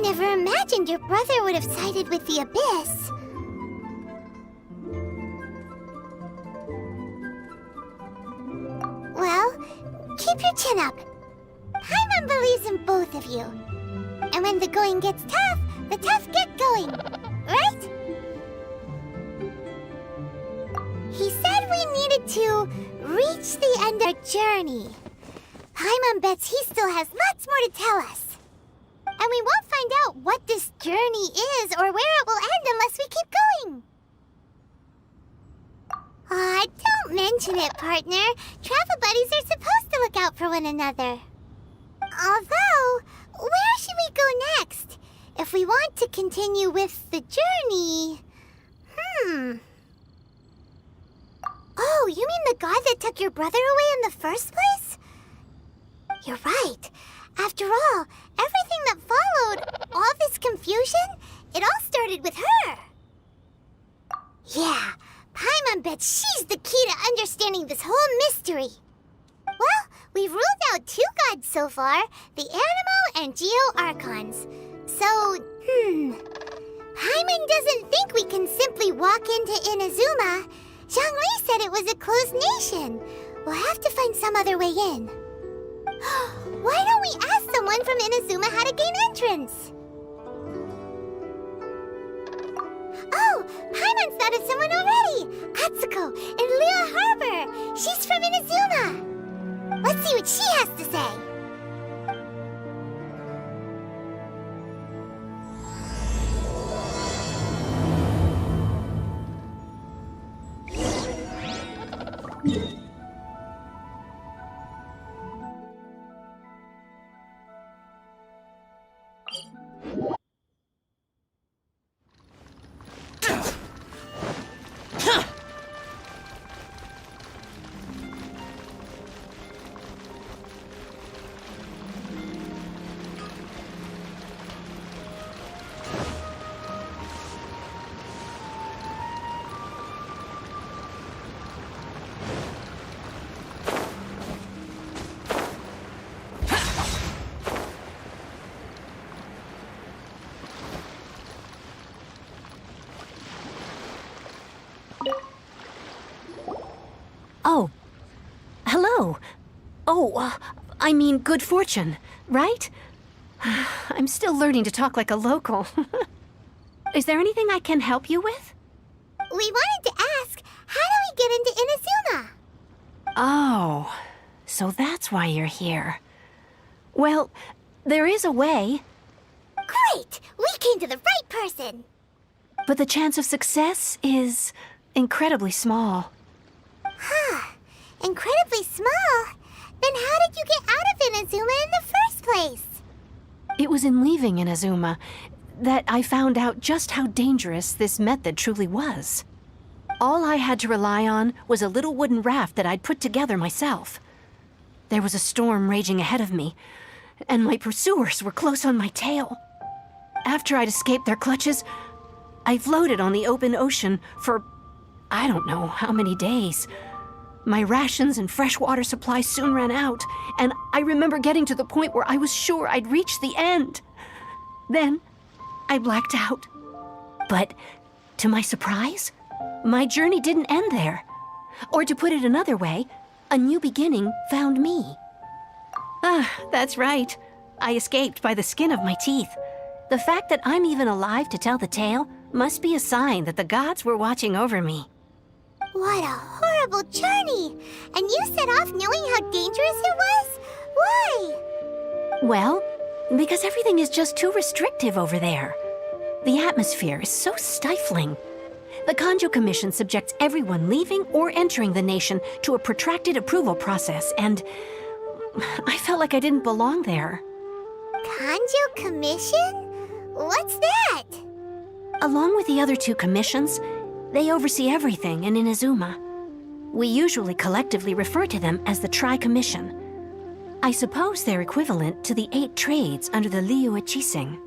never imagined your brother would have sided with the Abyss. Well, keep your chin up. Paimon believes in both of you. And when the going gets tough, the tough get going. Right? He said we needed to reach the end of our journey. Paimon bets he still has lots more to tell us. And we won't find out what this journey is or where it will end unless we keep going. Aw, don't mention it, partner. Travel buddies are supposed to look out for one another. Although, where should we go next? If we want to continue with the journey... Oh, you mean the god that took your brother away in the first place? You're right. After all, everything that followed, all this confusion, it all started with her. Yeah, Paimon bets she's the key to understanding this whole mystery. Well, we've ruled out 2 gods so far, the Animo and Geo Archons. So, Paimon doesn't think we can simply walk into Inazuma. Zhongli said it was a closed nation. We'll have to find some other way in. Why don't we ask someone from Inazuma how to gain entrance? Oh, Paimon's thought of someone already! Atsuko in Liyue Harbor! She's from Inazuma! Let's see what she has to say. Oh. Hello. Oh, I mean good fortune, right? I'm still learning to talk like a local. Is there anything I can help you with? We wanted to ask, how do we get into Inazuma? Oh, so that's why you're here. Well, there is a way. Great! We came to the right person! But the chance of success is incredibly small. Huh. Incredibly small? Then how did you get out of Inazuma in the first place? It was in leaving Inazuma that I found out just how dangerous this method truly was. All I had to rely on was a little wooden raft that I'd put together myself. There was a storm raging ahead of me, and my pursuers were close on my tail. After I'd escaped their clutches, I floated on the open ocean for I don't know how many days. My rations and freshwater supply soon ran out, and I remember getting to the point where I was sure I'd reached the end. Then, I blacked out. But, to my surprise, my journey didn't end there. Or to put it another way, a new beginning found me. Ah, that's right. I escaped by the skin of my teeth. The fact that I'm even alive to tell the tale must be a sign that the gods were watching over me. What a horrible journey! And you set off knowing how dangerous it was? Why? Well, because everything is just too restrictive over there. The atmosphere is so stifling. The Kanjo Commission subjects everyone leaving or entering the nation to a protracted approval process, and I felt like I didn't belong there. Kanjo Commission? What's that? Along with the other 2 commissions, they oversee everything in Inazuma. We usually collectively refer to them as the Tri-Commission. I suppose they're equivalent to the 8 trades under the Liyue Chising.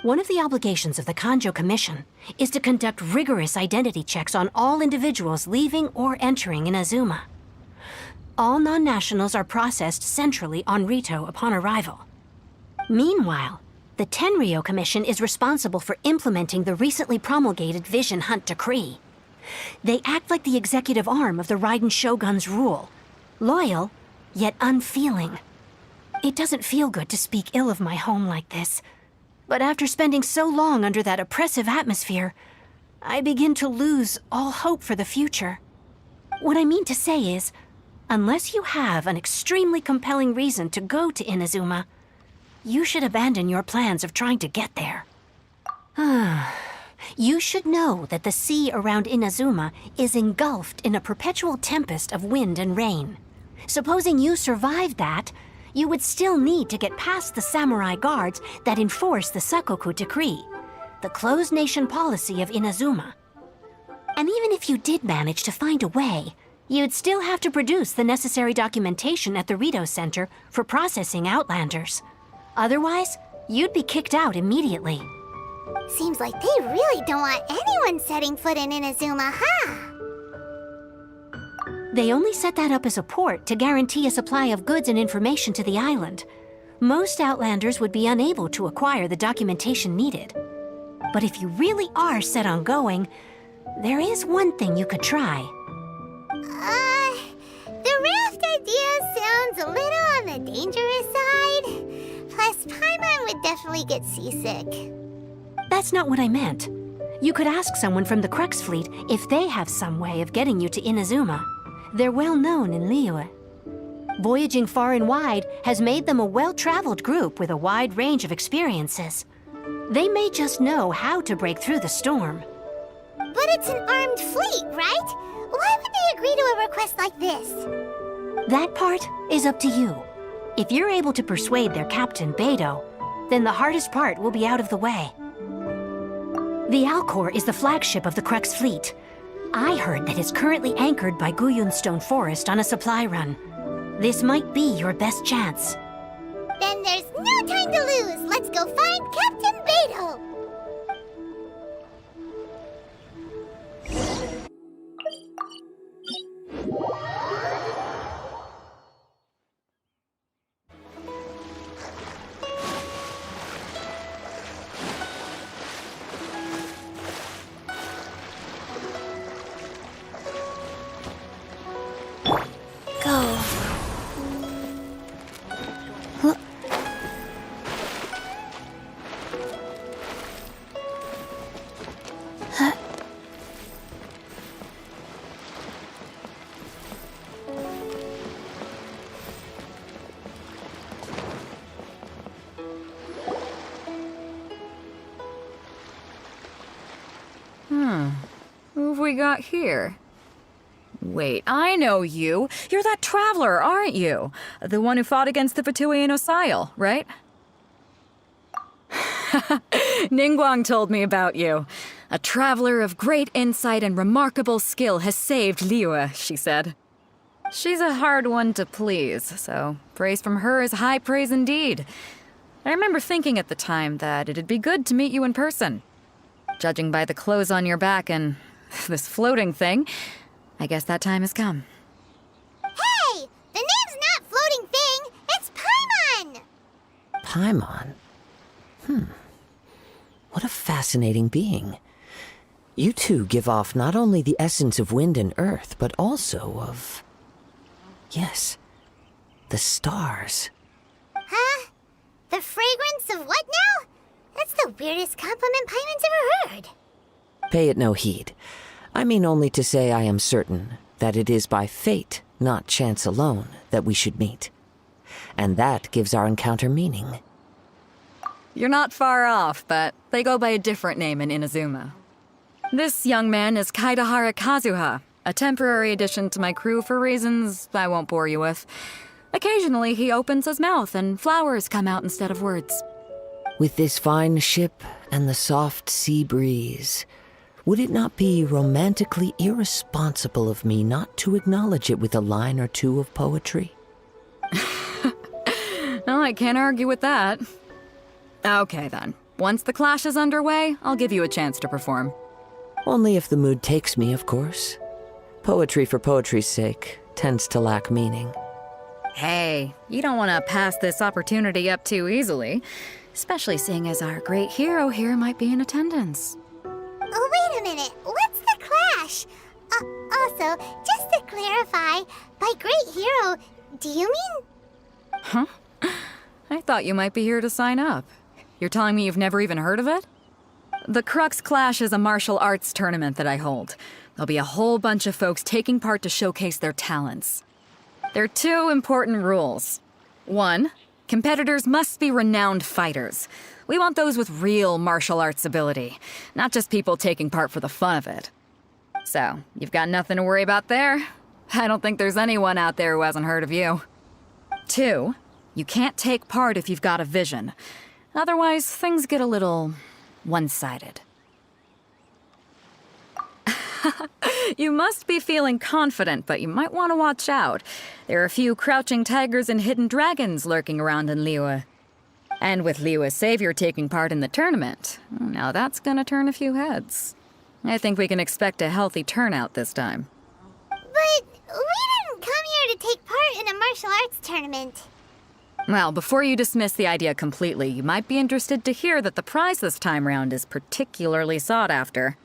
One of the obligations of the Kanjo Commission is to conduct rigorous identity checks on all individuals leaving or entering Inazuma. All non-nationals are processed centrally on Rito upon arrival. Meanwhile, The Tenryo Commission is responsible for implementing the recently promulgated Vision Hunt Decree. They act like the executive arm of the Raiden Shogun's rule. Loyal, yet unfeeling. It doesn't feel good to speak ill of my home like this. But after spending so long under that oppressive atmosphere, I begin to lose all hope for the future. What I mean to say is, unless you have an extremely compelling reason to go to Inazuma, you should abandon your plans of trying to get there. You should know that the sea around Inazuma is engulfed in a perpetual tempest of wind and rain. Supposing you survived that, you would still need to get past the samurai guards that enforce the Sakoku Decree, the closed nation policy of Inazuma. And even if you did manage to find a way, you'd still have to produce the necessary documentation at the Rito Center for processing Outlanders. Otherwise, you'd be kicked out immediately. Seems like they really don't want anyone setting foot in Inazuma, huh? They only set that up as a port to guarantee a supply of goods and information to the island. Most Outlanders would be unable to acquire the documentation needed. But if you really are set on going, there is one thing you could try. The raft idea sounds a little on the dangerous side. Plus, Paimon would definitely get seasick. That's not what I meant. You could ask someone from the Crux Fleet if they have some way of getting you to Inazuma. They're well known in Liyue. Voyaging far and wide has made them a well-traveled group with a wide range of experiences. They may just know how to break through the storm. But it's an armed fleet, right? Why would they agree to a request like this? That part is up to you. If you're able to persuade their captain, Beidou, then the hardest part will be out of the way. The Alcor is the flagship of the Crux Fleet. I heard that it's currently anchored by Guyunstone Forest on a supply run. This might be your best chance. Then there's no time to lose. Let's go find Captain Beidou. Who have we got here? Wait, I know you. You're that traveler, aren't you? The one who fought against the Fatui and Osile, right? Ningguang told me about you. A traveler of great insight and remarkable skill has saved Liyue, she said. She's a hard one to please, so praise from her is high praise indeed. I remember thinking at the time that it'd be good to meet you in person. Judging by the clothes on your back and this floating thing, I guess that time has come. Hey! The name's not Floating Thing! It's Paimon! Paimon? What a fascinating being. You two give off not only the essence of wind and earth, but also of... yes, the stars. Huh? The fragrance of what now? That's the weirdest compliment Paimon's ever heard. Pay it no heed. I mean only to say I am certain that it is by fate, not chance alone, that we should meet. And that gives our encounter meaning. You're not far off, but they go by a different name in Inazuma. This young man is Kaidahara Kazuha, a temporary addition to my crew for reasons I won't bore you with. Occasionally he opens his mouth and flowers come out instead of words. With this fine ship and the soft sea breeze, would it not be romantically irresponsible of me not to acknowledge it with a line or two of poetry? Well, I can't argue with that. Okay then. Once the clash is underway, I'll give you a chance to perform. Only if the mood takes me, of course. Poetry for poetry's sake tends to lack meaning. Hey, you don't want to pass this opportunity up too easily. Especially seeing as our great hero here might be in attendance. Oh, wait a minute. What's the clash? Also, just to clarify, by great hero, do you mean... Huh? I thought you might be here to sign up. You're telling me you've never even heard of it? The Crux Clash is a martial arts tournament that I hold. There'll be a whole bunch of folks taking part to showcase their talents. There are 2 important rules. 1, competitors must be renowned fighters. We want those with real martial arts ability, not just people taking part for the fun of it. So, you've got nothing to worry about there. I don't think there's anyone out there who hasn't heard of you. 2, you can't take part if you've got a vision. Otherwise, things get a little one-sided. You must be feeling confident, but you might want to watch out. There are a few crouching tigers and hidden dragons lurking around in Liyue. And with Liyue's savior taking part in the tournament, now that's gonna turn a few heads. I think we can expect a healthy turnout this time. But we didn't come here to take part in a martial arts tournament. Well, before you dismiss the idea completely, you might be interested to hear that the prize this time round is particularly sought after.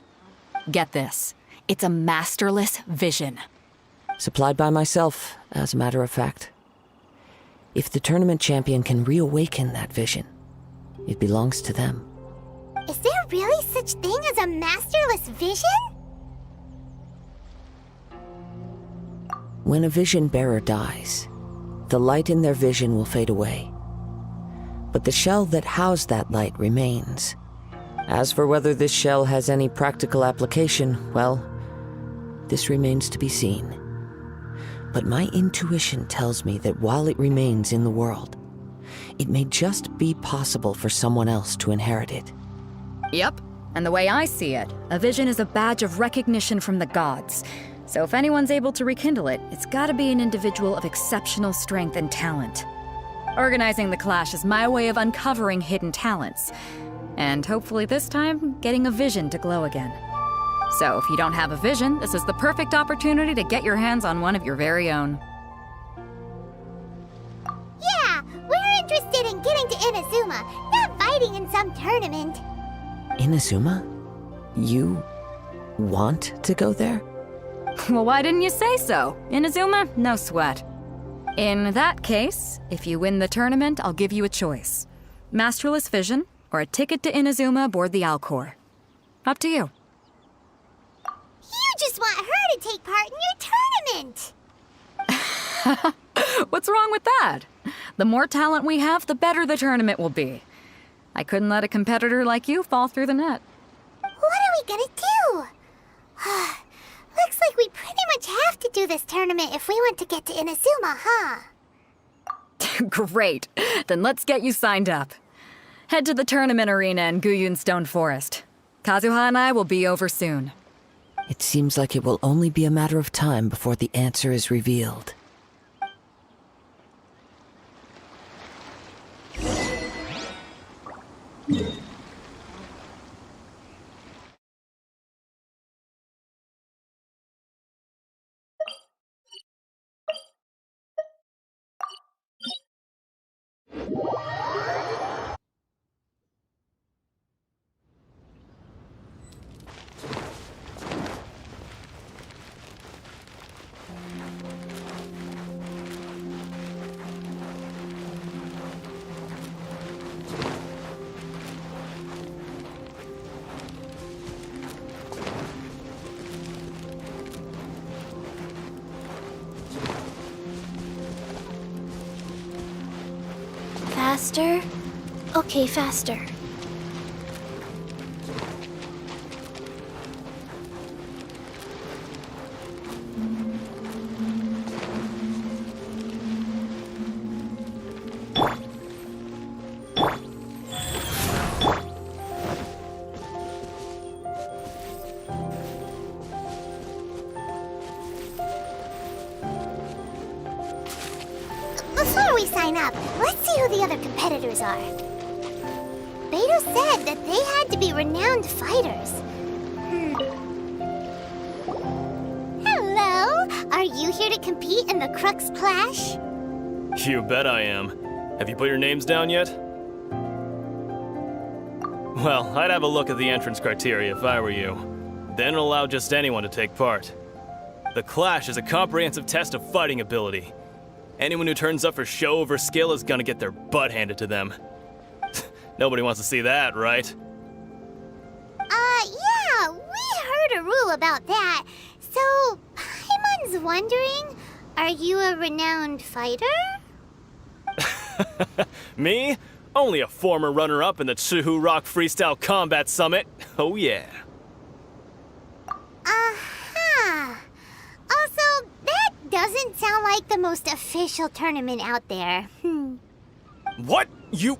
Get this. It's a masterless vision. Supplied by myself, as a matter of fact. If the tournament champion can reawaken that vision, it belongs to them. Is there really such thing as a masterless vision? When a vision bearer dies, the light in their vision will fade away. But the shell that housed that light remains. As for whether this shell has any practical application, well, this remains to be seen. But my intuition tells me that while it remains in the world, it may just be possible for someone else to inherit it. Yep. And the way I see it, a vision is a badge of recognition from the gods. So if anyone's able to rekindle it, it's gotta be an individual of exceptional strength and talent. Organizing the clash is my way of uncovering hidden talents. And hopefully this time, getting a vision to glow again. So if you don't have a vision, this is the perfect opportunity to get your hands on one of your very own. Yeah, we're interested in getting to Inazuma, not fighting in some tournament. Inazuma? You want to go there? Well, why didn't you say so? Inazuma? No sweat. In that case, if you win the tournament, I'll give you a choice. Masterless Vision, or a ticket to Inazuma aboard the Alcor. Up to you. You just want her to take part in your tournament! What's wrong with that? The more talent we have, the better the tournament will be. I couldn't let a competitor like you fall through the net. What are we gonna do? Looks like we pretty much have to do this tournament if we want to get to Inazuma, huh? Great. Then let's get you signed up. Head to the tournament arena in Guyun Stone Forest. Kazuha and I will be over soon. It seems like it will only be a matter of time before the answer is revealed. Faster? Okay, faster. Before we sign up, let's see who the other competitors are. Beto said that they had to be renowned fighters. Hello! Are you here to compete in the Crux Clash? You bet I am. Have you put your names down yet? Well, I'd have a look at the entrance criteria if I were you. Then allow just anyone to take part. The Clash is a comprehensive test of fighting ability. Anyone who turns up for show over skill is gonna get their butt handed to them. Nobody wants to see that, right? Yeah, we heard a rule about that. So, Paimon's wondering, are you a renowned fighter? Me? Only a former runner-up in the Chihu Rock Freestyle Combat Summit. Oh yeah. Aha! Also, that doesn't sound like the most official tournament out there. What? You...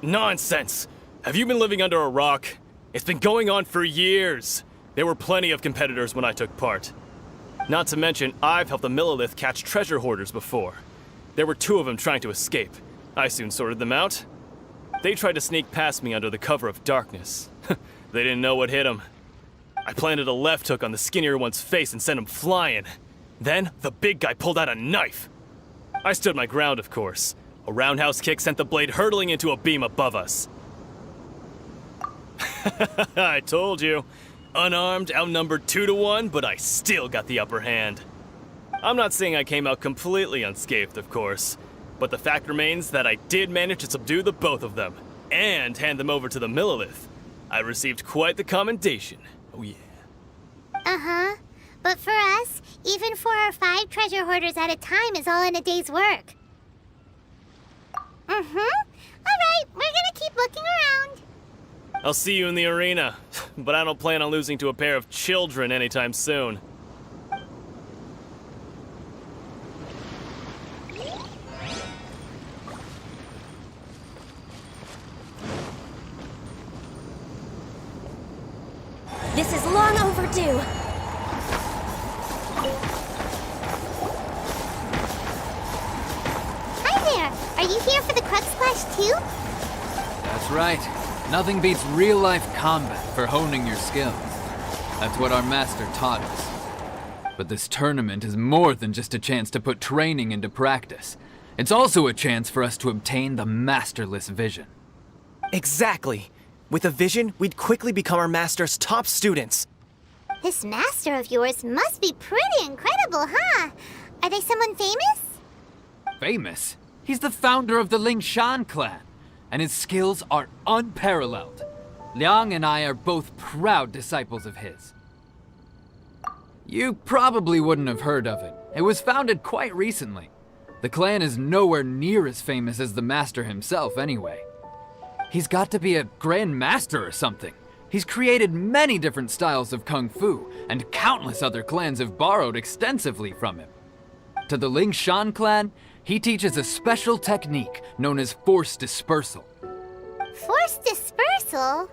Nonsense. Have you been living under a rock? It's been going on for years. There were plenty of competitors when I took part. Not to mention, I've helped the Millilith catch treasure hoarders before. There were 2 of them trying to escape. I soon sorted them out. They tried to sneak past me under the cover of darkness. They didn't know what hit them. I planted a left hook on the skinnier one's face and sent him flying. Then, the big guy pulled out a knife. I stood my ground, of course. A roundhouse kick sent the blade hurtling into a beam above us. I told you. Unarmed, outnumbered 2 to 1, but I still got the upper hand. I'm not saying I came out completely unscathed, of course, but the fact remains that I did manage to subdue the both of them, and hand them over to the Millilith. I received quite the commendation. Oh yeah. Uh-huh. But for us, even 4 or 5 treasure hoarders at a time is all in a day's work. Alright, we're gonna keep looking around. I'll see you in the arena, but I don't plan on losing to a pair of children anytime soon. This is long overdue. Hi there! Are you here for the Krug Splash too? That's right. Nothing beats real-life combat for honing your skills. That's what our master taught us. But this tournament is more than just a chance to put training into practice. It's also a chance for us to obtain the masterless vision. Exactly. With a vision, we'd quickly become our master's top students. This master of yours must be pretty incredible, huh? Are they someone famous? Famous? He's the founder of the Lingshan clan, and his skills are unparalleled. Liang and I are both proud disciples of his. You probably wouldn't have heard of it. It was founded quite recently. The clan is nowhere near as famous as the master himself anyway. He's got to be a grand master or something. He's created many different styles of kung fu, and countless other clans have borrowed extensively from him. To the Lingshan clan, he teaches a special technique known as force dispersal. Force dispersal?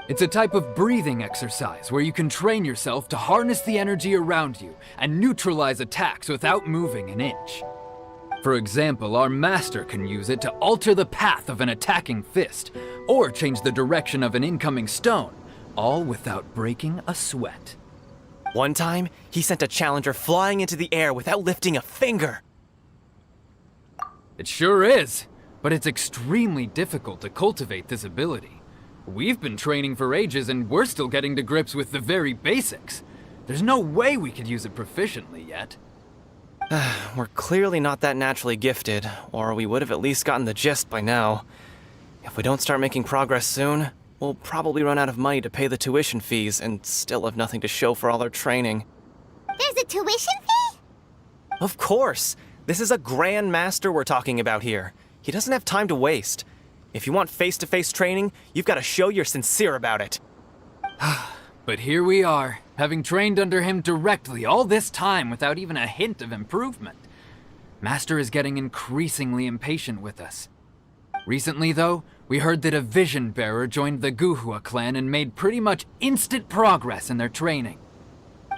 It's a type of breathing exercise where you can train yourself to harness the energy around you and neutralize attacks without moving an inch. For example, our master can use it to alter the path of an attacking fist, or change the direction of an incoming stone, all without breaking a sweat. One time, he sent a challenger flying into the air without lifting a finger. It sure is, but it's extremely difficult to cultivate this ability. We've been training for ages and we're still getting to grips with the very basics. There's no way we could use it proficiently yet. We're clearly not that naturally gifted, or we would have at least gotten the gist by now. If we don't start making progress soon, we'll probably run out of money to pay the tuition fees and still have nothing to show for all our training. There's a tuition fee? Of course! This is a grand master we're talking about here. He doesn't have time to waste. If you want face-to-face training, you've got to show you're sincere about it. But here we are, having trained under him directly all this time without even a hint of improvement. Master is getting increasingly impatient with us. Recently, though, we heard that a vision bearer joined the Guhua clan and made pretty much instant progress in their training.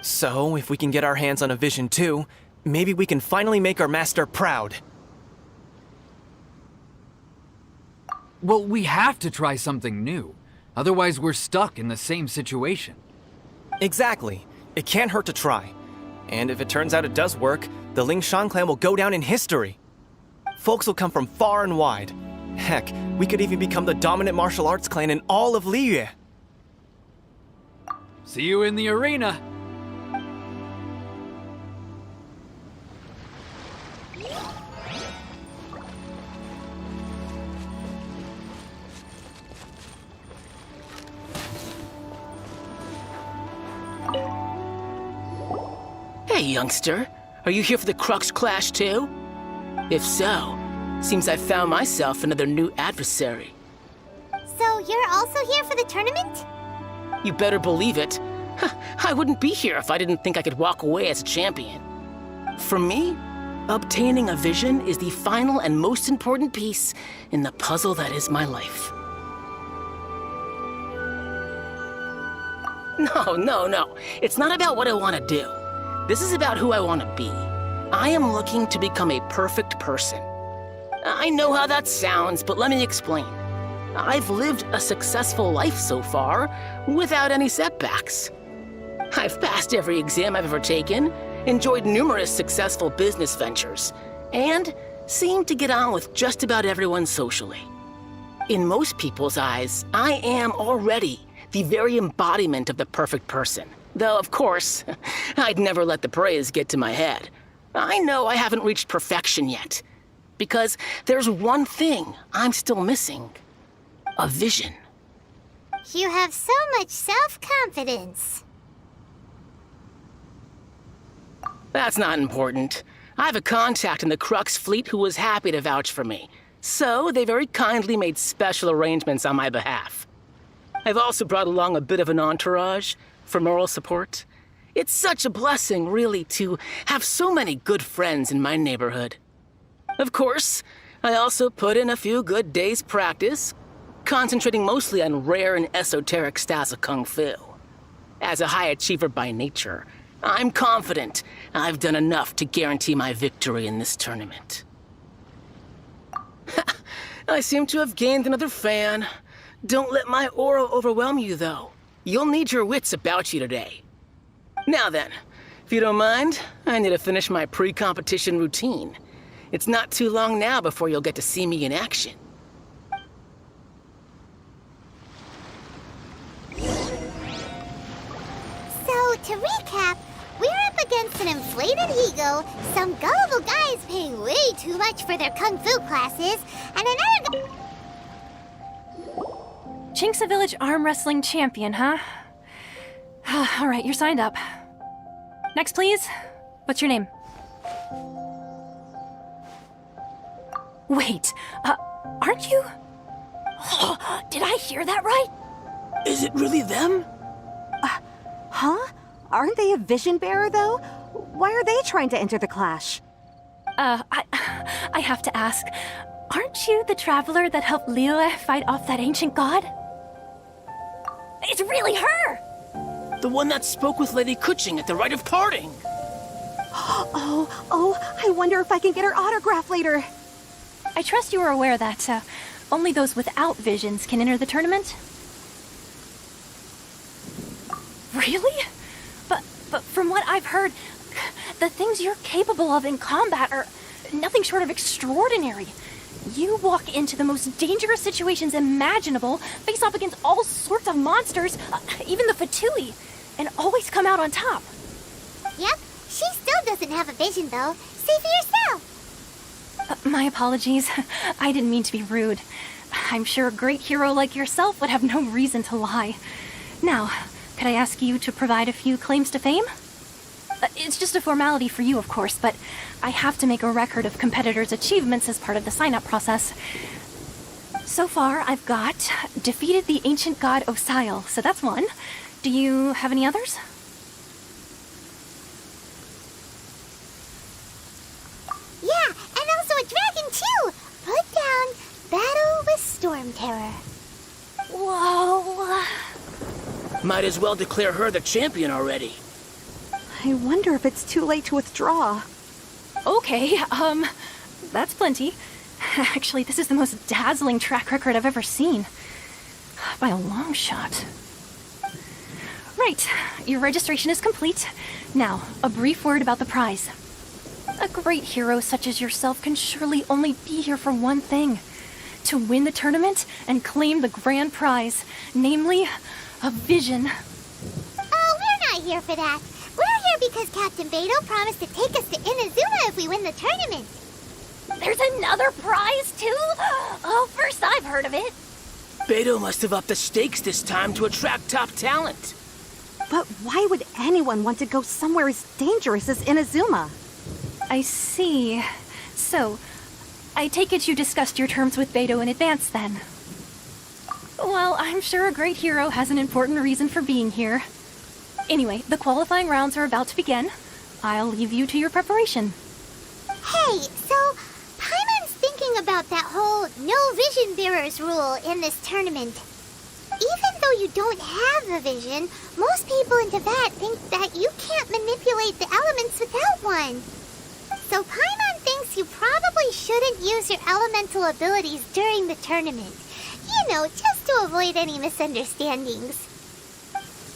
So, if we can get our hands on a vision too, maybe we can finally make our master proud. Well, we have to try something new. Otherwise, we're stuck in the same situation. Exactly. It can't hurt to try. And if it turns out it does work, the Lingshan clan will go down in history. Folks will come from far and wide. Heck, we could even become the dominant martial arts clan in all of Liyue. See you in the arena. Hey, youngster. Are you here for the Crux Clash too? If so, seems I found myself another new adversary. So you're also here for the tournament? You better believe it. I wouldn't be here if I didn't think I could walk away as a champion. For me, obtaining a vision is the final and most important piece in the puzzle that is my life. No. It's not about what I want to do. This is about who I want to be. I am looking to become a perfect person. I know how that sounds, but let me explain. I've lived a successful life so far, without any setbacks. I've passed every exam I've ever taken, enjoyed numerous successful business ventures, and seem to get on with just about everyone socially. In most people's eyes, I am already the very embodiment of the perfect person. Though, of course, I'd never let the praise get to my head. I know I haven't reached perfection yet, because there's one thing I'm still missing. A vision. You have so much self-confidence. That's not important. I have a contact in the Crux fleet who was happy to vouch for me, so they very kindly made special arrangements on my behalf. I've also brought along a bit of an entourage for moral support. It's such a blessing, really, to have so many good friends in my neighborhood. Of course, I also put in a few good days' practice, concentrating mostly on rare and esoteric styles of Kung Fu. As a high achiever by nature, I'm confident I've done enough to guarantee my victory in this tournament. I seem to have gained another fan. Don't let my aura overwhelm you, though. You'll need your wits about you today. Now then, if you don't mind, I need to finish my pre-competition routine. It's not too long now before you'll get to see me in action. So, to recap, we're up against an inflated ego, some gullible guys paying way too much for their kung fu classes, and another Chinksa Village arm wrestling champion, huh? All right, you're signed up. Next, please. What's your name? Wait, aren't you? Did I hear that right? Is it really them? Huh? Aren't they a vision bearer, though? Why are they trying to enter the clash? I have to ask, aren't you the traveler that helped Liyue fight off that ancient god? It's really her! The one that spoke with Lady Kuching at the rite of parting. Oh, I wonder if I can get her autograph later. I trust you are aware that only those without visions can enter the tournament? Really? But from what I've heard, the things you're capable of in combat are nothing short of extraordinary. You walk into the most dangerous situations imaginable, face off against all sorts of monsters, even the Fatui, and always come out on top. Yep, she still doesn't have a vision, though. See for yourself. My apologies. I didn't mean to be rude. I'm sure a great hero like yourself would have no reason to lie. Now, could I ask you to provide a few claims to fame? It's just a formality for you, of course, but I have to make a record of competitors' achievements as part of the sign-up process. So far, I've got defeated the ancient god Osail, so that's one. Do you have any others? Yeah, and also a dragon, too! Put down Battle with Storm Terror. Whoa. Might as well declare her the champion already. I wonder if it's too late to withdraw. Okay, that's plenty. Actually, this is the most dazzling track record I've ever seen. By a long shot. Right, your registration is complete. Now, a brief word about the prize. A great hero such as yourself can surely only be here for one thing. to win the tournament and claim the grand prize, namely, a vision. Oh, we're not here for that. We're here because Captain Beto promised to take us to Inazuma if we win the tournament. There's another prize, too? Oh, first I've heard of it. Beto must have upped the stakes this time to attract top talent. But why would anyone want to go somewhere as dangerous as Inazuma? I see. So, I take it you discussed your terms with Beto in advance, then? Well, I'm sure a great hero has an important reason for being here. Anyway, the qualifying rounds are about to begin. I'll leave you to your preparation. Hey, so Paimon's thinking about that whole no vision bearers rule in this tournament. Even though you don't have a vision, most people in Tibet think that you can't manipulate the elements without one. So Paimon thinks you probably shouldn't use your elemental abilities during the tournament. You know, just to avoid any misunderstandings.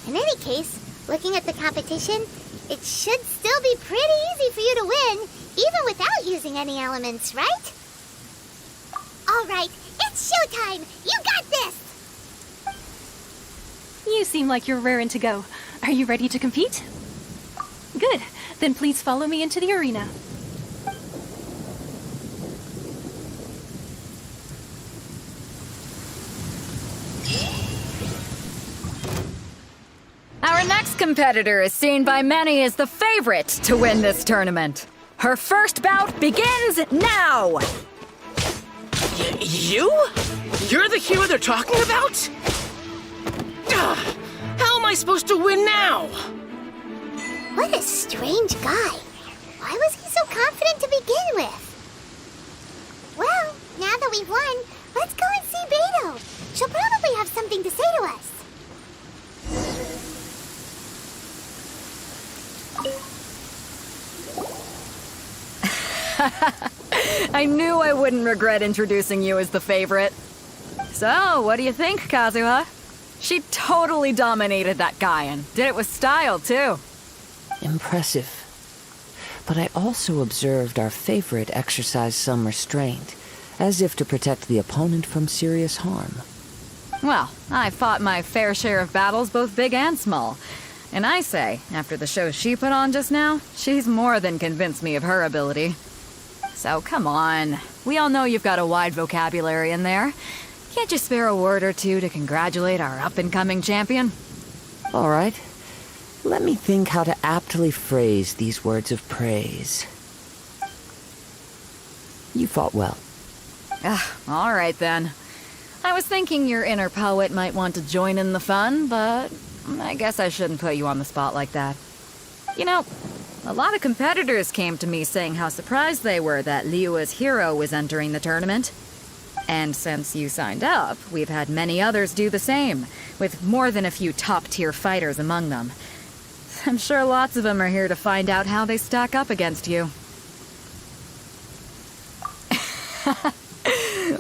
In any case, looking at the competition, it should still be pretty easy for you to win, even without using any elements, right? All right, it's showtime! You got this! You seem like you're raring to go. Are you ready to compete? Good. Then please follow me into the arena. Our next competitor is seen by many as the favorite to win this tournament. Her first bout begins now! You? You're the hero they're talking about? Ugh, how am I supposed to win now? What a strange guy. Why was he so confident to begin with? Well, now that we've won, let's go and see Beto. She'll probably have something to say to us. I knew I wouldn't regret introducing you as the favorite. So, what do you think, Kazuha? She totally dominated that guy and did it with style, too. Impressive. But I also observed our favorite exercise some restraint, as if to protect the opponent from serious harm. Well, I fought my fair share of battles, both big and small. And I say, after the show she put on just now, she's more than convinced me of her ability. So come on. We all know you've got a wide vocabulary in there. Can't you spare a word or two to congratulate our up-and-coming champion? All right. Let me think how to aptly phrase these words of praise. You fought well. All right then. I was thinking your inner poet might want to join in the fun, but I guess I shouldn't put you on the spot like that. You know, a lot of competitors came to me saying how surprised they were that Liyue's hero was entering the tournament. And since you signed up, we've had many others do the same, with more than a few top-tier fighters among them. I'm sure lots of them are here to find out how they stack up against you.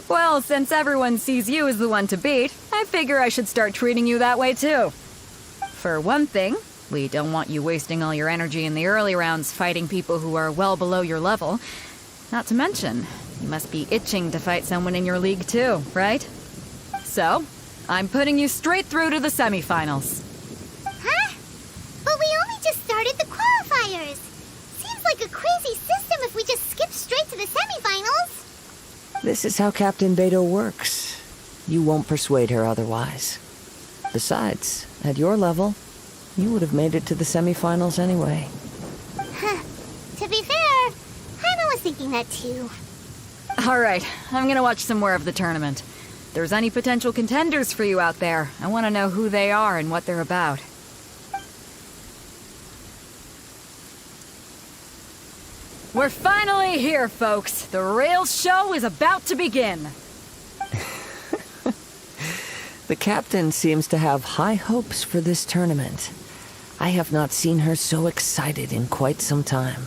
Well, since everyone sees you as the one to beat, I figure I should start treating you that way too. For one thing, we don't want you wasting all your energy in the early rounds fighting people who are well below your level. Not to mention, you must be itching to fight someone in your league too, right? So, I'm putting you straight through to the semifinals. Huh? But we only just started the qualifiers. Seems like a crazy system if we just skip straight to the semifinals. This is how Captain Beto works. You won't persuade her otherwise. Besides, at your level, you would have made it to the semifinals anyway. Huh. To be fair, Paimon was thinking that too. All right, I'm gonna watch some more of the tournament. If there's any potential contenders for you out there, I want to know who they are and what they're about. We're finally here, folks. The real show is about to begin. The captain seems to have high hopes for this tournament. I have not seen her so excited in quite some time.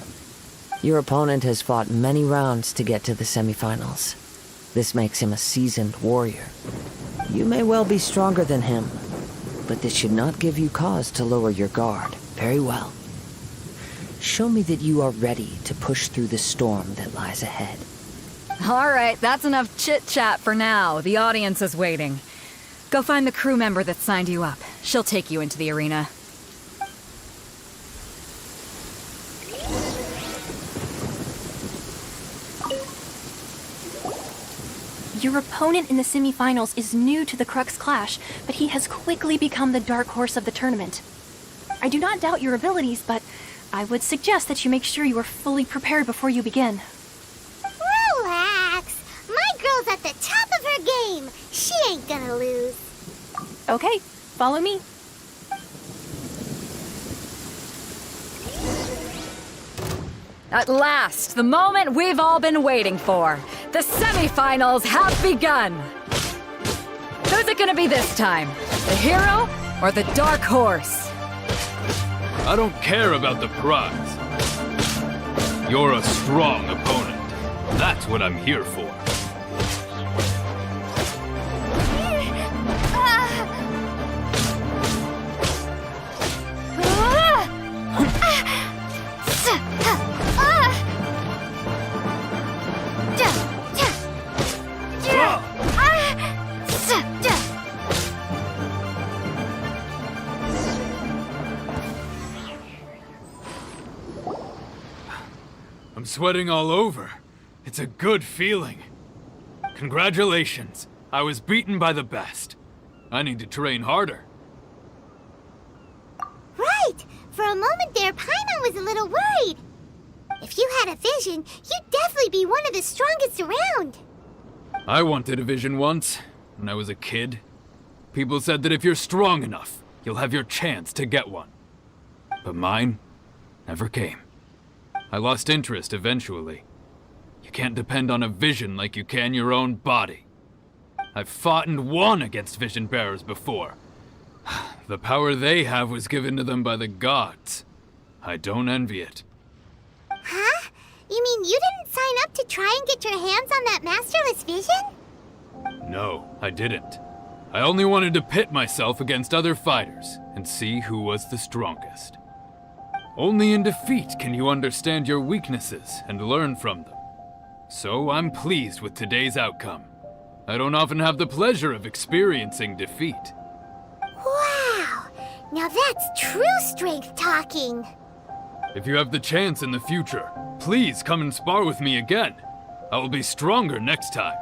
Your opponent has fought many rounds to get to the semifinals. This makes him a seasoned warrior. You may well be stronger than him, but this should not give you cause to lower your guard. Very well. Show me that you are ready to push through the storm that lies ahead. All right, that's enough chit-chat for now. The audience is waiting. Go find the crew member that signed you up. She'll take you into the arena. Your opponent in the semifinals is new to the Crux Clash, but he has quickly become the dark horse of the tournament. I do not doubt your abilities, but I would suggest that you make sure you are fully prepared before you begin. Relax. My girl's at the top of her game. She ain't gonna lose. Okay, follow me. At last, the moment we've all been waiting for. The semifinals have begun. Who's it gonna be this time? The hero or the dark horse? I don't care about the prize. You're a strong opponent. That's what I'm here for. I'm sweating all over. It's a good feeling. Congratulations. I was beaten by the best. I need to train harder. Right. For a moment there, Paimon was a little worried. If you had a vision, you'd definitely be one of the strongest around. I wanted a vision once, when I was a kid. People said that if you're strong enough, you'll have your chance to get one. But mine never came. I lost interest eventually. You can't depend on a vision like you can your own body. I've fought and won against vision bearers before. The power they have was given to them by the gods. I don't envy it. Huh? You mean you didn't sign up to try and get your hands on that masterless vision? No, I didn't. I only wanted to pit myself against other fighters and see who was the strongest. Only in defeat can you understand your weaknesses and learn from them. So I'm pleased with today's outcome. I don't often have the pleasure of experiencing defeat. Wow! Now that's true strength talking. If you have the chance in the future, please come and spar with me again. I will be stronger next time.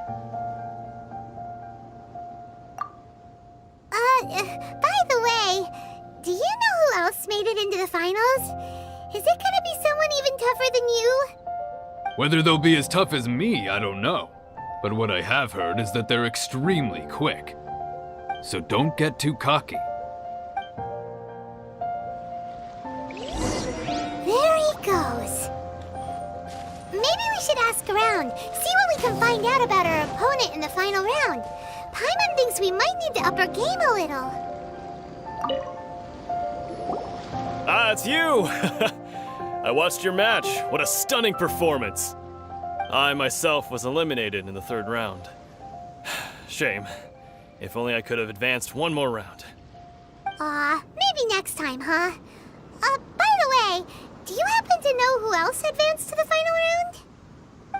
By the way, do you know who else made it into the finals? Is it gonna be someone even tougher than you? Whether they'll be as tough as me, I don't know. But what I have heard is that they're extremely quick. So don't get too cocky. There he goes. Maybe we should ask around, see what we can find out about our opponent in the final round. Paimon thinks we might need to up our game a little. Ah, it's you! I watched your match. What a stunning performance. I myself was eliminated in the third round. Shame. If only I could have advanced one more round. Maybe next time, huh? By the way, do you happen to know who else advanced to the final round?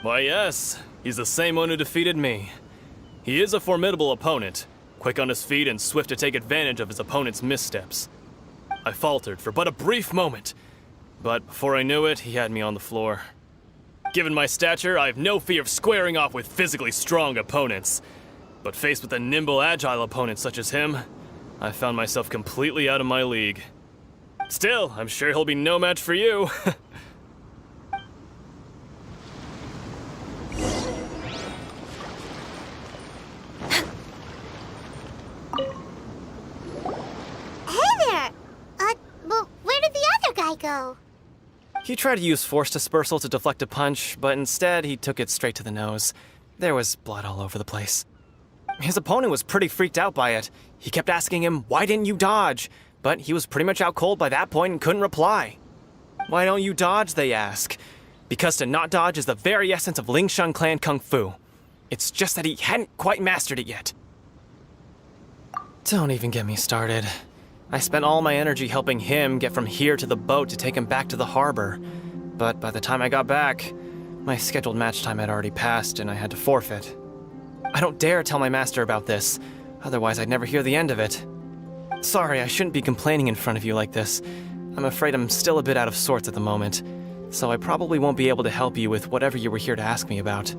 Why, yes. He's the same one who defeated me. He is a formidable opponent, quick on his feet and swift to take advantage of his opponent's missteps. I faltered for but a brief moment, but before I knew it, he had me on the floor. Given my stature, I have no fear of squaring off with physically strong opponents. But faced with a nimble, agile opponent such as him, I found myself completely out of my league. Still, I'm sure he'll be no match for you. Well, where did the other guy go? He tried to use force dispersal to deflect a punch, but instead he took it straight to the nose. There was blood all over the place. His opponent was pretty freaked out by it. He kept asking him, "Why didn't you dodge?" But he was pretty much out cold by that point and couldn't reply. "Why don't you dodge?" they ask. Because to not dodge is the very essence of Lingshan clan kung fu. It's just that he hadn't quite mastered it yet. Don't even get me started. I spent all my energy helping him get from here to the boat to take him back to the harbor. But by the time I got back, My scheduled match time had already passed, and I had to forfeit. I don't dare tell my master about this, otherwise I'd never hear the end of it. Sorry, I shouldn't be complaining in front of you like this. I'm afraid I'm still a bit out of sorts at the moment, so I probably won't be able to help you with whatever you were here to ask me about.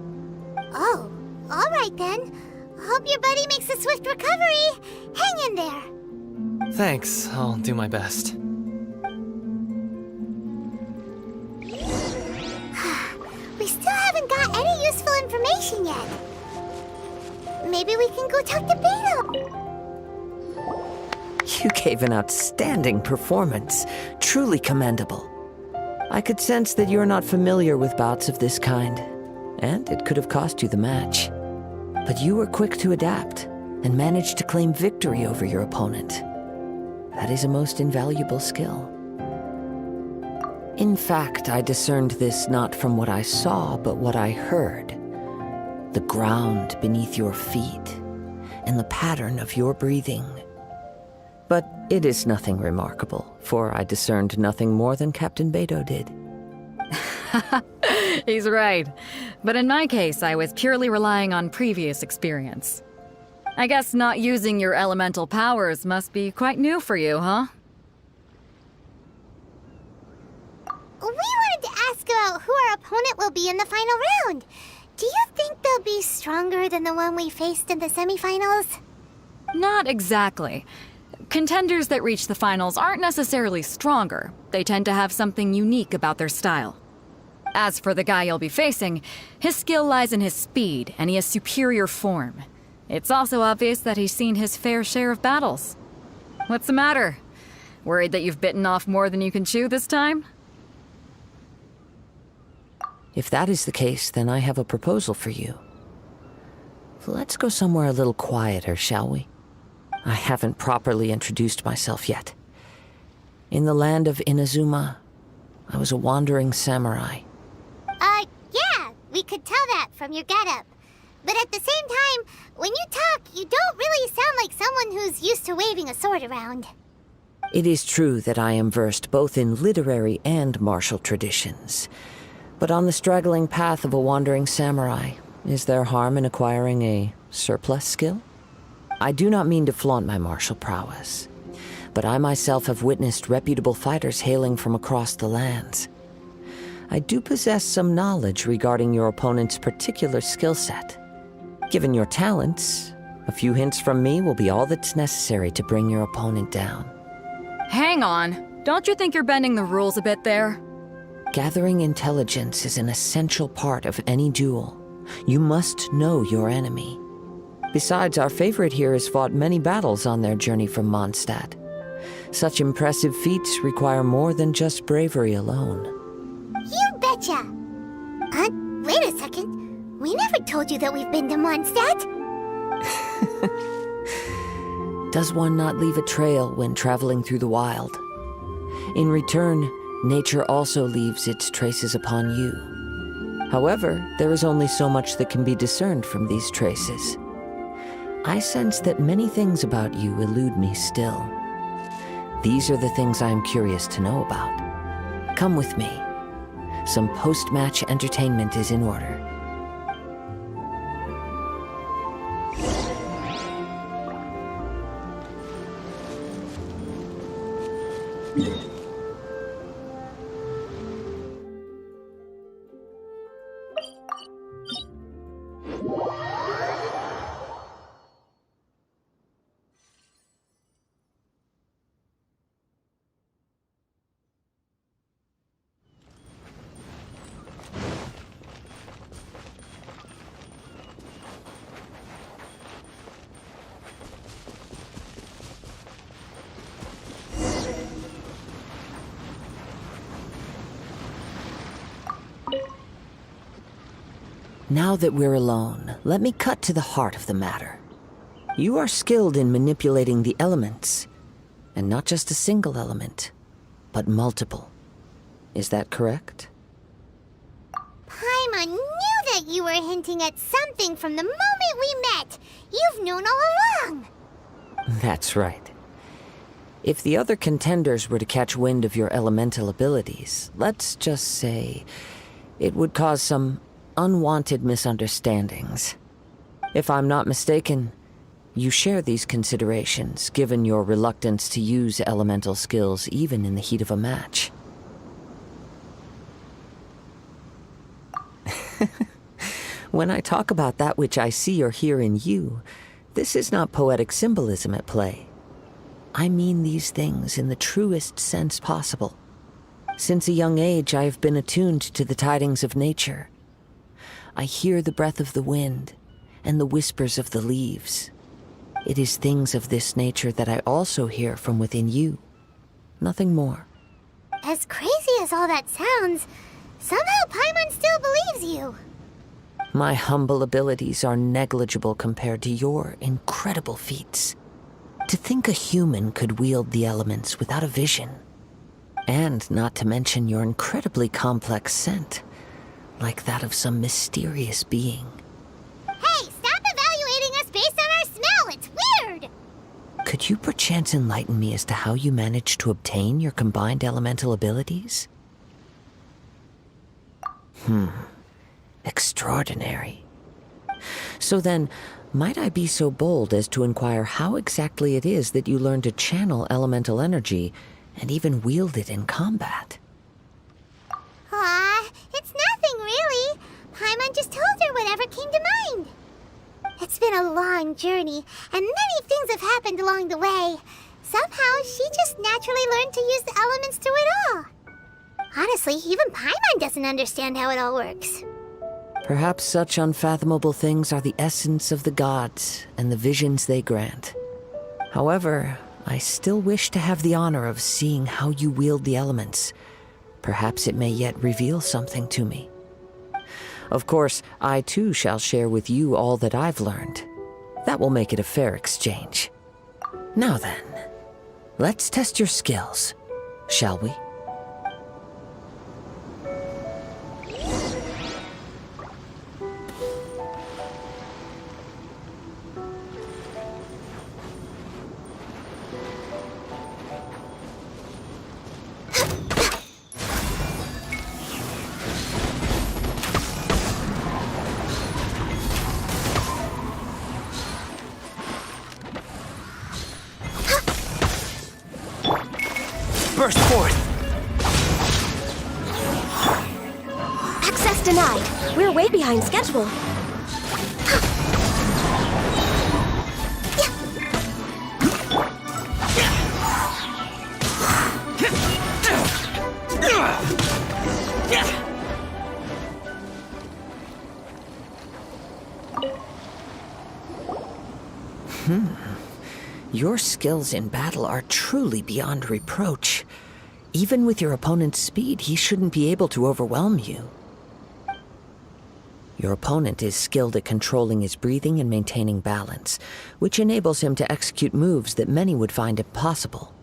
Oh, all right then. Hope your buddy makes a swift recovery. Hang in there. Thanks, I'll do my best. We still haven't got any useful information yet. Maybe we can go talk to Beto. You gave an outstanding performance. Truly commendable. I could sense that you're not familiar with bouts of this kind, and it could have cost you the match. But you were quick to adapt and managed to claim victory over your opponent. That is a most invaluable skill. In fact, I discerned this not from what I saw, but what I heard. The ground beneath your feet, and the pattern of your breathing. But it is nothing remarkable, for I discerned nothing more than Captain Beto did. He's right. But in my case, I was purely relying on previous experience. I guess not using your elemental powers must be quite new for you, huh? We wanted to ask about who our opponent will be in the final round. Do you think they'll be stronger than the one we faced in the semifinals? Not exactly. Contenders that reach the finals aren't necessarily stronger. They tend to have something unique about their style. As for the guy you'll be facing, his skill lies in his speed, and he has superior form. It's also obvious that he's seen his fair share of battles. What's the matter? Worried that you've bitten off more than you can chew this time? If that is the case, then I have a proposal for you. Let's go somewhere a little quieter, shall we? I haven't properly introduced myself yet. In the land of Inazuma, I was a wandering samurai. Yeah, we could tell that from your getup. But at the same time, when you talk, you don't really sound like someone who's used to waving a sword around. It is true that I am versed both in literary and martial traditions. But on the straggling path of a wandering samurai, is there harm in acquiring a surplus skill? I do not mean to flaunt my martial prowess, but I myself have witnessed reputable fighters hailing from across the lands. I do possess some knowledge regarding your opponent's particular skill set. Given your talents, a few hints from me will be all that's necessary to bring your opponent down. Hang on. Don't you think you're bending the rules a bit there? Gathering intelligence is an essential part of any duel. You must know your enemy. Besides, our favorite here has fought many battles on their journey from Mondstadt. Such impressive feats require more than just bravery alone. You betcha! Wait a second. We never told you that we've been to Mondstadt. Does one not leave a trail when traveling through the wild? In return, nature also leaves its traces upon you. However, there is only so much that can be discerned from these traces. I sense that many things about you elude me still. These are the things I am curious to know about. Come with me. Some post-match entertainment is in order. Now that we're alone, let me cut to the heart of the matter. You are skilled in manipulating the elements, and not just a single element, but multiple. Is that correct? Paimon knew that you were hinting at something from the moment we met. You've known all along. That's right. If the other contenders were to catch wind of your elemental abilities, let's just say, It would cause some unwanted misunderstandings. If I'm not mistaken, you share these considerations, given your reluctance to use elemental skills even in the heat of a match. When I talk about that which I see or hear in you, this is not poetic symbolism at play. I mean these things in the truest sense possible. Since a young age, I have been attuned to the tidings of nature. I hear the breath of the wind and the whispers of the leaves. It is things of this nature that I also hear from within you. Nothing more. As crazy as all that sounds, somehow Paimon still believes you. My humble abilities are negligible compared to your incredible feats. To think a human could wield the elements without a vision. And not to mention your incredibly complex scent, like that of some mysterious being. Hey, stop evaluating us based on our smell! It's weird! Could you perchance enlighten me as to how you managed to obtain your combined elemental abilities? Extraordinary. So then, might I be so bold as to inquire how exactly it is that you learned to channel elemental energy and even wield it in combat? It's nothing really. Paimon just told her whatever came to mind. It's been a long journey, and many things have happened along the way. Somehow, she just naturally learned to use the elements through it all. Honestly, even Paimon doesn't understand how it all works. Perhaps such unfathomable things are the essence of the gods and the visions they grant. However, I still wish to have the honor of seeing how you wield the elements. Perhaps it may yet reveal something to me. Of course, I too shall share with you all that I've learned. That will make it a fair exchange. Now then, let's test your skills, shall we? Burst forth! Access denied. We're way behind schedule. Your skills in battle are truly beyond reproach. Even with your opponent's speed, he shouldn't be able to overwhelm you. Your opponent is skilled at controlling his breathing and maintaining balance, which enables him to execute moves that many would find impossible.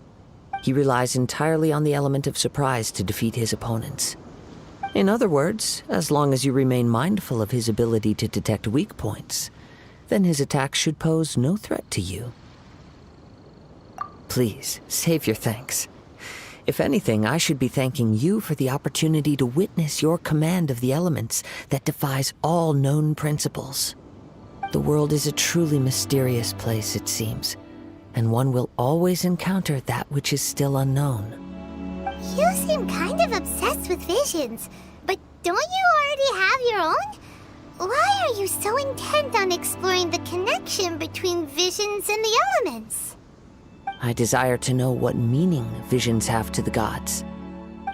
He relies entirely on the element of surprise to defeat his opponents. In other words, as long as you remain mindful of his ability to detect weak points, then his attacks should pose no threat to you. Please, save your thanks. If anything, I should be thanking you for the opportunity to witness your command of the elements that defies all known principles. The world is a truly mysterious place, it seems, and one will always encounter that which is still unknown. You seem kind of obsessed with visions, but don't you already have your own? Why are you so intent on exploring the connection between visions and the elements? I desire to know what meaning visions have to the gods,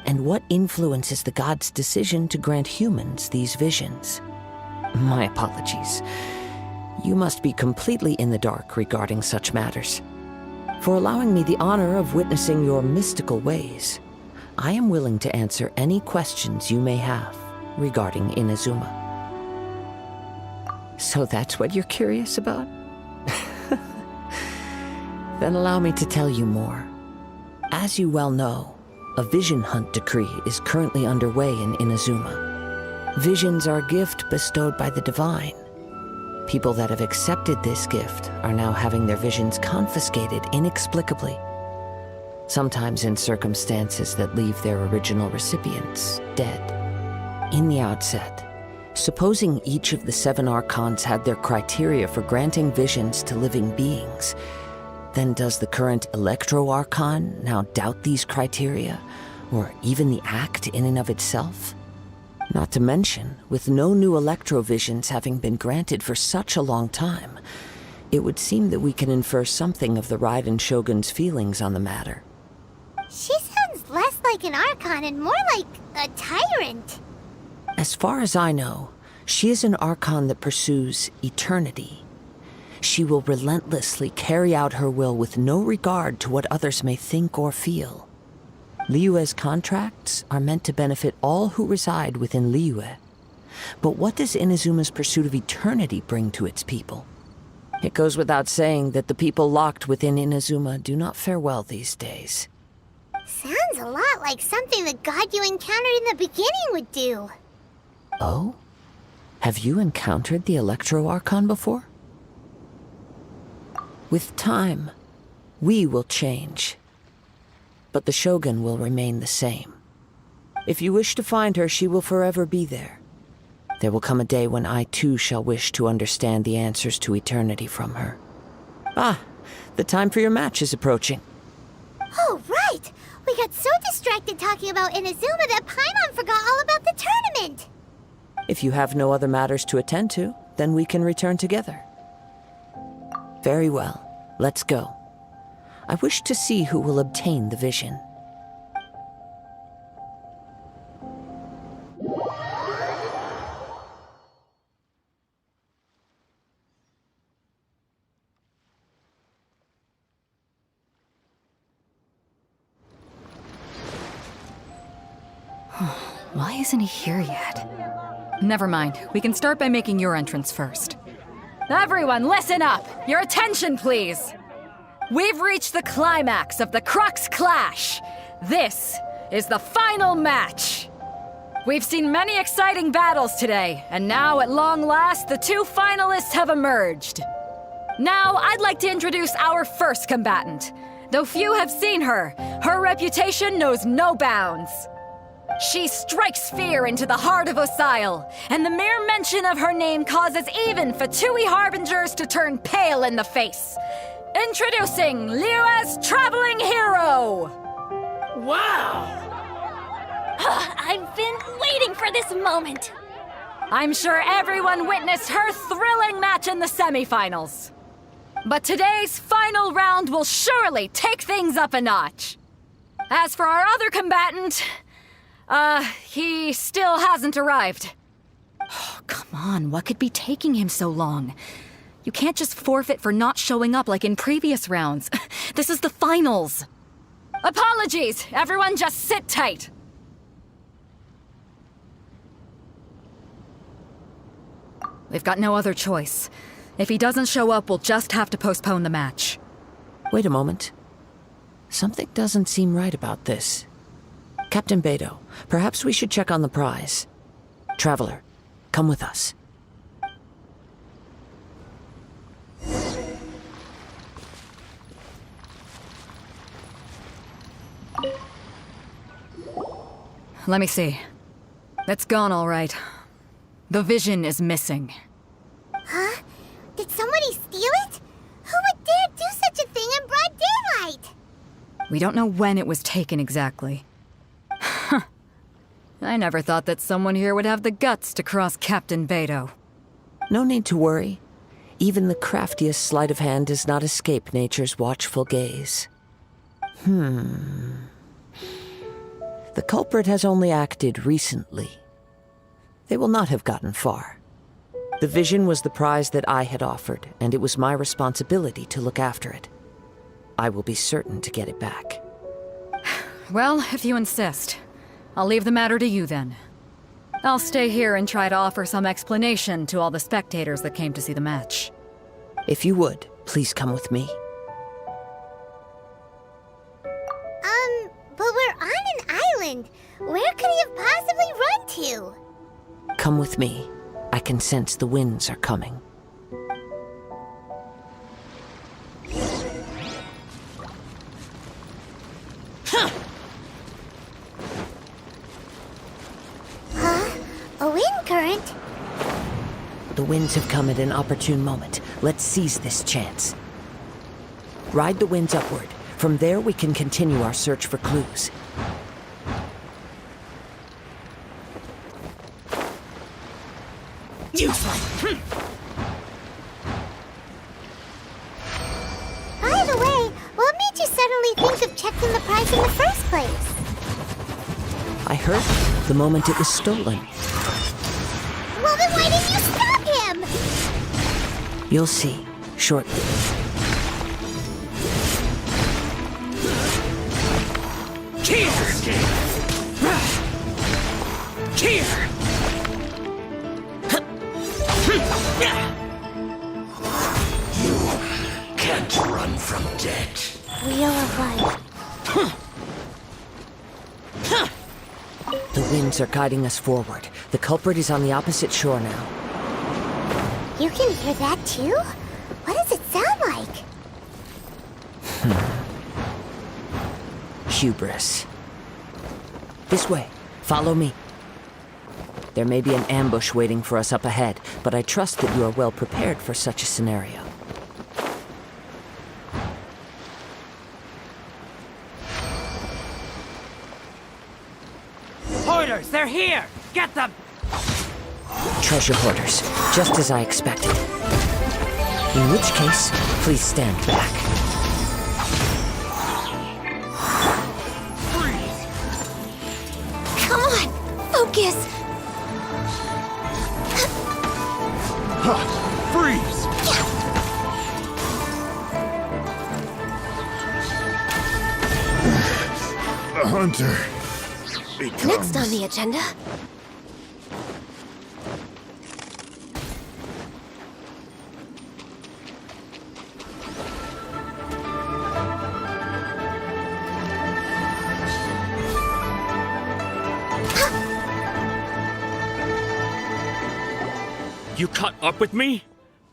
and what influences the gods' decision to grant humans these visions. My apologies. You must be completely in the dark regarding such matters. For allowing me the honor of witnessing your mystical ways, I am willing to answer any questions you may have regarding Inazuma. So that's what you're curious about? Then allow me to tell you more. As you well know, a vision hunt decree is currently underway in Inazuma. Visions are a gift bestowed by the divine. People that have accepted this gift are now having their visions confiscated inexplicably, sometimes in circumstances that leave their original recipients dead. In the outset, supposing each of the 7 Archons had their criteria for granting visions to living beings, then does the current Electro Archon now doubt these criteria, or even the act in and of itself? Not to mention, with no new Electrovisions having been granted for such a long time, it would seem that we can infer something of the Raiden Shogun's feelings on the matter. She sounds less like an Archon and more like a tyrant. As far as I know, she is an Archon that pursues eternity. She will relentlessly carry out her will with no regard to what others may think or feel. Liyue's contracts are meant to benefit all who reside within Liyue. But what does Inazuma's pursuit of eternity bring to its people? It goes without saying that the people locked within Inazuma do not fare well these days. Sounds a lot like something the god you encountered in the beginning would do. Oh? Have you encountered the Electro Archon before? With time, we will change. But the Shogun will remain the same. If you wish to find her, she will forever be there. There will come a day when I too shall wish to understand the answers to eternity from her. Ah, the time for your match is approaching. Oh, right! We got so distracted talking about Inazuma that Paimon forgot all about the tournament! If you have no other matters to attend to, then we can return together. Very well, let's go. I wish to see who will obtain the vision. Why isn't he here yet? Never mind. We can start by making your entrance first. Everyone, listen up! Your attention, please! We've reached the climax of the Crux Clash. This is the final match. We've seen many exciting battles today, and now at long last, the 2 finalists have emerged. Now, I'd like to introduce our first combatant. Though few have seen her, her reputation knows no bounds. She strikes fear into the heart of Osile, and the mere mention of her name causes even Fatui Harbingers to turn pale in the face. Introducing Liyue's traveling hero! Wow! I've been waiting for this moment. I'm sure everyone witnessed her thrilling match in the semifinals. But today's final round will surely take things up a notch. As for our other combatant, he still hasn't arrived. Oh, come on, what could be taking him so long? You can't just forfeit for not showing up like in previous rounds. This is the finals. Apologies, everyone just sit tight. We've got no other choice. If he doesn't show up, we'll just have to postpone the match. Wait a moment. Something doesn't seem right about this. Captain Beidou, perhaps we should check on the prize. Traveler, come with us. Let me see. It's gone all right. The vision is missing. Huh? Did somebody steal it? Who would dare do such a thing in broad daylight? We don't know when it was taken exactly. I never thought that someone here would have the guts to cross Captain Beidou. No need to worry. Even the craftiest sleight of hand does not escape nature's watchful gaze. The culprit has only acted recently. They will not have gotten far. The vision was the prize that I had offered, and it was my responsibility to look after it. I will be certain to get it back. Well, if you insist. I'll leave the matter to you then. I'll stay here and try to offer some explanation to all the spectators that came to see the match. If you would, please come with me. But we're on an island. Where could he have possibly run to? Come with me. I can sense the winds are coming. current. The winds have come at an opportune moment. Let's seize this chance. Ride the winds upward. From there, we can continue our search for clues. Useless! By the way, what made you suddenly think of checking the prize in the first place? I heard the moment it was stolen. Well, then why didn't you stop him? You'll see shortly. Here! Here! Can't run from death. Wheel of Life. The winds are guiding us forward. The culprit is on the opposite shore now. You can hear that too? What does it sound like? Hubris. This way. Follow me. There may be an ambush waiting for us up ahead, but I trust that you are well prepared for such a scenario. Hoarders, they're here! Get them! Treasure hoarders, just as I expected. In which case, please stand back. Come on, focus. Freeze! The hunter. Next on the agenda. You caught up with me?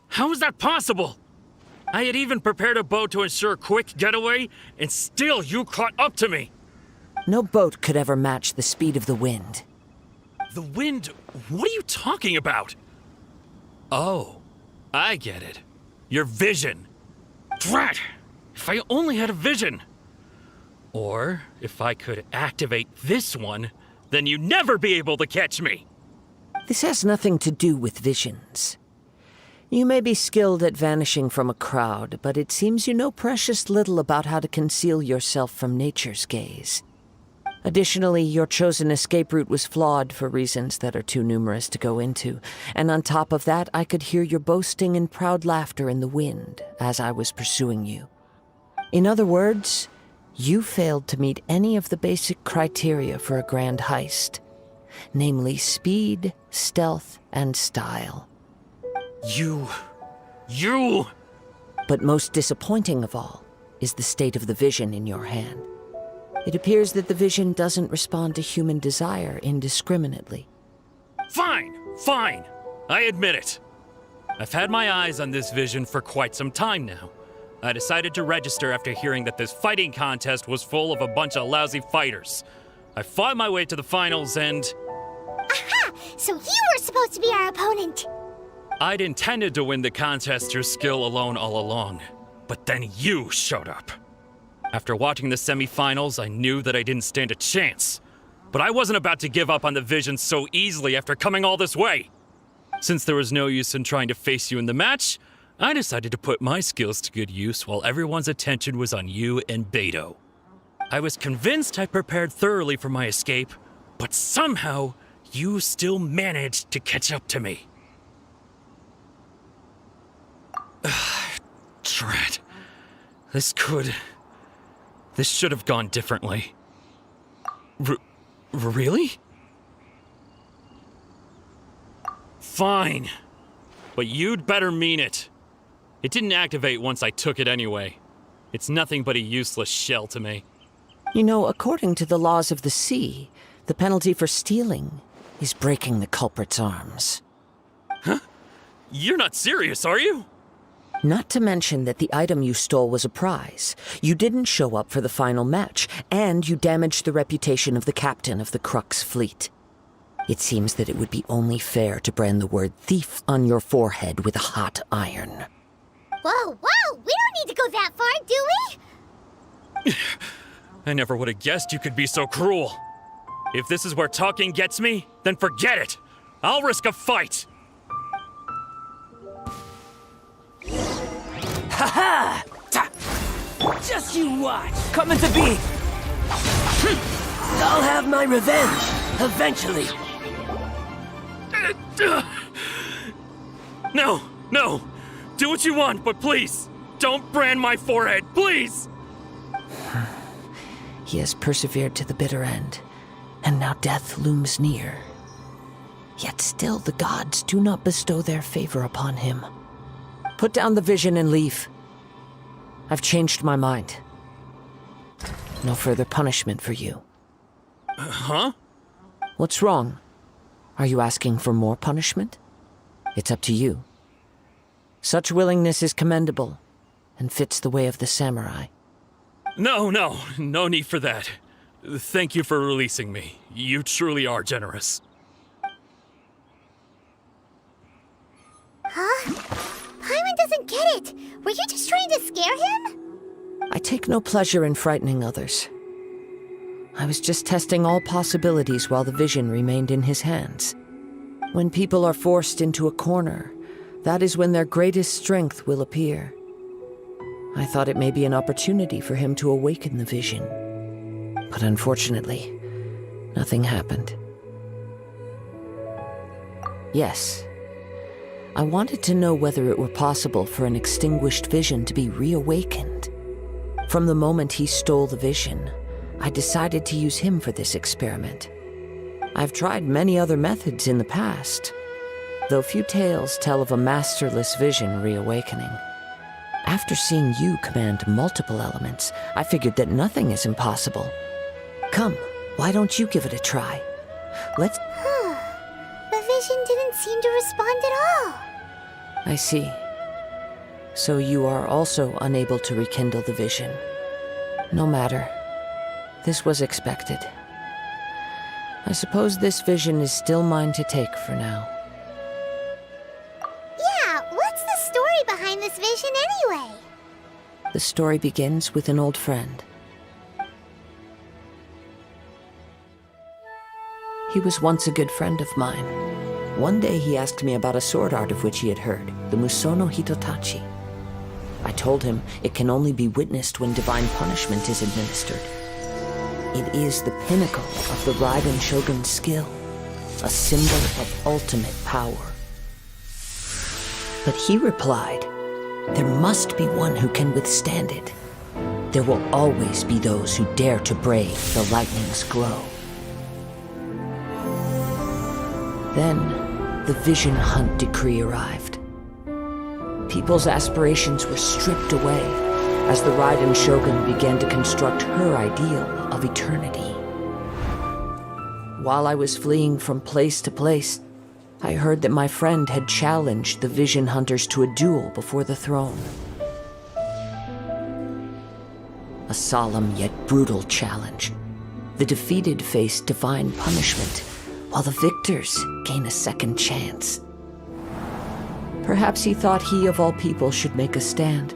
How is that possible? I had even prepared a boat to ensure a quick getaway, and still you caught up to me. No boat could ever match the speed of the wind. The wind? What are you talking about? Oh, I get it. Your vision. Drat! If I only had a vision. Or if I could activate this one, then you'd never be able to catch me. This has nothing to do with visions. You may be skilled at vanishing from a crowd, but it seems you know precious little about how to conceal yourself from nature's gaze. Additionally, your chosen escape route was flawed for reasons that are too numerous to go into, and on top of that, I could hear your boasting and proud laughter in the wind as I was pursuing you. In other words, you failed to meet any of the basic criteria for a grand heist, namely speed, stealth, and style. You... But most disappointing of all is the state of the vision in your hand. It appears that the vision doesn't respond to human desire indiscriminately. Fine. I admit it. I've had my eyes on this vision for quite some time now. I decided to register after hearing that this fighting contest was full of a bunch of lousy fighters. I fought my way to the finals and... Aha! So you were supposed to be our opponent! I'd intended to win the contest through skill alone all along. But then you showed up. After watching the semifinals, I knew that I didn't stand a chance. But I wasn't about to give up on the vision so easily after coming all this way. Since there was no use in trying to face you in the match, I decided to put my skills to good use while everyone's attention was on you and Beto. I was convinced I prepared thoroughly for my escape, but somehow you still managed to catch up to me. Drat. This should have gone differently. Really? Fine. But you'd better mean it. It didn't activate once I took it anyway. It's nothing but a useless shell to me. You know, according to the laws of the sea, the penalty for stealing is breaking the culprit's arms. Huh? You're not serious, are you? Not to mention that the item you stole was a prize. You didn't show up for the final match, and you damaged the reputation of the captain of the Crux fleet. It seems that it would be only fair to brand the word thief on your forehead with a hot iron. Whoa, whoa! We don't need to go that far, do we? I never would have guessed you could be so cruel. If this is where talking gets me, then forget it. I'll risk a fight. Ha ha! Just you watch. Coming to be. I'll have my revenge eventually. No, no. Do what you want, but please, don't brand my forehead, please! He has persevered to the bitter end, and now death looms near. Yet still the gods do not bestow their favor upon him. Put down the vision and leave. I've changed my mind. No further punishment for you. Huh? What's wrong? Are you asking for more punishment? It's up to you. Such willingness is commendable, and fits the way of the samurai. No need for that. Thank you for releasing me. You truly are generous. Huh? Paimon doesn't get it. Were you just trying to scare him? I take no pleasure in frightening others. I was just testing all possibilities while the vision remained in his hands. When people are forced into a corner, that is when their greatest strength will appear. I thought it may be an opportunity for him to awaken the vision. But unfortunately, nothing happened. Yes, I wanted to know whether it were possible for an extinguished vision to be reawakened. From the moment he stole the vision, I decided to use him for this experiment. I've tried many other methods in the past, though few tales tell of a masterless vision reawakening. After seeing you command multiple elements, I figured that nothing is impossible. Come, why don't you give it a try? Let's... The vision didn't seem to respond at all. I see. So you are also unable to rekindle the vision. No matter. This was expected. I suppose this vision is still mine to take for now. Yeah, what's the story behind this vision anyway? The story begins with an old friend. He was once a good friend of mine. One day he asked me about a sword art of which he had heard, the Musono Hitotachi. I told him it can only be witnessed when divine punishment is administered. It is the pinnacle of the Raiden Shogun's skill, a symbol of ultimate power. But he replied, there must be one who can withstand it. There will always be those who dare to brave the lightning's glow. Then, the Vision Hunt decree arrived. People's aspirations were stripped away as the Raiden Shogun began to construct her ideal of eternity. While I was fleeing from place to place, I heard that my friend had challenged the Vision Hunters to a duel before the throne. A solemn yet brutal challenge. The defeated face divine punishment, while the victors gain a second chance. Perhaps he thought he of all people should make a stand.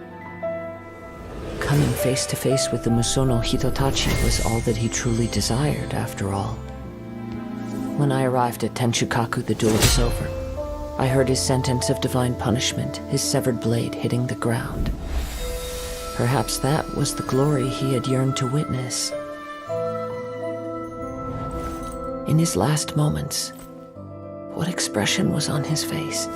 Coming face to face with the Musono Hitotachi was all that he truly desired, after all. When I arrived at Tenshukaku, the duel was over. I heard his sentence of divine punishment, his severed blade hitting the ground. Perhaps that was the glory he had yearned to witness. In his last moments, what expression was on his face?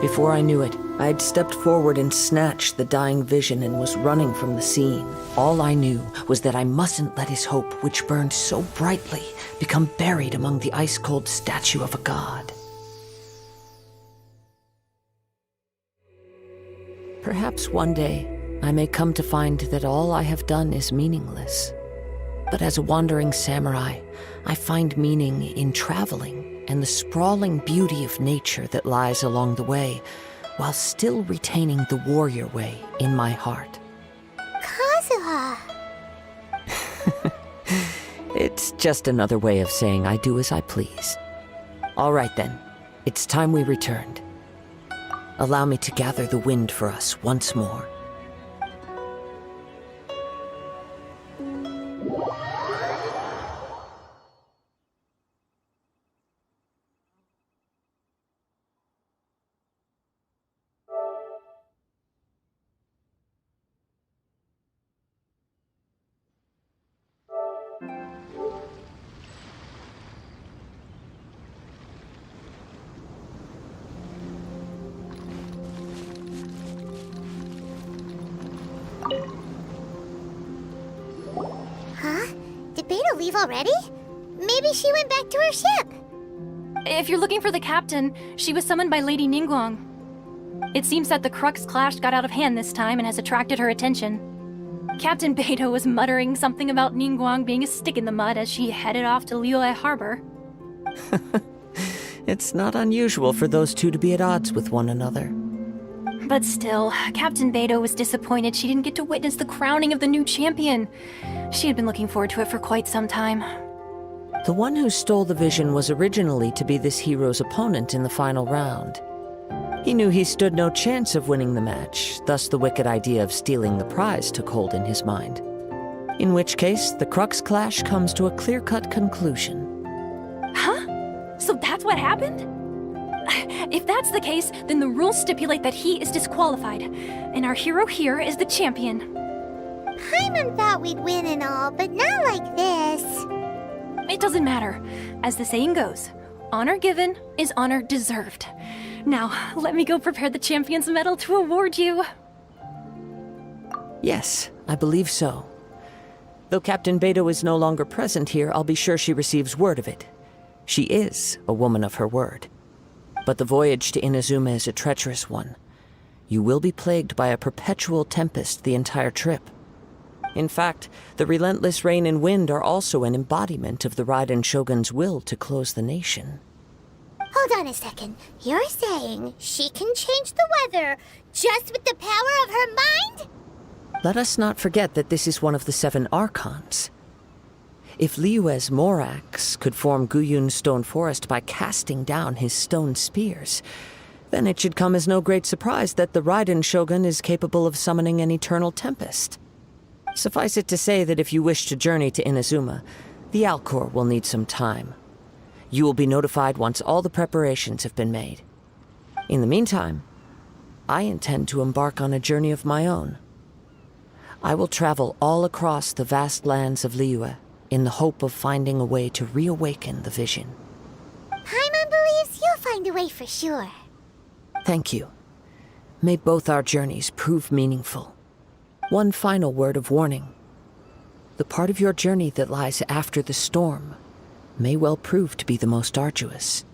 Before I knew it, I had stepped forward and snatched the dying vision and was running from the scene. All I knew was that I mustn't let his hope, which burned so brightly, become buried among the ice-cold statue of a god. Perhaps one day, I may come to find that all I have done is meaningless. But as a wandering samurai, I find meaning in traveling and the sprawling beauty of nature that lies along the way, while still retaining the warrior way in my heart. Kazuha! It's just another way of saying I do as I please. All right then, it's time we returned. Allow me to gather the wind for us once more. Huh? Did Beta leave already? Maybe she went back to her ship. If you're looking for the captain, she was summoned by Lady Ningguang. It seems that the Crux clash got out of hand this time and has attracted her attention. Captain Beidou was muttering something about Ningguang being a stick in the mud as she headed off to Liyue Harbor. It's not unusual for those two to be at odds with one another. But still, Captain Beidou was disappointed she didn't get to witness the crowning of the new champion. She had been looking forward to it for quite some time. The one who stole the vision was originally to be this hero's opponent in the final round. He knew he stood no chance of winning the match, thus the wicked idea of stealing the prize took hold in his mind. In which case, the Crux clash comes to a clear-cut conclusion. Huh? So that's what happened? If that's the case, then the rules stipulate that he is disqualified, and our hero here is the champion. Paimon thought we'd win and all, but not like this. It doesn't matter. As the saying goes, honor given is honor deserved. Now, let me go prepare the champion's medal to award you. Yes, I believe so. Though Captain Beidou is no longer present here, I'll be sure she receives word of it. She is a woman of her word. But the voyage to Inazuma is a treacherous one. You will be plagued by a perpetual tempest the entire trip. In fact, the relentless rain and wind are also an embodiment of the Raiden Shogun's will to close the nation. Hold on a second. You're saying she can change the weather just with the power of her mind? Let us not forget that this is one of the 7 Archons. If Liyue's Morax could form Guyun's stone forest by casting down his stone spears, then it should come as no great surprise that the Raiden Shogun is capable of summoning an eternal tempest. Suffice it to say that if you wish to journey to Inazuma, the Alcor will need some time. You will be notified once all the preparations have been made. In the meantime, I intend to embark on a journey of my own. I will travel all across the vast lands of Liyue in the hope of finding a way to reawaken the vision. Paimon believes you'll find a way for sure. Thank you. May both our journeys prove meaningful. One final word of warning. The part of your journey that lies after the storm may well prove to be the most arduous.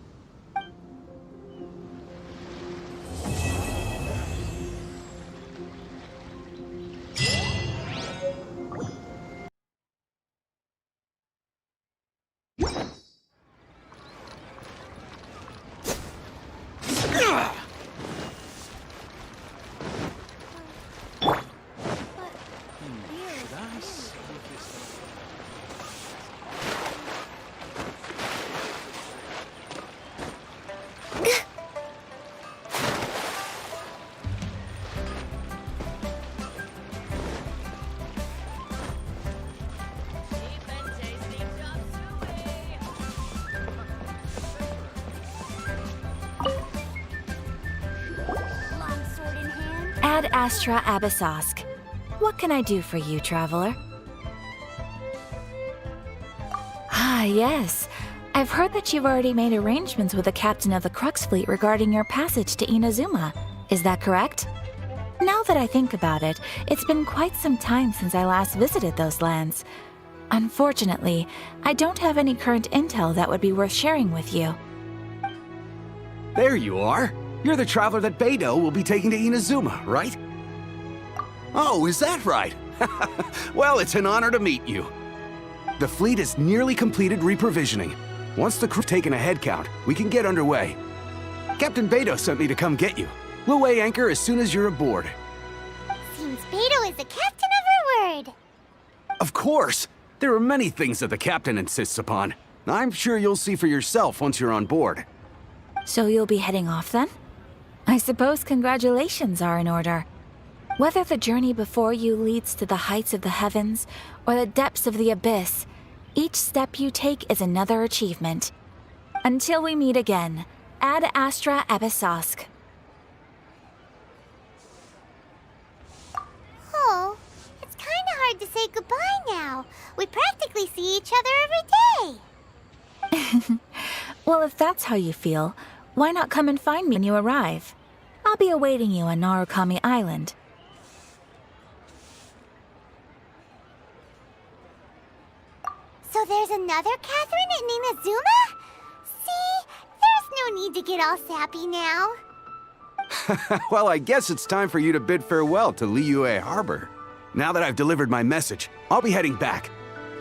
Ad Astra Abyssosk. What can I do for you, traveler? Ah, yes. I've heard that you've already made arrangements with the captain of the Crux fleet regarding your passage to Inazuma. Is that correct? Now that I think about it, it's been quite some time since I last visited those lands. Unfortunately, I don't have any current intel that would be worth sharing with you. There you are. You're the traveler that Beidou will be taking to Inazuma, right? Oh, is that right? Well, it's an honor to meet you. The fleet has nearly completed reprovisioning. Once the crew's taken a head count, we can get underway. Captain Beidou sent me to come get you. We'll weigh anchor as soon as you're aboard. Seems Beidou is the captain of her word. Of course! There are many things that the captain insists upon. I'm sure you'll see for yourself once you're on board. So you'll be heading off then? I suppose congratulations are in order. Whether the journey before you leads to the heights of the heavens or the depths of the abyss, each step you take is another achievement. Until we meet again, Ad Astra Episosk. Oh, it's kind of hard to say goodbye now. We practically see each other every day. Well, if that's how you feel, why not come and find me when you arrive? I'll be awaiting you on Narukami Island. So there's another Catherine at Ninazuma? See, there's no need to get all sappy now. Well, I guess it's time for you to bid farewell to Liyue Harbor. Now that I've delivered my message, I'll be heading back.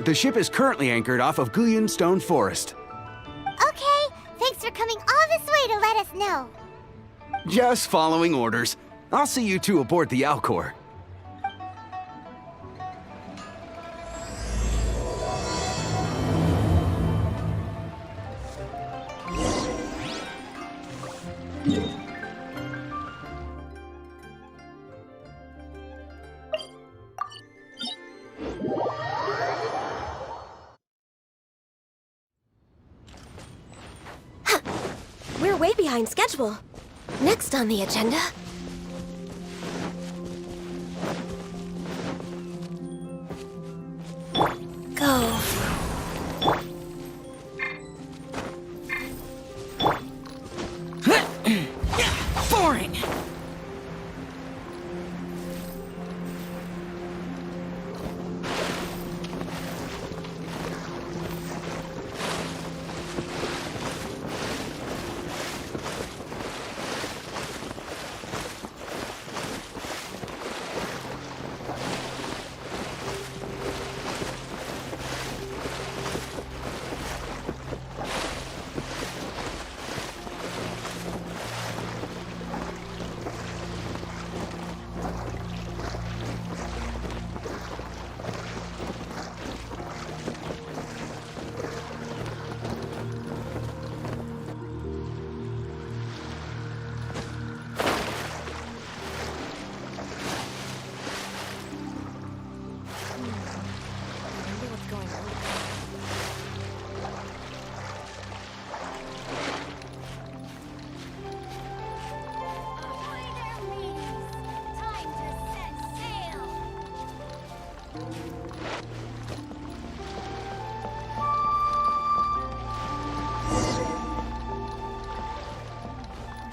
The ship is currently anchored off of Guyan Stone Forest. Okay, thanks for coming all this way to let us know. Just following orders. I'll see you two aboard the Alcor. We're way behind schedule. Next on the agenda... Go. Boring!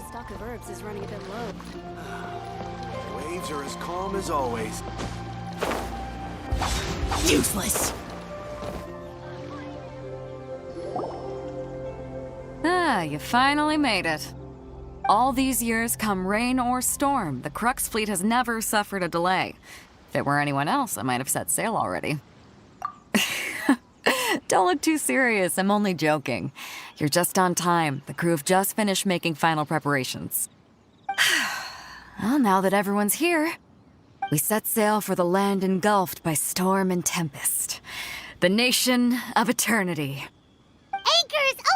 Stock of herbs is running a bit low. Waves are as calm as always. Useless! Ah, you finally made it. All these years, come rain or storm, the Crux fleet has never suffered a delay. If it were anyone else, I might have set sail already. Don't look too serious, I'm only joking. You're just on time. The crew have just finished making final preparations. Well, now that everyone's here, we set sail for the land engulfed by storm and tempest. The nation of eternity. Anchors away!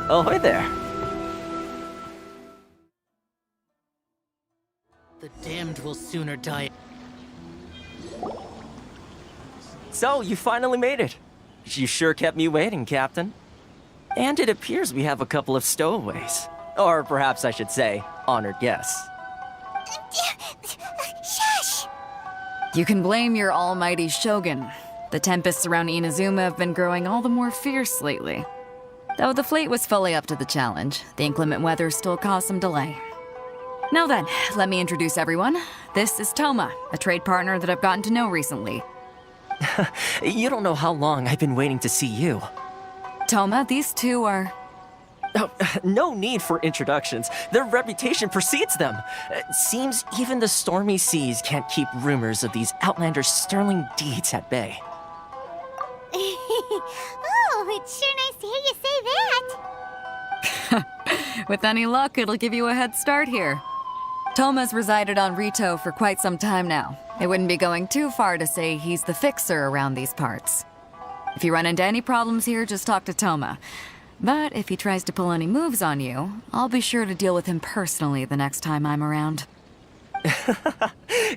Ahoy there. The damned will sooner die. So, you finally made it. You sure kept me waiting, Captain. And it appears we have a couple of stowaways. Or perhaps I should say, honored guests. Shush! You can blame your almighty shogun. The tempests around Inazuma have been growing all the more fierce lately. Though the fleet was fully up to the challenge, the inclement weather still caused some delay. Now then, let me introduce everyone. This is Toma, a trade partner that I've gotten to know recently. You don't know how long I've been waiting to see you. Toma, these two are... Oh, no need for introductions. Their reputation precedes them. Seems even the stormy seas can't keep rumors of these Outlanders' sterling deeds at bay. Oh, it's sure nice to hear you say that. With any luck, it'll give you a head start here. Toma's resided on Rito for quite some time now. It wouldn't be going too far to say he's the fixer around these parts. If you run into any problems here, just talk to Toma. But if he tries to pull any moves on you, I'll be sure to deal with him personally the next time I'm around.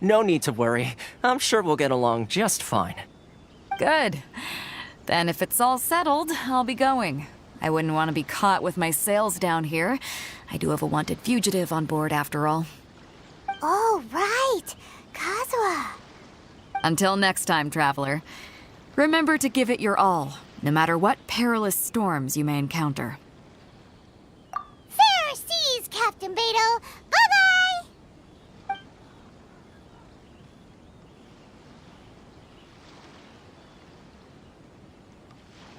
No need to worry. I'm sure we'll get along just fine. Good. Then if it's all settled, I'll be going. I wouldn't want to be caught with my sails down here. I do have a wanted fugitive on board after all. Oh, right. Kazuha. Until next time, traveler. Remember to give it your all, no matter what perilous storms you may encounter. Fair seas, Captain Beidou. Bye-bye!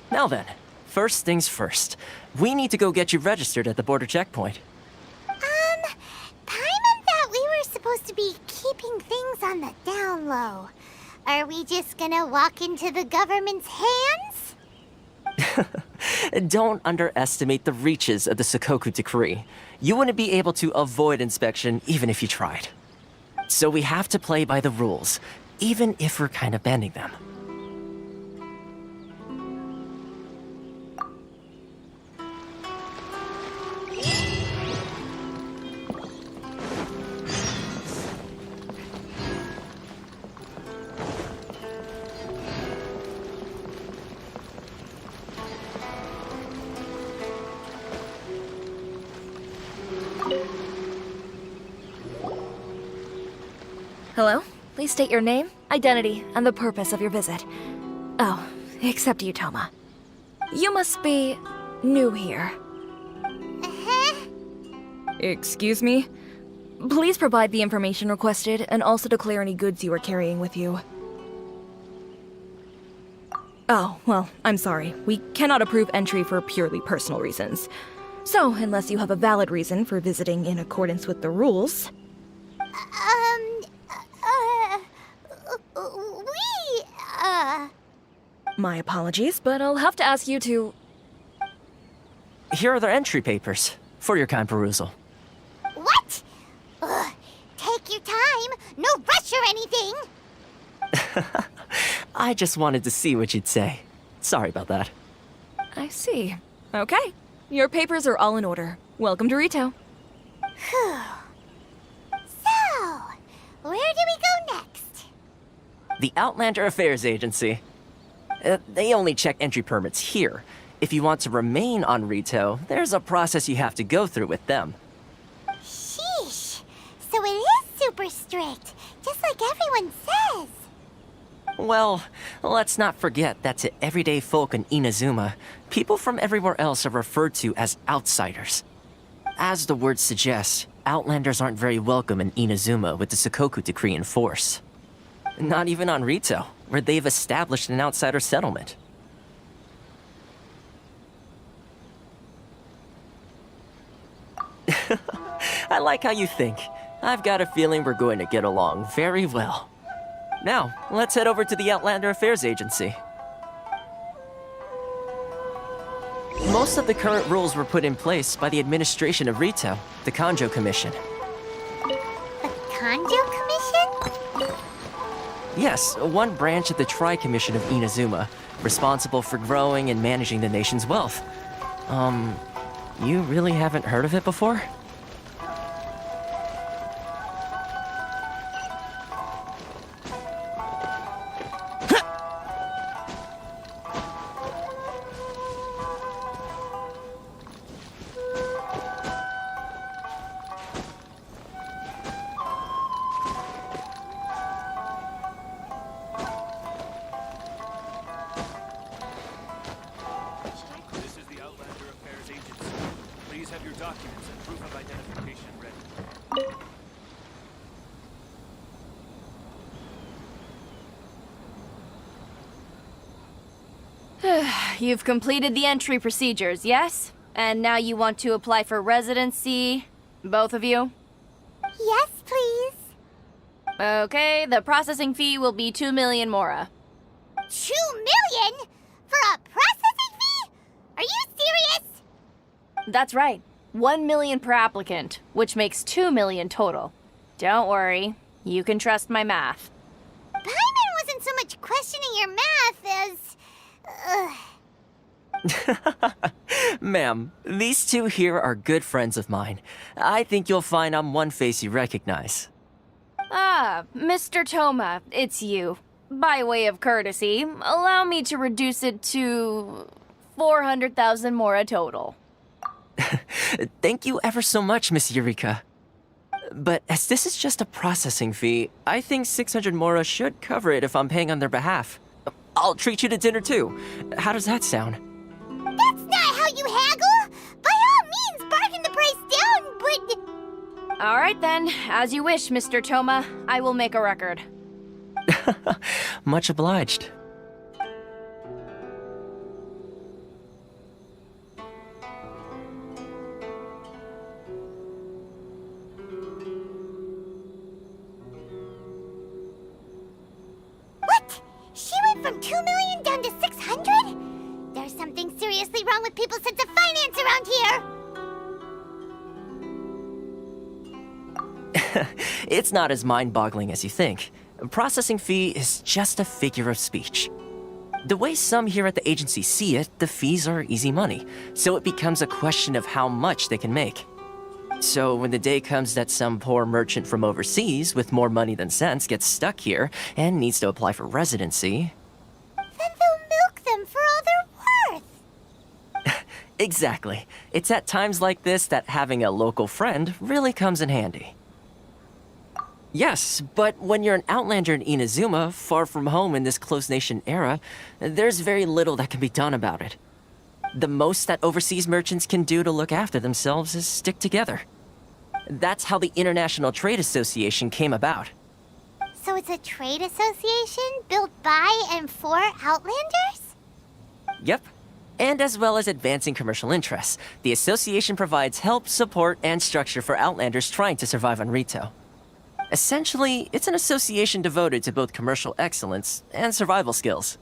Now then, first things first. We need to go get you registered at the border checkpoint. Paimon thought we were supposed to be keeping things on the down low. Are we just gonna walk into the government's hands? Don't underestimate the reaches of the Sakoku Decree. You wouldn't be able to avoid inspection even if you tried. So we have to play by the rules, even if we're kind of bending them. Hello? Please state your name, identity, and the purpose of your visit. Oh, except you, Toma. You must be new here. Excuse me? Please provide the information requested and also declare any goods you are carrying with you. Oh, well, I'm sorry. We cannot approve entry for purely personal reasons. So, unless you have a valid reason for visiting in accordance with the rules... My apologies, but I'll have to ask you to... Here are their entry papers, for your kind perusal. What? Take your time. No rush or anything. I just wanted to see what you'd say. Sorry about that. I see. Okay. Your papers are all in order. Welcome to Rito. Phew. So, where do we go next? The Outlander Affairs Agency. They only check entry permits here. If you want to remain on Rito, there's a process you have to go through with them. Sheesh. So it is super strict, just like everyone says. Well, let's not forget that to everyday folk in Inazuma, people from everywhere else are referred to as outsiders. As the word suggests, Outlanders aren't very welcome in Inazuma with the Sakoku Decree in force. Not even on Rito, where they've established an outsider settlement. I like how you think. I've got a feeling we're going to get along very well. Now, let's head over to the Outlander Affairs Agency. Most of the current rules were put in place by the administration of Rito, the Kanjo Commission. The Kanjo Commission? Yes, one branch of the Tri-Commission of Inazuma, responsible for growing and managing the nation's wealth. You really haven't heard of it before? This is the Outlander Affairs Agency. Please have your documents and proof of identification ready. You've completed the entry procedures, yes? And now you want to apply for residency? Both of you? Yes, please. Okay, the processing fee will be 2 million mora. 2 million? For a processing fee? Are you serious? That's right. 1 million per applicant, which makes 2 million total. Don't worry, you can trust my math. Paimon wasn't so much questioning your math as... Ma'am, these two here are good friends of mine. I think you'll find I'm one face you recognize. Ah, Mr. Toma, it's you. By way of courtesy, allow me to reduce it to 400,000 mora total. Thank you ever so much, Miss Eureka. But as this is just a processing fee, I think 600 mora should cover it if I'm paying on their behalf. I'll treat you to dinner too. How does that sound? That's not how you haggle! By all means, bargain the price down, but... All right then, as you wish, Mr. Toma. I will make a record. Much obliged. What? She went from 2 million down to 600? There's something seriously wrong with people's sense of finance around here! It's not as mind-boggling as you think. Processing fee is just a figure of speech. The way some here at the agency see it, the fees are easy money, so it becomes a question of how much they can make. So when the day comes that some poor merchant from overseas with more money than sense gets stuck here and needs to apply for residency... Then they'll milk them for all they're worth! Exactly. It's at times like this that having a local friend really comes in handy. Yes, but when you're an outlander in Inazuma, far from home in this closed nation era, there's very little that can be done about it. The most that overseas merchants can do to look after themselves is stick together. That's how the International Trade Association came about. So it's a trade association built by and for Outlanders? Yep. And as well as advancing commercial interests, the association provides help, support, and structure for Outlanders trying to survive on Rito. Essentially, it's an association devoted to both commercial excellence and survival skills.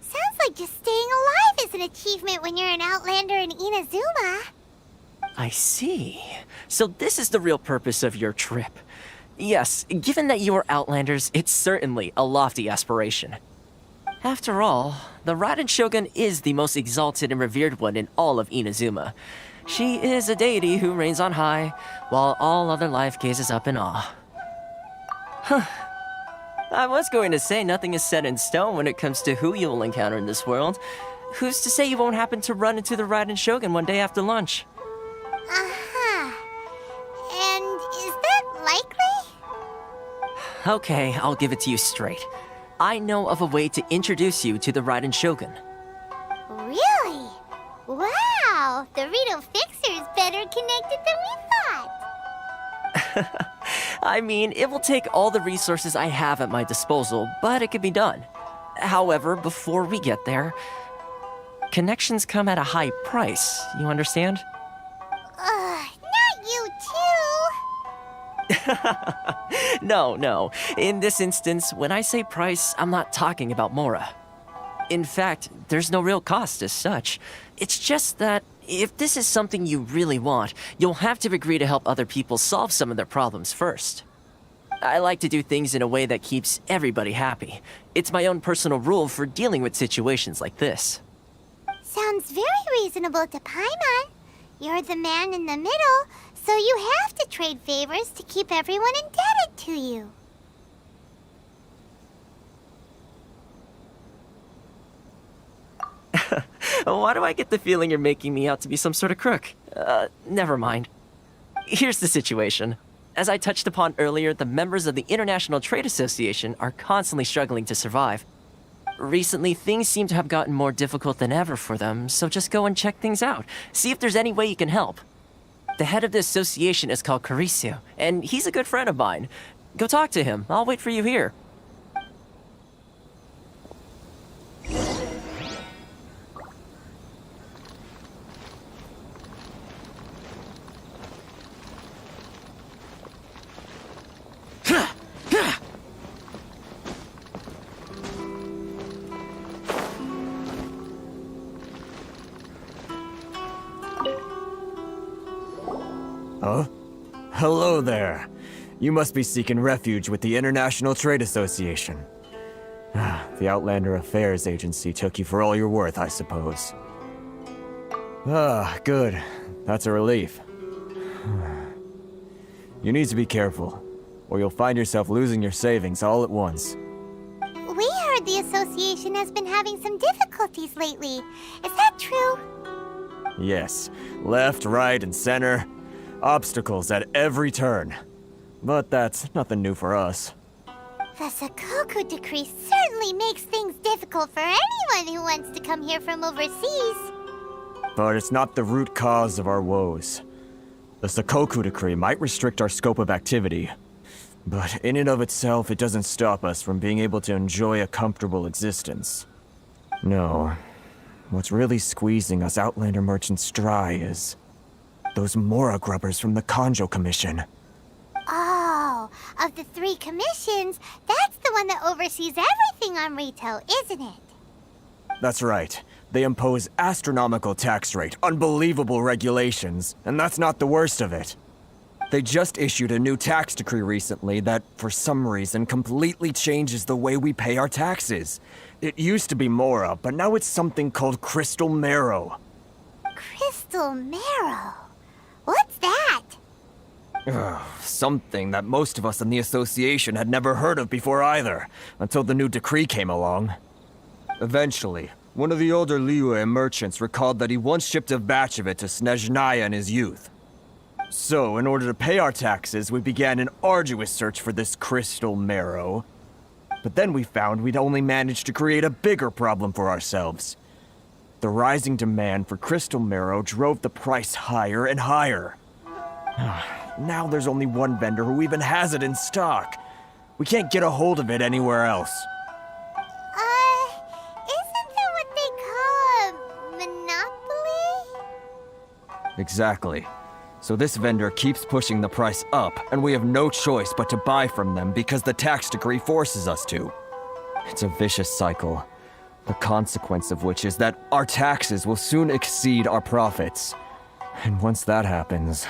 Sounds like just staying alive is an achievement when you're an Outlander in Inazuma. I see. So this is the real purpose of your trip. Yes, given that you are Outlanders, it's certainly a lofty aspiration. After all, the Raiden Shogun is the most exalted and revered one in all of Inazuma. She is a deity who reigns on high, while all other life gazes up in awe. Huh. I was going to say nothing is set in stone when it comes to who you will encounter in this world. Who's to say you won't happen to run into the Raiden Shogun one day after lunch? Uh-huh. And is that likely? Okay, I'll give it to you straight. I know of a way to introduce you to the Raiden Shogun. Really? Wow! The Rito Fixer's better connected than we thought! I mean, it will take all the resources I have at my disposal, but it can be done. However, before we get there, connections come at a high price, you understand? Not you too! No. In this instance, when I say price, I'm not talking about Mora. In fact, there's no real cost as such. It's just that if this is something you really want, you'll have to agree to help other people solve some of their problems first. I like to do things in a way that keeps everybody happy. It's my own personal rule for dealing with situations like this. Sounds very reasonable to Paimon. You're the man in the middle, so you have to trade favors to keep everyone indebted to you. Why do I get the feeling you're making me out to be some sort of crook? Never mind. Here's the situation. As I touched upon earlier, the members of the International Trade Association are constantly struggling to survive. Recently, things seem to have gotten more difficult than ever for them, so just go and check things out. See if there's any way you can help. The head of the association is called Caricio, and he's a good friend of mine. Go talk to him. I'll wait for you here. Huh? Hello there. You must be seeking refuge with the International Trade Association. The Outlander Affairs Agency took you for all you're worth, I suppose. Good. That's a relief. You need to be careful, or you'll find yourself losing your savings all at once. We heard the association has been having some difficulties lately. Is that true? Yes. Left, right, and center. Obstacles at every turn. But that's nothing new for us. The Sakoku decree certainly makes things difficult for anyone who wants to come here from overseas. But it's not the root cause of our woes. The Sakoku decree might restrict our scope of activity, but in and of itself, it doesn't stop us from being able to enjoy a comfortable existence. No. What's really squeezing us Outlander merchants dry is those Mora grubbers from the Kanjo Commission. Oh, of the 3 commissions, that's the one that oversees everything on Rito, isn't it? That's right. They impose astronomical tax rate, unbelievable regulations, and that's not the worst of it. They just issued a new tax decree recently that, for some reason, completely changes the way we pay our taxes. It used to be Mora, but now it's something called Crystal Marrow. Crystal Marrow? What's that? Something that most of us in the association had never heard of before either, until the new decree came along. Eventually, one of the older Liyue merchants recalled that he once shipped a batch of it to Snezhnaya in his youth. So, in order to pay our taxes, we began an arduous search for this Crystal Marrow. But then we found we'd only managed to create a bigger problem for ourselves. The rising demand for Crystal Marrow drove the price higher and higher. Now there's only one vendor who even has it in stock. We can't get a hold of it anywhere else. Isn't that what they call a monopoly? Exactly. So this vendor keeps pushing the price up, and we have no choice but to buy from them because the tax decree forces us to. It's a vicious cycle. The consequence of which is that our taxes will soon exceed our profits. And once that happens...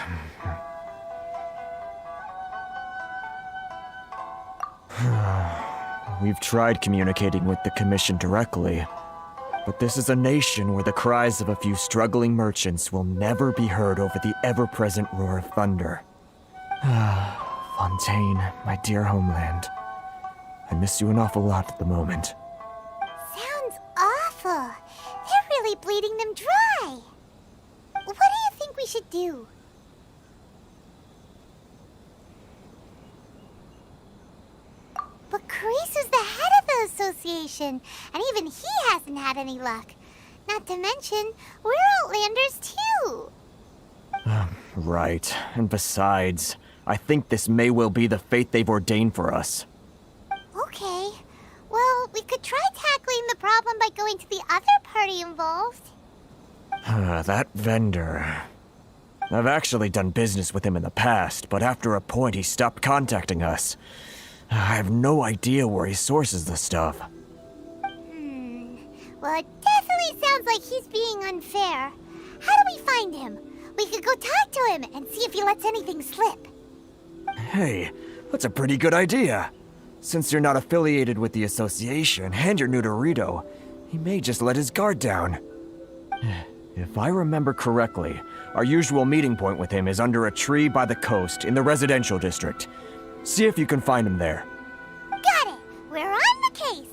We've tried communicating with the Commission directly, but this is a nation where the cries of a few struggling merchants will never be heard over the ever-present roar of thunder. Fontaine, my dear homeland. I miss you an awful lot at the moment. Sounds awful. They're really bleeding them dry. What do you think we should do? But Carisu's the head of the association, and even he hasn't had any luck. Not to mention, we're Outlanders too. Right. And besides, I think this may well be the fate they've ordained for us. Okay. Well, we could try tackling the problem by going to the other party involved. That vendor... I've actually done business with him in the past, but after a point he stopped contacting us. I have no idea where he sources the stuff. Well, it definitely sounds like he's being unfair. How do we find him? We could go talk to him and see if he lets anything slip. Hey, that's a pretty good idea. Since you're not affiliated with the association and you're new to Rito, he may just let his guard down. If I remember correctly, our usual meeting point with him is under a tree by the coast in the residential district. See if you can find him there. Got it! We're on the case!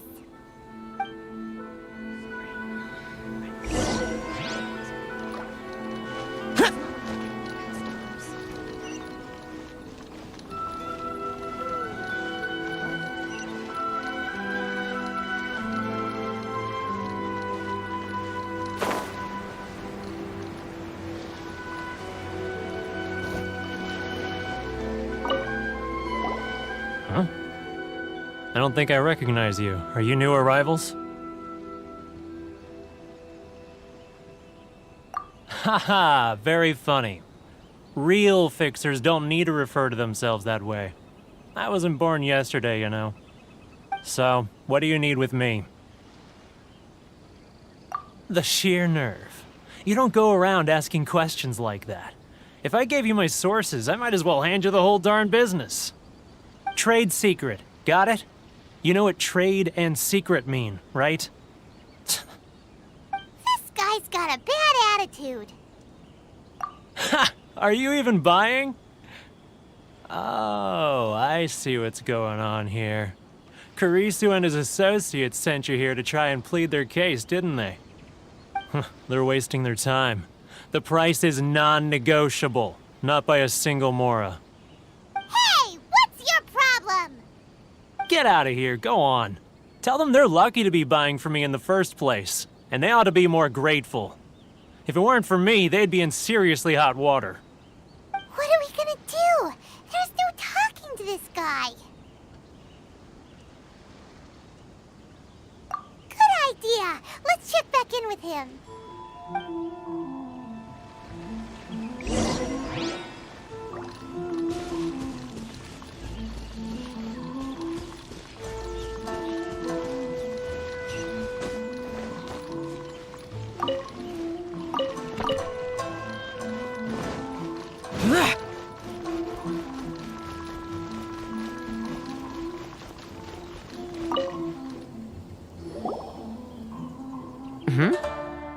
Huh? I don't think I recognize you. Are you new arrivals? Haha, very funny. Real fixers don't need to refer to themselves that way. I wasn't born yesterday, you know. So, what do you need with me? The sheer nerve. You don't go around asking questions like that. If I gave you my sources, I might as well hand you the whole darn business. Trade secret, got it? You know what trade and secret mean, right? This guy's got a bad attitude. Ha! Are you even buying? Oh, I see what's going on here. Karisu and his associates sent you here to try and plead their case, didn't they? They're wasting their time. The price is non-negotiable, not by a single Mora. Hey, what's your problem? Get out of here, go on. Tell them they're lucky to be buying from me in the first place, and they ought to be more grateful. If it weren't for me, they'd be in seriously hot water. What are we gonna do? There's no talking to this guy. Good idea. Let's check back in with him.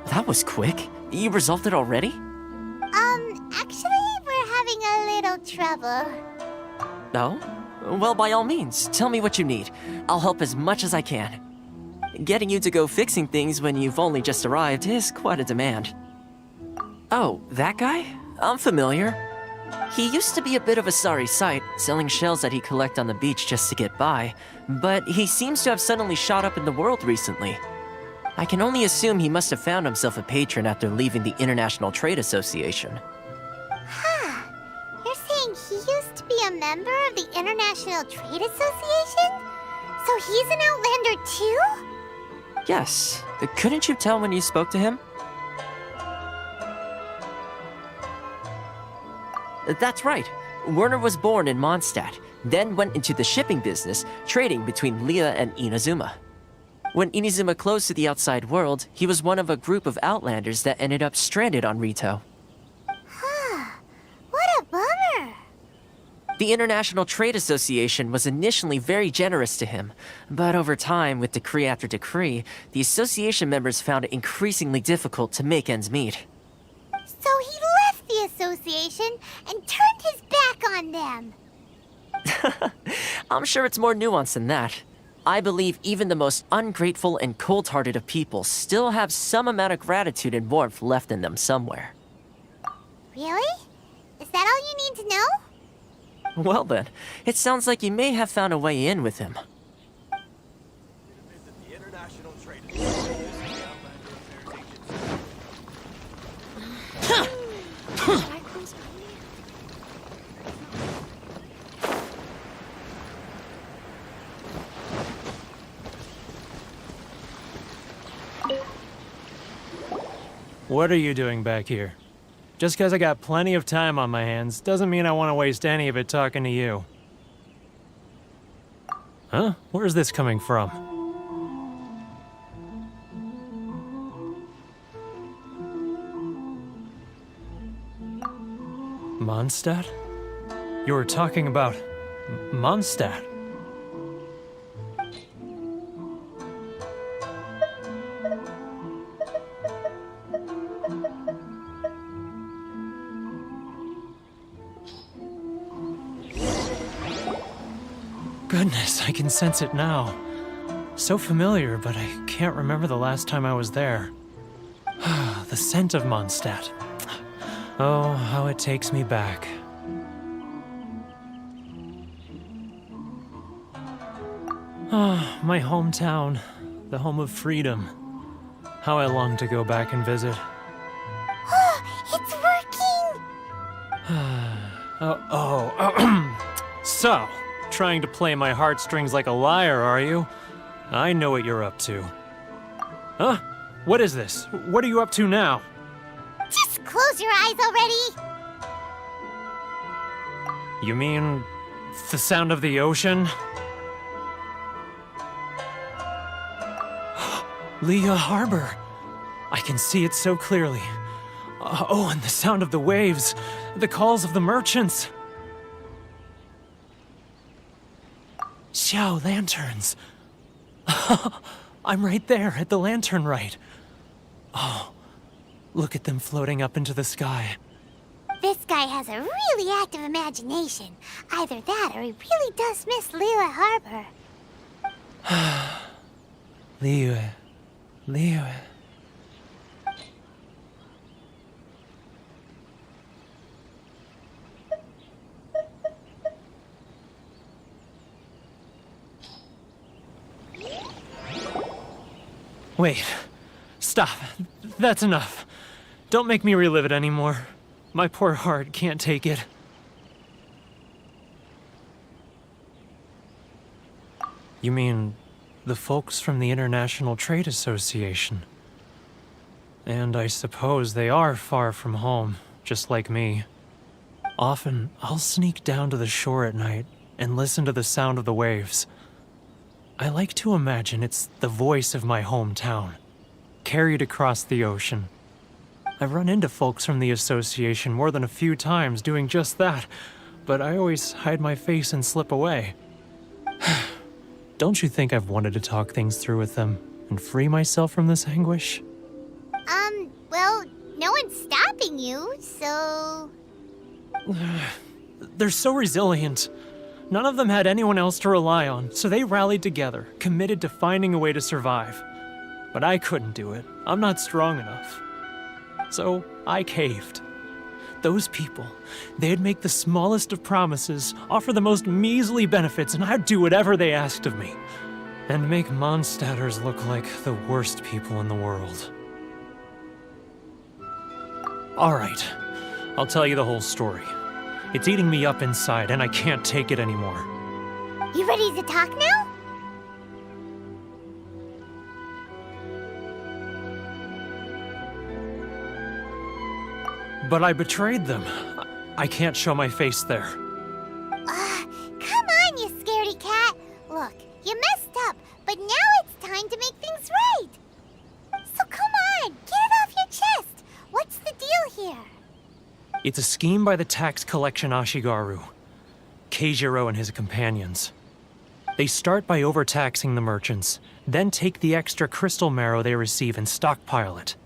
That was quick. You resolved it already? Actually, we're having a little trouble. No? Well, by all means, tell me what you need. I'll help as much as I can. Getting you to go fixing things when you've only just arrived is quite a demand. Oh, that guy? I'm familiar. He used to be a bit of a sorry sight, selling shells that he'd collect on the beach just to get by, but he seems to have suddenly shot up in the world recently. I can only assume he must have found himself a patron after leaving the International Trade Association. Huh. You're saying he used to be a member of the International Trade Association? So he's an Outlander too? Yes. Couldn't you tell when you spoke to him? That's right. Werner was born in Mondstadt, then went into the shipping business, trading between Leah and Inazuma. When Inazuma closed to the outside world, he was one of a group of Outlanders that ended up stranded on Rito. Huh. What a bummer. The International Trade Association was initially very generous to him, but over time, with decree after decree, the association members found it increasingly difficult to make ends meet. So he left the association and turned his back on them. I'm sure it's more nuanced than that. I believe even the most ungrateful and cold-hearted of people still have some amount of gratitude and warmth left in them somewhere. Really? Is that all you need to know? Well then, it sounds like you may have found a way in with him. What are you doing back here? Just because I got plenty of time on my hands doesn't mean I want to waste any of it talking to you. Huh? Where's this coming from? Mondstadt? You were talking about Mondstadt. Goodness, I can sense it now. So familiar, but I can't remember the last time I was there. The scent of Mondstadt. Oh, how it takes me back. Ah, my hometown, the home of freedom. How I long to go back and visit. It's working! So, trying to play my heartstrings like a liar, are you? I know what you're up to. Huh? What is this? What are you up to now? Just close your eyes already! You mean the sound of the ocean? Leah Harbor. I can see it so clearly. Oh, and the sound of the waves, the calls of the merchants. Xiao lanterns. I'm right there at the lantern right. Oh, look at them floating up into the sky. This guy has a really active imagination. Either that or he really does miss Liyue Harbor. Liyue. Wait. Stop. That's enough. Don't make me relive it anymore. My poor heart can't take it. You mean the folks from the International Trade Association? And I suppose they are far from home, just like me. Often, I'll sneak down to the shore at night and listen to the sound of the waves. I like to imagine it's the voice of my hometown, carried across the ocean. I've run into folks from the association more than a few times doing just that, but I always hide my face and slip away. Don't you think I've wanted to talk things through with them and free myself from this anguish? Well, no one's stopping you, so... They're so resilient. None of them had anyone else to rely on, so they rallied together, committed to finding a way to survive. But I couldn't do it. I'm not strong enough. So I caved. Those people, they'd make the smallest of promises, offer the most measly benefits, and I'd do whatever they asked of me. And make Mondstadters look like the worst people in the world. All right, I'll tell you the whole story. It's eating me up inside, and I can't take it anymore. You ready to talk now? But I betrayed them. I can't show my face there. Come on, you scaredy cat. Look, you messed up, but now it's time to make things right. So come on, get it off your chest. What's the deal here? It's a scheme by the tax collection Ashigaru, Keijiro and his companions. They start by overtaxing the merchants, then take the extra crystal marrow they receive and stockpile it.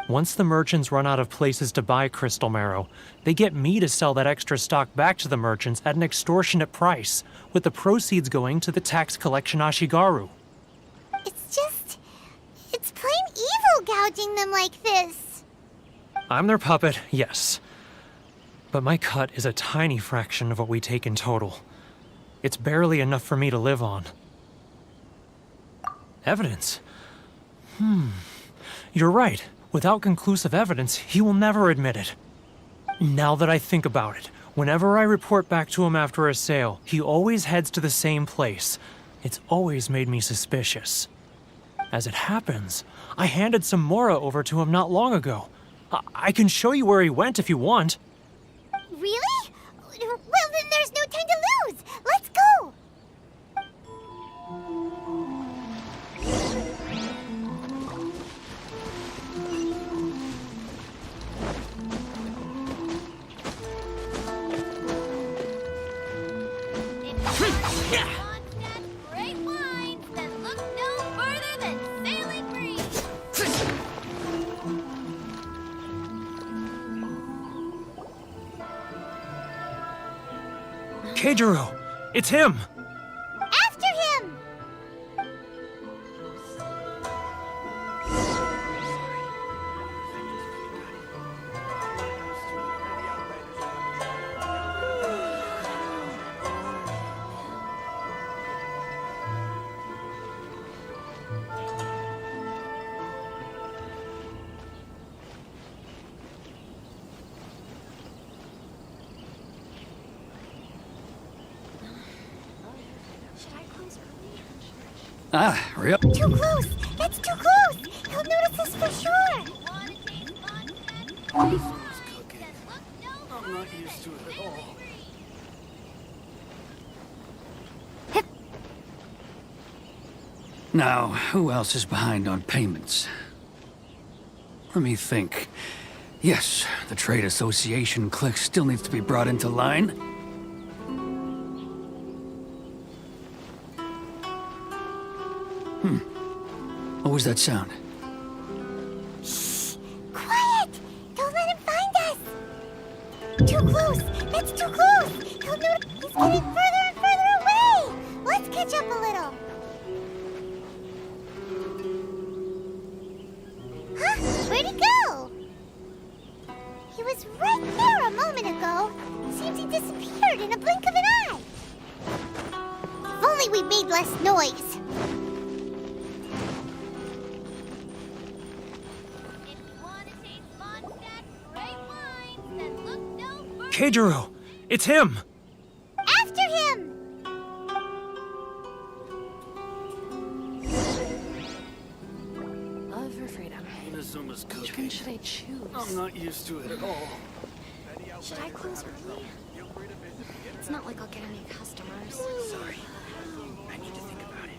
Once the merchants run out of places to buy crystal marrow, they get me to sell that extra stock back to the merchants at an extortionate price, with the proceeds going to the tax collection Ashigaru. It's plain evil gouging them like this. I'm their puppet, yes. But my cut is a tiny fraction of what we take in total. It's barely enough for me to live on. Evidence? You're right. Without conclusive evidence, he will never admit it. Now that I think about it, whenever I report back to him after a sale, he always heads to the same place. It's always made me suspicious. As it happens, I handed some Mora over to him not long ago. I can show you where he went if you want. Really? Well, then there's no time to lose. Let's go. Great wines that look no further than sailing breeze. Keijiro! It's him! Hurry up. Too close! That's too close! He'll notice us for sure! I'm not used to it at all. Now, who else is behind on payments? Let me think. Yes, the Trade Association clique still needs to be brought into line. What was that sound? Quiet! Don't let him find us! Too close! That's too close! He'll notice. He's getting further and further away! Let's catch up a little. Huh? Where'd he go? He was right there a moment ago. Seems he disappeared in a blink of an eye. If only we made less noise. Keijiro! It's him! After him! Love or freedom? Inazuma's cooking. Which one should I choose? I'm not used to it at all. Should I close early? It's not like I'll get any customers. Sorry. I need to think about it.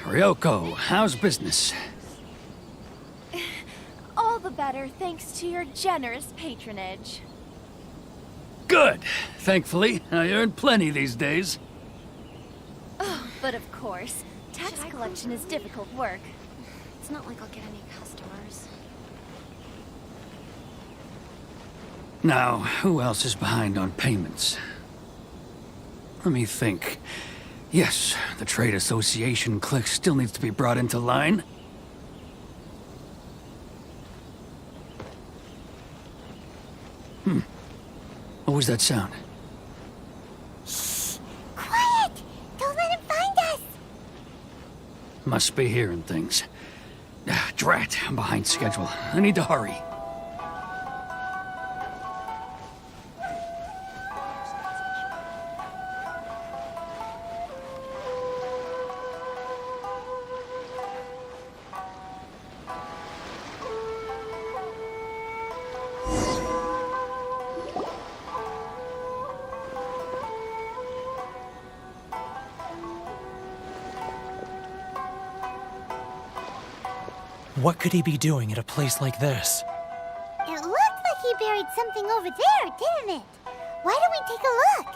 Ryoko, how's business? All the better thanks to your generous patronage. Good! Thankfully, I earn plenty these days. Oh, but of course, tax collection is difficult work. It's not like I'll get any customers. Now, who else is behind on payments? Let me think. Yes, the Trade Association clique still needs to be brought into line. What was that sound? Quiet! Don't let him find us! Must be hearing things. Drat, I'm behind schedule. I need to hurry. What could he be doing at a place like this? It looked like he buried something over there, didn't it? Why don't we take a look?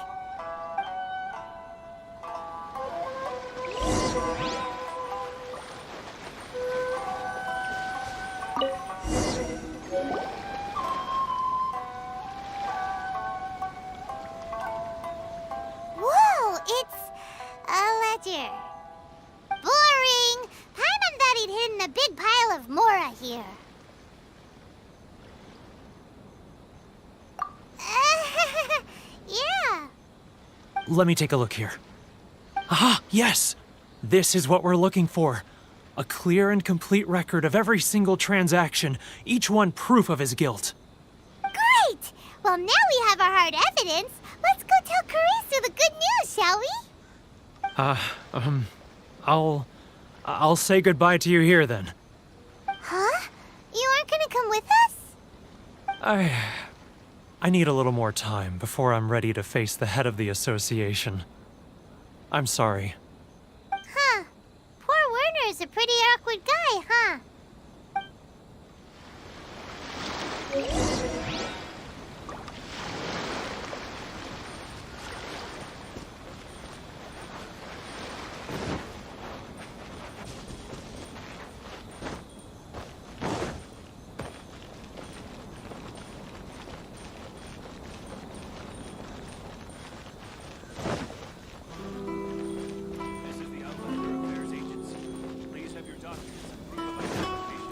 Whoa, it's a ledger. Boring! Paimon thought he'd hidden a big pile of Mora here. Yeah. Let me take a look here. Ah, yes! This is what we're looking for. A clear and complete record of every single transaction, each one proof of his guilt. Great! Well, now we have our hard evidence. Let's go tell Karisu the good news, shall we? I'll say goodbye to you here then. Huh? You aren't gonna come with us? I need a little more time before I'm ready to face the head of the association. I'm sorry. Huh. Poor Werner's a pretty awkward guy, huh? This is the Outlander Affairs Agency. Please have your documents and proof of identification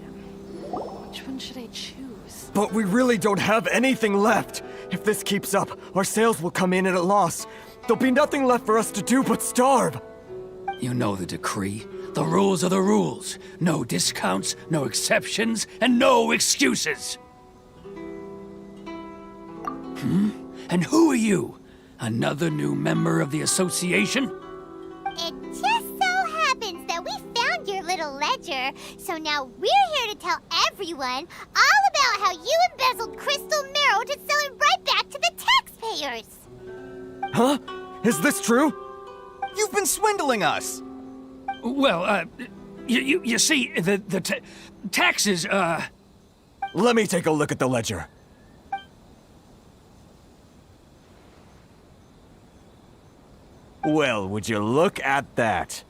ready. Which one should I choose? But we really don't have anything left. If this keeps up, our sales will come in at a loss. There'll be nothing left for us to do but starve. You know the decree. The rules are the rules. No discounts, no exceptions, and no excuses. And who are you? Another new member of the association? It just so happens that we found your little ledger, so now we're here to tell everyone all about how you embezzled crystal marrow to sell it right back to the taxpayers. Huh? Is this true? You've been swindling us! Well, you see, the taxes, Let me take a look at the ledger. Well, would you look at that?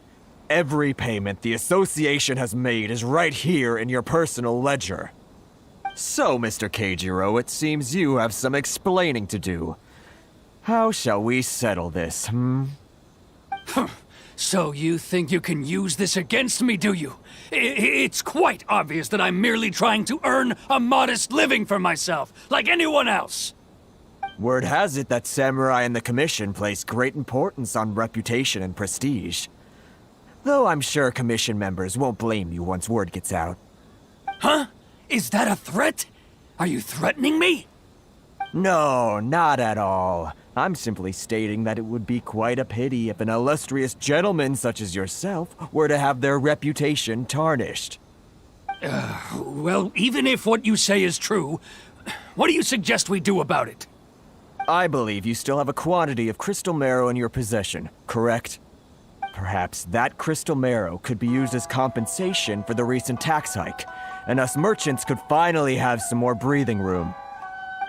Every payment the association has made is right here in your personal ledger. So, Mr. Keijiro, it seems you have some explaining to do. How shall we settle this, So you think you can use this against me, do you? It's quite obvious that I'm merely trying to earn a modest living for myself, like anyone else. Word has it that Samurai and the Commission place great importance on reputation and prestige. Though I'm sure Commission members won't blame you once word gets out. Huh? Is that a threat? Are you threatening me? No, not at all. I'm simply stating that it would be quite a pity if an illustrious gentleman such as yourself were to have their reputation tarnished. Well, even if what you say is true, what do you suggest we do about it? I believe you still have a quantity of crystal marrow in your possession, correct? Perhaps that crystal marrow could be used as compensation for the recent tax hike, and us merchants could finally have some more breathing room.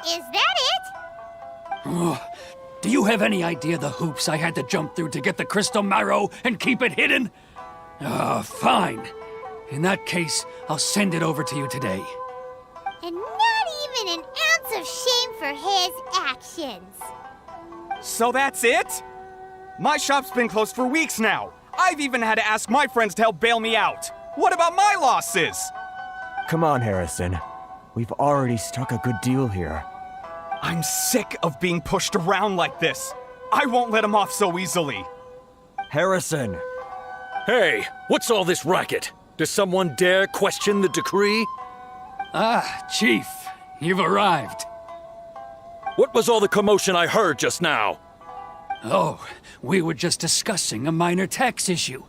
Is that it? Do you have any idea the hoops I had to jump through to get the crystal marrow and keep it hidden? Fine. In that case, I'll send it over to you today. And not even an ounce of shame for his actions. So that's it? My shop's been closed for weeks now. I've even had to ask my friends to help bail me out. What about my losses? Come on, Harrison. We've already struck a good deal here. I'm sick of being pushed around like this. I won't let him off so easily. Harrison! Hey, what's all this racket? Does someone dare question the decree? Chief, you've arrived. What was all the commotion I heard just now? Oh, we were just discussing a minor tax issue.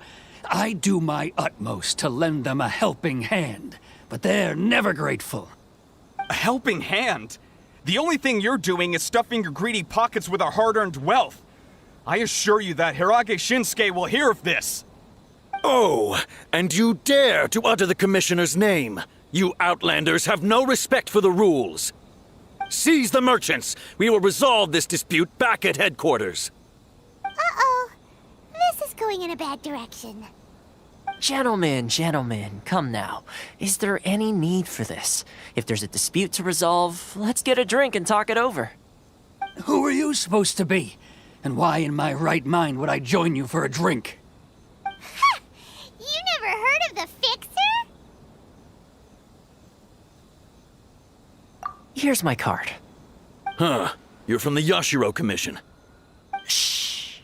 I do my utmost to lend them a helping hand, but they're never grateful. A helping hand? The only thing you're doing is stuffing your greedy pockets with our hard-earned wealth. I assure you that Hirage Shinsuke will hear of this. Oh, and you dare to utter the Commissioner's name. You outlanders have no respect for the rules. Seize the merchants. We will resolve this dispute back at headquarters. Uh-oh. This is going in a bad direction. Gentlemen, come now. Is there any need for this? If there's a dispute to resolve, let's get a drink and talk it over. Who are you supposed to be? And why in my right mind would I join you for a drink? Ha! You never heard of the Fixer? Here's my card. Huh. You're from the Yashiro Commission. Shh.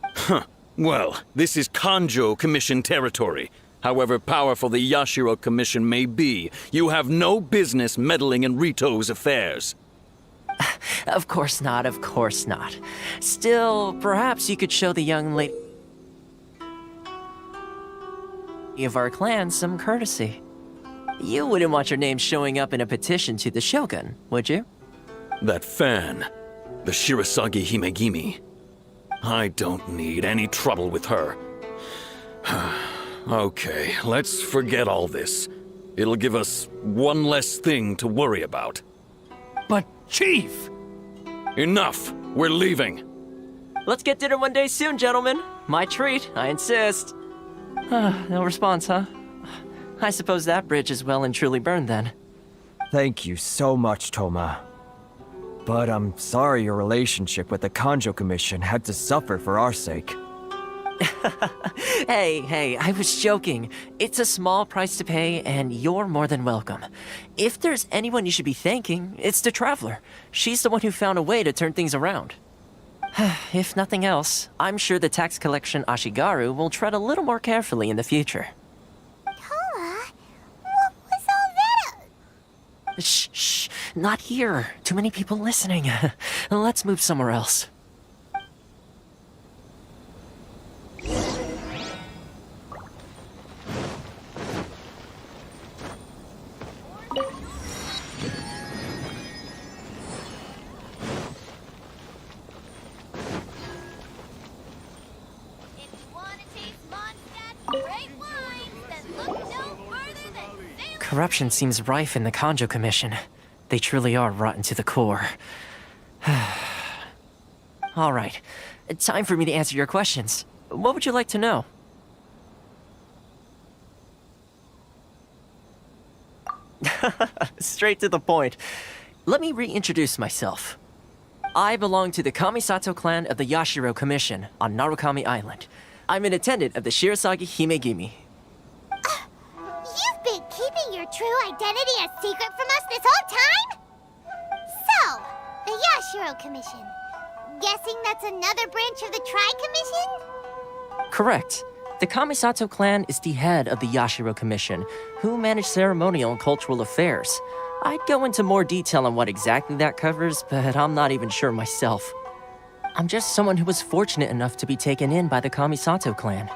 Huh. Well, this is Kanjo Commission territory. However powerful the Yashiro Commission may be, you have no business meddling in Rito's affairs. Of course not. Still, perhaps you could show the young lady of our clan some courtesy. You wouldn't want your name showing up in a petition to the Shogun, would you? That fan, the Shirasagi Himegimi. I don't need any trouble with her. Okay, let's forget all this. It'll give us one less thing to worry about. But, Chief! Enough! We're leaving. Let's get dinner one day soon, gentlemen. My treat, I insist. No response, huh? I suppose that bridge is well and truly burned then. Thank you so much, Toma. But I'm sorry your relationship with the Kanjo Commission had to suffer for our sake. Hey, I was joking. It's a small price to pay, and you're more than welcome. If there's anyone you should be thanking, it's the Traveler. She's the one who found a way to turn things around. If nothing else, I'm sure the tax collection Ashigaru will tread a little more carefully in the future. Toma, what was all that? Shh, not here. Too many people listening. Let's move somewhere else. Corruption seems rife in the Kanjo Commission. They truly are rotten to the core. All right, time for me to answer your questions. What would you like to know? Straight to the point. Let me reintroduce myself. I belong to the Kamisato clan of the Yashiro Commission on Narukami Island. I'm an attendant of the Shirasagi Himegimi. You've been keeping your true identity a secret from us this whole time? So, the Yashiro Commission. Guessing that's another branch of the Tri-Commission? Correct. The Kamisato clan is the head of the Yashiro Commission, who manage ceremonial and cultural affairs. I'd go into more detail on what exactly that covers, but I'm not even sure myself. I'm just someone who was fortunate enough to be taken in by the Kamisato clan.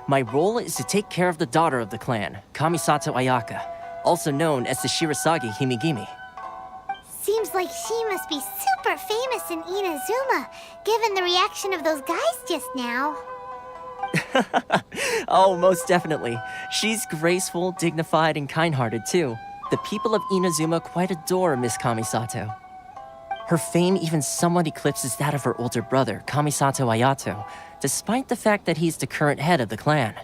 My role is to take care of the daughter of the clan, Kamisato Ayaka, also known as the Shirasagi Himegimi. Seems like she must be super famous in Inazuma, given the reaction of those guys just now. Oh, most definitely. She's graceful, dignified, and kind-hearted too. The people of Inazuma quite adore Miss Kamisato. Her fame even somewhat eclipses that of her older brother, Kamisato Ayato, despite the fact that he's the current head of the clan.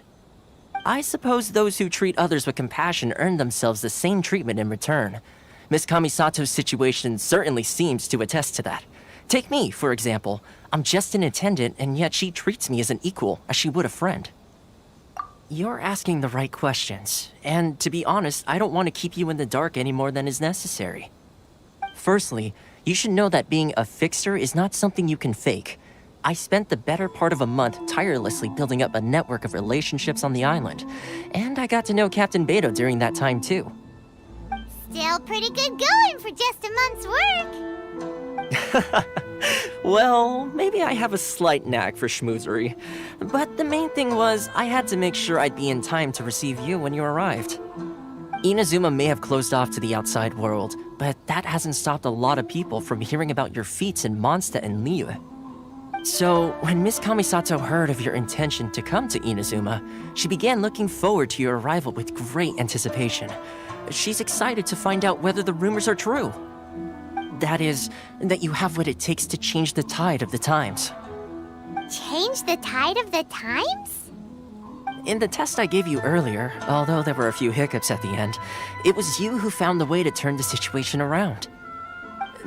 I suppose those who treat others with compassion earn themselves the same treatment in return. Miss Kamisato's situation certainly seems to attest to that. Take me, for example. I'm just an attendant, and yet she treats me as an equal, as she would a friend. You're asking the right questions, and to be honest, I don't want to keep you in the dark any more than is necessary. Firstly, you should know that being a fixer is not something you can fake. I spent the better part of a month tirelessly building up a network of relationships on the island, and I got to know Captain Beto during that time too. Still pretty good going for just a month's work. Well, maybe I have a slight knack for schmoozery, but the main thing was I had to make sure I'd be in time to receive you when you arrived. Inazuma may have closed off to the outside world, but that hasn't stopped a lot of people from hearing about your feats in Mondstadt and Liyue. So, when Miss Kamisato heard of your intention to come to Inazuma, she began looking forward to your arrival with great anticipation. She's excited to find out whether the rumors are true. That is, that you have what it takes to change the tide of the times. Change the tide of the times? In the test I gave you earlier, although there were a few hiccups at the end, it was you who found the way to turn the situation around.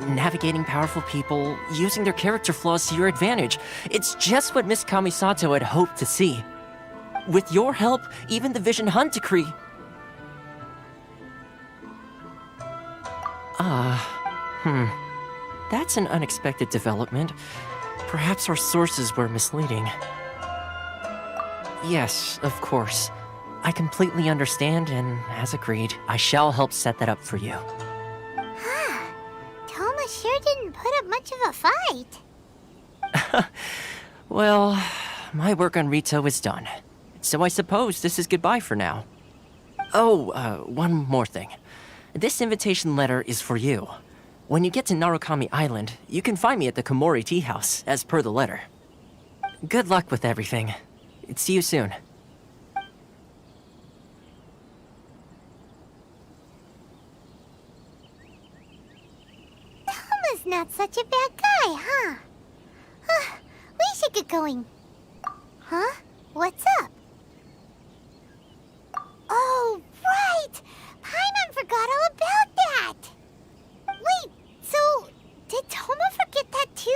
Navigating powerful people, using their character flaws to your advantage. It's just what Miss Kamisato had hoped to see. With your help, even the Vision Hunt decree... That's an unexpected development. Perhaps our sources were misleading. Yes, of course. I completely understand, and as agreed, I shall help set that up for you. Toma sure didn't put up much of a fight. Well, my work on Rito is done. So I suppose this is goodbye for now. Oh, one more thing. This invitation letter is for you. When you get to Narukami Island, you can find me at the Komori Tea House, as per the letter. Good luck with everything. See you soon. Toma's not such a bad guy, huh? We should get going. Huh? What's up? Oh, right! Paimon forgot all about that! Wait, so did Toma forget that too?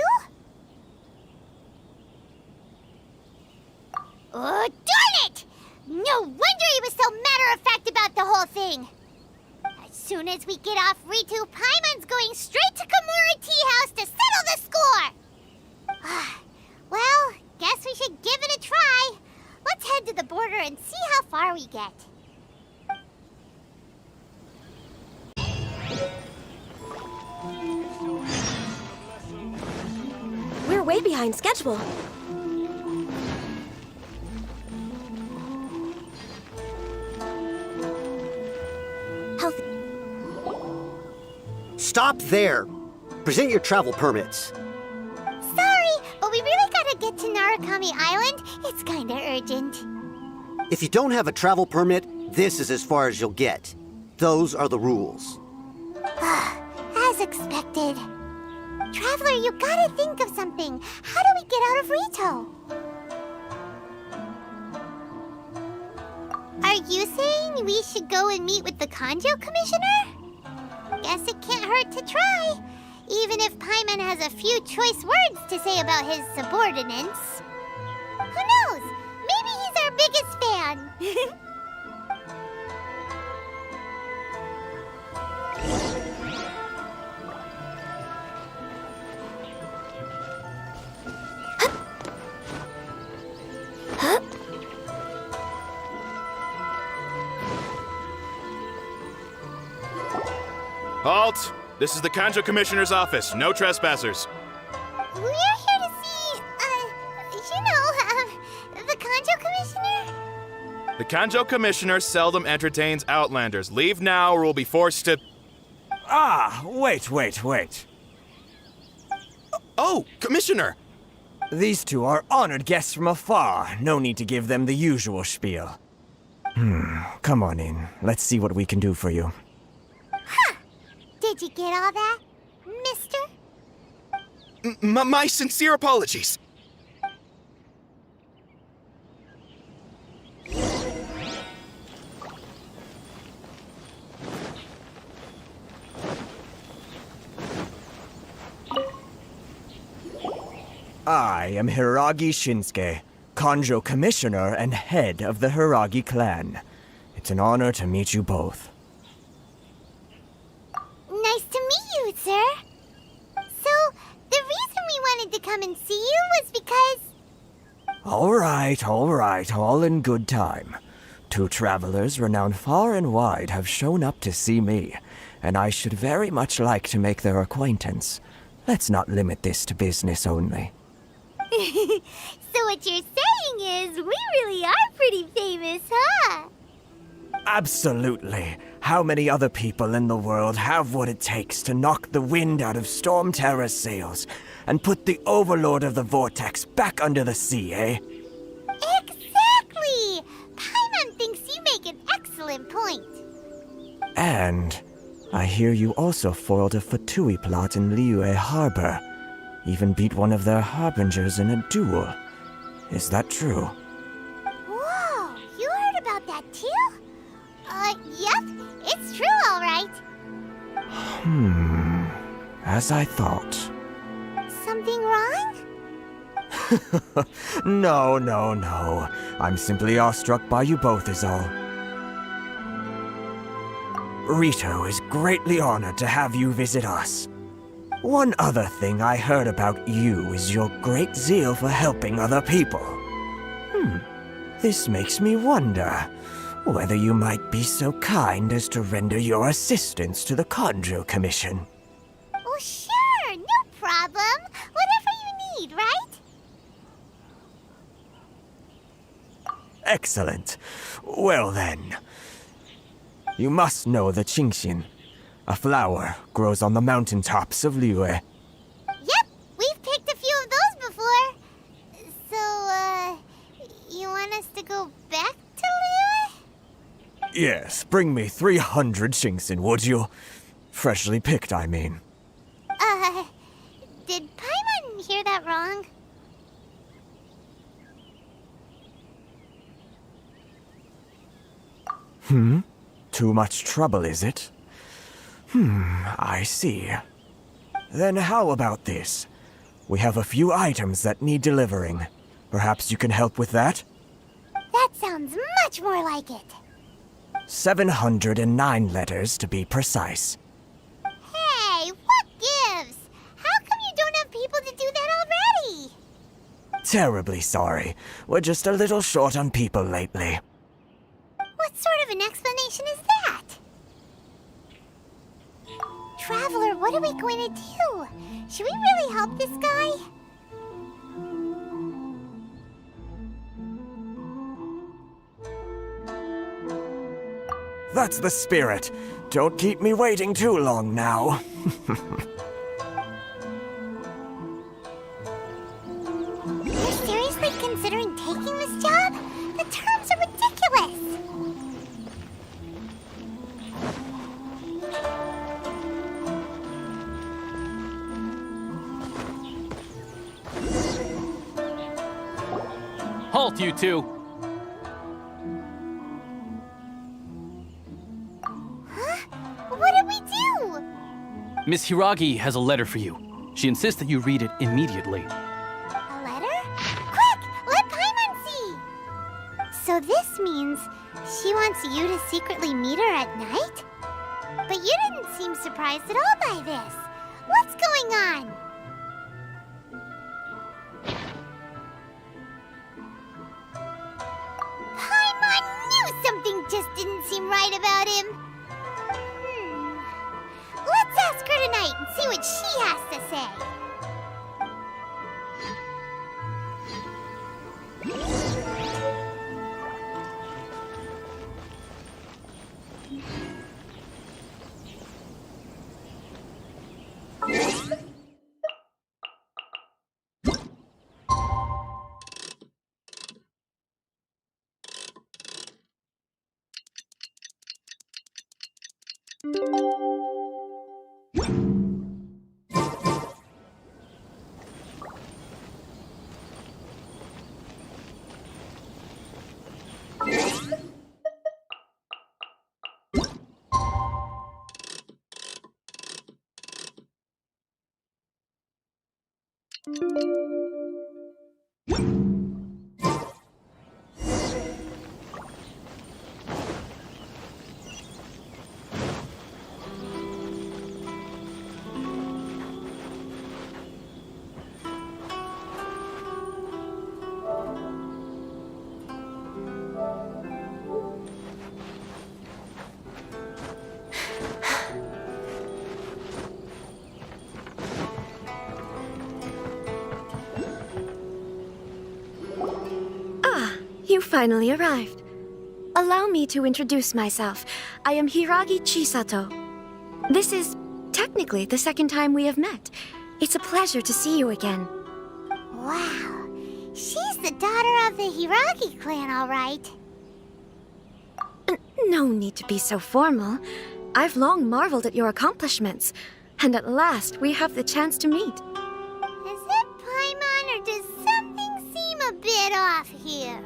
Oh, darn it! No wonder he was so matter-of-fact about the whole thing! As soon as we get off Ritu, Paimon's going straight to Komori Tea House to settle the score! Well, guess we should give it a try. Let's head to the border and see how far we get. We're way behind schedule. Healthy. Stop there! Present your travel permits. Sorry, but we really gotta get to Narukami Island. It's kinda urgent. If you don't have a travel permit, this is as far as you'll get. Those are the rules. As expected. Traveler, you gotta think of something. How do we get out of Rito? Are you saying we should go and meet with the Kanjo Commissioner? Guess it can't hurt to try. Even if Paimon has a few choice words to say about his subordinates. Who knows? Maybe he's our biggest fan. Halt! This is the Kanjo Commissioner's office. No trespassers. We're here to see, the Kanjo Commissioner? The Kanjo Commissioner seldom entertains Outlanders. Leave now or we'll be forced to... Ah, wait. Oh, Commissioner! These two are honored guests from afar. No need to give them the usual spiel. Come on in. Let's see what we can do for you. Did you get all that, mister? My sincere apologies. I am Hiragi Shinsuke, Kanjo Commissioner and head of the Hiragi clan. It's an honor to meet you both. Nice to meet you, sir. So, the reason we wanted to come and see you was because... All right, all in good time. Two travelers renowned far and wide have shown up to see me, and I should very much like to make their acquaintance. Let's not limit this to business only. So what you're saying is, we really are pretty famous, huh? Absolutely. How many other people in the world have what it takes to knock the wind out of Storm Terror's sails and put the Overlord of the Vortex back under the sea, eh? Exactly! Paimon thinks you make an excellent point. And I hear you also foiled a Fatui plot in Liyue Harbor. Even beat one of their harbingers in a duel. Is that true? Whoa, you heard about that too? Yep, it's true, all right. As I thought. Something wrong? No. I'm simply awestruck by you both is all. Rito is greatly honored to have you visit us. One other thing I heard about you is your great zeal for helping other people. This makes me wonder whether you might be so kind as to render your assistance to the Kanjo Commission. Oh, sure, no problem. Whatever you need, right? Excellent. Well then, you must know the Genshin. A flower grows on the mountaintops of Liyue. Yep, we've picked a few of those before. So, you want us to go back to Liyue? Yes, bring me 300 Genshin, would you? Freshly picked, I mean. Did Paimon hear that wrong? Too much trouble, is it? I see. Then how about this? We have a few items that need delivering. Perhaps you can help with that? That sounds much more like it. 709 letters to be precise. Hey, what gives? How come you don't have people to do that already? terribly sorry. We're just a little short on people lately. What sort of an explanation is that? Traveler, what are we going to do? Should we really help this guy? That's the spirit. Don't keep me waiting too long now. You're seriously considering taking this job? The terms are ridiculous! Halt, you two! What did we do? Miss Hiragi has a letter for you. She insists that you read it immediately. A letter? Quick! Let Paimon see! So this means she wants you to secretly meet her at night? But you didn't seem surprised at all by this. What's going on? Paimon knew something just didn't seem right about him. Let's ask her tonight and see what she has to say. You finally arrived. Allow me to introduce myself. I am Hiragi Chisato. This is technically the second time we have met. It's a pleasure to see you again. Wow, she's the daughter of the Hiragi clan, all right. No need to be so formal. I've long marveled at your accomplishments, and at last we have the chance to meet. Is it Paimon, or does something seem a bit off here?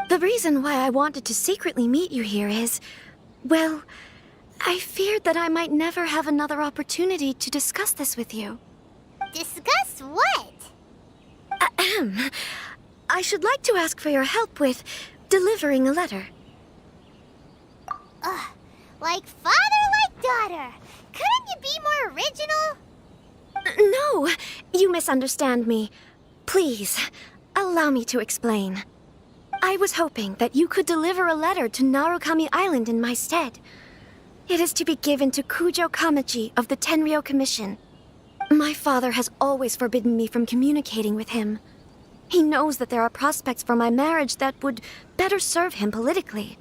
The reason why I wanted to secretly meet you here is, well, I feared that I might never have another opportunity to discuss this with you. Discuss what? Ahem. I should like to ask for your help with delivering a letter. Like father, like daughter. Couldn't you be more original? No, you misunderstand me. Please, allow me to explain. I was hoping that you could deliver a letter to Narukami Island in my stead. It is to be given to Kujo Kamachi of the Tenryou Commission. My father has always forbidden me from communicating with him. He knows that there are prospects for my marriage that would better serve him politically.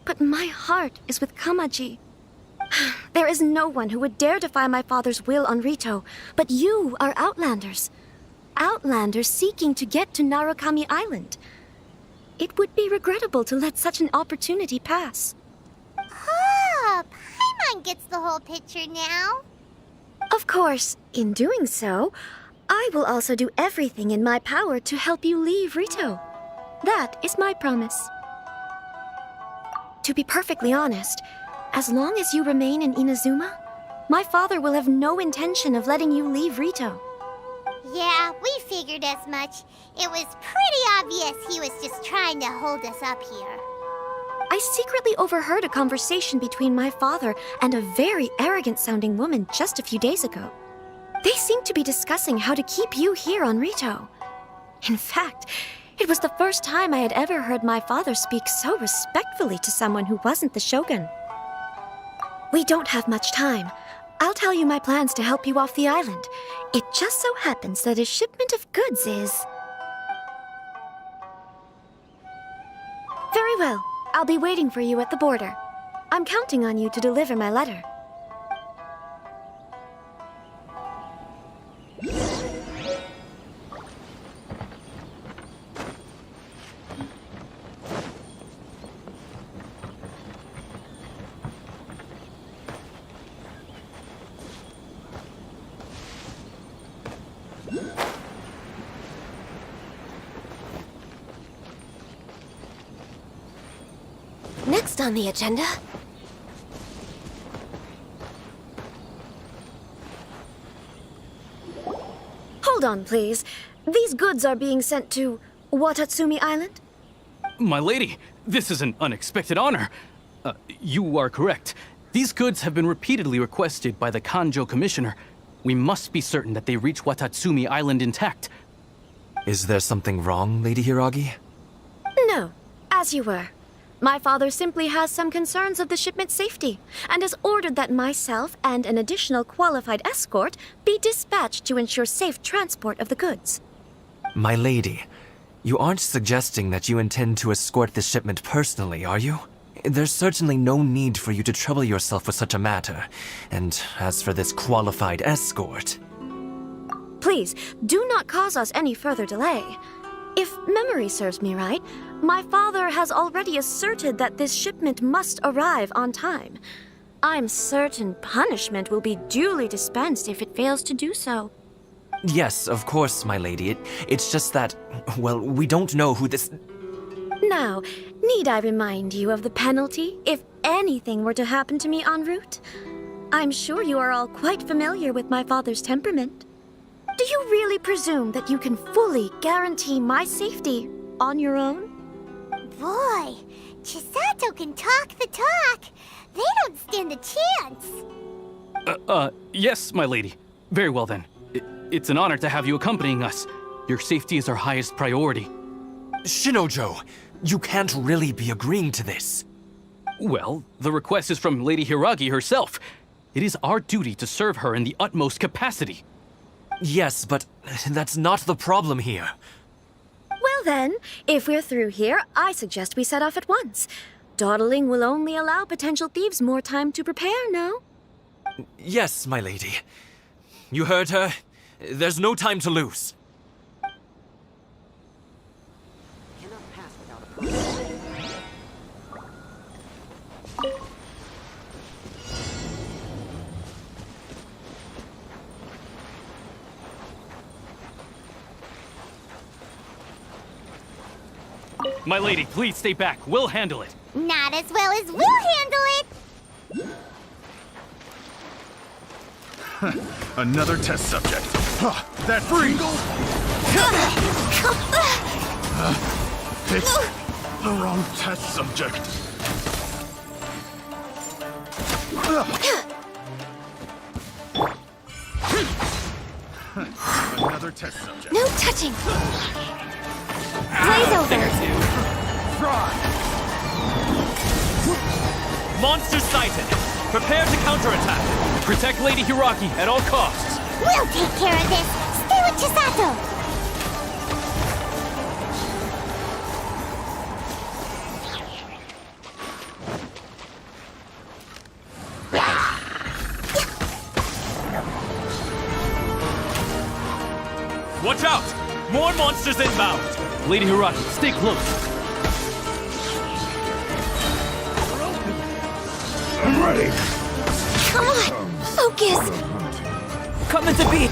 But my heart is with Kamaji. There is no one who would dare defy my father's will on Rito, but you are Outlanders. Outlanders seeking to get to Narukami Island. It would be regrettable to let such an opportunity pass. Oh, Paimon gets the whole picture now. Of course, in doing so, I will also do everything in my power to help you leave Rito. That is my promise. To be perfectly honest, as long as you remain in Inazuma, my father will have no intention of letting you leave Rito. Yeah, we figured as much. It was pretty obvious he was just trying to hold us up here. I secretly overheard a conversation between my father and a very arrogant-sounding woman just a few days ago. They seemed to be discussing how to keep you here on Rito. In fact, it was the first time I had ever heard my father speak so respectfully to someone who wasn't the Shogun. We don't have much time. I'll tell you my plans to help you off the island. It just so happens that a shipment of goods is... Very well. I'll be waiting for you at the border. I'm counting on you to deliver my letter. Next on the agenda... Hold on, please. These goods are being sent to Watatsumi Island? My lady, this is an unexpected honor. You are correct. These goods have been repeatedly requested by the Kanjo Commissioner. We must be certain that they reach Watatsumi Island intact. Is there something wrong, Lady Hiragi? No, as you were. My father simply has some concerns of the shipment's safety, and has ordered that myself and an additional qualified escort be dispatched to ensure safe transport of the goods. My lady, you aren't suggesting that you intend to escort this shipment personally, are you? There's certainly no need for you to trouble yourself with such a matter. And as for this qualified escort... Please, do not cause us any further delay. If memory serves me right, my father has already asserted that this shipment must arrive on time. I'm certain punishment will be duly dispensed if it fails to do so. Yes, of course, my lady. It's just that, well, we don't know who this... Now, need I remind you of the penalty if anything were to happen to me en route? I'm sure you are all quite familiar with my father's temperament. Do you really presume that you can fully guarantee my safety on your own? Boy, Chisato can talk the talk. They don't stand a chance. Yes, my lady. Very well then. It's an honor to have you accompanying us. Your safety is our highest priority. Shinojo, you can't really be agreeing to this. Well, the request is from Lady Hiragi herself. It is our duty to serve her in the utmost capacity. Yes, but that's not the problem here. Well then, if we're through here, I suggest we set off at once. Dawdling will only allow potential thieves more time to prepare, no? Yes, my lady. You heard her. There's no time to lose. My lady, please stay back. We'll handle it. Not as well as we'll handle it. Another test subject. That freeze! It's the wrong test subject. Another test subject. No touching. Blaze over. Monster sighted. Prepare to counterattack. Protect Lady Hiragi at all costs. We'll take care of this. Stay with Chisato. Watch out! More monsters inbound! Lady Hiragi, stay close. I'm ready. Come on, focus. Coming to be.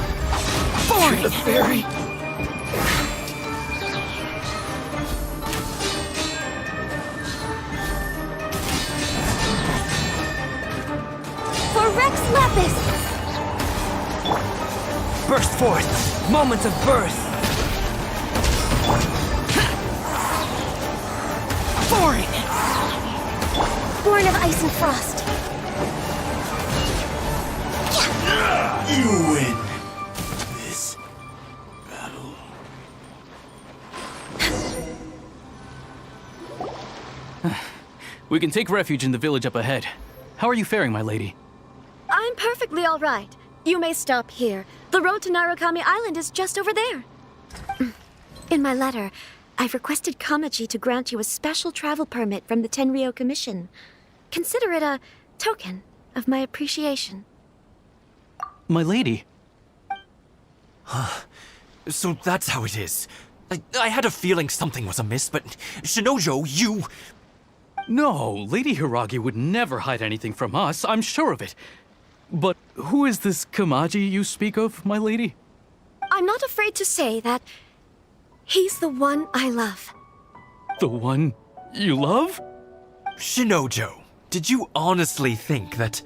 Boring. The fairy. For Rex Lapis. Burst forth. Moment of birth. Boring. Born of ice and frost. You win this battle. We can take refuge in the village up ahead. How are you faring, my lady? I'm perfectly all right. You may stop here. The road to Narukami Island is just over there. In my letter, I've requested Kamaji to grant you a special travel permit from the Tenryou Commission. Consider it a token of my appreciation. My lady. So that's how it is. I had a feeling something was amiss, but Shinojo, you... No, Lady Hiragi would never hide anything from us, I'm sure of it. But who is this Kamaji you speak of, my lady? I'm not afraid to say that he's the one I love. The one you love? Shinojo, did you honestly think that...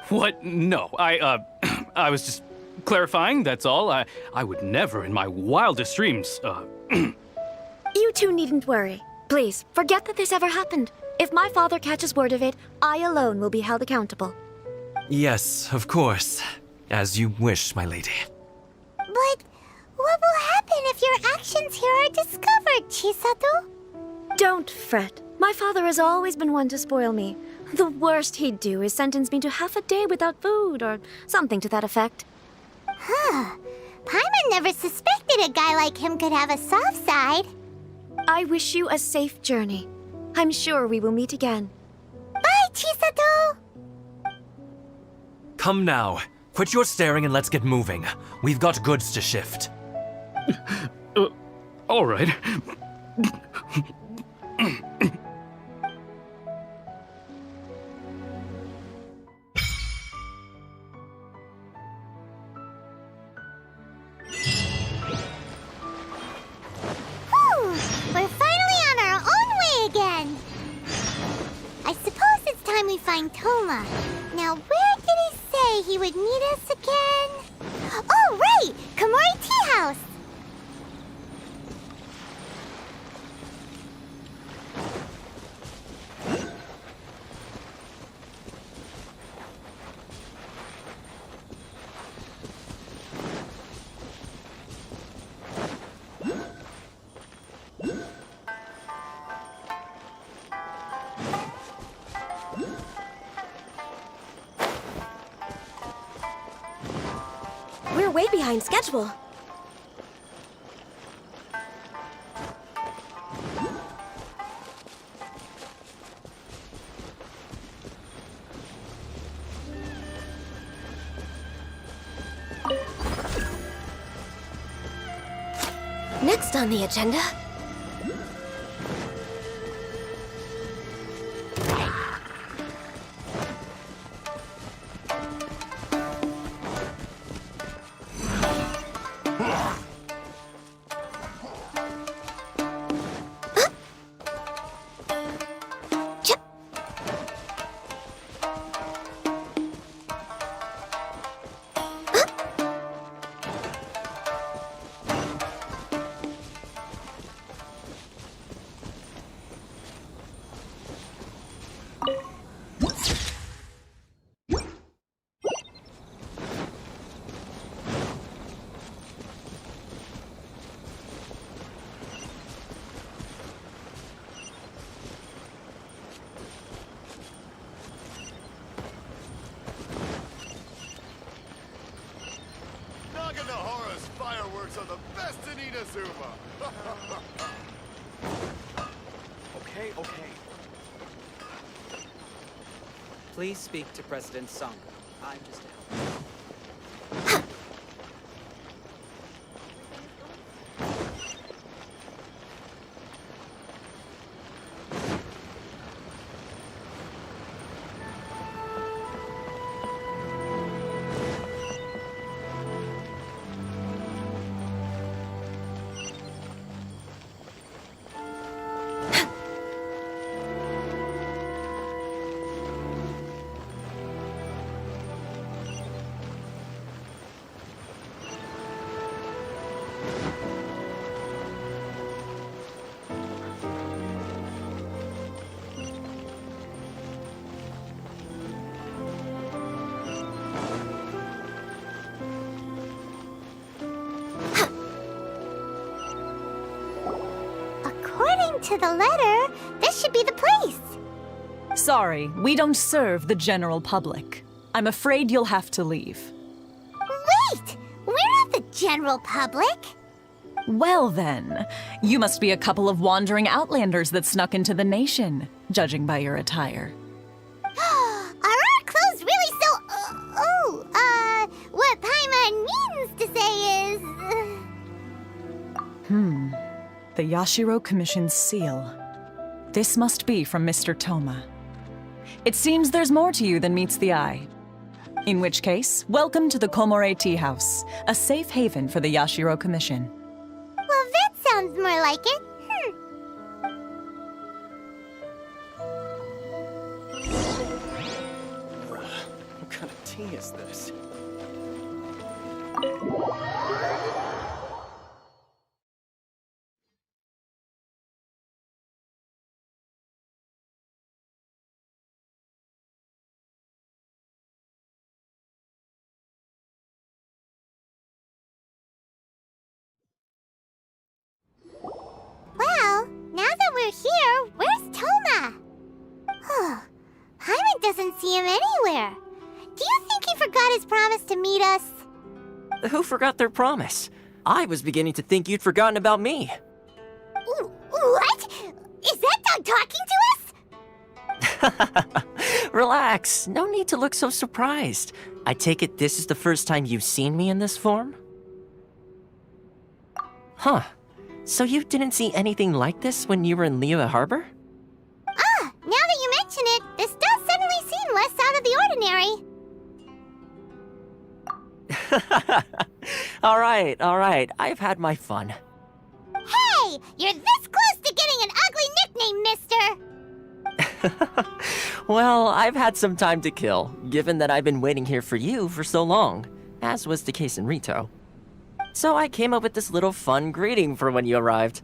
What? No, I was just clarifying, that's all. I would never in my wildest dreams, You two needn't worry. Please, forget that this ever happened. If my father catches word of it, I alone will be held accountable. Yes, of course. As you wish, my lady. But what will happen if your actions here are discovered, Chisato? Don't fret. My father has always been one to spoil me. The worst he'd do is sentence me to half a day without food, or something to that effect. Huh. Paimon never suspected a guy like him could have a soft side. I wish you a safe journey. I'm sure we will meet again. Bye, Chisato! Come now. Quit your staring and let's get moving. We've got goods to shift. All right. We're finally on our own way again. I suppose it's time we find Toma. Now, where did he say he would meet us again? Oh, right! Komori Tea House! We're way behind schedule. Next on the agenda... Naganohara's fireworks are the best in Inazuma. Okay. Please speak to President Sangha. I'm just a helper. According to the letter, this should be the place. Sorry, we don't serve the general public. I'm afraid you'll have to leave. Wait! We're not the general public! Well then, you must be a couple of wandering outlanders that snuck into the nation, judging by your attire. Are our clothes really so... what Paimon means to say is... The Yashiro Commission's seal. This must be from Mr. Toma. It seems there's more to you than meets the eye. In which case, welcome to the Komore Tea House, a safe haven for the Yashiro Commission. Well, that sounds more like it. What kind of tea is this? Well, now that we're here, where's Toma? Paimon doesn't see him anywhere. Do you think he forgot his promise to meet us? Who forgot their promise? I was beginning to think you'd forgotten about me. What? Is that dog talking to us? Relax, no need to look so surprised. I take it this is the first time you've seen me in this form? Huh. So you didn't see anything like this when you were in Liyue Harbor? Now that you mention it, this does suddenly seem less out of the ordinary. All right, I've had my fun. Hey! You're this close to getting an ugly nickname, mister! Well, I've had some time to kill, given that I've been waiting here for you for so long, as was the case in Rito. So I came up with this little fun greeting for when you arrived.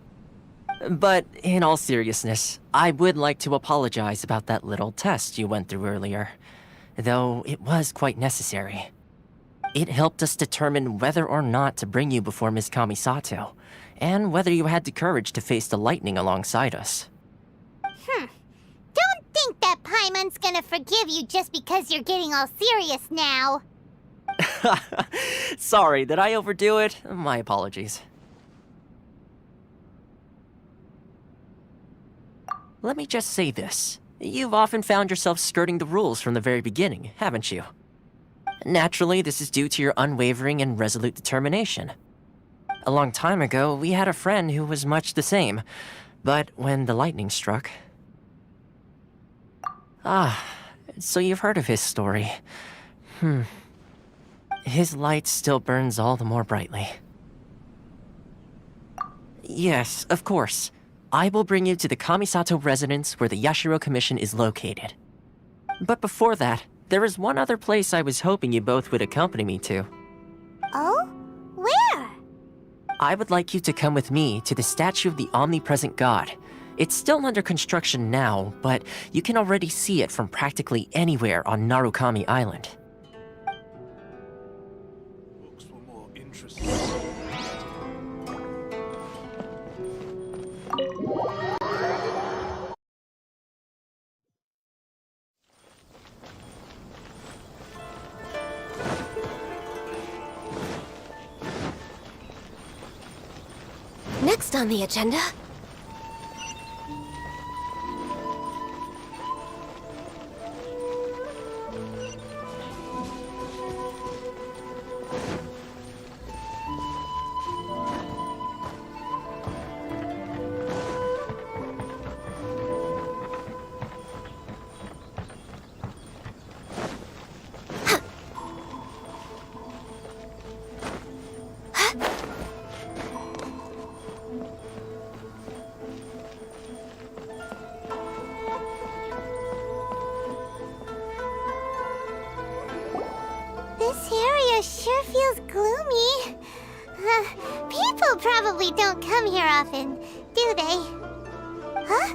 But in all seriousness, I would like to apologize about that little test you went through earlier, though it was quite necessary. It helped us determine whether or not to bring you before Ms. Kamisato, and whether you had the courage to face the lightning alongside us. Don't think that Paimon's gonna forgive you just because you're getting all serious now. Sorry, did I overdo it? My apologies. Let me just say this. You've often found yourself skirting the rules from the very beginning, haven't you? Naturally, this is due to your unwavering and resolute determination. A long time ago, we had a friend who was much the same, but when the lightning struck... so you've heard of his story. His light still burns all the more brightly. Yes, of course. I will bring you to the Kamisato residence where the Yashiro Commission is located. But before that, there is one other place I was hoping you both would accompany me to. Oh? Where? I would like you to come with me to the statue of the omnipresent god. It's still under construction now, but you can already see it from practically anywhere on Narukami Island. Books were more interesting. Next on the agenda... This area sure feels gloomy. People probably don't come here often, do they? Huh?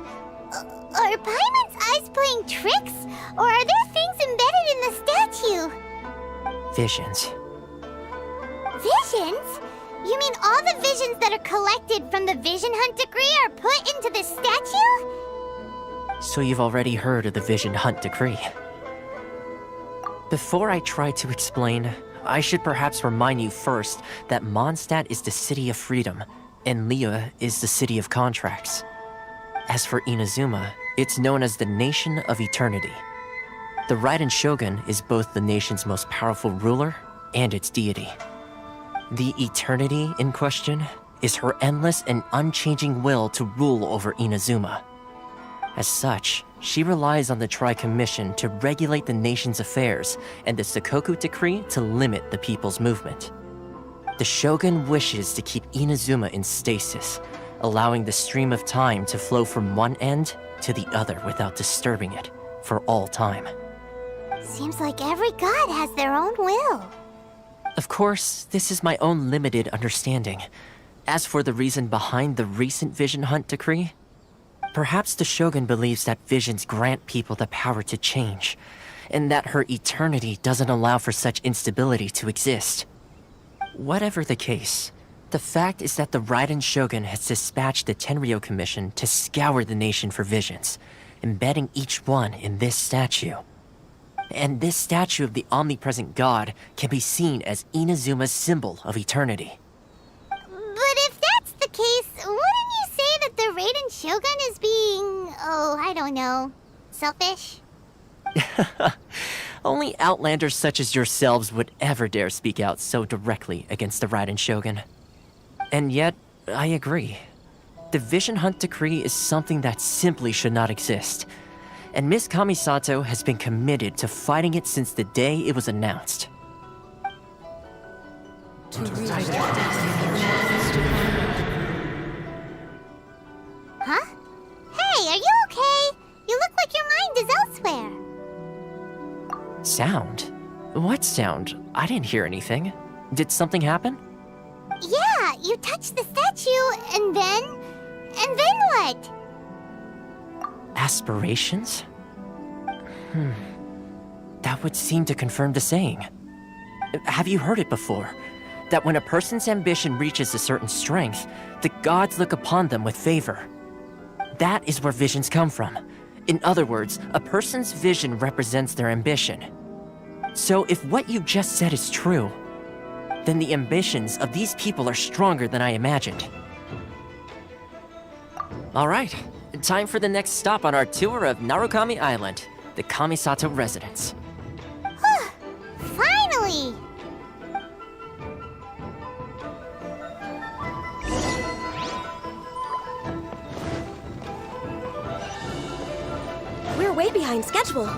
Are Paimon's eyes playing tricks? Or are there things embedded in the statue? Visions. Visions? You mean all the visions that are collected from the Vision Hunt degree are put into this statue? So you've already heard of the Vision Hunt Decree. Before I try to explain, I should perhaps remind you first that Mondstadt is the city of freedom, and Liyue is the city of contracts. As for Inazuma, it's known as the Nation of Eternity. The Raiden Shogun is both the nation's most powerful ruler and its deity. The Eternity in question is her endless and unchanging will to rule over Inazuma. As such, she relies on the Tri-Commission to regulate the nation's affairs and the Sakoku Decree to limit the people's movement. The Shogun wishes to keep Inazuma in stasis, allowing the stream of time to flow from one end to the other without disturbing it for all time. Seems like every god has their own will. Of course, this is my own limited understanding. As for the reason behind the recent Vision Hunt Decree, perhaps the Shogun believes that visions grant people the power to change, and that her eternity doesn't allow for such instability to exist. Whatever the case, the fact is that the Raiden Shogun has dispatched the Tenryou Commission to scour the nation for visions, embedding each one in this statue. And this statue of the omnipresent god can be seen as Inazuma's symbol of eternity. But if that's the case, wouldn't you say that the Raiden Shogun is being, I don't know, selfish? Only outlanders such as yourselves would ever dare speak out so directly against the Raiden Shogun. And yet, I agree. The Vision Hunt Decree is something that simply should not exist. And Miss Kamisato has been committed to fighting it since the day it was announced. Huh? Hey, are you okay? You look like your mind is elsewhere. Sound? What sound? I didn't hear anything. Did something happen? Yeah, you touched the statue, and then what? Aspirations? That would seem to confirm the saying. Have you heard it before? That when a person's ambition reaches a certain strength, the gods look upon them with favor. That is where visions come from. In other words, a person's vision represents their ambition. So if what you just said is true, then the ambitions of these people are stronger than I imagined. All right, time for the next stop on our tour of Narukami Island, the Kamisato residence. Finally! We're way behind schedule.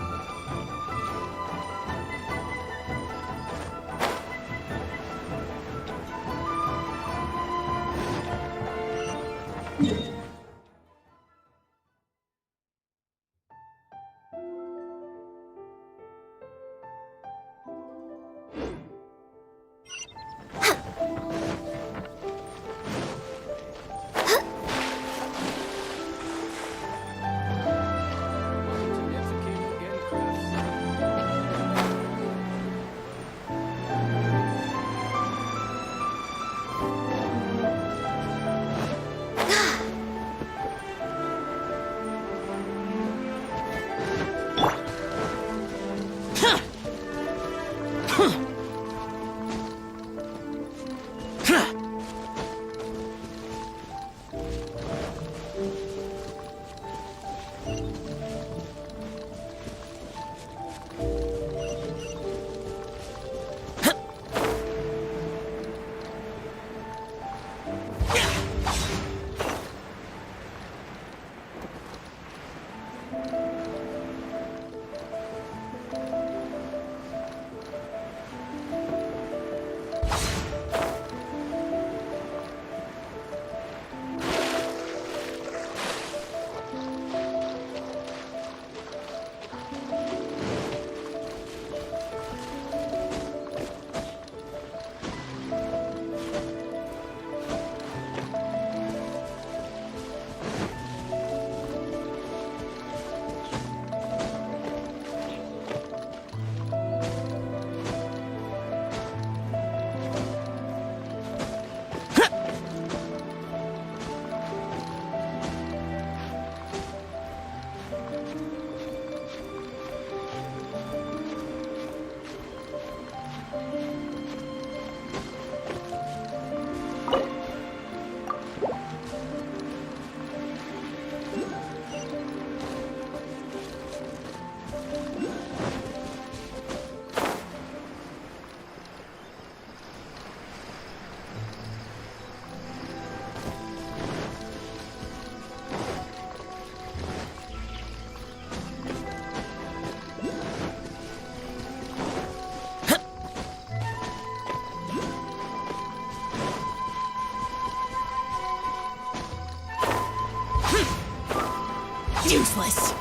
Useless.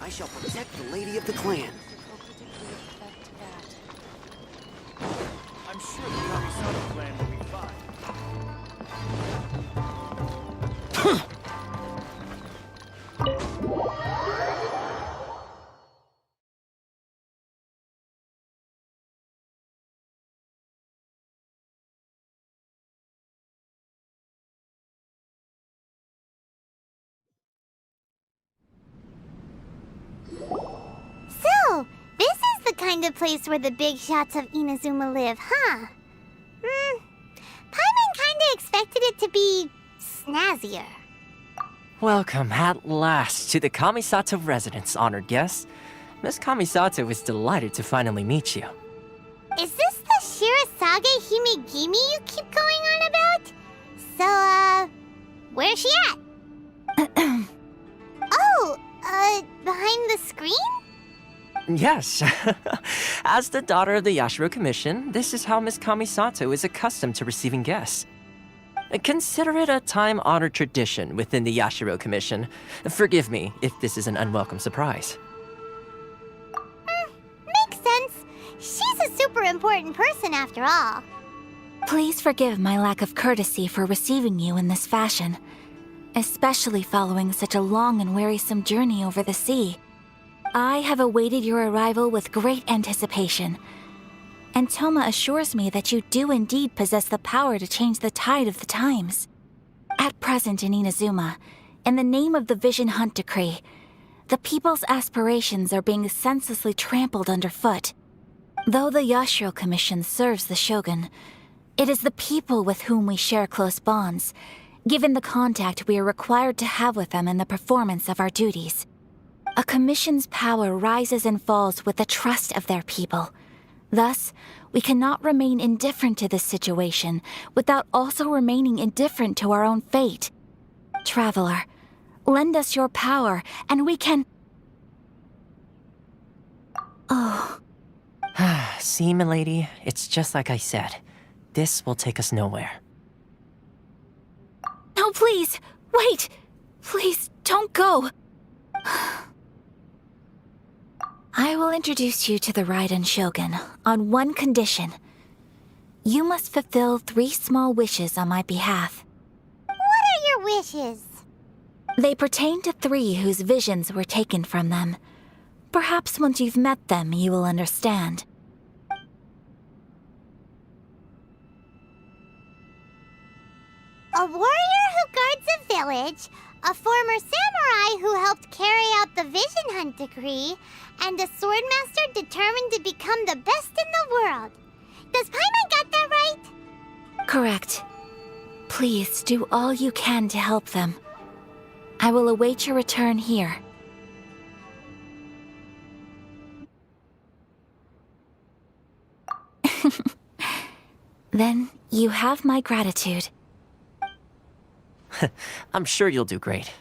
I shall protect the lady of the clan. I'm sure the Kamisama clan will be fine. So, this is the kind of place where the big shots of Inazuma live, huh? Paimon kinda expected it to be snazzier. Welcome at last to the Kamisato residence, honored guests. Miss Kamisato is delighted to finally meet you. Is this the Shirasage Himegimi you keep going on about? So, where's she at? Oh, behind the screen? Yes. As the daughter of the Yashiro Commission, this is how Miss Kamisato is accustomed to receiving guests. Consider it a time-honored tradition within the Yashiro Commission. Forgive me if this is an unwelcome surprise. Makes sense. She's a super important person after all. Please forgive my lack of courtesy for receiving you in this fashion, especially following such a long and wearisome journey over the sea. I have awaited your arrival with great anticipation, and Toma assures me that you do indeed possess the power to change the tide of the times. At present in Inazuma, in the name of the Vision Hunt Decree, the people's aspirations are being senselessly trampled underfoot. Though the Yashiro Commission serves the Shogun, it is the people with whom we share close bonds, given the contact we are required to have with them in the performance of our duties. A commission's power rises and falls with the trust of their people. Thus, we cannot remain indifferent to this situation without also remaining indifferent to our own fate. Traveler, lend us your power, and we can... Oh. See, milady, it's just like I said. This will take us nowhere. No, please! Wait! Please, don't go! I will introduce you to the Raiden Shogun on one condition. You must fulfill 3 small wishes on my behalf. What are your wishes? They pertain to 3 whose visions were taken from them. Perhaps once you've met them, you will understand. A warrior who guards a village, a former samurai who helped carry out the Vision Hunt Decree, and a swordmaster determined to become the best in the world. Does Paimon got that right? Correct. Please do all you can to help them. I will await your return here. Then you have my gratitude. I'm sure you'll do great.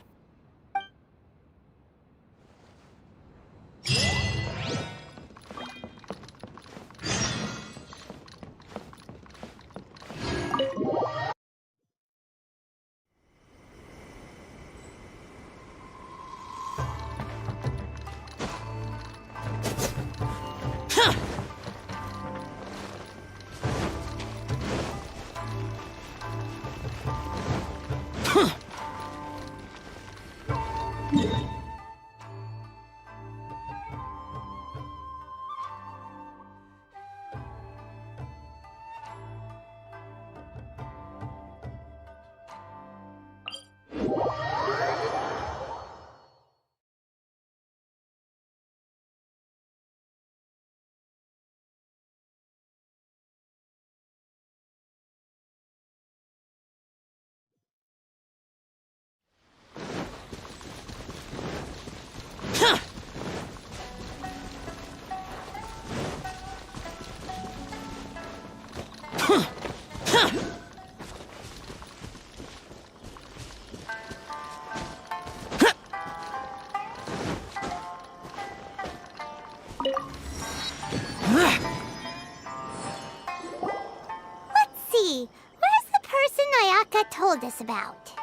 See, where's the person Ayaka told us about?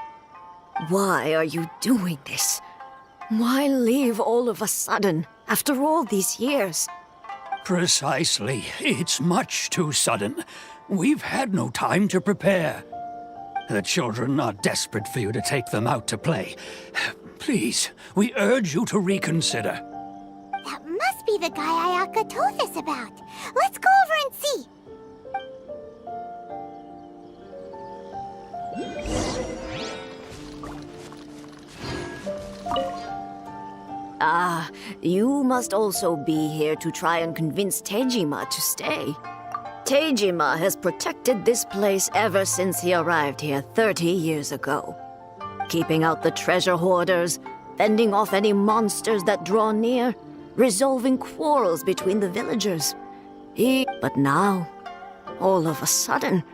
Why are you doing this? Why leave all of a sudden, after all these years? Precisely. It's much too sudden. We've had no time to prepare. The children are desperate for you to take them out to play. Please, we urge you to reconsider. That must be the guy Ayaka told us about. Let's go over and see. Ah, you must also be here to try and convince Tejima to stay. Tejima has protected this place ever since he arrived here 30 years ago. Keeping out the treasure hoarders, fending off any monsters that draw near, resolving quarrels between the villagers. But now, all of a sudden,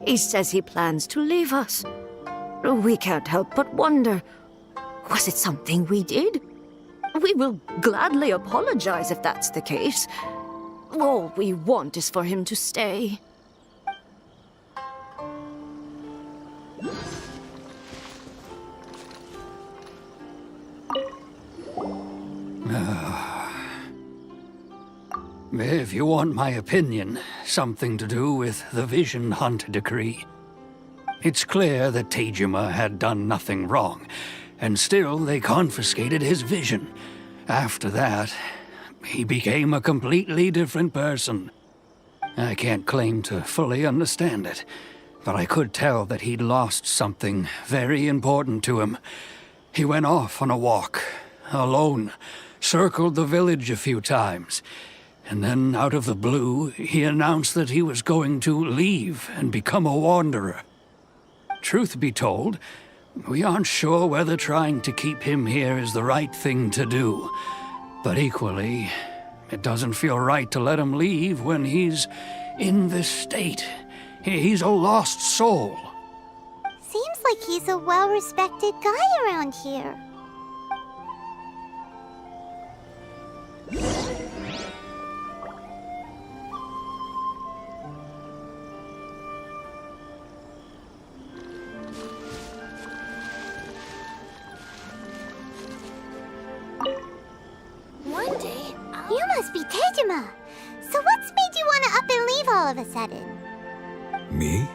he says he plans to leave us. We can't help but wonder, was it something we did? We will gladly apologize if that's the case. All we want is for him to stay. If you want my opinion, something to do with the Vision Hunt decree. It's clear that Tejima had done nothing wrong, and still they confiscated his vision. After that, he became a completely different person. I can't claim to fully understand it, but I could tell that he'd lost something very important to him. He went off on a walk, alone, circled the village a few times, and then out of the blue, he announced that he was going to leave and become a wanderer. Truth be told, we aren't sure whether trying to keep him here is the right thing to do. But equally, it doesn't feel right to let him leave when he's in this state. He's a lost soul. Seems like he's a well-respected guy around here. One day, you must be Tejima. So what's made you want to up and leave all of a sudden? Me?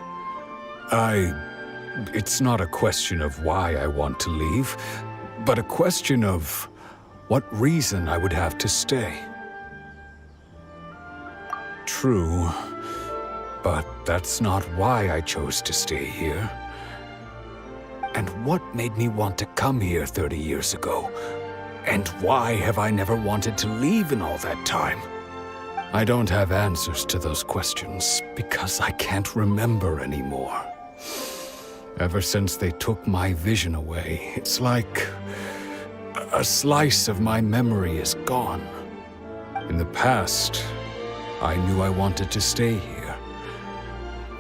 It's not a question of why I want to leave, but a question of what reason I would have to stay. True, but that's not why I chose to stay here. And what made me want to come here 30 years ago? And why have I never wanted to leave in all that time? I don't have answers to those questions because I can't remember anymore. Ever since they took my vision away, it's like a slice of my memory is gone. In the past, I knew I wanted to stay here.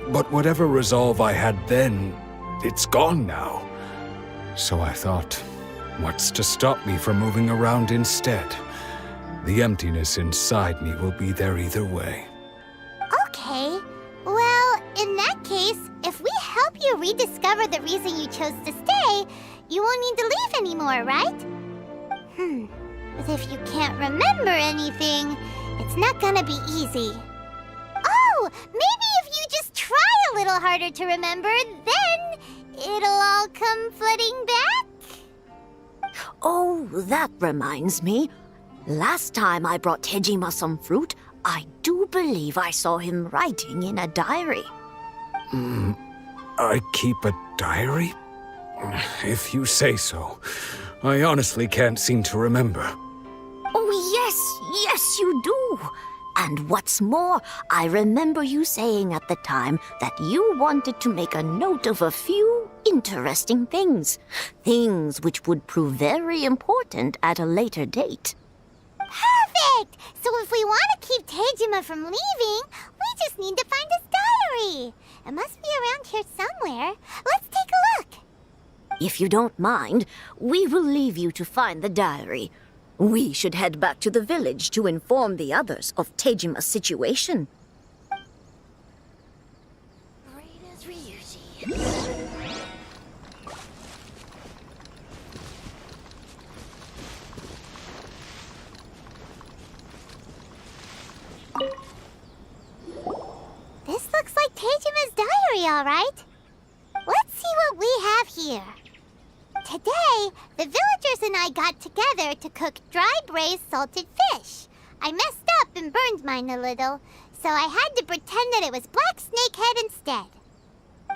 But whatever resolve I had then, it's gone now. So I thought, what's to stop me from moving around instead? The emptiness inside me will be there either way. Okay. Well, in that case, if we help you rediscover the reason you chose to stay, you won't need to leave anymore, right? But if you can't remember anything, it's not gonna be easy. Oh, maybe if you just try a little harder to remember, then it'll all come flooding back? Oh, that reminds me. Last time I brought Tejima some fruit, I do believe I saw him writing in a diary. I keep a diary? If you say so. I honestly can't seem to remember. Oh, yes, you do. And what's more, I remember you saying at the time that you wanted to make a note of a few interesting things. Things which would prove very important at a later date. Perfect! So if we want to keep Tejima from leaving, we just need to find his diary. It must be around here somewhere. Let's take a look. If you don't mind, we will leave you to find the diary. We should head back to the village to inform the others of Tejima's situation. This looks like Tejima's diary, all right. Let's see what we have here. Today, the villagers and I got together to cook dry braised salted fish. I messed up and burned mine a little, so I had to pretend that it was black snakehead instead.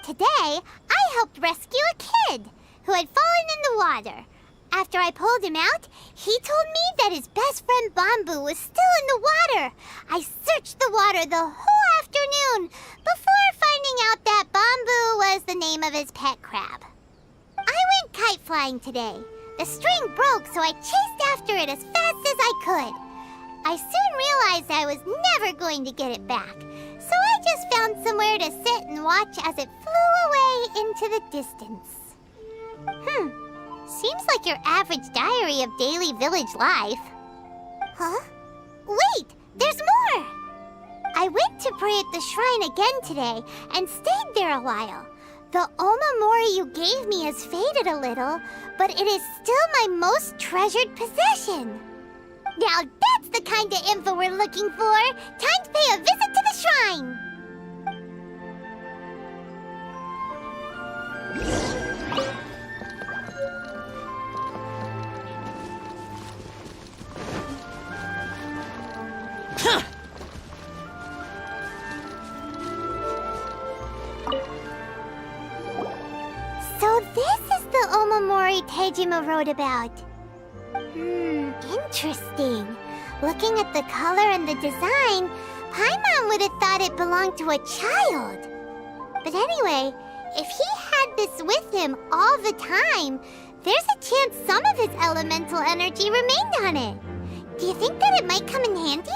Today, I helped rescue a kid who had fallen in the water. After I pulled him out, he told me that his best friend Bamboo was still in the water. I searched the water the whole afternoon before finding out that Bamboo was the name of his pet crab. I went kite flying today. The string broke, so I chased after it as fast as I could. I soon realized I was never going to get it back, so I just found somewhere to sit and watch as it flew away into the distance. Seems like your average diary of daily village life. Huh? Wait, there's more! I went to pray at the shrine again today and stayed there a while. The Omamori you gave me has faded a little, but it is still my most treasured possession. Now that's the kind of info we're looking for. Time to pay a visit to the shrine. So this is the Omamori Tejima wrote about. Interesting. Looking at the color and the design, Paimon would have thought it belonged to a child. But anyway, if he had this with him all the time, there's a chance some of his elemental energy remained on it. Do you think that it might come in handy?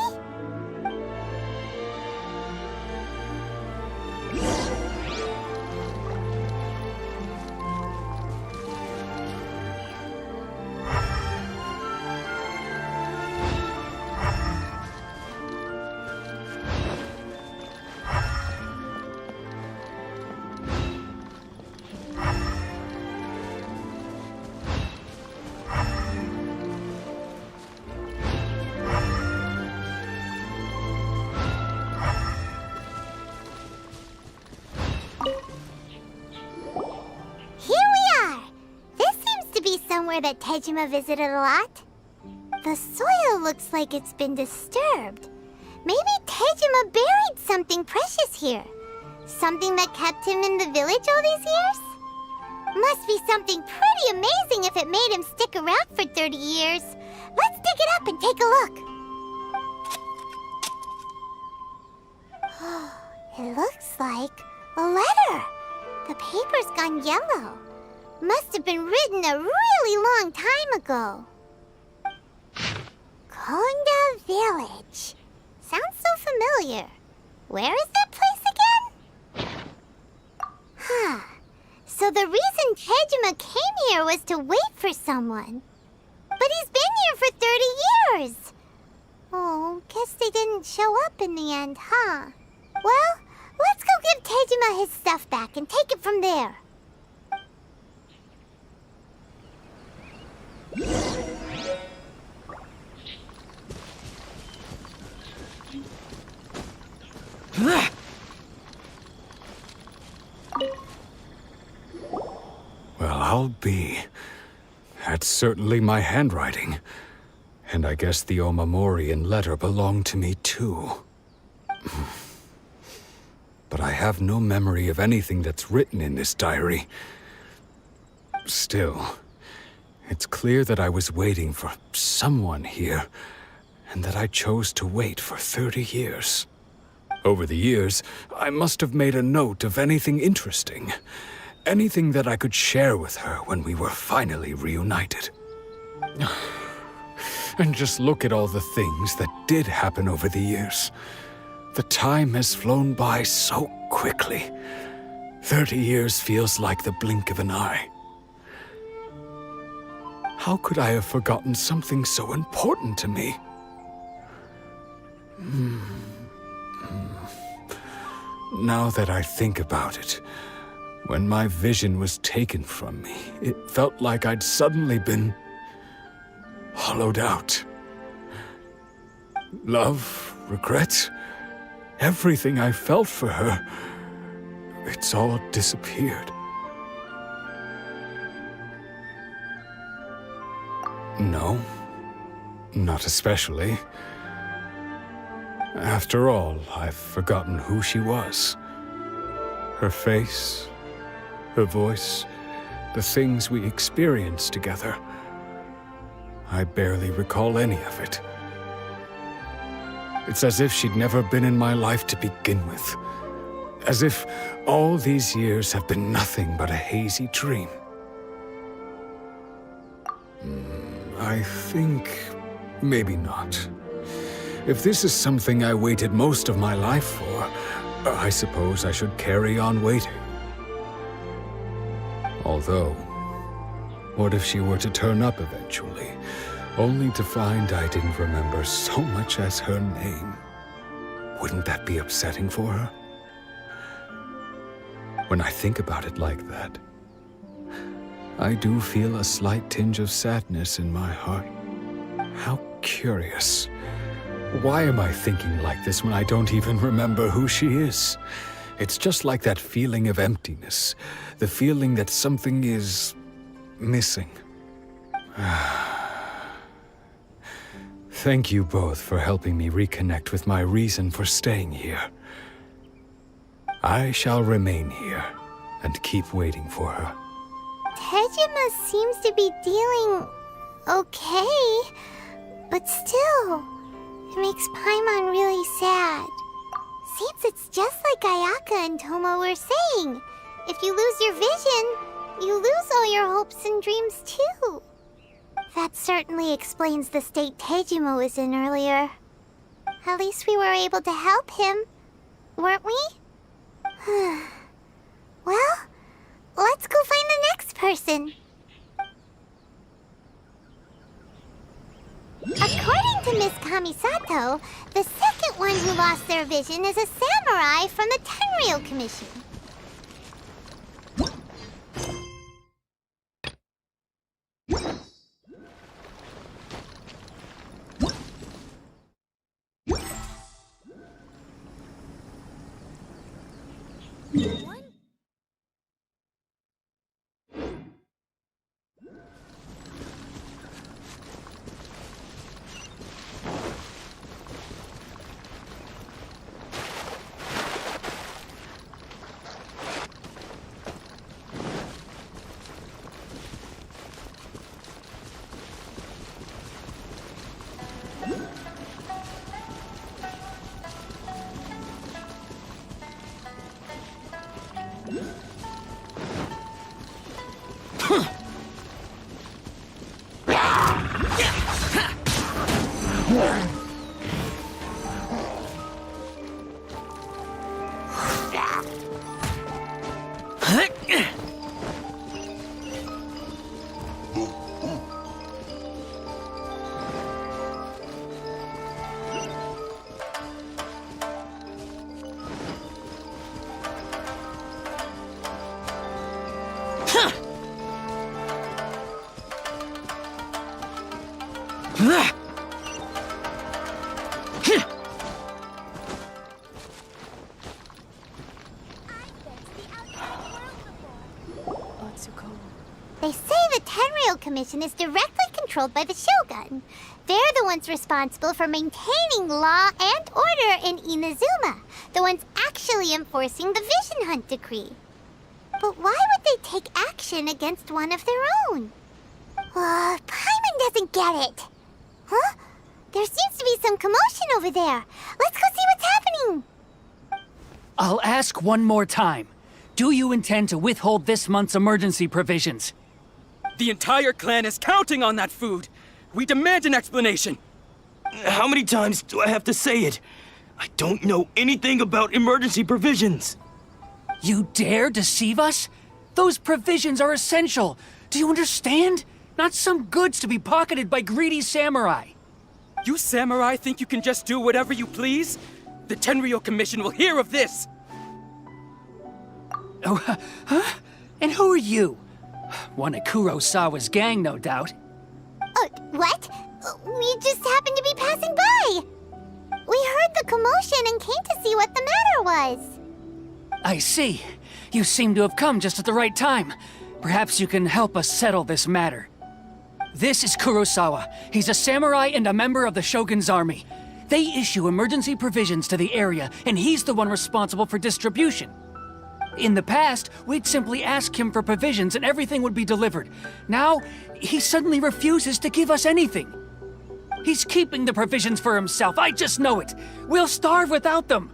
Somewhere that Tejima visited a lot. The soil looks like it's been disturbed. Maybe Tejima buried something precious here. Something that kept him in the village all these years? Must be something pretty amazing if it made him stick around for 30 years. Let's dig it up and take a look. It looks like a letter. The paper's gone yellow. Must have been written a really long time ago. Konda Village. Sounds so familiar. Where is that place again? So the reason Tejima came here was to wait for someone. But he's been here for 30 years. Oh, guess they didn't show up in the end, huh? Well, let's go give Tejima his stuff back and take it from there. Well, I'll be. That's certainly my handwriting. And I guess the Omamorian letter belonged to me too. But I have no memory of anything that's written in this diary. Still, it's clear that I was waiting for someone here, and that I chose to wait for 30 years. Over the years, I must have made a note of anything interesting. Anything that I could share with her when we were finally reunited. And just look at all the things that did happen over the years. The time has flown by so quickly. 30 years feels like the blink of an eye. How could I have forgotten something so important to me? Now that I think about it, when my vision was taken from me, it felt like I'd suddenly been hollowed out. Love, regret, everything I felt for her, it's all disappeared. No, not especially. After all, I've forgotten who she was. Her face, her voice, the things we experienced together. I barely recall any of it. It's as if she'd never been in my life to begin with. As if all these years have been nothing but a hazy dream. I think maybe not. If this is something I waited most of my life for, I suppose I should carry on waiting. Although, what if she were to turn up eventually, only to find I didn't remember so much as her name? Wouldn't that be upsetting for her? When I think about it like that, I do feel a slight tinge of sadness in my heart. How curious. Why am I thinking like this when I don't even remember who she is? It's just like that feeling of emptiness, the feeling that something is missing. Thank you both for helping me reconnect with my reason for staying here. I shall remain here and keep waiting for her. Tejima seems to be dealing okay, but still, it makes Paimon really sad. Seems it's just like Ayaka and Toma were saying. If you lose your vision, you lose all your hopes and dreams too. That certainly explains the state Tejima was in earlier. At least we were able to help him, weren't we? Well, let's go find the next person. According to Miss Kamisato, the second one who lost their vision is a samurai from the Tenryou Commission. They say the Tenryou Commission is directly controlled by the Shogun. They're the ones responsible for maintaining law and order in Inazuma, the ones actually enforcing the Vision Hunt decree. But why would they take action against one of their own? Paimon doesn't get it. Huh? There seems to be some commotion over there. Let's go see what's happening. I'll ask one more time. Do you intend to withhold this month's emergency provisions? The entire clan is counting on that food. We demand an explanation. How many times do I have to say it? I don't know anything about emergency provisions. You dare deceive us? Those provisions are essential. Do you understand? Not some goods to be pocketed by greedy samurai. You samurai think you can just do whatever you please? The Tenryou Commission will hear of this! Oh, huh? And who are you? One of Kurosawa's gang, no doubt. What? We just happened to be passing by. We heard the commotion and came to see what the matter was. I see. You seem to have come just at the right time. Perhaps you can help us settle this matter. This is Kurosawa. He's a samurai and a member of the Shogun's army. They issue emergency provisions to the area, and he's the one responsible for distribution. In the past, we'd simply ask him for provisions and everything would be delivered. Now, he suddenly refuses to give us anything. He's keeping the provisions for himself, I just know it. We'll starve without them.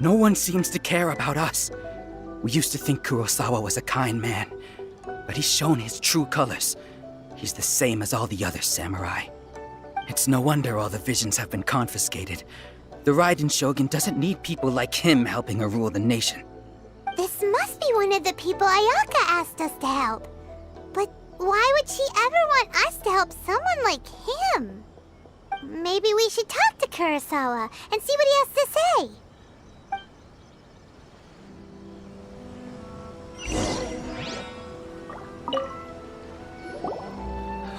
No one seems to care about us. We used to think Kurosawa was a kind man, but he's shown his true colors. He's the same as all the other samurai. It's no wonder all the visions have been confiscated. The Raiden Shogun doesn't need people like him helping her rule the nation. This must be one of the people Ayaka asked us to help. But why would she ever want us to help someone like him? Maybe we should talk to Kurosawa and see what he has to say.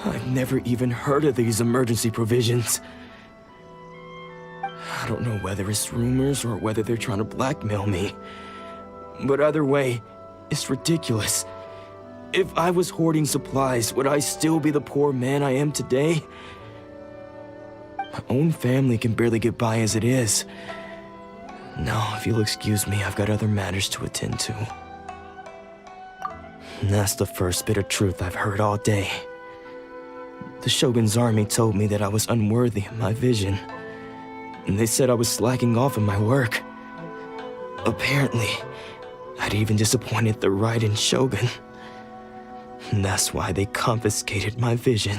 I've never even heard of these emergency provisions. I don't know whether it's rumors or whether they're trying to blackmail me. But either way, it's ridiculous. If I was hoarding supplies, would I still be the poor man I am today? My own family can barely get by as it is. Now, if you'll excuse me, I've got other matters to attend to. And that's the first bit of truth I've heard all day. The Shogun's army told me that I was unworthy of my vision. And they said I was slacking off in my work. Apparently, I'd even disappointed the Raiden Shogun. And that's why they confiscated my vision.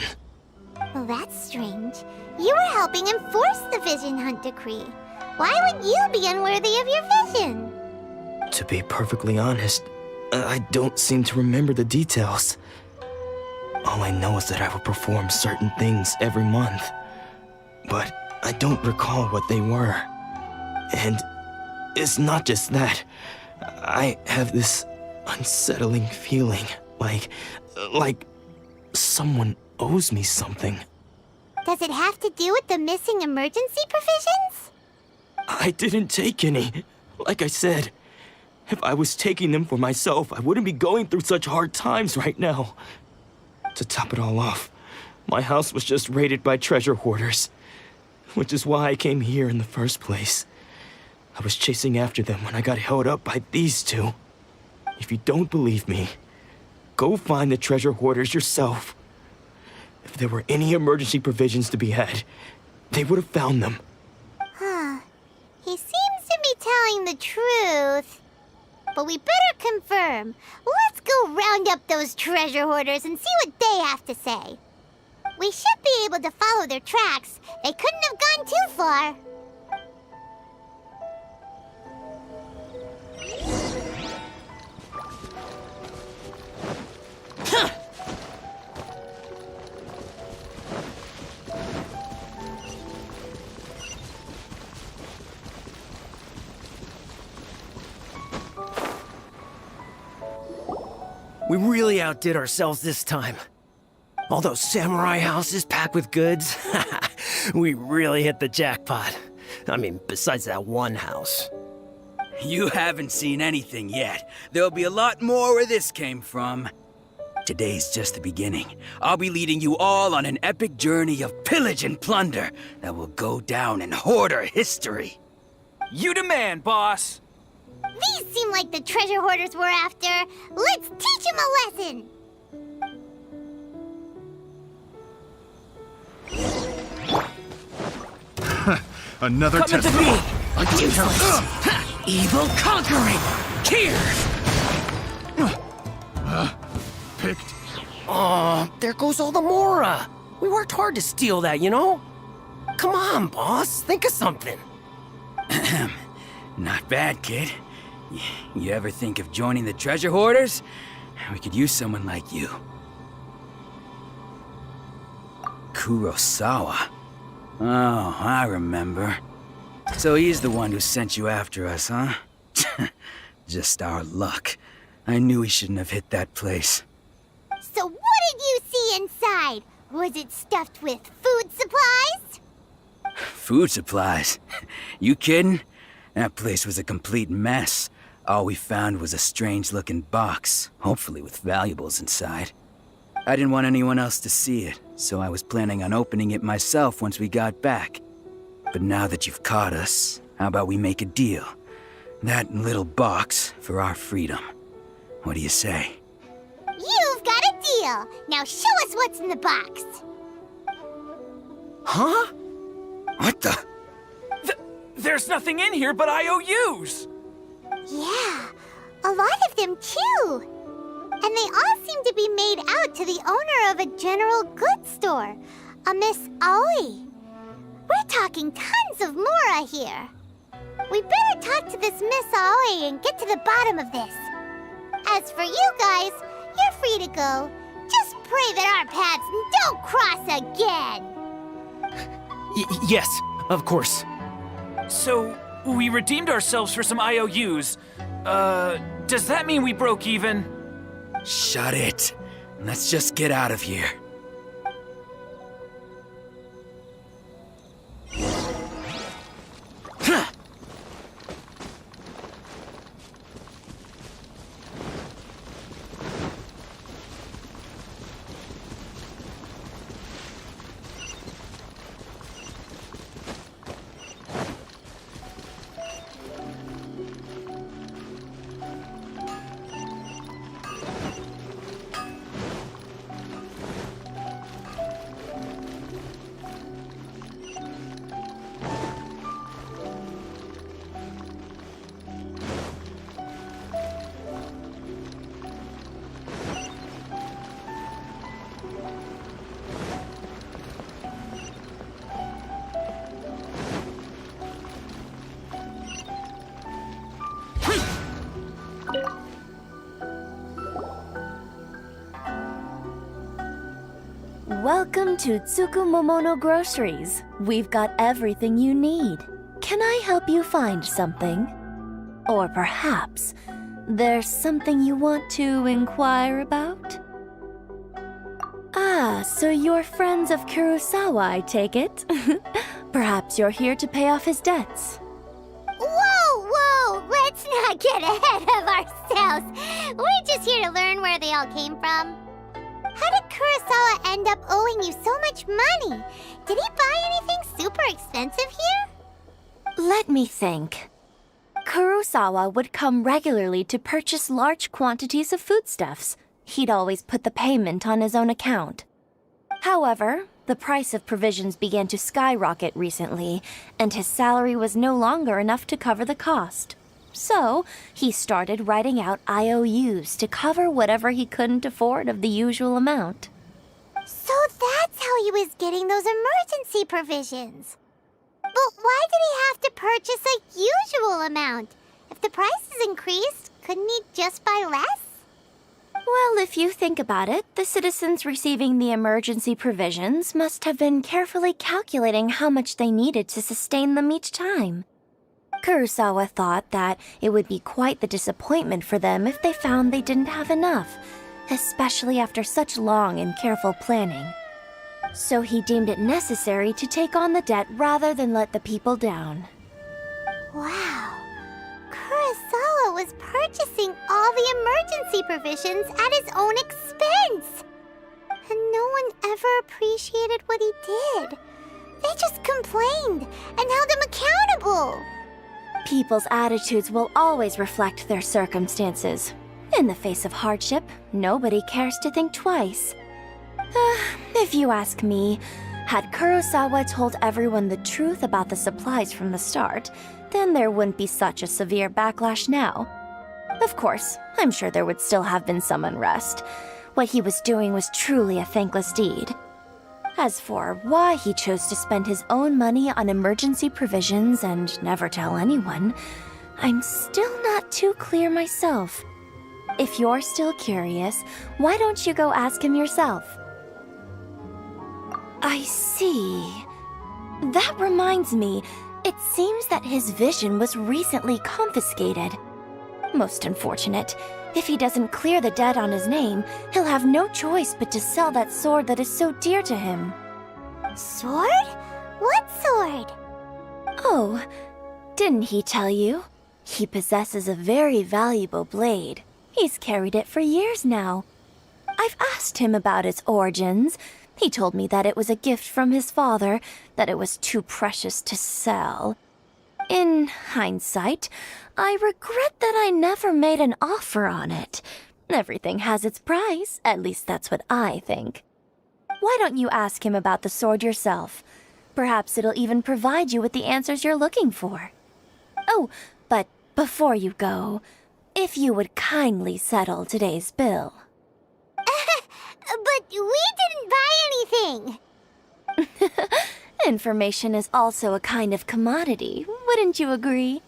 Well, that's strange. You were helping enforce the Vision Hunt Decree. Why would you be unworthy of your vision? To be perfectly honest, I don't seem to remember the details. All I know is that I would perform certain things every month. But I don't recall what they were. And it's not just that. I have this unsettling feeling, like someone owes me something. Does it have to do with the missing emergency provisions? I didn't take any. Like I said, if I was taking them for myself, I wouldn't be going through such hard times right now. To top it all off, my house was just raided by treasure hoarders, which is why I came here in the first place. I was chasing after them when I got held up by these two. If you don't believe me, go find the treasure hoarders yourself. If there were any emergency provisions to be had, they would have found them. Huh. He seems to be telling the truth. But we better confirm. Let's go round up those treasure hoarders and see what they have to say. We should be able to follow their tracks. They couldn't have gone too far. We really outdid ourselves this time. All those samurai houses packed with goods. We really hit the jackpot. I mean, besides that one house. You haven't seen anything yet. There'll be a lot more where this came from. Today's just the beginning. I'll be leading you all on an epic journey of pillage and plunder that will go down in hoarder history. You demand, boss! These seem like the treasure hoarders we're after. Let's teach them a lesson! Another Come test. into being! Useless. Evil conquering! Here! Picked. Aw, there goes all the Mora! We worked hard to steal that, you know? Come on, boss, think of something. Not bad, kid. You ever think of joining the treasure hoarders? We could use someone like you. Kurosawa. Oh, I remember. So he's the one who sent you after us, huh? Just our luck. I knew he shouldn't have hit that place. So what did you see inside? Was it stuffed with food supplies? Food supplies? You kidding? That place was a complete mess. All we found was a strange-looking box, hopefully with valuables inside. I didn't want anyone else to see it, so I was planning on opening it myself once we got back. But now that you've caught us, how about we make a deal? That little box for our freedom. What do you say? You've got a deal! Now show us what's in the box! Huh? What the? There's nothing in here but IOUs! Yeah, a lot of them too! And they all seem to be made out to the owner of a general goods store, a Miss Aoi. We're talking tons of Mora here. We better talk to this Miss Aoi and get to the bottom of this. As for you guys, you're free to go. Just pray that our paths don't cross again. Yes, of course. So, we redeemed ourselves for some IOUs. Does that mean we broke even? Shut it. Let's just get out of here. Welcome to Tsukumomono Groceries. We've got everything you need. Can I help you find something? Or perhaps there's something you want to inquire about? Ah, so you're friends of Kurosawa, I take it? Perhaps you're here to pay off his debts. Whoa! Let's not get ahead of ourselves. We're just here to learn where they all came from. How did Kurosawa end up owing you so much money? Did he buy anything super expensive here? Let me think. Kurosawa would come regularly to purchase large quantities of foodstuffs. He'd always put the payment on his own account. However, the price of provisions began to skyrocket recently, and his salary was no longer enough to cover the cost. So, he started writing out IOUs to cover whatever he couldn't afford of the usual amount. So that's how he was getting those emergency provisions. But why did he have to purchase a usual amount? If the prices increased, couldn't he just buy less? Well, if you think about it, the citizens receiving the emergency provisions must have been carefully calculating how much they needed to sustain them each time. Kurosawa thought that it would be quite the disappointment for them if they found they didn't have enough, especially after such long and careful planning. So he deemed it necessary to take on the debt rather than let the people down. Wow. Kurosawa was purchasing all the emergency provisions at his own expense. And no one ever appreciated what he did. They just complained and held him accountable. People's attitudes will always reflect their circumstances. In the face of hardship, nobody cares to think twice. If you ask me, had Kurosawa told everyone the truth about the supplies from the start, then there wouldn't be such a severe backlash now. Of course, I'm sure there would still have been some unrest. What he was doing was truly a thankless deed. As for why he chose to spend his own money on emergency provisions and never tell anyone, I'm still not too clear myself. If you're still curious, why don't you go ask him yourself? I see. That reminds me, it seems that his vision was recently confiscated. Most unfortunate. If he doesn't clear the debt on his name, he'll have no choice but to sell that sword that is so dear to him. Sword? What sword? Oh, didn't he tell you? He possesses a very valuable blade. He's carried it for years now. I've asked him about its origins. He told me that it was a gift from his father, that it was too precious to sell. In hindsight, I regret that I never made an offer on it. Everything has its price, at least that's what I think. Why don't you ask him about the sword yourself? Perhaps it'll even provide you with the answers you're looking for. Oh, but before you go, if you would kindly settle today's bill. But we didn't buy anything! Information is also a kind of commodity, wouldn't you agree?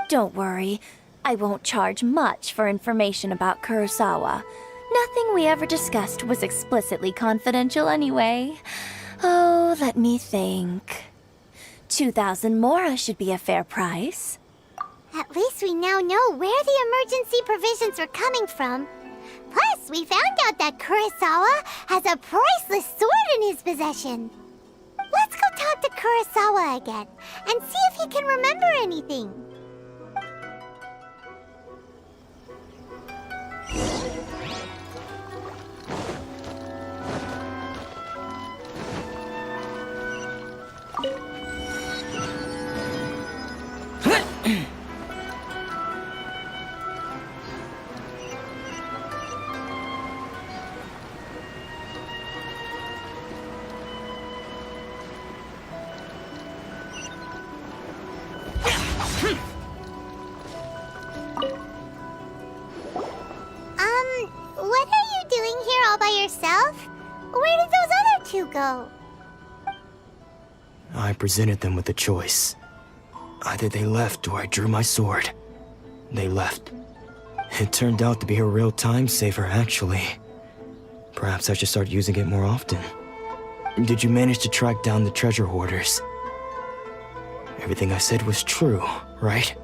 Don't worry, I won't charge much for information about Kurosawa. Nothing we ever discussed was explicitly confidential anyway. Oh, let me think. 2,000 mora should be a fair price. At least we now know where the emergency provisions are coming from. Plus, we found out that Kurosawa has a priceless sword in his possession. Let's go talk to Kurosawa again and see if he can remember anything. What are you doing here all by yourself? Where did those other two go? I presented them with a choice. Either they left or I drew my sword. They left. It turned out to be a real time saver, actually. Perhaps I should start using it more often. Did you manage to track down the treasure hoarders? Everything I said was true, right?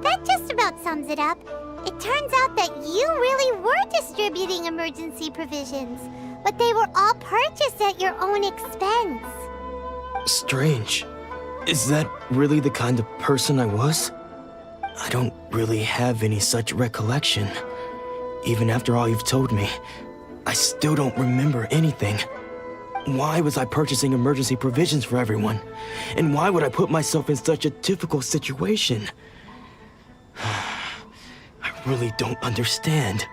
That just about sums it up. It turns out that you really were distributing emergency provisions, but they were all purchased at your own expense. Strange. Is that really the kind of person I was? I don't really have any such recollection. Even after all you've told me, I still don't remember anything. Why was I purchasing emergency provisions for everyone? And why would I put myself in such a difficult situation? I really don't understand.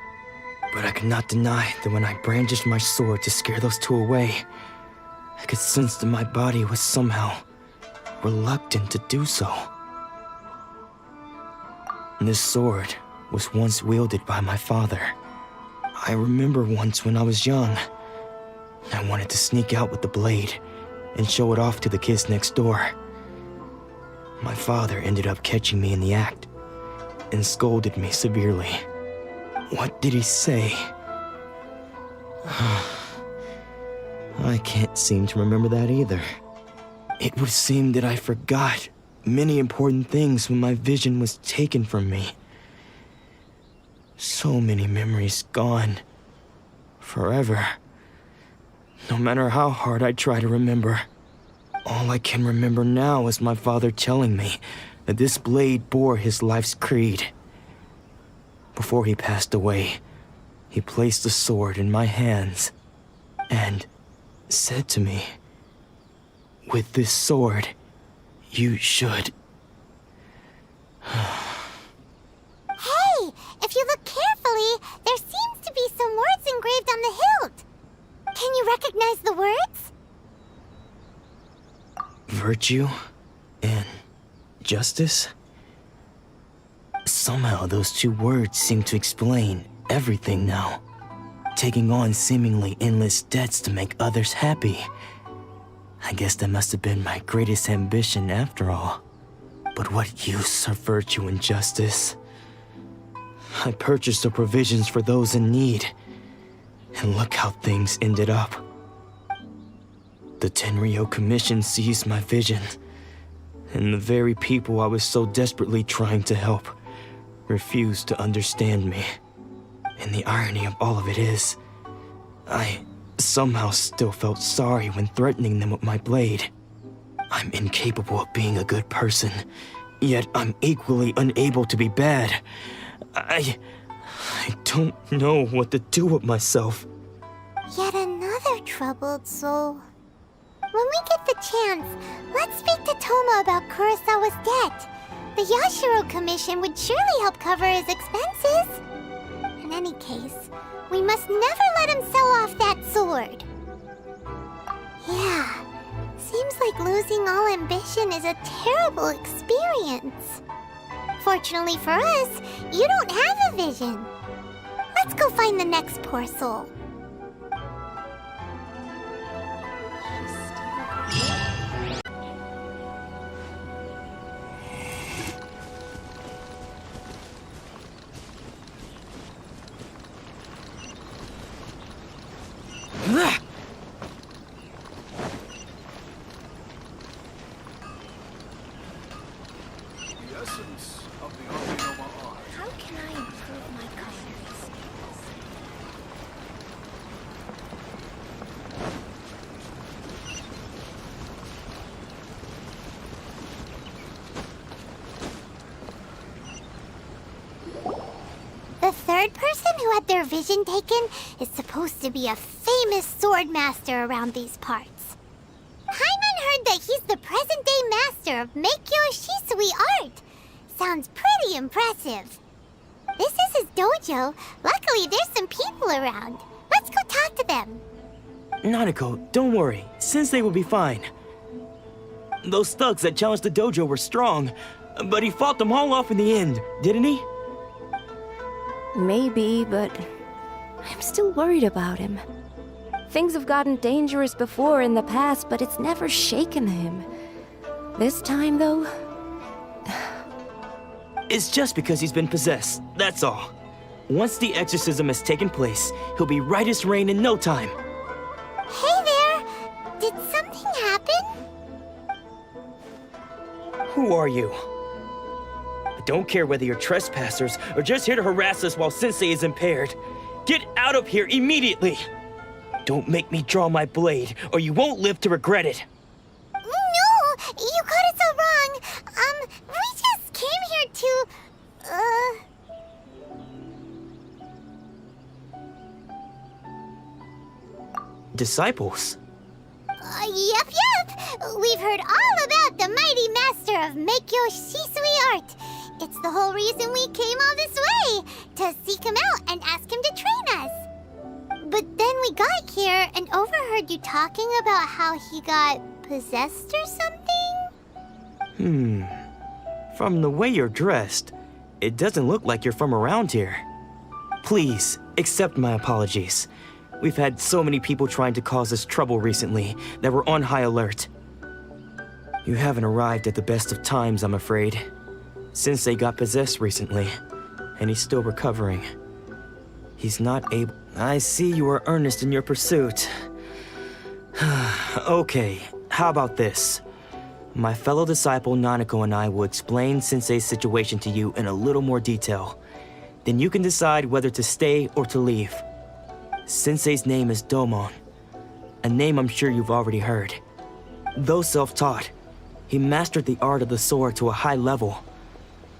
But I cannot deny that when I brandished my sword to scare those two away, I could sense that my body was somehow reluctant to do so. This sword was once wielded by my father. I remember once when I was young, I wanted to sneak out with the blade and show it off to the kids next door. My father ended up catching me in the act and scolded me severely. What did he say? I can't seem to remember that either. It would seem that I forgot many important things when my vision was taken from me. So many memories gone. Forever. No matter how hard I try to remember, all I can remember now is my father telling me that this blade bore his life's creed. Before he passed away, he placed the sword in my hands and said to me, "With this sword, you should..." Hey, if you look carefully, there seems to be some words engraved on the hilt. Can you recognize the words? Virtue and justice? Somehow those two words seem to explain everything now. Taking on seemingly endless debts to make others happy. I guess that must have been my greatest ambition after all. But what use of virtue and justice? I purchased the provisions for those in need, and look how things ended up. The Tenryo Commission seized my vision, and the very people I was so desperately trying to help refused to understand me. And the irony of all of it is, I somehow still felt sorry when threatening them with my blade. I'm incapable of being a good person, yet I'm equally unable to be bad. I don't know what to do with myself. Yet another troubled soul. When we get the chance, let's speak to Toma about Kurosawa's debt. The Yashiro Commission would surely help cover his expenses. In any case, we must never let him sell off that sword. Yeah, seems like losing all ambition is a terrible experience. Fortunately for us, you don't have a vision. Let's go find the next poor soul. The essence of the Okinoma art. How can I improve my colors? The third person who had their vision taken is supposed to be a famous sword master around these parts. Hyman heard that he's the present-day master of Meikyo Shisui art. Sounds pretty impressive. This is his dojo. Luckily, there's some people around. Let's go talk to them. Nanako, don't worry. Sensei will be fine. Those thugs that challenged the dojo were strong, but he fought them all off in the end, didn't he? Maybe, but I'm still worried about him. Things have gotten dangerous before in the past, but it's never shaken him. This time, though... It's just because he's been possessed, that's all. Once the exorcism has taken place, he'll be right as rain in no time. Hey there! Did something happen? Who are you? I don't care whether you're trespassers or just here to harass us while Sensei is impaired. Get out of here immediately! Don't make me draw my blade, or you won't live to regret it. No! You got it so wrong! We just came here to... Disciples? Yep. We've heard all about the mighty master of Meikyo Shisui art. It's the whole reason we came all this way, to seek him out and ask him to train us. But then we got here and overheard you talking about how he got possessed or something? From the way you're dressed, it doesn't look like you're from around here. Please, accept my apologies. We've had so many people trying to cause us trouble recently that we're on high alert. You haven't arrived at the best of times, I'm afraid. Sensei got possessed recently, and he's still recovering. He's not able... I see you are earnest in your pursuit. Okay, how about this? My fellow disciple Nanako and I will explain Sensei's situation to you in a little more detail. Then you can decide whether to stay or to leave. Sensei's name is Domon, a name I'm sure you've already heard. Though self-taught, he mastered the art of the sword to a high level.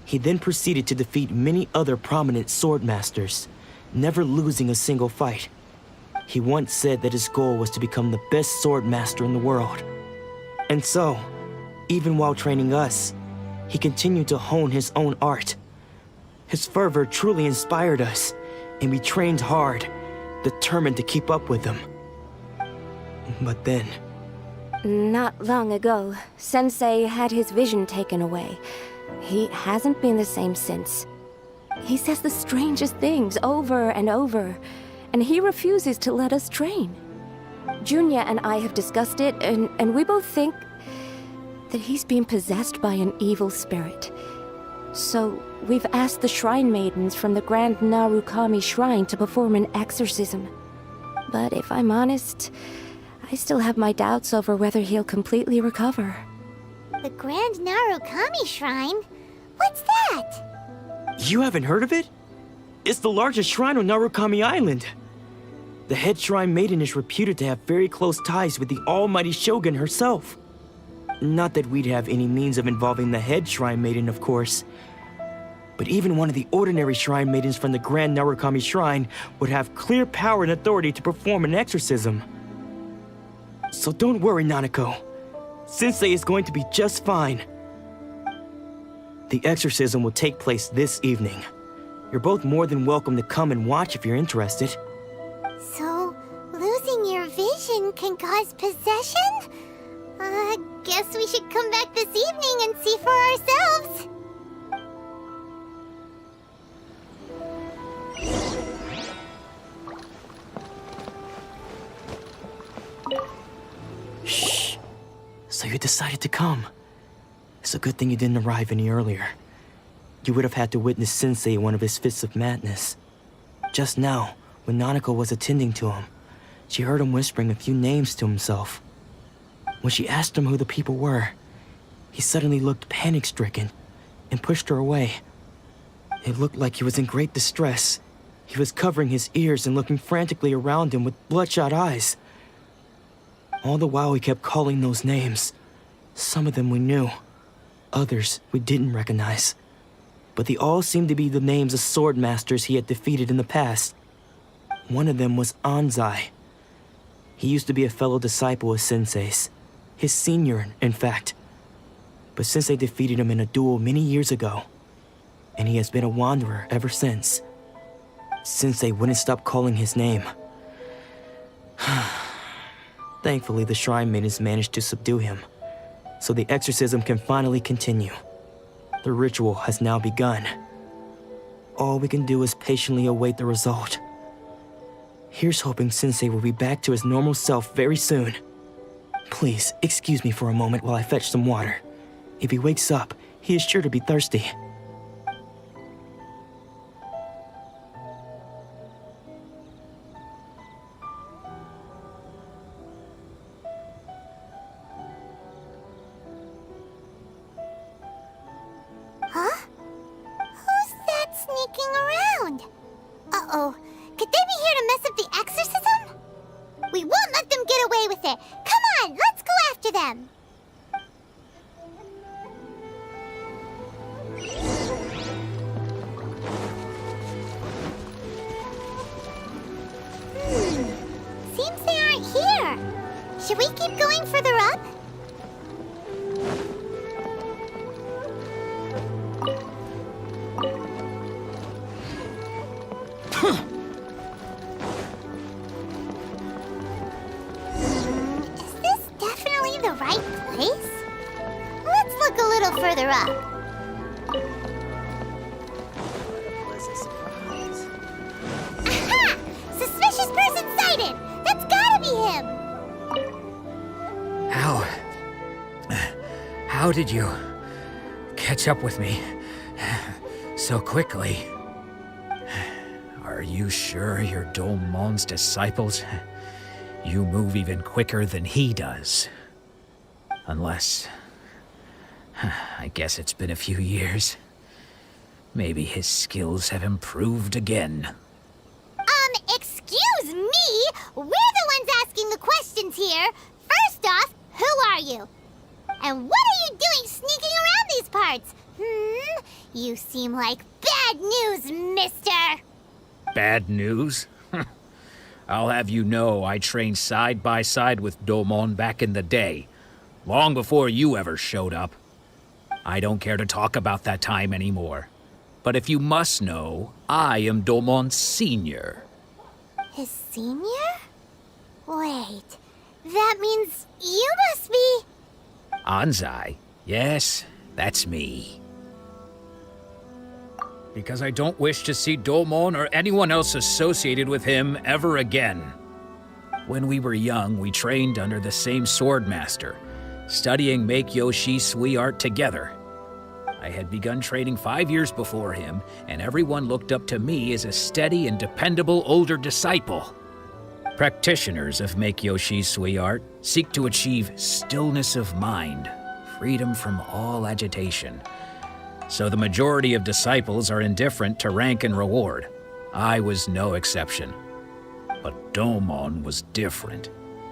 He then proceeded to defeat many other prominent sword masters, never losing a single fight. He once said that his goal was to become the best sword master in the world. And so, even while training us, he continued to hone his own art. His fervor truly inspired us, and we trained hard, determined to keep up with him. But then... Not long ago, Sensei had his vision taken away. He hasn't been the same since. He says the strangest things over and over, and he refuses to let us train. Junya and I have discussed it, and we both think that he's being possessed by an evil spirit. So, we've asked the Shrine Maidens from the Grand Narukami Shrine to perform an exorcism. But if I'm honest, I still have my doubts over whether he'll completely recover. The Grand Narukami Shrine? What's that? You haven't heard of it? It's the largest shrine on Narukami Island. The head shrine maiden is reputed to have very close ties with the almighty Shogun herself. Not that we'd have any means of involving the head shrine maiden, of course. But even one of the ordinary shrine maidens from the Grand Narukami Shrine would have clear power and authority to perform an exorcism. So don't worry, Nanako. Sensei is going to be just fine. The exorcism will take place this evening. You're both more than welcome to come and watch if you're interested. So, losing your vision can cause possession? Guess we should come back this evening and see for ourselves. Shh. So you decided to come. It's a good thing you didn't arrive any earlier. You would have had to witness Sensei in one of his fits of madness. Just now, when Nanako was attending to him, she heard him whispering a few names to himself. When she asked him who the people were, he suddenly looked panic-stricken and pushed her away. It looked like he was in great distress. He was covering his ears and looking frantically around him with bloodshot eyes. All the while he kept calling those names. Some of them we knew, others we didn't recognize. But they all seemed to be the names of sword masters he had defeated in the past. One of them was Anzai. He used to be a fellow disciple of Sensei's. His senior, in fact. But Sensei defeated him in a duel many years ago, and he has been a wanderer ever since. Sensei wouldn't stop calling his name. Thankfully, the Shrine Maidens managed to subdue him, so the exorcism can finally continue. The ritual has now begun. All we can do is patiently await the result. Here's hoping Sensei will be back to his normal self very soon. Please, excuse me for a moment while I fetch some water. If he wakes up, he is sure to be thirsty. Huh? Who's that sneaking around? Uh-oh. Could they be here to mess up the exorcism? We won't let them get away with it. Come on, let's go after them. Seems they aren't here. Should we keep going further up? Is this definitely the right place? Let's look a little further up. Aha! Suspicious person sighted! That's gotta be him! How did you catch up with me so quickly? Are you sure you're Domon's disciples? You move even quicker than he does. Unless... I guess it's been a few years. Maybe his skills have improved again. Excuse me? We're the ones asking the questions here. First off, who are you? And what are you doing sneaking around these parts? You seem like bad news, mister. Bad news? I'll have you know I trained side by side with Domon back in the day, long before you ever showed up. I don't care to talk about that time anymore. But if you must know, I am Domon's senior. His senior? Wait, that means you must be... Anzai? Yes, that's me. Because I don't wish to see Domon or anyone else associated with him ever again. When we were young, we trained under the same swordmaster, studying Meikyo Shisui art together. I had begun training 5 years before him, and everyone looked up to me as a steady and dependable older disciple. Practitioners of Meikyo Shisui art seek to achieve stillness of mind, freedom from all agitation. So the majority of disciples are indifferent to rank and reward. I was no exception. But Domon was different.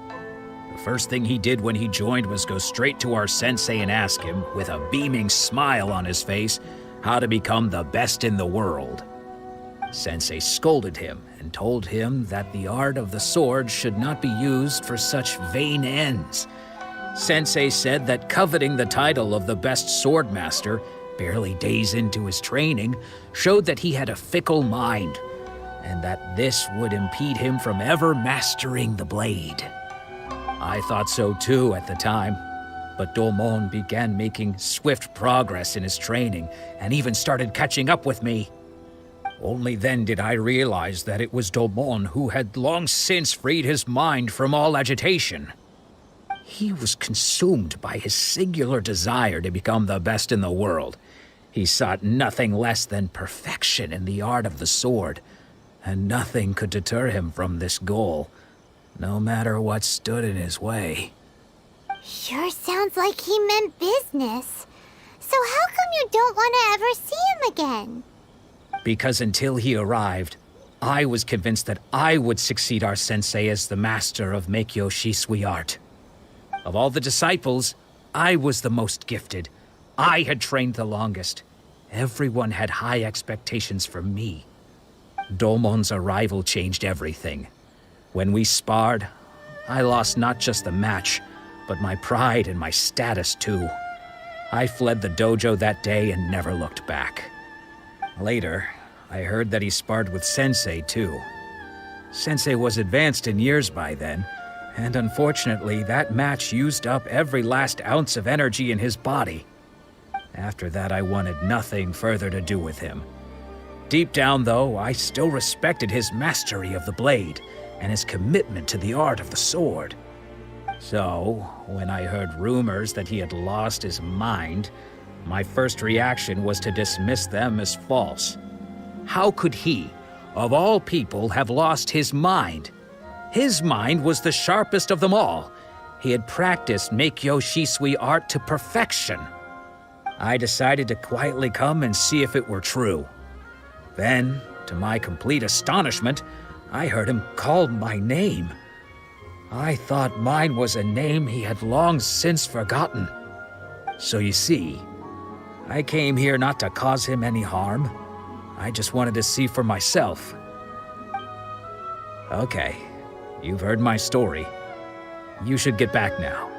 The first thing he did when he joined was go straight to our sensei and ask him, with a beaming smile on his face, how to become the best in the world. Sensei scolded him and told him that the art of the sword should not be used for such vain ends. Sensei said that coveting the title of the best swordmaster, barely days into his training, showed that he had a fickle mind, and that this would impede him from ever mastering the blade. I thought so too at the time, but Domon began making swift progress in his training and even started catching up with me. Only then did I realize that it was Domon who had long since freed his mind from all agitation. He was consumed by his singular desire to become the best in the world. He sought nothing less than perfection in the art of the sword, and nothing could deter him from this goal, no matter what stood in his way. Sure sounds like he meant business. So how come you don't want to ever see him again? Because until he arrived, I was convinced that I would succeed our sensei as the master of Meikyo Shisui art. Of all the disciples, I was the most gifted. I had trained the longest. Everyone had high expectations for me. Domon's arrival changed everything. When we sparred, I lost not just the match, but my pride and my status too. I fled the dojo that day and never looked back. Later, I heard that he sparred with Sensei too. Sensei was advanced in years by then, and unfortunately that match used up every last ounce of energy in his body. After that, I wanted nothing further to do with him. Deep down, though, I still respected his mastery of the blade and his commitment to the art of the sword. So, when I heard rumors that he had lost his mind, my first reaction was to dismiss them as false. How could he, of all people, have lost his mind? His mind was the sharpest of them all. He had practiced Meikyo Shisui art to perfection. I decided to quietly come and see if it were true. Then, to my complete astonishment, I heard him call my name. I thought mine was a name he had long since forgotten. So you see, I came here not to cause him any harm. I just wanted to see for myself. Okay, you've heard my story. You should get back now.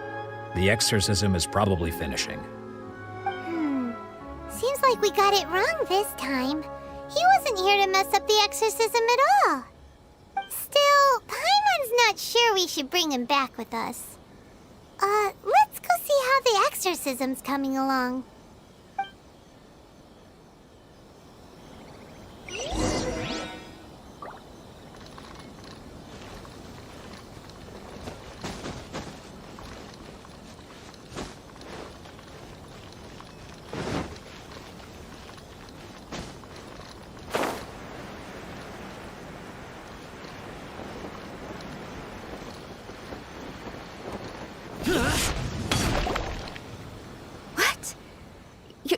The exorcism is probably finishing. Seems like we got it wrong this time. He wasn't here to mess up the exorcism at all. Still, Paimon's not sure we should bring him back with us. Let's go see how the exorcism's coming along.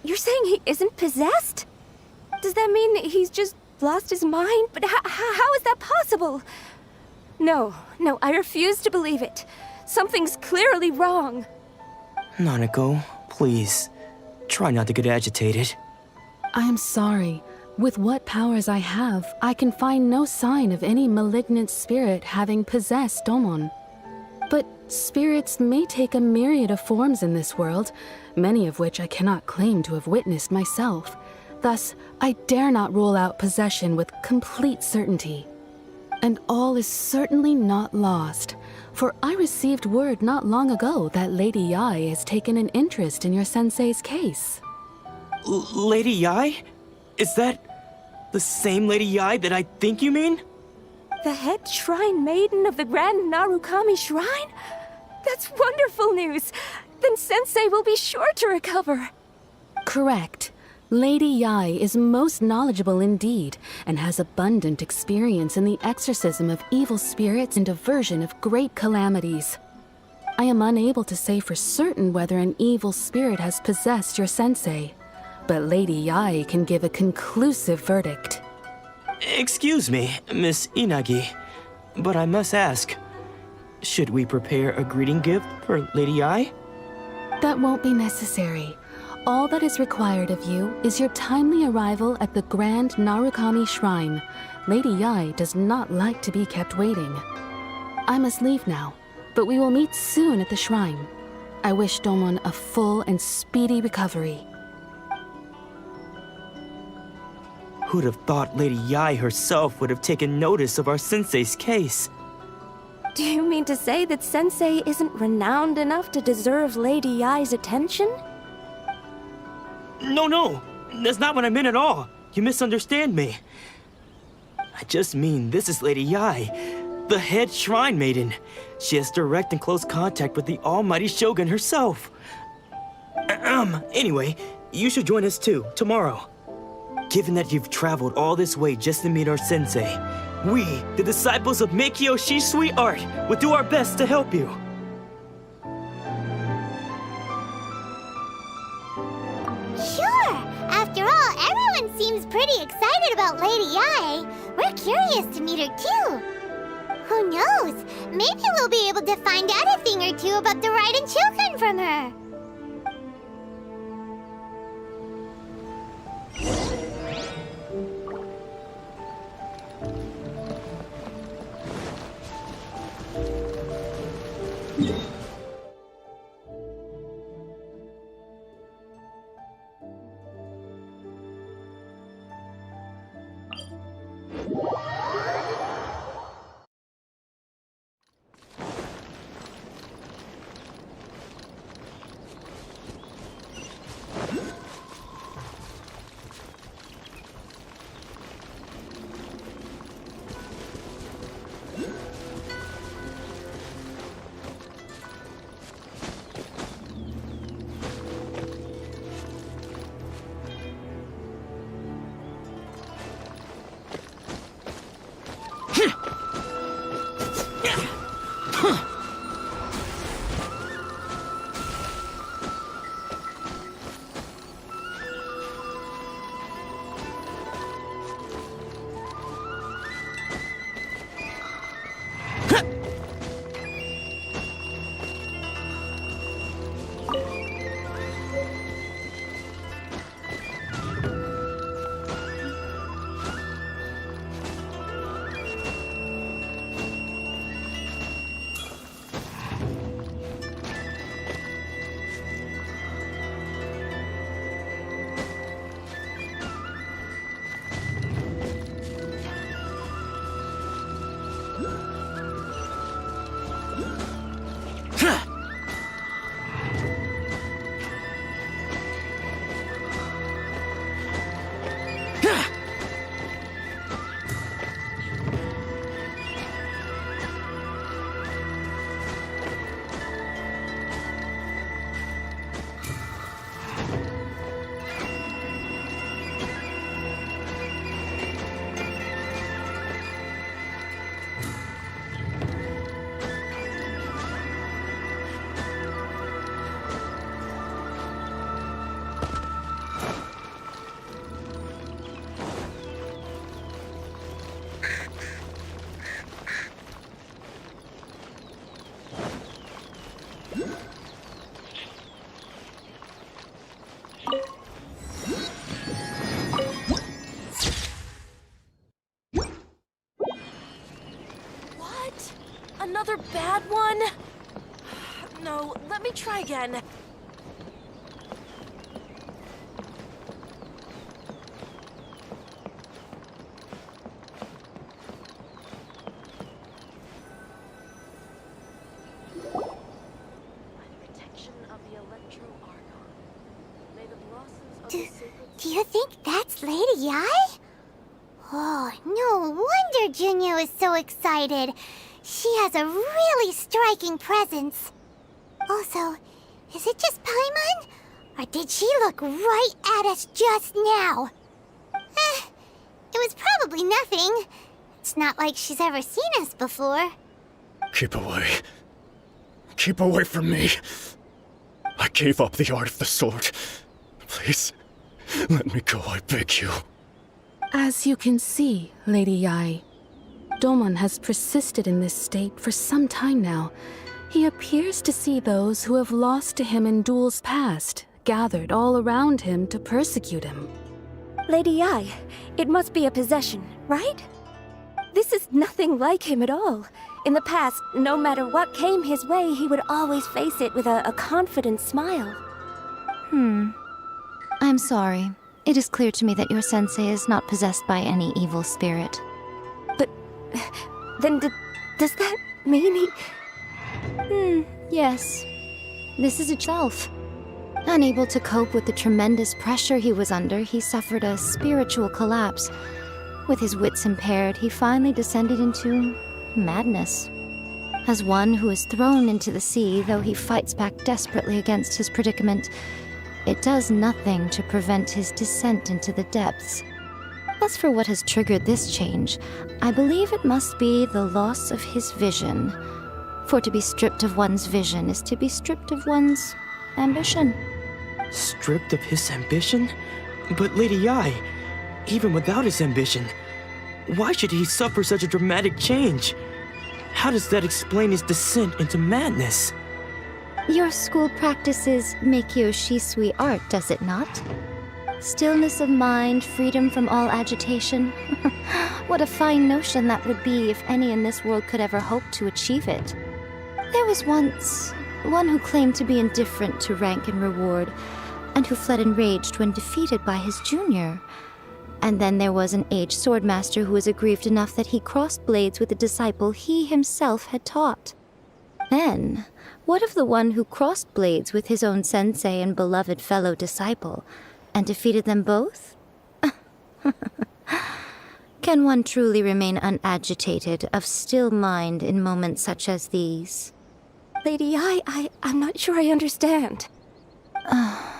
You're saying he isn't possessed? Does that mean he's just lost his mind? But how is that possible? No, I refuse to believe it. Something's clearly wrong. Nanako, please. Try not to get agitated. I am sorry. With what powers I have, I can find no sign of any malignant spirit having possessed Domon. But spirits may take a myriad of forms in this world, many of which I cannot claim to have witnessed myself. Thus, I dare not rule out possession with complete certainty. And all is certainly not lost, for I received word not long ago that Lady Yai has taken an interest in your sensei's case. Lady Yai? Is that the same Lady Yai that I think you mean? The head shrine maiden of the Grand Narukami Shrine? That's wonderful news! Then Sensei will be sure to recover. Correct. Lady Yai is most knowledgeable indeed, and has abundant experience in the exorcism of evil spirits and aversion of great calamities. I am unable to say for certain whether an evil spirit has possessed your sensei, but Lady Yai can give a conclusive verdict. Excuse me, Miss Inagi, but I must ask, should we prepare a greeting gift for Lady Ai? That won't be necessary. All that is required of you is your timely arrival at the Grand Narukami Shrine. Lady Yai does not like to be kept waiting. I must leave now, but we will meet soon at the shrine. I wish Domon a full and speedy recovery. Who'd have thought Lady Yai herself would have taken notice of our sensei's case? Do you mean to say that Sensei isn't renowned enough to deserve Lady Yai's attention? No, that's not what I meant at all. You misunderstand me. I just mean this is Lady Yai, the head shrine maiden. She has direct and close contact with the almighty Shogun herself. Anyway, you should join us too, tomorrow. Given that you've traveled all this way just to meet our sensei, we, the disciples of Meikyo Shisui Art, will do our best to help you. Sure! After all, everyone seems pretty excited about Lady Yai. We're curious to meet her too. Who knows? Maybe we'll be able to find out a thing or two about the Raiden children from her. Another bad one? No, let me try again. Do you think that's Lady Yai? Oh, no wonder wonder Junya was so excited. She has a really striking presence. Also, is it just Paimon? Or did she look right at us just now? It was probably nothing. It's not like she's ever seen us before. Keep away. Keep away from me. I gave up the art of the sword. Please, let me go, I beg you. As you can see, Lady Yai, Domon has persisted in this state for some time now. He appears to see those who have lost to him in duels past, gathered all around him to persecute him. Lady Yai, it must be a possession, right? This is nothing like him at all. In the past, no matter what came his way, he would always face it with a confident smile. I'm sorry. It is clear to me that your sensei is not possessed by any evil spirit. But then does that mean he... Yes. This is itself. Unable to cope with the tremendous pressure he was under, he suffered a spiritual collapse. With his wits impaired, he finally descended into madness. As one who is thrown into the sea, though he fights back desperately against his predicament, it does nothing to prevent his descent into the depths. As for what has triggered this change, I believe it must be the loss of his vision. For to be stripped of one's vision is to be stripped of one's ambition. Stripped of his ambition? But Lady Yai, even without his ambition, why should he suffer such a dramatic change? How does that explain his descent into madness? Your school practices Meikyo Shisui art, does it not? Stillness of mind, freedom from all agitation. What a fine notion that would be if any in this world could ever hope to achieve it. There was once one who claimed to be indifferent to rank and reward, and who fled enraged when defeated by his junior. And then there was an aged swordmaster who was aggrieved enough that he crossed blades with a disciple he himself had taught. Then, what of the one who crossed blades with his own sensei and beloved fellow disciple, and defeated them both? Can one truly remain unagitated, of still mind in moments such as these? Lady Yai, I'm not sure I understand.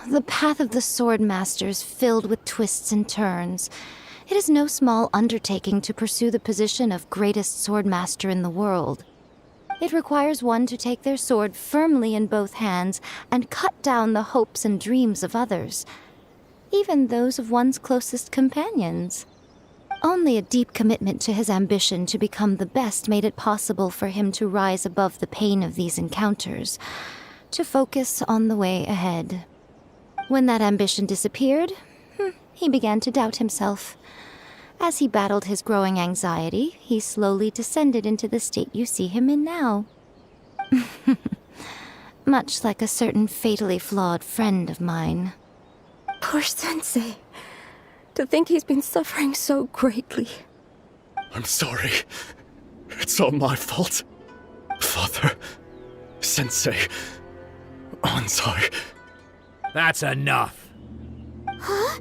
The path of the swordmaster is filled with twists and turns. It is no small undertaking to pursue the position of greatest swordmaster in the world. It requires one to take their sword firmly in both hands and cut down the hopes and dreams of others, even those of one's closest companions. Only a deep commitment to his ambition to become the best made it possible for him to rise above the pain of these encounters, to focus on the way ahead. When that ambition disappeared, he began to doubt himself. As he battled his growing anxiety, he slowly descended into the state you see him in now. Much like a certain fatally flawed friend of mine. Poor Sensei. To think he's been suffering so greatly. I'm sorry. It's all my fault. Father, Sensei, Ansai. That's enough. Huh?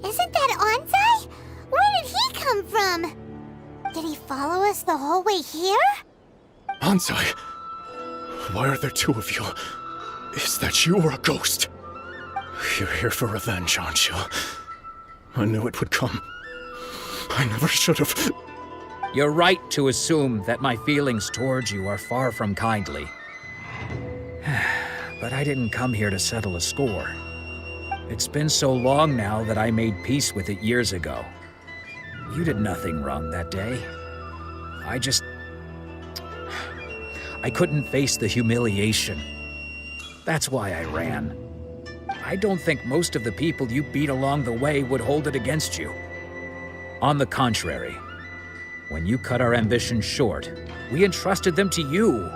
Isn't that Ansai? Where did he come from? Did he follow us the whole way here? Ansai, why are there two of you? Is that you or a ghost? You're here for revenge, aren't you? I knew it would come. I never should have. You're right to assume that my feelings towards you are far from kindly. But I didn't come here to settle a score. It's been so long now that I made peace with it years ago. You did nothing wrong that day. I couldn't face the humiliation. That's why I ran. I don't think most of the people you beat along the way would hold it against you. On the contrary, when you cut our ambitions short, we entrusted them to you,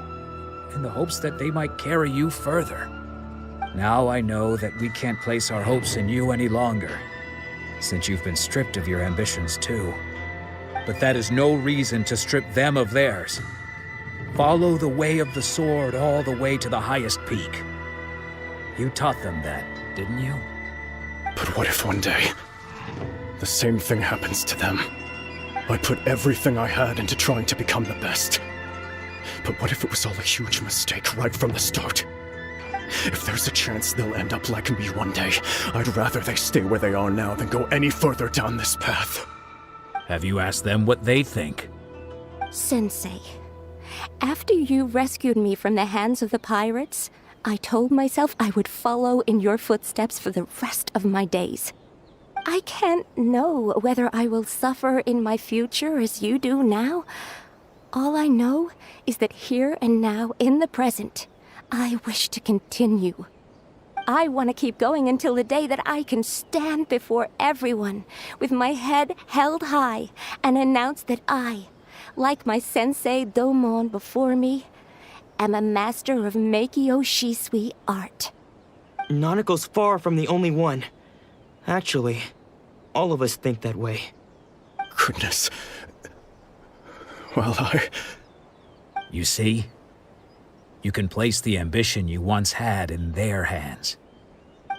in the hopes that they might carry you further. Now I know that we can't place our hopes in you any longer, since you've been stripped of your ambitions too. But that is no reason to strip them of theirs. Follow the way of the sword all the way to the highest peak. You taught them that, didn't you? But what if one day, the same thing happens to them? I put everything I had into trying to become the best. But what if it was all a huge mistake right from the start? If there's a chance they'll end up like me one day, I'd rather they stay where they are now than go any further down this path. Have you asked them what they think? Sensei, after you rescued me from the hands of the pirates, I told myself I would follow in your footsteps for the rest of my days. I can't know whether I will suffer in my future as you do now. All I know is that here and now, in the present, I wish to continue. I want to keep going until the day that I can stand before everyone with my head held high and announce that I, like my sensei Domon before me, am a master of Meikyo Shisui art. Nanako's far from the only one. Actually, all of us think that way. Goodness. Well, You see? You can place the ambition you once had in their hands.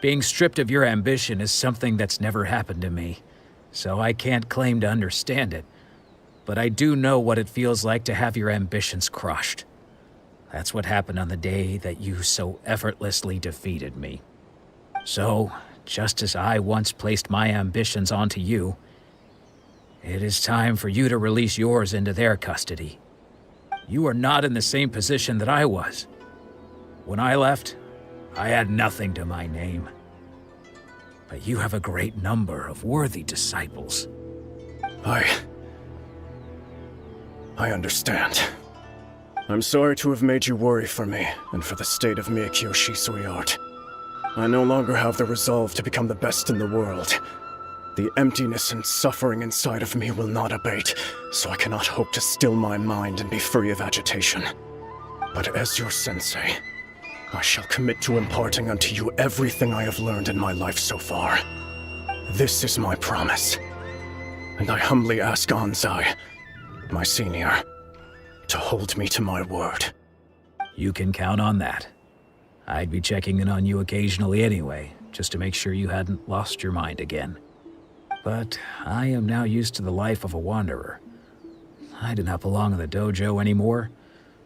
Being stripped of your ambition is something that's never happened to me, so I can't claim to understand it. But I do know what it feels like to have your ambitions crushed. That's what happened on the day that you so effortlessly defeated me. So, just as I once placed my ambitions onto you, it is time for you to release yours into their custody. You are not in the same position that I was. When I left, I had nothing to my name. But you have a great number of worthy disciples. I understand. I'm sorry to have made you worry for me, and for the state of Meikyo Shisui art. I no longer have the resolve to become the best in the world. The emptiness and suffering inside of me will not abate, so I cannot hope to still my mind and be free of agitation. But as your sensei, I shall commit to imparting unto you everything I have learned in my life so far. This is my promise. And I humbly ask Anzai, my senior, to hold me to my word. You can count on that. I'd be checking in on you occasionally anyway, just to make sure you hadn't lost your mind again. But I am now used to the life of a wanderer. I do not belong in the dojo anymore,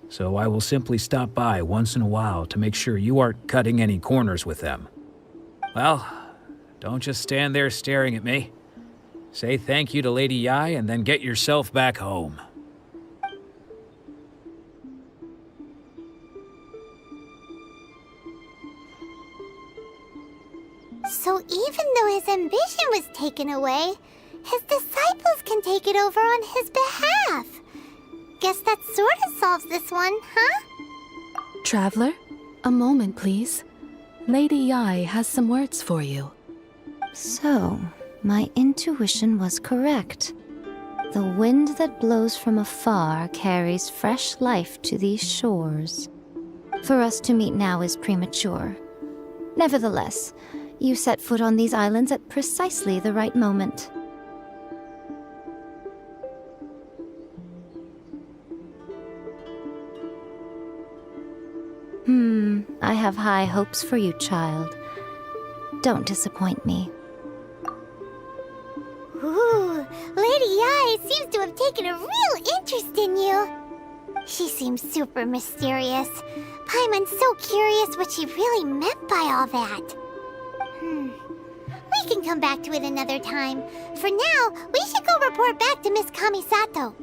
so I will simply stop by once in a while to make sure you aren't cutting any corners with them. Well, don't just stand there staring at me. Say thank you to Lady Yai and then get yourself back home. So even though his ambition was taken away, his disciples can take it over on his behalf. Guess that sort of solves this one, huh? Traveler, a moment, please. Lady Yai has some words for you. So, my intuition was correct. The wind that blows from afar carries fresh life to these shores. For us to meet now is premature. Nevertheless, you set foot on these islands at precisely the right moment. I have high hopes for you, child. Don't disappoint me. Ooh, Lady Yai seems to have taken a real interest in you. She seems super mysterious. Paimon's so curious what she really meant by all that. We can come back to it another time. For now, we should go report back to Miss Kamisato.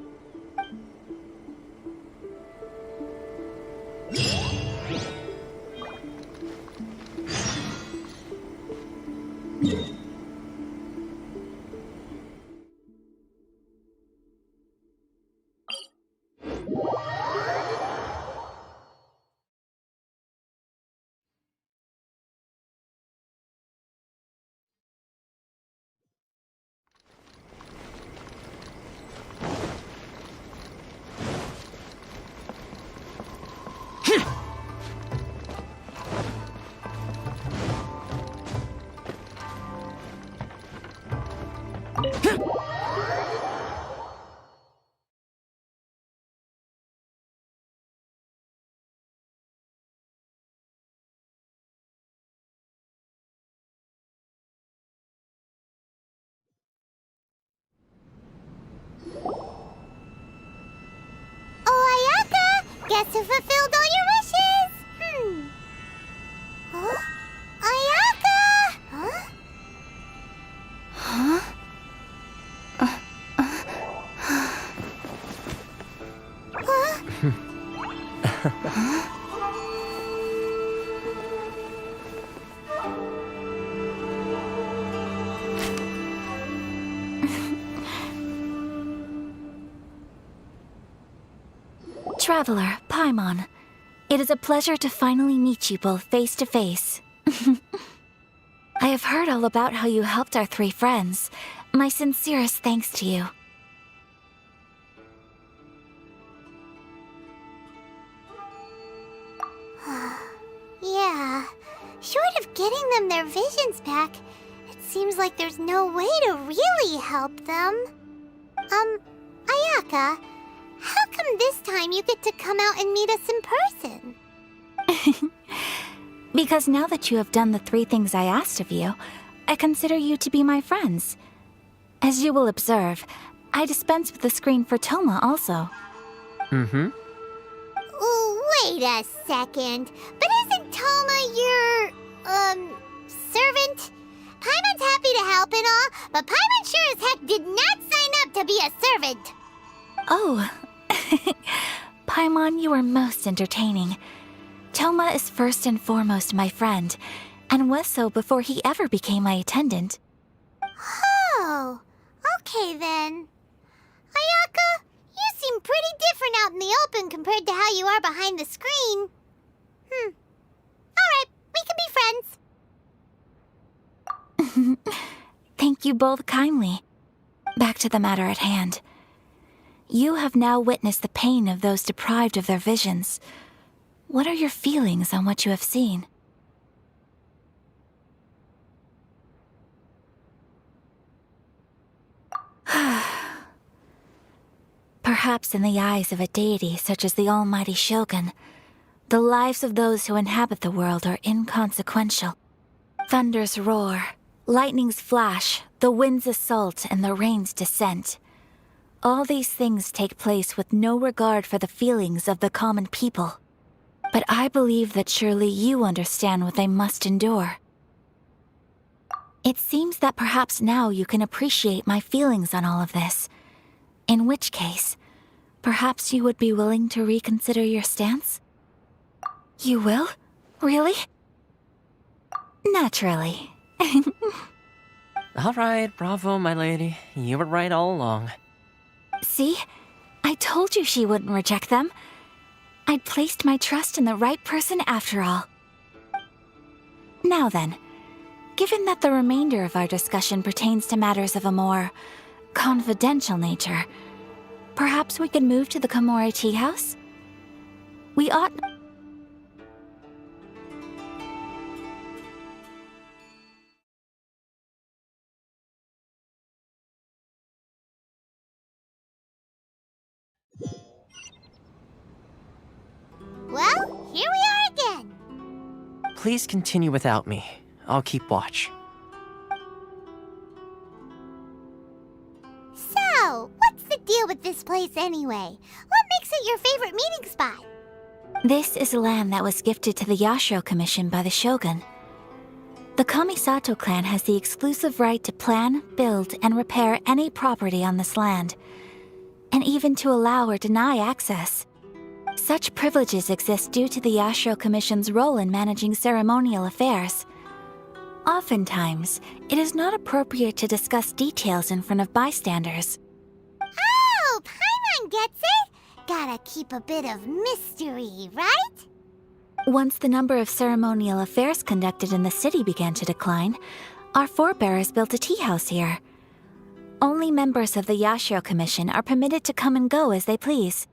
must have fulfilled all your wishes! Huh? Ayaka! Huh? Huh? Traveler, Paimon, it is a pleasure to finally meet you both face to face. I have heard all about how you helped our three friends. My sincerest thanks to you. Yeah, short of getting them their visions back, it seems like there's no way to really help them. Ayaka, how come this time you get to come out and meet us in person? Because now that you have done the three things I asked of you, I consider you to be my friends. As you will observe, I dispense with the screen for Toma also. Mm-hmm. Wait a second. But isn't Toma your, servant? Paimon's happy to help and all, but Paimon sure as heck did not sign up to be a servant. Oh. Paimon, you are most entertaining. Toma is first and foremost my friend, and was so before he ever became my attendant. Oh, okay then. Ayaka, you seem pretty different out in the open compared to how you are behind the screen. Alright, we can be friends. Thank you both kindly. Back to the matter at hand. You have now witnessed the pain of those deprived of their visions. What are your feelings on what you have seen? Perhaps in the eyes of a deity such as the almighty Shogun, the lives of those who inhabit the world are inconsequential. Thunders roar, lightnings flash, the winds assault, and the rains descent. All these things take place with no regard for the feelings of the common people. But I believe that surely you understand what they must endure. It seems that perhaps now you can appreciate my feelings on all of this. In which case, perhaps you would be willing to reconsider your stance? You will? Really? Naturally. All right, bravo, my lady. You were right all along. See? I told you she wouldn't reject them. I'd placed my trust in the right person after all. Now then, given that the remainder of our discussion pertains to matters of a more confidential nature, perhaps we could move to the Komore tea house? We ought... Well, here we are again. Please continue without me. I'll keep watch. So, what's the deal with this place anyway? What makes it your favorite meeting spot? This is land that was gifted to the Yashiro Commission by the Shogun. The Kamisato clan has the exclusive right to plan, build, and repair any property on this land, and even to allow or deny access. Such privileges exist due to the Yashiro Commission's role in managing ceremonial affairs. Oftentimes, it is not appropriate to discuss details in front of bystanders. Oh, Paimon gets it! Gotta keep a bit of mystery, right? Once the number of ceremonial affairs conducted in the city began to decline, our forebears built a tea house here. Only members of the Yashiro Commission are permitted to come and go as they please.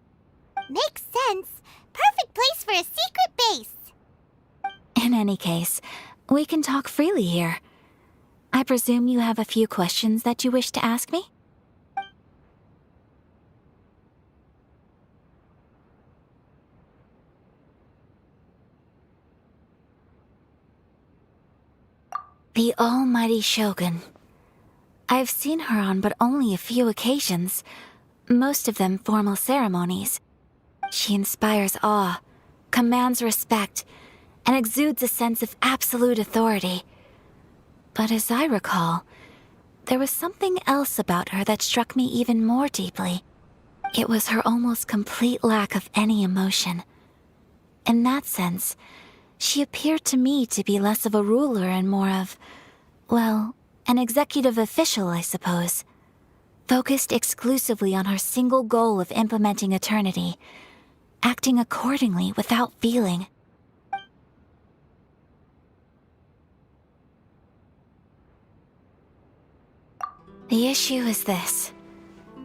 Makes sense. Perfect place for a secret base. In any case, we can talk freely here. I presume you have a few questions that you wish to ask me? The almighty Shogun. I've seen her on but only a few occasions, most of them formal ceremonies. She inspires awe, commands respect, and exudes a sense of absolute authority. But as I recall, there was something else about her that struck me even more deeply. It was her almost complete lack of any emotion. In that sense, she appeared to me to be less of a ruler and more of, well, an executive official, I suppose. Focused exclusively on her single goal of implementing eternity, acting accordingly without feeling. The issue is this.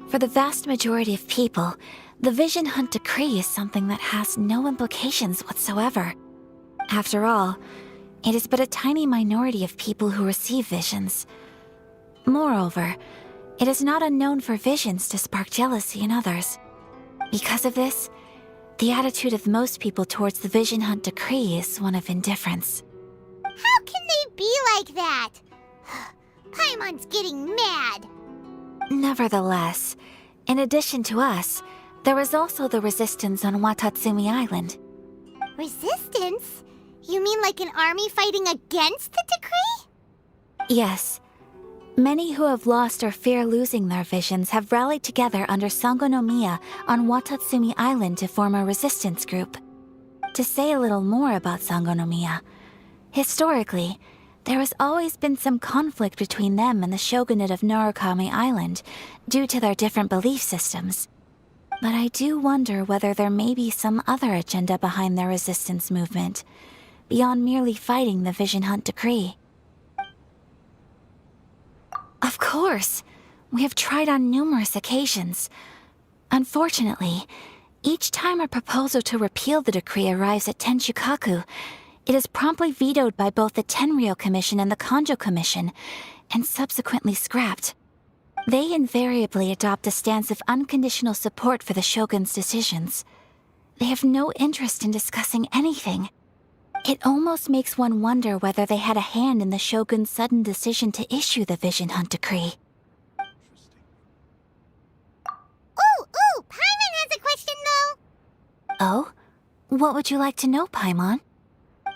For the vast majority of people, the Vision Hunt Decree is something that has no implications whatsoever. After all, it is but a tiny minority of people who receive visions. Moreover, it is not unknown for visions to spark jealousy in others. Because of this, the attitude of most people towards the Vision Hunt Decree is one of indifference. How can they be like that? Paimon's getting mad. Nevertheless, in addition to us, there is also the resistance on Watatsumi Island. Resistance? You mean like an army fighting against the decree? Yes. Many who have lost or fear losing their visions have rallied together under Sangonomiya on Watatsumi Island to form a resistance group. To say a little more about Sangonomiya, historically, there has always been some conflict between them and the shogunate of Narukami Island due to their different belief systems. But I do wonder whether there may be some other agenda behind their resistance movement, beyond merely fighting the Vision Hunt Decree. Of course, we have tried on numerous occasions. Unfortunately, each time a proposal to repeal the decree arrives at Tenshukaku, it is promptly vetoed by both the Tenryou Commission and the Kanjo Commission, and subsequently scrapped. They invariably adopt a stance of unconditional support for the Shogun's decisions. They have no interest in discussing anything. It almost makes one wonder whether they had a hand in the Shogun's sudden decision to issue the Vision Hunt Decree. Ooh, Paimon has a question though. Oh? What would you like to know, Paimon?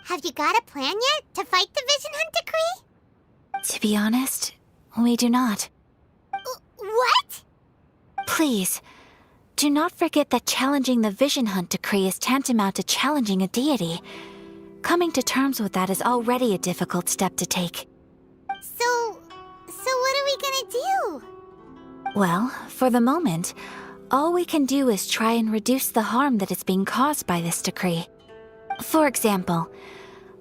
Have you got a plan yet to fight the Vision Hunt Decree? To be honest, we do not. What? Please, do not forget that challenging the Vision Hunt Decree is tantamount to challenging a deity. Coming to terms with that is already a difficult step to take. So what are we gonna do? Well, for the moment, all we can do is try and reduce the harm that is being caused by this decree. For example,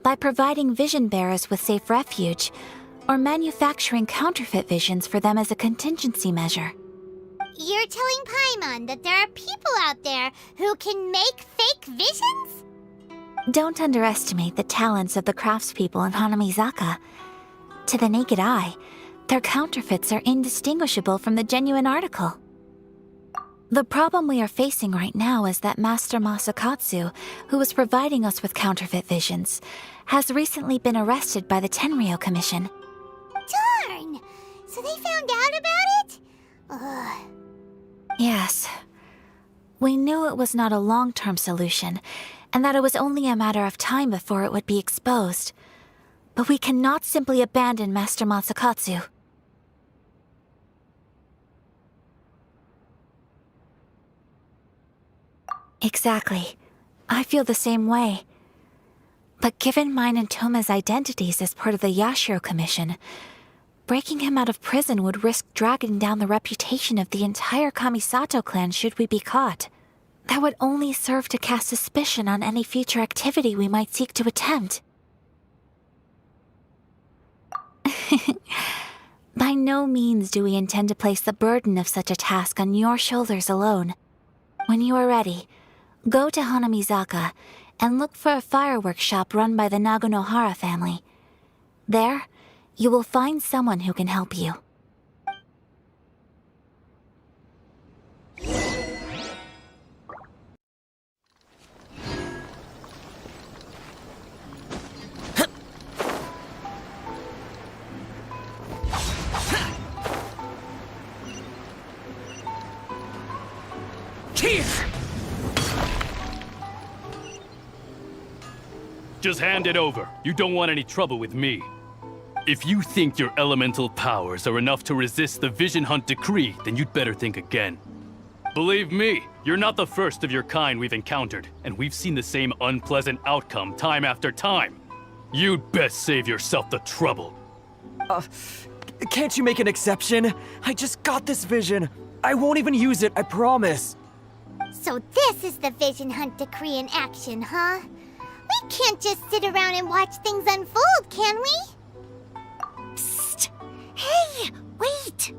by providing vision bearers with safe refuge, or manufacturing counterfeit visions for them as a contingency measure. You're telling Paimon that there are people out there who can make fake visions? Don't underestimate the talents of the craftspeople in Hanamizaka. To the naked eye, their counterfeits are indistinguishable from the genuine article. The problem we are facing right now is that Master Masakatsu, who was providing us with counterfeit visions, has recently been arrested by the Tenryou Commission. Darn! So they found out about it? Ugh. Yes. We knew it was not a long-term solution, and that it was only a matter of time before it would be exposed. But we cannot simply abandon Master Masakatsu. Exactly. I feel the same way. But given mine and Toma's identities as part of the Yashiro Commission, breaking him out of prison would risk dragging down the reputation of the entire Kamisato clan should we be caught. That would only serve to cast suspicion on any future activity we might seek to attempt. By no means do we intend to place the burden of such a task on your shoulders alone. When you are ready, go to Hanamizaka and look for a fireworks shop run by the Naganohara family. There, you will find someone who can help you. Here! Just hand it over. You don't want any trouble with me. If you think your elemental powers are enough to resist the Vision Hunt decree, then you'd better think again. Believe me, you're not the first of your kind we've encountered, and we've seen the same unpleasant outcome time after time. You'd best save yourself the trouble. Can't you make an exception? I just got this vision. I won't even use it, I promise. So this is the Vision Hunt decree in action, huh? We can't just sit around and watch things unfold, can we? Psst! Hey, wait!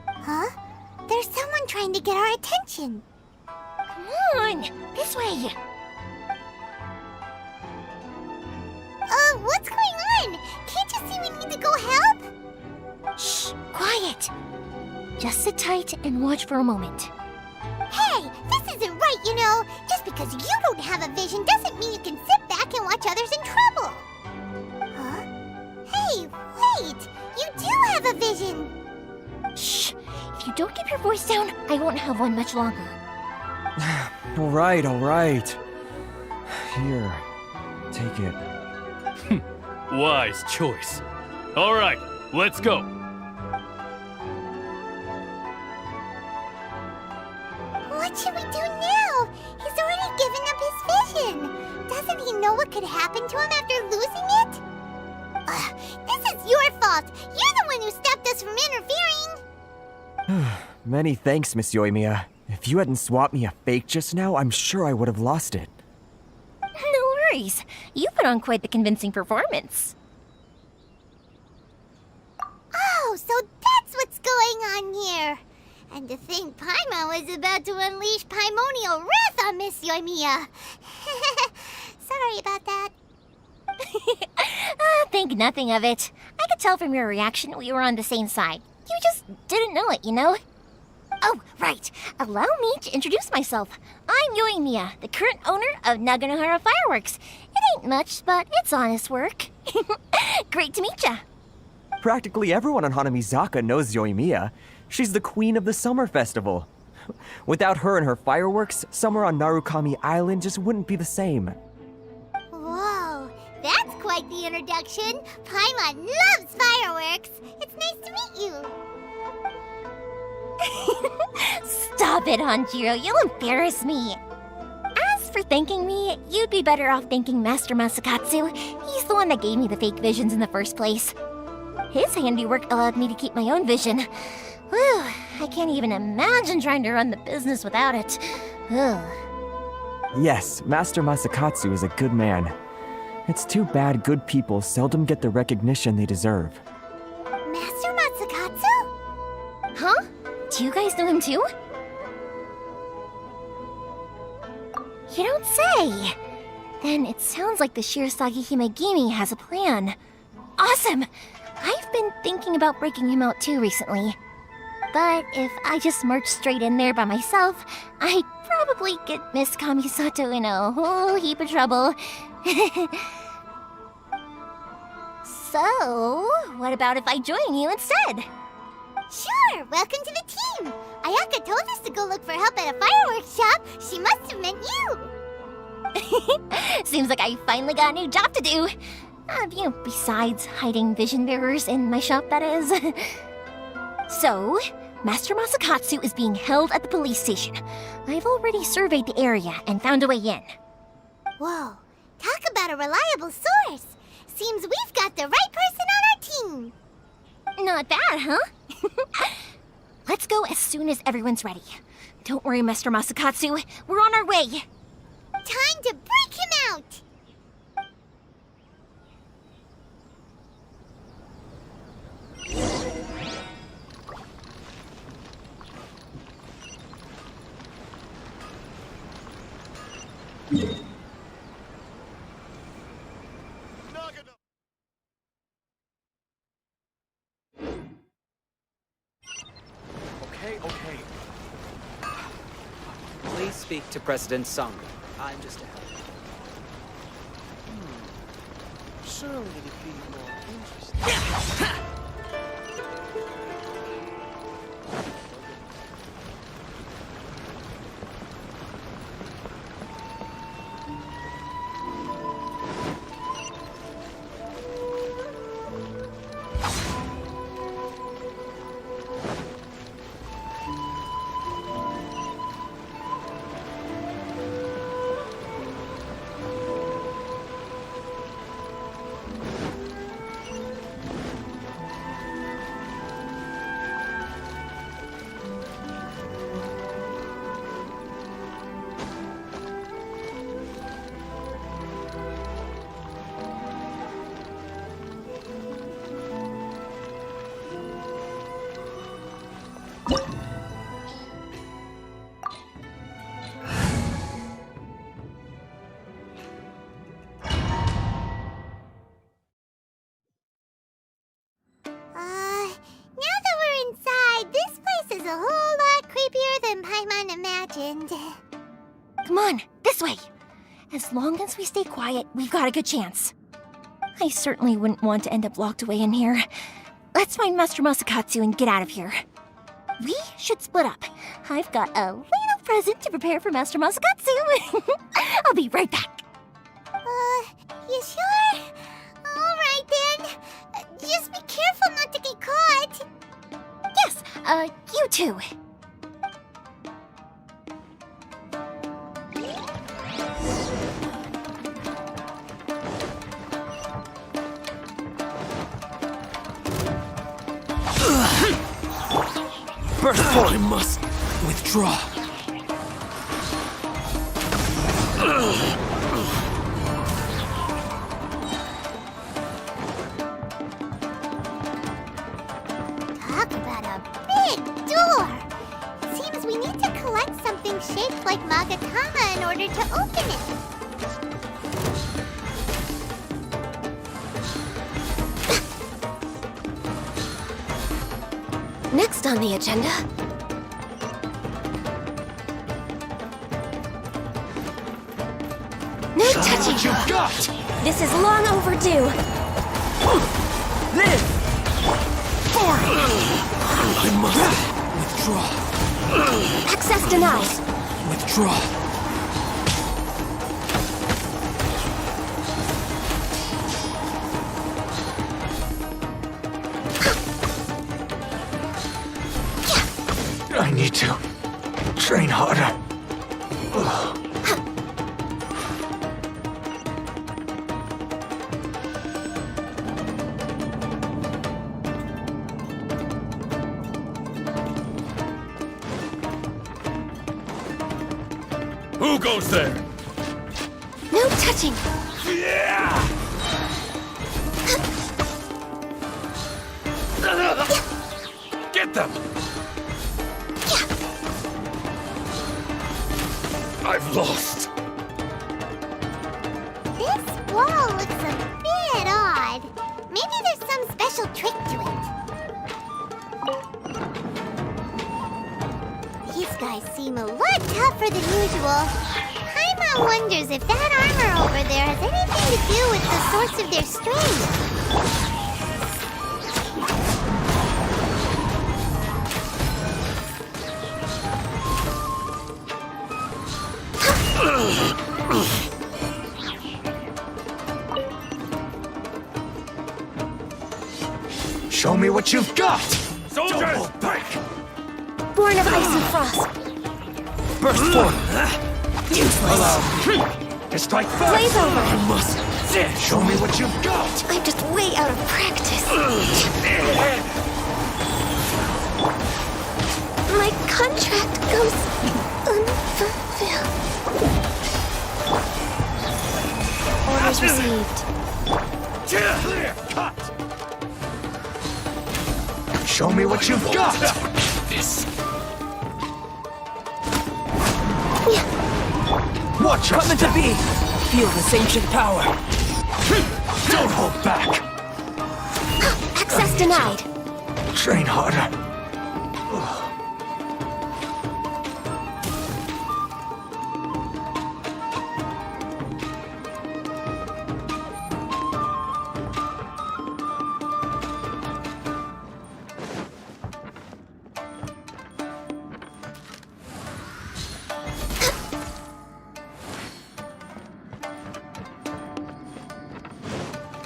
Huh? There's someone trying to get our attention. Come on, this way. What's going on? Can't you see we need to go help? Shh, quiet. Just sit tight and watch for a moment. Hey, this isn't right, you know. Just because you don't have a vision doesn't mean you can sit back and watch others in trouble. Huh? Hey, wait! You do have a vision! Shh! If you don't keep your voice down, I won't have one much longer. All right. Here, take it. Wise choice. All right, let's go. What should we do now? He's already given up his vision. Doesn't he know what could happen to him after losing it? This is your fault. You're the one who stopped us from interfering. Many thanks, Miss Yoimiya. If you hadn't swapped me a fake just now, I'm sure I would have lost it. No worries. You put on quite the convincing performance. Oh, so that's what's going on here. And to think Paimon was about to unleash Paimonial wrath on Miss Yoimiya. Sorry about that. Think nothing of it. I could tell from your reaction we were on the same side. You just didn't know it, you know? Oh, right. Allow me to introduce myself. I'm Yoimiya, the current owner of Naganohara Fireworks. It ain't much, but it's honest work. Great to meet ya. Practically everyone on Hanamizaka knows Yoimiya. She's the queen of the summer festival. Without her and her fireworks, summer on Narukami Island just wouldn't be the same. Whoa, that's quite the introduction. Paimon loves fireworks. It's nice to meet you. Stop it, Hanjiro. You'll embarrass me. As for thanking me, you'd be better off thanking Master Masakatsu. He's the one that gave me the fake visions in the first place. His handiwork allowed me to keep my own vision. Whew, I can't even imagine trying to run the business without it. Ugh. Yes, Master Masakatsu is a good man. It's too bad good people seldom get the recognition they deserve. Master Masakatsu? Huh? Do you guys know him too? You don't say! Then it sounds like the Shirasagi Himegimi has a plan. Awesome! I've been thinking about breaking him out too recently. But if I just march straight in there by myself, I'd probably get Miss Kamisato in a whole heap of trouble. So, what about if I join you instead? Sure, welcome to the team. Ayaka told us to go look for help at a fireworks shop. She must have meant you. Seems like I finally got a new job to do. Besides hiding vision bearers in my shop, that is. So, Master Masakatsu is being held at the police station. I've already surveyed the area and found a way in. Whoa, talk about a reliable source. Seems we've got the right person on our team. Not bad, huh? Let's go as soon as everyone's ready. Don't worry, Master Masakatsu. We're on our way. Time to break him out. Okay. Please speak to President Sung. I'm just a helper. Surely it'd be more interesting. legend. Come on, this way. As long as we stay quiet, we've got a good chance. I certainly wouldn't want to end up locked away in here. Let's find Master Masakatsu and get out of here. We should split up. I've got a little present to prepare for Master Masakatsu. I'll be right back. You sure? Alright then. Just be careful not to get caught. Yes, you too. First of all, I must withdraw. Talk about a big door! Seems we need to collect something shaped like Magatama in order to open it. Next on the agenda... No touching! You got! This is long overdue! This! For I must withdraw. Access denied! Withdraw. I need to train harder. Who goes there? No touching! Get them! I've lost. This wall looks a bit odd. Maybe there's some special trick to it. These guys seem a lot tougher than usual. Paimon wonders if that armor over there has anything to do with the source of their strength. Show me what you've got! Soldiers! Don't hold back! Born of ice and frost! Burst forth! Allow me to strike first! Blaze over! You must show me what you've got! I'm just way out of practice. My contract goes unfulfilled. Orders received. Clear cut! Show me what you've got! This. Watch us! Coming to be! Feel this ancient power! Don't hold back! Access denied. Train harder.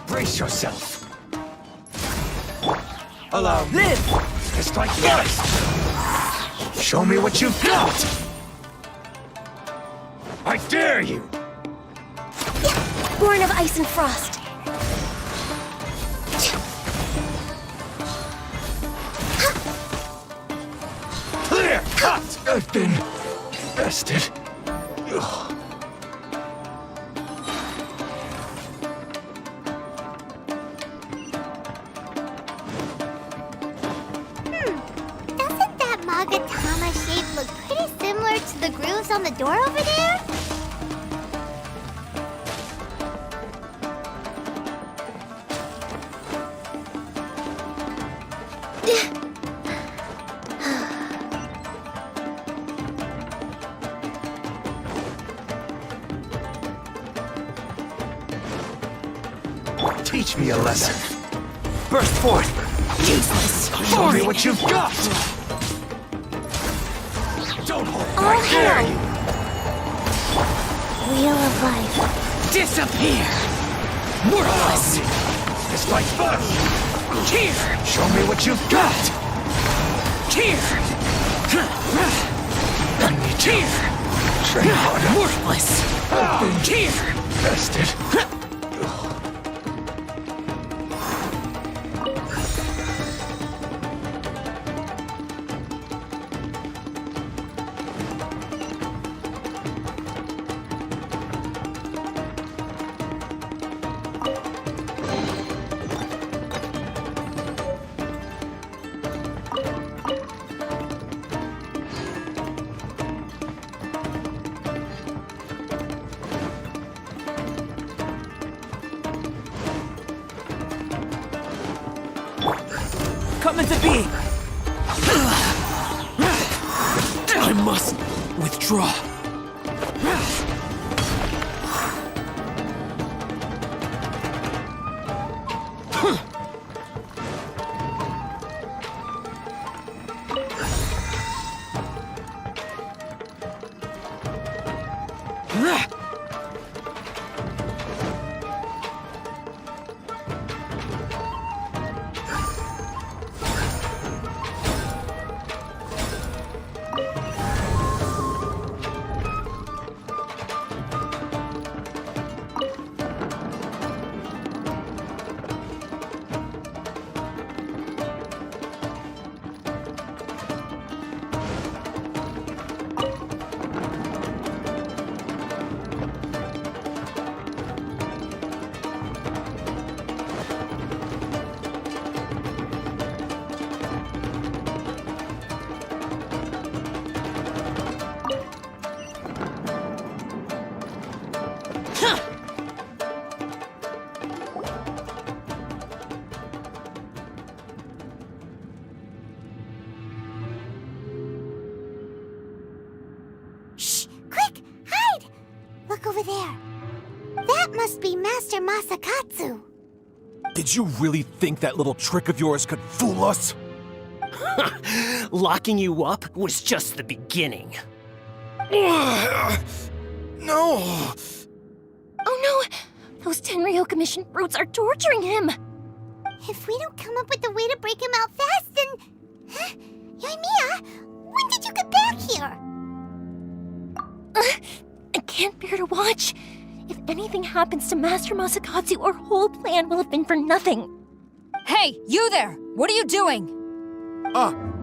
Brace yourself. Allow this to strike first. Show me what you've got. I dare you. Born of ice and frost. Clear cut. I've been bested. Ugh. Doesn't that Magatama shape look pretty similar to the grooves on the door over there? Teach me a lesson. Burst forth! Useless! Show me what you've got! Don't hold back, dare you! Wheel of life. Disappear! Worthless! This fight's fun! Here! Show me what you've got! Here! I need you. Train harder. Worthless! Here! Bested. Come into being! I must withdraw. Look over there. That must be Master Masakatsu. Did you really think that little trick of yours could fool us? Locking you up was just the beginning. No! Oh no! Those Tenryo Commission brutes are torturing him! If we don't come up with a way to break him out fast, then... Huh? Yoimiya, when did you get back here? I can't bear to watch. If anything happens to Master Masakatsu, our whole plan will have been for nothing. Hey, you there! What are you doing?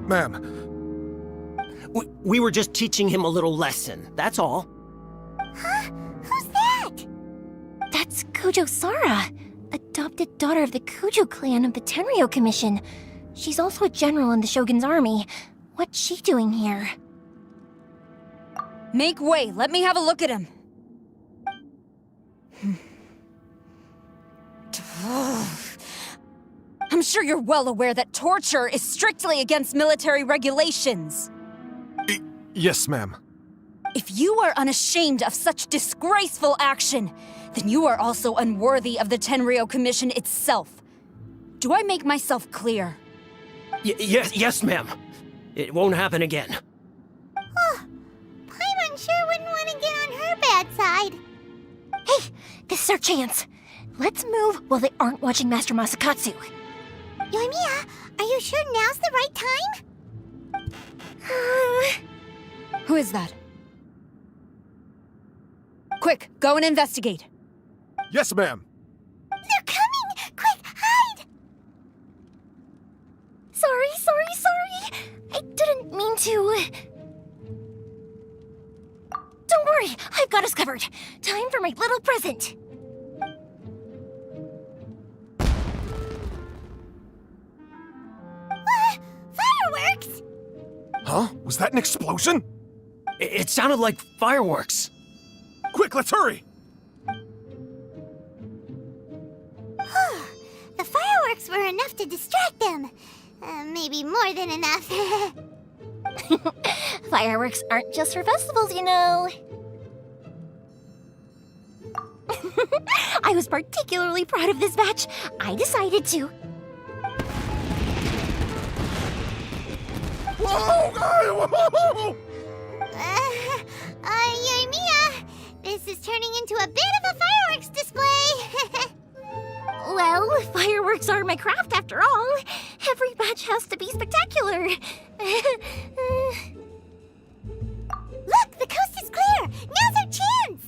Ma'am. We were just teaching him a little lesson, that's all. Huh? Who's that? That's Kujo Sara, adopted daughter of the Kujo clan of the Tenryo Commission. She's also a general in the Shogun's army. What's she doing here? Make way, let me have a look at him. I'm sure you're well aware that torture is strictly against military regulations. Yes, ma'am. If you are unashamed of such disgraceful action, then you are also unworthy of the Tenryo Commission itself. Do I make myself clear? Yes, ma'am. It won't happen again. Paimon sure wouldn't want to get on her bad side. Hey, this is our chance. Let's move while they aren't watching Master Masakatsu. Yoimiya, are you sure now's the right time? Who is that? Quick, go and investigate. Yes, ma'am. They're coming! Quick, hide! Sorry. I didn't mean to. Don't worry, I've got us covered. Time for my little present. Fireworks! Huh? Was that an explosion? It sounded like fireworks. Quick, let's hurry! The fireworks were enough to distract them. Maybe more than enough. Fireworks aren't just for festivals, you know. I was particularly proud of this batch. I decided to. Whoa! Whoa! Yoimiya, this is turning into a bit of a fireworks display. Well, fireworks are my craft after all. Every batch has to be spectacular. Look, the coast is clear. Now's our chance.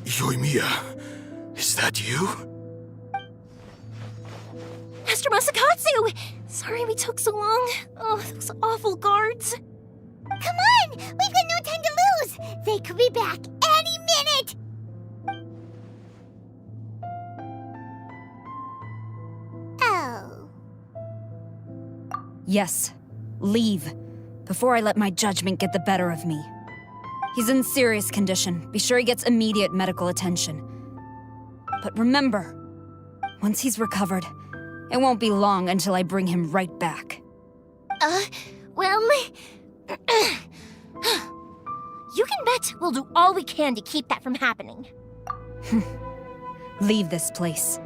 Yoimiya, is that you? Master Masakatsu! Sorry we took so long. Oh, those awful guards. Come on! We've got no time to lose! They could be back any minute! Oh. Yes, leave. Before I let my judgment get the better of me. He's in serious condition. Be sure he gets immediate medical attention. But remember, once he's recovered, it won't be long until I bring him right back. Well... You can bet we'll do all we can to keep that from happening. Leave this place.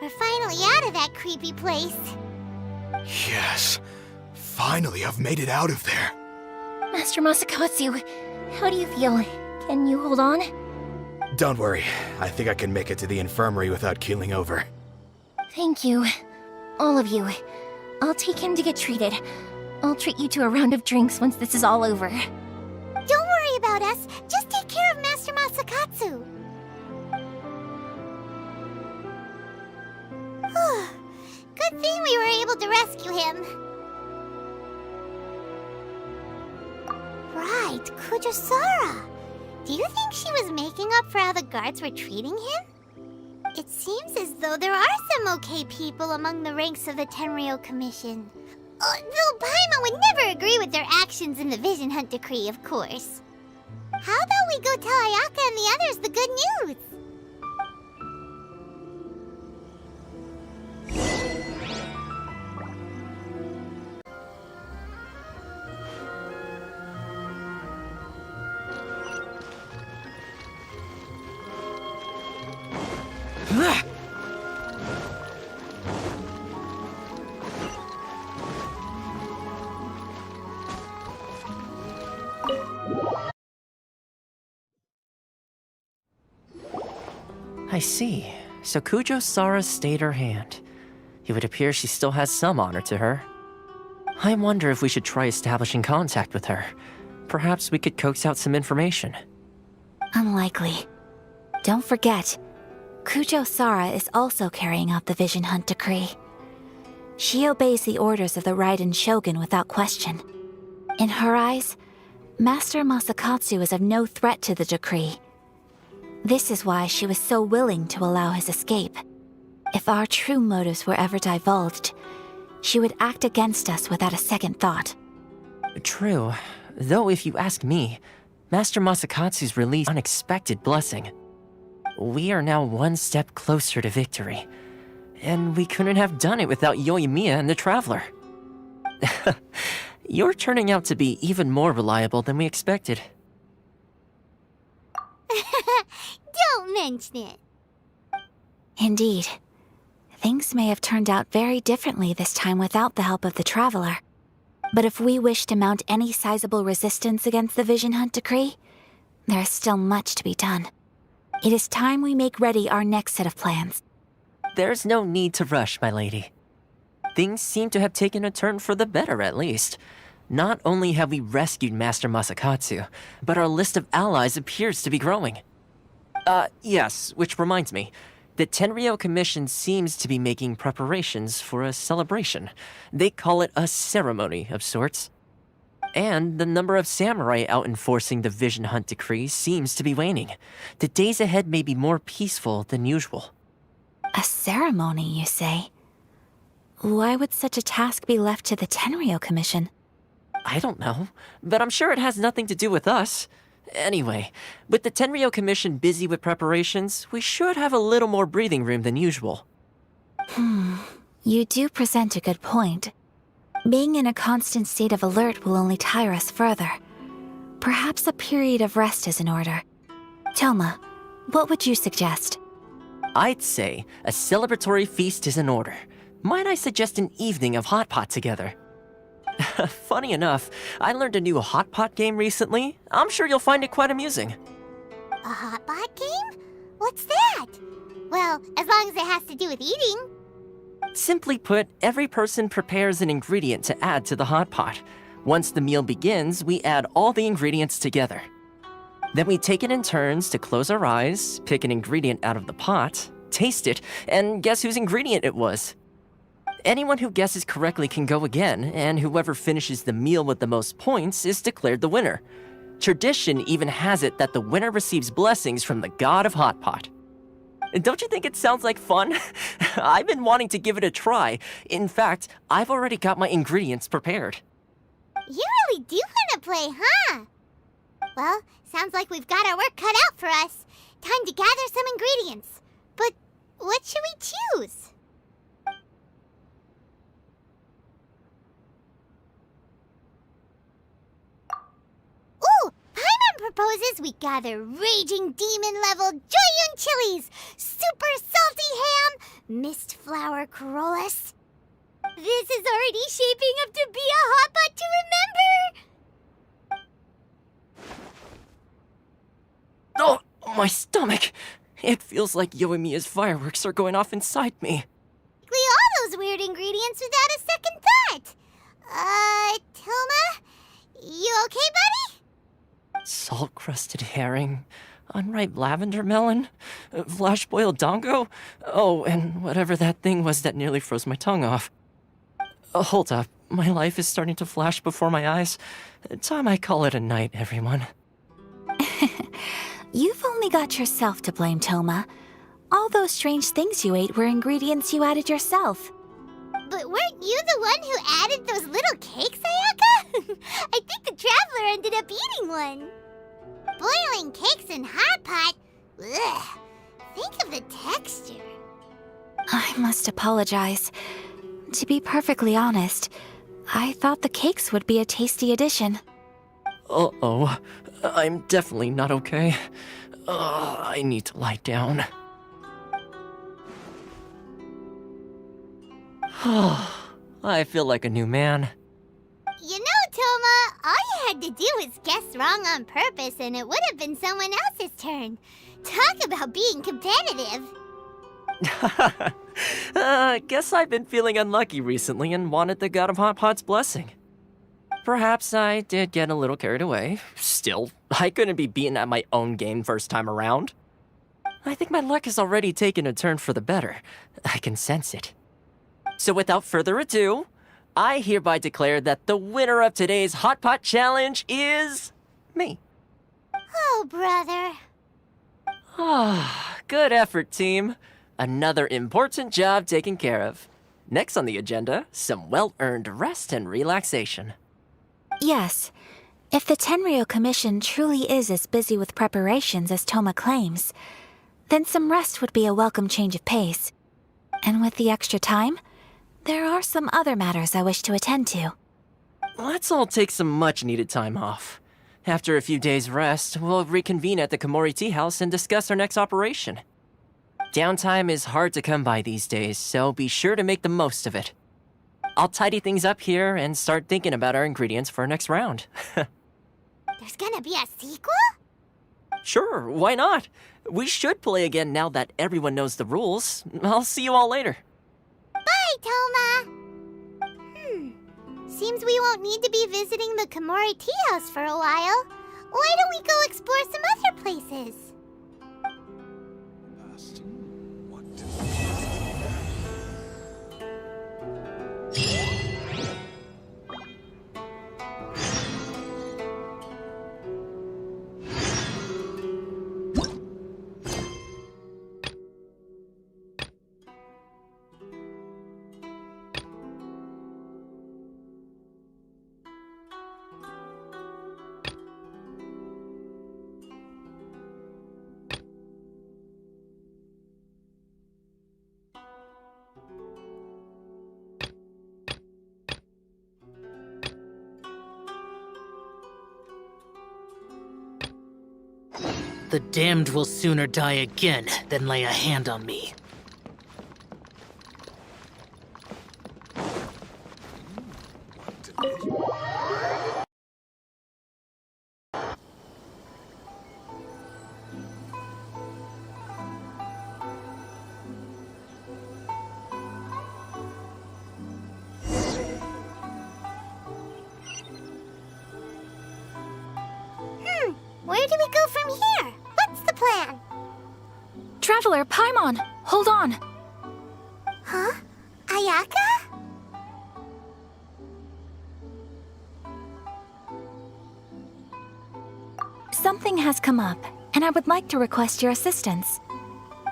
We're finally out of that creepy place. Yes. Finally, I've made it out of there. Master Masakatsu, how do you feel? Can you hold on? Don't worry. I think I can make it to the infirmary without keeling over. Thank you. All of you. I'll take him to get treated. I'll treat you to a round of drinks once this is all over. Don't worry about us. Just take care of Master Masakatsu. Good thing we were able to rescue him. Right, Kujosara. Do you think she was making up for how the guards were treating him? It seems as though there are some okay people among the ranks of the Tenryou Commission. Though Paimon would never agree with their actions in the Vision Hunt Decree, of course. How about we go tell Ayaka and the others the good news? I see. So Kujo-Sara stayed her hand. It would appear she still has some honor to her. I wonder if we should try establishing contact with her. Perhaps we could coax out some information. Unlikely. Don't forget, Kujo-Sara is also carrying out the Vision Hunt Decree. She obeys the orders of the Raiden Shogun without question. In her eyes, Master Masakatsu is of no threat to the decree. This is why she was so willing to allow his escape. If our true motives were ever divulged, she would act against us without a second thought. True. Though if you ask me, Master Masakatsu's release was an unexpected blessing. We are now one step closer to victory. And we couldn't have done it without Yoimiya and the Traveler. You're turning out to be even more reliable than we expected. Don't mention it. Indeed. Things may have turned out very differently this time without the help of the Traveler. But if we wish to mount any sizable resistance against the Vision Hunt decree, there is still much to be done. It is time we make ready our next set of plans. There's no need to rush, my lady. Things seem to have taken a turn for the better, at least. Not only have we rescued Master Masakatsu, but our list of allies appears to be growing. Yes, which reminds me. The Tenryou Commission seems to be making preparations for a celebration. They call it a ceremony of sorts. And the number of samurai out enforcing the Vision Hunt decree seems to be waning. The days ahead may be more peaceful than usual. A ceremony, you say? Why would such a task be left to the Tenryou Commission? I don't know, but I'm sure it has nothing to do with us. Anyway, with the Tenryou Commission busy with preparations, we should have a little more breathing room than usual. You do present a good point. Being in a constant state of alert will only tire us further. Perhaps a period of rest is in order. Toma, what would you suggest? I'd say a celebratory feast is in order. Might I suggest an evening of hot pot together? Funny enough, I learned a new hot pot game recently. I'm sure you'll find it quite amusing. A hot pot game? What's that? Well, as long as it has to do with eating. Simply put, every person prepares an ingredient to add to the hot pot. Once the meal begins, we add all the ingredients together. Then we take it in turns to close our eyes, pick an ingredient out of the pot, taste it, and guess whose ingredient it was. Anyone who guesses correctly can go again, and whoever finishes the meal with the most points is declared the winner. Tradition even has it that the winner receives blessings from the god of hot pot. Don't you think it sounds like fun? I've been wanting to give it a try. In fact, I've already got my ingredients prepared. You really do want to play, huh? Well, sounds like we've got our work cut out for us. Time to gather some ingredients. But what should we choose? Ooh! Paimon proposes we gather raging demon-level Joyun chilies, super salty ham, mist flower corollas. This is already shaping up to be a hot pot to remember! Oh, my stomach! It feels like Yoimiya's fireworks are going off inside me. All those weird ingredients without a second thought. Toma? You okay, buddy? Salt-crusted herring, unripe lavender melon, flash-boiled dongo, oh, and whatever that thing was that nearly froze my tongue off. Hold up, my life is starting to flash before my eyes. Time I call it a night, everyone. You've only got yourself to blame, Toma. All those strange things you ate were ingredients you added yourself. But weren't you the one who added those little cakes, Ayaka? I think the Traveler ended up eating one. Boiling cakes in hot pot? Ugh. Think of the texture. I must apologize. To be perfectly honest, I thought the cakes would be a tasty addition. Uh-oh. I'm definitely not okay. I need to lie down. I feel like a new man. You know, Toma, all you had to do was guess wrong on purpose and it would have been someone else's turn. Talk about being competitive. Guess I've been feeling unlucky recently and wanted the god of hot pot's blessing. Perhaps I did get a little carried away. Still, I couldn't be beaten at my own game first time around. I think my luck has already taken a turn for the better. I can sense it. So without further ado, I hereby declare that the winner of today's Hot Pot Challenge is... me. Oh, brother. Good effort, team. Another important job taken care of. Next on the agenda, some well-earned rest and relaxation. Yes. If the Tenryou Commission truly is as busy with preparations as Toma claims, then some rest would be a welcome change of pace. And with the extra time, there are some other matters I wish to attend to. Let's all take some much-needed time off. After a few days' rest, we'll reconvene at the Komori Tea House and discuss our next operation. Downtime is hard to come by these days, so be sure to make the most of it. I'll tidy things up here and start thinking about our ingredients for our next round. There's gonna be a sequel? Sure, why not? We should play again now that everyone knows the rules. I'll see you all later. Bye, Toma! Seems we won't need to be visiting the Komori tea house for a while. Why don't we go explore some other places? The damned will sooner die again than lay a hand on me. Where do we go from here? What's the plan? Traveler, Paimon, hold on. Huh? Ayaka? Something has come up, and I would like to request your assistance.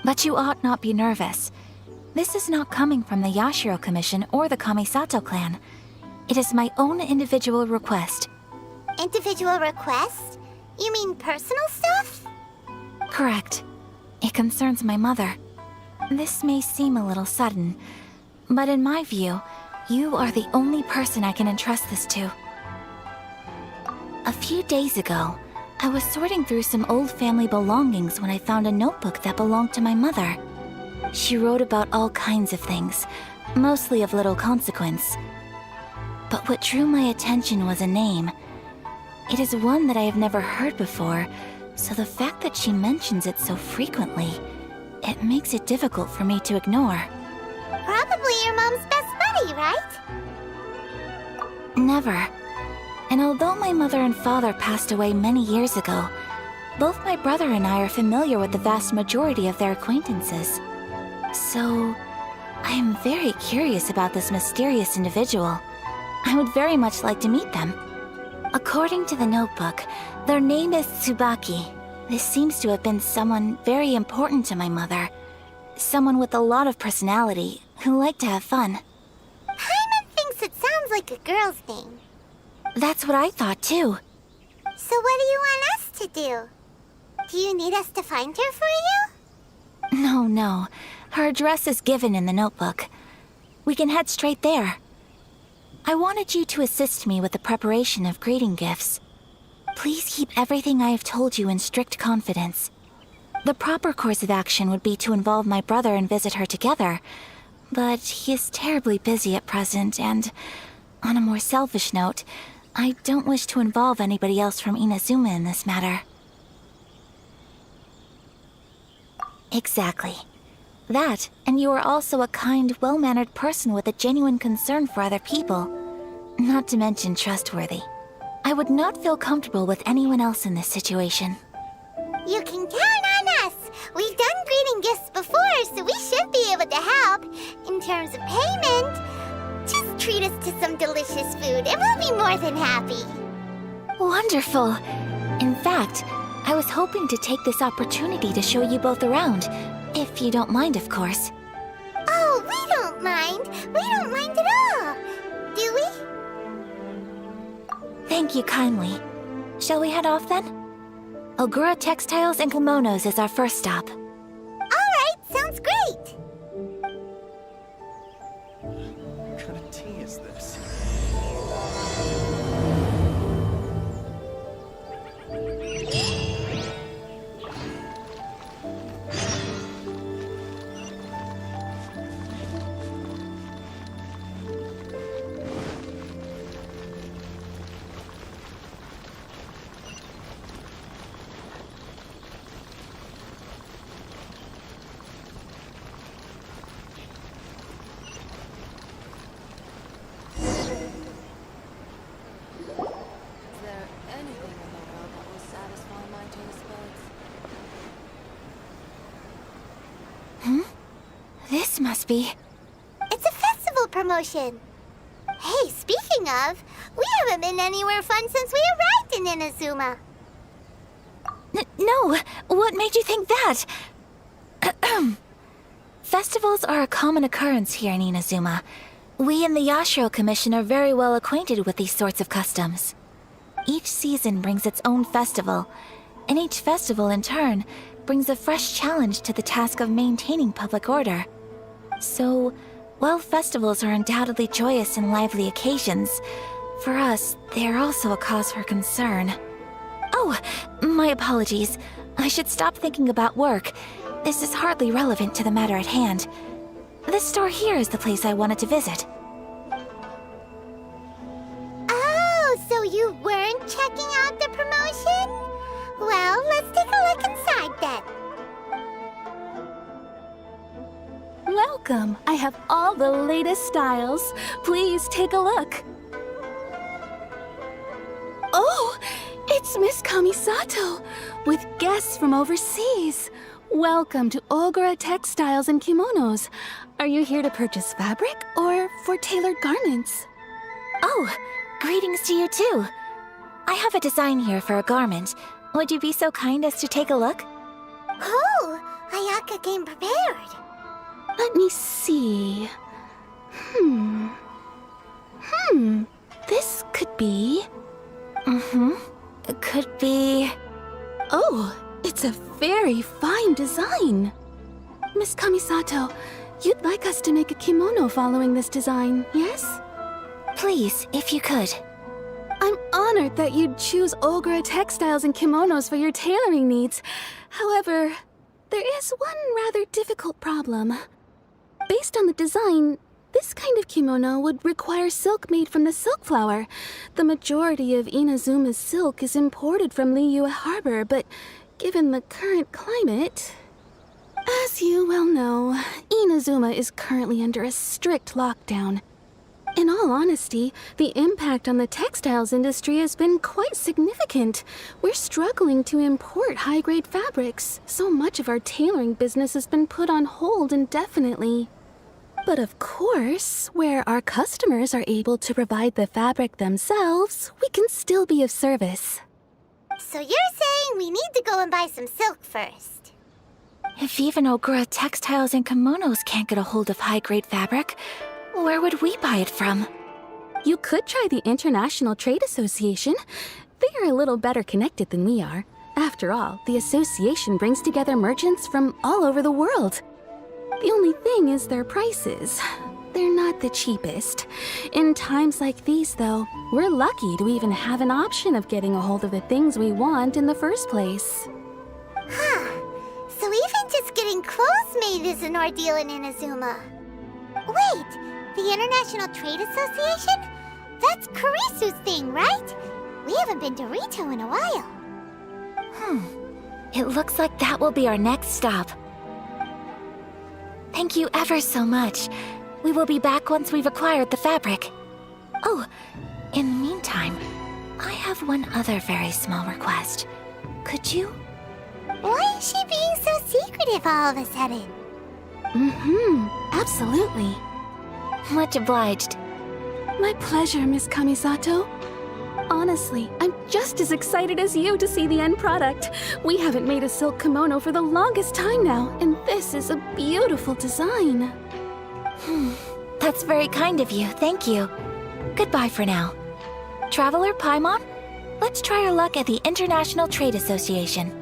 But you ought not be nervous. This is not coming from the Yashiro Commission or the Kamisato clan. It is my own individual request. Individual request? You mean personal stuff? Correct. It concerns my mother. This may seem a little sudden, but in my view, you are the only person I can entrust this to. A few days ago, I was sorting through some old family belongings when I found a notebook that belonged to my mother. She wrote about all kinds of things, mostly of little consequence. But what drew my attention was a name. It is one that I have never heard before, so the fact that she mentions it so frequently, it makes it difficult for me to ignore. Probably your mom's best buddy, right? Never. And although my mother and father passed away many years ago, both my brother and I are familiar with the vast majority of their acquaintances. So, I am very curious about this mysterious individual. I would very much like to meet them. According to the notebook, their name is Tsubaki. This seems to have been someone very important to my mother. Someone with a lot of personality, who liked to have fun. Paimon thinks it sounds like a girl's name. That's what I thought too. So what do you want us to do? Do you need us to find her for you? No. Her address is given in the notebook. We can head straight there. I wanted you to assist me with the preparation of greeting gifts. Please keep everything I have told you in strict confidence. The proper course of action would be to involve my brother and visit her together, but he is terribly busy at present, and on a more selfish note, I don't wish to involve anybody else from Inazuma in this matter. Exactly. That, and you are also a kind, well-mannered person with a genuine concern for other people. Not to mention trustworthy. I would not feel comfortable with anyone else in this situation. You can count on us! We've done greeting gifts before, so we should be able to help. In terms of payment, just treat us to some delicious food and we'll be more than happy. Wonderful! In fact, I was hoping to take this opportunity to show you both around, if you don't mind, of course. Oh, we don't mind. We don't mind at all. Do we? Thank you kindly. Shall we head off then? Ogura Textiles and Kimonos is our first stop. Alright, sounds great! What kind of tea is this? this must be? It's a festival promotion. Hey, speaking of, we haven't been anywhere fun since we arrived in Inazuma. No, what made you think that? Festivals are a common occurrence here in Inazuma. We in the Yashiro Commission are very well acquainted with these sorts of customs. Each season brings its own festival, and each festival in turn brings a fresh challenge to the task of maintaining public order. So, while festivals are undoubtedly joyous and lively occasions, for us, they are also a cause for concern. Oh, my apologies. I should stop thinking about work. This is hardly relevant to the matter at hand. This store here is the place I wanted to visit. Oh, so you weren't checking out the promotion? Well, let's take a look inside then. Welcome. I have all the latest styles. Please take a look. Oh, it's Miss Kamisato with guests from overseas. Welcome to Ogura Textiles and Kimonos. Are you here to purchase fabric or for tailored garments? Oh, greetings to you too. I have a design here for a garment. Would you be so kind as to take a look? Oh, Ayaka came prepared. Let me see. This could be... It could be... Oh, it's a very fine design. Miss Kamisato, you'd like us to make a kimono following this design, yes? Please, if you could. I'm honored that you'd choose Ogura Textiles and Kimonos for your tailoring needs. However, there is one rather difficult problem. Based on the design, this kind of kimono would require silk made from the silk flower. The majority of Inazuma's silk is imported from Liyue Harbor, but given the current climate... As you well know, Inazuma is currently under a strict lockdown. In all honesty, the impact on the textiles industry has been quite significant. We're struggling to import high-grade fabrics. So much of our tailoring business has been put on hold indefinitely. But of course, where our customers are able to provide the fabric themselves, we can still be of service. So you're saying we need to go and buy some silk first? If even Ogura Textiles and Kimonos can't get a hold of high-grade fabric, where would we buy it from? You could try the International Trade Association. They are a little better connected than we are. After all, the association brings together merchants from all over the world. The only thing is their prices. They're not the cheapest. In times like these, though, we're lucky to even have an option of getting a hold of the things we want in the first place. So even just getting clothes made is an ordeal in Inazuma. Wait, the International Trade Association? That's Kurisu's thing, right? We haven't been to Rito in a while. It looks like that will be our next stop. Thank you ever so much. We will be back once we've acquired the fabric. Oh, in the meantime, I have one other very small request. Could you? Why is she being so secretive all of a sudden? Absolutely. Much obliged. My pleasure, Miss Kamisato. Honestly, I'm just as excited as you to see the end product. We haven't made a silk kimono for the longest time now, and this is a beautiful design. That's very kind of you, thank you. Goodbye for now. Traveler Paimon, let's try our luck at the International Trade Association.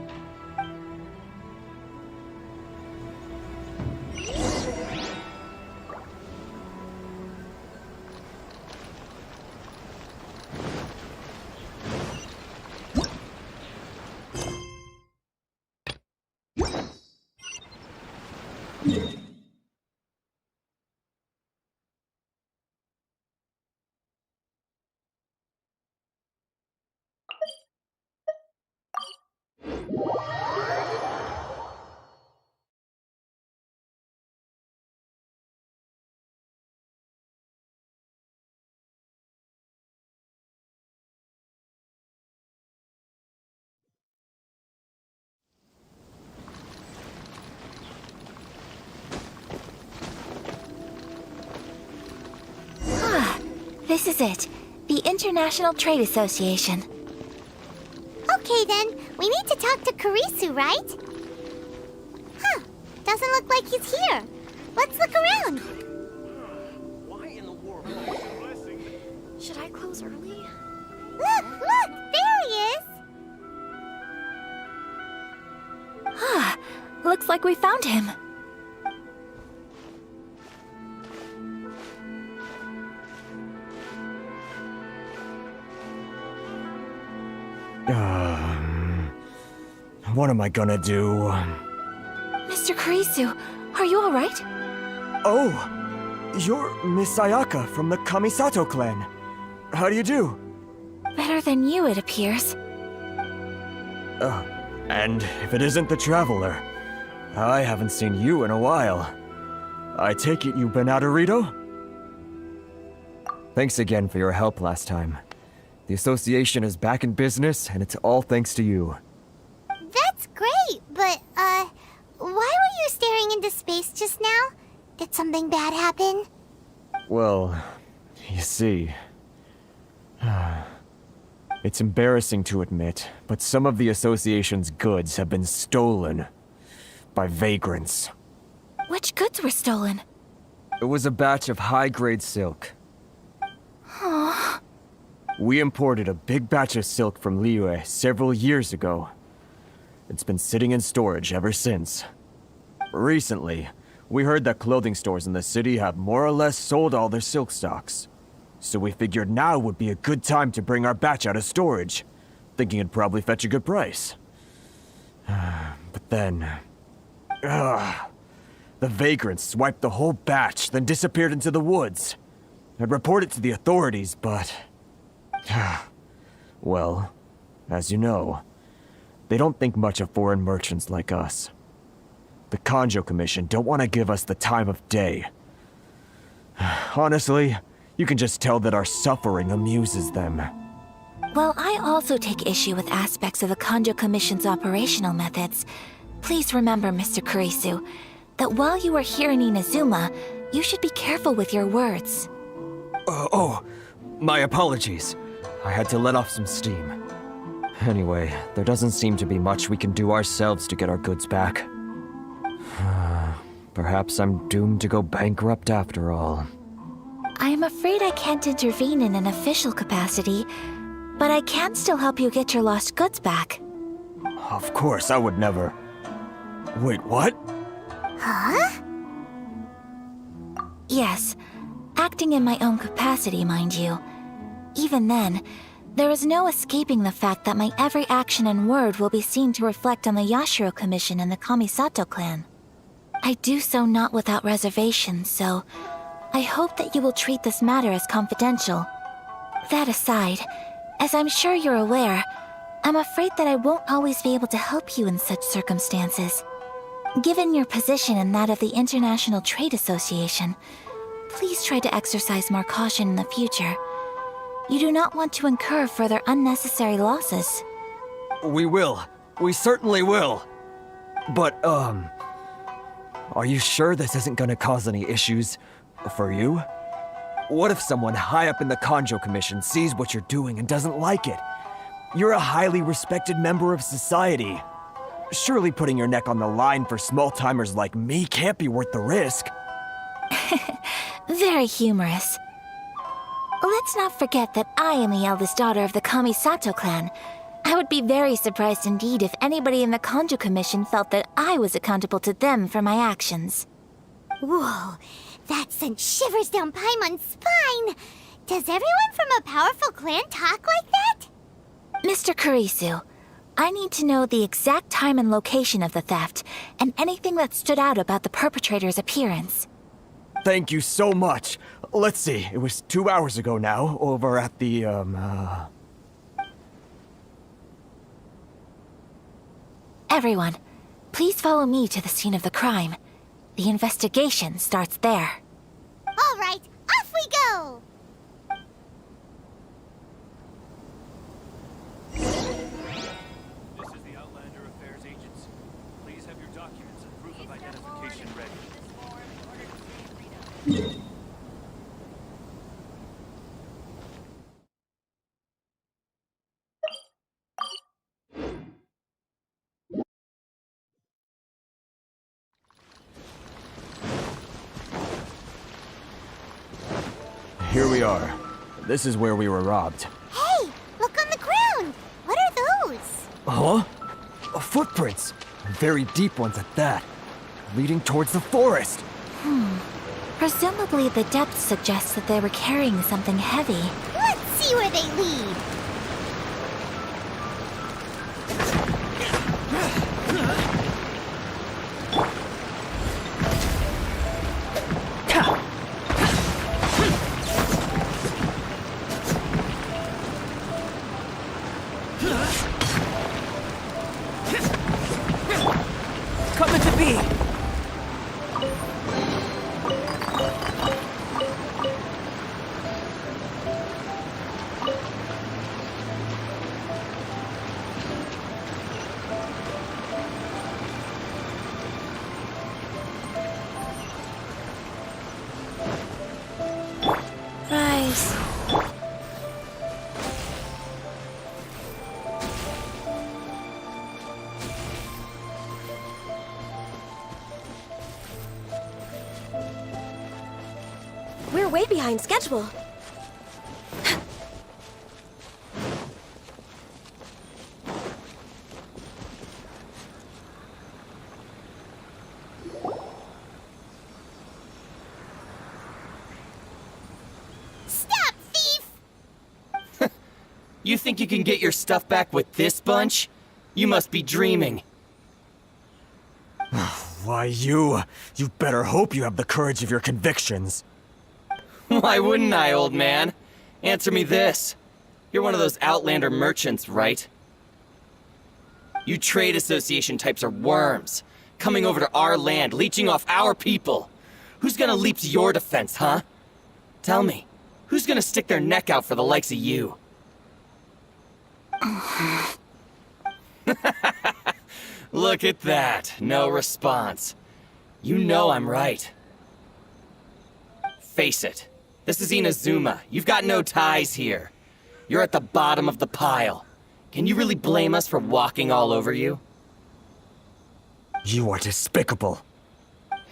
This is it. The International Trade Association. Okay then, we need to talk to Kurisu, right? Huh, doesn't look like he's here. Let's look around. Should I close early? Look, there he is. Ah, looks like we found him. What am I gonna do? Mr. Kurisu, are you alright? Oh, you're Miss Ayaka from the Kamisato clan. How do you do? Better than you, it appears. And if it isn't the Traveler, I haven't seen you in a while. I take it you've been out of Rito? Thanks again for your help last time. The association is back in business, and it's all thanks to you. That's great, but, why were you staring into space just now? Did something bad happen? Well, you see... It's embarrassing to admit, but some of the association's goods have been stolen by vagrants. Which goods were stolen? It was a batch of high-grade silk. Aww. We imported a big batch of silk from Liyue several years ago. It's been sitting in storage ever since. Recently, we heard that clothing stores in the city have more or less sold all their silk stocks. So we figured now would be a good time to bring our batch out of storage, thinking it'd probably fetch a good price. But then... the vagrants swiped the whole batch, then disappeared into the woods. I'd report it to the authorities, but... well, as you know, they don't think much of foreign merchants like us. The Kanjo Commission don't want to give us the time of day. Honestly, you can just tell that our suffering amuses them. Well, I also take issue with aspects of the Kanjo Commission's operational methods. Please remember, Mr. Kurisu, that while you are here in Inazuma, you should be careful with your words. My apologies. I had to let off some steam. Anyway, there doesn't seem to be much we can do ourselves to get our goods back. Perhaps I'm doomed to go bankrupt after all. I am afraid I can't intervene in an official capacity, but I can still help you get your lost goods back. Of course, I would never... Wait, what? Huh? Yes, acting in my own capacity, mind you. Even then, there is no escaping the fact that my every action and word will be seen to reflect on the Yashiro Commission and the Kamisato clan. I do so not without reservation, so I hope that you will treat this matter as confidential. That aside, as I'm sure you're aware, I'm afraid that I won't always be able to help you in such circumstances. Given your position and that of the International Trade Association, please try to exercise more caution in the future. You do not want to incur further unnecessary losses. We will. We certainly will. But, are you sure this isn't gonna cause any issues for you? What if someone high up in the Kanjo Commission sees what you're doing and doesn't like it? You're a highly respected member of society. Surely putting your neck on the line for small-timers like me can't be worth the risk. Very humorous. Let's not forget that I am the eldest daughter of the Kamisato clan. I would be very surprised indeed if anybody in the Kanjo Commission felt that I was accountable to them for my actions. Whoa, that sent shivers down Paimon's spine! Does everyone from a powerful clan talk like that? Mr. Kurisu, I need to know the exact time and location of the theft, and anything that stood out about the perpetrator's appearance. Thank you so much. Let's see, it was 2 hours ago now, over at the, Everyone, please follow me to the scene of the crime. The investigation starts there. All right, off we go! This is the Outlander Affairs Agency. Please have your documents and proof of identification ready. here we are. This is where we were robbed. Hey, look on the ground. What are those? Huh? Footprints. Very deep ones at that. Leading towards the forest. Presumably the depth suggests that they were carrying something heavy. Let's see where they lead. Coming to be! Rise. We're way behind schedule. Stop, thief! You think you can get your stuff back with this bunch? You must be dreaming. Why, you better hope you have the courage of your convictions. Why wouldn't I, old man? Answer me this. You're one of those Outlander merchants, right? You trade association types are worms, coming over to our land, leeching off our people. Who's gonna leap to your defense, huh? Tell me, who's gonna stick their neck out for the likes of you? Look at that, no response. You know I'm right. Face it, this is Inazuma. You've got no ties here. You're at the bottom of the pile. Can you really blame us for walking all over you? You are despicable.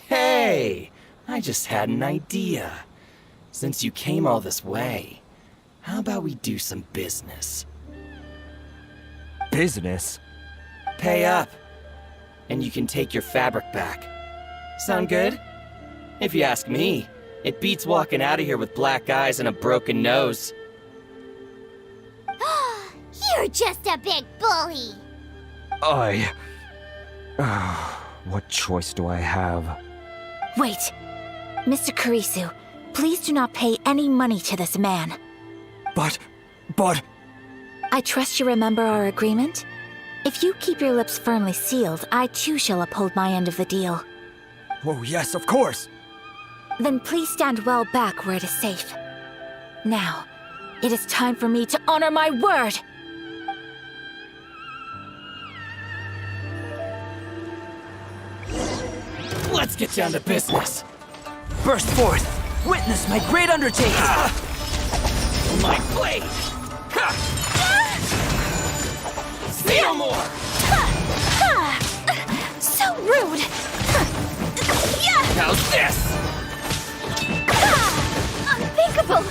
Hey, I just had an idea. Since you came all this way, how about we do some business? Business? Pay up, and you can take your fabric back. Sound good? If you ask me, it beats walking out of here with black eyes and a broken nose. You're just a big bully. What choice do I have? Wait. Mr. Kurisu, please do not pay any money to this man. But... I trust you remember our agreement? If you keep your lips firmly sealed, I too shall uphold my end of the deal. Oh, yes, of course. Then please stand well back where it is safe. Now, it is time for me to honor my word! Let's get down to business. Burst forth! Witness my great undertaking! My blade! Say no more! So rude! How's this? Unthinkable!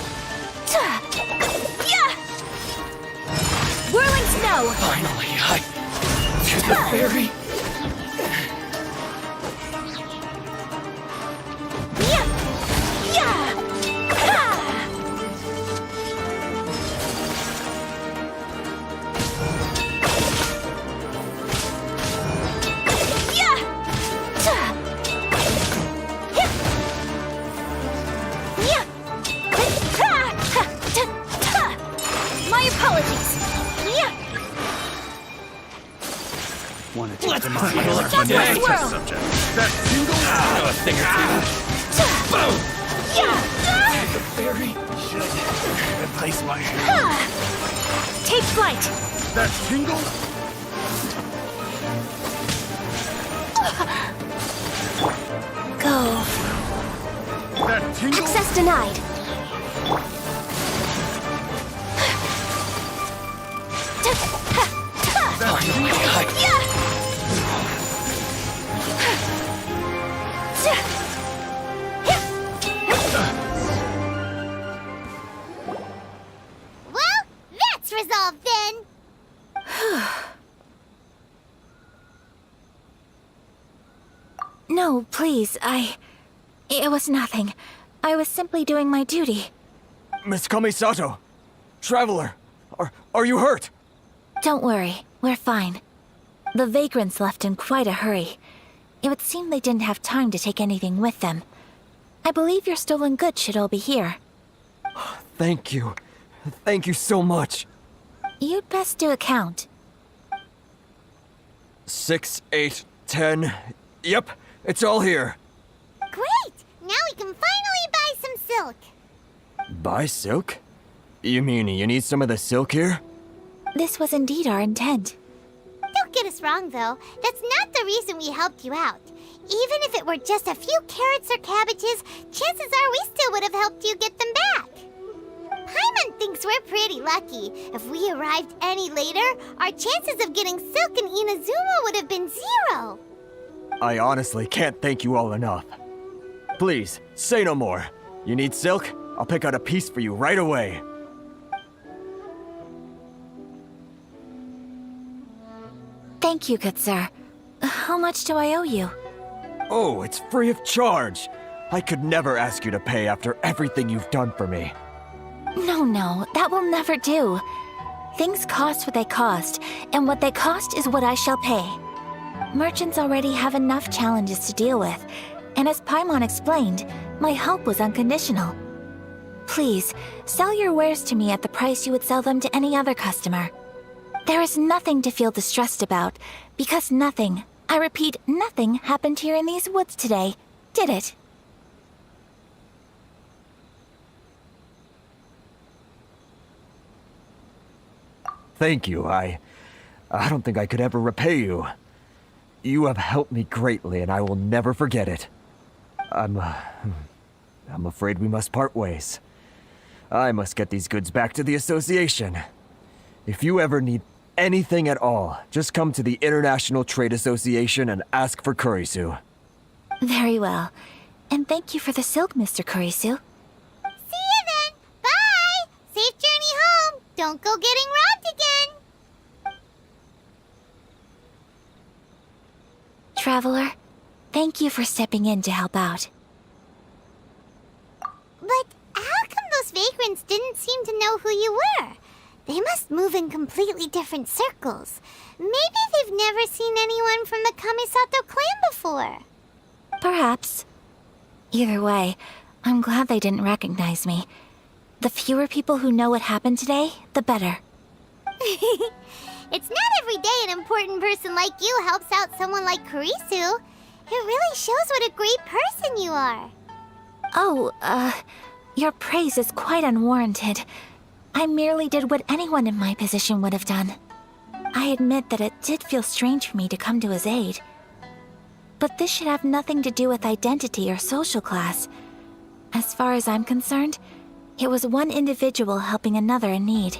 Whirling snow! Finally, to the fairy. Let's handle it today. test subject. That tingle? I know a thing or two. Boom! The fairy Should replace my hand. Take flight! That tingle? Go. That tingle? Access denied. No, please, It was nothing. I was simply doing my duty. Miss Kamisato! Traveler! Are you hurt? Don't worry, we're fine. The vagrants left in quite a hurry. It would seem they didn't have time to take anything with them. I believe your stolen goods should all be here. Thank you. Thank you so much. You'd best do a count. 6, 8, 10. Yep, it's all here. Great! Now we can finally buy some silk. Buy silk? You mean you need some of the silk here? This was indeed our intent. Don't get us wrong, though. That's not the reason we helped you out. Even if it were just a few carrots or cabbages, chances are we still would have helped you get them back. Paimon thinks we're pretty lucky. If we arrived any later, our chances of getting silk in Inazuma would have been 0. I honestly can't thank you all enough. Please, say no more. You need silk? I'll pick out a piece for you right away. Thank you, good sir. How much do I owe you? Oh, it's free of charge. I could never ask you to pay after everything you've done for me. No, that will never do. Things cost what they cost, and what they cost is what I shall pay. Merchants already have enough challenges to deal with, and as Paimon explained, my help was unconditional. Please, sell your wares to me at the price you would sell them to any other customer. There is nothing to feel distressed about, because nothing, I repeat, nothing happened here in these woods today, did it? Thank you. I don't think I could ever repay you. You have helped me greatly, and I will never forget it. I'm afraid we must part ways. I must get these goods back to the association. If you ever need anything at all, just come to the International Trade Association and ask for Kurisu. Very well. And thank you for the silk, Mr. Kurisu. See you then! Bye! Safe journey home! Don't go getting robbed again! Traveler, thank you for stepping in to help out. But how come those vagrants didn't seem to know who you were? They must move in completely different circles. Maybe they've never seen anyone from the Kamisato clan before. Perhaps. Either way, I'm glad they didn't recognize me. The fewer people who know what happened today, the better. It's not every day an important person like you helps out someone like Kurisu. It really shows what a great person you are. Oh, your praise is quite unwarranted. I merely did what anyone in my position would have done. I admit that it did feel strange for me to come to his aid. But this should have nothing to do with identity or social class. As far as I'm concerned, it was one individual helping another in need.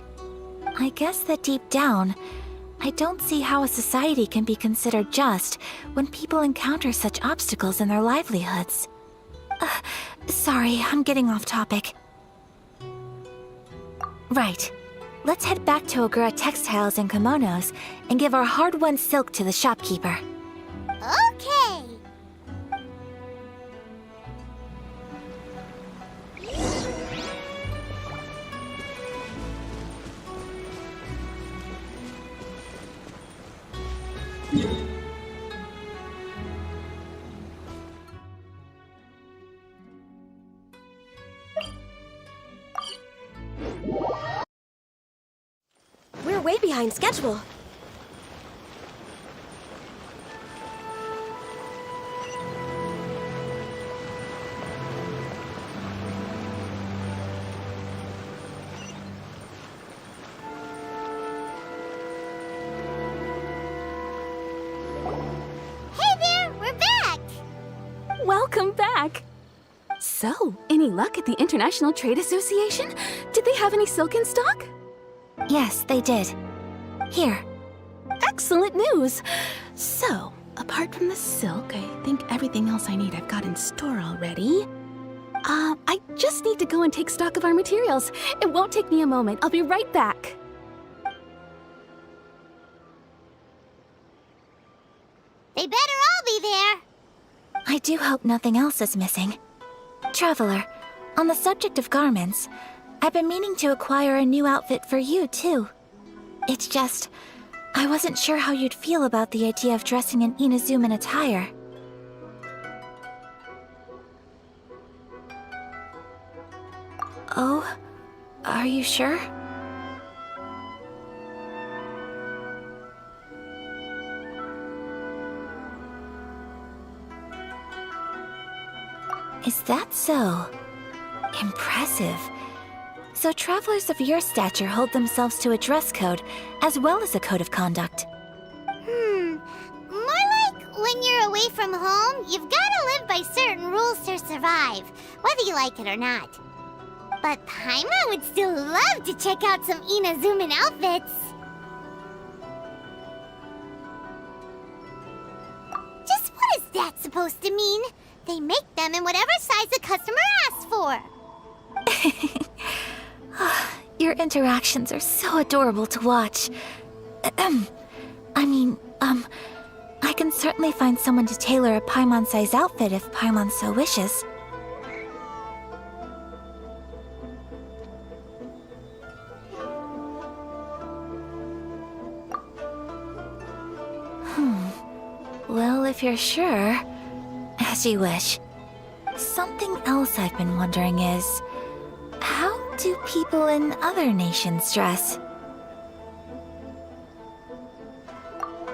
I guess that deep down, I don't see how a society can be considered just when people encounter such obstacles in their livelihoods. Sorry, I'm getting off topic. Right. Let's head back to Ogura Textiles and Kimonos and give our hard-won silk to the shopkeeper. Okay! We're way behind schedule. Hey there, we're back! Welcome back! So, any luck at the International Trade Association? Did they have any silk in stock? Yes, they did. Here. Excellent news! So, apart from the silk, I think everything else I need I've got in store already. I just need to go and take stock of our materials. It won't take me a moment. I'll be right back. They better all be there. do hope nothing else is missing. Traveler, on the subject of garments, I've been meaning to acquire a new outfit for you, too. It's just, I wasn't sure how you'd feel about the idea of dressing in Inazuman attire. Oh, are you sure? Is that so? Impressive. So travelers of your stature hold themselves to a dress code, as well as a code of conduct. More like when you're away from home, you've gotta live by certain rules to survive, whether you like it or not. But Paimon would still love to check out some Inazuman outfits. Just what is that supposed to mean? They make them in whatever size the customer asks for. Your interactions are so adorable to watch. I can certainly find someone to tailor a Paimon-sized outfit if Paimon so wishes. Well, if you're sure, as you wish. Something else I've been wondering is, how do people in other nations dress?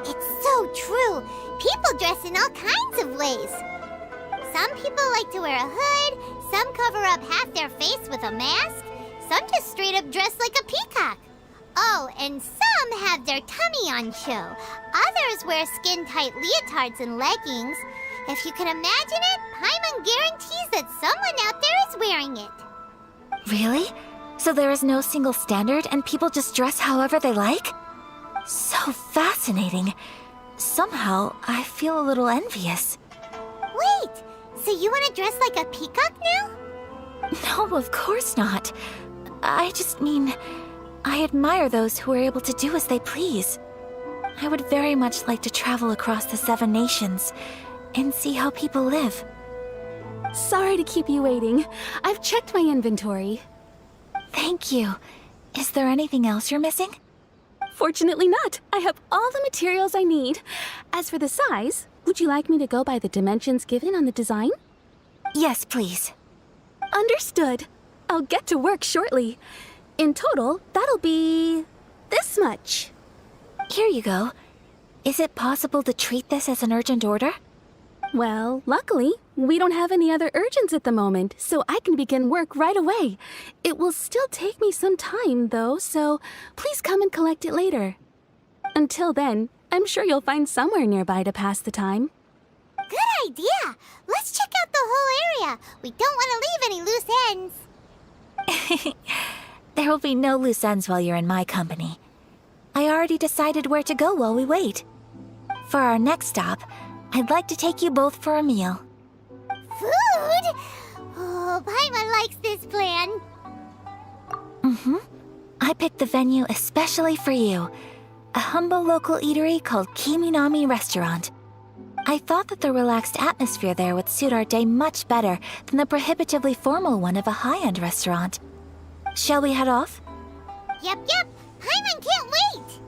It's so true. People dress in all kinds of ways. Some people like to wear a hood, some cover up half their face with a mask, some just straight up dress like a peacock. Oh, and some have their tummy on show. Others wear skin-tight leotards and leggings. If you can imagine it, Paimon guarantees that someone out there is wearing it. Really? So there is no single standard and people just dress however they like? So fascinating. Somehow, I feel a little envious. Wait, so you want to dress like a peacock now? No, of course not. I just mean, I admire those who are able to do as they please. I would very much like to travel across the 7 nations and see how people live. Sorry to keep you waiting. I've checked my inventory. Thank you. Is there anything else you're missing? Fortunately not. I have all the materials I need. As for the size, would you like me to go by the dimensions given on the design? Yes, please. Understood. I'll get to work shortly. In total, that'll be this much. Here you go. Is it possible to treat this as an urgent order? Well, luckily, we don't have any other urgents at the moment, so I can begin work right away. It will still take me some time, though, so please come and collect it later. Until then, I'm sure you'll find somewhere nearby to pass the time. Good idea! Let's check out the whole area. We don't want to leave any loose ends. There will be no loose ends while you're in my company. I already decided where to go while we wait. For our next stop, I'd like to take you both for a meal. Food? Oh, Paimon likes this plan. I picked the venue especially for you. A humble local eatery called Kiminami Restaurant. I thought that the relaxed atmosphere there would suit our day much better than the prohibitively formal one of a high-end restaurant. Shall we head off? Yep. Paimon can't wait.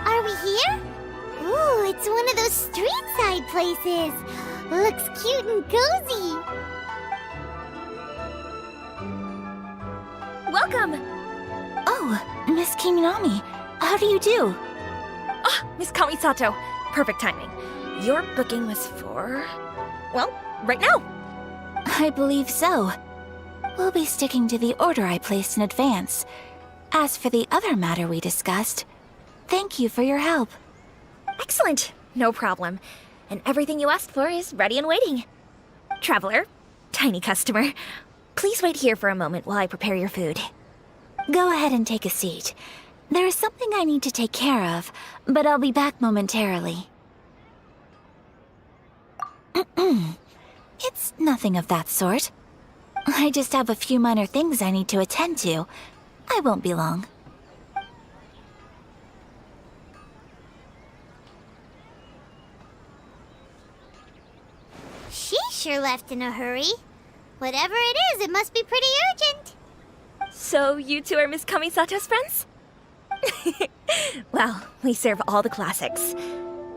Are we here? Ooh, it's one of those street-side places. Looks cute and cozy. Welcome! Oh, Miss Kiminami, how do you do? Ah, Miss Kamisato. Perfect timing. Your booking was for... well, right now. I believe so. We'll be sticking to the order I placed in advance. As for the other matter we discussed, thank you for your help. Excellent. No problem. And everything you asked for is ready and waiting. Traveler, tiny customer, please wait here for a moment while I prepare your food. Go ahead and take a seat. There is something I need to take care of, but I'll be back momentarily. It's nothing of that sort. I just have a few minor things I need to attend to. I won't be long. She sure left in a hurry. Whatever it is, it must be pretty urgent. So you two are Miss Kamisato's friends? Well, we serve all the classics.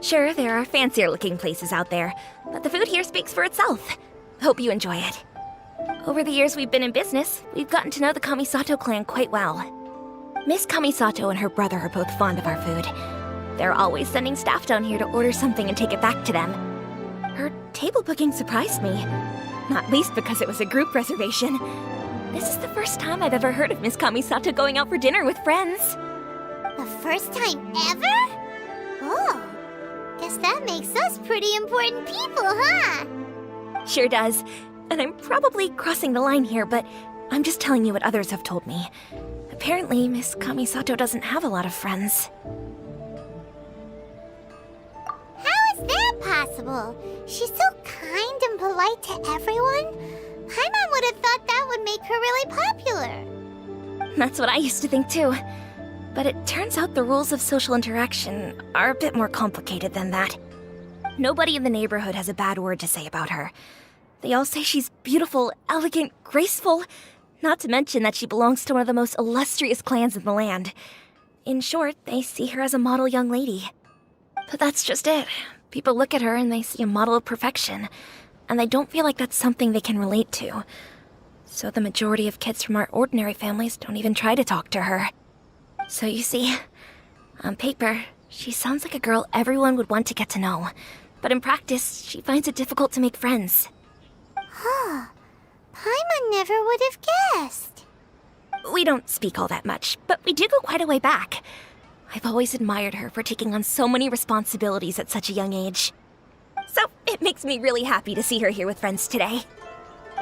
Sure, there are fancier looking places out there, but the food here speaks for itself. Hope you enjoy it. Over the years we've been in business, we've gotten to know the Kamisato clan quite well. Miss Kamisato and her brother are both fond of our food. They're always sending staff down here to order something and take it back to them. Her table booking surprised me, not least because it was a group reservation. This is the first time I've ever heard of Miss Kamisato going out for dinner with friends. The first time ever? Oh, guess that makes us pretty important people, huh? Sure does. And I'm probably crossing the line here, but I'm just telling you what others have told me. Apparently, Miss Kamisato doesn't have a lot of friends. How is that possible? She's so kind and polite to everyone. Paimon would have thought that would make her really popular. That's what I used to think too. But it turns out the rules of social interaction are a bit more complicated than that. Nobody in the neighborhood has a bad word to say about her. They all say she's beautiful, elegant, graceful, not to mention that she belongs to one of the most illustrious clans in the land. In short, they see her as a model young lady. But that's just it. People look at her and they see a model of perfection, and they don't feel like that's something they can relate to. So the majority of kids from our ordinary families don't even try to talk to her. So you see, on paper, she sounds like a girl everyone would want to get to know. But in practice, she finds it difficult to make friends. Huh. Paimon never would have guessed. We don't speak all that much, but we do go quite a way back. I've always admired her for taking on so many responsibilities at such a young age. So it makes me really happy to see her here with friends today.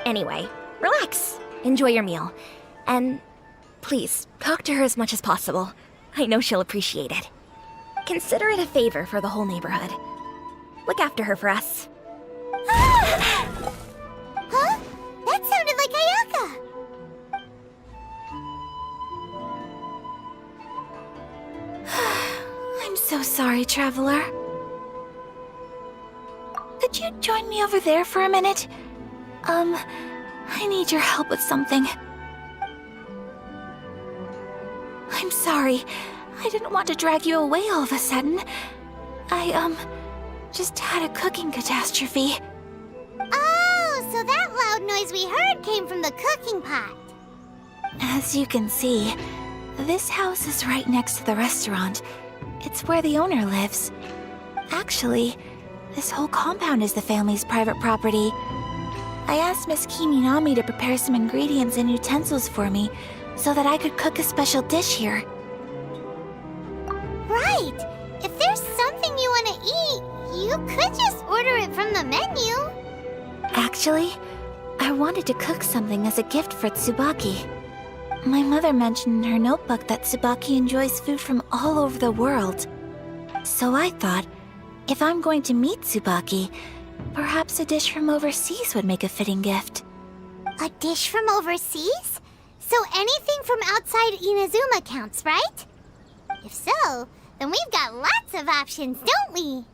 Anyway, relax, enjoy your meal, and please, talk to her as much as possible. I know she'll appreciate it. Consider it a favor for the whole neighborhood. Look after her for us. Huh? That sounded like Ayaka! I'm so sorry, Traveler. Could you join me over there for a minute? I need your help with something. I'm sorry. I didn't want to drag you away all of a sudden. I, just had a cooking catastrophe. Oh, so that loud noise we heard came from the cooking pot. As you can see, this house is right next to the restaurant. It's where the owner lives. Actually, this whole compound is the family's private property. I asked Miss Kiminami to prepare some ingredients and utensils for me so that I could cook a special dish here. Right! If there's something you want to eat, you could just order it from the menu. Actually, I wanted to cook something as a gift for Tsubaki. My mother mentioned in her notebook that Tsubaki enjoys food from all over the world. So I thought, if I'm going to meet Tsubaki, perhaps a dish from overseas would make a fitting gift. A dish from overseas? So anything from outside Inazuma counts, right? If so, then we've got lots of options, don't we?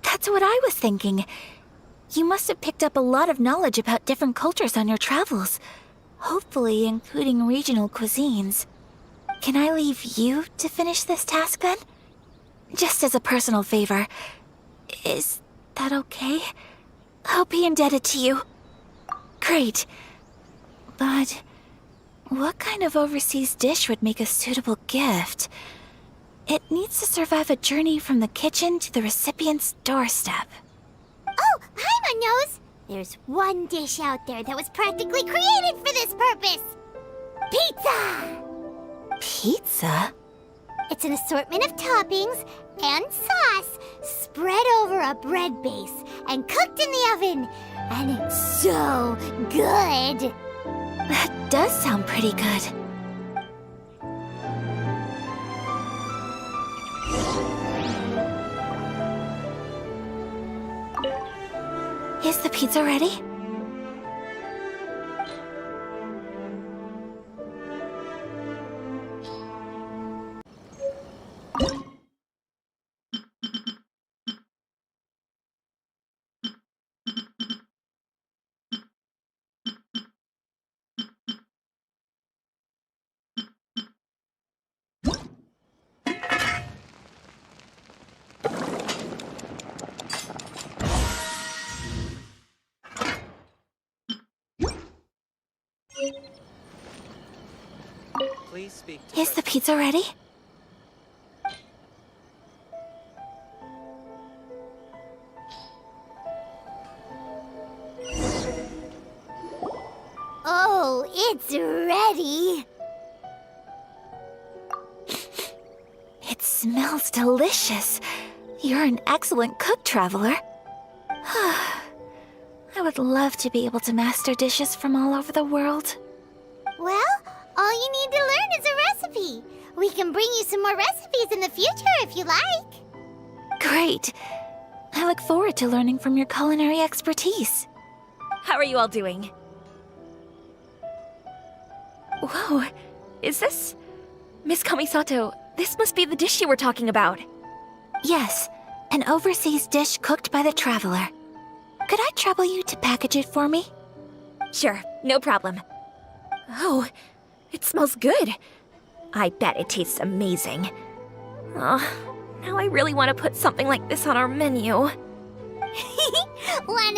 That's what I was thinking. You must have picked up a lot of knowledge about different cultures on your travels, hopefully including regional cuisines. Can I leave you to finish this task then? Just as a personal favor. Is that okay? I'll be indebted to you. Great. But what kind of overseas dish would make a suitable gift? It needs to survive a journey from the kitchen to the recipient's doorstep. Oh, Paimon knows! There's one dish out there that was practically created for this purpose! Pizza! Pizza? It's an assortment of toppings and sauce spread over a bread base and cooked in the oven. And it's so good! That does sound pretty good. Is the pizza ready? Please speak to Is the pizza ready? Oh, it's ready! It smells delicious. You're an excellent cook, Traveler. I would love to be able to master dishes from all over the world. Well, all you need to learn is a recipe. We can bring you some more recipes in the future if you like. Great. I look forward to learning from your culinary expertise. How are you all doing? Whoa, is this... Miss Kamisato, this must be the dish you were talking about. Yes, an overseas dish cooked by the Traveler. Could I trouble you to package it for me? Sure, no problem. Oh, it smells good. I bet it tastes amazing. Oh, now I really want to put something like this on our menu. Want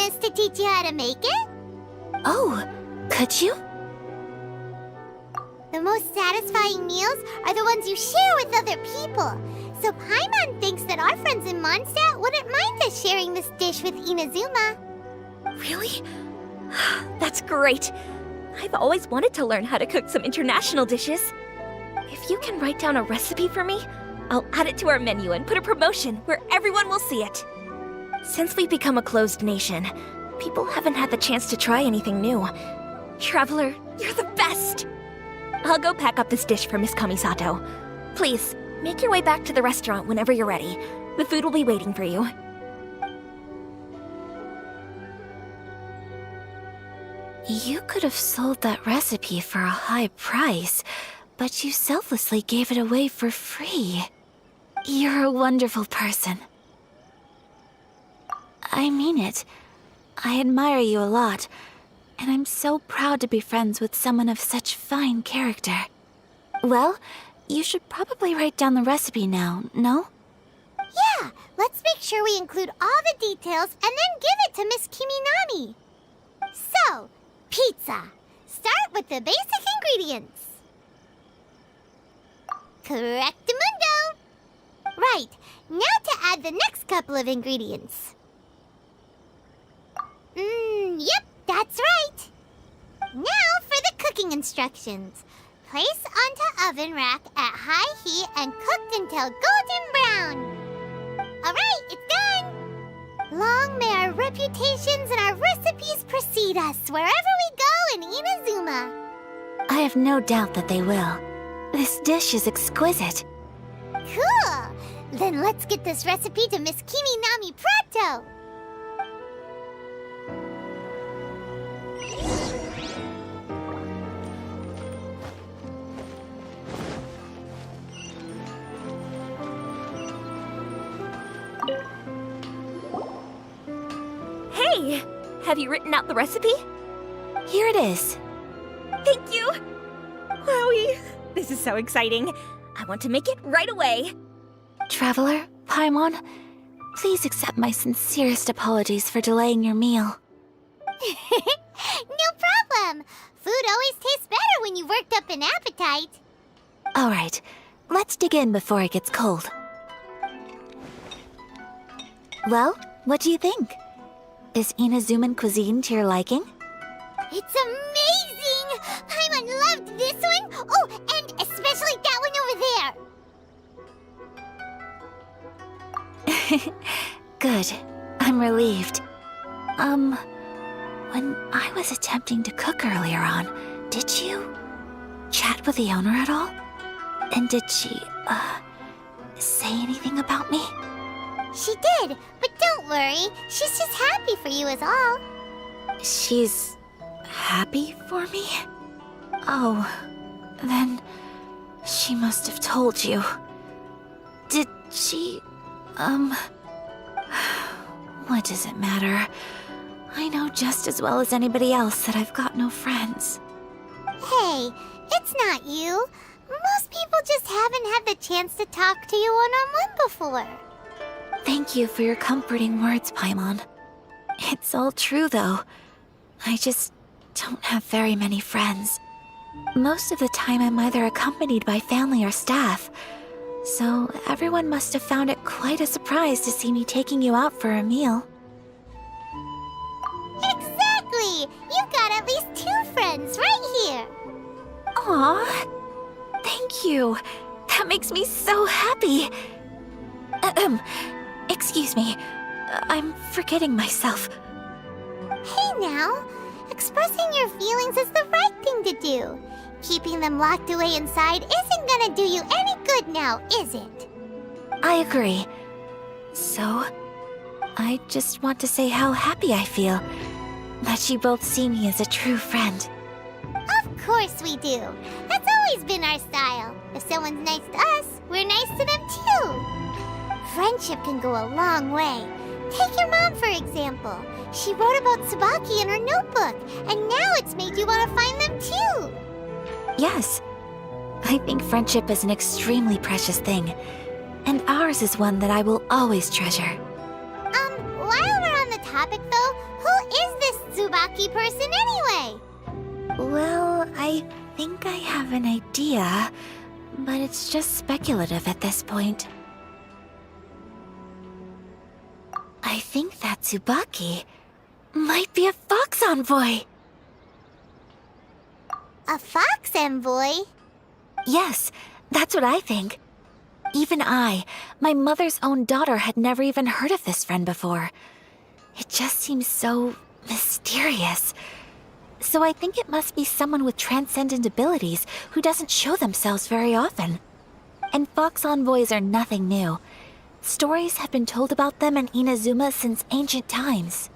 us to teach you how to make it? Oh, could you? The most satisfying meals are the ones you share with other people. So Paimon thinks that our friends in Mondstadt wouldn't mind us sharing this dish with Inazuma. Really? That's great. I've always wanted to learn how to cook some international dishes. If you can write down a recipe for me, I'll add it to our menu and put a promotion where everyone will see it. Since we've become a closed nation, people haven't had the chance to try anything new. Traveler, you're the best! I'll go pack up this dish for Miss Kamisato. Please, make your way back to the restaurant whenever you're ready. The food will be waiting for you. You could have sold that recipe for a high price, but you selflessly gave it away for free. You're a wonderful person. I mean it. I admire you a lot, and I'm so proud to be friends with someone of such fine character. Well, you should probably write down the recipe now, no? Yeah, let's make sure we include all the details and then give it to Miss Kiminami. So, pizza. Start with the basic ingredients. Correctamundo. Right, now to add the next couple of ingredients. Yep, that's right. Now for the cooking instructions. Place onto oven rack at high heat and cooked until golden brown. Alright, it's done! Long may our reputations and our recipes precede us wherever we go in Inazuma. I have no doubt that they will. This dish is exquisite. Cool! Then let's get this recipe to Miss Kiminami pronto! Hey! Have you written out the recipe? Here it is. Thank you! Wowie! This is so exciting. I want to make it right away. Traveler, Paimon, please accept my sincerest apologies for delaying your meal. No problem! welcome. Food always tastes better when you've worked up an appetite. All right, let's dig in before it gets cold. Well, what do you think? Is Inazuman cuisine to your liking? It's amazing! Paimon loved this one! Oh, and especially that one over there! Good. I'm relieved. When I was attempting to cook earlier on, did you chat with the owner at all? And did she, say anything about me? She did, but don't worry. She's just happy for you is all. She's happy for me? Oh, then she must have told you. Did she, what does it matter? I know just as well as anybody else that I've got no friends. Hey, it's not you. Most people just haven't had the chance to talk to you one-on-one before. Thank you for your comforting words, Paimon. It's all true, though. I just don't have very many friends. Most of the time I'm either accompanied by family or staff, so everyone must have found it quite a surprise to see me taking you out for a meal. Exactly! You've got at least 2 friends right here. Aw, thank you. That makes me so happy. Excuse me. I'm forgetting myself. Hey now, expressing your feelings is the right thing to do. Keeping them locked away inside isn't gonna do you any good now, is it? I agree. So, I just want to say how happy I feel that you both see me as a true friend. Of course we do. That's always been our style. If someone's nice to us, we're nice to them too. Friendship can go a long way. Take your mom, for example. She wrote about Tsubaki in her notebook, and now it's made you want to find them too. Yes, I think friendship is an extremely precious thing, and ours is one that I will always treasure. While we're on the topic though, who is this Tsubaki person anyway? Well, I think I have an idea, but it's just speculative at this point. I think that Tsubaki might be a fox envoy. A fox envoy? Yes, that's what I think. Even I, my mother's own daughter, had never even heard of this friend before. It just seems so mysterious. So I think it must be someone with transcendent abilities who doesn't show themselves very often. And fox envoys are nothing new. Stories have been told about them in Inazuma since ancient times.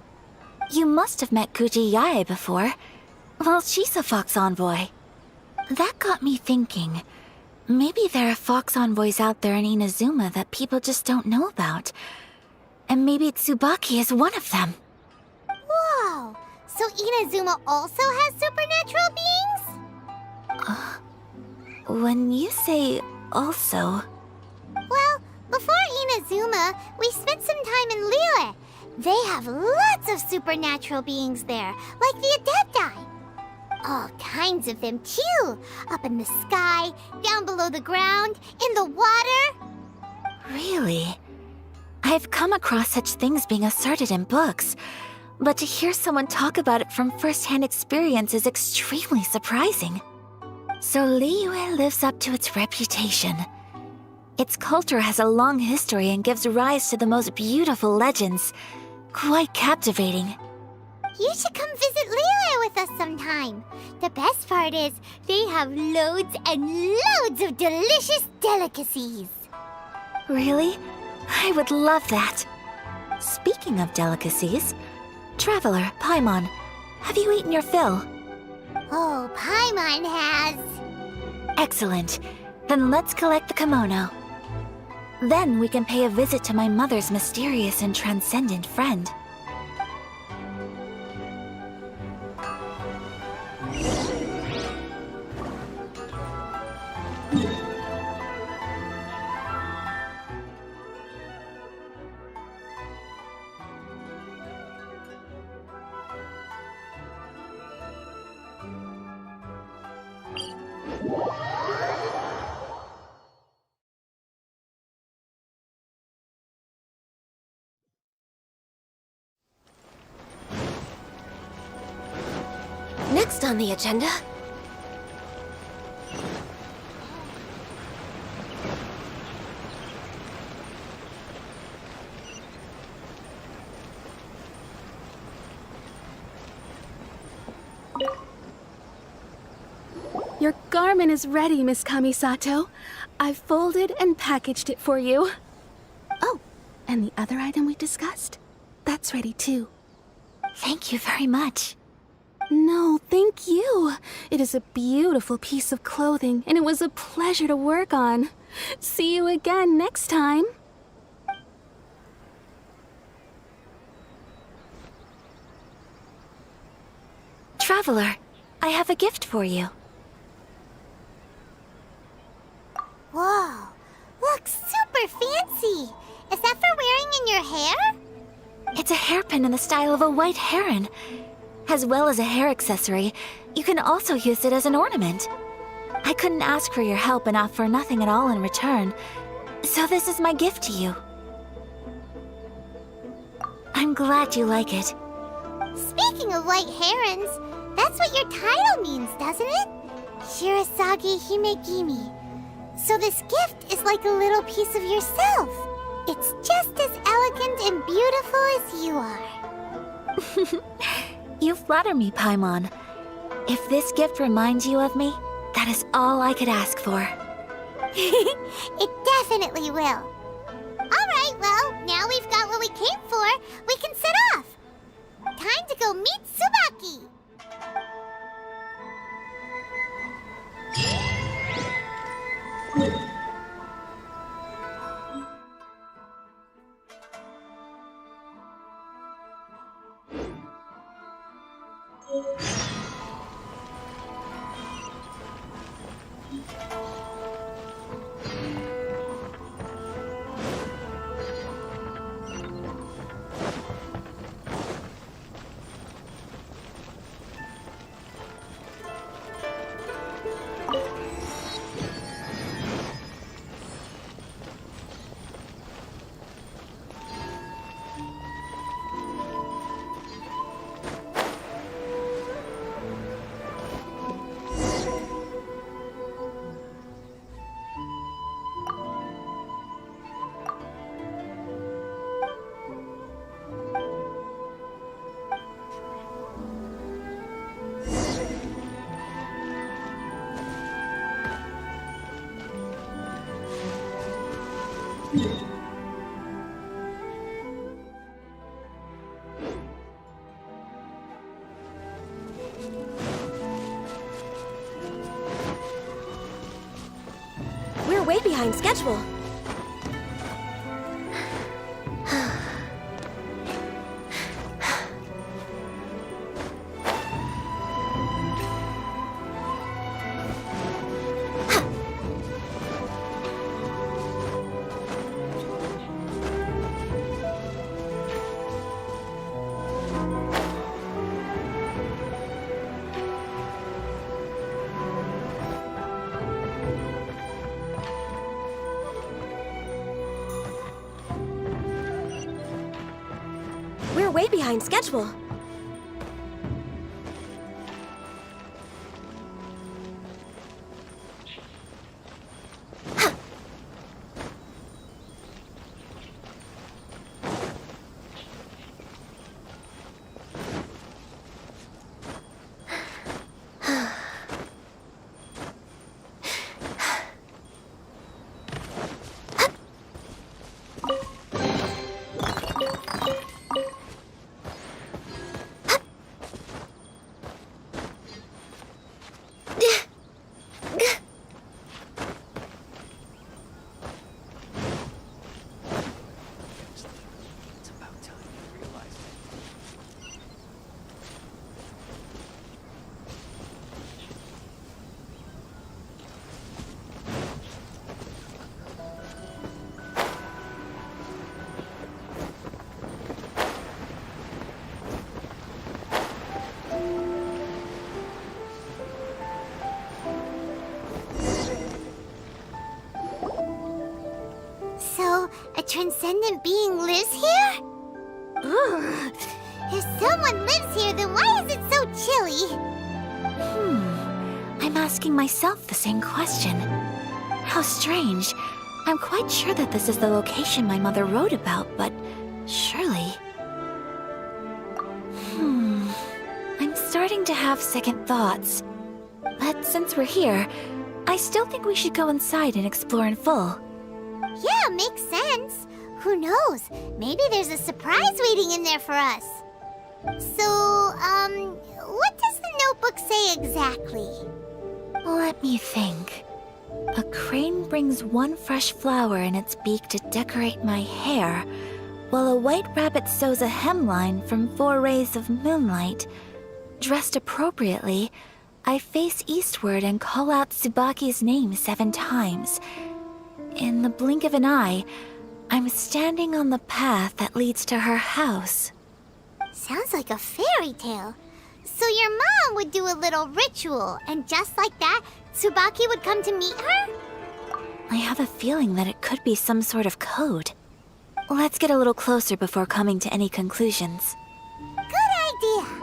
You must have met Kuji Yae before. Well, she's a fox envoy. That got me thinking. Maybe there are fox envoys out there in Inazuma that people just don't know about. And maybe Tsubaki is one of them. Whoa! So Inazuma also has supernatural beings? When you say also... Well, before Inazuma, we spent some time in Liyue. They have lots of supernatural beings there, like the Adepti. All kinds of them too. Up in the sky, down below the ground, in the water. Really? I've come across such things being asserted in books, but to hear someone talk about it from first-hand experience is extremely surprising. So Liyue lives up to its reputation. Its culture has a long history and gives rise to the most beautiful legends. Quite captivating. You should come visit Liyue with us sometime. The best part is, they have loads and loads of delicious delicacies. Really? I would love that. Speaking of delicacies, Traveler, Paimon, have you eaten your fill? Oh, Paimon has. Excellent. Then let's collect the kimono. Then we can pay a visit to my mother's mysterious and transcendent friend. on the agenda? Your garment is ready, Miss Kamisato. I've folded and packaged it for you. Oh, and the other item we discussed? That's ready too. Thank you very much. No, thank you. It is a beautiful piece of clothing, and it was a pleasure to work on. See you again next time. Traveler, I have a gift for you. Whoa, looks super fancy. Is that for wearing in your hair? It's a hairpin in the style of a white heron. As well as a hair accessory, you can also use it as an ornament. I couldn't ask for your help and offer nothing at all in return, so this is my gift to you. I'm glad you like it. Speaking of white herons, that's what your title means, doesn't it? Shirasagi Himegimi. So this gift is like a little piece of yourself. It's just as elegant and beautiful as you are. You flatter me, Paimon. If this gift reminds you of me, that is all I could ask for. It definitely will. Alright, well, now we've got what we came for. We can set off. Time to go meet Tsubaki. We're way behind schedule. We're way behind schedule. So, a transcendent being lives here? Ugh. If someone lives here, then why is it so chilly? I'm asking myself the same question. How strange. I'm quite sure that this is the location my mother wrote about, but surely... I'm starting to have second thoughts. But since we're here, I still think we should go inside and explore in full. Yeah, makes sense. Who knows? Maybe there's a surprise waiting in there for us. So, what does the notebook say exactly? Let me think. A crane brings one fresh flower in its beak to decorate my hair, while a white rabbit sews a hemline from 4 rays of moonlight. Dressed appropriately, I face eastward and call out Tsubaki's name 7 times. In the blink of an eye, I'm standing on the path that leads to her house. Sounds like a fairy tale. So your mom would do a little ritual, and just like that, Tsubaki would come to meet her? I have a feeling that it could be some sort of code. Let's get a little closer before coming to any conclusions. Good idea.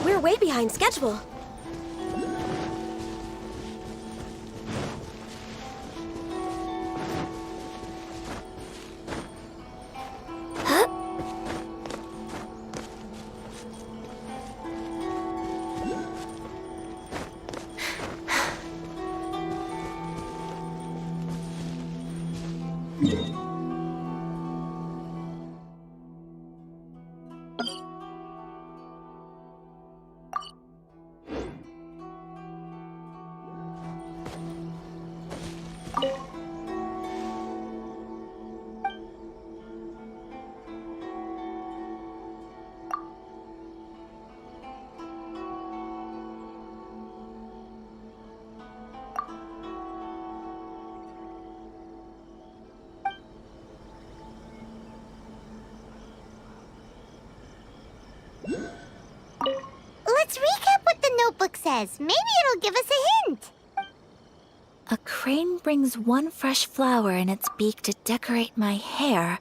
We're way behind schedule. Let's recap what the notebook says. Maybe it'll give us a hint. A crane brings one fresh flower in its beak to decorate my hair,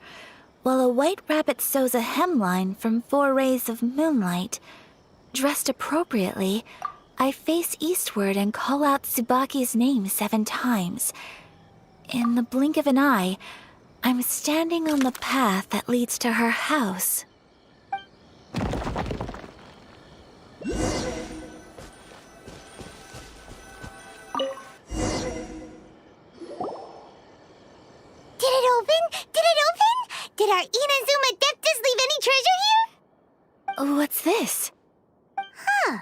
while a white rabbit sews a hemline from 4 rays of moonlight. Dressed appropriately, I face eastward and call out Tsubaki's name 7 times. In the blink of an eye, I'm standing on the path that leads to her house. Did it open? Did it open? Did our Inazuma Deptus leave any treasure here? What's this? Huh.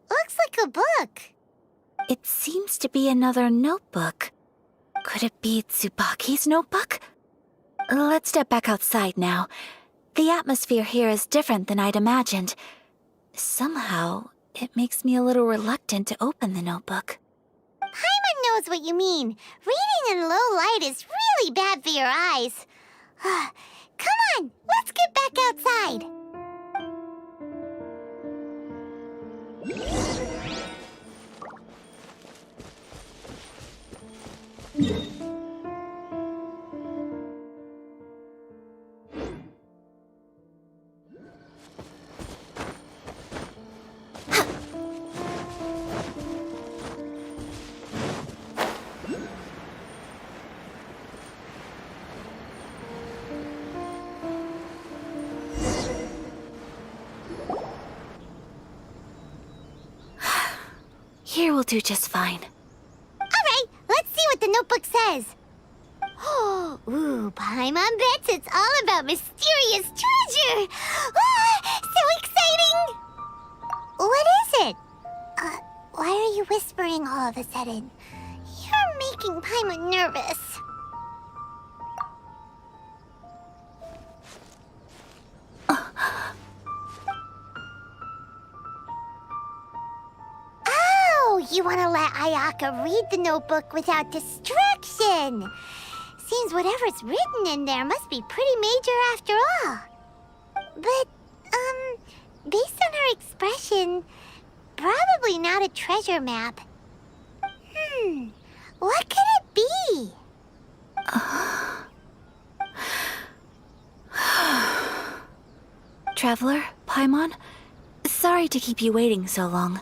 Looks like a book. It seems to be another notebook. Could it be Tsubaki's notebook? Let's step back outside now. The atmosphere here is different than I'd imagined. Somehow, it makes me a little reluctant to open the notebook. Paimon knows what you mean. Reading in low light is really bad for your eyes. Come on, let's get back outside. Here will do just fine. Alright, let's see what the notebook says. Ooh, Paimon bets it's all about mysterious treasure! So exciting! What is it? Why are you whispering all of a sudden? You're making Paimon nervous. Oh, you want to let Ayaka read the notebook without distraction. Seems whatever's written in there must be pretty major after all. But, Based on her expression, probably not a treasure map. What could it be? Traveler, Paimon, sorry to keep you waiting so long.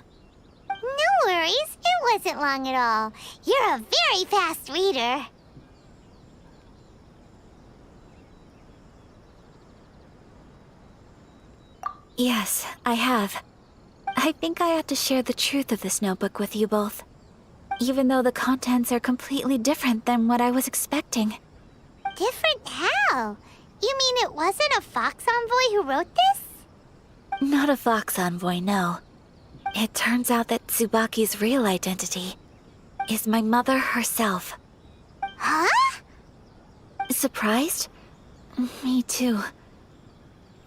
No worries, it wasn't long at all. You're a very fast reader. Yes, I have. I think I ought to share the truth of this notebook with you both, even though the contents are completely different than what I was expecting. Different how? You mean it wasn't a Fox Envoy who wrote this? Not a Fox Envoy, no. It turns out that Tsubaki's real identity is my mother herself. Huh? Surprised? Me too.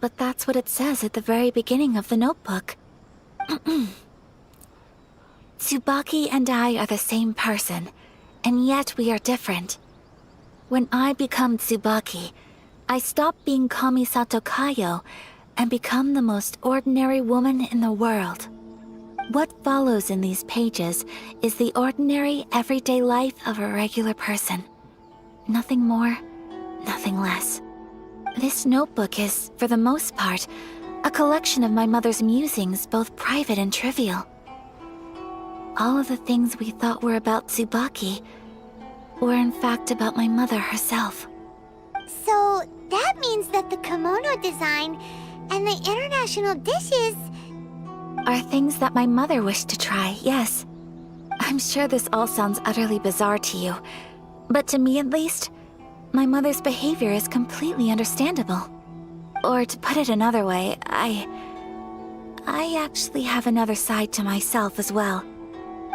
But that's what it says at the very beginning of the notebook. Tsubaki and I are the same person, and yet we are different. When I become Tsubaki, I stop being Kamisato Kayo and become the most ordinary woman in the world. What follows in these pages is the ordinary, everyday life of a regular person. Nothing more, nothing less. This notebook is, for the most part, a collection of my mother's musings, both private and trivial. All of the things we thought were about Tsubaki were in fact about my mother herself. So, that means that the kimono design and the international dishes are things that my mother wished to try, yes. I'm sure this all sounds utterly bizarre to you, but to me at least, my mother's behavior is completely understandable. Or to put it another way, I actually have another side to myself as well.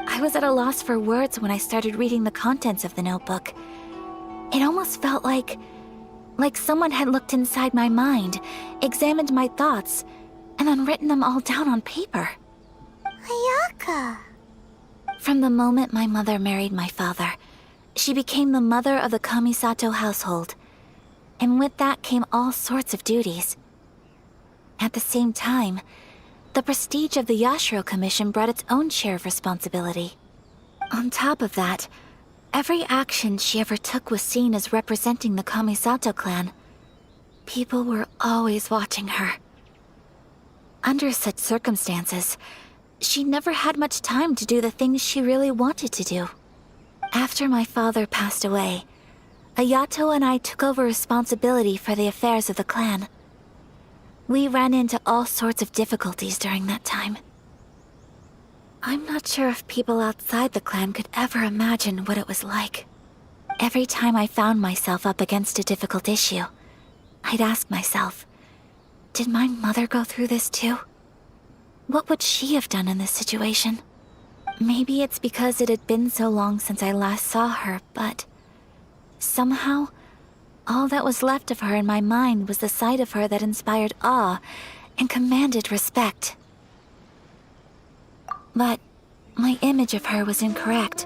I was at a loss for words when I started reading the contents of the notebook. It almost felt like someone had looked inside my mind, examined my thoughts, and then written them all down on paper. Ayaka. From the moment my mother married my father, she became the mother of the Kamisato household, and with that came all sorts of duties. At the same time, the prestige of the Yashiro Commission brought its own share of responsibility. On top of that, every action she ever took was seen as representing the Kamisato clan. People were always watching her. Under such circumstances, she never had much time to do the things she really wanted to do. After my father passed away, Ayato and I took over responsibility for the affairs of the clan. We ran into all sorts of difficulties during that time. I'm not sure if people outside the clan could ever imagine what it was like. Every time I found myself up against a difficult issue, I'd ask myself, did my mother go through this too? What would she have done in this situation? Maybe it's because it had been so long since I last saw her, but somehow, all that was left of her in my mind was the side of her that inspired awe and commanded respect. But my image of her was incorrect.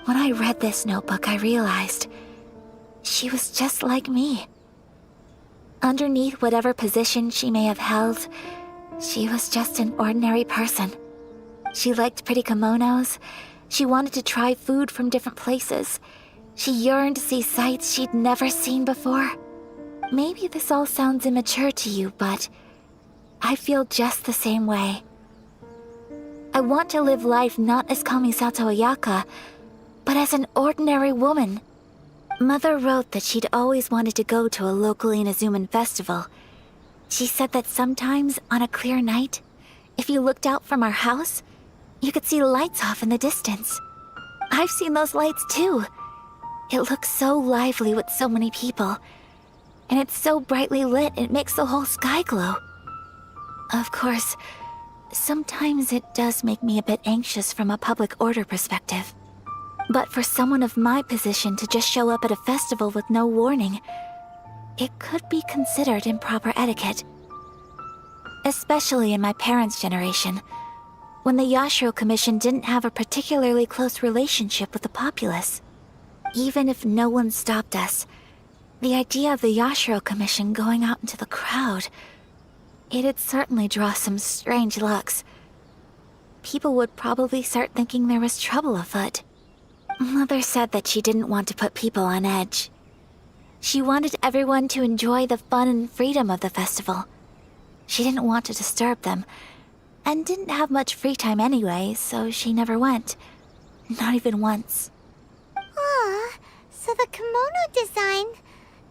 When I read this notebook, I realized she was just like me. Underneath whatever position she may have held, she was just an ordinary person. She liked pretty kimonos. She wanted to try food from different places. She yearned to see sights she'd never seen before. Maybe this all sounds immature to you, but I feel just the same way. I want to live life not as Kamisato Ayaka, but as an ordinary woman. Mother wrote that she'd always wanted to go to a local Inazuman festival. She said that sometimes, on a clear night, if you looked out from our house, you could see lights off in the distance. I've seen those lights too. It looks so lively with so many people, and it's so brightly lit it makes the whole sky glow. Of course, sometimes it does make me a bit anxious from a public order perspective. But for someone of my position to just show up at a festival with no warning, it could be considered improper etiquette. Especially in my parents' generation, when the Yashiro Commission didn't have a particularly close relationship with the populace. Even if no one stopped us, the idea of the Yashiro Commission going out into the crowd, It'd certainly draw some strange looks. People would probably start thinking there was trouble afoot. Mother said that she didn't want to put people on edge. She wanted everyone to enjoy the fun and freedom of the festival. She didn't want to disturb them, and didn't have much free time anyway, so she never went. Not even once. Aw, so the kimono design,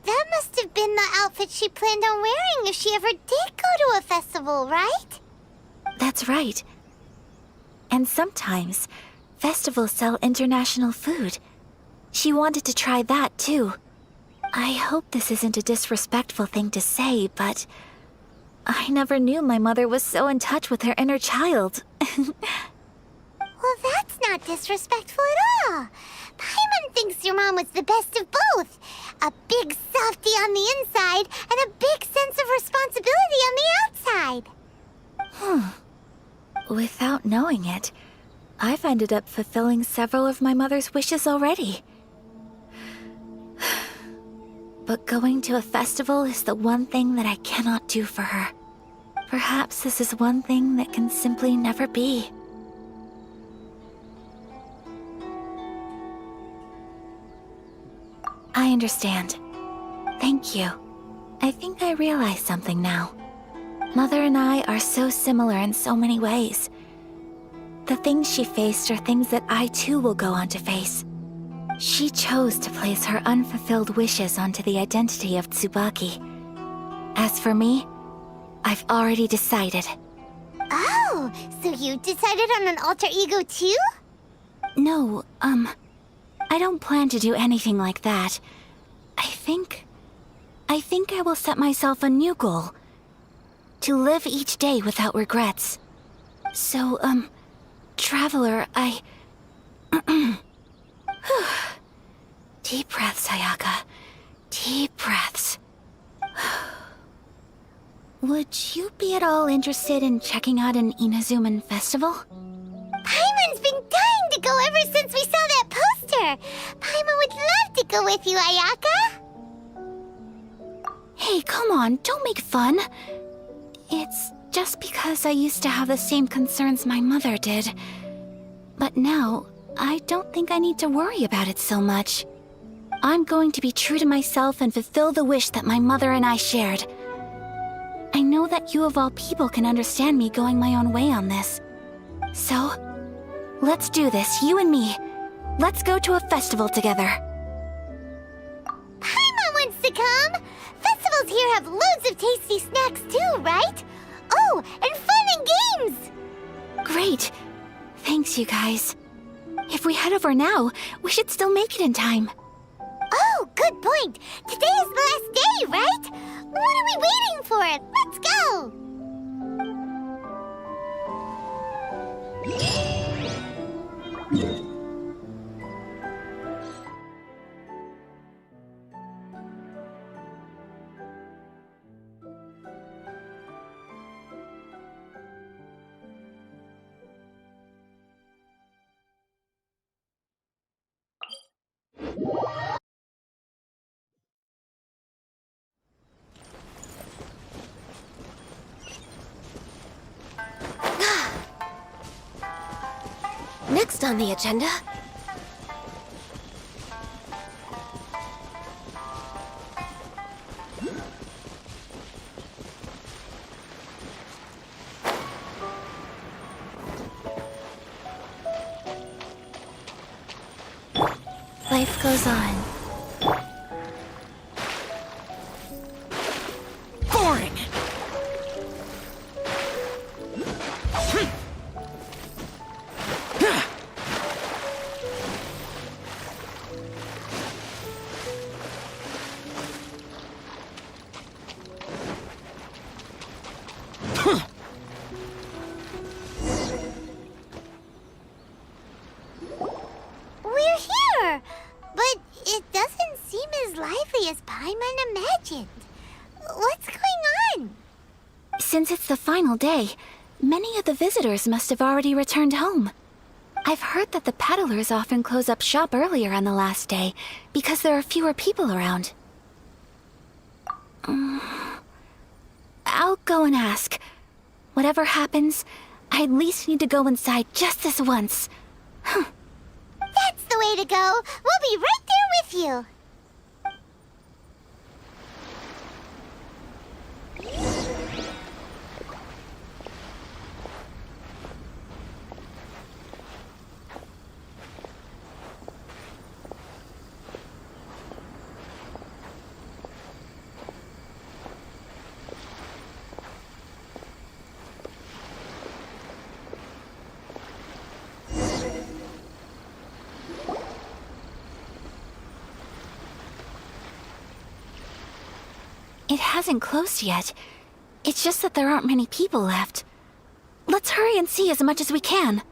that must have been the outfit she planned on wearing if she ever did go to a festival, right? That's right. And sometimes, festivals sell international food. She wanted to try that too. I hope this isn't a disrespectful thing to say, but I never knew my mother was so in touch with her inner child. Well, that's not disrespectful at all. Paimon thinks your mom was the best of both. A big softy on the inside and a big sense of responsibility on the outside. Without knowing it, I've ended up fulfilling several of my mother's wishes already. But going to a festival is the one thing that I cannot do for her. Perhaps this is one thing that can simply never be. I understand. Thank you. I think I realize something now. Mother and I are so similar in so many ways. The things she faced are things that I too will go on to face. She chose to place her unfulfilled wishes onto the identity of Tsubaki. As for me, I've already decided. Oh, so you decided on an alter ego too? No, I don't plan to do anything like that. I think I will set myself a new goal. To live each day without regrets. So, Traveler, Deep breaths, Sayaka. Deep breaths. Would you be at all interested in checking out an Inazuman festival? Paimon's been dying to go ever since we saw that poster. Paimon would love to go with you, Ayaka. Hey, come on, don't make fun. It's just because I used to have the same concerns my mother did. But now, I don't think I need to worry about it so much. I'm going to be true to myself and fulfill the wish that my mother and I shared. I know that you of all people can understand me going my own way on this. So, let's do this, you and me. Let's go to a festival together. Paimon wants to come! Festivals here have loads of tasty snacks too, right? Oh, and fun and games! Great. Thanks, you guys. If we head over now, we should still make it in time. Oh, good point. Today is the last day, right? What are we waiting for? Let's go! Next on the agenda... Life goes on. Boring! We're here! But it doesn't seem as lively as Paimon imagined. What's going on? Since it's the final day, many of the visitors must have already returned home. I've heard that the peddlers often close up shop earlier on the last day because there are fewer people around. I'll go and ask. Whatever happens, I at least need to go inside just this once. That's the way to go. We'll be right there with you. It hasn't closed yet. It's just that there aren't many people left. Let's hurry and see as much as we can.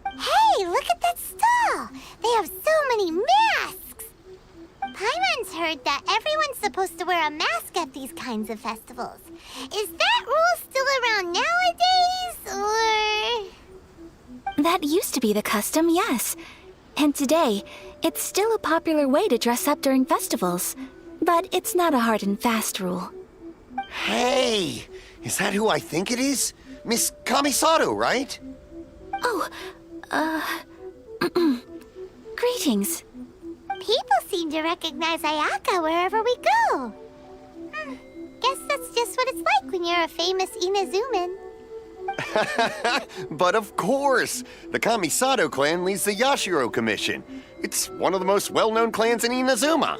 Hey, look at that stall! They have so many masks! Paimon's heard that everyone's supposed to wear a mask at these kinds of festivals. Is that rule still around nowadays, or...? That used to be the custom, yes. And today, it's still a popular way to dress up during festivals. But it's not a hard and fast rule. Hey! Is that who I think it is? Miss Kamisato, right? Oh, greetings. People seem to recognize Ayaka wherever we go. Guess that's just what it's like when you're a famous Inazuman. But of course! The Kamisato clan leads the Yashiro Commission. It's one of the most well-known clans in Inazuma.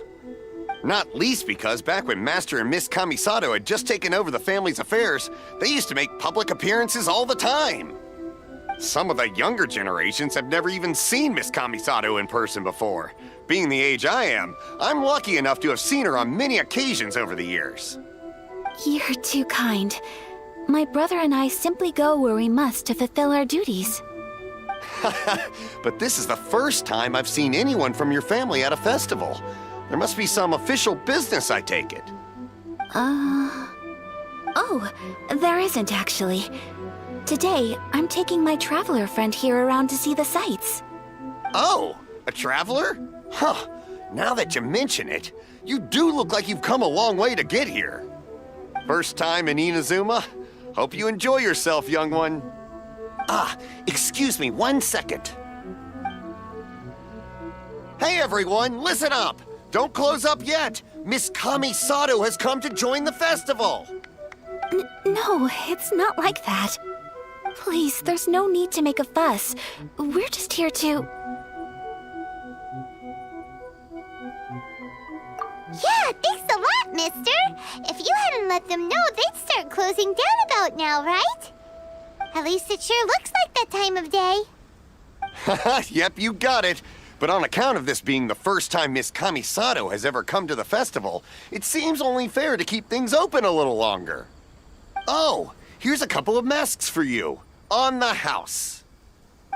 Not least because back when Master and Miss Kamisato had just taken over the family's affairs, they used to make public appearances all the time. Some of the younger generations have never even seen Miss Kamisato in person before. Being the age I am, I'm lucky enough to have seen her on many occasions over the years. You're too kind. My brother and I simply go where we must to fulfill our duties. But this is the first time I've seen anyone from your family at a festival. There must be some official business, I take it. Oh, there isn't actually. Today, I'm taking my traveler friend here around to see the sights. Oh, a traveler? Huh, now that you mention it, you do look like you've come a long way to get here. First time in Inazuma? Hope you enjoy yourself, young one. Ah, excuse me 1 second. Hey everyone, listen up! Don't close up yet! Miss Kamisato has come to join the festival! No, it's not like that. Please, there's no need to make a fuss. We're just here to... Yeah, thanks a lot, mister! If you hadn't let them know, they'd start closing down about now, right? At least it sure looks like that time of day. Yep, you got it. But on account of this being the first time Miss Kamisato has ever come to the festival, it seems only fair to keep things open a little longer. Oh, here's a couple of masks for you. On the house.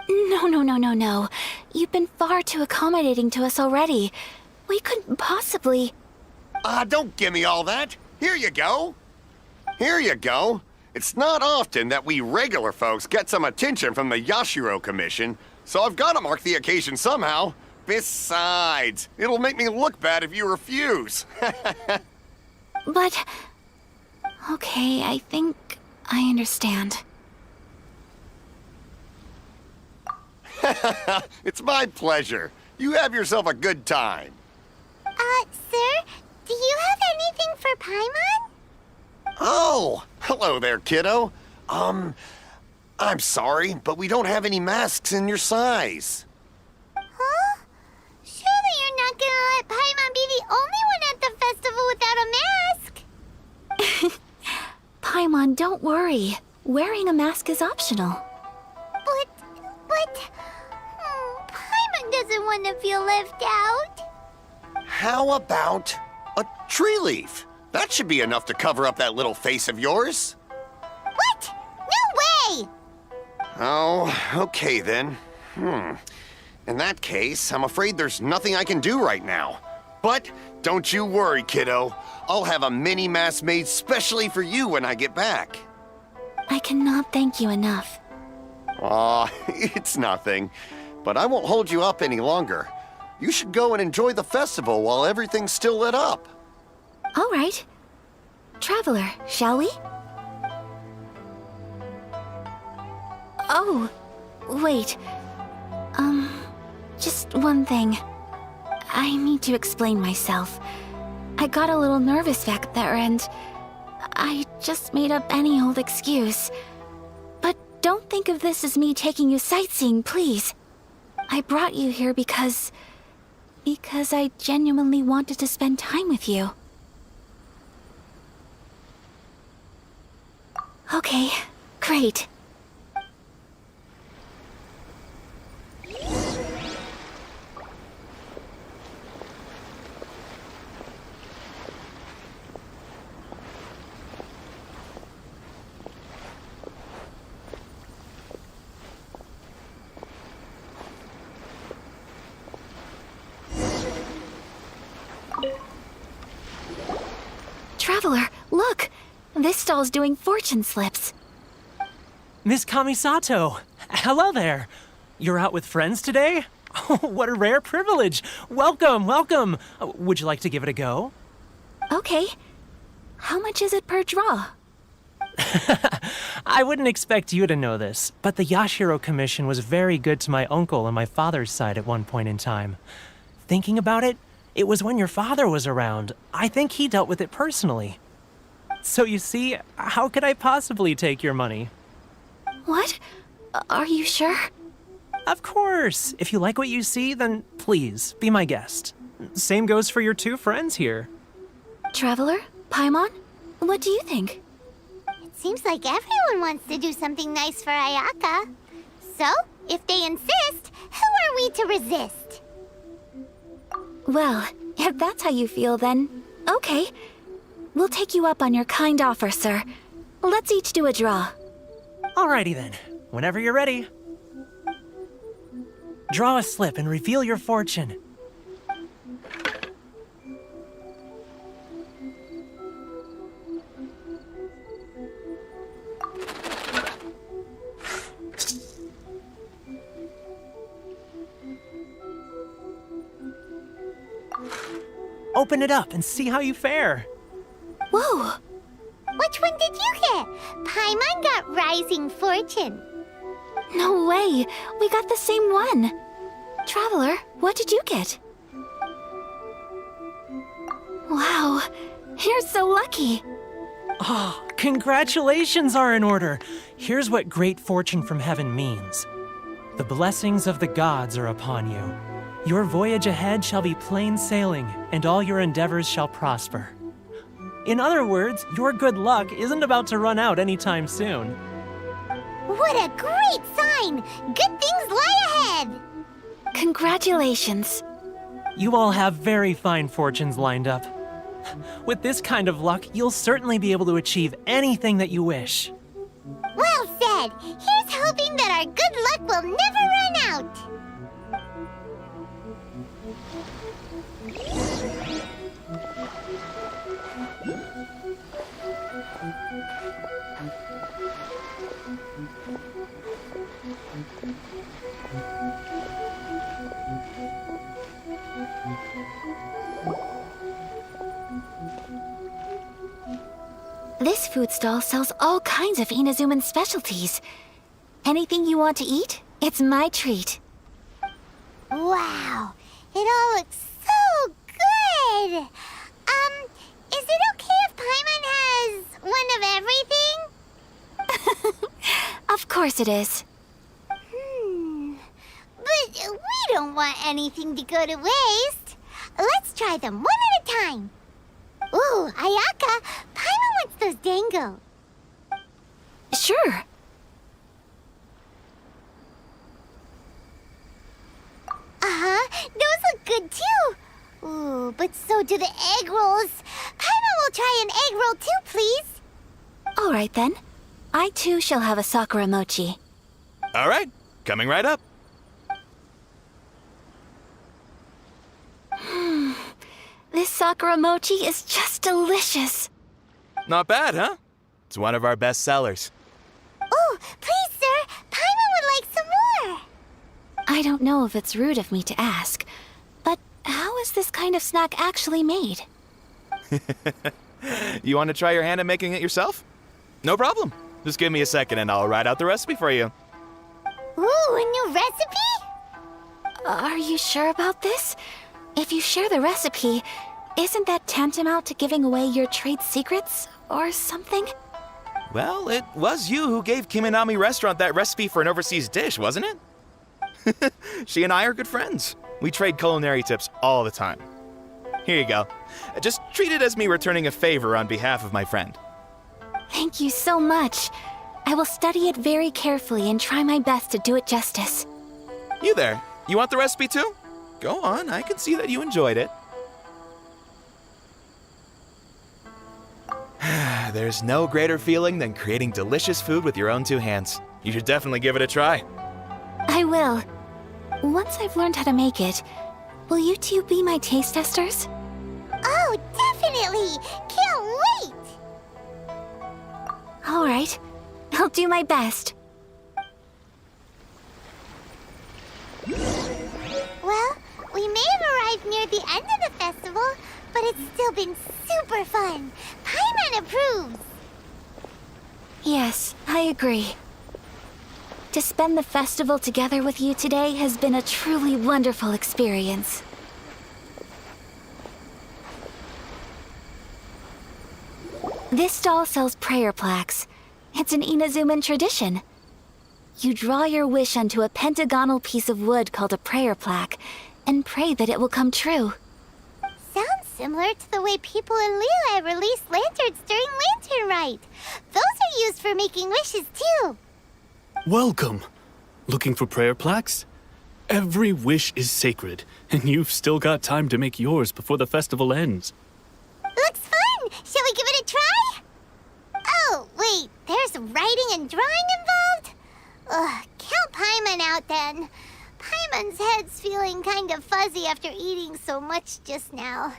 No. You've been far too accommodating to us already. We couldn't possibly... Don't give me all that. Here you go. Here you go. It's not often that we regular folks get some attention from the Yashiro Commission, so I've got to mark the occasion somehow. Besides, it'll make me look bad if you refuse. But... Okay, I think I understand. It's my pleasure. You have yourself a good time. Sir, do you have anything for Paimon? Oh, hello there, kiddo. I'm sorry, but we don't have any masks in your size. Huh? Surely you're not gonna let Paimon be the only one at the festival without a mask? Paimon, don't worry. Wearing a mask is optional. But... Paimon doesn't want to feel left out. How about a tree leaf? That should be enough to cover up that little face of yours. What? No way! Oh, okay then. In that case, I'm afraid there's nothing I can do right now. But don't you worry, kiddo. I'll have a mini mask made specially for you when I get back. I cannot thank you enough. Aw, it's nothing. But I won't hold you up any longer. You should go and enjoy the festival while everything's still lit up. All right. Traveler, shall we? Oh, wait. Just one thing. I need to explain myself. I got a little nervous back there and I just made up any old excuse. But don't think of this as me taking you sightseeing, please. I brought you here because I genuinely wanted to spend time with you. Okay, great. Traveler, look! This stall's doing fortune slips. Miss Kamisato! Hello there! You're out with friends today? Oh, what a rare privilege! Welcome, welcome! Would you like to give it a go? Okay. How much is it per draw? I wouldn't expect you to know this, but the Yashiro Commission was very good to my uncle on my father's side at one point in time. Thinking about it, it was when your father was around. I think he dealt with it personally. So you see, how could I possibly take your money? What? Are you sure? Of course. If you like what you see, then please, be my guest. Same goes for your two friends here. Traveler? Paimon? What do you think? It seems like everyone wants to do something nice for Ayaka. So, if they insist, who are we to resist? Well, if that's how you feel, then okay. We'll take you up on your kind offer, sir. Let's each do a draw. Alrighty then. Whenever you're ready. Draw a slip and reveal your fortune. Open it up and see how you fare. Whoa! Which one did you get? Paimon got Rising Fortune. No way! We got the same one! Traveler, what did you get? Wow, you're so lucky! Oh, congratulations are in order. Here's what great fortune from heaven means. The blessings of the gods are upon you. Your voyage ahead shall be plain sailing, and all your endeavors shall prosper. In other words, your good luck isn't about to run out anytime soon. What a great sign! Good things lie ahead! Congratulations. You all have very fine fortunes lined up. With this kind of luck, you'll certainly be able to achieve anything that you wish. Well said! Here's hoping that our good luck will never run out! This food stall sells all kinds of Inazuman specialties. Anything you want to eat, it's my treat. Wow, it all looks so good! Is it okay if Paimon has one of everything? Of course it is. But we don't want anything to go to waste. Let's try them one at a time. Ooh, Ayaka, Paimon wants those dango. Sure. Those look good too. Ooh, but so do the egg rolls. Paimon will try an egg roll too, please. All right then. I too shall have a sakura mochi. All right, coming right up. This sakura mochi is just delicious. Not bad, huh? It's one of our best sellers. Oh, please, sir. Paimon would like some more. I don't know if it's rude of me to ask, but how is this kind of snack actually made? You want to try your hand at making it yourself? No problem. Just give me a second and I'll write out the recipe for you. Ooh, a new recipe? Are you sure about this? If you share the recipe, isn't that tantamount to giving away your trade secrets or something? Well, it was you who gave Kiminami Restaurant that recipe for an overseas dish, wasn't it? She and I are good friends. We trade culinary tips all the time. Here you go. Just treat it as me returning a favor on behalf of my friend. Thank you so much. I will study it very carefully and try my best to do it justice. You there, you want the recipe too? Go on, I can see that you enjoyed it. There's no greater feeling than creating delicious food with your own two hands. You should definitely give it a try. I will. Once I've learned how to make it, will you two be my taste testers? Oh, definitely! Can't wait! All right. I'll do my best. Well, we may have arrived near the end of the festival, but it's still been super fun. Paimon approves. Yes, I agree. To spend the festival together with you today has been a truly wonderful experience. This stall sells prayer plaques. It's an Inazuman tradition. You draw your wish onto a pentagonal piece of wood called a prayer plaque and pray that it will come true. Sounds similar to the way people in Liyue release lanterns during Lantern Rite. Those are used for making wishes too. Welcome. Looking for prayer plaques? Every wish is sacred, and you've still got time to make yours before the festival ends. Looks fun! Shall we give it a try? Oh, wait, there's writing and drawing involved? Ugh, count Paimon out then. Paimon's head's feeling kind of fuzzy after eating so much just now.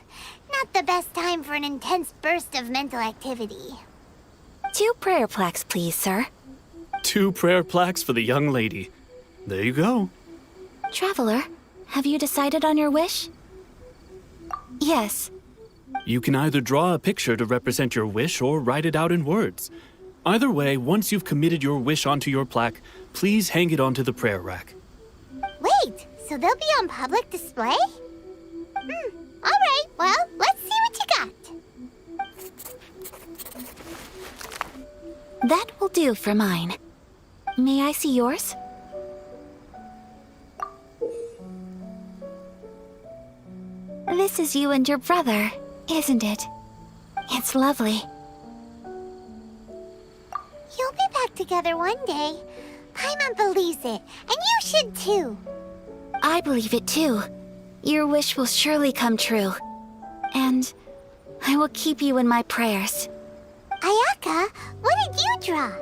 Not the best time for an intense burst of mental activity. 2 prayer plaques, please, sir. 2 prayer plaques for the young lady. There you go. Traveler, have you decided on your wish? Yes. You can either draw a picture to represent your wish or write it out in words. Either way, once you've committed your wish onto your plaque, please hang it onto the prayer rack. Wait, so they'll be on public display? Alright, well, let's see what you got. That will do for mine. May I see yours? This is you and your brother, isn't it? It's lovely. You'll be back together one day. Paimon believes it, and you should too. I believe it too. Your wish will surely come true. And I will keep you in my prayers. Ayaka, what did you draw?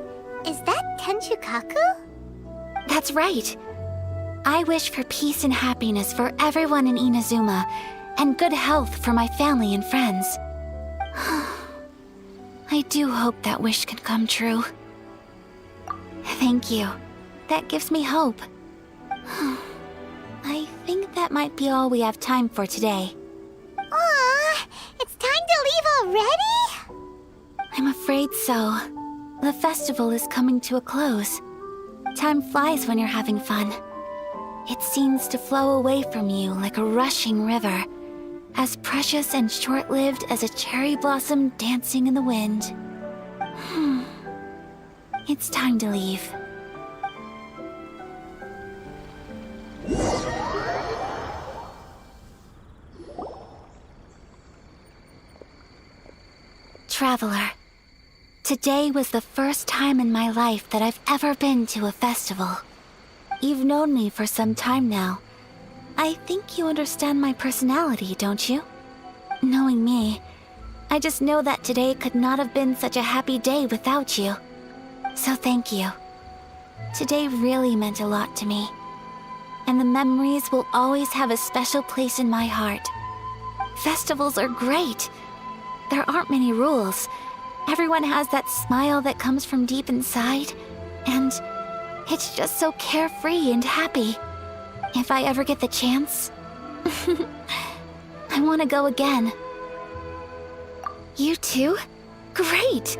Is that Tenchukaku? That's right. I wish for peace and happiness for everyone in Inazuma, and good health for my family and friends. I do hope that wish can come true. Thank you. That gives me hope. I think that might be all we have time for today. Aw, it's time to leave already? I'm afraid so. The festival is coming to a close. Time flies when you're having fun. It seems to flow away from you like a rushing river, as precious and short-lived as a cherry blossom dancing in the wind. It's time to leave. Traveler, today was the first time in my life that I've ever been to a festival. You've known me for some time now. I think you understand my personality, don't you? Knowing me, I just know that today could not have been such a happy day without you. So thank you. Today really meant a lot to me. And the memories will always have a special place in my heart. Festivals are great. There aren't many rules. Everyone has that smile that comes from deep inside. And it's just so carefree and happy. If I ever get the chance, I want to go again. You too? Great!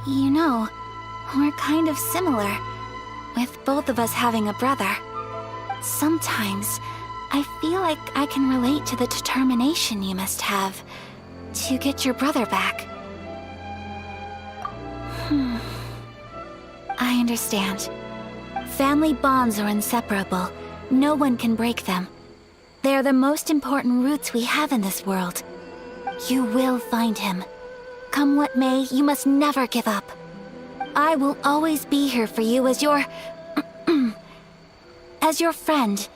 You know, we're kind of similar. with both of us having a brother, sometimes I feel like I can relate to the determination you must have to get your brother back. I understand. Family bonds are inseparable. No one can break them. They are the most important roots we have in this world. You will find him. Come what may, you must never give up. I will always be here for you as your... as your friend.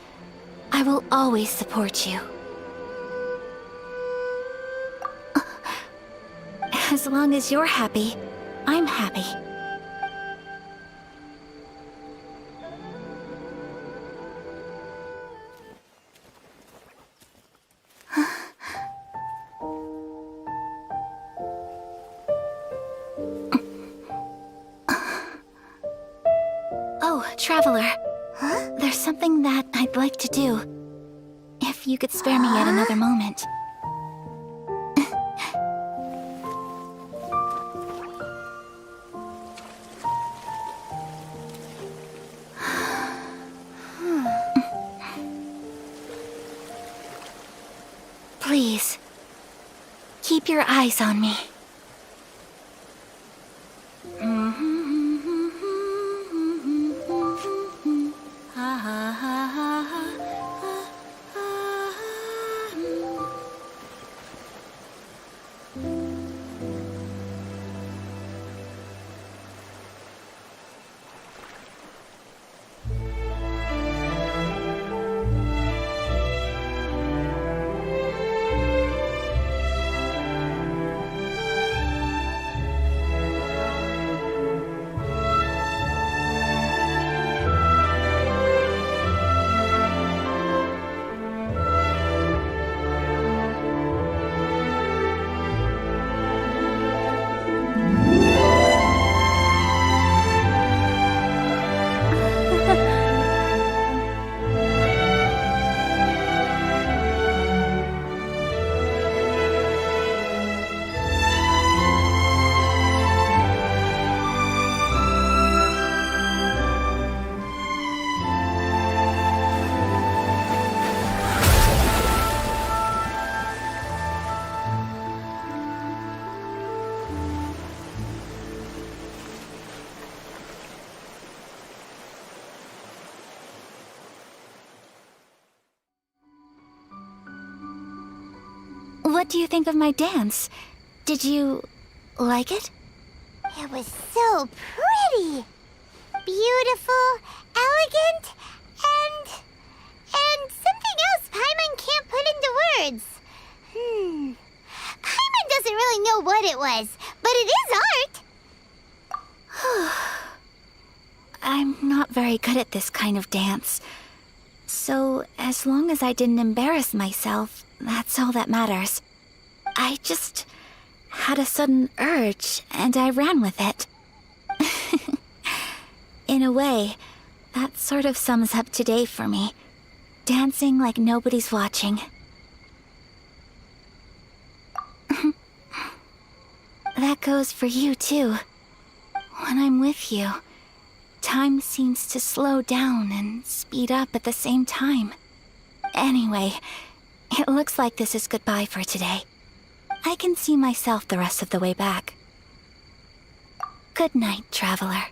I will always support you. As long as you're happy, I'm happy. Oh, Traveler. There's something that I'd like to do. If you could spare me yet another moment. Please, keep your eyes on me. What do you think of my dance? Did you like it? It was so pretty. Beautiful, elegant, and something else Paimon can't put into words. Paimon doesn't really know what it was, but it is art. I'm not very good at this kind of dance. So, as long as I didn't embarrass myself, that's all that matters. I just had a sudden urge, and I ran with it. In a way, that sort of sums up today for me. Dancing like nobody's watching. That goes for you, too. When I'm with you, time seems to slow down and speed up at the same time. Anyway, it looks like this is goodbye for today. I can see myself the rest of the way back. Good night, Traveler.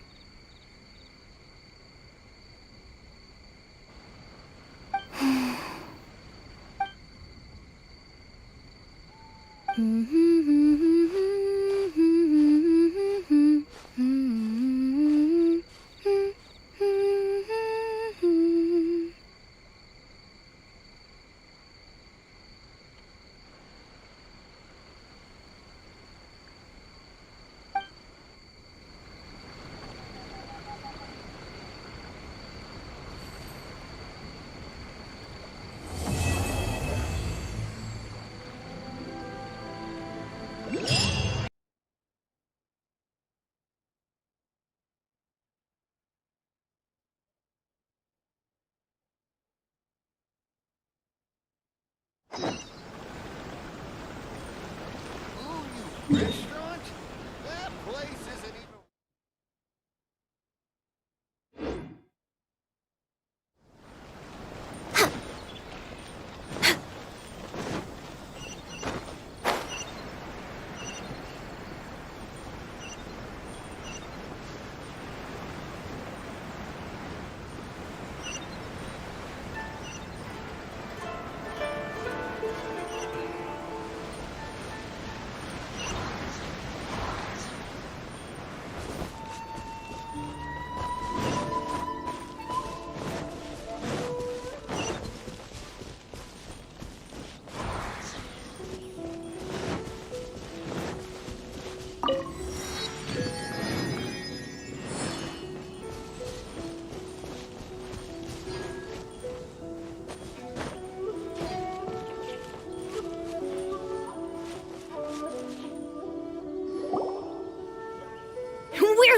Restaurant? That place isn't even...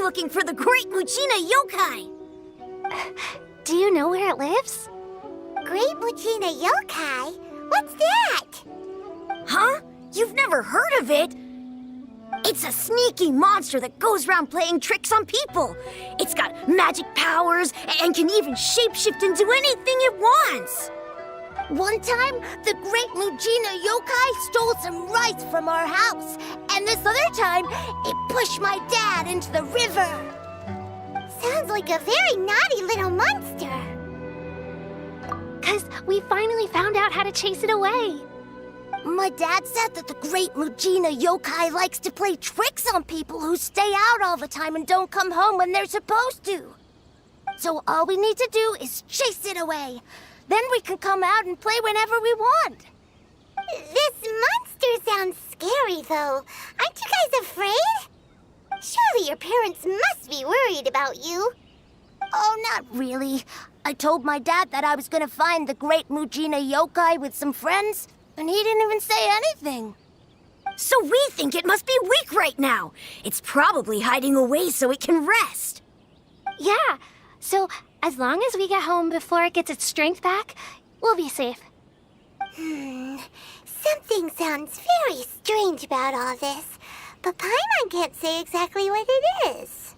looking for the Great Muchina Yokai! Do you know where it lives? Great Muchina Yokai? What's that? Huh? You've never heard of it? It's a sneaky monster that goes around playing tricks on people. It's got magic powers and can even shapeshift into anything it wants. One time, the Great Mujina Yokai stole some rice from our house. And this other time, it pushed my dad into the river. Sounds like a very naughty little monster. 'Cause we finally found out how to chase it away. My dad said that the Great Mujina Yokai likes to play tricks on people who stay out all the time and don't come home when they're supposed to. So all we need to do is chase it away. Then we can come out and play whenever we want. This monster sounds scary, though. Aren't you guys afraid? Surely your parents must be worried about you. Oh, not really. I told my dad that I was gonna find the Great Mujina Yokai with some friends, and he didn't even say anything. So we think it must be weak right now. It's probably hiding away so it can rest. Yeah, so as long as we get home before it gets its strength back, we'll be safe. Something sounds very strange about all this, but Paimon can't say exactly what it is.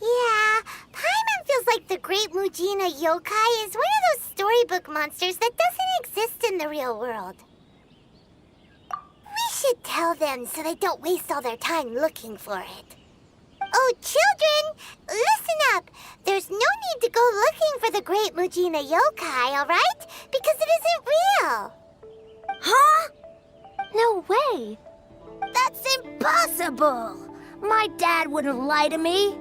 Yeah, Paimon feels like the Great Mujina Yokai is one of those storybook monsters that doesn't exist in the real world. We should tell them so they don't waste all their time looking for it. Oh, children, listen up. There's no need to go looking for the Great Mujina Yokai, all right? Because it isn't real. Huh? No way. That's impossible. My dad wouldn't lie to me.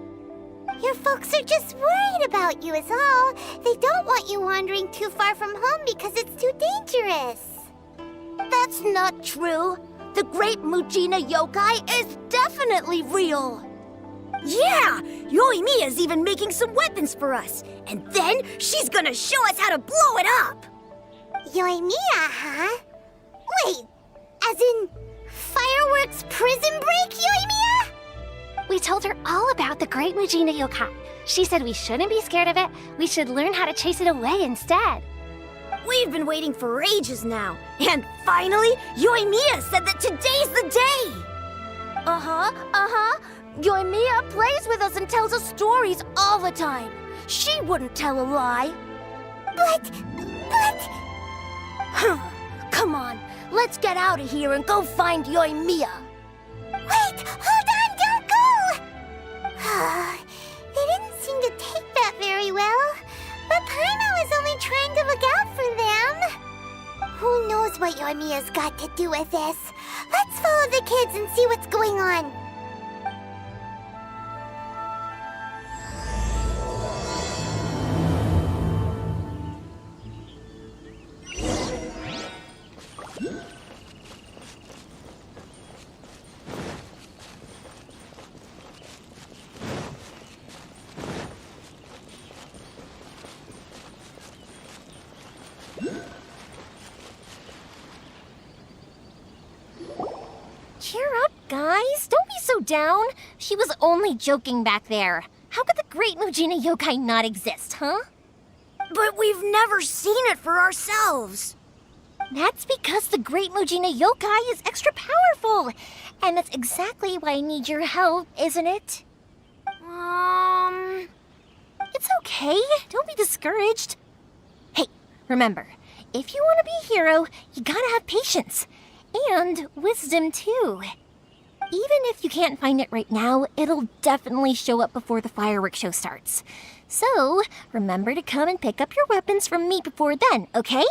Your folks are just worried about you is all. They don't want you wandering too far from home because it's too dangerous. That's not true. The Great Mujina Yokai is definitely real. Yeah! Yoimiya's even making some weapons for us. And then she's gonna show us how to blow it up! Yoimiya, huh? Wait, as in fireworks prison break, Yoimiya? We told her all about the Great Mujina Yokai. She said we shouldn't be scared of it. We should learn how to chase it away instead. We've been waiting for ages now. And finally, Yoimiya said that today's the day! Uh-huh. Yoimiya plays with us and tells us stories all the time. She wouldn't tell a lie. But... Come on, let's get out of here and go find Yoimiya. Wait, hold on, don't go! They didn't seem to take that very well. But Paimon was only trying to look out for them. Who knows what Yoimiya's got to do with this? Let's follow the kids and see what's going on. Cheer up, guys. Don't be so down. She was only joking back there. How could the Great Mujina Yokai not exist, huh? But we've never seen it for ourselves. That's because the Great Mujina Yokai is extra powerful. And that's exactly why I need your help, isn't it? It's okay. Don't be discouraged. Hey, remember, if you want to be a hero, you gotta have patience. And wisdom, too. Even if you can't find it right now, it'll definitely show up before the fireworks show starts. So, remember to come and pick up your weapons from me before then, okay?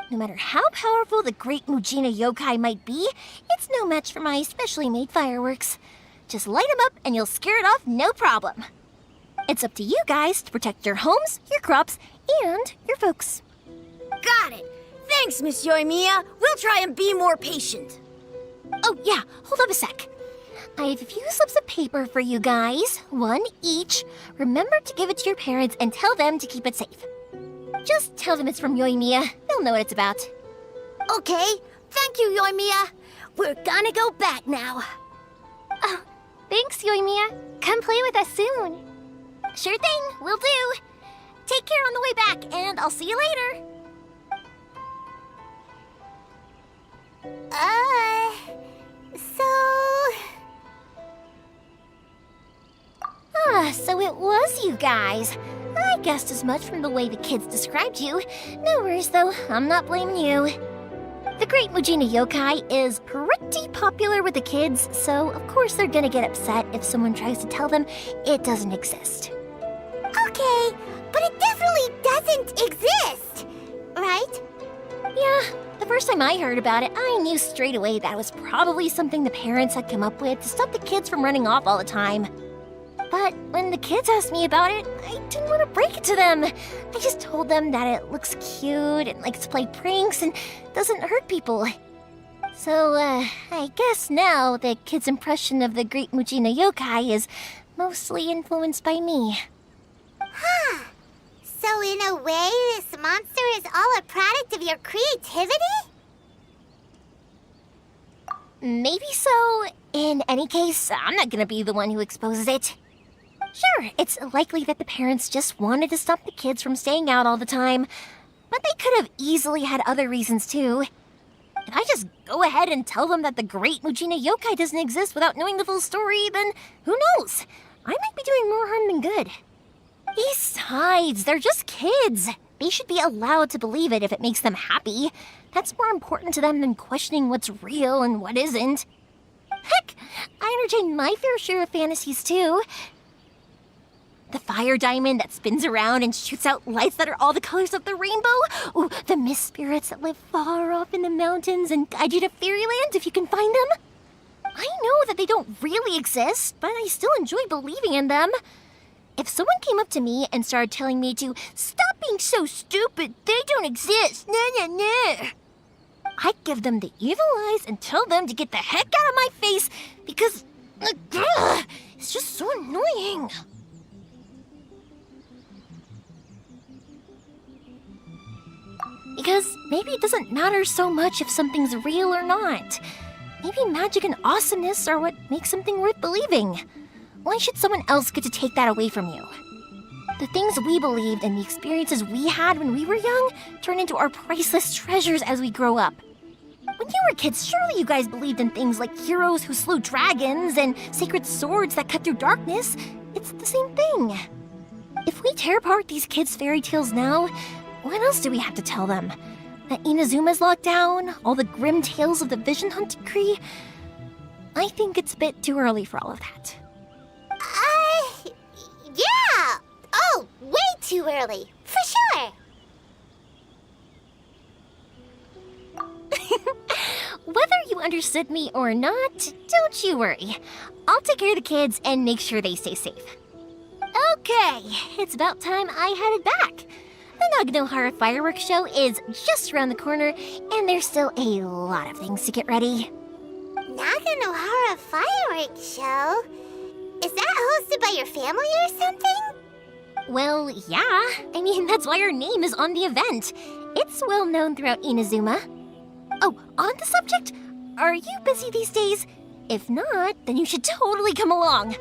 No matter how powerful the Great Mujina Yokai might be, it's no match for my specially made fireworks. Just light them up and you'll scare it off no problem. It's up to you guys to protect your homes, your crops, and your folks. Got it! Thanks, Miss Yoimiya. We'll try and be more patient. Oh, yeah, hold up a sec. I have a few slips of paper for you guys, one each. Remember to give it to your parents and tell them to keep it safe. Just tell them it's from Yoimiya. They'll know what it's about. Okay, Thank you, Yoimiya. We're gonna go back now. Oh, thanks, Yoimiya. Come play with us soon. Sure thing, will do. Take care on the way back, and I'll see you later. So it was you guys. I guessed as much from the way the kids described you. No worries, though. I'm not blaming you. The Great Mujina Yokai is pretty popular with the kids, so of course they're gonna get upset if someone tries to tell them it doesn't exist. Okay, but it definitely doesn't exist, right? Yeah, the first time I heard about it, I knew straight away that was probably something the parents had come up with to stop the kids from running off all the time. But when the kids asked me about it, I didn't want to break it to them. I just told them that it looks cute and likes to play pranks and doesn't hurt people. So, I guess now the kids' impression of the Great Mujina Yokai is mostly influenced by me. Huh. So in a way, this monster is all a product of your creativity? Maybe so. In any case, I'm not gonna be the one who exposes it. Sure, it's likely that the parents just wanted to stop the kids from staying out all the time, but they could have easily had other reasons too. If I just go ahead and tell them that the Great Mujina Yokai doesn't exist without knowing the full story, then who knows? I might be doing more harm than good. Besides, they're just kids. They should be allowed to believe it if it makes them happy. That's more important to them than questioning what's real and what isn't. Heck, I entertain my fair share of fantasies too. The fire diamond that spins around and shoots out lights that are all the colors of the rainbow. Ooh, the mist spirits that live far off in the mountains and guide you to fairyland if you can find them. I know that they don't really exist, but I still enjoy believing in them. If someone came up to me and started telling me to stop being so stupid, they don't exist, I'd give them the evil eyes and tell them to get the heck out of my face because it's just so annoying. Because maybe it doesn't matter so much if something's real or not. Maybe magic and awesomeness are what makes something worth believing. Why should someone else get to take that away from you? The things we believed and the experiences we had when we were young turn into our priceless treasures as we grow up. When you were kids, surely you guys believed in things like heroes who slew dragons and sacred swords that cut through darkness. It's the same thing. If we tear apart these kids' fairy tales now, what else do we have to tell them? That Inazuma's locked down? All the grim tales of the Vision Hunt decree? I think it's a bit too early for all of that. Yeah! Oh, way too early, for sure! Whether you understood me or not, don't you worry. I'll take care of the kids and make sure they stay safe. Okay, it's about time I headed back. The Naganohara fireworks show is just around the corner, and there's still a lot of things to get ready. Naganohara fireworks show? Is that hosted by your family or something? Well, yeah. I mean, that's why our name is on the event. It's well known throughout Inazuma. Oh, on the subject, are you busy these days? If not, then you should totally come along.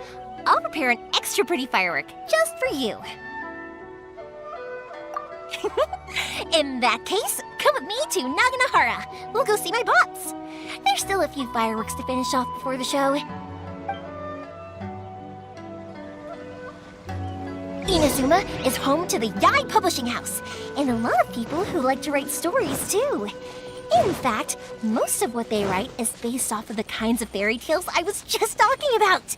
I'll prepare an extra pretty firework just for you. In that case, come with me to Naganohara. We'll go see my bots. There's still a few fireworks to finish off before the show. Inazuma is home to the Yai Publishing House, and a lot of people who like to write stories too. In fact, most of what they write is based off of the kinds of fairy tales I was just talking about.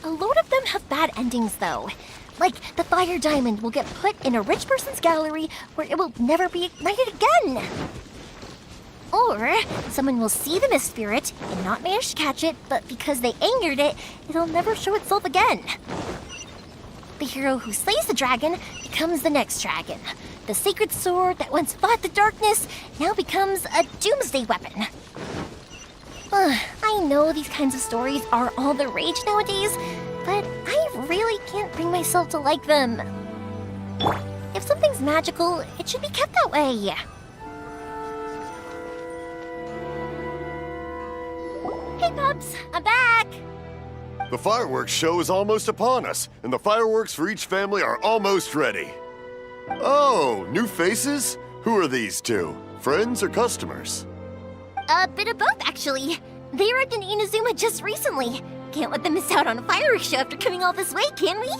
A lot of them have bad endings though. Like the fire diamond will get put in a rich person's gallery where it will never be ignited again. Or someone will see the mist spirit and not manage to catch it, but because they angered it, it'll never show itself again. The hero who slays the dragon becomes the next dragon. The sacred sword that once fought the darkness now becomes a doomsday weapon. I know these kinds of stories are all the rage nowadays, but I really can't bring myself to like them. If something's magical, it should be kept that way. Pops! I'm back! The fireworks show is almost upon us, and the fireworks for each family are almost ready. Oh, new faces? Who are these two? Friends or customers? A bit of both, actually. They arrived in Inazuma just recently. Can't let them miss out on a fireworks show after coming all this way, can we?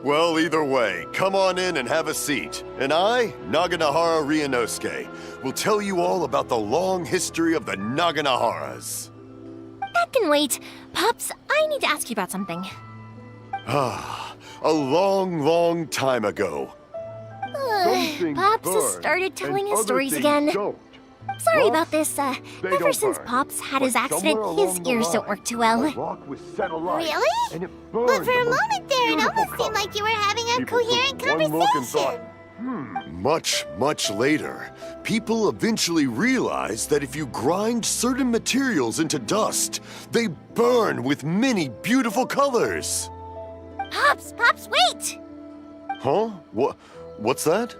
Well, either way, come on in and have a seat. And I, Naganahara Ryunosuke, will tell you all about the long history of the Naganaharas. That can wait. Pops, I need to ask you about something. Ah, a long, long time ago. Pops has started telling his stories again. Sorry about this. Ever since Pops had his accident, his ears don't work too well. Really? But for a moment there, it almost seemed like you were having a coherent conversation. Much, much later, people eventually realized that if you grind certain materials into dust, they burn with many beautiful colors. Pops, wait! Huh? What's that?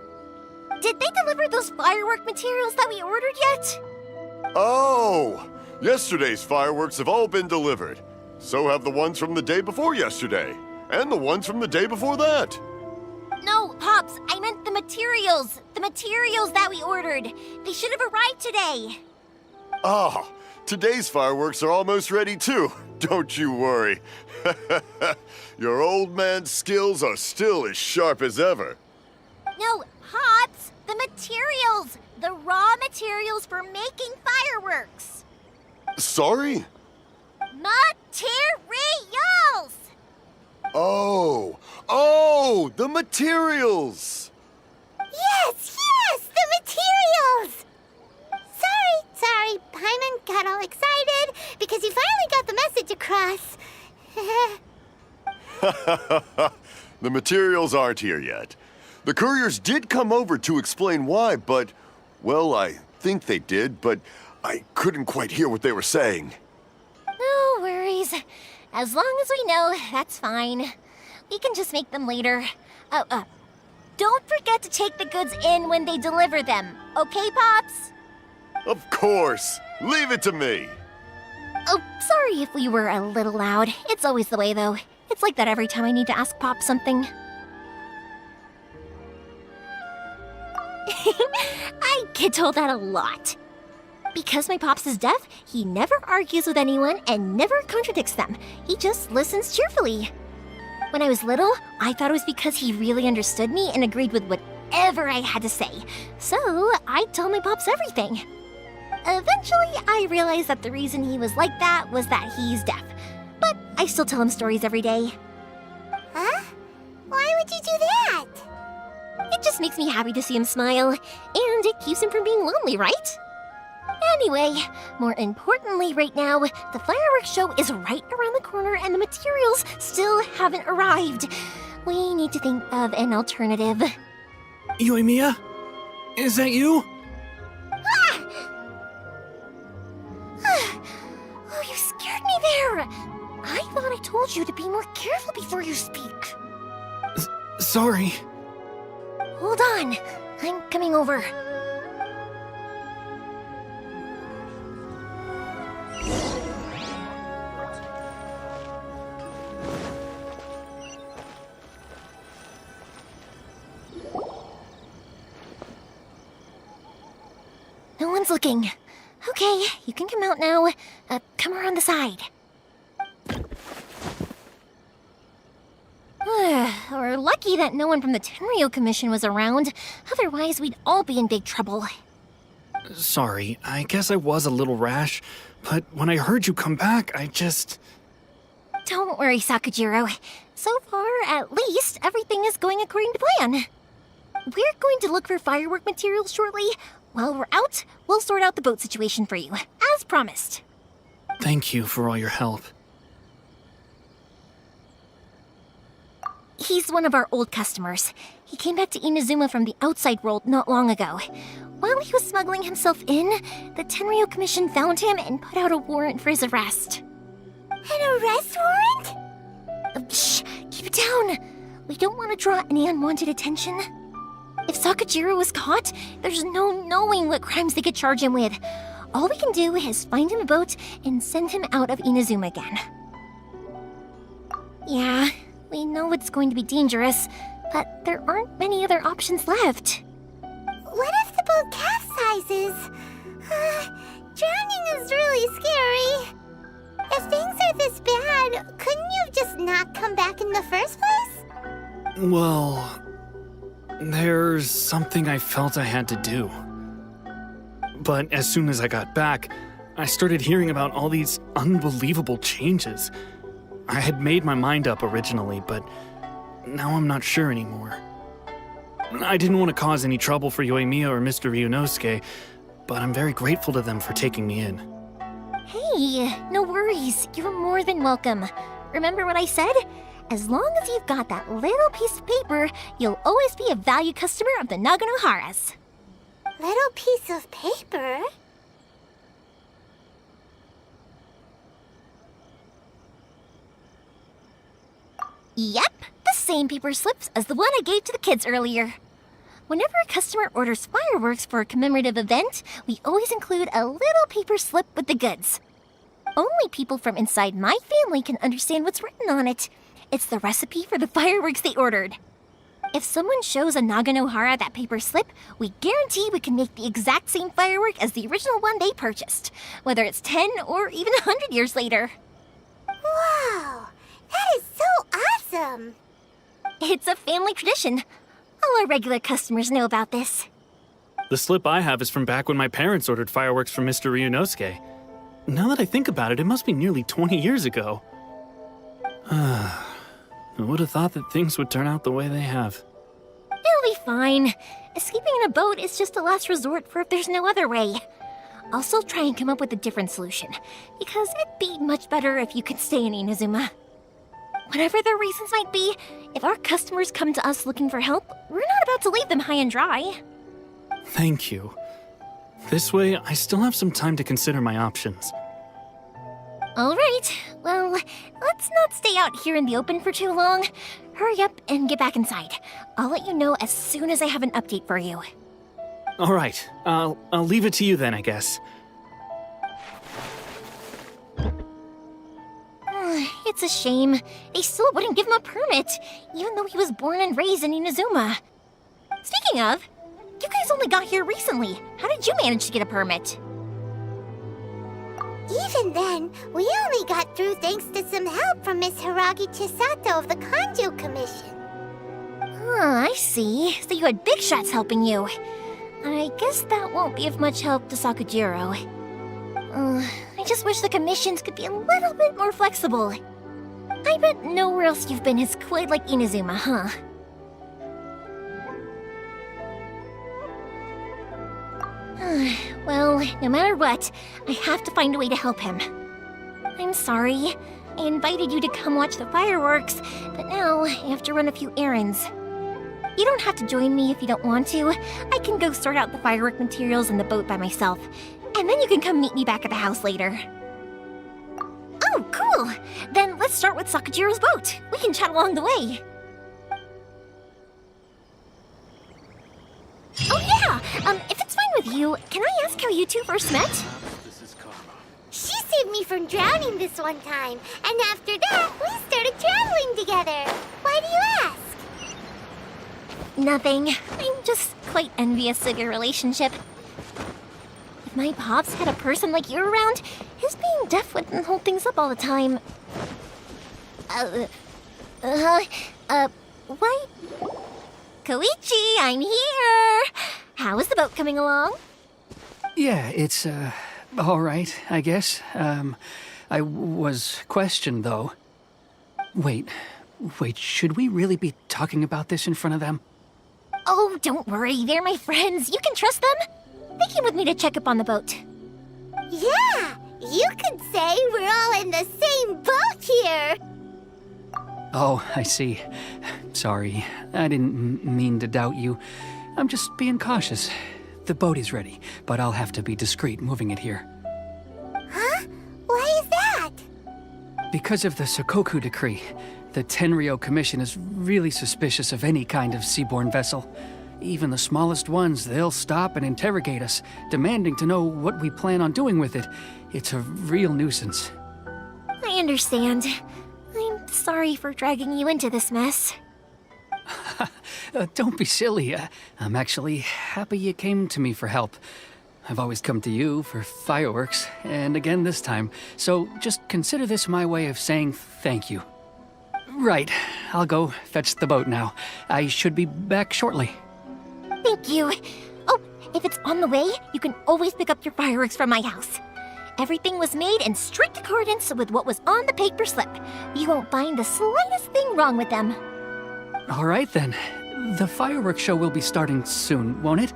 Did they deliver those firework materials that we ordered yet? Oh! Yesterday's fireworks have all been delivered. So have the ones from the day before yesterday. And the ones from the day before that. No, Pops, I meant the materials. The materials that we ordered. They should have arrived today. Ah, today's fireworks are almost ready too. Don't you worry. Your old man's skills are still as sharp as ever. No, Pops, the materials. The raw materials for making fireworks. Sorry? Materials! Oh, the materials! Yes, the materials! Sorry, Paimon got all excited because he finally got the message across. The materials aren't here yet. The couriers did come over to explain why, but, well, I think they did, but I couldn't quite hear what they were saying. No worries. As long as we know, that's fine. We can just make them later. Don't forget to take the goods in when they deliver them, okay, Pops? Of course. Leave it to me. Oh, sorry if we were a little loud. It's always the way, though. It's like that every time I need to ask Pop something. I get told that a lot. Because my Pops is deaf, he never argues with anyone and never contradicts them. He just listens cheerfully. When I was little, I thought it was because he really understood me and agreed with whatever I had to say. So I'd tell my Pops everything. Eventually, I realized that the reason he was like that was that he's deaf. But I still tell him stories every day. Huh? Why would you do that? It just makes me happy to see him smile, and it keeps him from being lonely, right? Anyway, more importantly right now, the fireworks show is right around the corner and the materials still haven't arrived. We need to think of an alternative. Yoimiya? Is that you? Oh, you scared me there! I thought I told you to be more careful before you speak. Sorry. Hold on, I'm coming over. No one's looking. Okay, you can come out now. Come around the side. We're lucky that no one from the Tenryo Commission was around. Otherwise, we'd all be in big trouble. Sorry, I guess I was a little rash, but when I heard you come back, I just... Don't worry, Sakujiro. So far, at least, everything is going according to plan. We're going to look for firework materials shortly. While we're out, we'll sort out the boat situation for you, as promised. Thank you for all your help. He's one of our old customers. He came back to Inazuma from the outside world not long ago. While he was smuggling himself in, the Tenryo Commission found him and put out a warrant for his arrest. An arrest warrant? Shh! Keep it down! We don't want to draw any unwanted attention. If Sakujiro was caught, there's no knowing what crimes they could charge him with. All we can do is find him a boat and send him out of Inazuma again. Yeah, we know it's going to be dangerous, but there aren't many other options left. What if the boat capsizes? Drowning is really scary. If things are this bad, couldn't you have just not come back in the first place? Well, there's something I felt I had to do. But as soon as I got back, I started hearing about all these unbelievable changes. I had made my mind up originally, but now I'm not sure anymore. I didn't want to cause any trouble for Yoimiya or Mr. Ryunosuke, but I'm very grateful to them for taking me in. Hey, no worries. You're more than welcome. Remember what I said? As long as you've got that little piece of paper, you'll always be a valued customer of the Naganoharas. Little piece of paper? Yep, the same paper slips as the one I gave to the kids earlier. Whenever a customer orders fireworks for a commemorative event, we always include a little paper slip with the goods. Only people from inside my family can understand what's written on it. It's the recipe for the fireworks they ordered. If someone shows a Naganohara that paper slip, we guarantee we can make the exact same firework as the original one they purchased, whether it's 10 or even 100 years later. Wow, that is so awesome! It's a family tradition. All our regular customers know about this. The slip I have is from back when my parents ordered fireworks from Mr. Ryunosuke. Now that I think about it, it must be nearly 20 years ago. I would have thought that things would turn out the way they have. It'll be fine. Escaping in a boat is just a last resort for if there's no other way. I'll still try and come up with a different solution, because it'd be much better if you could stay in Inazuma. Whatever their reasons might be, if our customers come to us looking for help, we're not about to leave them high and dry. Thank you. This way, I still have some time to consider my options. All right, well, let's not stay out here in the open for too long. Hurry up and get back inside. I'll let you know as soon as I have an update for you. All right, I'll leave it to you then, I guess. It's a shame. They still wouldn't give him a permit, even though he was born and raised in Inazuma. Speaking of, you guys only got here recently. How did you manage to get a permit? Even then, we only got through thanks to some help from Miss Hiragi Chisato of the Kanjo Commission. I see. So you had big shots helping you. I guess that won't be of much help to Sakujiro. I just wish the commissions could be a little bit more flexible. I bet nowhere else you've been is quite like Inazuma, huh? Well, no matter what, I have to find a way to help him. I'm sorry. I invited you to come watch the fireworks, but now I have to run a few errands. You don't have to join me if you don't want to. I can go sort out the firework materials in the boat by myself, and then you can come meet me back at the house later. Oh, cool! Then let's start with Sakujiro's boat. We can chat along the way. Oh yeah! If it's fine with you, can I ask how you two first met? She saved me from drowning this one time, and after that, we started traveling together. Why do you ask? Nothing. I'm just quite envious of your relationship. If my pops had a person like you around, his being deaf wouldn't hold things up all the time. What? Koichi, I'm here! How is the boat coming along? Yeah, it's, all right, I guess. I was questioned, though. Wait, should we really be talking about this in front of them? Oh, don't worry, they're my friends. You can trust them. They came with me to check up on the boat. Yeah, you could say we're all in the same boat here. Oh, I see. Sorry, I didn't mean to doubt you. I'm just being cautious. The boat is ready, but I'll have to be discreet moving it here. Huh? Why is that? Because of the Sokoku decree, the Tenryo Commission is really suspicious of any kind of seaborne vessel. Even the smallest ones, they'll stop and interrogate us, demanding to know what we plan on doing with it. It's a real nuisance. I understand. I'm sorry for dragging you into this mess. Don't be silly. I'm actually happy you came to me for help. I've always come to you for fireworks, and again this time, so just consider this my way of saying thank you. Right, I'll go fetch the boat now. I should be back shortly. Thank you. Oh, if it's on the way, you can always pick up your fireworks from my house. Everything was made in strict accordance with what was on the paper slip. You won't find the slightest thing wrong with them. All right then. The fireworks show will be starting soon, won't it?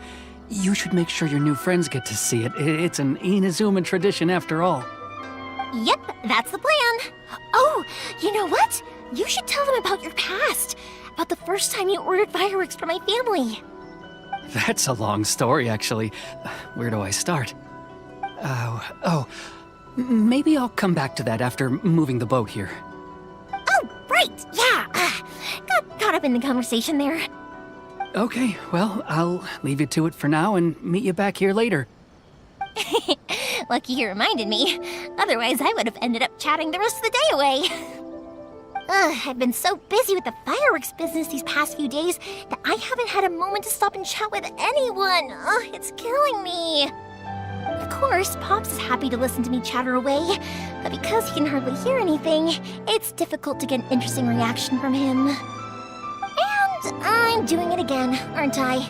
You should make sure your new friends get to see it. It's an Inazuman tradition after all. Yep, that's the plan. Oh, you know what? You should tell them about your past. About the first time you ordered fireworks for my family. That's a long story, actually. Where do I start? Maybe I'll come back to that after moving the boat here. Oh, right, yeah. Got caught up in the conversation there. Okay, well, I'll leave you to it for now and meet you back here later. Lucky you reminded me. Otherwise, I would have ended up chatting the rest of the day away. I've been so busy with the fireworks business these past few days that I haven't had a moment to stop and chat with anyone. It's killing me. Of course, Pops is happy to listen to me chatter away, but because he can hardly hear anything, it's difficult to get an interesting reaction from him. And I'm doing it again, aren't I?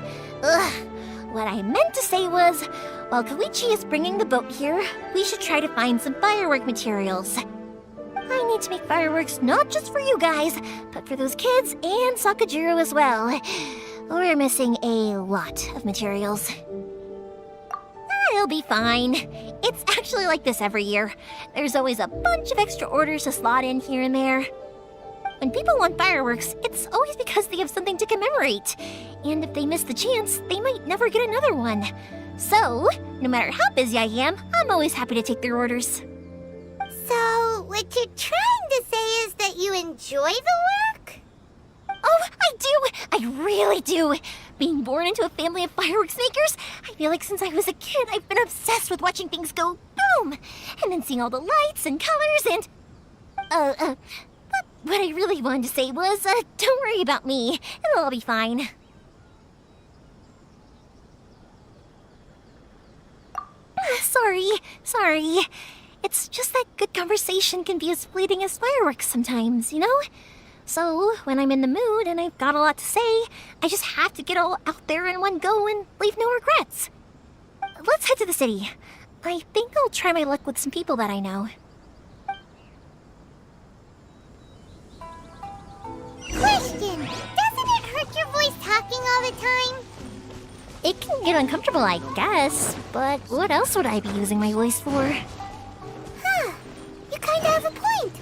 What I meant to say was, while Koichi is bringing the boat here, we should try to find some firework materials. I need to make fireworks not just for you guys, but for those kids and Sakajiro as well. We're missing a lot of materials. It'll be fine. It's actually like this every year. There's always a bunch of extra orders to slot in here and there. When people want fireworks, it's always because they have something to commemorate. And if they miss the chance, they might never get another one. So, no matter how busy I am, I'm always happy to take their orders. So, what you're trying to say is that you enjoy the work? Oh, I do! I really do! Being born into a family of fireworks makers, I feel like since I was a kid, I've been obsessed with watching things go boom! And then seeing all the lights and colors and... What I really wanted to say was, don't worry about me. It'll all be fine. Sorry. It's just that good conversation can be as fleeting as fireworks sometimes, you know? So, when I'm in the mood and I've got a lot to say, I just have to get all out there in one go and leave no regrets. Let's head to the city. I think I'll try my luck with some people that I know. Question! Doesn't it hurt your voice talking all the time? It can get uncomfortable, I guess, but what else would I be using my voice for? Huh, you kinda have a point.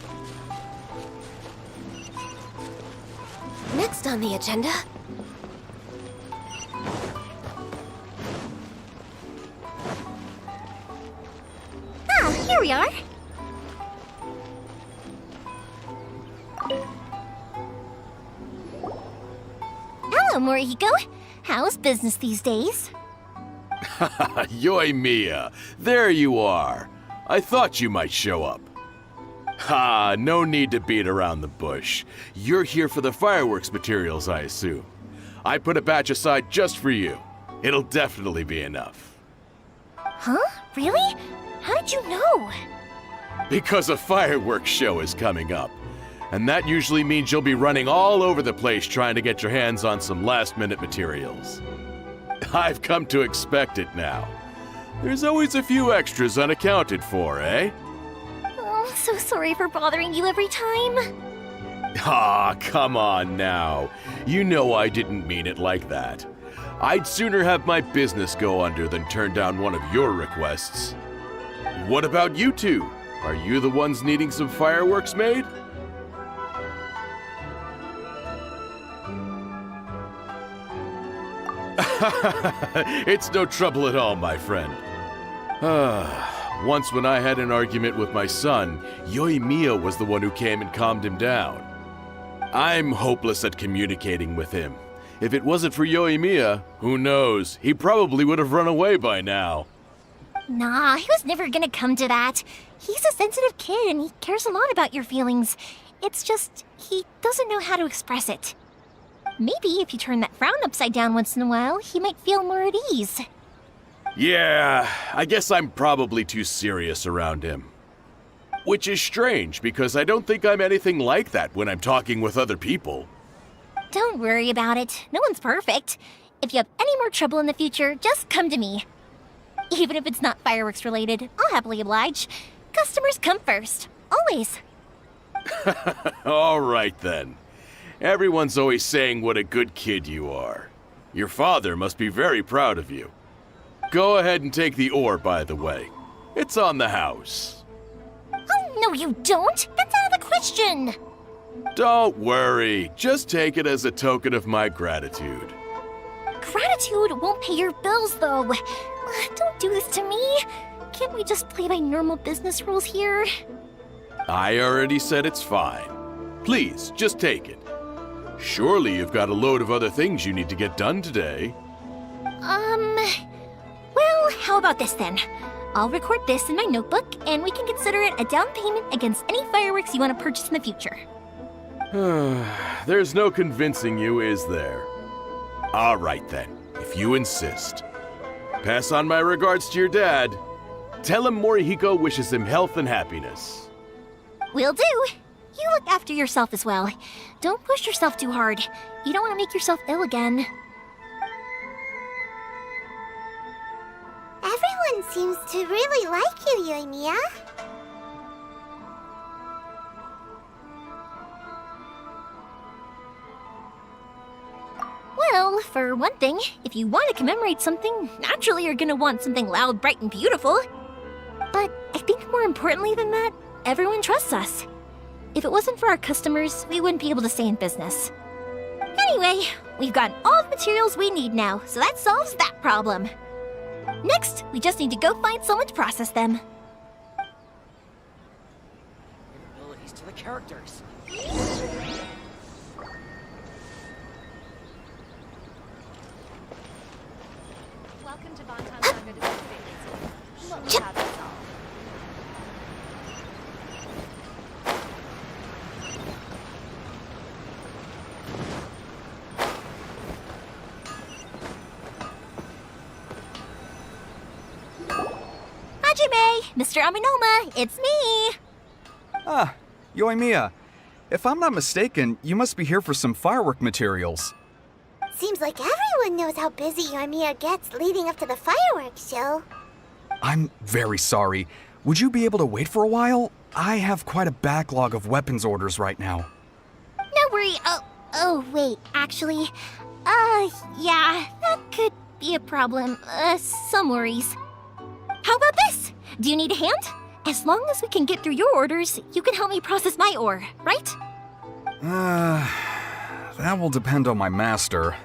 Next on the agenda... Here we are. Hello, Morihiko. How's business these days? Yoi Mia, there you are. I thought you might show up. Ha, no need to beat around the bush. You're here for the fireworks materials, I assume. I put a batch aside just for you. It'll definitely be enough. Huh? Really? How did you know? Because a fireworks show is coming up. And that usually means you'll be running all over the place trying to get your hands on some last-minute materials. I've come to expect it now. There's always a few extras unaccounted for, eh? Oh, so sorry for bothering you every time. Ah, come on now. You know I didn't mean it like that. I'd sooner have my business go under than turn down one of your requests. What about you two? Are you the ones needing some fireworks made? It's no trouble at all, my friend. Once when I had an argument with my son, Yoi Mia was the one who came and calmed him down. I'm hopeless at communicating with him. If it wasn't for Yoimiya, who knows? He probably would have run away by now. Nah, he was never gonna come to that. He's a sensitive kid and he cares a lot about your feelings. It's just, he doesn't know how to express it. Maybe if you turn that frown upside down once in a while, he might feel more at ease. Yeah, I guess I'm probably too serious around him. Which is strange, because I don't think I'm anything like that when I'm talking with other people. Don't worry about it. No one's perfect. If you have any more trouble in the future, just come to me. Even if it's not fireworks related, I'll happily oblige. Customers come first. Always. All right then. Everyone's always saying what a good kid you are. Your father must be very proud of you. Go ahead and take the ore, by the way. It's on the house. Oh, no you don't! That's out of the question! Don't worry. Just take it as a token of my gratitude. Gratitude won't pay your bills, though. Don't do this to me. Can't we just play by normal business rules here? I already said it's fine. Please, just take it. Surely you've got a load of other things you need to get done today. Well, how about this then? I'll record this in my notebook, and we can consider it a down payment against any fireworks you want to purchase in the future. There's no convincing you, is there? All right then, if you insist. Pass on my regards to your dad. Tell him Morihiko wishes him health and happiness. Will do. You look after yourself as well. Don't push yourself too hard. You don't want to make yourself ill again. Everyone seems to really like you, Yoimiya. Well, for one thing, if you want to commemorate something, naturally you're gonna want something loud, bright, and beautiful. But I think more importantly than that, everyone trusts us. If it wasn't for our customers, we wouldn't be able to stay in business. Anyway, we've got all the materials we need now, so that solves that problem. Next, we just need to go find someone to process them. Abilities to the characters. Welcome to Bonton Manga District. What we have is all. Hajime! Mr. Aminoma, it's me! Ah, Yoimiya. If I'm not mistaken, you must be here for some firework materials. Seems like everyone knows how busy Yoimiya gets leading up to the fireworks show. I'm very sorry. Would you be able to wait for a while? I have quite a backlog of weapons orders right now. No worry. Oh, wait, actually. Yeah, that could be a problem. Some worries. How about this? Do you need a hand? As long as we can get through your orders, you can help me process my ore, right? That will depend on my master.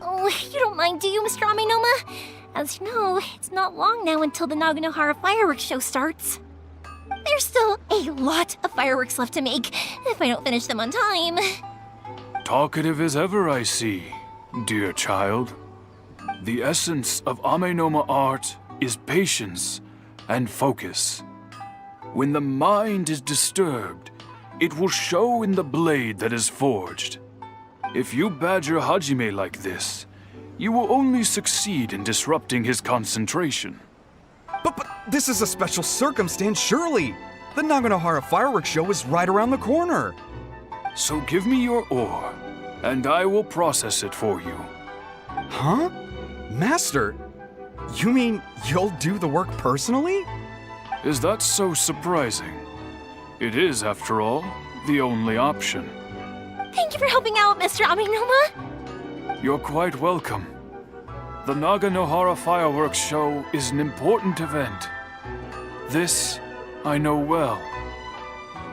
Oh, you don't mind, do you, Mr. Aminoma? As you know, it's not long now until the Naganohara fireworks show starts. There's still a lot of fireworks left to make, if I don't finish them on time. Talkative as ever, I see, dear child. The essence of Amenoma art is patience and focus. When the mind is disturbed, it will show in the blade that is forged. If you badger Hajime like this, you will only succeed in disrupting his concentration. But this is a special circumstance, surely! The Naganohara fireworks show is right around the corner! So give me your ore, and I will process it for you. Huh? Master, you mean you'll do the work personally? Is that so surprising? It is, after all, the only option. Thank you for helping out, Mr. Aminoma. You're quite welcome. The Naganohara fireworks show is an important event. This I know well.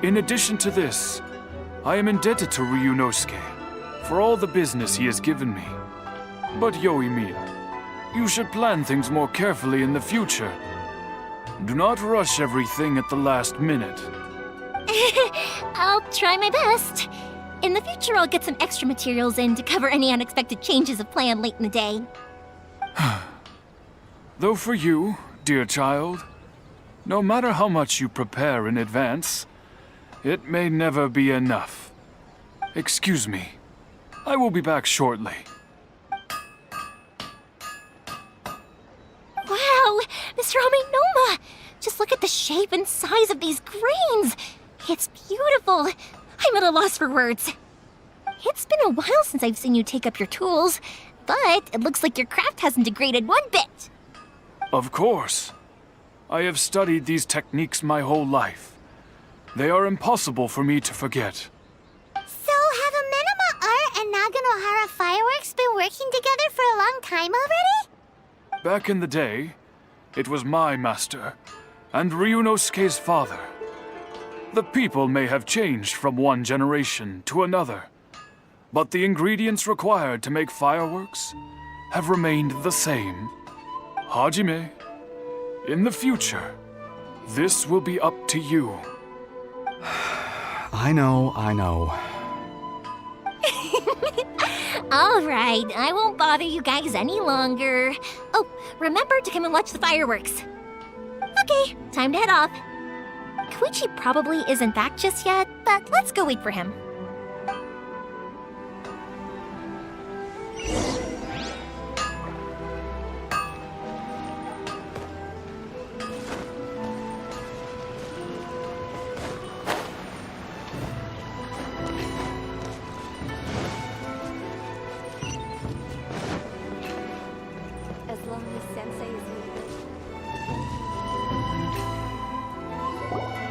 In addition to this, I am indebted to Ryunosuke for all the business he has given me. But Yoimiya, you should plan things more carefully in the future. Do not rush everything at the last minute. I'll try my best. In the future, I'll get some extra materials in to cover any unexpected changes of plan late in the day. Though for you, dear child, no matter how much you prepare in advance, it may never be enough. Excuse me. I will be back shortly. Wow, Mr. Amenoma! Just look at the shape and size of these grains! It's beautiful! I'm at a loss for words. It's been a while since I've seen you take up your tools, but it looks like your craft hasn't degraded one bit. Of course. I have studied these techniques my whole life. They are impossible for me to forget. So, have Amenoma Art and Naganohara Fireworks been working together for a long time already? Back in the day, it was my master, and Ryunosuke's father. The people may have changed from one generation to another, but the ingredients required to make fireworks have remained the same. Hajime, in the future, this will be up to you. I know. All right, I won't bother you guys any longer. Oh, remember to come and watch the fireworks. Okay, time to head off. Koichi probably isn't back just yet, but let's go wait for him. As long as Sensei is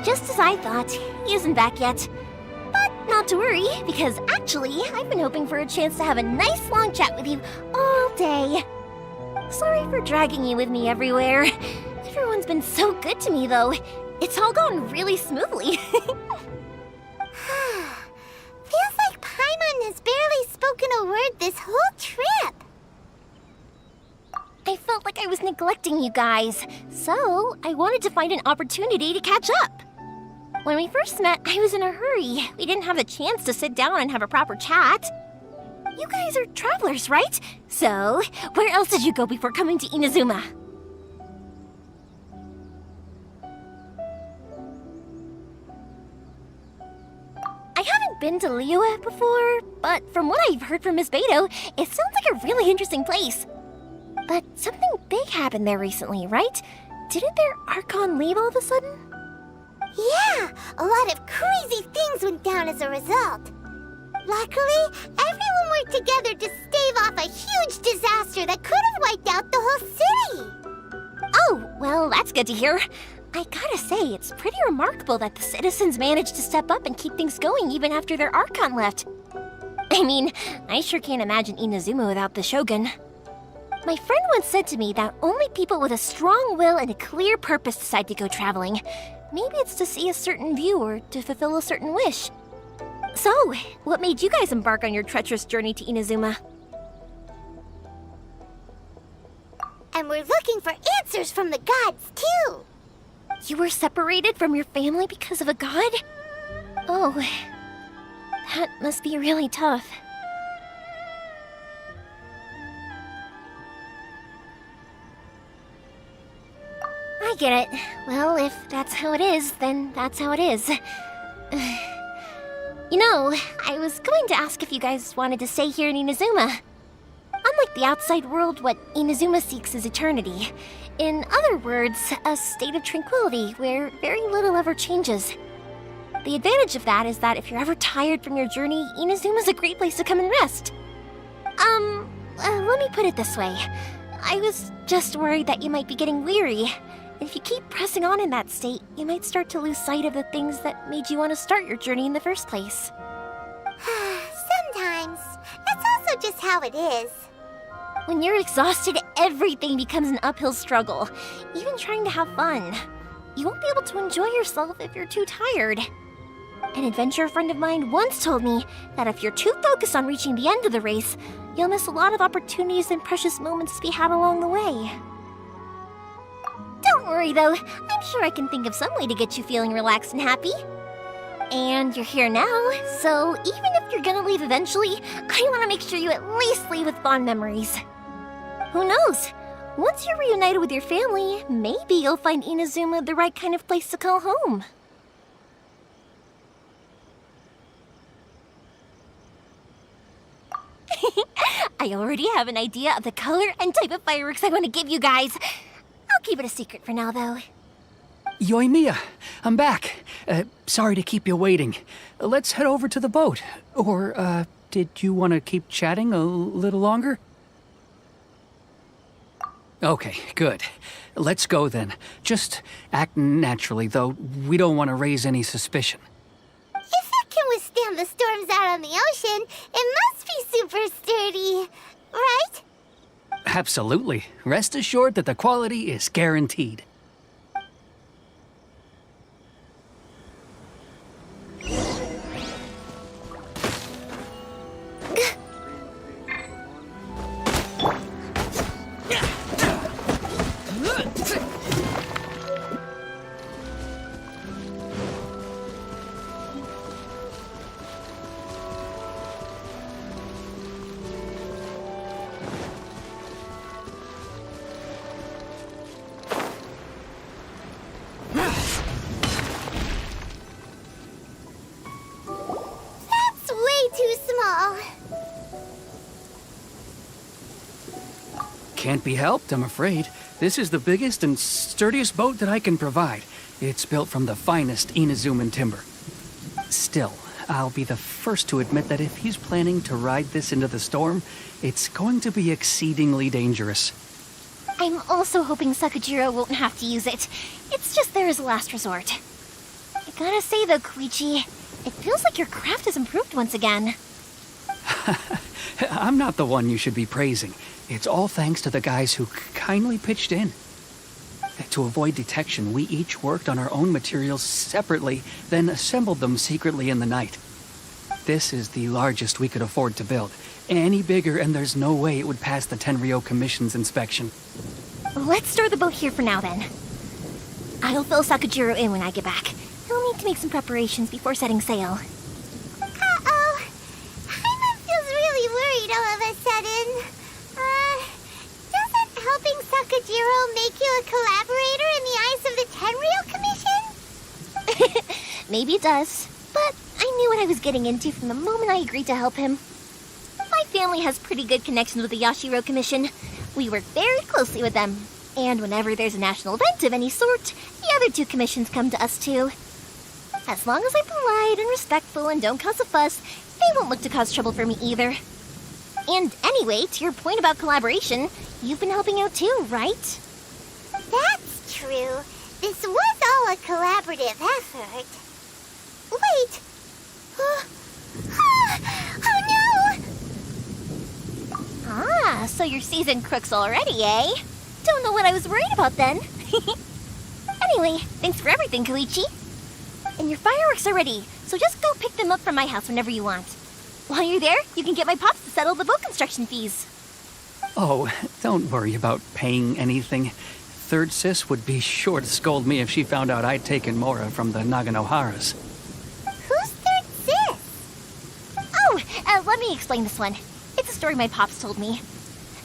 Just as I thought, he isn't back yet. But not to worry, because actually, I've been hoping for a chance to have a nice long chat with you all day. Sorry for dragging you with me everywhere. Everyone's been so good to me, though. It's all gone really smoothly. Feels like Paimon has barely spoken a word this whole trip. I felt like I was neglecting you guys, so I wanted to find an opportunity to catch up. When we first met, I was in a hurry. We didn't have a chance to sit down and have a proper chat. You guys are travelers, right? So, where else did you go before coming to Inazuma? I haven't been to Liyue before, but from what I've heard from Miss Beto, it sounds like a really interesting place. But something big happened there recently, right? Didn't their Archon leave all of a sudden? Yeah, a lot of crazy things went down as a result. Luckily, everyone worked together to stave off a huge disaster that could have wiped out the whole city. Oh, well, that's good to hear. I gotta say, it's pretty remarkable that the citizens managed to step up and keep things going even after their Archon left. I mean, I sure can't imagine Inazuma without the Shogun. My friend once said to me that only people with a strong will and a clear purpose decide to go traveling. Maybe it's to see a certain view or to fulfill a certain wish. So, what made you guys embark on your treacherous journey to Inazuma? And we're looking for answers from the gods, too. You were separated from your family because of a god? Oh, that must be really tough. I get it. Well, if that's how it is, then that's how it is. You know, I was going to ask if you guys wanted to stay here in Inazuma. Unlike the outside world, what Inazuma seeks is eternity. In other words, a state of tranquility where very little ever changes. The advantage of that is that if you're ever tired from your journey, Inazuma's a great place to come and rest. Let me put it this way. I was just worried that you might be getting weary. If you keep pressing on in that state, you might start to lose sight of the things that made you want to start your journey in the first place. Sometimes. That's also just how it is. When you're exhausted, everything becomes an uphill struggle, even trying to have fun. You won't be able to enjoy yourself if you're too tired. An adventurer friend of mine once told me that if you're too focused on reaching the end of the race, you'll miss a lot of opportunities and precious moments to be had along the way. Don't worry though, I'm sure I can think of some way to get you feeling relaxed and happy. And you're here now, so even if you're gonna leave eventually, I want to make sure you at least leave with fond memories. Who knows? Once you're reunited with your family, maybe you'll find Inazuma the right kind of place to call home. I already have an idea of the color and type of fireworks I want to give you guys. I'll keep it a secret for now, though. Yoimiya, I'm back. Sorry to keep you waiting. Let's head over to the boat. Or, did you want to keep chatting a little longer? Okay, good. Let's go then. Just act naturally, though. We don't want to raise any suspicion. If it can withstand the storms out on the ocean, it must be super sturdy, right? Absolutely. Rest assured that the quality is guaranteed. That's way too small. Can't be helped, I'm afraid. This is the biggest and sturdiest boat that I can provide. It's built from the finest Inazuman timber. Still, I'll be the first to admit that if he's planning to ride this into the storm, it's going to be exceedingly dangerous. I'm also hoping Sakajiro won't have to use it. It's just there as a last resort. I gotta say though, Koichi, it feels like your craft has improved once again. I'm not the one you should be praising. It's all thanks to the guys who kindly pitched in. To avoid detection, we each worked on our own materials separately, then assembled them secretly in the night. This is the largest we could afford to build. Any bigger and there's no way it would pass the Tenryou Commission's inspection. Let's store the boat here for now then. I'll fill Sakajiro in when I get back. He'll need to make some preparations before setting sail. Uh-oh. Hyman feels really worried all of a sudden. Doesn't helping Sakajiro make you a collaborator in the eyes of the Tenryou Commission? Maybe it does, but I knew what I was getting into from the moment I agreed to help him. My family has pretty good connections with the Yashiro Commission. We work very closely with them. And whenever there's a national event of any sort, the other two commissions come to us too. As long as I'm polite and respectful and don't cause a fuss, they won't look to cause trouble for me either. And anyway, to your point about collaboration, you've been helping out too, right? That's true. This was all a collaborative effort. Wait! Oh no! Ah, so you're seasoned crooks already, eh? Don't know what I was worried about then. Anyway, thanks for everything, Koichi. And your fireworks are ready, so just go pick them up from my house whenever you want. While you're there, you can get my pops to settle the boat construction fees. Oh, don't worry about paying anything. Third Sis would be sure to scold me if she found out I'd taken Mora from the Naganoharas. Who's Third Sis? Oh, let me explain this one. It's a story my pops told me.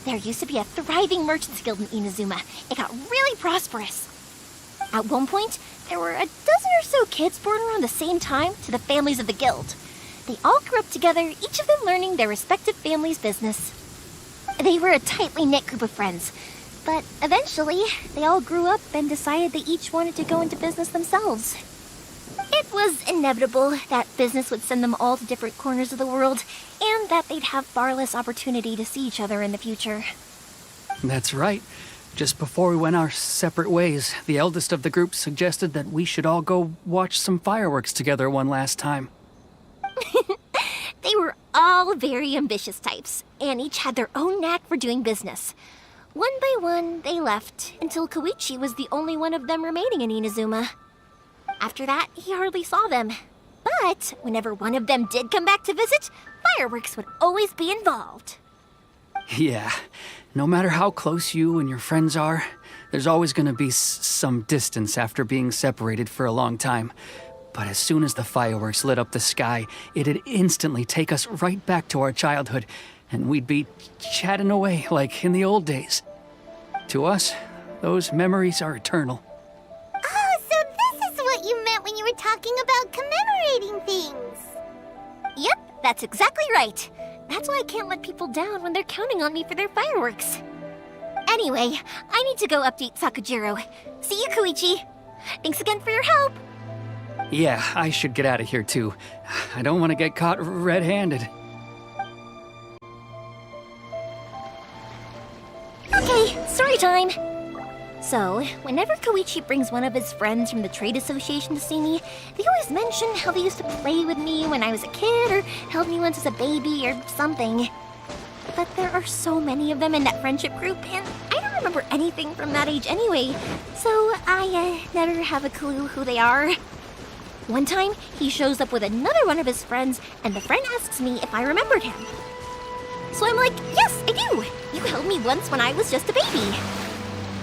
There used to be a thriving merchants guild in Inazuma. It got really prosperous. At one point, there were a dozen or so kids born around the same time to the families of the guild. They all grew up together, each of them learning their respective family's business. They were a tightly knit group of friends, but eventually, they all grew up and decided they each wanted to go into business themselves. It was inevitable that business would send them all to different corners of the world, and that they'd have far less opportunity to see each other in the future. That's right. Just before we went our separate ways, the eldest of the group suggested that we should all go watch some fireworks together one last time. They were all very ambitious types, and each had their own knack for doing business. One by one, they left, until Koichi was the only one of them remaining in Inazuma. After that, he hardly saw them. But whenever one of them did come back to visit, fireworks would always be involved. Yeah, no matter how close you and your friends are, there's always going to be some distance after being separated for a long time. But as soon as the fireworks lit up the sky, it'd instantly take us right back to our childhood, and we'd be chatting away like in the old days. To us, those memories are eternal. Oh, so this is what you meant when you were talking about commemorating things. Yep, that's exactly right. That's why I can't let people down when they're counting on me for their fireworks. Anyway, I need to go update Sakujiro. See you, Koichi. Thanks again for your help. Yeah, I should get out of here too. I don't want to get caught red-handed. Okay, story time. So, whenever Koichi brings one of his friends from the trade association to see me, they always mention how they used to play with me when I was a kid or held me once as a baby or something. But there are so many of them in that friendship group, and I don't remember anything from that age anyway, so I never have a clue who they are. One time, he shows up with another one of his friends, and the friend asks me if I remembered him. So I'm like, yes, I do! You held me once when I was just a baby.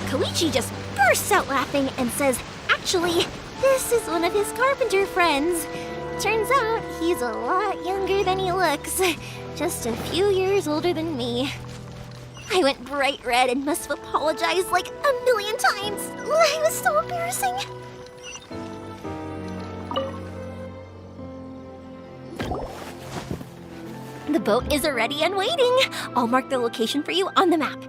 Koichi just bursts out laughing and says, actually, this is one of his carpenter friends. Turns out he's a lot younger than he looks, just a few years older than me. I went bright red and must have apologized like a million times. It was so embarrassing. The boat is ready and waiting. I'll mark the location for you on the map.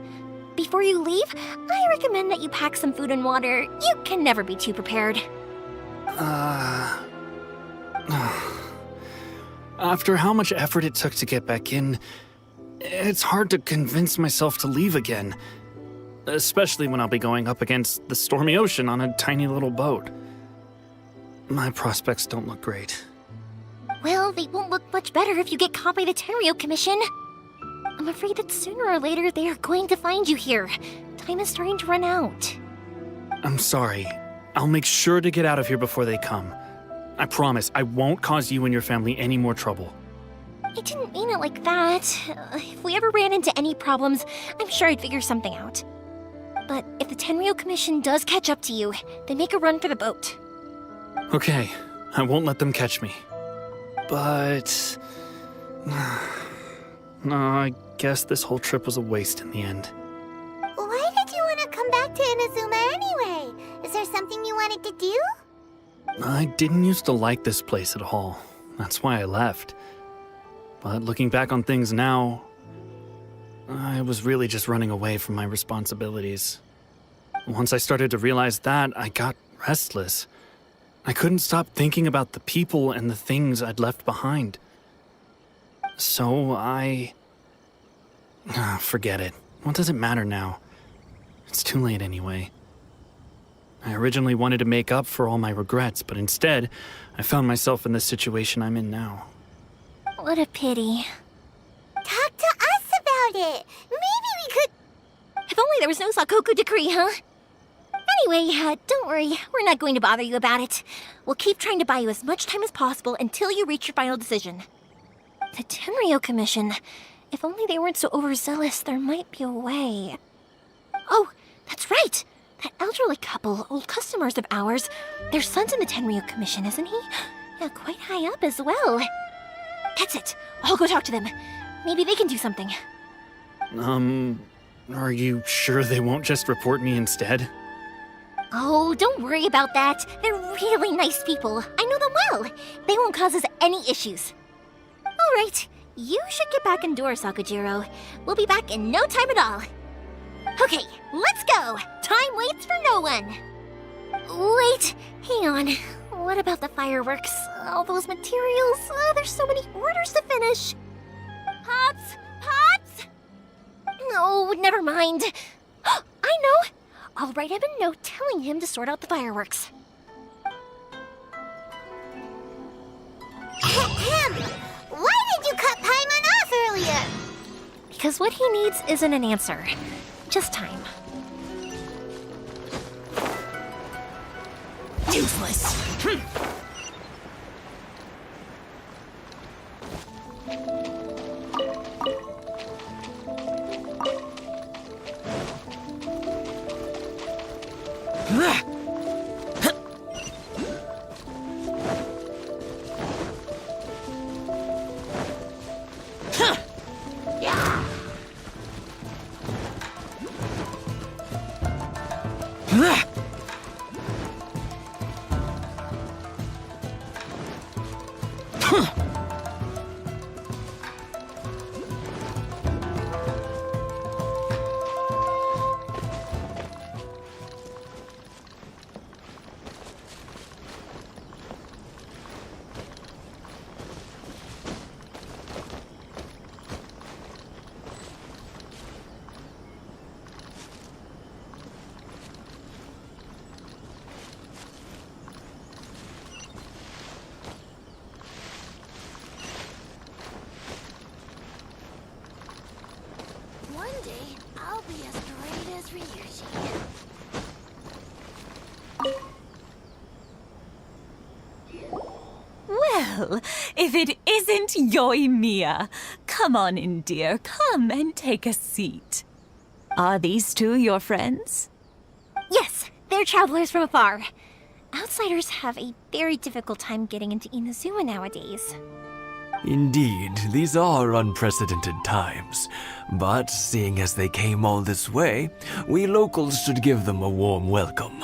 Before you leave, I recommend that you pack some food and water. You can never be too prepared. After how much effort it took to get back in, it's hard to convince myself to leave again. Especially when I'll be going up against the stormy ocean on a tiny little boat. My prospects don't look great. Well, they won't look much better if you get caught by the Tenryou Commission. I'm afraid that sooner or later they are going to find you here. Time is starting to run out. I'm sorry. I'll make sure to get out of here before they come. I promise I won't cause you and your family any more trouble. I didn't mean it like that. If we ever ran into any problems, I'm sure I'd figure something out. But if the Tenryou Commission does catch up to you, then make a run for the boat. Okay, I won't let them catch me. But... no, I guess this whole trip was a waste in the end. Why did you want to come back to Inazuma anyway? Is there something you wanted to do? I didn't used to like this place at all. That's why I left. But looking back on things now, I was really just running away from my responsibilities. Once I started to realize that, I got restless. I couldn't stop thinking about the people and the things I'd left behind. So forget it. What does it matter now? It's too late anyway. I originally wanted to make up for all my regrets, but instead, I found myself in the situation I'm in now. What a pity. Talk to us about it. Maybe we could... If only there was no Sakoku decree, huh? Anyway, don't worry. We're not going to bother you about it. We'll keep trying to buy you as much time as possible until you reach your final decision. The Tenryou Commission. If only they weren't so overzealous, there might be a way. Oh, that's right! That elderly couple, old customers of ours, their son's in the Tenryou Commission, isn't he? Yeah, quite high up as well. That's it. I'll go talk to them. Maybe they can do something. Are you sure they won't just report me instead? Oh, don't worry about that. They're really nice people. I know them well. They won't cause us any issues. All right, you should get back indoors, Sakujiro. We'll be back in no time at all. Okay, let's go. Time waits for no one. Wait, hang on. What about the fireworks? All those materials? There's so many orders to finish. Pops! Pops! No, never mind. I know. I'll write him a note telling him to sort out the fireworks. Ahem! Why did you cut Paimon off earlier? Because what he needs isn't an answer, just time. Useless! Someday, I'll be as great as Ryuji. Well, if it isn't Yoimiya. Come on in, dear. Come and take a seat. Are these two your friends? Yes, they're travelers from afar. Outsiders have a very difficult time getting into Inazuma nowadays. Indeed, these are unprecedented times. But seeing as they came all this way, we locals should give them a warm welcome.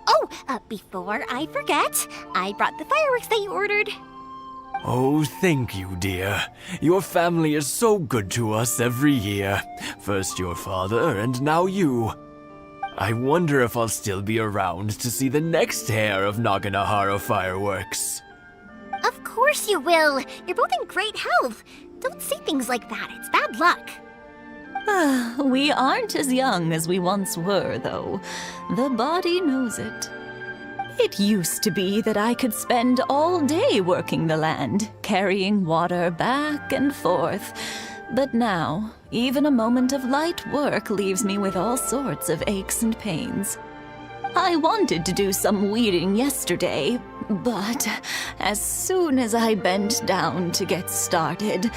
Oh, before I forget, I brought the fireworks that you ordered. Oh, thank you, dear. Your family is so good to us every year. First your father, and now you. I wonder if I'll still be around to see the next hair of Naganahara fireworks. Of course you will. You're both in great health. Don't say things like that. It's bad luck. We aren't as young as we once were, though. The body knows it. It used to be that I could spend all day working the land, carrying water back and forth. But now, even a moment of light work leaves me with all sorts of aches and pains. I wanted to do some weeding yesterday, but as soon as I bent down to get started,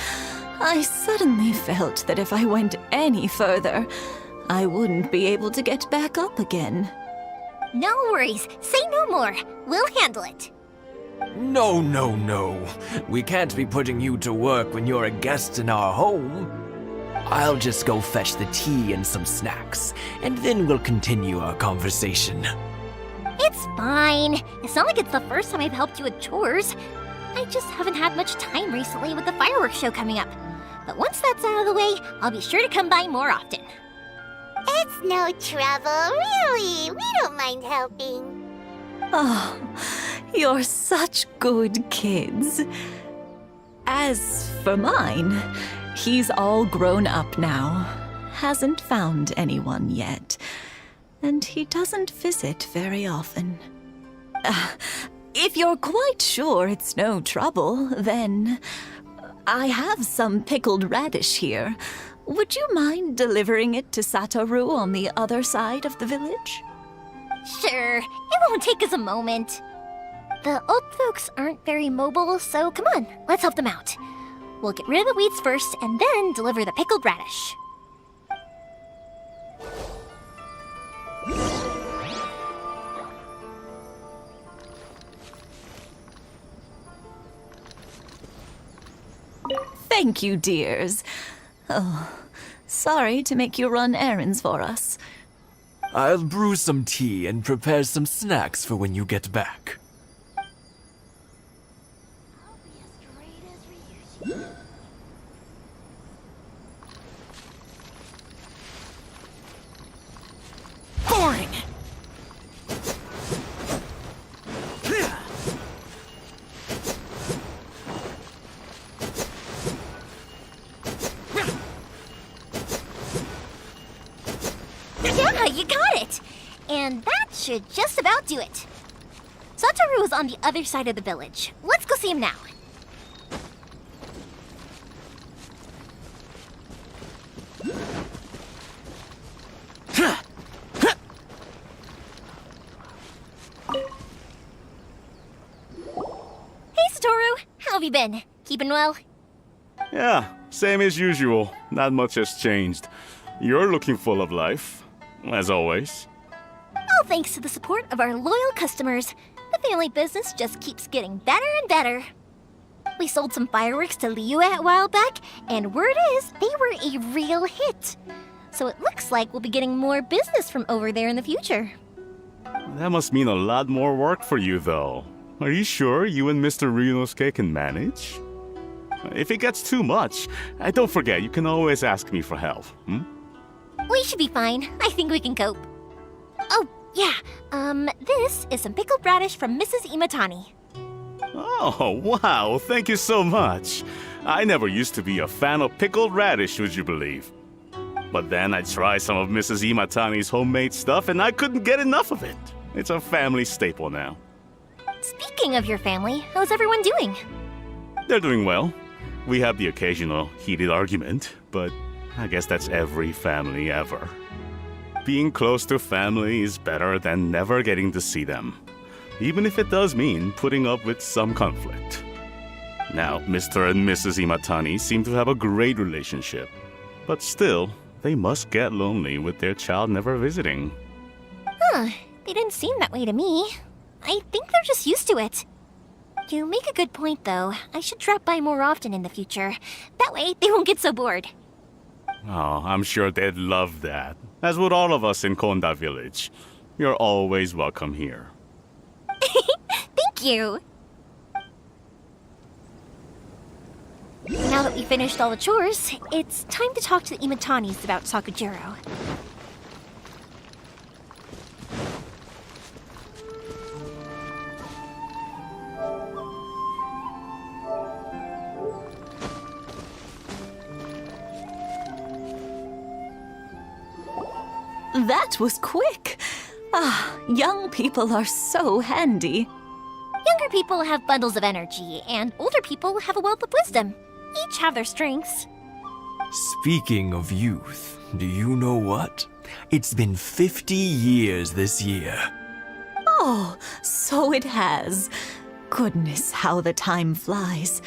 I suddenly felt that if I went any further, I wouldn't be able to get back up again. No worries. Say no more. We'll handle it. No, no, no. We can't be putting you to work when you're a guest in our home. I'll just go fetch the tea and some snacks, and then we'll continue our conversation. It's fine. It's not like it's the first time I've helped you with chores. I just haven't had much time recently with the fireworks show coming up. But once that's out of the way, I'll be sure to come by more often. It's no trouble, really. We don't mind helping. Oh, you're such good kids. As for mine, he's all grown up now. Hasn't found anyone yet. And he doesn't visit very often. If you're quite sure it's no trouble, then I have some pickled radish here. Would you mind delivering it to Satoru on the other side of the village? Sure, it won't take us a moment. The old folks aren't very mobile, so come on, let's help them out. We'll get rid of the weeds first and then deliver the pickled radish. Thank you, dears. Oh, sorry to make you run errands for us. I'll brew some tea and prepare some snacks for when you get back. Boring! Yeah, you got it! And that should just about do it. Satoru is on the other side of the village. Let's go see him now. Hey, Satoru! How have you been? Keeping well? Yeah, same as usual. Not much has changed. You're looking full of life, as always. All thanks to the support of our loyal customers, the family business just keeps getting better and better. We sold some fireworks to Liyue a while back, and word is they were a real hit. So it looks like we'll be getting more business from over there in the future. That must mean a lot more work for you, though. Are you sure you and Mr. Ryunosuke can manage? If it gets too much, don't forget, you can always ask me for help, We should be fine. I think we can cope. Oh, yeah. This is some pickled radish from Mrs. Imatani. Oh, wow, thank you so much. I never used to be a fan of pickled radish, would you believe? But then I tried some of Mrs. Imatani's homemade stuff and I couldn't get enough of it. It's a family staple now. Speaking of your family, how's everyone doing? They're doing well. We have the occasional heated argument, but I guess that's every family ever. Being close to family is better than never getting to see them, even if it does mean putting up with some conflict. Now, Mr. and Mrs. Imatani seem to have a great relationship, but still, they must get lonely with their child never visiting. Huh, they didn't seem that way to me. I think they're just used to it. You make a good point, though. I should drop by more often in the future. That way, they won't get so bored. Oh, I'm sure they'd love that, as would all of us in Konda Village. You're always welcome here. Thank you! Now that we finished all the chores, it's time to talk to the Imatanis about Sakujiro. That was quick. Ah, young people are so handy. Younger people have bundles of energy, and older people have a wealth of wisdom. Each have their strengths. Speaking of youth, do you know what? It's been 50 years this year. Oh, so it has. Goodness, how the time flies.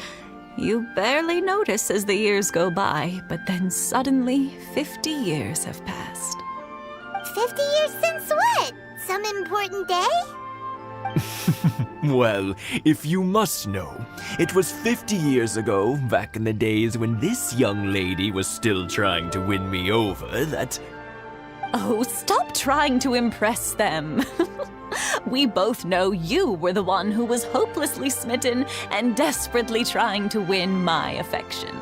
You barely notice as the years go by, but then suddenly 50 years have passed. 50 years since what? Some important day? Well, if you must know, it was 50 years ago, back in the days when this young lady was still trying to win me over, that... Oh, stop trying to impress them. We both know you were the one who was hopelessly smitten and desperately trying to win my affection.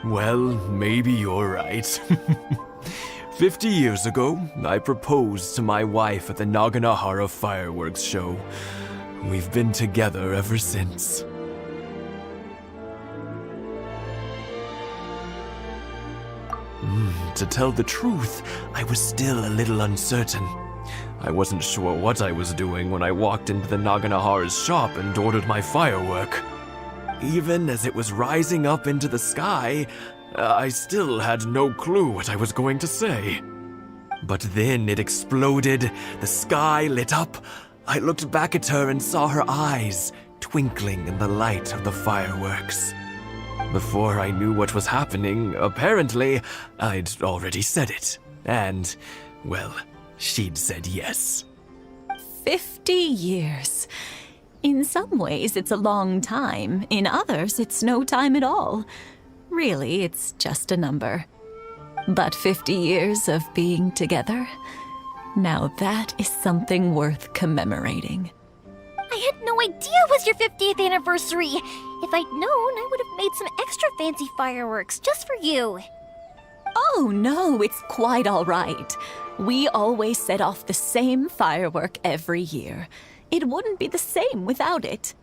Well, maybe you're right. 50 years ago, I proposed to my wife at the Naganahara fireworks show. We've been together ever since. To tell the truth, I was still a little uncertain. I wasn't sure what I was doing when I walked into the Naganahara's shop and ordered my firework. Even as it was rising up into the sky, I still had no clue what I was going to say. But then it exploded, the sky lit up. I looked back at her and saw her eyes twinkling in the light of the fireworks. Before I knew what was happening, apparently, I'd already said it. And, well, she'd said yes. 50 years. In some ways, it's a long time. In others, it's no time at all. Really, it's just a number. But 50 years of being together, now that is something worth commemorating. I had no idea it was your 50th anniversary. If I'd known, I would have made some extra fancy fireworks just for you. Oh no, it's quite all right. We always set off the same firework every year. It wouldn't be the same without it.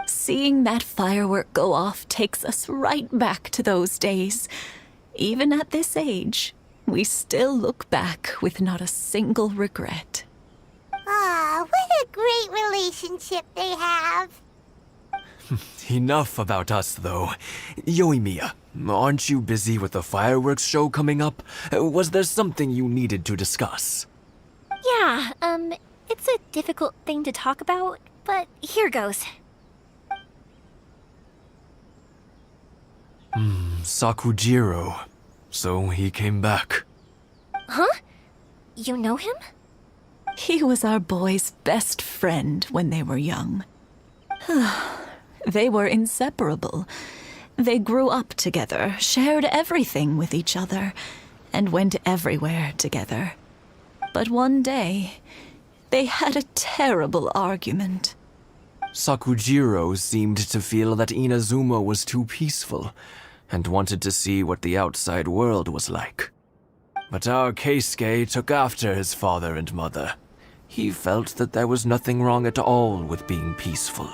Seeing that firework go off takes us right back to those days. Even at this age, we still look back with not a single regret. Ah, what a great relationship they have. Enough about us, though. Yoimiya, aren't you busy with the fireworks show coming up? Was there something you needed to discuss? Yeah, it's a difficult thing to talk about, but here goes. Sakujiro. So he came back. Huh? You know him? He was our boys' best friend when they were young. They were inseparable. They grew up together, shared everything with each other, and went everywhere together. But one day, they had a terrible argument. Sakujiro seemed to feel that Inazuma was too peaceful, and wanted to see what the outside world was like. But our Keisuke took after his father and mother. He felt that there was nothing wrong at all with being peaceful.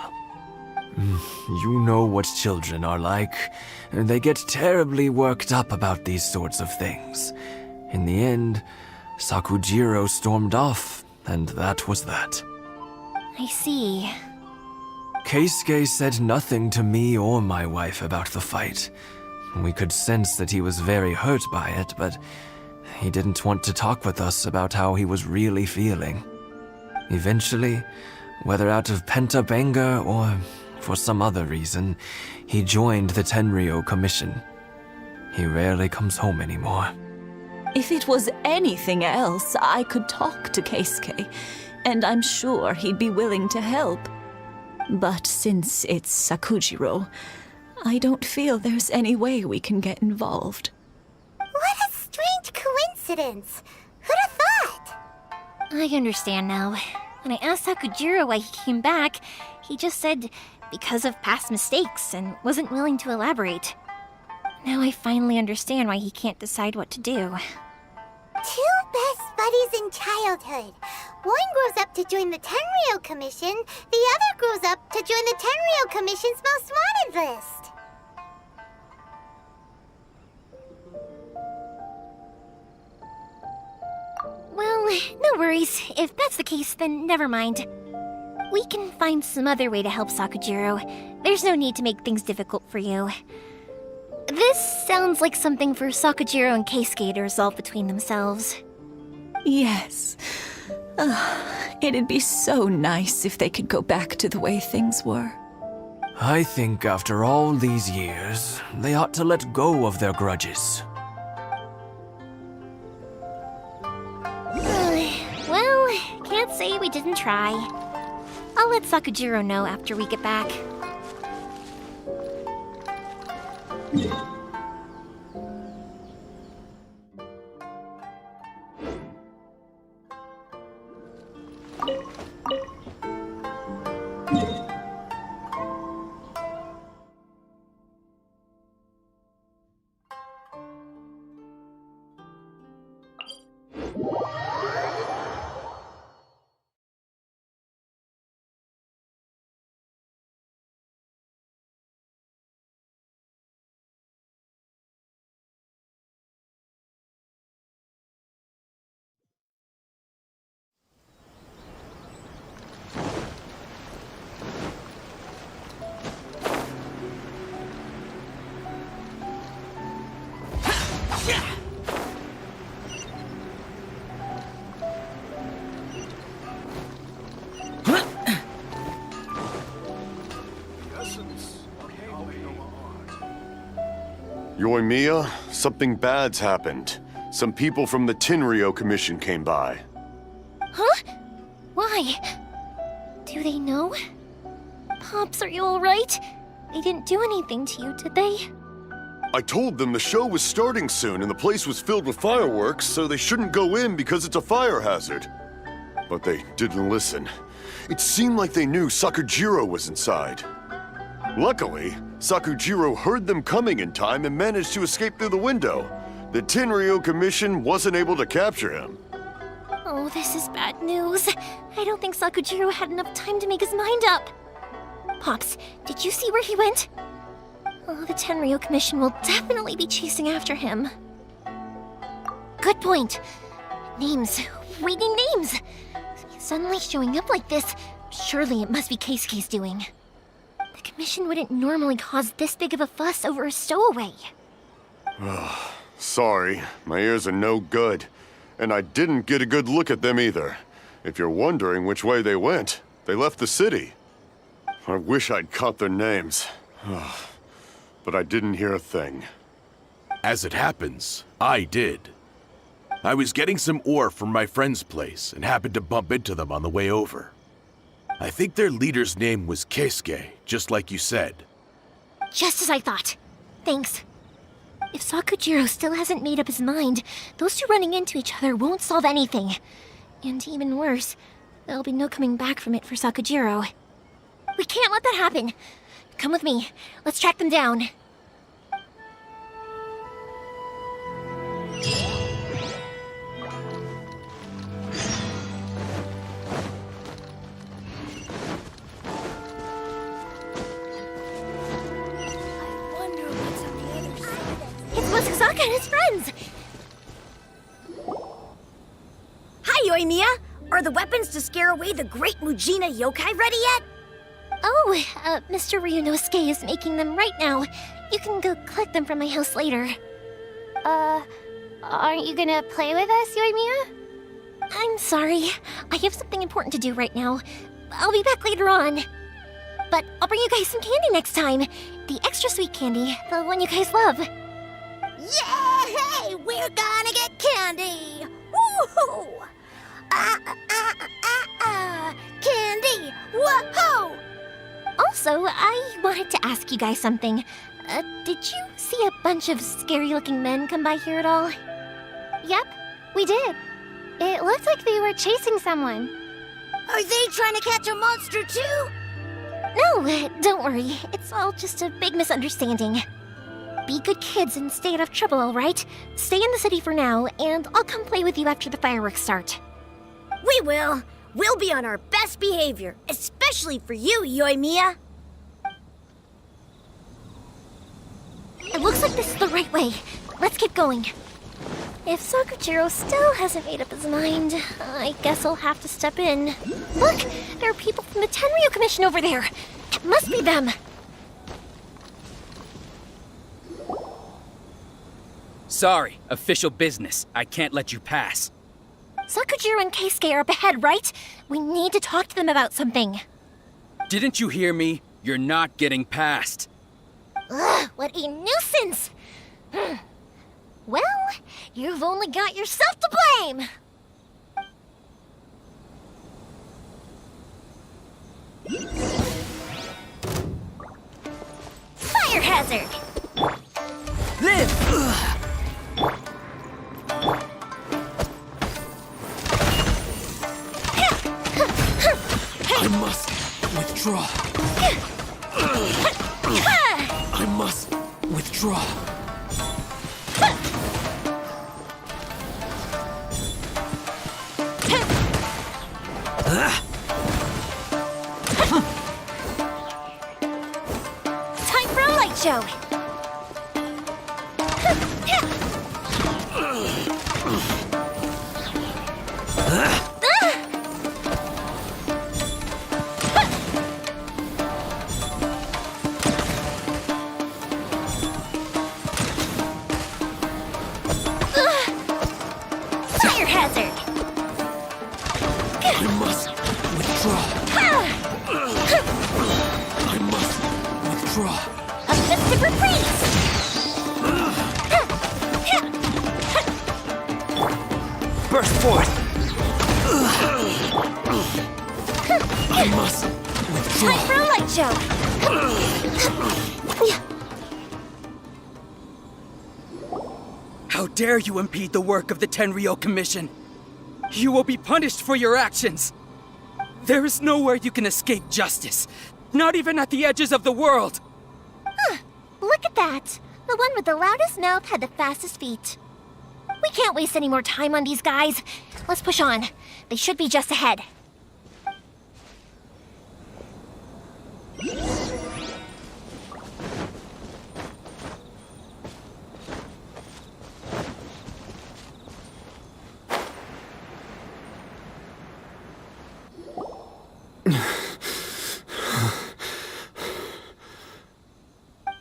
You know what children are like. They get terribly worked up about these sorts of things. In the end, Sakujiro stormed off, and that was that. I see. Keisuke said nothing to me or my wife about the fight. We could sense that he was very hurt by it, but he didn't want to talk with us about how he was really feeling. Eventually, whether out of pent-up anger or for some other reason, he joined the Tenryou Commission. He rarely comes home anymore. If it was anything else, I could talk to Keisuke, and I'm sure he'd be willing to help. But since it's Sakujiro, I don't feel there's any way we can get involved. What a strange coincidence! Who'd have thought? I understand now. When I asked Sakujiro why he came back, he just said because of past mistakes and wasn't willing to elaborate. Now I finally understand why he can't decide what to do. Two best buddies in childhood. One grows up to join the Tenryou Commission, the other grows up to join the Tenryou Commission's most wanted list. Well, no worries. If that's the case, then never mind. We can find some other way to help Sakujiro. There's no need to make things difficult for you. This sounds like something for Sakujiro and Keisuke to resolve between themselves. Yes. It'd be so nice if they could go back to the way things were. I think after all these years, they ought to let go of their grudges. Well, can't say we didn't try. I'll let Sakujiro know after we get back. Yoimiya, something bad's happened. Some people from the Tenryou Commission came by. Huh? Why? Do they know? Pops, are you alright? They didn't do anything to you, did they? I told them the show was starting soon and the place was filled with fireworks, so they shouldn't go in because it's a fire hazard. But they didn't listen. It seemed like they knew Sakujiro was inside. Luckily, Sakujiro heard them coming in time and managed to escape through the window. The Tenryou Commission wasn't able to capture him. Oh, this is bad news. I don't think Sakujiro had enough time to make his mind up. Pops, did you see where he went? Oh, the Tenryou Commission will definitely be chasing after him. Good point. Names. Reading names. Suddenly showing up like this, surely it must be Keisuke's doing. The Commission wouldn't normally cause this big of a fuss over a stowaway. Sorry, my ears are no good. And I didn't get a good look at them either. If you're wondering which way they went, they left the city. I wish I'd caught their names. But I didn't hear a thing. As it happens, I did. I was getting some ore from my friend's place and happened to bump into them on the way over. I think their leader's name was Keisuke, just like you said. Just as I thought. Thanks. If Sakujiro still hasn't made up his mind, those two running into each other won't solve anything. And even worse, there'll be no coming back from it for Sakujiro. We can't let that happen. Come with me. Let's track them down. Masasaka and his friends! Hi, Yoimiya! Are the weapons to scare away the great Mujina yokai ready yet? Oh, Mr. Ryunosuke is making them right now. You can go collect them from my house later. Aren't you gonna play with us, Yoimiya? I'm sorry. I have something important to do right now. I'll be back later on. But I'll bring you guys some candy next time. The extra sweet candy, the one you guys love. Yay! We're gonna get candy! Woohoo! Candy! Woohoo! Also, I wanted to ask you guys something. Did you see a bunch of scary-looking men come by here at all? Yep, we did. It looked like they were chasing someone. Are they trying to catch a monster too? No, don't worry. It's all just a big misunderstanding. Be good kids and stay out of trouble, alright? Stay in the city for now, and I'll come play with you after the fireworks start. We will. We'll be on our best behavior, especially for you, Yoimiya. It looks like this is the right way. Let's keep going. If Sakujiro still hasn't made up his mind, I guess I'll have to step in. Look! There are people from the Tenryu Commission over there! It must be them! Sorry, official business. I can't let you pass. Sakujiro and Keisuke are up ahead, right? We need to talk to them about something. Didn't you hear me? You're not getting past. Ugh, what a nuisance! Well, you've only got yourself to blame! Fire hazard! Live! I must withdraw. I must withdraw. Time for a light show! Fire hazard! I must withdraw. I must withdraw. A festive reprise! Burst forth! I must withdraw. Time for a light show! How dare you impede the work of the Tenryo Commission? You will be punished for your actions. There is nowhere you can escape justice, not even at the edges of the world. Look at that! The one with the loudest mouth had the fastest feet. We can't waste any more time on these guys. Let's push on. They should be just ahead.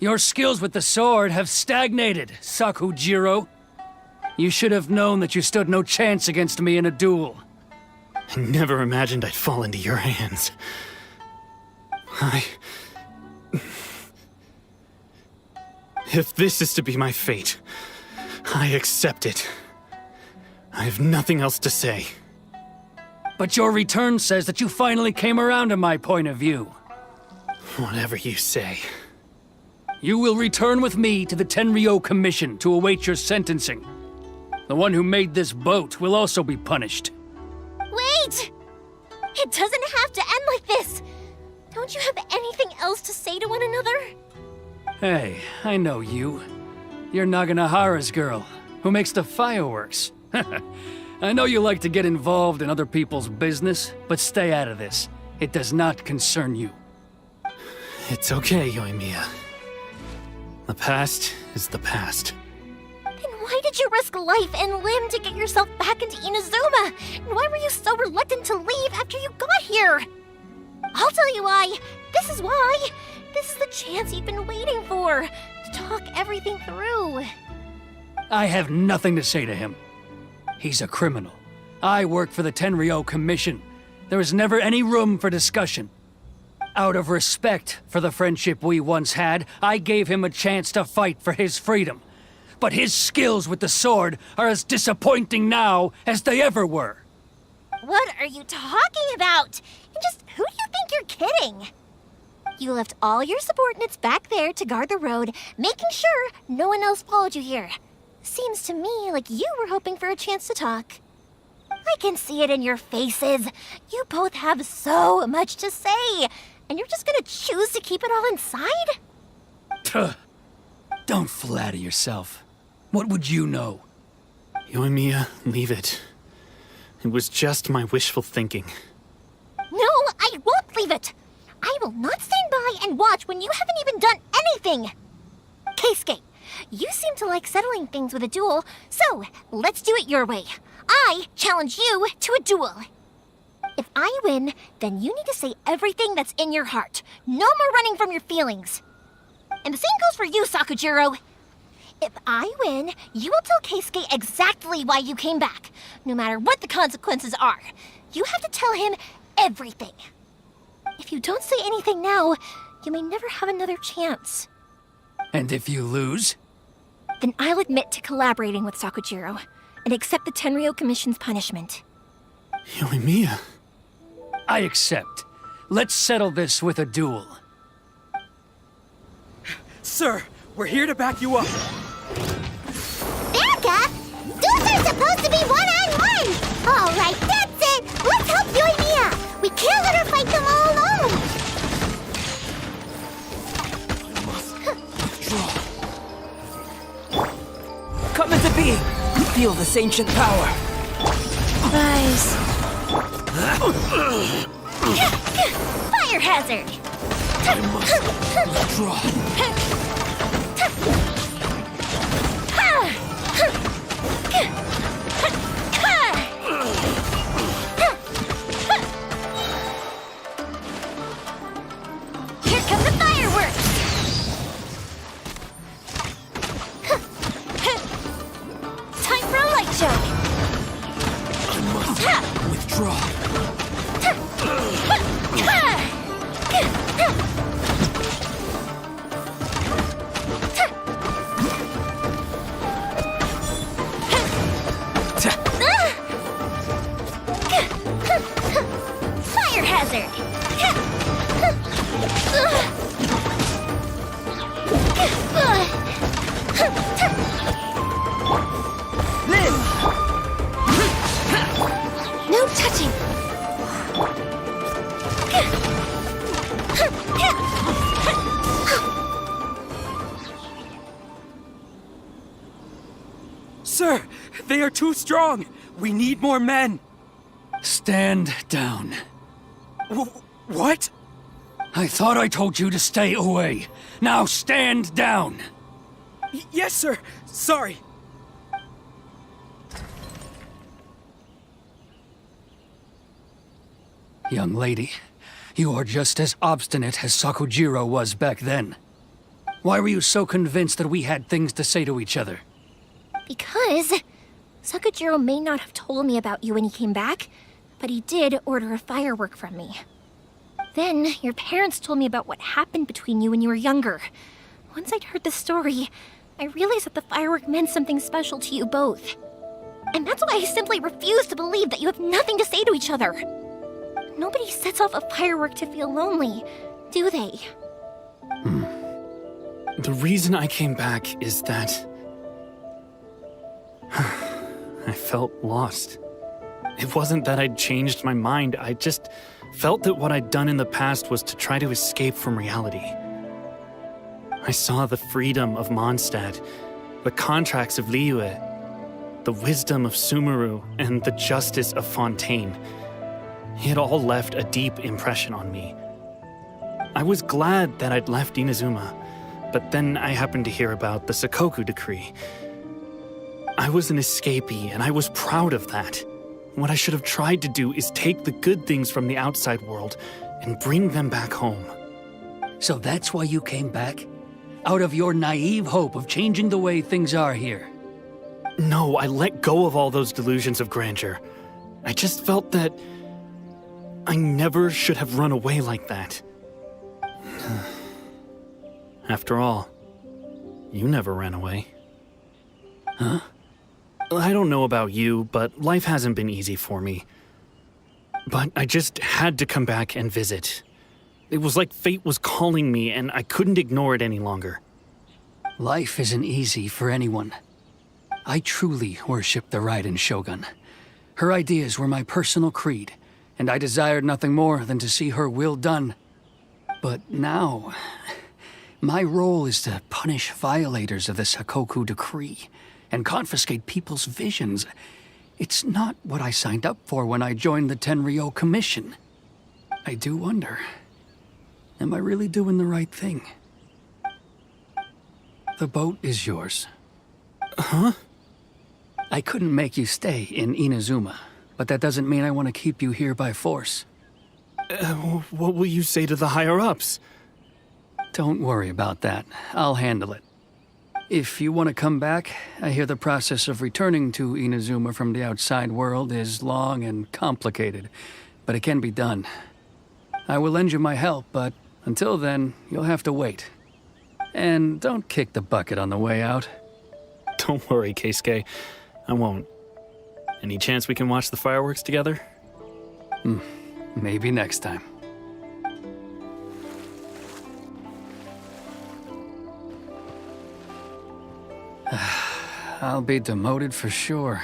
Your skills with the sword have stagnated, Sakujiro. You should have known that you stood no chance against me in a duel. I never imagined I'd fall into your hands. If this is to be my fate, I accept it. I have nothing else to say. But your return says that you finally came around to my point of view. Whatever you say. You will return with me to the Tenryo Commission to await your sentencing. The one who made this boat will also be punished. Wait! It doesn't have to end like this! Don't you have anything else to say to one another? Hey, I know you. You're Naganahara's girl, who makes the fireworks. I know you like to get involved in other people's business, but stay out of this. It does not concern you. It's okay, Yoimiya. The past is the past. Then why did you risk life and limb to get yourself back into Inazuma? And why were you so reluctant to leave after you got here? I'll tell you why. This is why. This is the chance you've been waiting for, to talk everything through. I have nothing to say to him. He's a criminal. I work for the Tenryo Commission. There is never any room for discussion. Out of respect for the friendship we once had, I gave him a chance to fight for his freedom. But his skills with the sword are as disappointing now as they ever were. What are you talking about? And just who do you think you're kidding? You left all your subordinates back there to guard the road, making sure no one else followed you here. Seems to me like you were hoping for a chance to talk. I can see it in your faces. You both have so much to say, and you're just gonna choose to keep it all inside? Tuh. Don't flatter yourself. What would you know? Yoimiya, leave it. It was just my wishful thinking. No, I won't leave it. I will not stand by and watch when you haven't even done anything. Keisuke, you seem to like settling things with a duel, so let's do it your way. I challenge you to a duel. If I win, then you need to say everything that's in your heart. No more running from your feelings. And the same goes for you, Sakujiro. If I win, you will tell Keisuke exactly why you came back, no matter what the consequences are. You have to tell him everything. If you don't say anything now, you may never have another chance. And if you lose? Then I'll admit to collaborating with Sakujiro and accept the Tenryo Commission's punishment. Yoimiya. I accept. Let's settle this with a duel. Sir, we're here to back you up. Back up? Duels are supposed to be one-on-one! All right, that's it! Let's help Yoimiya! We can't let her fight them all alone! Come into being! Feel this ancient power! Rise. Fire hazard! Here come the fireworks! Time for a light show! Withdraw. Fire hazard! No touching. Sir, they are too strong. We need more men. Stand down. What? I thought I told you to stay away. Now stand down. Yes, sir. Sorry. Young lady, you are just as obstinate as Sakujiro was back then. Why were you so convinced that we had things to say to each other? Because Sakujiro may not have told me about you when he came back, but he did order a firework from me. Then your parents told me about what happened between you when you were younger. Once I'd heard the story, I realized that the firework meant something special to you both. And that's why I simply refuse to believe that you have nothing to say to each other. Nobody sets off a firework to feel lonely, do they? The reason I came back is that I felt lost. It wasn't that I'd changed my mind, I just felt that what I'd done in the past was to try to escape from reality. I saw the freedom of Mondstadt, the contracts of Liyue, the wisdom of Sumeru, and the justice of Fontaine. It all left a deep impression on me. I was glad that I'd left Inazuma, but then I happened to hear about the Sakoku decree. I was an escapee, and I was proud of that. What I should have tried to do is take the good things from the outside world and bring them back home. So that's why you came back? Out of your naive hope of changing the way things are here? No, I let go of all those delusions of grandeur. I just felt that I never should have run away like that. After all, you never ran away. Huh? I don't know about you, but life hasn't been easy for me. But I just had to come back and visit. It was like fate was calling me, and I couldn't ignore it any longer. Life isn't easy for anyone. I truly worship the Raiden Shogun. Her ideas were my personal creed, and I desired nothing more than to see her will done. But now, my role is to punish violators of the Sakoku Decree and confiscate people's visions. It's not what I signed up for when I joined the Tenryo Commission. I do wonder, am I really doing the right thing? The boat is yours. Huh? I couldn't make you stay in Inazuma, but that doesn't mean I want to keep you here by force. What will you say to the higher-ups? Don't worry about that. I'll handle it. If you want to come back, I hear the process of returning to Inazuma from the outside world is long and complicated, but it can be done. I will lend you my help, but until then, you'll have to wait. And don't kick the bucket on the way out. Don't worry, Keisuke. I won't. Any chance we can watch the fireworks together? Maybe next time. I'll be demoted for sure.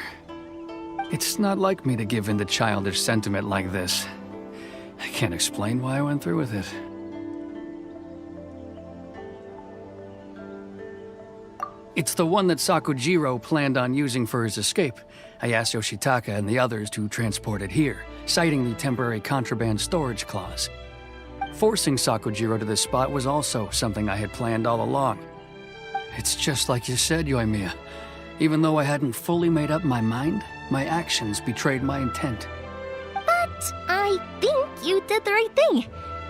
It's not like me to give in to childish sentiment like this. I can't explain why I went through with it. It's the one that Sakujiro planned on using for his escape. I asked Yoshitaka and the others to transport it here, citing the temporary contraband storage clause. Forcing Sakujiro to this spot was also something I had planned all along. It's just like you said, Yoimiya. Even though I hadn't fully made up my mind, my actions betrayed my intent. But I think you did the right thing.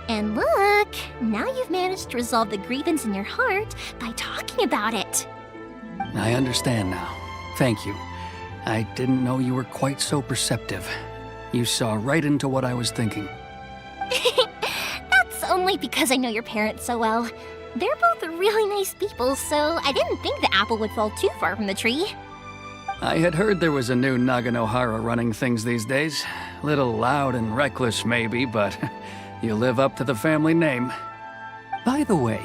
And look, now you've managed to resolve the grievance in your heart by talking about it. I understand now. Thank you. I didn't know you were quite so perceptive. You saw right into what I was thinking. That's only because I know your parents so well. They're both really nice people, so I didn't think the apple would fall too far from the tree. I had heard there was a new Naganohara running things these days. Little loud and reckless, maybe, but you live up to the family name. By the way,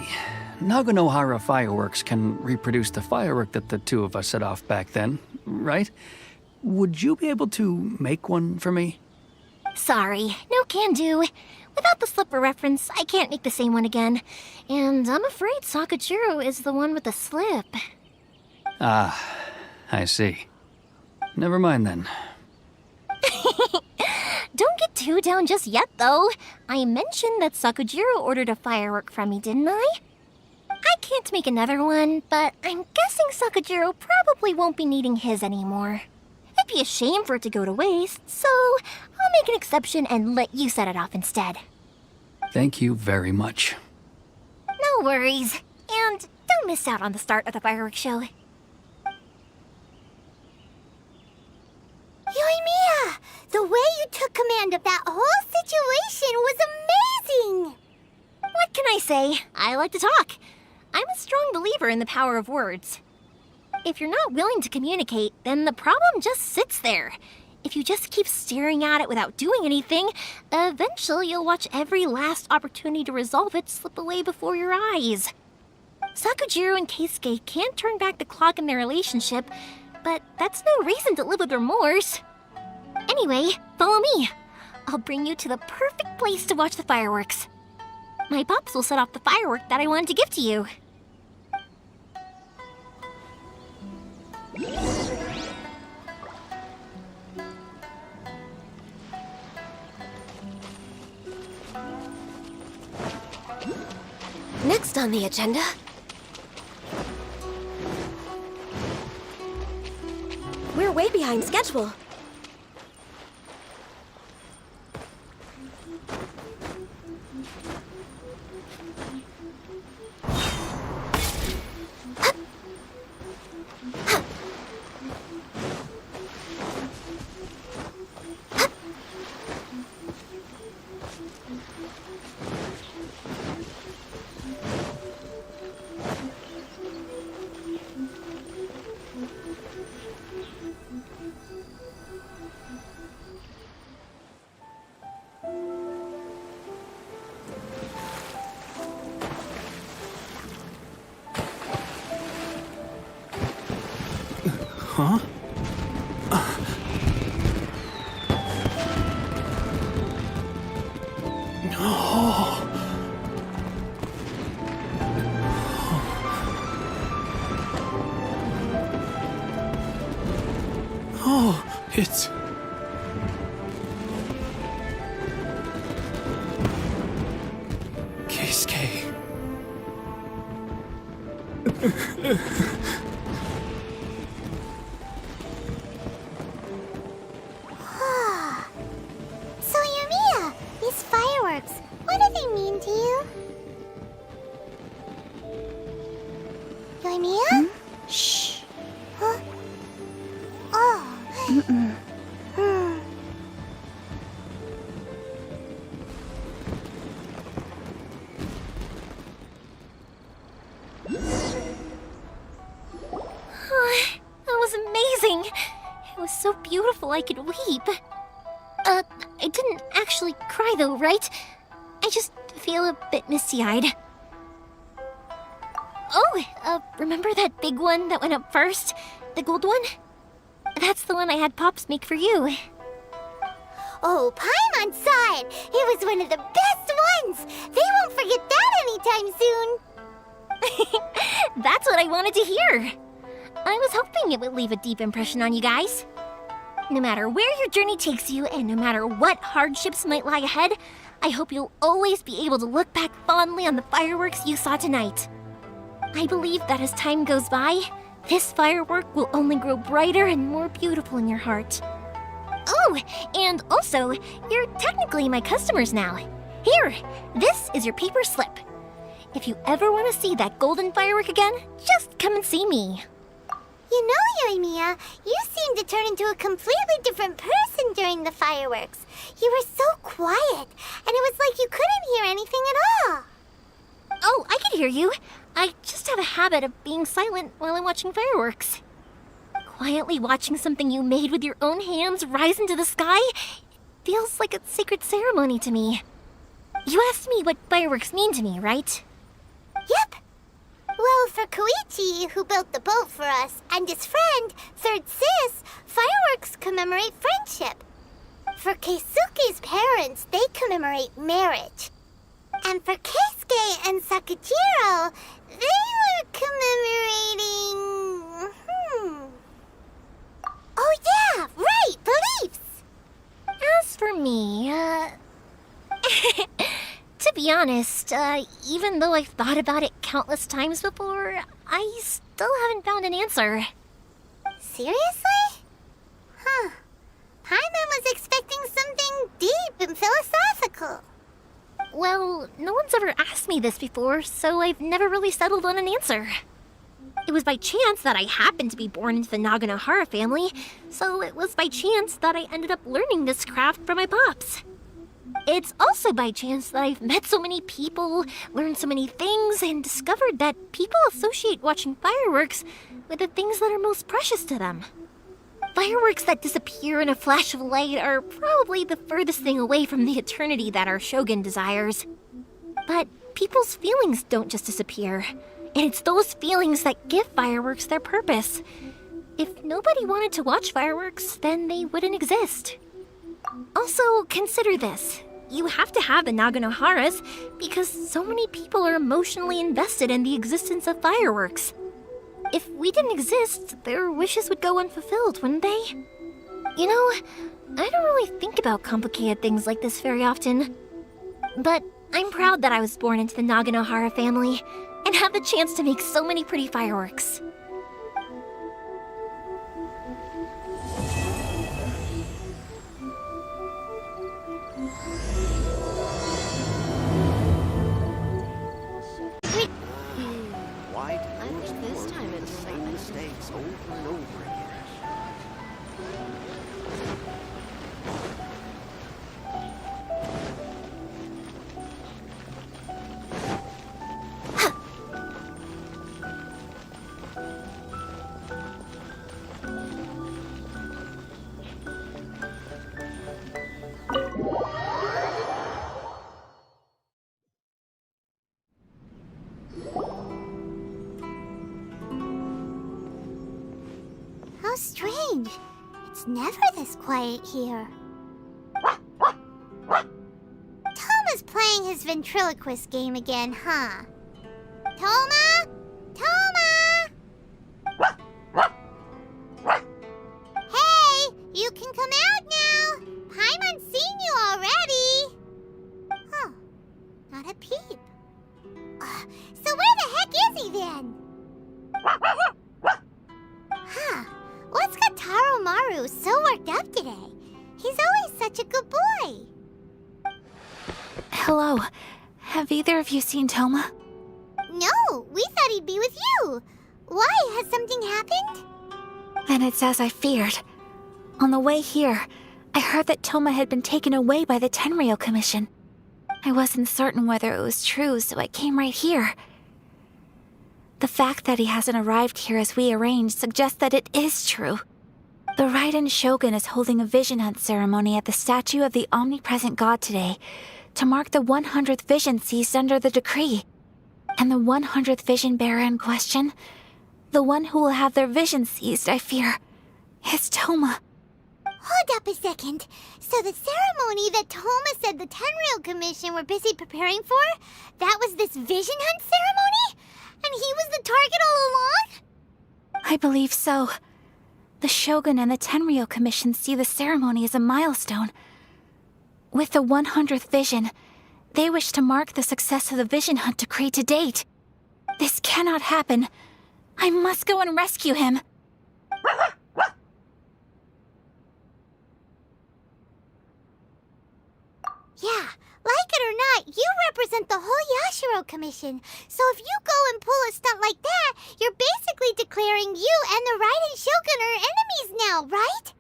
Naganohara fireworks can reproduce the firework that the two of us set off back then, right? Would you be able to make one for me? Sorry, no can do. Without the slipper reference, I can't make the same one again. And I'm afraid Sakujiro is the one with the slip. Ah, I see. Never mind then. Don't get too down just yet, though. I mentioned that Sakujiro ordered a firework from me, didn't I? I can't make another one, but I'm guessing Sakujiro probably won't be needing his anymore. It'd be a shame for it to go to waste, so I'll make an exception and let you set it off instead. Thank you very much. No worries. And don't miss out on the start of the fireworks show. Yoimiya! The way you took command of that whole situation was amazing! What can I say? I like to talk. I'm a strong believer in the power of words. If you're not willing to communicate, then the problem just sits there. If you just keep staring at it without doing anything, eventually you'll watch every last opportunity to resolve it slip away before your eyes. Sakujiro and Keisuke can't turn back the clock in their relationship, but that's no reason to live with remorse. Anyway, follow me. I'll bring you to the perfect place to watch the fireworks. My pops will set off the firework that I wanted to give to you. Next on the agenda... We're way behind schedule. Huh? No. Oh, it's... Keisuke. So, Yumiya, these fireworks, what do they mean to you? Yumiya? Shh. Huh? Oh. Mm-mm. Oh, that was amazing. It was so beautiful I could weep. I didn't actually cry though, right? I just feel a bit misty-eyed. Oh, remember that big one that went up first? The gold one? That's the one I had Pops make for you. Oh, Paimon saw it! It was one of the best ones! They won't forget that anytime soon! That's what I wanted to hear. I was hoping it would leave a deep impression on you guys. No matter where your journey takes you, and no matter what hardships might lie ahead, I hope you'll always be able to look back fondly on the fireworks you saw tonight. I believe that as time goes by, this firework will only grow brighter and more beautiful in your heart. Oh, and also, you're technically my customers now. Here, this is your paper slip. If you ever want to see that golden firework again, just come and see me. You know, Yumiya, you seemed to turn into a completely different person during the fireworks. You were so quiet, and it was like you couldn't hear anything at all. Oh, I could hear you. I just have a habit of being silent while I'm watching fireworks. Quietly watching something you made with your own hands rise into the sky feels like a sacred ceremony to me. You asked me what fireworks mean to me, right? Yep. Well, for Koichi, who built the boat for us, and his friend, Third Sis, fireworks commemorate friendship. For Keisuke's parents, they commemorate marriage. And for Keisuke and Sakujiro, they were commemorating... Oh yeah, right, beliefs! As for me, to be honest, even though I've thought about it countless times before, I still haven't found an answer. Seriously? Huh. Paimon was expecting something deep and philosophical. Well, no one's ever asked me this before, so I've never really settled on an answer. It was by chance that I happened to be born into the Naganohara family, so it was by chance that I ended up learning this craft from my pops. It's also by chance that I've met so many people, learned so many things, and discovered that people associate watching fireworks with the things that are most precious to them. Fireworks that disappear in a flash of light are probably the furthest thing away from the eternity that our shogun desires. But people's feelings don't just disappear, and it's those feelings that give fireworks their purpose. If nobody wanted to watch fireworks, then they wouldn't exist. Also, consider this. You have to have the Naganoharas because so many people are emotionally invested in the existence of fireworks. If we didn't exist, their wishes would go unfulfilled, wouldn't they? You know, I don't really think about complicated things like this very often. But I'm proud that I was born into the Naganohara family and have the chance to make so many pretty fireworks. Why do those this time it's the same mistakes over and over again? How strange. It's never this quiet here. Toma's playing his ventriloquist game again, huh? Toma? Toma! Hey, you can come out now. Paimon's seen you already. Huh, not a peep. So where the heck is he then? Huh, what's got Taro Maru so worked up today? He's always such a good boy. Hello. Have either of you seen Toma? No, we thought he'd be with you. Why? Has something happened? Then it's as I feared. On the way here, I heard that Toma had been taken away by the Tenryou Commission. I wasn't certain whether it was true, so I came right here. The fact that he hasn't arrived here as we arranged suggests that it is true. The Raiden Shogun is holding a vision hunt ceremony at the statue of the omnipresent god today to mark the 100th vision seized under the decree. And the 100th vision bearer in question, the one who will have their vision seized, I fear, is Toma. Hold up a second. So the ceremony that Toma said the Tenryou Commission were busy preparing for, that was this vision hunt ceremony? And he was the target all along? I believe so. The Shogun and the Tenryou Commission see the ceremony as a milestone. With the 100th vision, they wish to mark the success of the vision hunt decree to date. This cannot happen. I must go and rescue him. Yeah, like it or not, you represent the whole Yashiro Commission. So if you go and pull a stunt like that, you're basically declaring you and the Raiden Shogun are enemies now, right?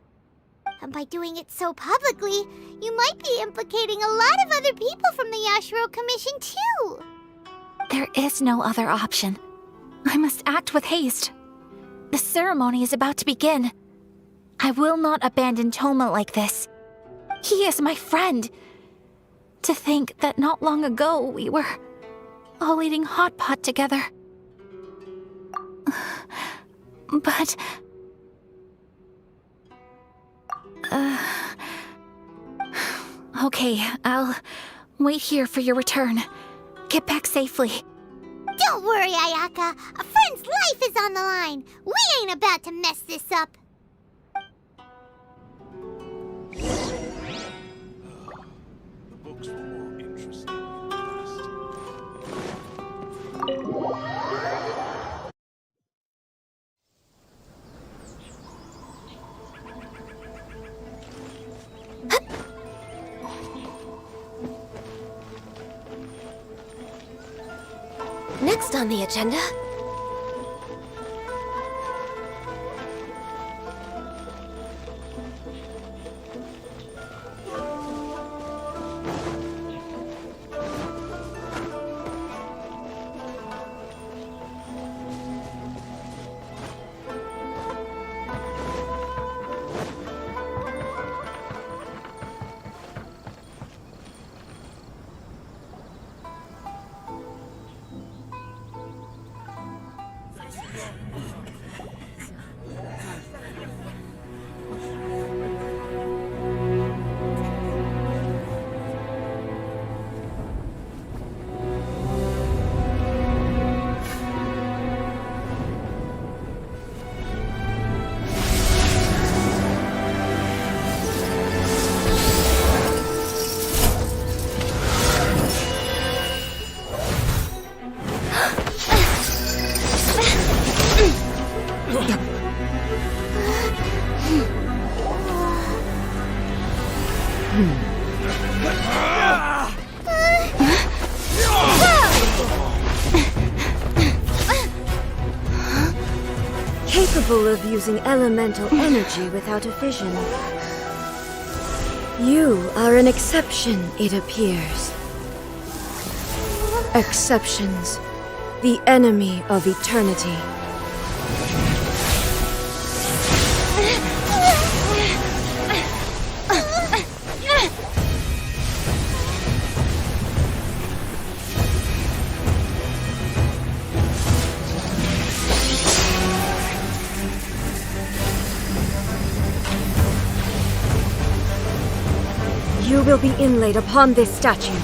And by doing it so publicly, you might be implicating a lot of other people from the Yashiro Commission too. There is no other option. I must act with haste. The ceremony is about to begin. I will not abandon Toma like this. He is my friend. To think that not long ago we were all eating hot pot together. But... Okay, I'll wait here for your return. Get back safely. Don't worry, Ayaka. A friend's life is on the line. We ain't about to mess this up. Next on the agenda... Capable of using elemental energy without a vision. You are an exception, it appears. Exceptions, the enemy of eternity. You will be inlaid upon this statue.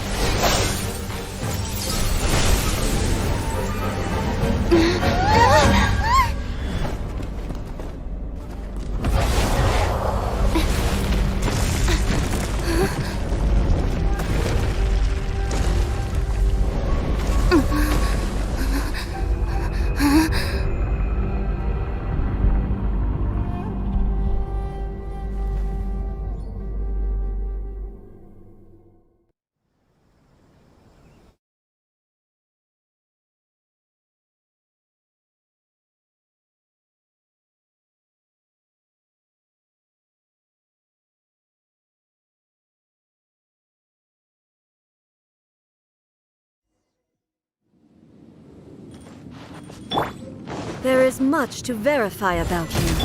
There is much to verify about you.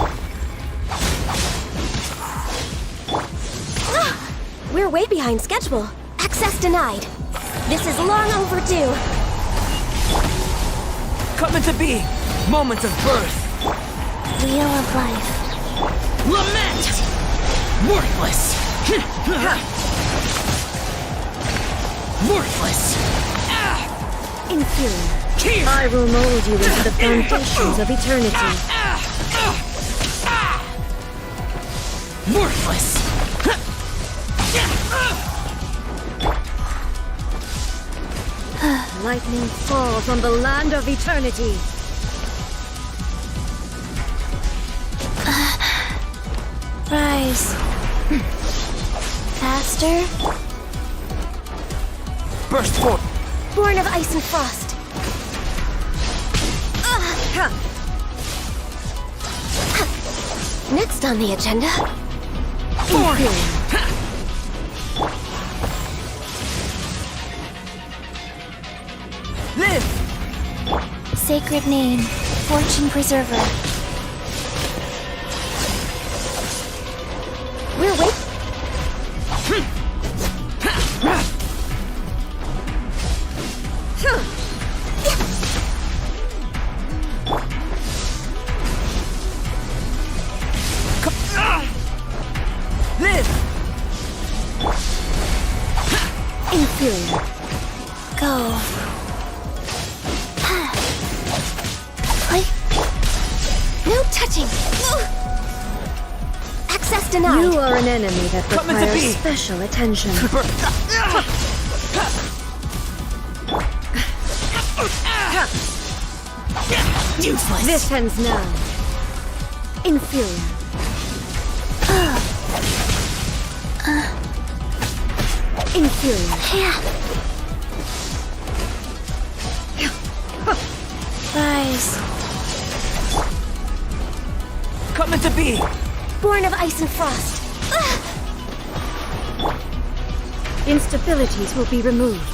We're way behind schedule. Access denied. This is long overdue. Coming to be. Moments of birth. Wheel of life. Lament! Worthless! Worthless! Inferior. I will mold you into the foundations of eternity. Worthless! Lightning falls on the land of eternity. Rise. Faster. Burst forth. Born of ice and frost. Next on the agenda. Live! Sacred name. Fortune preserver. We're waiting. Live! Inferior. Go. No touching. Access denied. You are an enemy that Coming to requires be. special attention. Useless! This ends now. Inferior. Inferior. Rise. Coming to be! Born of ice and frost. Instabilities will be removed.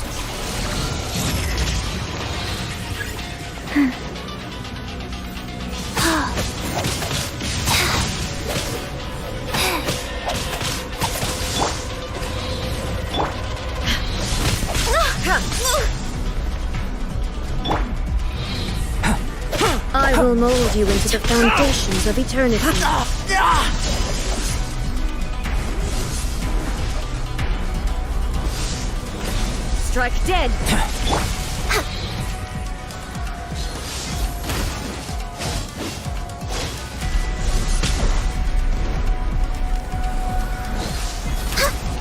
I will mold you into the foundations of eternity. Strike dead!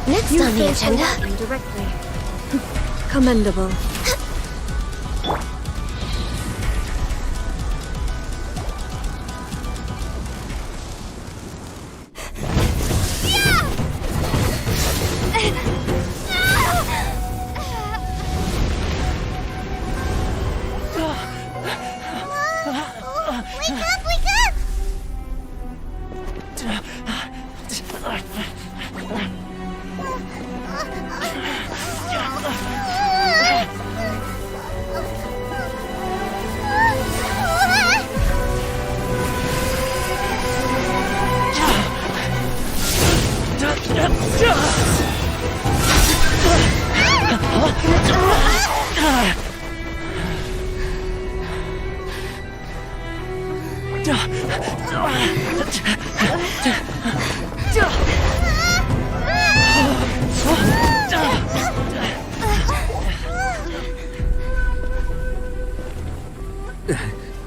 Next You on the face the agenda. lightning directly. Commendable. Wake up, wake up!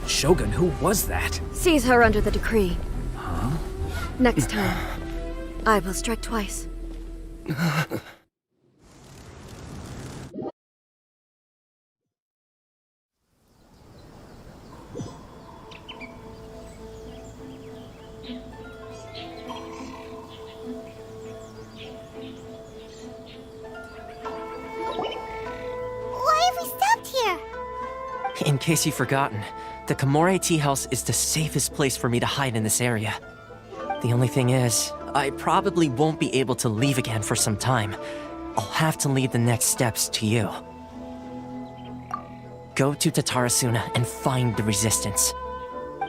Shogun, who was that? Seize her under the decree. Huh? Next time, I will strike twice. Why have we stopped here? In case you've forgotten, the Komore Tea House is the safest place for me to hide in this area. The only thing is, I probably won't be able to leave again for some time. I'll have to leave the next steps to you. Go to Tatarasuna and find the Resistance.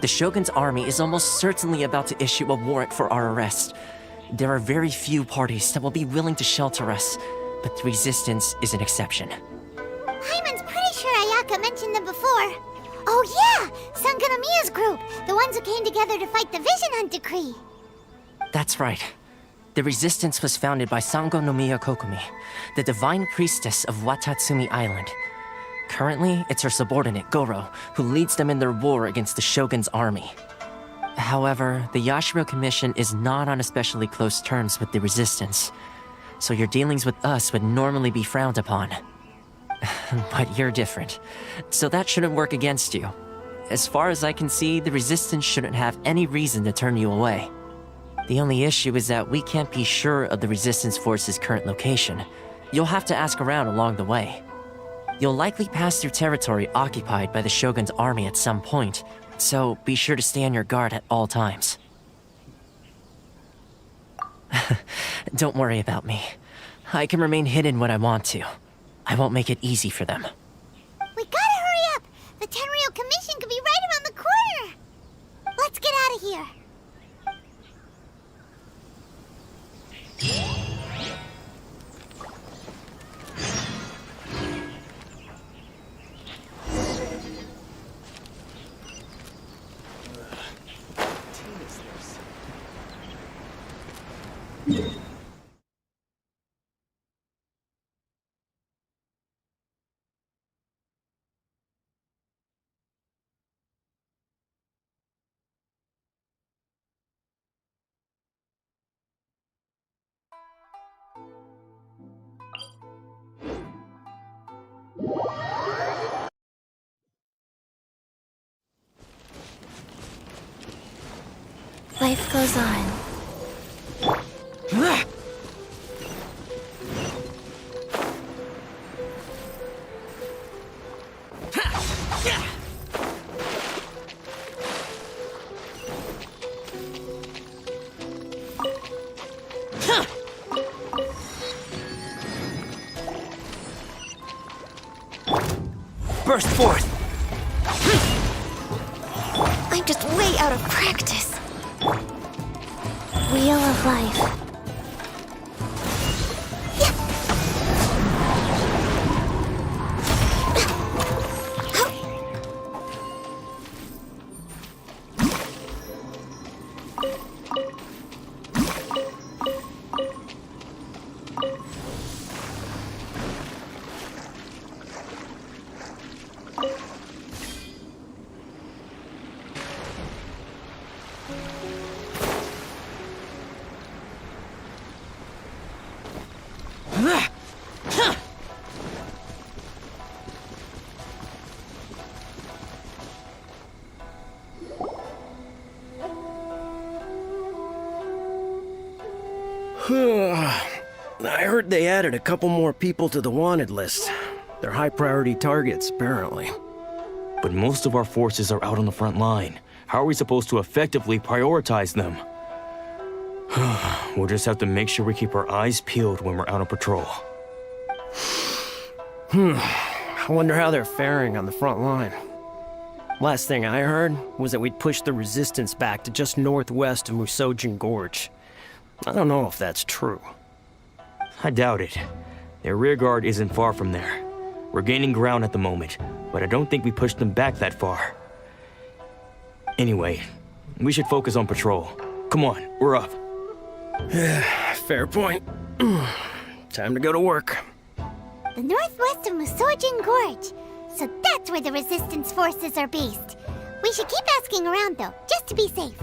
The Shogun's army is almost certainly about to issue a warrant for our arrest. There are very few parties that will be willing to shelter us, but the Resistance is an exception. Hyman's pretty sure Ayaka mentioned them before. Oh yeah! Sangonomiya's group! The ones who came together to fight the Vision Hunt Decree! That's right. The Resistance was founded by Sangonomiya Kokumi, the divine priestess of Watatsumi Island. Currently, it's her subordinate, Goro, who leads them in their war against the Shogun's army. However, the Yashiro Commission is not on especially close terms with the Resistance, so your dealings with us would normally be frowned upon. But you're different, so that shouldn't work against you. As far as I can see, the Resistance shouldn't have any reason to turn you away. The only issue is that we can't be sure of the Resistance Force's current location. You'll have to ask around along the way. You'll likely pass through territory occupied by the Shogun's army at some point, so be sure to stay on your guard at all times. Don't worry about me. I can remain hidden when I want to. I won't make it easy for them. We gotta hurry up! The Tenryou Commission could be right around the corner! Let's get out of here! Life goes on. Burst forth! I'm just way out of practice. Wheel of life. I heard they added a couple more people to the wanted list. They're high priority targets, apparently. But most of our forces are out on the front line. How are we supposed to effectively prioritize them? We'll just have to make sure we keep our eyes peeled when we're out on patrol. I wonder how they're faring on the front line. Last thing I heard was that we'd pushed the Resistance back to just northwest of Musojin Gorge. I don't know if that's true. I doubt it. Their rearguard isn't far from there. We're gaining ground at the moment, but I don't think we pushed them back that far. Anyway, we should focus on patrol. Come on, we're up. Fair point. time to go to work. The northwest of Musojin Gorge. So that's where the resistance forces are based. We should keep asking around, though, just to be safe.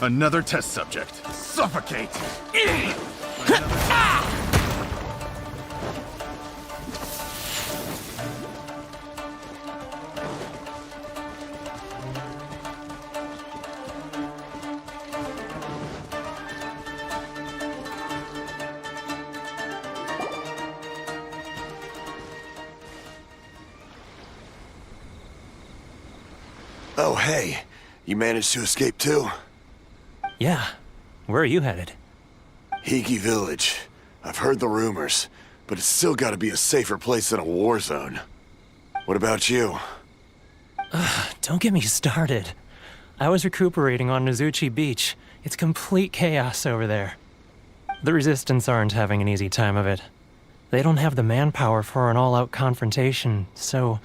Another test subject. Suffocate! Oh, hey. You managed to escape too? Yeah. Where are you headed? Hiki Village. I've heard the rumors, but it's still gotta be a safer place than a war zone. What about you? Don't get me started. I was recuperating on Nizuchi Beach. It's complete chaos over there. The Resistance aren't having an easy time of it. They don't have the manpower for an all-out confrontation, so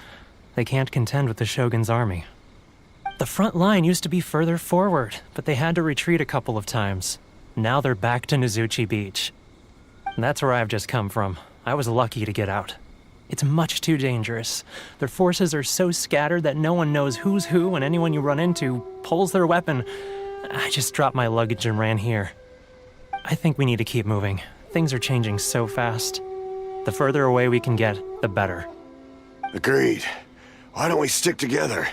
they can't contend with the Shogun's army. The front line used to be further forward, but they had to retreat a couple of times. Now they're back to Nizuchi Beach. That's where I've just come from. I was lucky to get out. It's much too dangerous. Their forces are so scattered that no one knows who's who, and anyone you run into pulls their weapon. I just dropped my luggage and ran here. I think we need to keep moving. Things are changing so fast. The further away we can get, the better. Agreed. Why don't we stick together?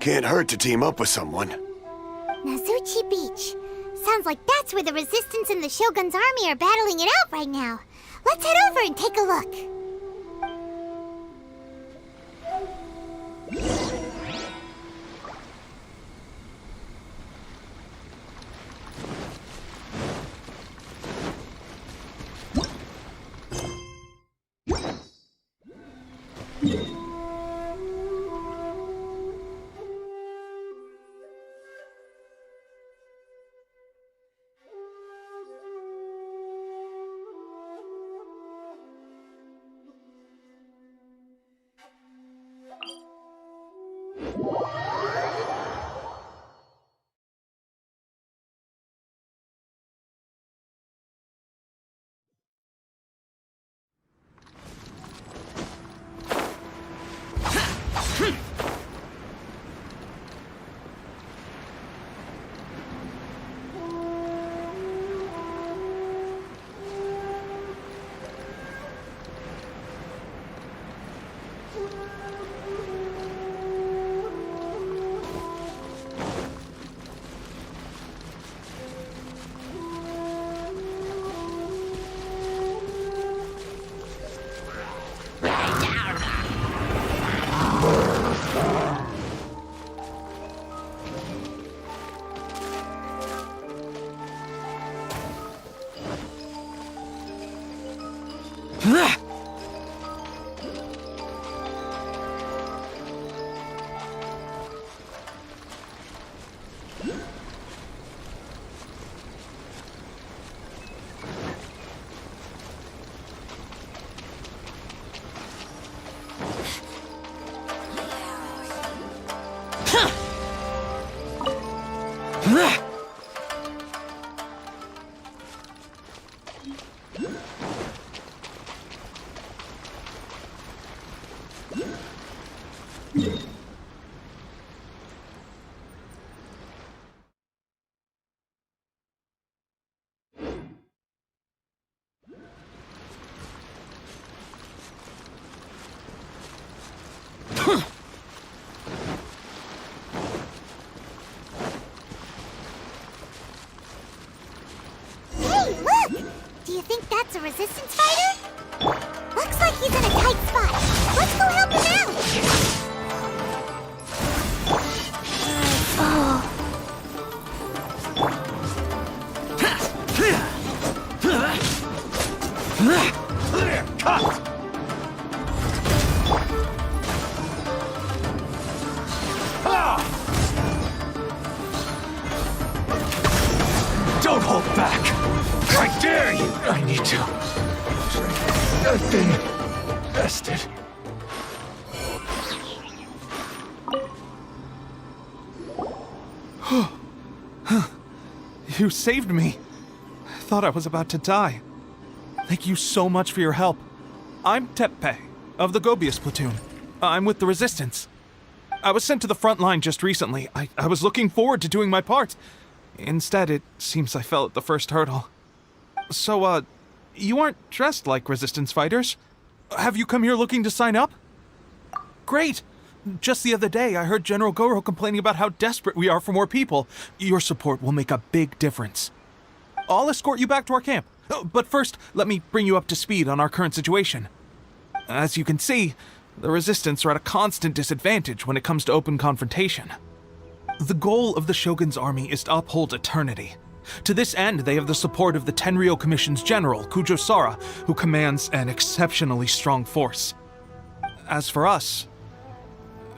Can't hurt to team up with someone. Nizuchi Beach. Sounds like that's where the Resistance and the Shogun's army are battling it out right now. Let's head over and take a look. Hey, look! Do you think that's a Resistance fighter? Looks like he's in a tight spot. Let's go help him out! Cut! Don't hold back! I dare you! I need to... I've been... bested. You saved me. I thought I was about to die. Thank you so much for your help. I'm Tepe, of the Gobius platoon. I'm with the Resistance. I was sent to the front line just recently. I was looking forward to doing my part. Instead, it seems I fell at the first hurdle. So, you aren't dressed like Resistance fighters? Have you come here looking to sign up? Great! Just the other day, I heard General Goro complaining about how desperate we are for more people. Your support will make a big difference. I'll escort you back to our camp. But first, let me bring you up to speed on our current situation. As you can see, the Resistance are at a constant disadvantage when it comes to open confrontation. The goal of the Shogun's army is to uphold eternity. To this end, they have the support of the Tenryou Commission's general, Kujo Sara, who commands an exceptionally strong force. As for us,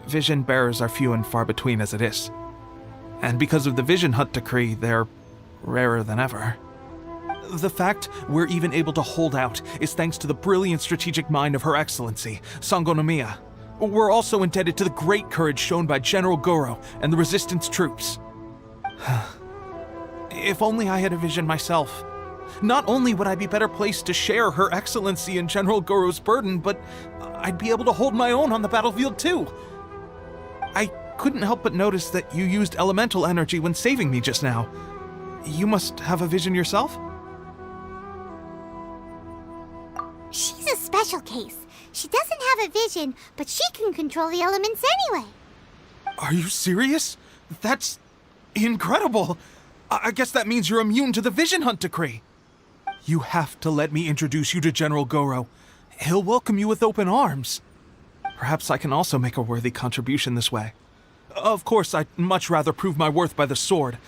vision bearers are few and far between as it is. And because of the Vision Hunt decree, they're rarer than ever. The fact we're even able to hold out is thanks to the brilliant strategic mind of Her Excellency, Sango Nomiya. We're also indebted to the great courage shown by General Goro and the Resistance troops. If only I had a vision myself. Not only would I be better placed to share Her Excellency and General Goro's burden, but I'd be able to hold my own on the battlefield too. I couldn't help but notice that you used elemental energy when saving me just now. You must have a vision yourself? She's a special case. She doesn't have a vision, but she can control the elements anyway. Are you serious? That's incredible. I guess that means you're immune to the Vision Hunt decree. You have to let me introduce you to General Goro. He'll welcome you with open arms. Perhaps I can also make a worthy contribution this way. Of course, I'd much rather prove my worth by the sword.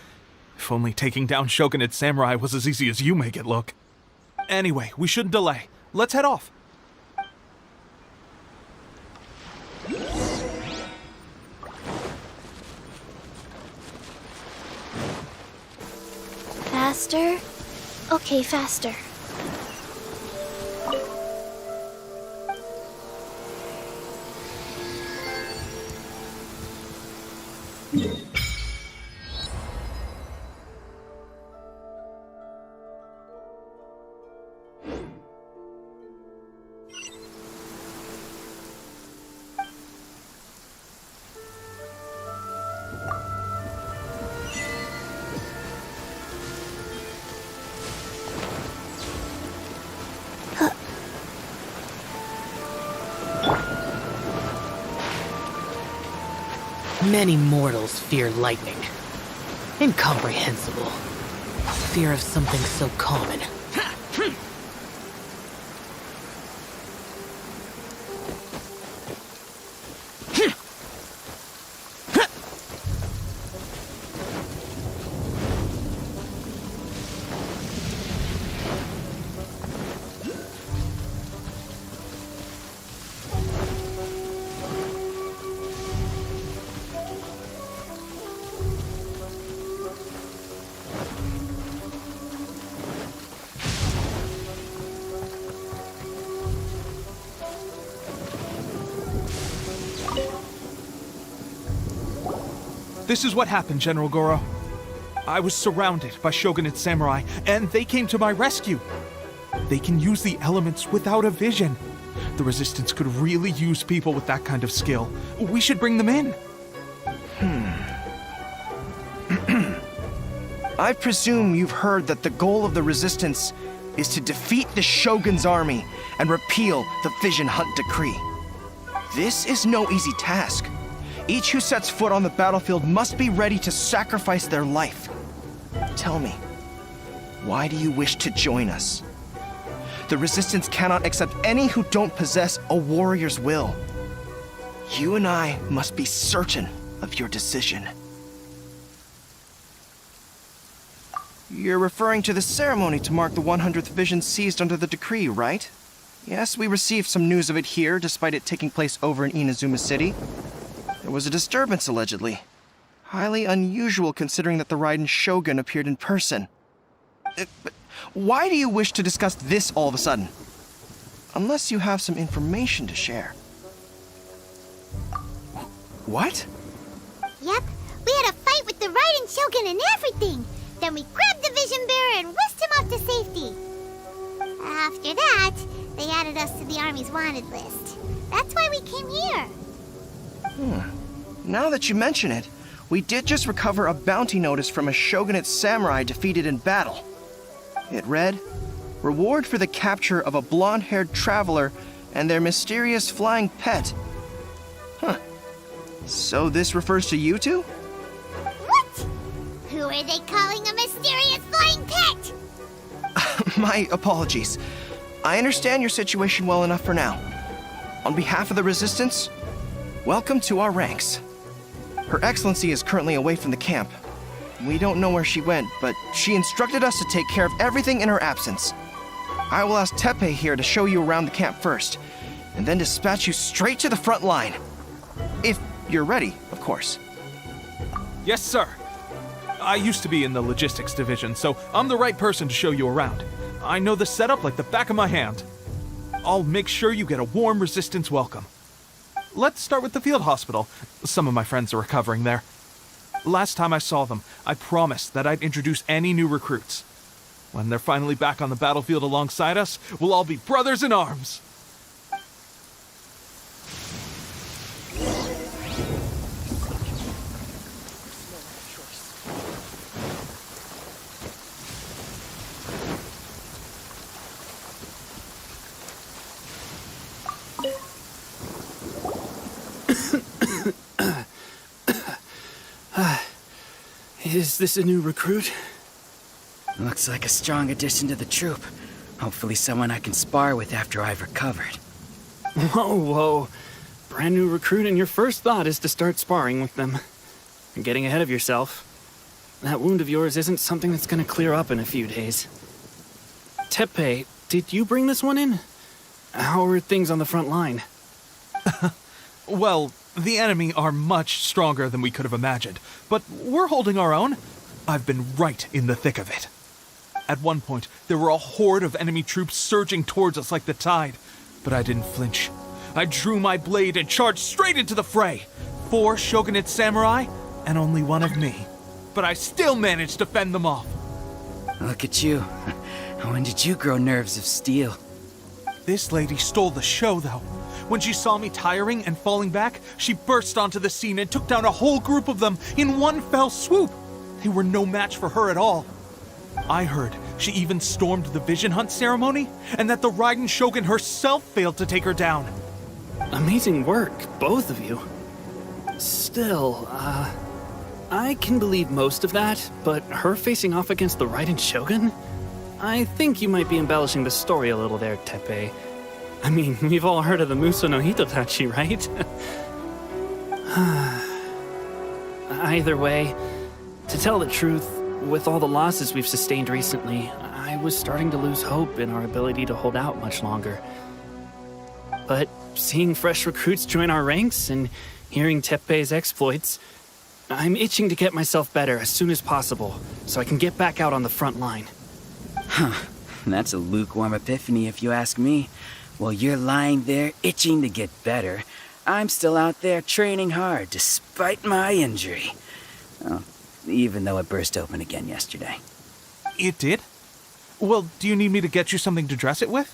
If only taking down Shogunate samurai was as easy as you make it look. Anyway, we shouldn't delay. Let's head off. Faster? Okay, faster. Many mortals fear lightning. Incomprehensible. Fear of something so common. This is what happened, General Goro. I was surrounded by Shogunate samurai, and they came to my rescue. They can use the elements without a vision. The Resistance could really use people with that kind of skill. We should bring them in. I presume you've heard that the goal of the Resistance is to defeat the Shogun's army and repeal the Vision Hunt decree. This is no easy task. Each who sets foot on the battlefield must be ready to sacrifice their life. Tell me, why do you wish to join us? The Resistance cannot accept any who don't possess a warrior's will. You and I must be certain of your decision. You're referring to the ceremony to mark the 100th vision seized under the decree, right? Yes, we received some news of it here, despite it taking place over in Inazuma City. There was a disturbance, allegedly. Highly unusual considering that the Raiden Shogun appeared in person. But why do you wish to discuss this all of a sudden? Unless you have some information to share. What? Yep, we had a fight with the Raiden Shogun and everything. Then we grabbed the Vision Bearer and whisked him off to safety. After that, they added us to the Army's wanted list. That's why we came here. Now that you mention it, we did just recover a bounty notice from a shogunate samurai defeated in battle. It read, "Reward for the capture of a blonde-haired traveler and their mysterious flying pet." Huh. So this refers to you two? What? Who are they calling a mysterious flying pet? My apologies. I understand your situation well enough for now. On behalf of the Resistance, welcome to our ranks. Her Excellency is currently away from the camp. We don't know where she went, but she instructed us to take care of everything in her absence. I will ask Teppei here to show you around the camp first, and then dispatch you straight to the front line. If you're ready, of course. Yes, sir. I used to be in the logistics division, so I'm the right person to show you around. I know the setup like the back of my hand. I'll make sure you get a warm Resistance welcome. Let's start with the field hospital. Some of my friends are recovering there. Last time I saw them, I promised that I'd introduce any new recruits. When they're finally back on the battlefield alongside us, we'll all be brothers in arms. Is this a new recruit? Looks like a strong addition to the troop. Hopefully someone I can spar with after I've recovered. Whoa. Brand new recruit and your first thought is to start sparring with them. You're getting ahead of yourself. That wound of yours isn't something that's gonna clear up in a few days. Teppei, did you bring this one in? How are things on the front line? Well, the enemy are much stronger than we could have imagined, but we're holding our own. I've been right in the thick of it. At one point, there were a horde of enemy troops surging towards us like the tide, but I didn't flinch. I drew my blade and charged straight into the fray. 4 shogunate samurai, and only one of me. But I still managed to fend them off. Look at you. When did you grow nerves of steel? This lady stole the show, though. When she saw me tiring and falling back, she burst onto the scene and took down a whole group of them in one fell swoop. They were no match for her at all. I heard she even stormed the Vision Hunt ceremony, and that the Raiden Shogun herself failed to take her down. Amazing work, both of you. Still, I can believe most of that, but her facing off against the Raiden Shogun? I think you might be embellishing the story a little there, Teppei. I mean, we've all heard of the Muso no Hitotachi, right? Either way, to tell the truth, with all the losses we've sustained recently, I was starting to lose hope in our ability to hold out much longer. But seeing fresh recruits join our ranks and hearing Teppei's exploits, I'm itching to get myself better as soon as possible so I can get back out on the front line. Huh. That's a lukewarm epiphany if you ask me. While you're lying there itching to get better, I'm still out there training hard despite my injury. Oh, even though it burst open again yesterday. It did? Well, do you need me to get you something to dress it with?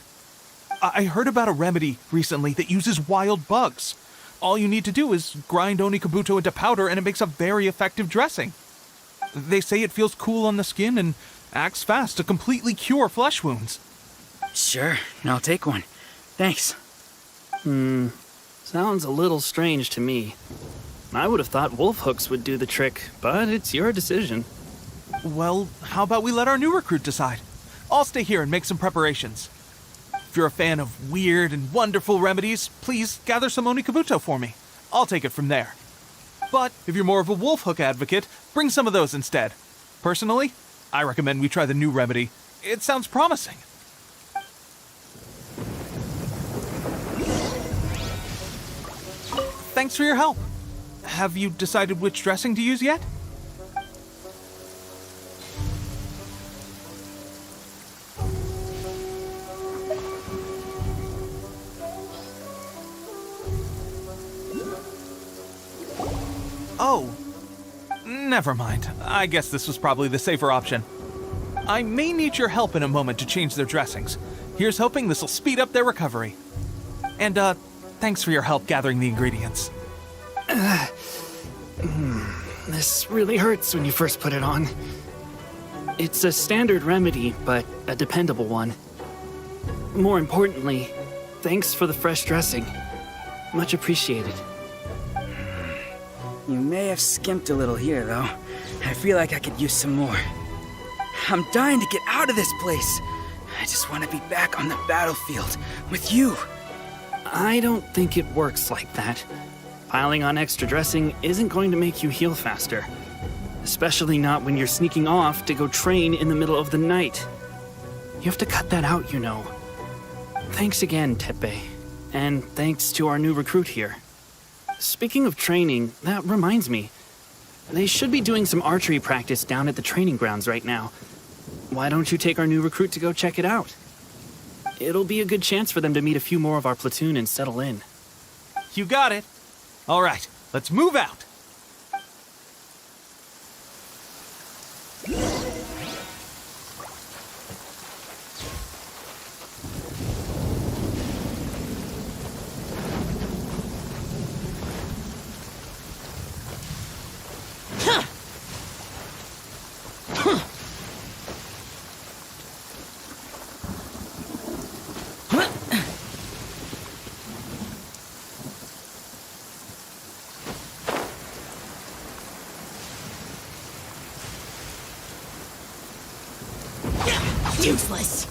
I heard about a remedy recently that uses wild bugs. All you need to do is grind onikabuto into powder and it makes a very effective dressing. They say it feels cool on the skin and acts fast to completely cure flesh wounds. Sure, I'll take one. Thanks. Sounds a little strange to me. I would have thought wolf hooks would do the trick, but it's your decision. Well, how about we let our new recruit decide? I'll stay here and make some preparations. If you're a fan of weird and wonderful remedies, please gather some onikabuto for me. I'll take it from there. But if you're more of a wolf hook advocate, bring some of those instead. Personally, I recommend we try the new remedy. It sounds promising. Thanks for your help. Have you decided which dressing to use yet? Never mind. I guess this was probably the safer option. I may need your help in a moment to change their dressings. Here's hoping this'll speed up their recovery. And, thanks for your help gathering the ingredients. This really hurts when you first put it on. It's a standard remedy, but a dependable one. More importantly, thanks for the fresh dressing. Much appreciated. You may have skimped a little here, though. I feel like I could use some more. I'm dying to get out of this place. I just want to be back on the battlefield with you. I don't think it works like that. Piling on extra dressing isn't going to make you heal faster. Especially not when you're sneaking off to go train in the middle of the night. You have to cut that out, you know. Thanks again, Teppei. And thanks to our new recruit here. Speaking of training, that reminds me. They should be doing some archery practice down at the training grounds right now. Why don't you take our new recruit to go check it out? It'll be a good chance for them to meet a few more of our platoon and settle in. You got it. All right, let's move out. Useless.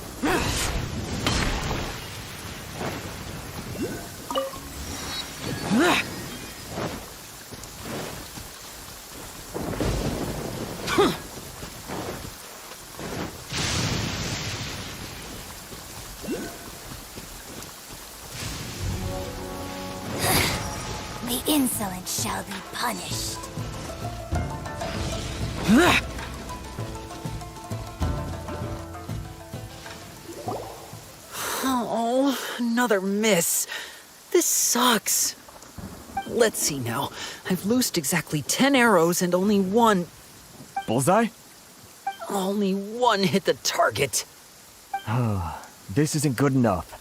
The insolent shall be punished. Oh, another miss. This sucks. Let's see now. I've loosed exactly 10 arrows and only one... Bullseye? Only one hit the target. This isn't good enough.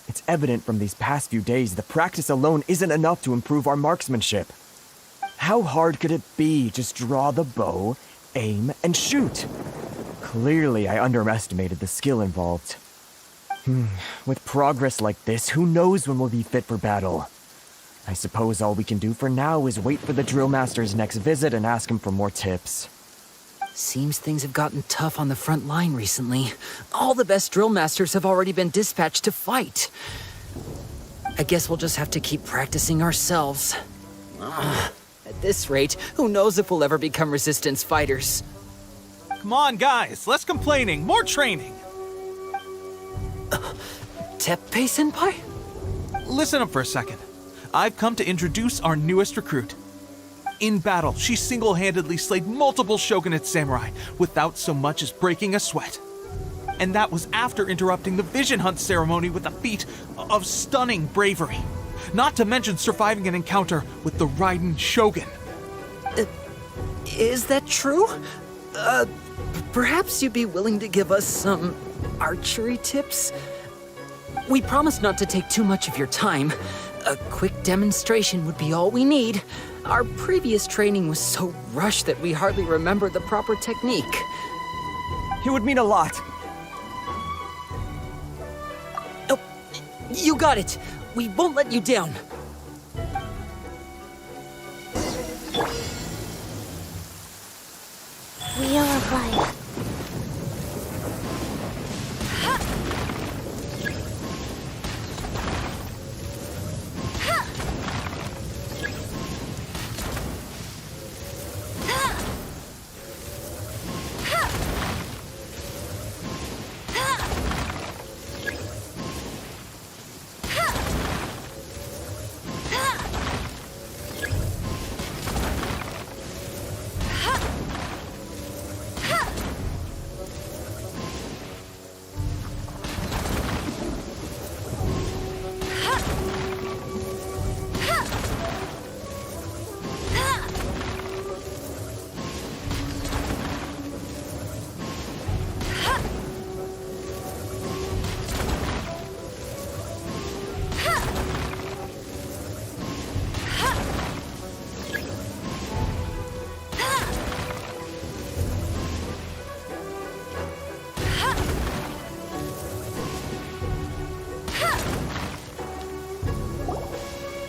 It's evident from these past few days the practice alone isn't enough to improve our marksmanship. How hard could it be? Just draw the bow, aim, and shoot. Clearly, I underestimated the skill involved. With progress like this, who knows when we'll be fit for battle? I suppose all we can do for now is wait for the drill master's next visit and ask him for more tips. Seems things have gotten tough on the front line recently. All the best drill masters have already been dispatched to fight. I guess we'll just have to keep practicing ourselves. At this rate, who knows if we'll ever become resistance fighters. Come on, guys, less complaining, more training. Teppei-senpai? Listen up for a second. I've come to introduce our newest recruit. In battle, she single-handedly slayed multiple shogunate samurai without so much as breaking a sweat. And that was after interrupting the vision hunt ceremony with a feat of stunning bravery. Not to mention surviving an encounter with the Raiden Shogun. Is that true? Perhaps you'd be willing to give us some archery tips? We promise not to take too much of your time. A quick demonstration would be all we need. Our previous training was so rushed that we hardly remember the proper technique. It would mean a lot. Oh, you got it. We won't let you down. Wheel of Life.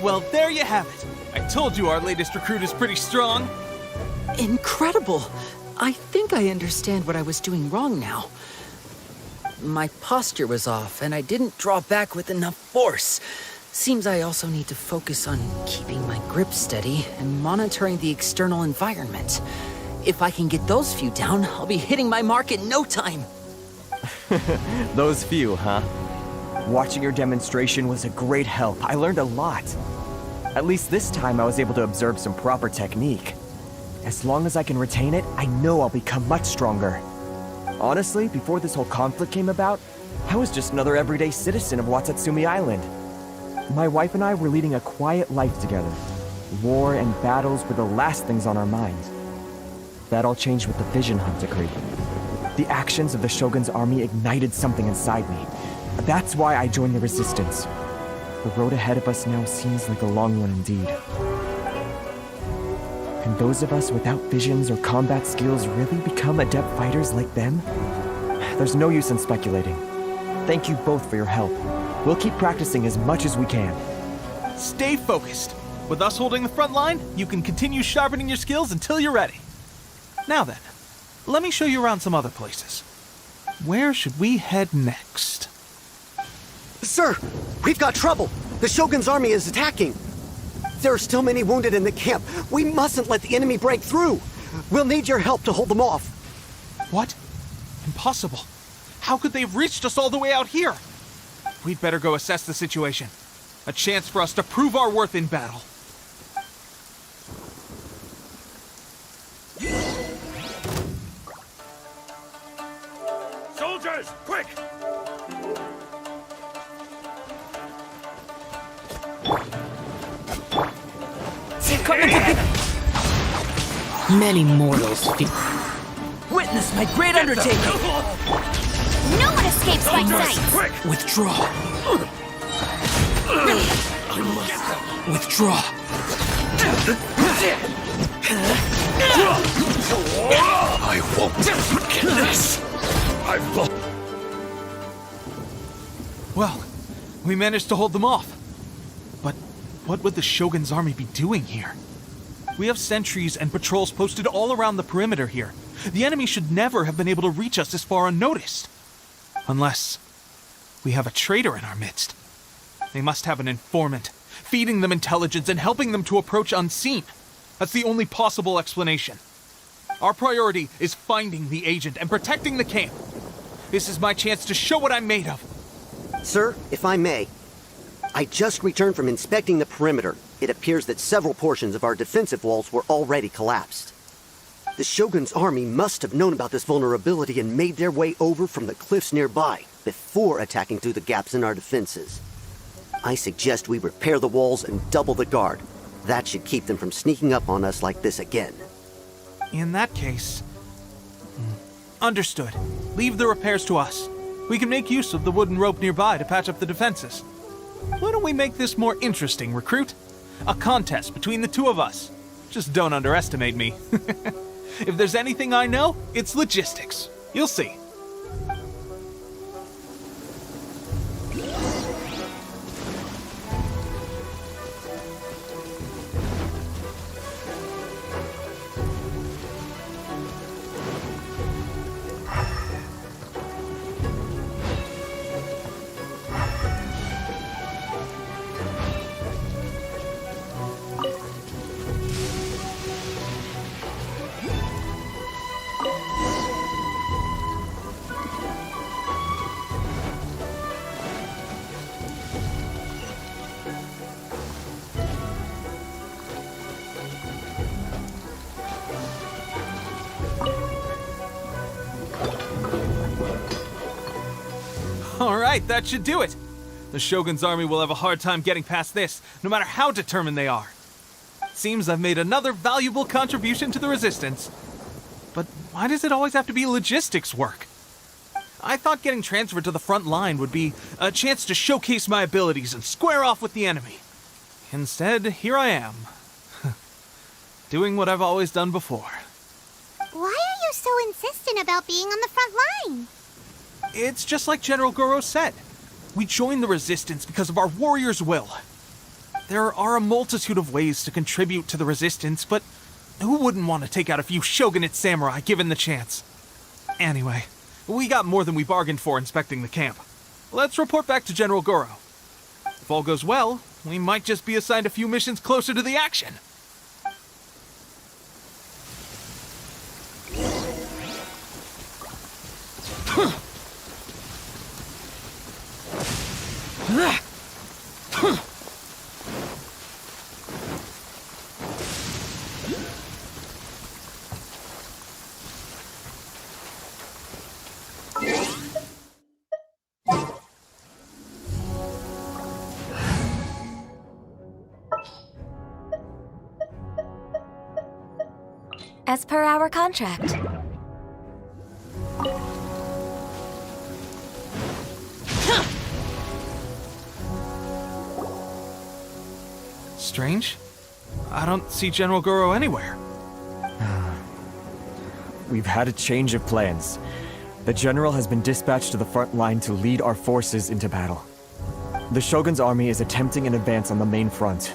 Well, there you have it. I told you our latest recruit is pretty strong. Incredible! I think I understand what I was doing wrong now. My posture was off, and I didn't draw back with enough force. Seems I also need to focus on keeping my grip steady and monitoring the external environment. If I can get those few down, I'll be hitting my mark in no time. Those few, huh? Watching your demonstration was a great help. I learned a lot. At least this time I was able to observe some proper technique. As long as I can retain it, I know I'll become much stronger. Honestly, before this whole conflict came about, I was just another everyday citizen of Watatsumi Island. My wife and I were leading a quiet life together. War and battles were the last things on our minds. That all changed with the Vision Hunt decree. The actions of the Shogun's army ignited something inside me. That's why I joined the Resistance. The road ahead of us now seems like a long one indeed. Can those of us without visions or combat skills really become adept fighters like them? There's no use in speculating. Thank you both for your help. We'll keep practicing as much as we can. Stay focused. With us holding the front line, you can continue sharpening your skills until you're ready. Now then, let me show you around some other places. Where should we head next? Sir, we've got trouble. The Shogun's army is attacking. There are still many wounded in the camp. We mustn't let the enemy break through. We'll need your help to hold them off. What? Impossible. How could they have reached us all the way out here? We'd better go assess the situation. A chance for us to prove our worth in battle. Soldiers, quick! Many mortals fear. Witness my great undertaking! No one escapes my sight! Quick! Withdraw. Withdraw. I won't forget this. I will. Well, we managed to hold them off. But what would the Shogun's army be doing here? We have sentries and patrols posted all around the perimeter here. The enemy should never have been able to reach us this far unnoticed. Unless we have a traitor in our midst. They must have an informant, feeding them intelligence and helping them to approach unseen. That's the only possible explanation. Our priority is finding the agent and protecting the camp. This is my chance to show what I'm made of. Sir, if I may, I just returned from inspecting the perimeter. It appears that several portions of our defensive walls were already collapsed. The Shogun's army must have known about this vulnerability and made their way over from the cliffs nearby before attacking through the gaps in our defenses. I suggest we repair the walls and double the guard. That should keep them from sneaking up on us like this again. In that case... Understood. Leave the repairs to us. We can make use of the wooden rope nearby to patch up the defenses. Why don't we make this more interesting, recruit? A contest between the two of us. Just don't underestimate me. If there's anything I know, it's logistics. You'll see. Alright, that should do it. The Shogun's army will have a hard time getting past this, no matter how determined they are. Seems I've made another valuable contribution to the Resistance. But why does it always have to be logistics work? I thought getting transferred to the front line would be a chance to showcase my abilities and square off with the enemy. Instead, here I am. Doing what I've always done before. Why are you so insistent about being on the front line? It's just like General Goro said. We joined the Resistance because of our warriors' will. There are a multitude of ways to contribute to the resistance, but who wouldn't want to take out a few shogunate samurai given the chance? Anyway, we got more than we bargained for inspecting the camp. Let's report back to General Goro. If all goes well, we might just be assigned a few missions closer to the action. As per our contract. Strange. I don't see General Goro anywhere. We've had a change of plans. The general has been dispatched to the front line to lead our forces into battle. The Shogun's army is attempting an advance on the main front.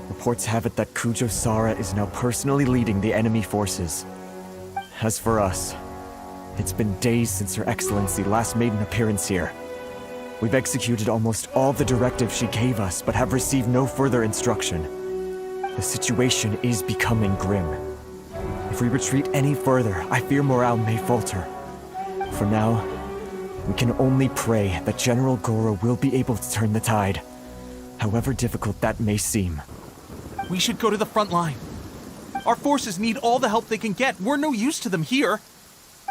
Reports have it that Kujo Sara is now personally leading the enemy forces. As for us, it's been days since Her Excellency last made an appearance here. We've executed almost all the directives she gave us, but have received no further instruction. The situation is becoming grim. If we retreat any further, I fear morale may falter. For now, we can only pray that General Goro will be able to turn the tide, however difficult that may seem. We should go to the front line. Our forces need all the help they can get. We're no use to them here.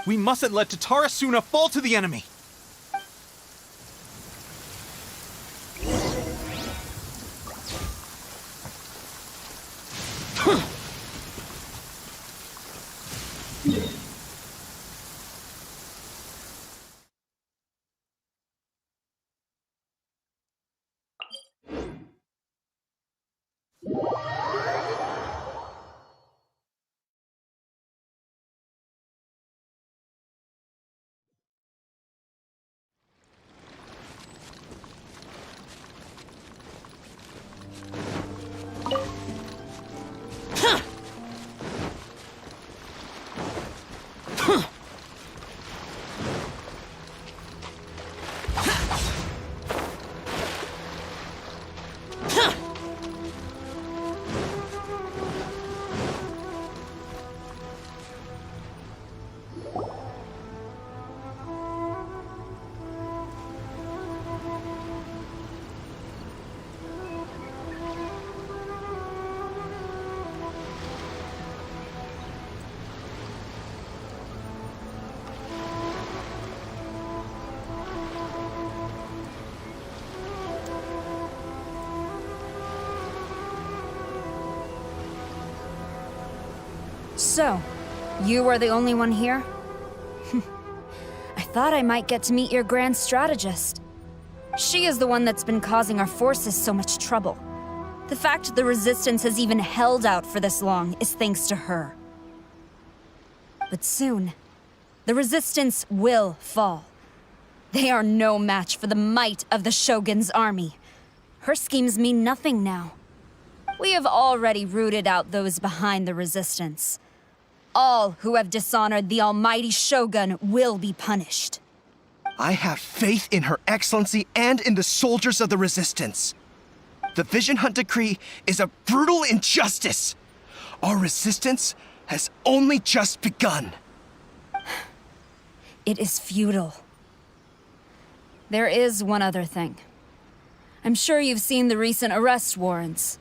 We mustn't let Tatarasuna fall to the enemy. So, you are the only one here? I thought I might get to meet your grand strategist. She is the one that's been causing our forces so much trouble. The fact the Resistance has even held out for this long is thanks to her. But soon, the Resistance will fall. They are no match for the might of the Shogun's army. Her schemes mean nothing now. We have already rooted out those behind the Resistance. All who have dishonored the almighty Shogun will be punished. I have faith in Her Excellency and in the soldiers of the Resistance. The Vision Hunt Decree is a brutal injustice. Our resistance has only just begun. It is futile. There is one other thing. I'm sure you've seen the recent arrest warrants.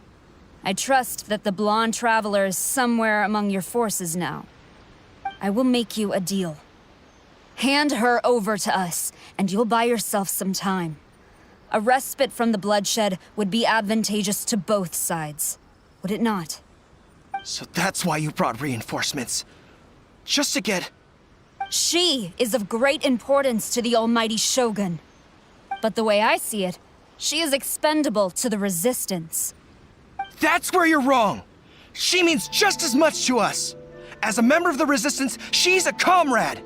I trust that the blonde traveler is somewhere among your forces now. I will make you a deal. Hand her over to us, and you'll buy yourself some time. A respite from the bloodshed would be advantageous to both sides, would it not? So that's why you brought reinforcements. Just to get... She is of great importance to the almighty Shogun. But the way I see it, she is expendable to the Resistance. That's where you're wrong! She means just as much to us! As a member of the Resistance, she's a comrade!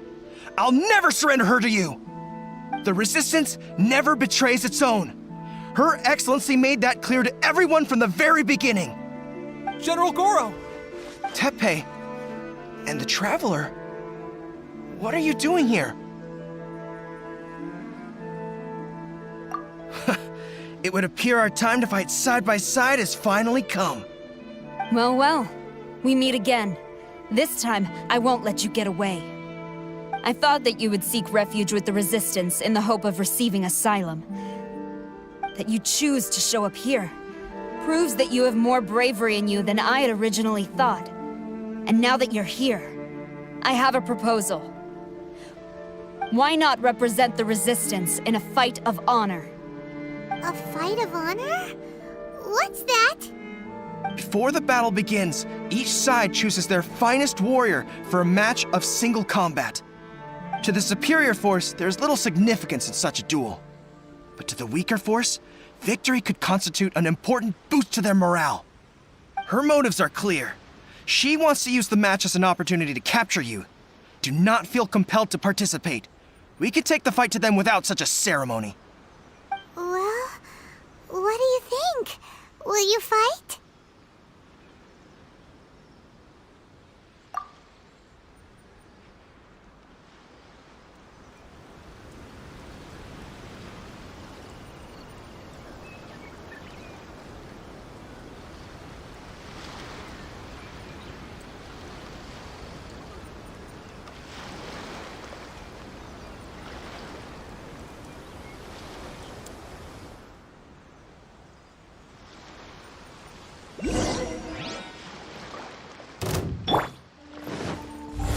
I'll never surrender her to you! The Resistance never betrays its own. Her Excellency made that clear to everyone from the very beginning. General Goro! Tepe and the Traveler. What are you doing here? It would appear our time to fight side by side has finally come. Well, well. We meet again. This time, I won't let you get away. I thought that you would seek refuge with the Resistance in the hope of receiving asylum. That you choose to show up here proves that you have more bravery in you than I had originally thought. And now that you're here, I have a proposal. Why not represent the Resistance in a fight of honor? A fight of honor? What's that? Before the battle begins, each side chooses their finest warrior for a match of single combat. To the superior force, there's little significance in such a duel. But to the weaker force, victory could constitute an important boost to their morale. Her motives are clear. She wants to use the match as an opportunity to capture you. Do not feel compelled to participate. We could take the fight to them without such a ceremony. Well, what do you think? Will you fight?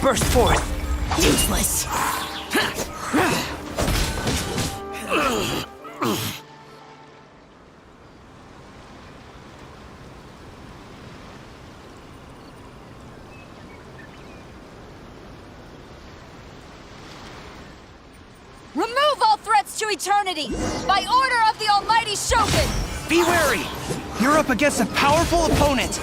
Burst forth! Useless! Remove all threats to eternity! By order of the Almighty Shogun! Be wary! You're up against a powerful opponent!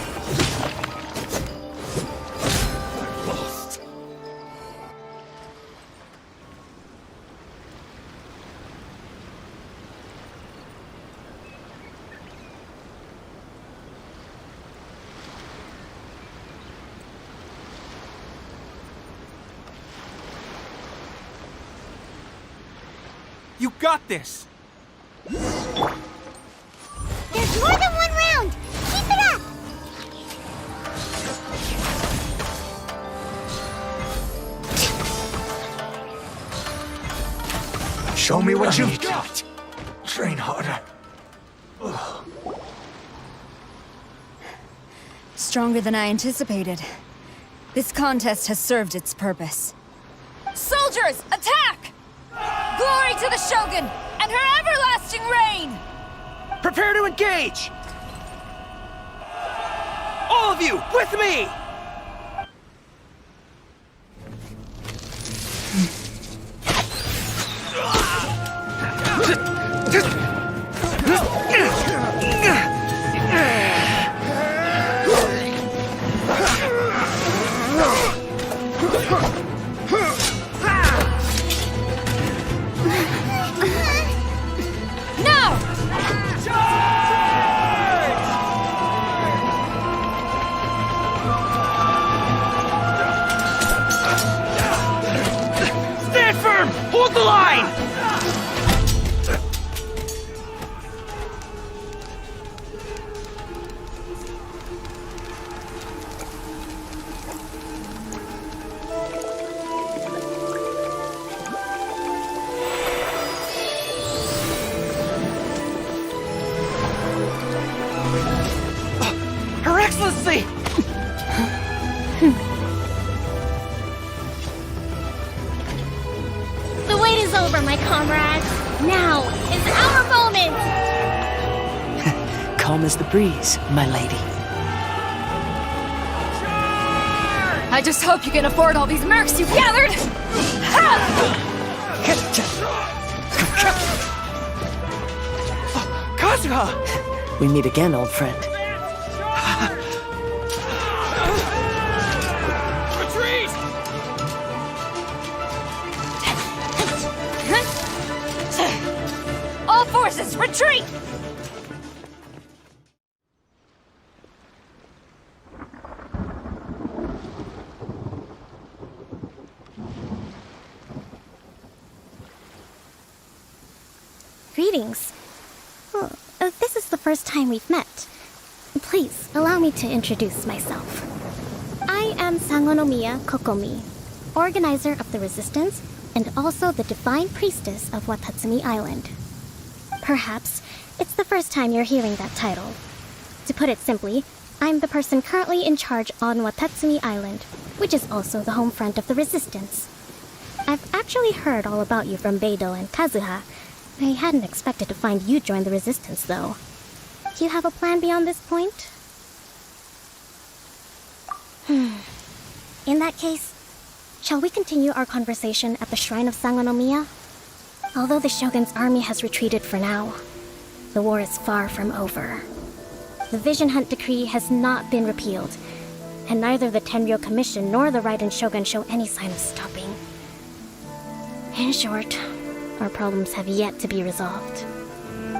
You got this! There's more than one round! Keep it up! Show me what you've got. Train harder. Stronger than I anticipated. This contest has served its purpose. Soldiers, attack! Glory to the Shogun and her everlasting reign! Prepare to engage! All of you, with me! Hold the line! Her Excellency! The wait is over, my comrades. Now is our moment! Calm as the breeze, my lady. I just hope you can afford all these mercs you've gathered! Kazuha! We meet again, old friend. Retreat! All forces, retreat! Greetings. Well, this is the first time we've met. Please, allow me to introduce myself. I am Sangonomiya Kokomi, organizer of the Resistance and also the Divine Priestess of Watatsumi Island. Perhaps it's the first time you're hearing that title. To put it simply, I'm the person currently in charge on Watatsumi Island, which is also the home front of the Resistance. I've actually heard all about you from Beidou and Kazuha. I hadn't expected to find you join the Resistance, though. Do you have a plan beyond this point? In that case, shall we continue our conversation at the Shrine of Sangonomiya? Although the Shogun's army has retreated for now, the war is far from over. The Vision Hunt Decree has not been repealed, and neither the Tenryo Commission nor the Raiden Shogun show any sign of stopping. In short, our problems have yet to be resolved.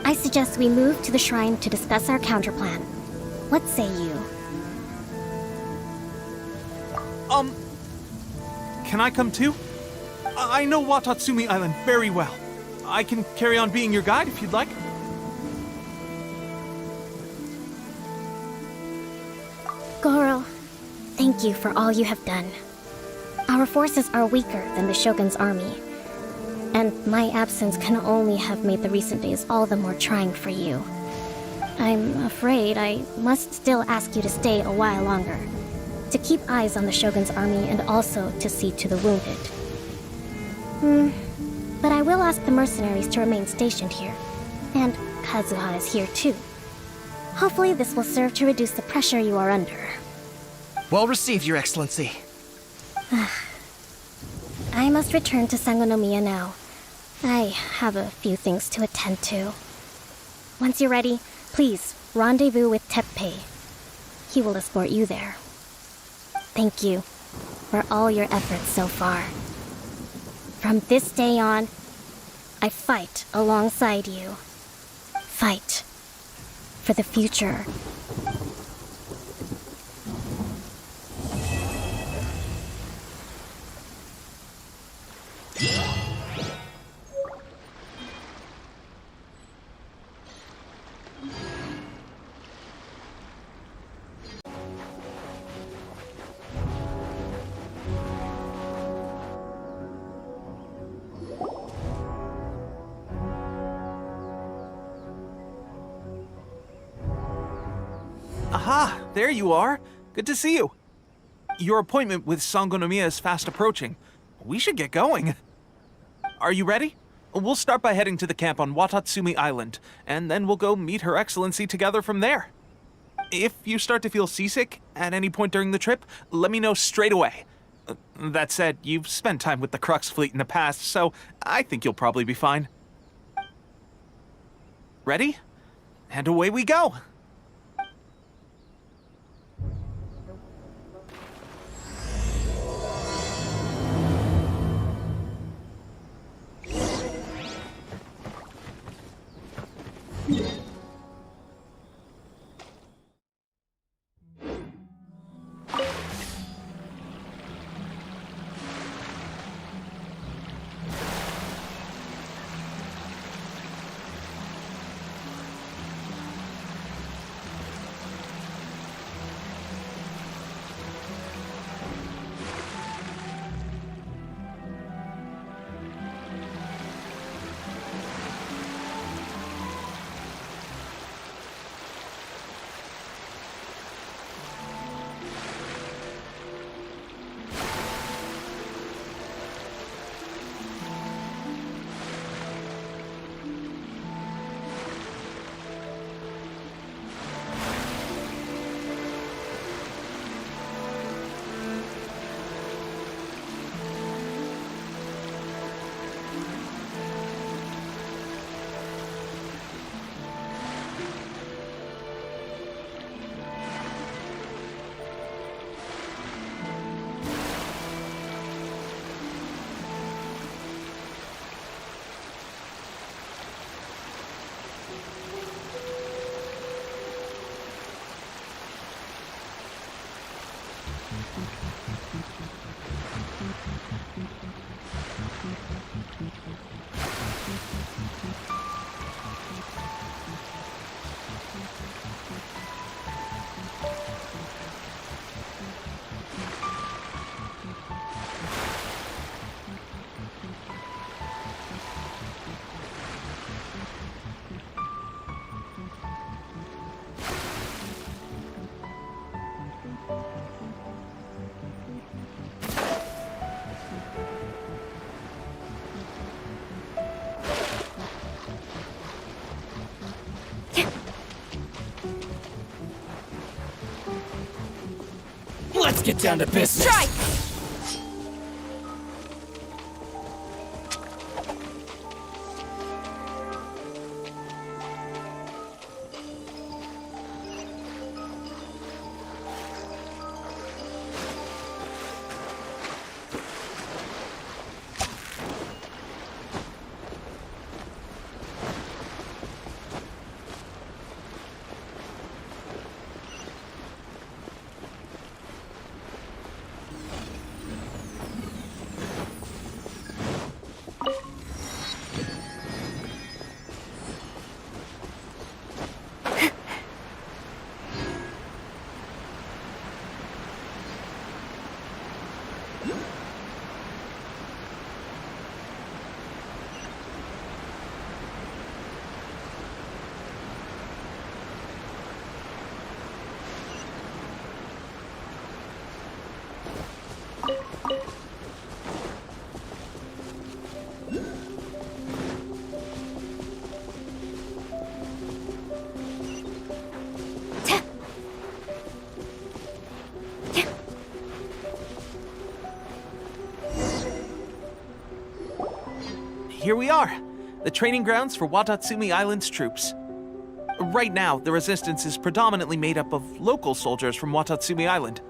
I suggest we move to the shrine to discuss our counterplan. What say you? Can I come too? I know Watatsumi Island very well. I can carry on being your guide if you'd like. Goro, thank you for all you have done. Our forces are weaker than the Shogun's army, and my absence can only have made the recent days all the more trying for you. I'm afraid I must still ask you to stay a while longer, to keep eyes on the Shogun's army and also to see to the wounded. But I will ask the mercenaries to remain stationed here, and Kazuha is here too. Hopefully this will serve to reduce the pressure you are under. Well received, Your Excellency. I must return to Sangonomiya now. I have a few things to attend to. Once you're ready, please rendezvous with Teppei. He will escort you there. Thank you for all your efforts so far. From this day on, I fight alongside you. Fight for the future. Aha! There you are! Good to see you! Your appointment with Sangonomiya is fast approaching. We should get going. Are you ready? We'll start by heading to the camp on Watatsumi Island, and then we'll go meet Her Excellency together from there. If you start to feel seasick at any point during the trip, let me know straight away. That said, you've spent time with the Crux fleet in the past, so I think you'll probably be fine. Ready? And away we go! get down to business. Strike! Here we are, the training grounds for Watatsumi Island's troops. Right now, the resistance is predominantly made up of local soldiers from Watatsumi Island.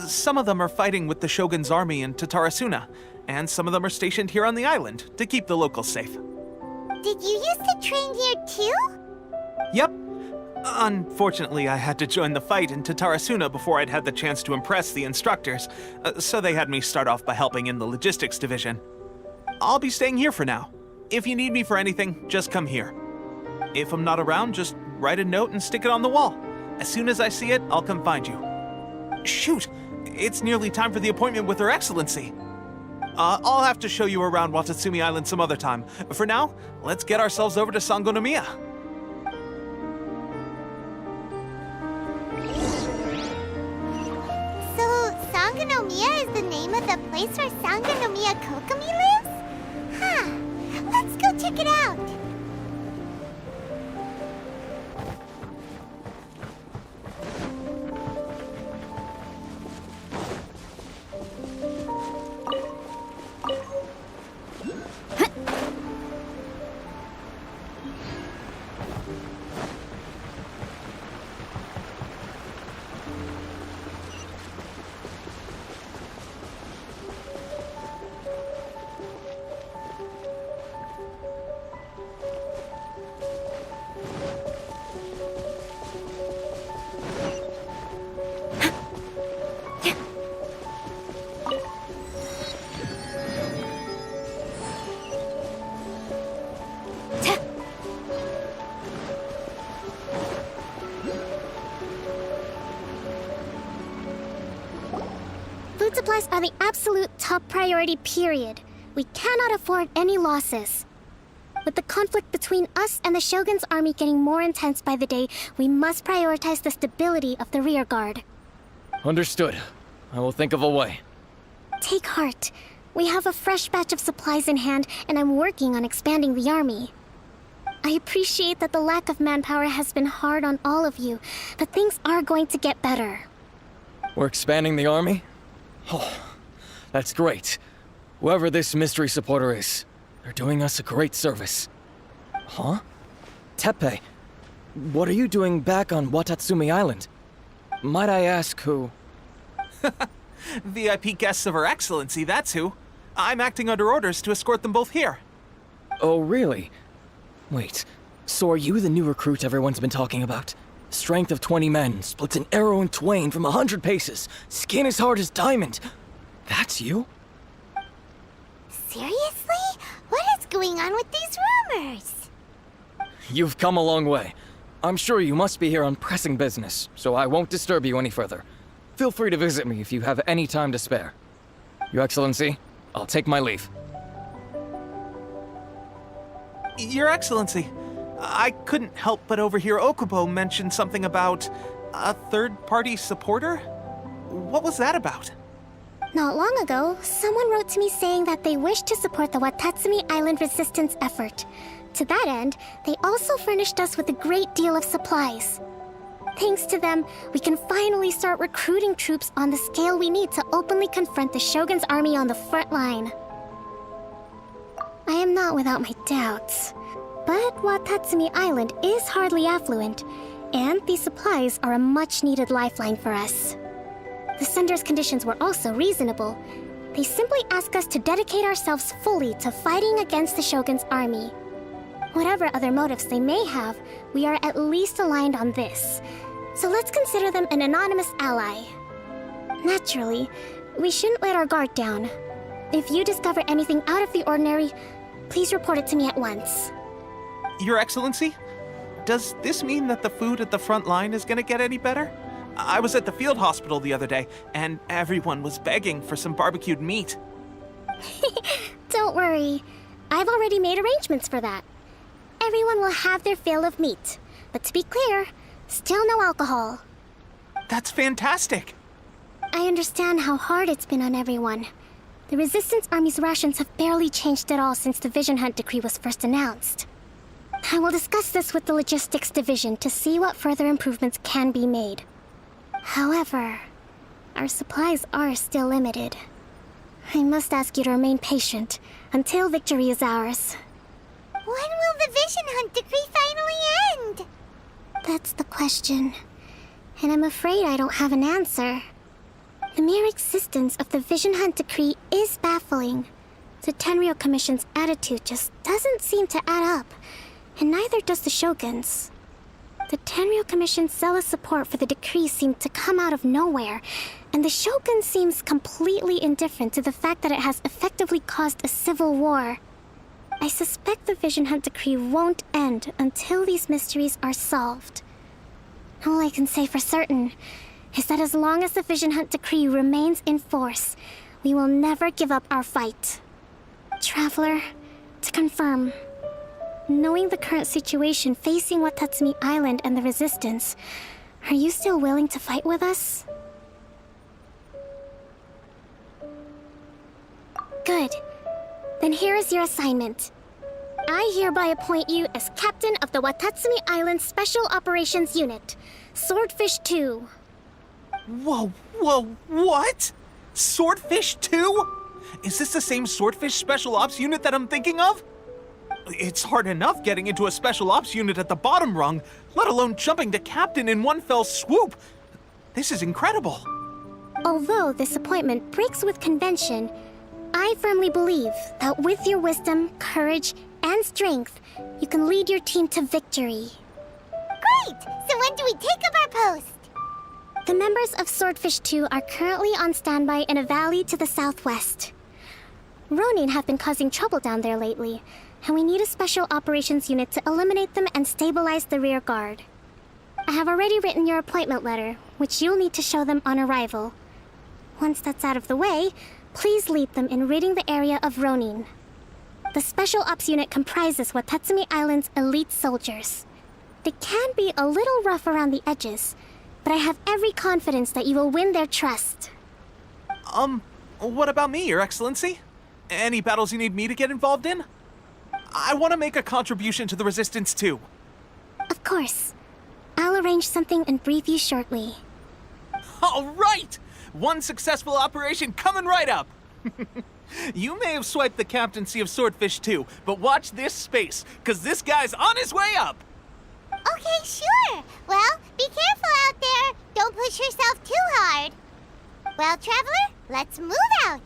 Some of them are fighting with the Shogun's army in Tatarasuna, and some of them are stationed here on the island to keep the locals safe. Did you used to train here too? Yep. Unfortunately, I had to join the fight in Tatarasuna before I'd had the chance to impress the instructors, so they had me start off by helping in the logistics division. I'll be staying here for now. If you need me for anything, just come here. If I'm not around, just write a note and stick it on the wall. As soon as I see it, I'll come find you. Shoot! It's nearly time for the appointment with Her Excellency. I'll have to show you around Watatsumi Island some other time. For now, let's get ourselves over to Sangonomiya. So, Sangonomiya is the name of the place where Sangonomiya Kokomi lives? Huh. Let's go check it out. Food supplies are the absolute top priority, period. We cannot afford any losses. With the conflict between us and the Shogun's army getting more intense by the day, we must prioritize the stability of the rear guard. Understood. I will think of a way. Take heart. We have a fresh batch of supplies in hand, and I'm working on expanding the army. I appreciate that the lack of manpower has been hard on all of you, but things are going to get better. We're expanding the army? Oh, that's great. Whoever this mystery supporter is, they're doing us a great service. Huh? Teppei, what are you doing back on Watatsumi Island? Might I ask who? VIP guests of Her Excellency, that's who. I'm acting under orders to escort them both here. Oh, really? Wait, so are you the new recruit everyone's been talking about? Strength of 20 men, splits an arrow in twain from 100 paces, skin as hard as diamond. That's you? Seriously? What is going on with these rumors? You've come a long way. I'm sure you must be here on pressing business, so I won't disturb you any further. Feel free to visit me if you have any time to spare. Your Excellency, I'll take my leave. Your Excellency, I couldn't help but overhear Okubo mention something about a third-party supporter? What was that about? Not long ago, someone wrote to me saying that they wish to support the Watatsumi Island resistance effort. To that end, they also furnished us with a great deal of supplies. Thanks to them, we can finally start recruiting troops on the scale we need to openly confront the Shogun's army on the front line. I am not without my doubts, but Watatsumi Island is hardly affluent, and these supplies are a much-needed lifeline for us. The sender's conditions were also reasonable. They simply ask us to dedicate ourselves fully to fighting against the Shogun's army. Whatever other motives they may have, we are at least aligned on this. So let's consider them an anonymous ally. Naturally, we shouldn't let our guard down. If you discover anything out of the ordinary, please report it to me at once. Your Excellency, does this mean that the food at the front line is gonna get any better? I was at the field hospital the other day, and everyone was begging for some barbecued meat. Don't worry. I've already made arrangements for that. Everyone will have their fill of meat. But to be clear, still no alcohol. That's fantastic! I understand how hard it's been on everyone. The Resistance Army's rations have barely changed at all since the Vision Hunt decree was first announced. I will discuss this with the Logistics Division to see what further improvements can be made. However, our supplies are still limited. I must ask you to remain patient until victory is ours. When will the Vision Hunt decree finally end? That's the question, and I'm afraid I don't have an answer. The mere existence of the Vision Hunt decree is baffling. The Tenryou Commission's attitude just doesn't seem to add up, and neither does the Shogun's. The Tenryou Commission's zealous support for the decree seemed to come out of nowhere, and the Shogun seems completely indifferent to the fact that it has effectively caused a civil war. I suspect the Vision Hunt decree won't end until these mysteries are solved. All I can say for certain is that as long as the Vision Hunt decree remains in force, we will never give up our fight. Traveler, to confirm, knowing the current situation facing Watatsumi Island and the Resistance, are you still willing to fight with us? Good. Then here is your assignment. I hereby appoint you as captain of the Watatsumi Island Special Operations Unit, Swordfish 2. Whoa, what? Swordfish 2? Is this the same Swordfish Special Ops unit that I'm thinking of? It's hard enough getting into a Special Ops unit at the bottom rung, let alone jumping to captain in one fell swoop. This is incredible. Although this appointment breaks with convention, I firmly believe that with your wisdom, courage, and strength, you can lead your team to victory. Great! So when do we take up our post? The members of Swordfish 2 are currently on standby in a valley to the southwest. Ronin have been causing trouble down there lately, and we need a special operations unit to eliminate them and stabilize the rear guard. I have already written your appointment letter, which you'll need to show them on arrival. Once that's out of the way, please lead them in ridding the area of Ronin. The Special Ops unit comprises Watatsumi Island's elite soldiers. They can be a little rough around the edges, but I have every confidence that you will win their trust. What about me, Your Excellency? Any battles you need me to get involved in? I want to make a contribution to the Resistance too. Of course. I'll arrange something and brief you shortly. All right! One successful operation coming right up! You may have swiped the captaincy of Swordfish 2, but watch this space, because this guy's on his way up! Okay, sure. Well, be careful out there. Don't push yourself too hard. Well, Traveler, let's move out.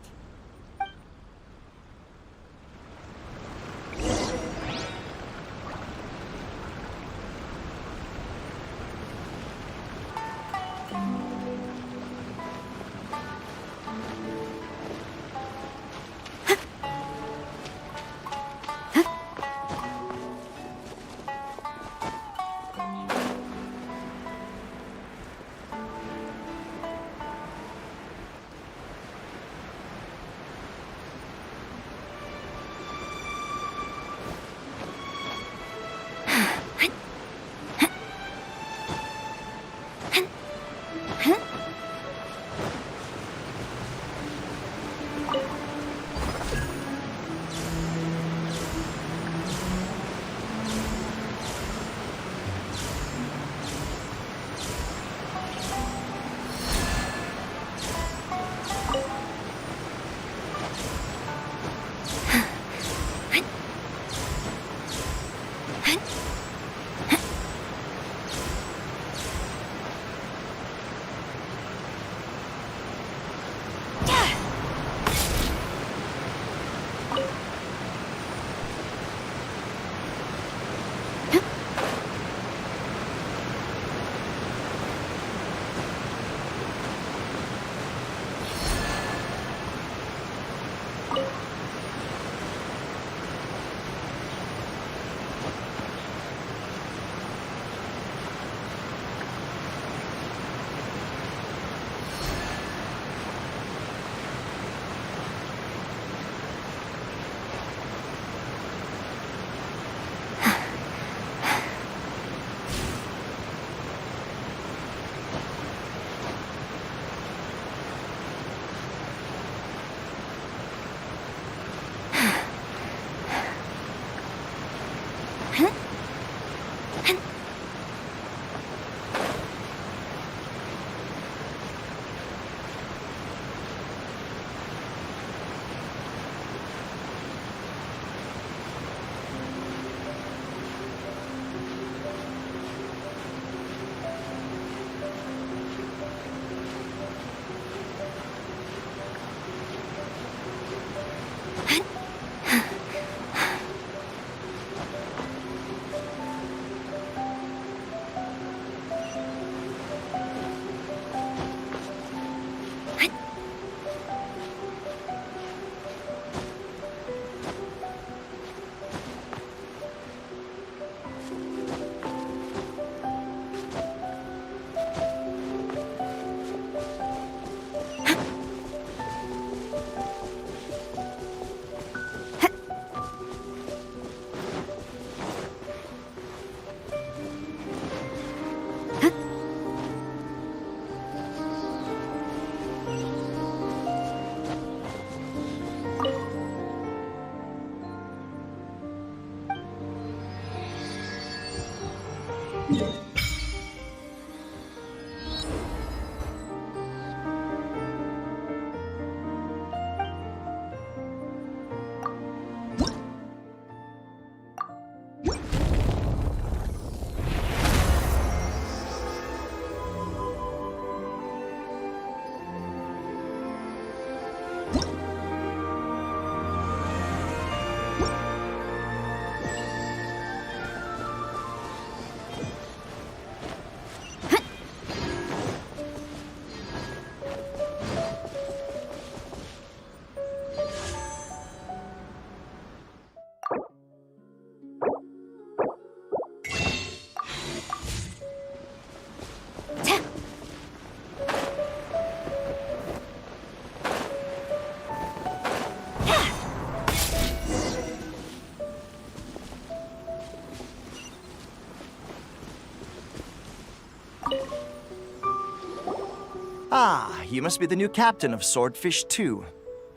Ah, you must be the new captain of Swordfish 2.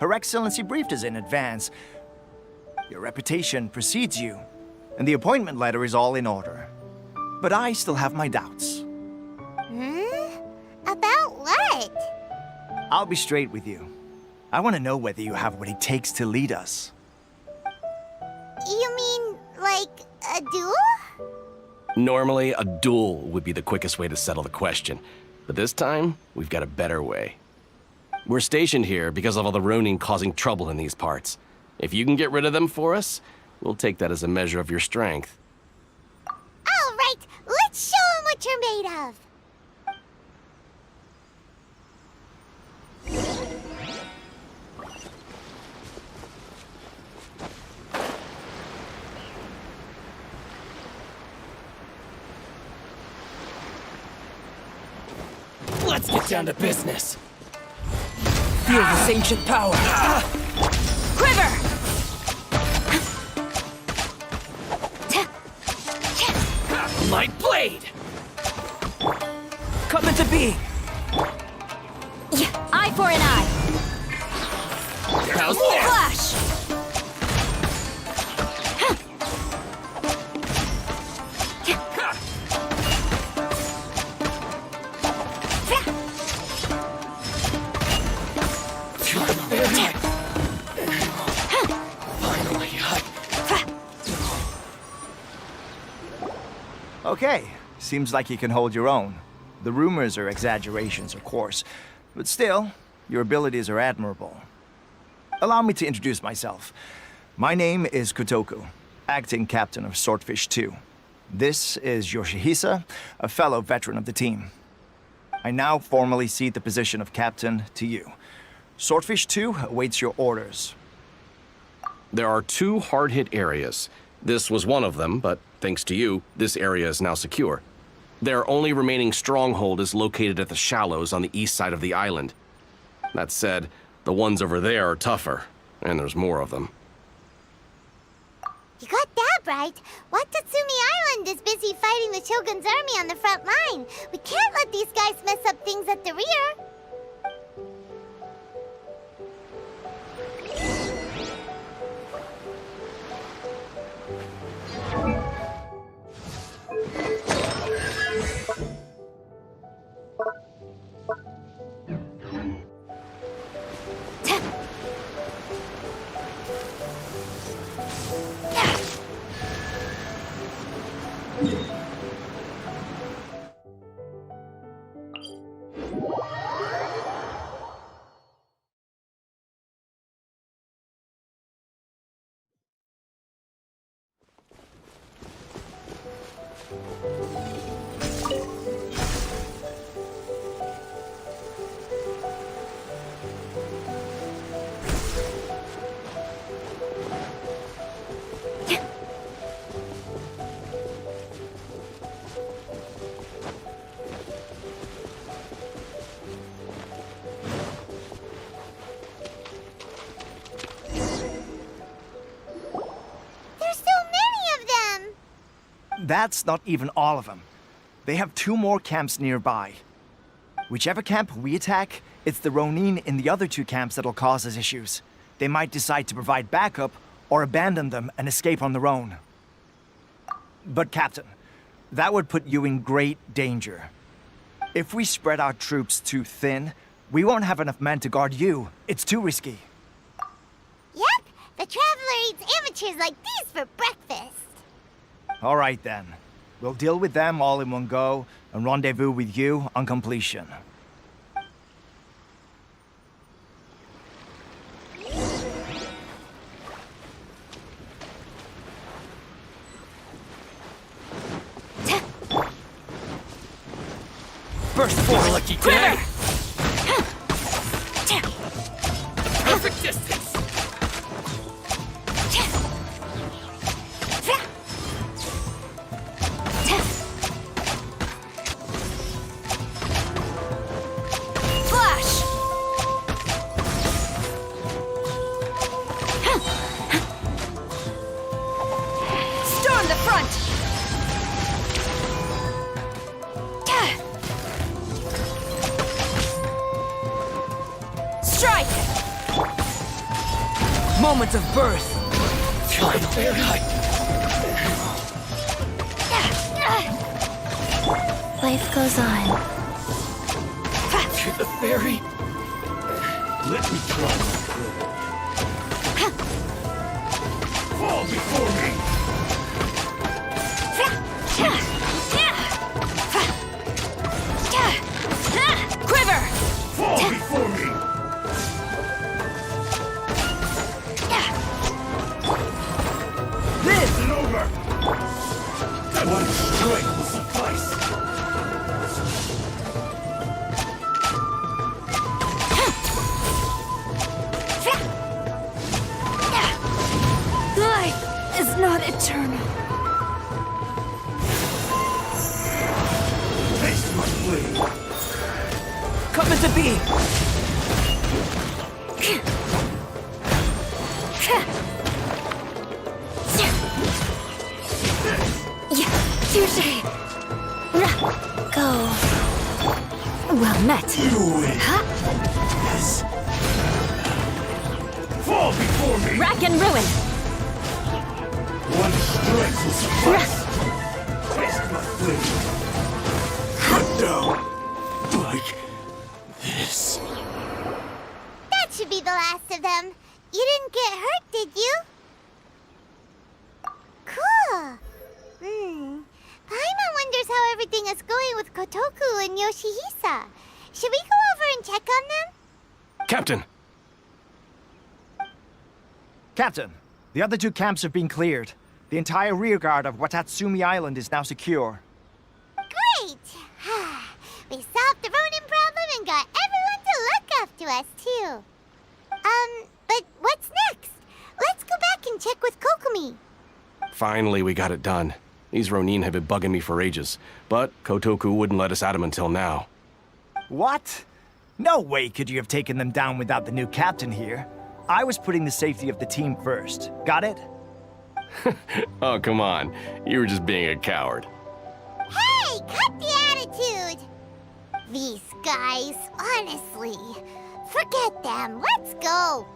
Her Excellency briefed us in advance. Your reputation precedes you, and the appointment letter is all in order. But I still have my doubts. About what? I'll be straight with you. I want to know whether you have what it takes to lead us. You mean, like, a duel? Normally, a duel would be the quickest way to settle the question. But this time, we've got a better way. We're stationed here because of all the Ronin causing trouble in these parts. If you can get rid of them for us, we'll take that as a measure of your strength. All right, let's show them what you're made of. Let's get down to business. Feel this ancient power. Quiver! Light blade! Come into being. Eye for an eye. How's that? Flash! Okay, seems like you can hold your own. The rumors are exaggerations, of course, but still, your abilities are admirable. Allow me to introduce myself. My name is Kotoku, acting captain of Swordfish 2. This is Yoshihisa, a fellow veteran of the team. I now formally cede the position of captain to you. Swordfish 2 awaits your orders. There are 2 hard-hit areas. This was one of them, but thanks to you, this area is now secure. Their only remaining stronghold is located at the shallows on the east side of the island. That said, the ones over there are tougher, and there's more of them. You got that right. Watatsumi Island is busy fighting the Shogun's army on the front line. We can't let these guys mess up things at the rear. That's not even all of them. They have 2 more camps nearby. Whichever camp we attack, it's the Ronin in the other 2 camps that'll cause us issues. They might decide to provide backup or abandon them and escape on their own. But Captain, That would put you in great danger. If we spread our troops too thin, we won't have enough men to guard you. It's too risky. Yep, the Traveler eats amateurs like these for breakfast. All right then. We'll deal with them all in one go and rendezvous with you on completion. Burst forward, lucky day. Perfect distance. Flash! Storm the front! Strike! Moment of birth. Final cut. Life goes on. To the ferry. Let me try. Fall before me. Quiver! Fall before me. This isn't over. One strike will suffice. Life is not eternal. Taste my blade. Come into being! Touché. Go. Well met. You win. Yes. Fall before me. Rack and ruin. One strike will suffice. Taste my blade. Cut down. Like this. That should be the last of them. You didn't get hurt, did you? Cool. Paimon wonders how everything is going with Kotoku and Yoshihisa. Should we go over and check on them? Captain! Captain, the other two camps have been cleared. The entire rearguard of Watatsumi Island is now secure. Great! We solved the Ronin problem and got everyone to look after us, too. But what's next? Let's go back and check with Kokumi. Finally, we got it done. These Ronin have been bugging me for ages, but Kotoku wouldn't let us at him until now. What? No way could you have taken them down without the new captain here. I was putting the safety of the team first. Got it? Oh, come on. You were just being a coward. Hey, cut the attitude! These guys, honestly. Forget them. Let's go.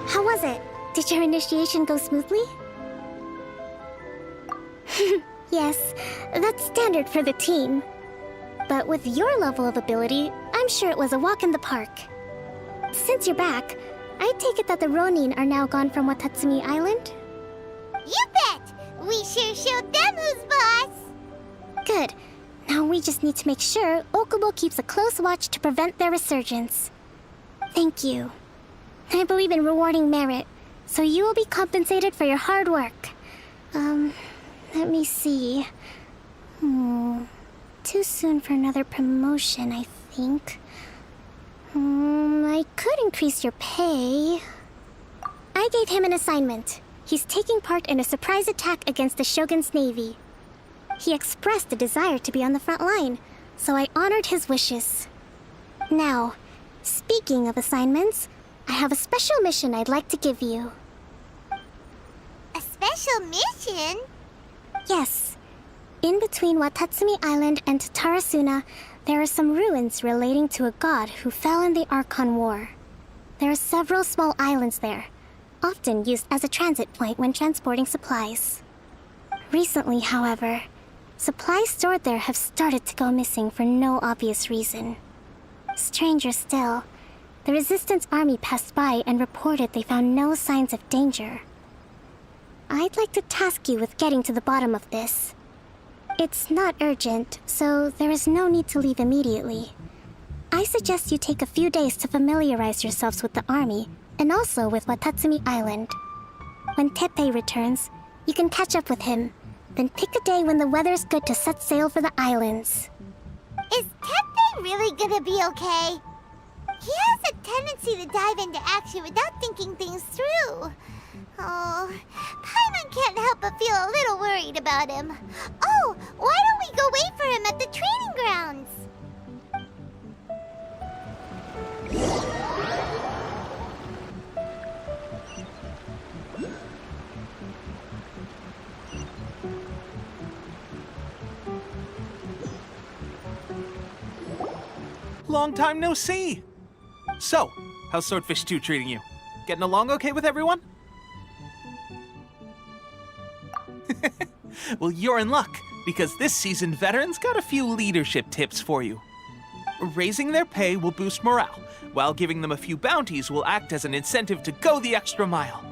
How was it? Did your initiation go smoothly? Yes, that's standard for the team. But with your level of ability, I'm sure it was a walk in the park. Since you're back, I take it that the Ronin are now gone from Watatsumi Island? You bet! We sure showed them who's boss! Good. Now we just need to make sure Okubo keeps a close watch to prevent their resurgence. Thank you. I believe in rewarding merit, so you will be compensated for your hard work. Let me see. Too soon for another promotion, I think. I could increase your pay. I gave him an assignment. He's taking part in a surprise attack against the Shogun's navy. He expressed a desire to be on the front line, so I honored his wishes. Now, speaking of assignments, I have a special mission I'd like to give you. A special mission? Yes. In between Watatsumi Island and Tatarasuna, there are some ruins relating to a god who fell in the Archon War. There are several small islands there, often used as a transit point when transporting supplies. Recently, however, supplies stored there have started to go missing for no obvious reason. Stranger still, the Resistance army passed by and reported they found no signs of danger. I'd like to task you with getting to the bottom of this. It's not urgent, so there is no need to leave immediately. I suggest you take a few days to familiarize yourselves with the army, and also with Watatsumi Island. When Teppei returns, you can catch up with him, then pick a day when the weather's good to set sail for the islands. Is Teppei really gonna be okay? He has a tendency to dive into action without thinking things through. Oh, Paimon can't help but feel a little worried about him. Oh, why don't we go wait for him at the training grounds? Long time no see! So, how's Swordfish 2 treating you? Getting along okay with everyone? Well, you're in luck, because this season veterans got a few leadership tips for you. Raising their pay will boost morale, while giving them a few bounties will act as an incentive to go the extra mile.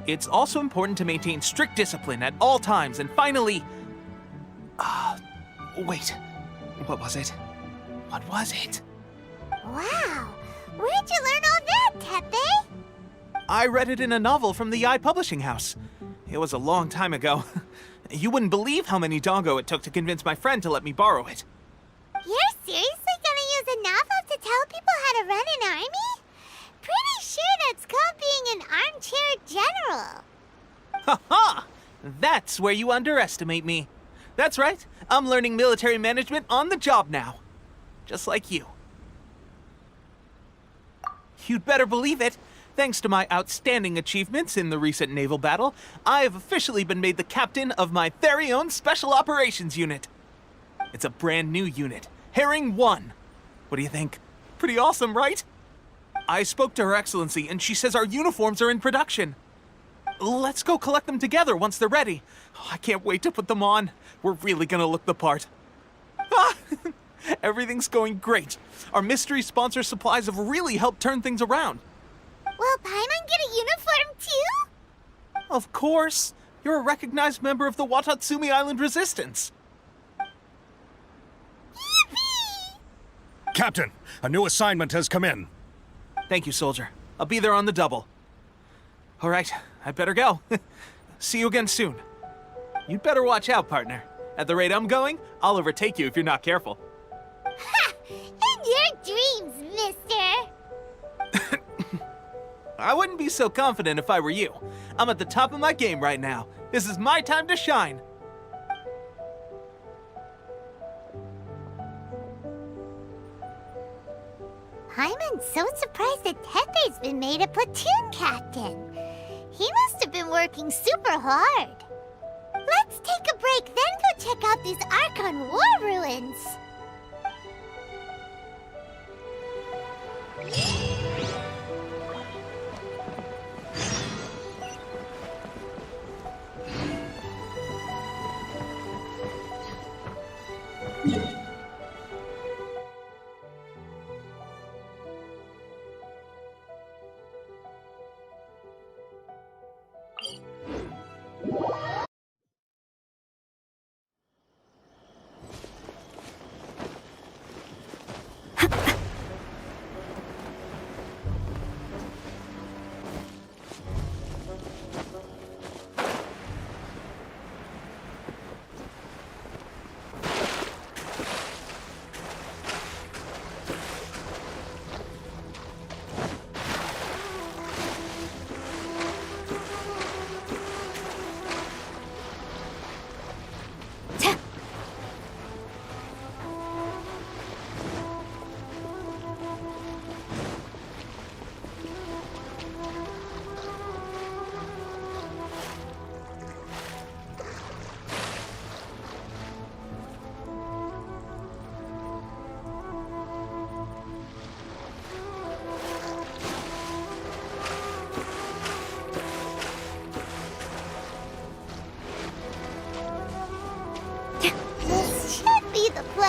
It's also important to maintain strict discipline at all times, and finally... wait. What was it? What was it? Wow, where'd you learn all that, Teppei? I read it in a novel from the Yai Publishing House. It was a long time ago. You wouldn't believe how many doggo it took to convince my friend to let me borrow it. You're seriously gonna use a novel to tell people how to run an army? Pretty sure that's called being an armchair general. Ha ha! That's where you underestimate me. That's right, I'm learning military management on the job now. Just like you. You'd better believe it. Thanks to my outstanding achievements in the recent naval battle, I have officially been made the captain of my very own Special Operations Unit. It's a brand new unit, Herring 1. What do you think? Pretty awesome, right? I spoke to Her Excellency, and she says our uniforms are in production. Let's go collect them together once they're ready. I can't wait to put them on. We're really gonna look the part. Ah! Everything's going great. Our mystery sponsor supplies have really helped turn things around. Will Paimon get a uniform too? Of course. You're a recognized member of the Watatsumi Island Resistance. Yippee! Captain, a new assignment has come in. Thank you, soldier. I'll be there on the double. All right, I better go. See you again soon. You'd better watch out, partner. At the rate I'm going, I'll overtake you if you're not careful. Ha! In your dreams, mister! I wouldn't be so confident if I were you. I'm at the top of my game right now. This is my time to shine. Paimon's so surprised that Teppei's been made a platoon captain. He must have been working super hard. Let's take a break, then go check out these Archon War ruins.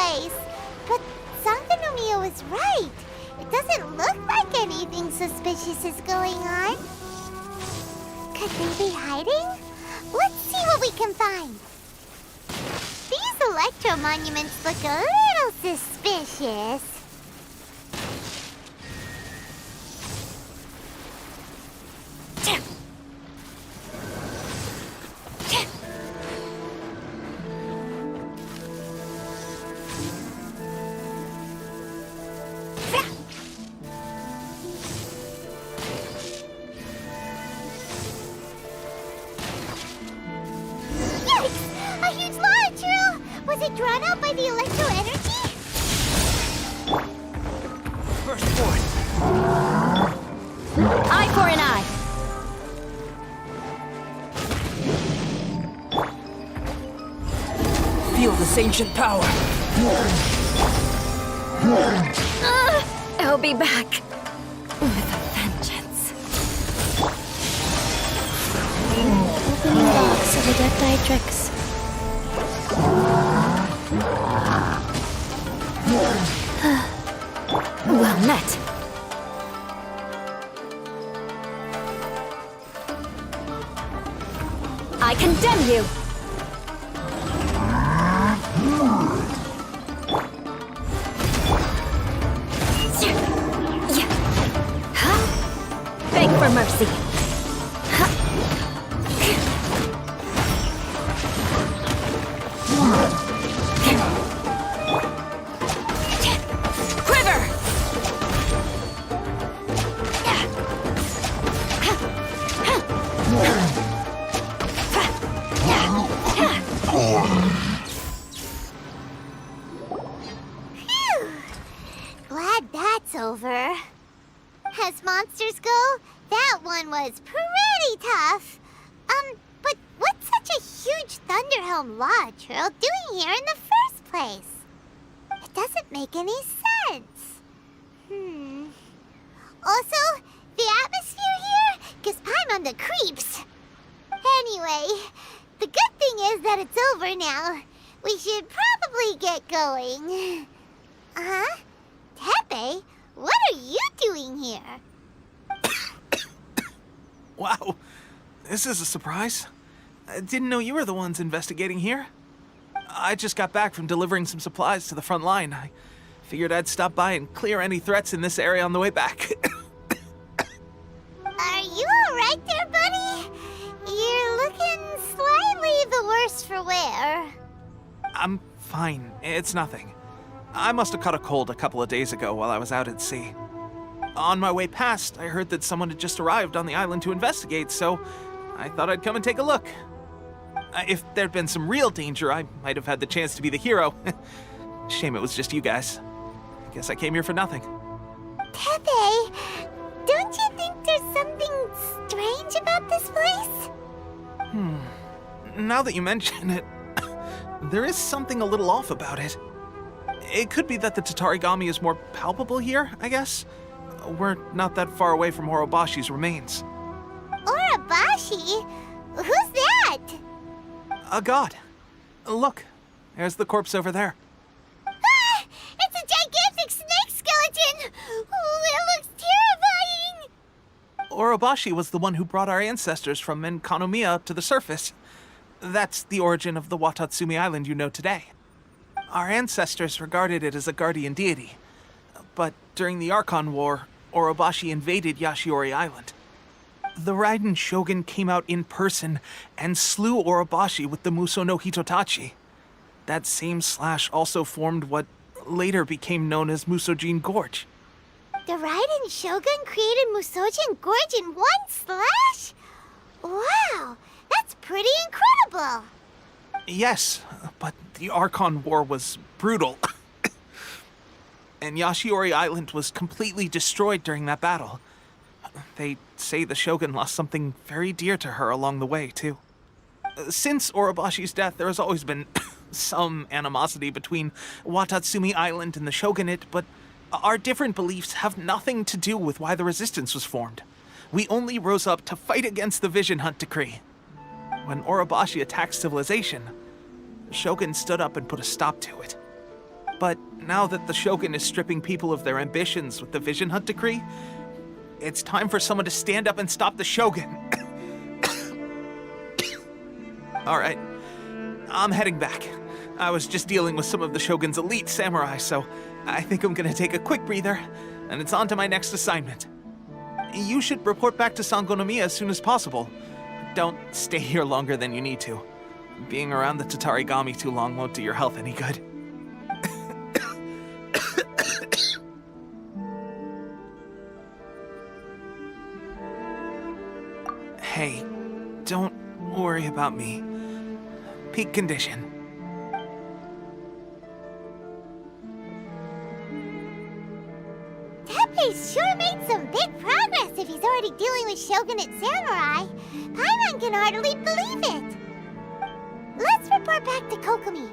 place. But Sangonomiya was right. It doesn't look like anything suspicious is going on. Could they be hiding? Let's see what we can find. These electro monuments look a little suspicious. Was it drawn out by the electro energy? First point. Eye for an eye. Feel this ancient power. I'll be back with a vengeance. Opening box of Adepti Well met. I condemn you. Beg for mercy. Glad that's over. As monsters go, that one was pretty tough. But what's such a huge Thunderhelm Lodge Trail doing here in the first place? It doesn't make any sense. Also, the atmosphere here gives Paimon the creeps. Anyway, the good thing is that it's over now. We should probably get going. Huh? Tepe, what are you doing here? Wow, this is a surprise. I didn't know you were the ones investigating here. I just got back from delivering some supplies to the front line. I figured I'd stop by and clear any threats in this area on the way back. Are you alright there, buddy? You're looking slightly the worse for wear. I'm fine. It's nothing. I must have caught a cold a couple of days ago while I was out at sea. On my way past, I heard that someone had just arrived on the island to investigate, so I thought I'd come and take a look. If there'd been some real danger, I might have had the chance to be the hero. Shame it was just you guys. Guess I came here for nothing. Tepe, don't you think there's something strange about this place? Now that you mention it, there is something a little off about it. It could be that the Tatarigami is more palpable here, I guess. We're not that far away from Orobashi's remains. Orobashi? Who's that? A god. Look, there's the corpse over there. Ah! It's a gigantic snake skeleton! Oh, it looks terrifying! Orobashi was the one who brought our ancestors from Enkanomiya up to the surface. That's the origin of the Watatsumi Island you know today. Our ancestors regarded it as a guardian deity. But during the Archon War, Orobashi invaded Yashiori Island. The Raiden Shogun came out in person and slew Orobashi with the Muso no Hitotachi. That same slash also formed what later became known as Musojin Gorge. The Raiden Shogun created Musojin Gorge in one slash? Wow, that's pretty incredible! Yes, but the Archon War was brutal. And Yashiori Island was completely destroyed during that battle. They say the Shogun lost something very dear to her along the way, too. Since Orobashi's death, there has always been some animosity between Watatsumi Island and the Shogunate, but our different beliefs have nothing to do with why the resistance was formed. We only rose up to fight against the Vision Hunt Decree. When Orobashi attacked civilization, the Shogun stood up and put a stop to it. But now that the Shogun is stripping people of their ambitions with the Vision Hunt decree, it's time for someone to stand up and stop the Shogun. Alright, I'm heading back. I was just dealing with some of the Shogun's elite samurai, so I think I'm gonna take a quick breather, and it's on to my next assignment. You should report back to Sangonomiya as soon as possible. Don't stay here longer than you need to. Being around the Tatarigami too long won't do your health any good. Hey, don't worry about me. Peak condition. Teppei's sure made some big progress if he's already dealing with Shogunate samurai. Paimon can hardly believe it. Let's report back to Kokomi.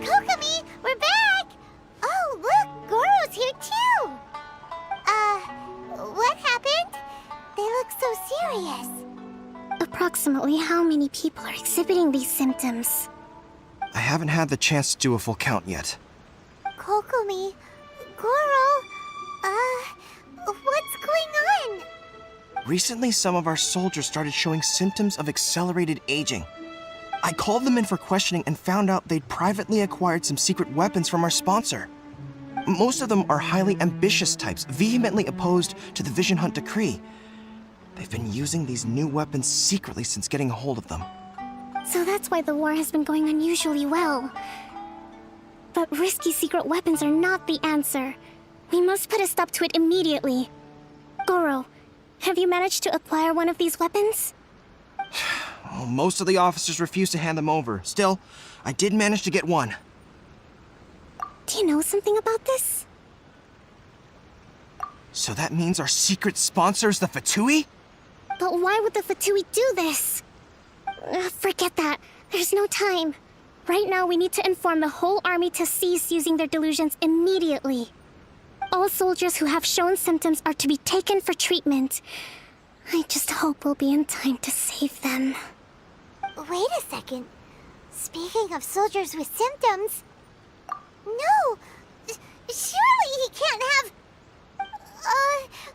Kokomi, we're back! Oh, look, Goro's here too! What happened? They look so serious. Approximately how many people are exhibiting these symptoms? I haven't had the chance to do a full count yet. Kokomi, Goro, what's going on? Recently, some of our soldiers started showing symptoms of accelerated aging. I called them in for questioning and found out they'd privately acquired some secret weapons from our sponsor. Most of them are highly ambitious types, vehemently opposed to the Vision Hunt decree. They've been using these new weapons secretly since getting a hold of them. So that's why the war has been going unusually well. But risky secret weapons are not the answer. We must put a stop to it immediately. Goro, have you managed to acquire one of these weapons? Well, most of the officers refuse to hand them over. Still, I did manage to get one. Do you know something about this? So that means our secret sponsor is the Fatui? But why would the Fatui do this? Forget that. There's no time. Right now, we need to inform the whole army to cease using their delusions immediately. All soldiers who have shown symptoms are to be taken for treatment. I just hope we'll be in time to save them. Wait a second. Speaking of soldiers with symptoms... No! Surely he can't have...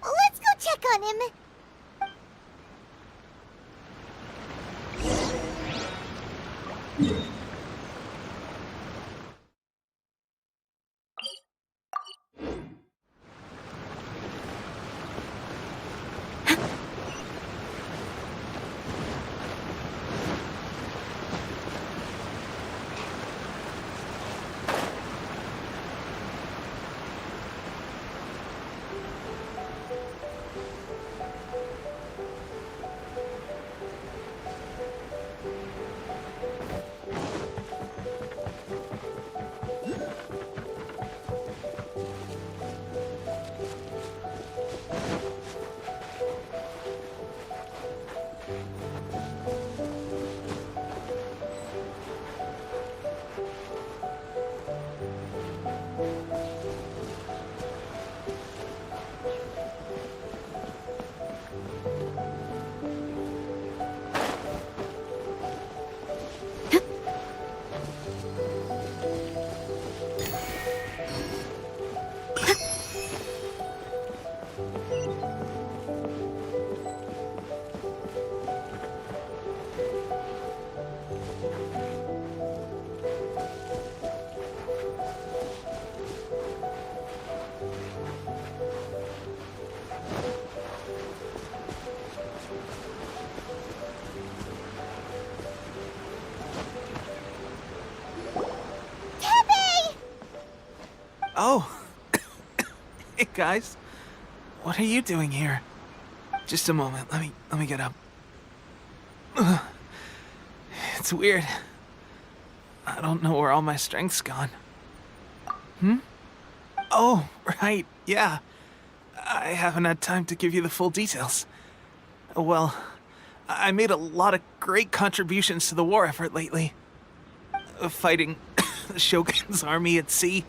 let's go check on him. Oh. Hey, guys. What are you doing here? Just a moment. Let me get up. It's It's weird. I don't know where all my strength's gone. Oh, right, yeah. I haven't had time to give you the full details. Well, I made a lot of great contributions to the war effort lately. Fighting the Shogun's army at sea,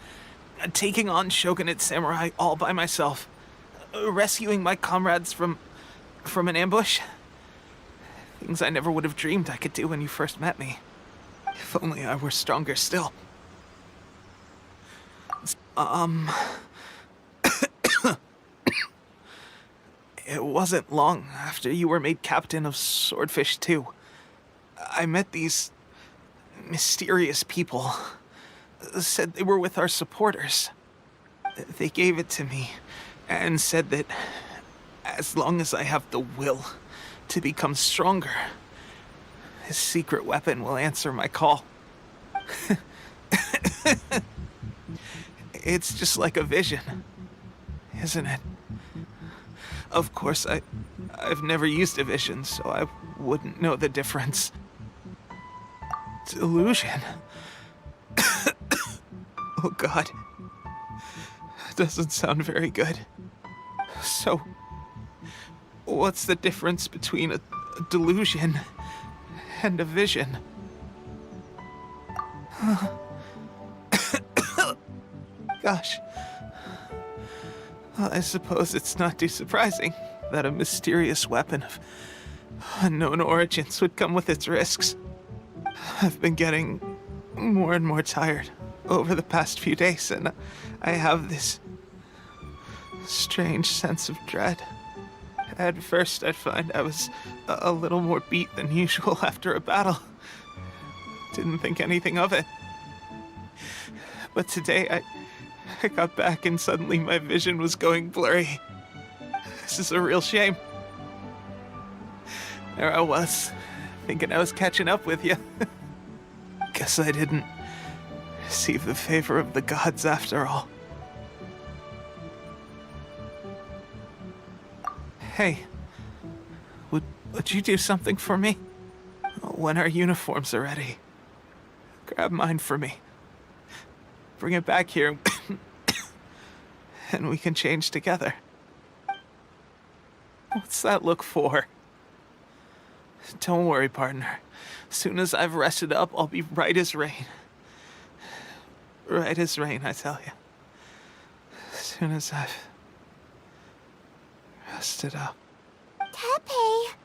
taking on Shogunate samurai all by myself, rescuing my comrades from an ambush. Things I never would have dreamed I could do when you first met me. If only I were stronger still. It wasn't long after you were made captain of Swordfish 2. I met these mysterious people. Said they were with our supporters. They gave it to me and said that as long as I have the will to become stronger, his secret weapon will answer my call. It's just like a vision, isn't it? Of course, I've never used a vision, so I wouldn't know the difference. Delusion. Oh God. Doesn't sound very good. So, what's the difference between a delusion and a vision? Gosh. Well, I suppose it's not too surprising that a mysterious weapon of unknown origins would come with its risks. I've been getting more and more tired over the past few days, and I have this strange sense of dread. At first, I'd find I was a little more beat than usual after a battle. Didn't think anything of it. But today, I got back and suddenly my vision was going blurry. This is a real shame. There I was, thinking I was catching up with you. Guess I didn't receive the favor of the gods after all. Hey, would you do something for me? When our uniforms are ready, grab mine for me. Bring it back here, and we can change together. What's that look for? Don't worry, partner. As soon as I've rested up, I'll be right as rain. Right as rain, I tell you. As soon as I've rested up. Tepe!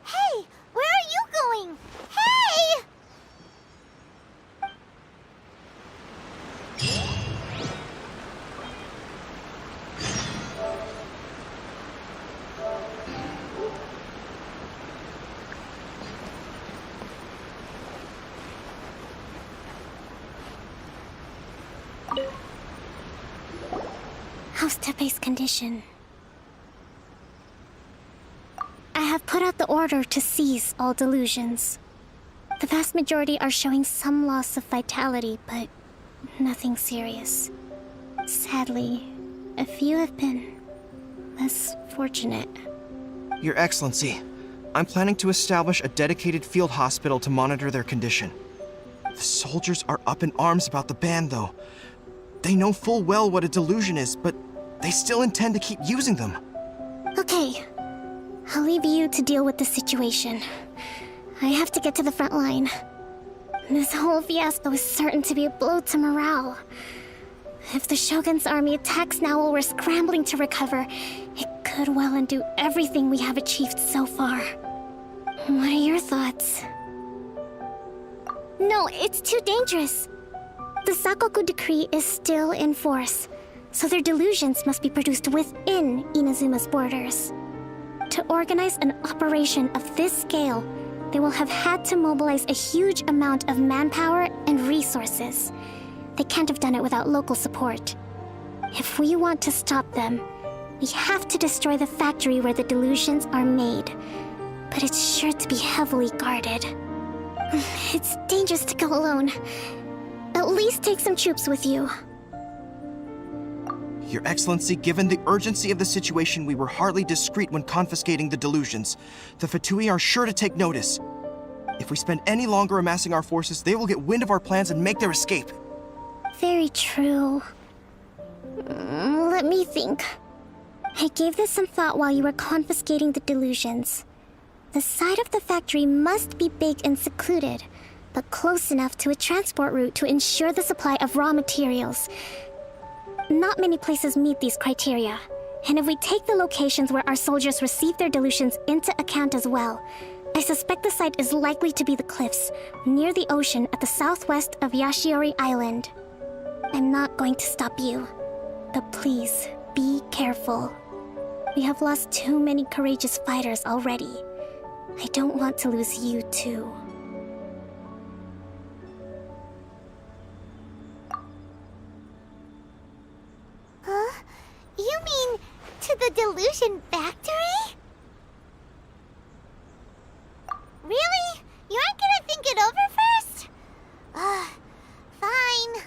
Hey! Where are you going? Hey! How's Tepe's condition? I have put out the order to seize all delusions. The vast majority are showing some loss of vitality, but nothing serious. Sadly, a few have been less fortunate. Your Excellency, I'm planning to establish a dedicated field hospital to monitor their condition. The soldiers are up in arms about the ban, though. They know full well what a delusion is, but they still intend to keep using them. Okay, I'll leave you to deal with the situation. I have to get to the front line. This whole fiasco is certain to be a blow to morale. If the Shogun's army attacks now while we're scrambling to recover, it could well undo everything we have achieved so far. What are your thoughts? No, it's too dangerous. The Sakoku decree is still in force, so their delusions must be produced within Inazuma's borders. To organize an operation of this scale, they will have had to mobilize a huge amount of manpower and resources. They can't have done it without local support. If we want to stop them, we have to destroy the factory where the delusions are made. But it's sure to be heavily guarded. It's dangerous to go alone. At least take some troops with you. Your Excellency, given the urgency of the situation, we were hardly discreet when confiscating the delusions. The Fatui are sure to take notice. If we spend any longer amassing our forces, they will get wind of our plans and make their escape. Very true. Let me think. I gave this some thought while you were confiscating the delusions. The side of the factory must be big and secluded, but close enough to a transport route to ensure the supply of raw materials. Not many places meet these criteria, and if we take the locations where our soldiers receive their delusions into account as well, I suspect the site is likely to be the cliffs, near the ocean at the southwest of Yashiori Island. I'm not going to stop you, but please, be careful. We have lost too many courageous fighters already. I don't want to lose you too. Huh? You mean to the delusion factory? Really? You aren't gonna think it over first? Fine.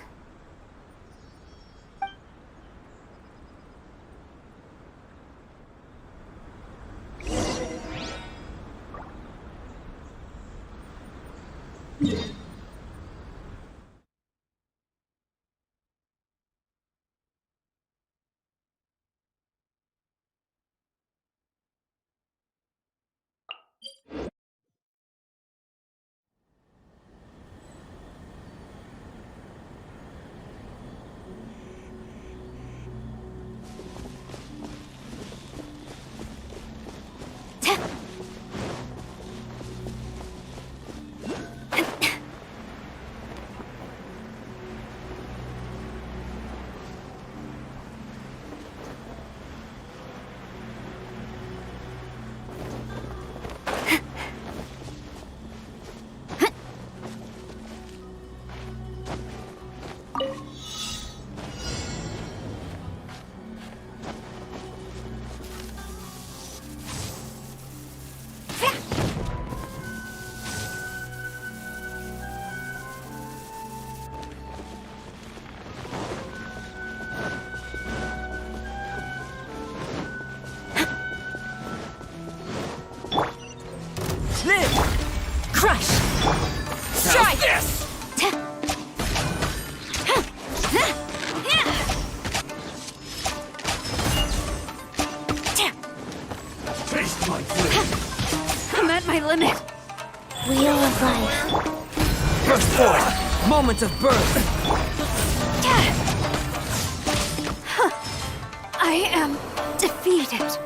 Crush! Strike! This! Taste my flavor. I'm at my limit. Wheel of life. Burst forth! Moment of birth! I am defeated.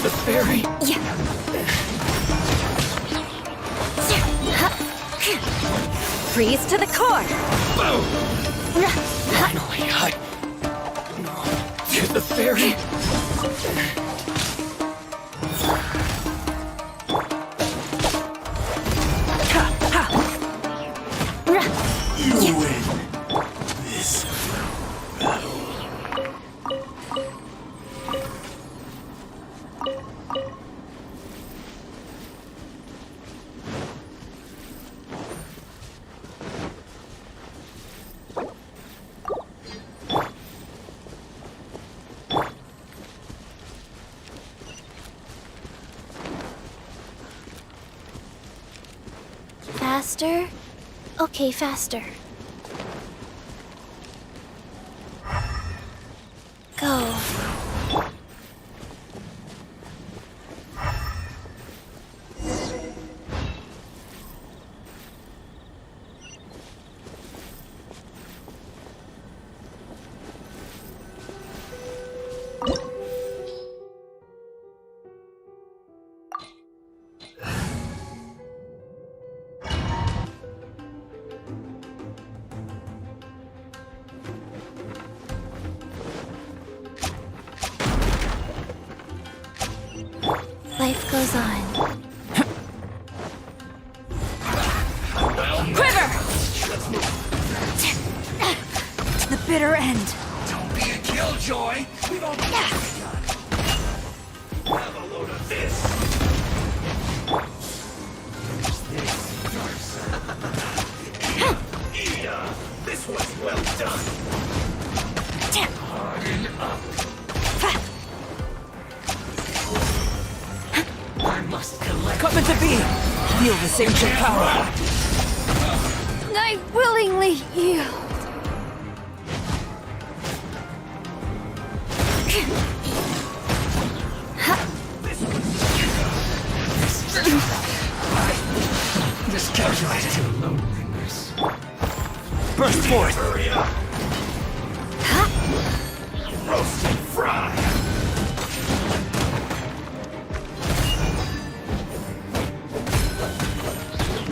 The fairy! Freeze to the core! Finally, to the fairy! You win this battle. Faster? Okay, faster. Go. Life goes on. Quiver! To the bitter end. Don't be a killjoy. We've only just begun. Have a load of this. This dark side. This one's well done. Harden up. I must collect. Come into being! Feel this ancient power! I willingly yield. Miscalculated. Loneliness. Burst forth! Hurry up. Roast and fry.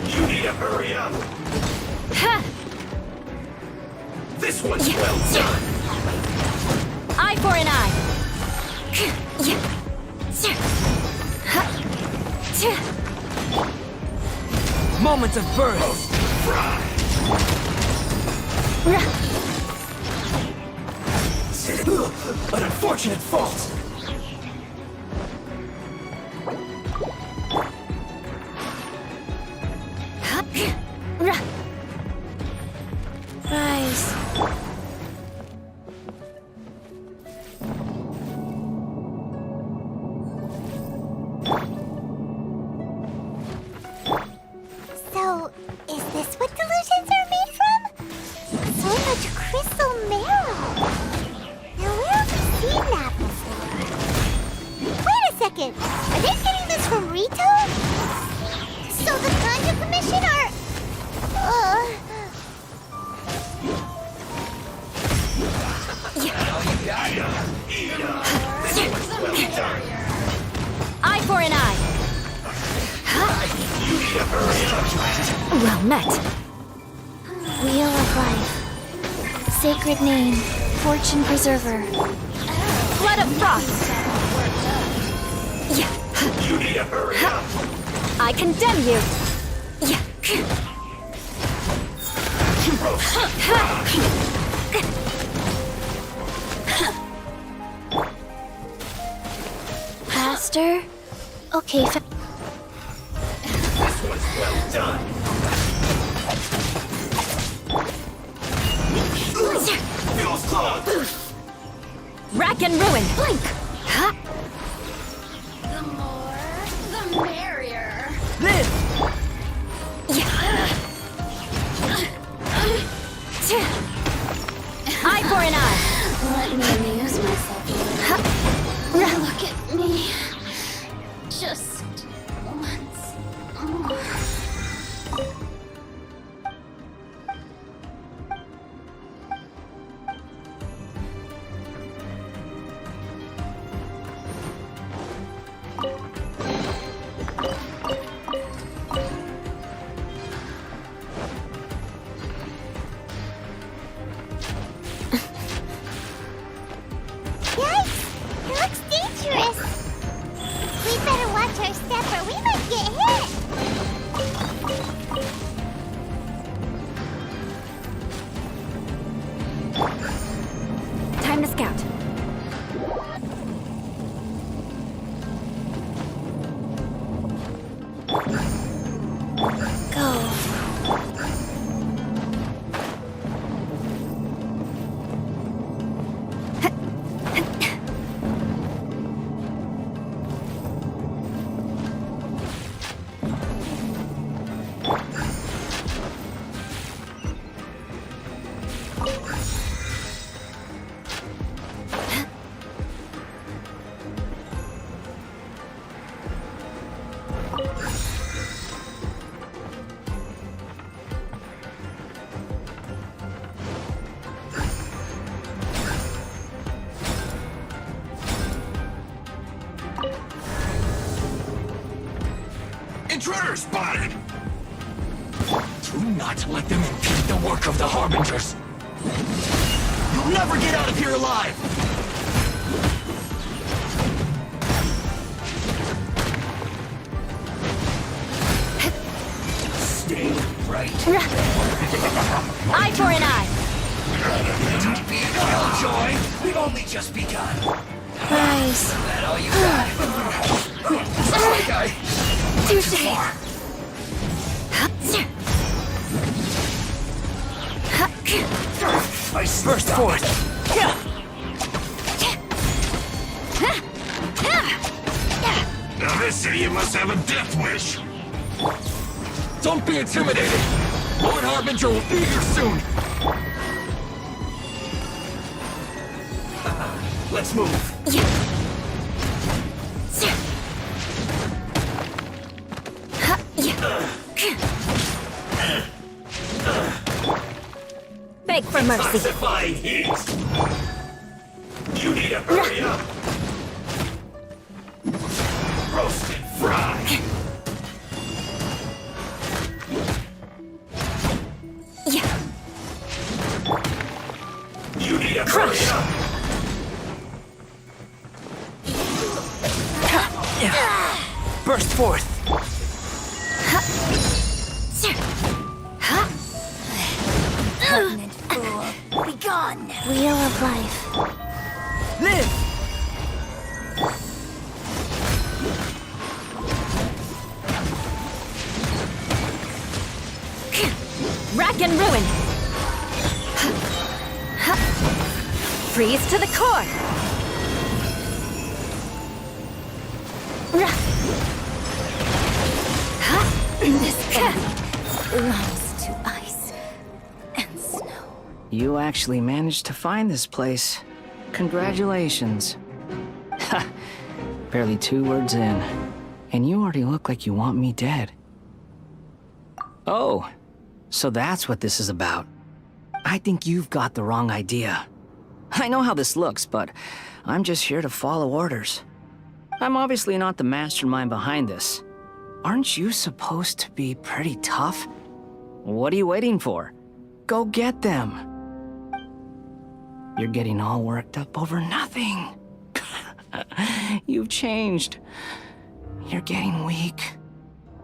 You need to hurry up. This one's well done. Eye for an eye. Moments of birth! Roast and fry. An unfortunate fault. Rise. So, is this what delusions are made from? So much crystal marrow. Now, where have we seen that before? Wait a second. Are they getting this from Rito? So the Conjure Commission are... Eye for an eye. Well met. Wheel of Life. Sacred name. Fortune Preserver. Flood of frost. You need to hurry up. I condemn you. Faster? Okay, This one's well done. Feels close. Rack and ruin. Blink. The more, the merrier. Live! Eye for an eye. Let me amuse myself a little. Look at me. Just once. Yikes! It looks dangerous. We better watch our step or we might get hit. Time to scout. go. Intruder spotted! Do not let them impede the work of the Harbingers. You'll never get out of here alive! Stay right there. Eye for an eye. Don't be a killjoy. We've only just begun. Rise. Is that all you got? Looks like I went too far. Burst forth! Now this idiot must have a death wish. Don't be intimidated. Lord Harbinger will be here soon. Let's move. Beg for mercy. Specifying heat. You need to hurry up. Roast and fry. You need to hurry up. Burst forth! Repugnant fool. Be gone. Wheel of life. Live! Rack and ruin. Freeze to the core. This body belongs to ice and snow. You actually managed to find this place. Congratulations. Ha! Barely 2 words in. And you already look like you want me dead. Oh, so that's what this is about. I think you've got the wrong idea. I know how this looks, but I'm just here to follow orders. I'm obviously not the mastermind behind this. Aren't you supposed to be pretty tough? What are you waiting for? Go get them. You're getting all worked up over nothing. You've changed. You're getting weak.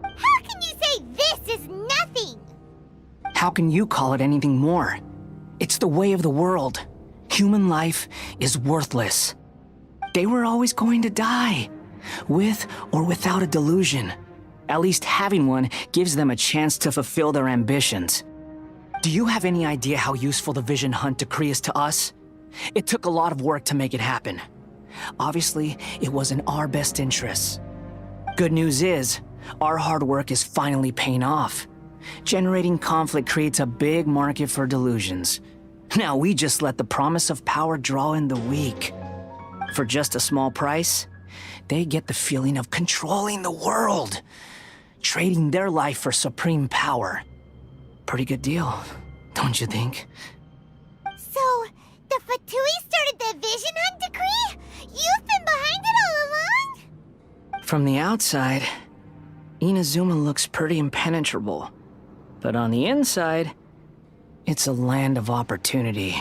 How can you say this is nothing? How can you call it anything more? It's the way of the world. Human life is worthless. They were always going to die, with or without a delusion. At least having one gives them a chance to fulfill their ambitions. Do you have any idea how useful the Vision Hunt decree is to us? It took a lot of work to make it happen. Obviously, it was in our best interests. Good news is, our hard work is finally paying off. Generating conflict creates a big market for delusions. Now we just let the promise of power draw in the weak. For just a small price, they get the feeling of controlling the world, trading their life for supreme power. Pretty good deal, don't you think? So, the Fatui started the Vision Hunt decree? You've been behind it all along? From the outside, Inazuma looks pretty impenetrable. But on the inside, it's a land of opportunity.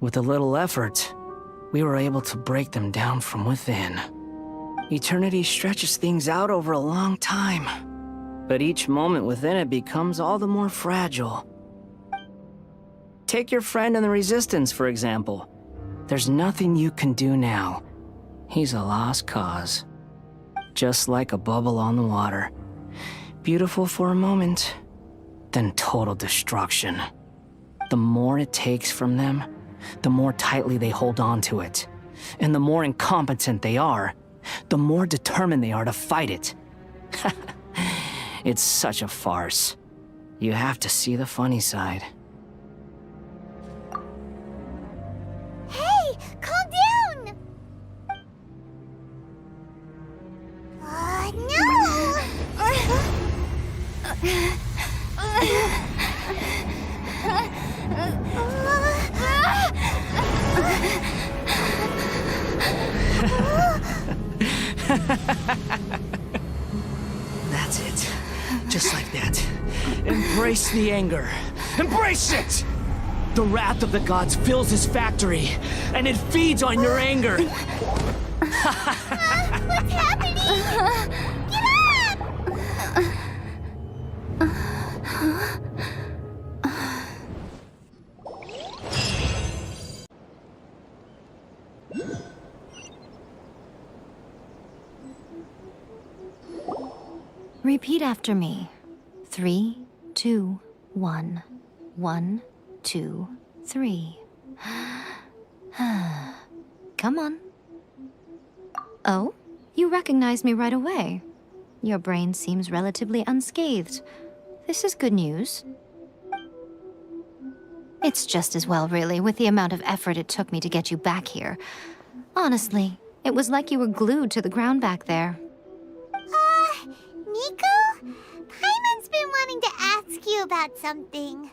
With a little effort, we were able to break them down from within. Eternity stretches things out over a long time, but each moment within it becomes all the more fragile. Take your friend in the Resistance, for example. There's nothing you can do now. He's a lost cause. Just like a bubble on the water. Beautiful for a moment, then total destruction. The more it takes from them, the more tightly they hold on to it. And the more incompetent they are, the more determined they are to fight it. It's such a farce. You have to see the funny side. Hey, calm down! That's it. Just like that. Embrace the anger. Embrace it! The wrath of the gods fills this factory, and it feeds on your anger. What's happening? Get up! Repeat after me. 3, 2, 1. 1, 2, 3. Come on. Oh, you recognize me right away. Your brain seems relatively unscathed. This is good news. It's just as well, really, with the amount of effort it took me to get you back here. Honestly, it was like you were glued to the ground back there. Nico? Paimon's been wanting to ask you about something.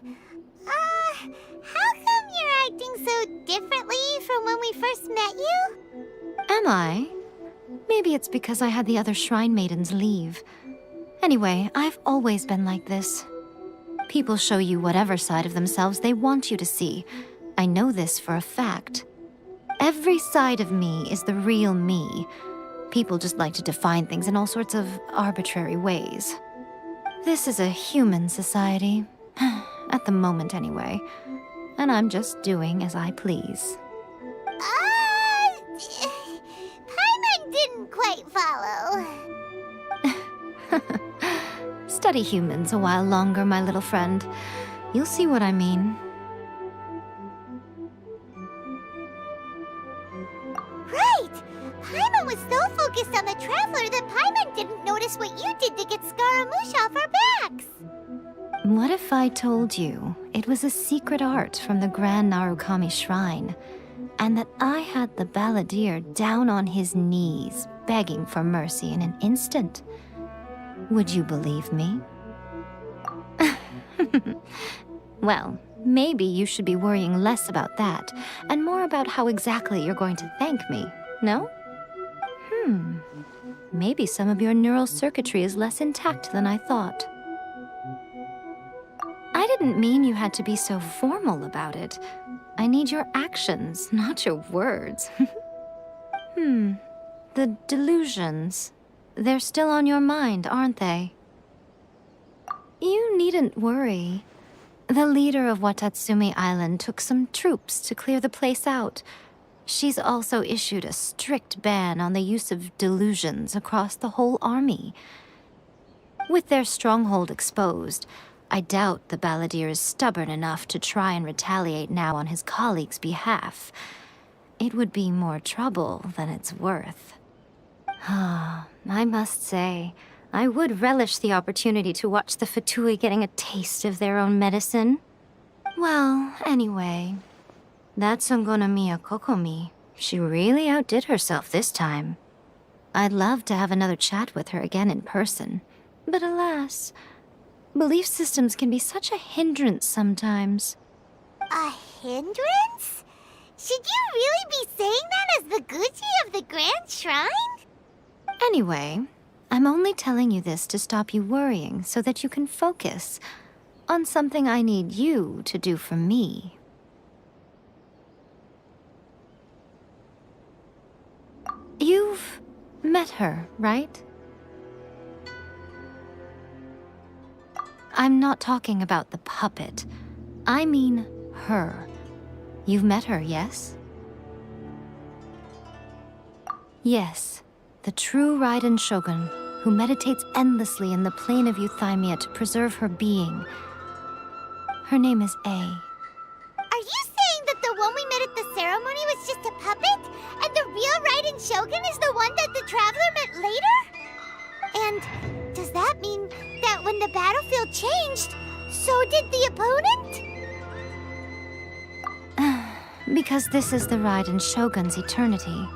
How come you're acting so differently from when we first met you? Am I? Maybe it's because I had the other Shrine Maidens leave. Anyway, I've always been like this. People show you whatever side of themselves they want you to see. I know this for a fact. Every side of me is the real me. People just like to define things in all sorts of arbitrary ways. This is a human society. At the moment, anyway. And I'm just doing as I please. Paimon didn't quite follow. Study humans a while longer, my little friend. You'll see what I mean. Right! Paimon was so focused on the Traveler that Paimon didn't notice what you did to get Scaramouche off our backs. What if I told you it was a secret art from the Grand Narukami Shrine, and that I had the balladeer down on his knees, begging for mercy in an instant? Would you believe me? Well, maybe you should be worrying less about that, and more about how exactly you're going to thank me, no? Maybe some of your neural circuitry is less intact than I thought. I didn't mean you had to be so formal about it. I need your actions, not your words. The delusions. They're still on your mind, aren't they? You needn't worry. The leader of Watatsumi Island took some troops to clear the place out. She's also issued a strict ban on the use of delusions across the whole army. With their stronghold exposed, I doubt the balladeer is stubborn enough to try and retaliate now on his colleagues' behalf. It would be more trouble than it's worth. I must say, I would relish the opportunity to watch the Fatui getting a taste of their own medicine. Well, anyway, that Songonomiya Kokomi, she really outdid herself this time. I'd love to have another chat with her again in person, but alas, belief systems can be such a hindrance sometimes. A hindrance? Should you really be saying that as the Gucci of the Grand Shrine? Anyway, I'm only telling you this to stop you worrying so that you can focus on something I need you to do for me. You've met her, right? I'm not talking about the puppet. I mean her. You've met her, yes? Yes. The true Raiden Shogun, who meditates endlessly in the plane of Euthymia to preserve her being. Her name is A. Are you saying that the one we met at the ceremony was just a puppet, and the real Raiden Shogun is the one that the Traveler met later? And does that mean that when the battlefield changed, so did the opponent? Because this is the Raiden Shogun's eternity.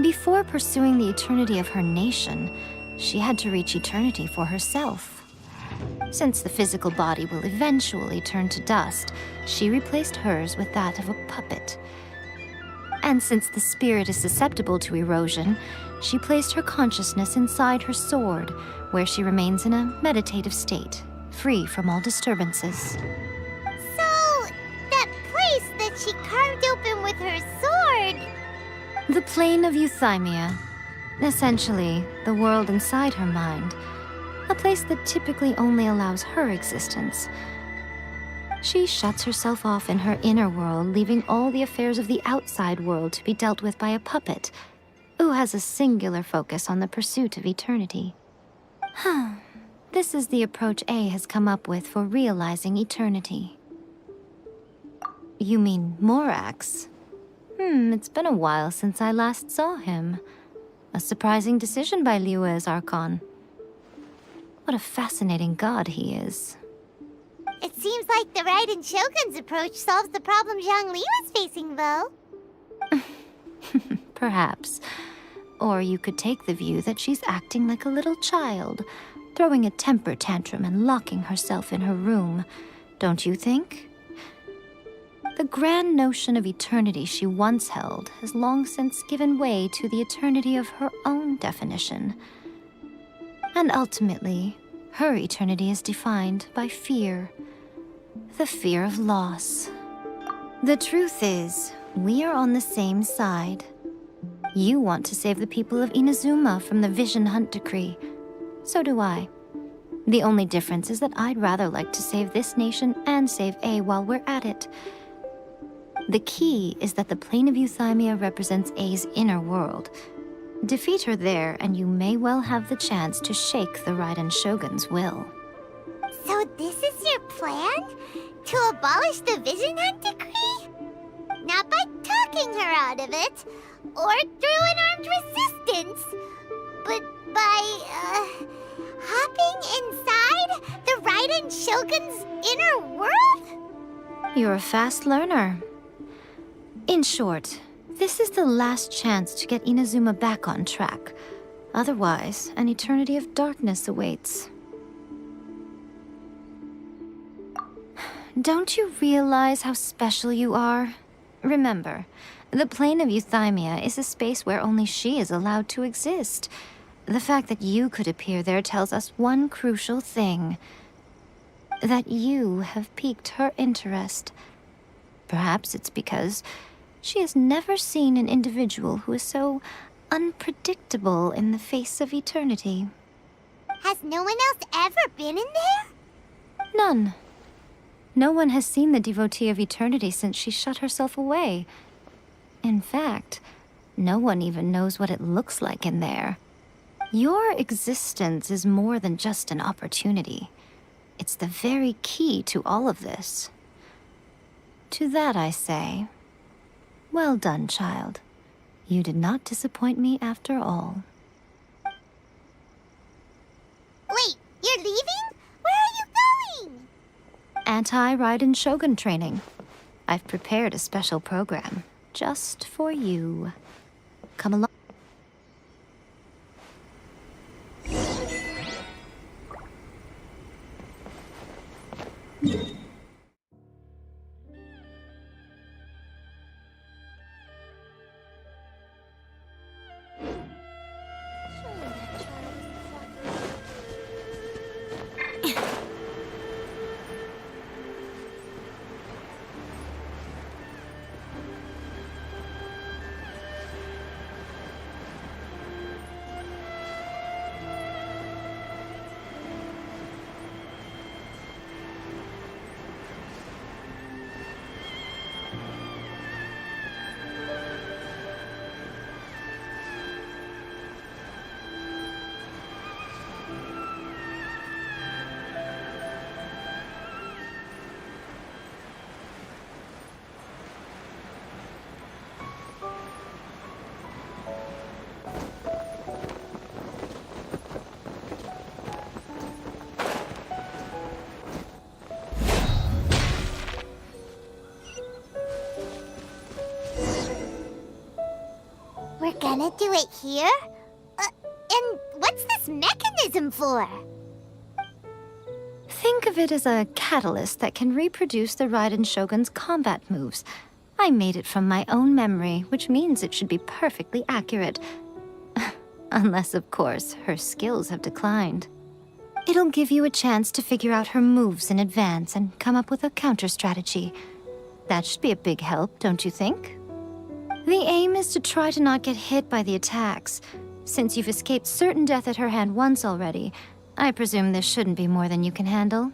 Before pursuing the eternity of her nation, she had to reach eternity for herself. Since the physical body will eventually turn to dust, she replaced hers with that of a puppet. And since the spirit is susceptible to erosion, she placed her consciousness inside her sword, where she remains in a meditative state, free from all disturbances. So, that place that she carved open with her sword... The plane of Euthymia. Essentially, the world inside her mind. A place that typically only allows her existence. She shuts herself off in her inner world, leaving all the affairs of the outside world to be dealt with by a puppet, who has a singular focus on the pursuit of eternity. This is the approach A has come up with for realizing eternity. You mean Morax? It's been a while since I last saw him. A surprising decision by Liyue's Archon. What a fascinating god he is. It seems like the Raiden Shogun's approach solves the problem Zhongli was facing, though. Perhaps. Or you could take the view that she's acting like a little child, throwing a temper tantrum and locking herself in her room. Don't you think? The grand notion of eternity she once held has long since given way to the eternity of her own definition. And ultimately, her eternity is defined by fear. The fear of loss. The truth is, we are on the same side. You want to save the people of Inazuma from the Vision Hunt decree. So do I. The only difference is that I'd rather like to save this nation and save A while we're at it. The key is that the plane of Euthymia represents A's inner world. Defeat her there, and you may well have the chance to shake the Raiden Shogun's will. So this is your plan? To abolish the Vision Hunt decree? Not by talking her out of it, or through an armed resistance, but by, hopping inside the Raiden Shogun's inner world? You're a fast learner. In short, this is the last chance to get Inazuma back on track. Otherwise, an eternity of darkness awaits. Don't you realize how special you are? Remember, the plane of Euthymia is a space where only she is allowed to exist. The fact that you could appear there tells us one crucial thing. That you have piqued her interest. Perhaps it's because she has never seen an individual who is so unpredictable in the face of eternity. Has no one else ever been in there? None. No one has seen the devotee of eternity since she shut herself away. In fact, no one even knows what it looks like in there. Your existence is more than just an opportunity. It's the very key to all of this. To that I say, well done, child. You did not disappoint me after all. Wait, you're leaving? Where are you going? Anti-Raiden Shogun training. I've prepared a special program just for you. Come along. We're gonna do it here? And what's this mechanism for? Think of it as a catalyst that can reproduce the Raiden Shogun's combat moves. I made it from my own memory, which means it should be perfectly accurate. Unless, of course, her skills have declined. It'll give you a chance to figure out her moves in advance and come up with a counter strategy. That should be a big help, don't you think? The aim is to try to not get hit by the attacks. Since you've escaped certain death at her hand once already, I presume this shouldn't be more than you can handle.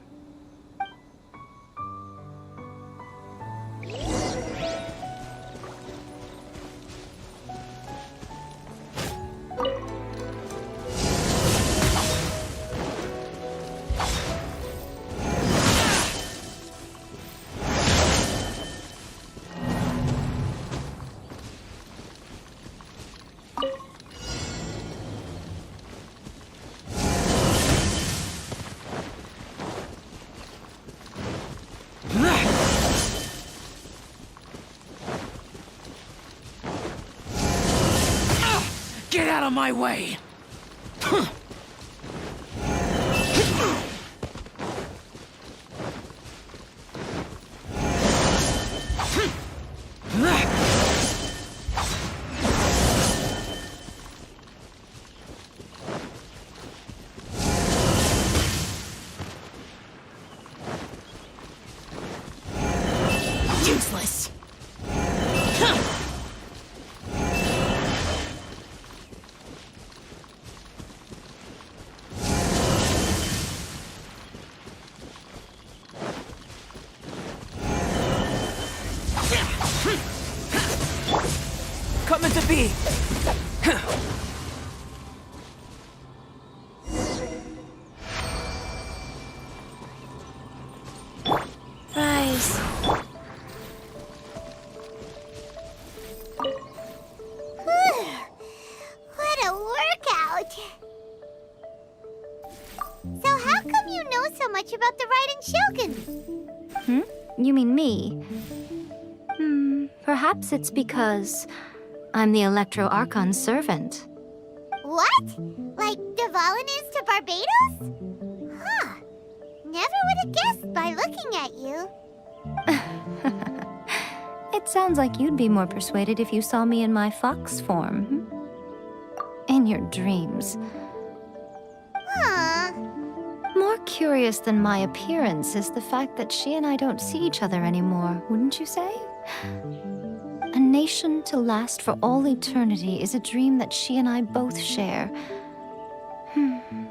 out of my way! Useless. Coming to be! Rise. What a workout! So how come you know so much about the Raiden Shogun? You mean me? Perhaps it's because I'm the Electro Archon's servant. What? Like Dvalin is to Barbados? Huh. Never would have guessed by looking at you. It sounds like you'd be more persuaded if you saw me in my fox form. In your dreams. Huh. More curious than my appearance is the fact that she and I don't see each other anymore, wouldn't you say? A nation to last for all eternity is a dream that she and I both share.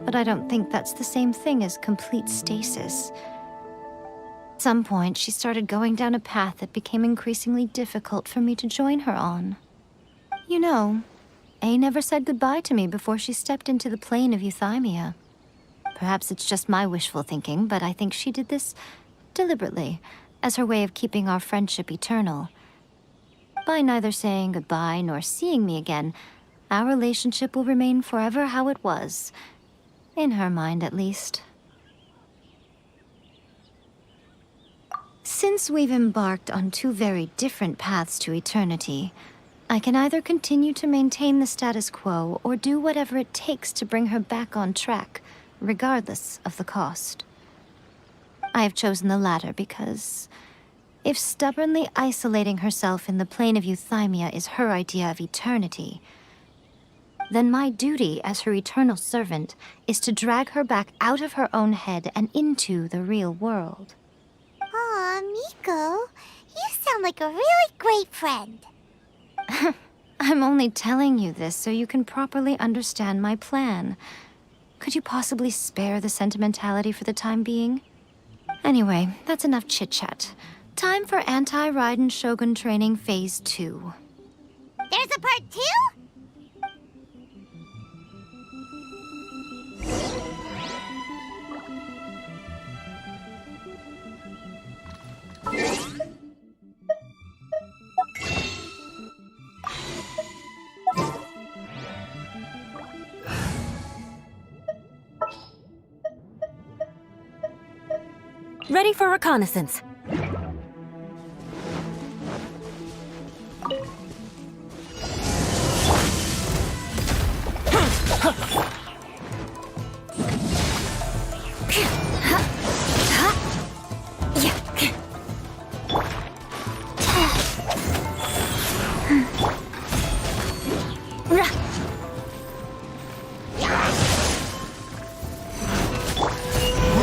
But I don't think that's the same thing as complete stasis. At some point, she started going down a path that became increasingly difficult for me to join her on. You know, A never said goodbye to me before she stepped into the plane of Euthymia. Perhaps it's just my wishful thinking, but I think she did this deliberately, as her way of keeping our friendship eternal. By neither saying goodbye nor seeing me again, our relationship will remain forever how it was. In her mind, at least. Since we've embarked on two very different paths to eternity, I can either continue to maintain the status quo or do whatever it takes to bring her back on track, regardless of the cost. I have chosen the latter because if stubbornly isolating herself in the plane of Euthymia is her idea of eternity, then my duty as her eternal servant is to drag her back out of her own head and into the real world. Aw, Miko, you sound like a really great friend. I'm only telling you this so you can properly understand my plan. Could you possibly spare the sentimentality for the time being? Anyway, that's enough chit-chat. Time for Anti-Raiden Shogun Training Phase 2. There's a part 2? Ready for reconnaissance.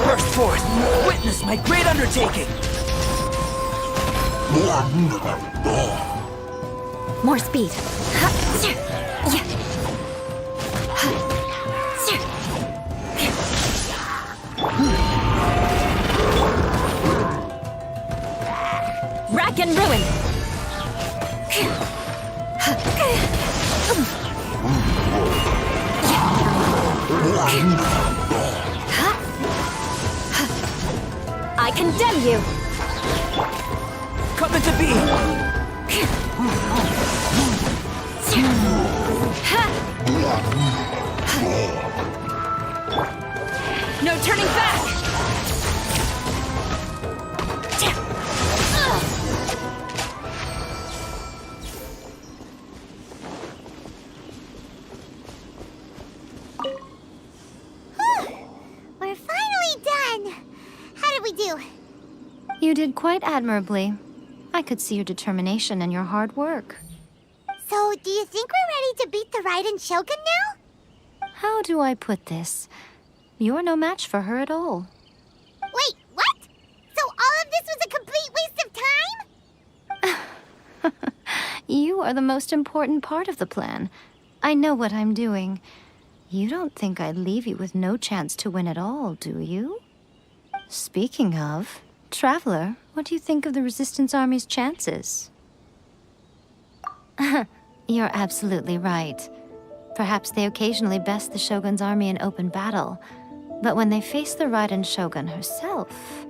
Burst forth! Witness my great undertaking! More speed. Rack and ruin. I condemn you. Coming to be! No turning back. did quite admirably. I could see your determination and your hard work. So, do you think we're ready to beat the Raiden Shogun now? How do I put this? You're no match for her at all. Wait, what? So all of this was a complete waste of time? You are the most important part of the plan. I know what I'm doing. You don't think I'd leave you with no chance to win at all, do you? Speaking of, Traveler, what do you think of the Resistance Army's chances? You're absolutely right. Perhaps they occasionally best the Shogun's army in open battle, but when they face the Raiden Shogun herself,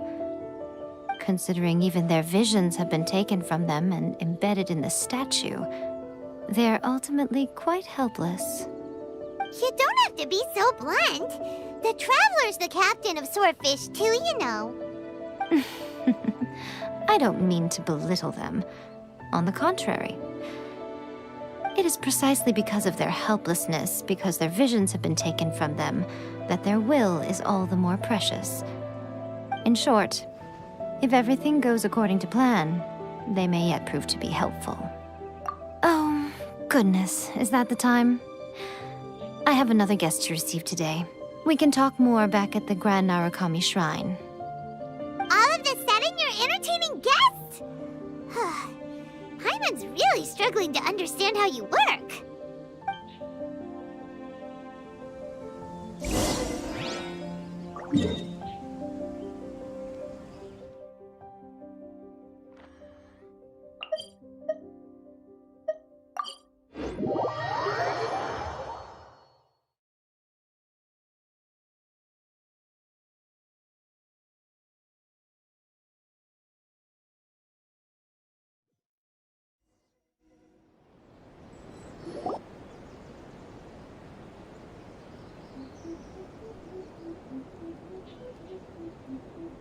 considering even their visions have been taken from them and embedded in the statue, they're ultimately quite helpless. You don't have to be so blunt. The Traveler's the captain of Swordfish too, you know. I don't mean to belittle them. On the contrary. It is precisely because of their helplessness, because their visions have been taken from them, that their will is all the more precious. In short, if everything goes according to plan, they may yet prove to be helpful. Oh, goodness, is that the time? I have another guest to receive today. We can talk more back at the Grand Narukami Shrine. All of a sudden, you're entertaining guests? Paimon's really struggling to understand how you work.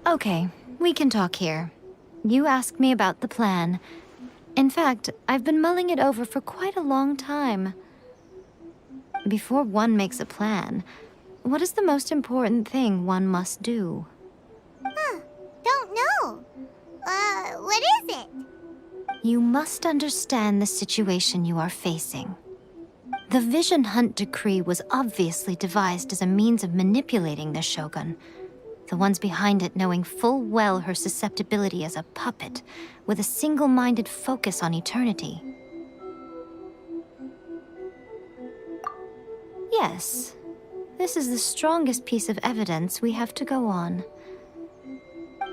Okay, we can talk here. You asked me about the plan. In fact, I've been mulling it over for quite a long time. Before one makes a plan, what is the most important thing one must do? Don't know. What is it? You must understand the situation you are facing. The Vision Hunt Decree was obviously devised as a means of manipulating the Shogun. The ones behind it knowing full well her susceptibility as a puppet, with a single-minded focus on eternity. Yes, this is the strongest piece of evidence we have to go on.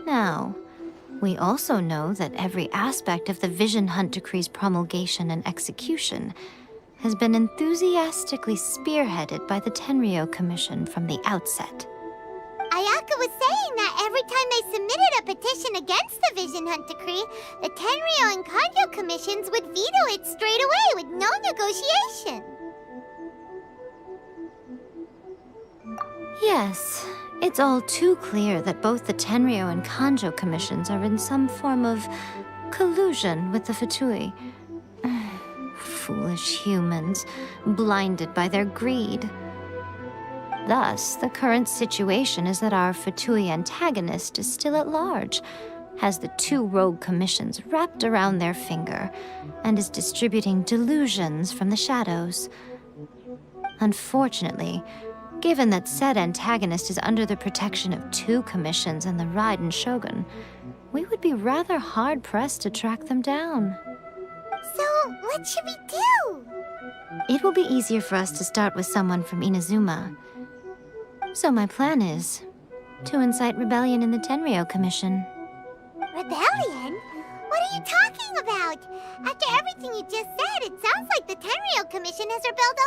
Now, we also know that every aspect of the Vision Hunt Decree's promulgation and execution has been enthusiastically spearheaded by the Tenryou Commission from the outset. Ayaka was saying that every time they submitted a petition against the Vision Hunt Decree, the Tenryou and Kanjo commissions would veto it straight away with no negotiation. Yes, it's all too clear that both the Tenryou and Kanjo commissions are in some form of collusion with the Fatui. Foolish humans, blinded by their greed. Thus, the current situation is that our Fatui antagonist is still at large, has the two rogue commissions wrapped around their finger, and is distributing delusions from the shadows. Unfortunately, given that said antagonist is under the protection of two commissions and the Raiden Shogun, we would be rather hard-pressed to track them down. So, what should we do? It will be easier for us to start with someone from Inazuma. So my plan is to incite rebellion in the Tenryou Commission. Rebellion? What are you talking about? After everything you just said, it sounds like the Tenryou Commission has rebelled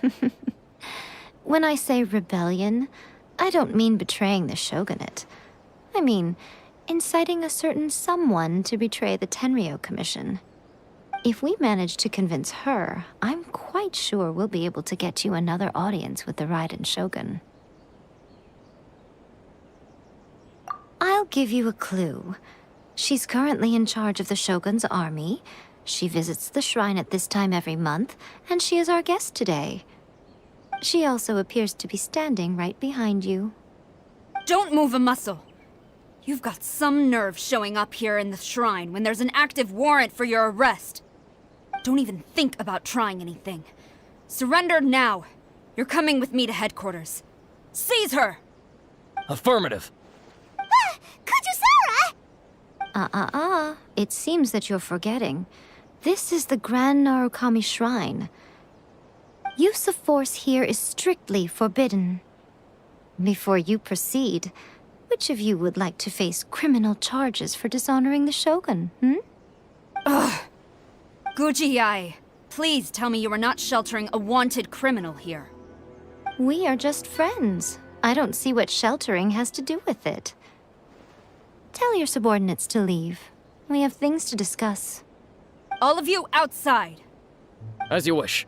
already. When I say rebellion, I don't mean betraying the shogunate. I mean inciting a certain someone to betray the Tenryou Commission. If we manage to convince her, I'm quite sure we'll be able to get you another audience with the Raiden Shogun. I'll give you a clue. She's currently in charge of the Shogun's army. She visits the shrine at this time every month, and she is our guest today. She also appears to be standing right behind you. Don't move a muscle. You've got some nerve showing up here in the shrine when there's an active warrant for your arrest. Don't even think about trying anything. Surrender now. You're coming with me to headquarters. Seize her! Affirmative. Kujusara! It seems that you're forgetting. This is the Grand Narukami Shrine. Use of force here is strictly forbidden. Before you proceed, which of you would like to face criminal charges for dishonoring the Shogun, Ugh! Gujiyai, please tell me you are not sheltering a wanted criminal here. We are just friends. I don't see what sheltering has to do with it. Tell your subordinates to leave. We have things to discuss. All of you outside! As you wish.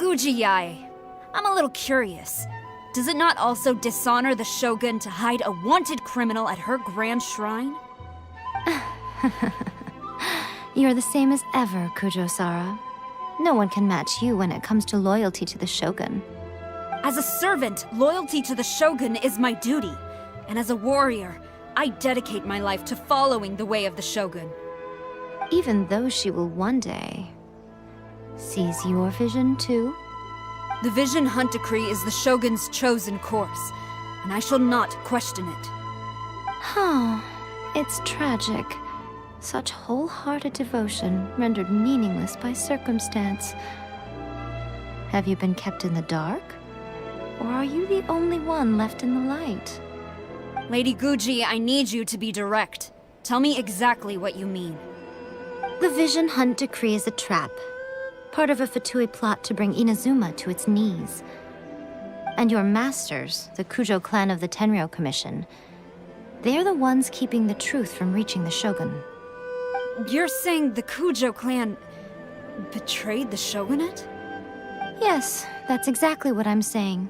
Gujiyai, I'm a little curious. Does it not also dishonor the Shogun to hide a wanted criminal at her grand shrine? You're the same as ever, Kujo-Sara. No one can match you when it comes to loyalty to the Shogun. As a servant, loyalty to the Shogun is my duty. And as a warrior, I dedicate my life to following the way of the Shogun. Even though she will one day seize your vision too? The Vision Hunt Decree is the Shogun's chosen course, and I shall not question it. Huh. It's tragic. Such wholehearted devotion rendered meaningless by circumstance. Have you been kept in the dark? Or are you the only one left in the light? Lady Guji, I need you to be direct. Tell me exactly what you mean. The Vision Hunt Decree is a trap. Part of a Fatui plot to bring Inazuma to its knees. And your masters, the Kujo clan of the Tenryou Commission, they're the ones keeping the truth from reaching the Shogun. You're saying the Kujo clan betrayed the Shogunate? Yes, that's exactly what I'm saying.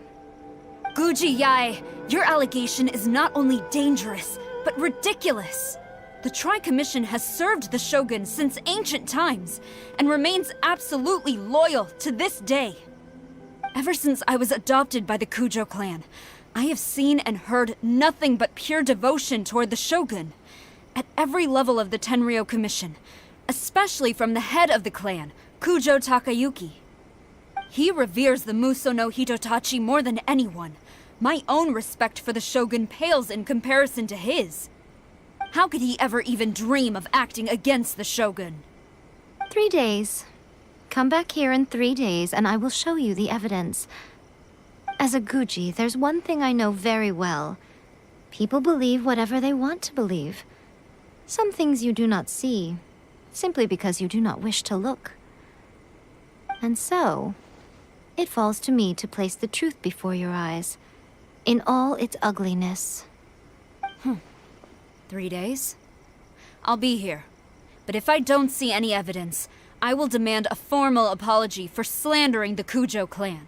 Gujiyai, your allegation is not only dangerous, but ridiculous. The Tri-Commission has served the Shogun since ancient times, and remains absolutely loyal to this day. Ever since I was adopted by the Kujo clan, I have seen and heard nothing but pure devotion toward the Shogun. At every level of the Tenryou Commission, especially from the head of the clan, Kujo Takayuki. He reveres the Muso no Hitotachi more than anyone. My own respect for the Shogun pales in comparison to his. How could he ever even dream of acting against the Shogun? 3 days. Come back here in 3 days and I will show you the evidence. As a Guji, there's one thing I know very well. People believe whatever they want to believe. Some things you do not see, simply because you do not wish to look. And so, it falls to me to place the truth before your eyes, in all its ugliness. 3 days? I'll be here. But if I don't see any evidence, I will demand a formal apology for slandering the Kujo clan.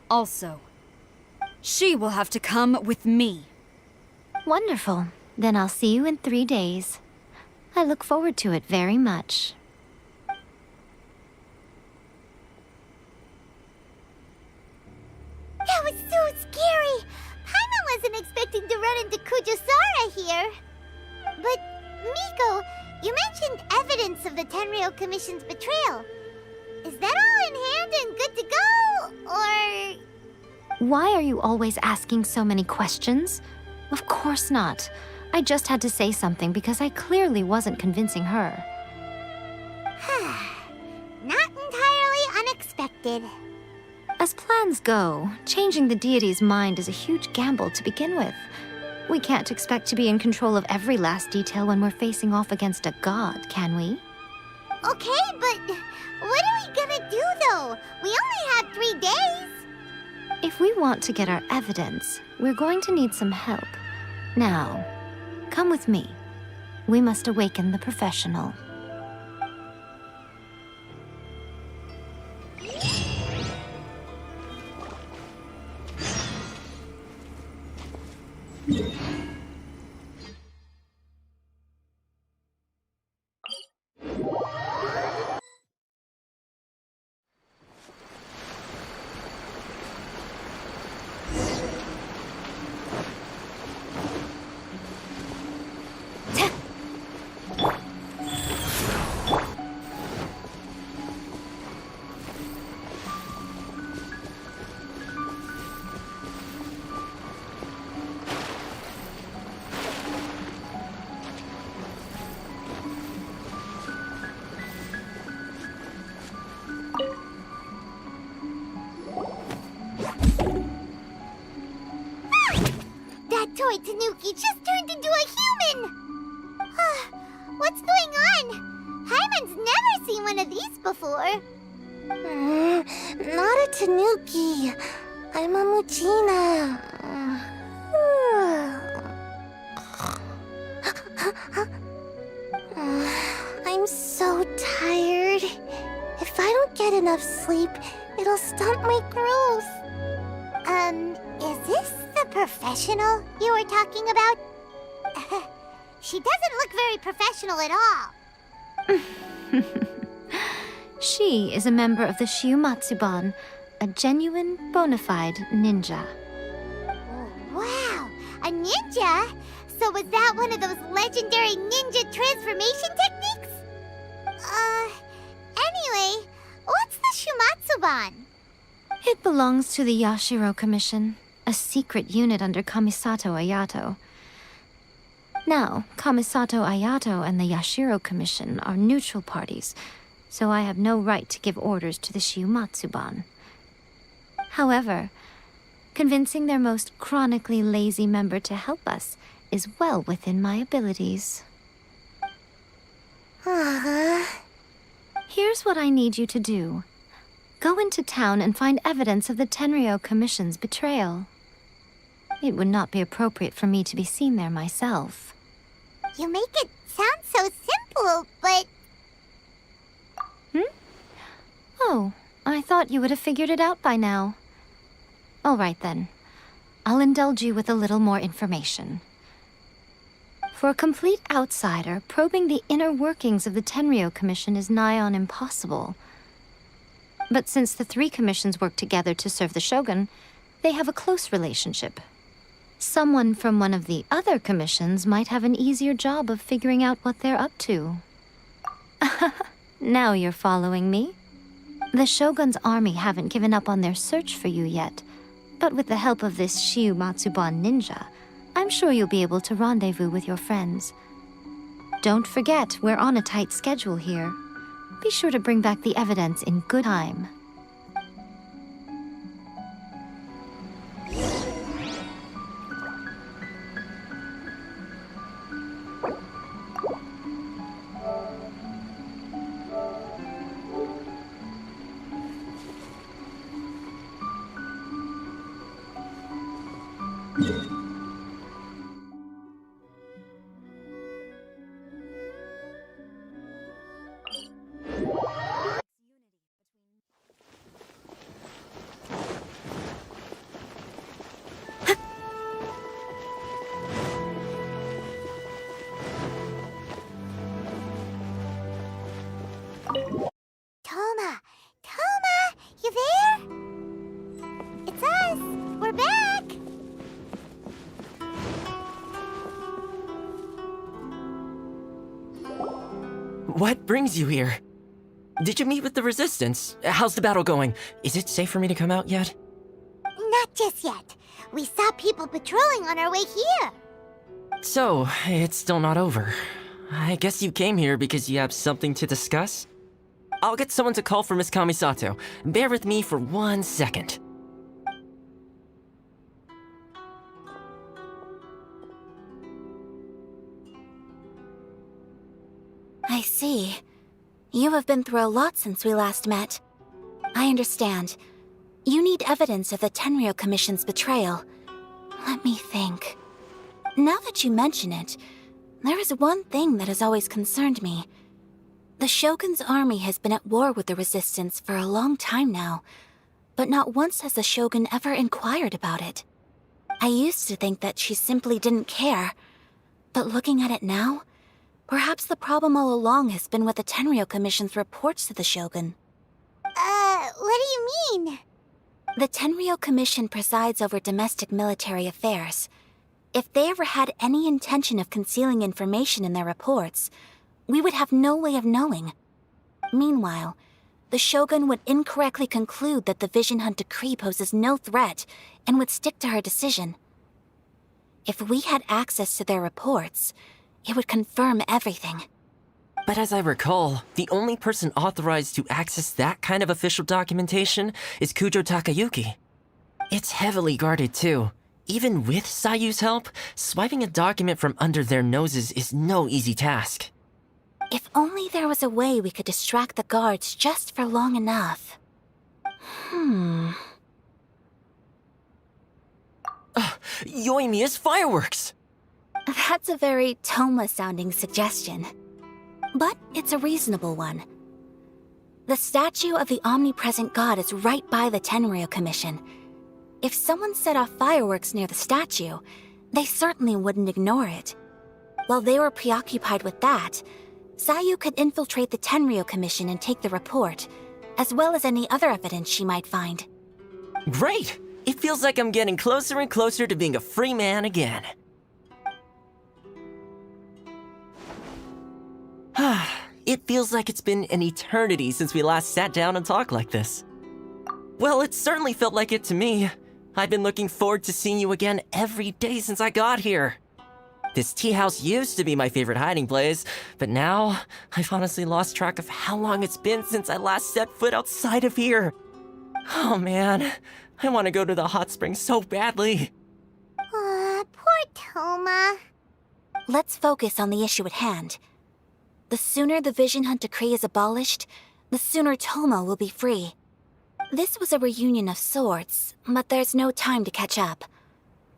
Also, she will have to come with me. Wonderful. Then I'll see you in 3 days. I look forward to it very much. That was so scary! Paimon wasn't expecting to run into Kujusara here. But, Miko, you mentioned evidence of the Tenryou Commission's betrayal. Is that all in hand and good to go, or...? Why are you always asking so many questions? Of course not. I just had to say something because I clearly wasn't convincing her. Not entirely unexpected. As plans go, changing the deity's mind is a huge gamble to begin with. We can't expect to be in control of every last detail when we're facing off against a god, can we? Okay, but what are we gonna do, though? We only have 3 days. If we want to get our evidence, we're going to need some help. Now, come with me. We must awaken the professional. toy Tanuki just turned into a human! What's going on? Hyman's never seen one of these before. Not a Tanuki. I'm a Muchina. I'm so tired. If I don't get enough sleep, it'll stunt my growth. Is this the professional you were talking about? She doesn't look very professional at all. She is a member of the Shiumatsuban, a genuine, bona fide ninja. Wow, a ninja? So was that one of those legendary ninja transformation techniques? Anyway, what's the Shumatsuban? It belongs to the Yashiro Commission, a secret unit under Kamisato Ayato. Now, Kamisato Ayato and the Yashiro Commission are neutral parties, so I have no right to give orders to the Shiumatsuban. However, convincing their most chronically lazy member to help us is well within my abilities. Here's what I need you to do. Go into town and find evidence of the Tenryo Commission's betrayal. It would not be appropriate for me to be seen there myself. You make it sound so simple, but... Oh, I thought you would have figured it out by now. All right then. I'll indulge you with a little more information. For a complete outsider, probing the inner workings of the Tenryo Commission is nigh on impossible. But since the three commissions work together to serve the Shogun, they have a close relationship. Someone from one of the other commissions might have an easier job of figuring out what they're up to. Now you're following me. The Shogun's army haven't given up on their search for you yet, but with the help of this Shiumatsuban ninja, I'm sure you'll be able to rendezvous with your friends. Don't forget, we're on a tight schedule here. Be sure to bring back the evidence in good time. Toma! Toma! You there? It's us! We're back! What brings you here? Did you meet with the Resistance? How's the battle going? Is it safe for me to come out yet? Not just yet. We saw people patrolling on our way here. So, it's still not over. I guess you came here because you have something to discuss? I'll get someone to call for Miss Kamisato. Bear with me for 1 second. I see. You have been through a lot since we last met. I understand. You need evidence of the Tenryo Commission's betrayal. Let me think. Now that you mention it, there is one thing that has always concerned me. The Shogun's army has been at war with the Resistance for a long time now, but not once has the Shogun ever inquired about it. I used to think that she simply didn't care, but looking at it now, perhaps the problem all along has been with the Tenryo Commission's reports to the Shogun. What do you mean? The Tenryo Commission presides over domestic military affairs. If they ever had any intention of concealing information in their reports, we would have no way of knowing. Meanwhile, the Shogun would incorrectly conclude that the Vision Hunt decree poses no threat and would stick to her decision. If we had access to their reports, it would confirm everything. But as I recall, the only person authorized to access that kind of official documentation is Kujo Takayuki. It's heavily guarded too. Even with Sayu's help, swiping a document from under their noses is no easy task. If only there was a way we could distract the guards just for long enough. Yoimiya's fireworks! That's a very Toma-sounding suggestion. But it's a reasonable one. The statue of the omnipresent god is right by the Tenryo Commission. If someone set off fireworks near the statue, they certainly wouldn't ignore it. While they were preoccupied with that, Sayu could infiltrate the Tenryo Commission and take the report, as well as any other evidence she might find. Great! It feels like I'm getting closer and closer to being a free man again. It feels like it's been an eternity since we last sat down and talked like this. Well, it certainly felt like it to me. I've been looking forward to seeing you again every day since I got here. This tea house used to be my favorite hiding place, but now I've honestly lost track of how long it's been since I last set foot outside of here. Oh man, I want to go to the hot springs so badly. Poor Toma. Let's focus on the issue at hand. The sooner the Vision Hunt Decree is abolished, the sooner Toma will be free. This was a reunion of sorts, but there's no time to catch up.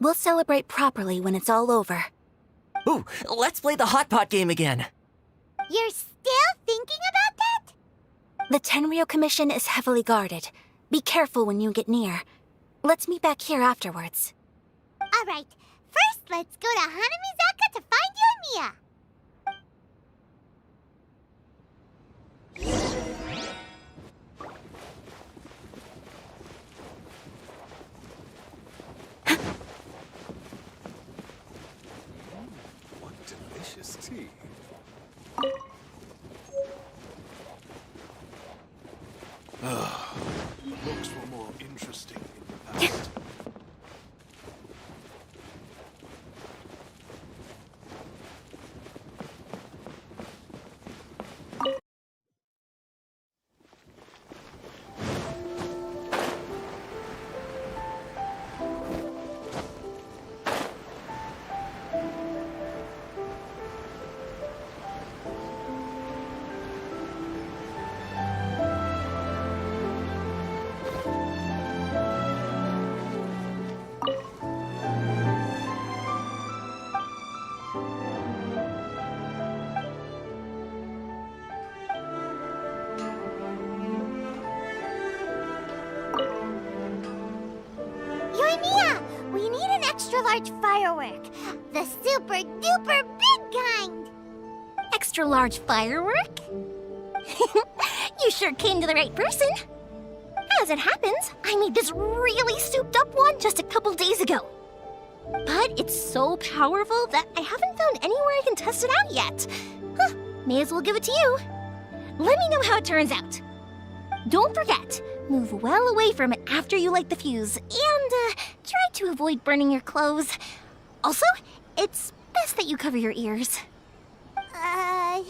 We'll celebrate properly when it's all over. Ooh, let's play the hot pot game again. You're still thinking about that? The Tenryo Commission is heavily guarded. Be careful when you get near. Let's meet back here afterwards. Alright, first let's go to Hanamizaka to find Yoimiya. What delicious tea. The books were more interesting in the past. Yoimiya, we need an extra large firework. The super duper big kind. Extra large firework? You sure came to the right person. As it happens, I made this really souped up one just a couple days ago. But it's so powerful that I haven't found anywhere I can test it out yet. Huh, may as well give it to you. Let me know how it turns out. Don't forget, move well away from it after you light the fuse, and try to avoid burning your clothes. Also, it's best that you cover your ears. Why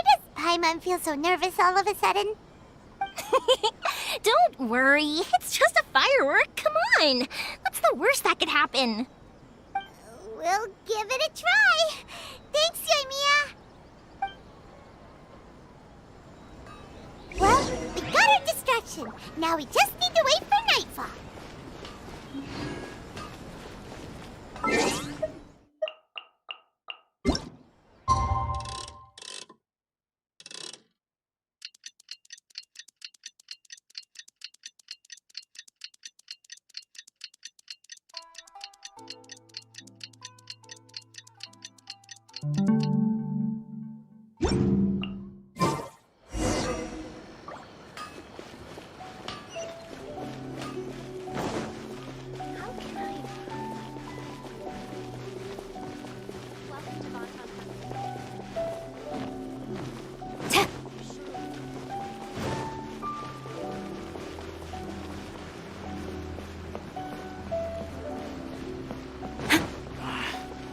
does Paimon feel so nervous all of a sudden? Don't worry, it's just a firework, come on. What's the worst that could happen? We'll give it a try. Thanks, Yoimiya. Well, we got our distraction. Now we just need to wait for nightfall.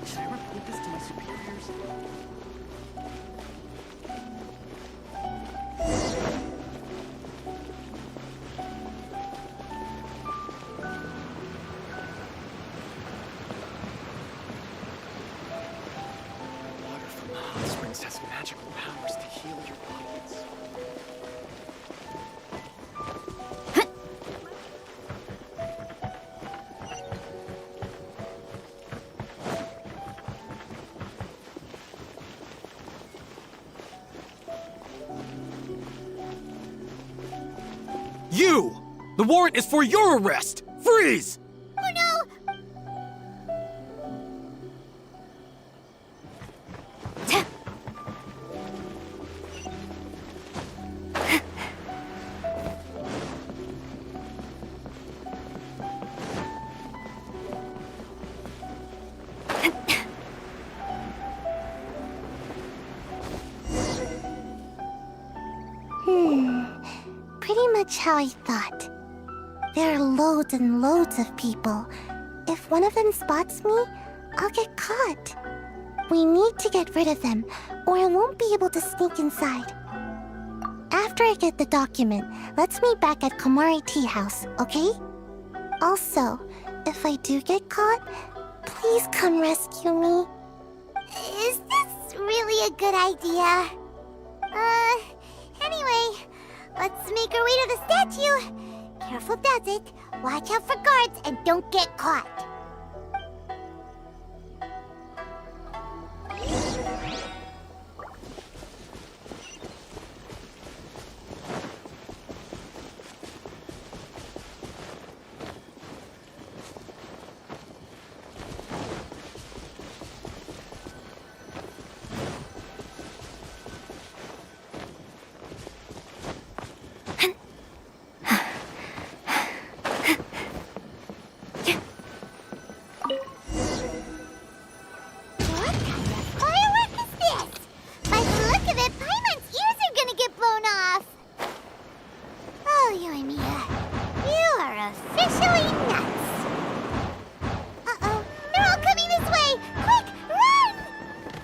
Should I report this to my superiors? these magical powers to heal your bodies. You! The warrant is for your arrest! Freeze! Oh no! Pretty much how I thought. There are loads and loads of people. If one of them spots me, I'll get caught. We need to get rid of them, or I won't be able to sneak inside. After I get the document, let's meet back at Komari Tea House, okay? Also, if I do get caught, please come rescue me. Is this really a good idea? Anyway, let's make our way to the statue. Careful does it. Watch out for guards and don't get caught.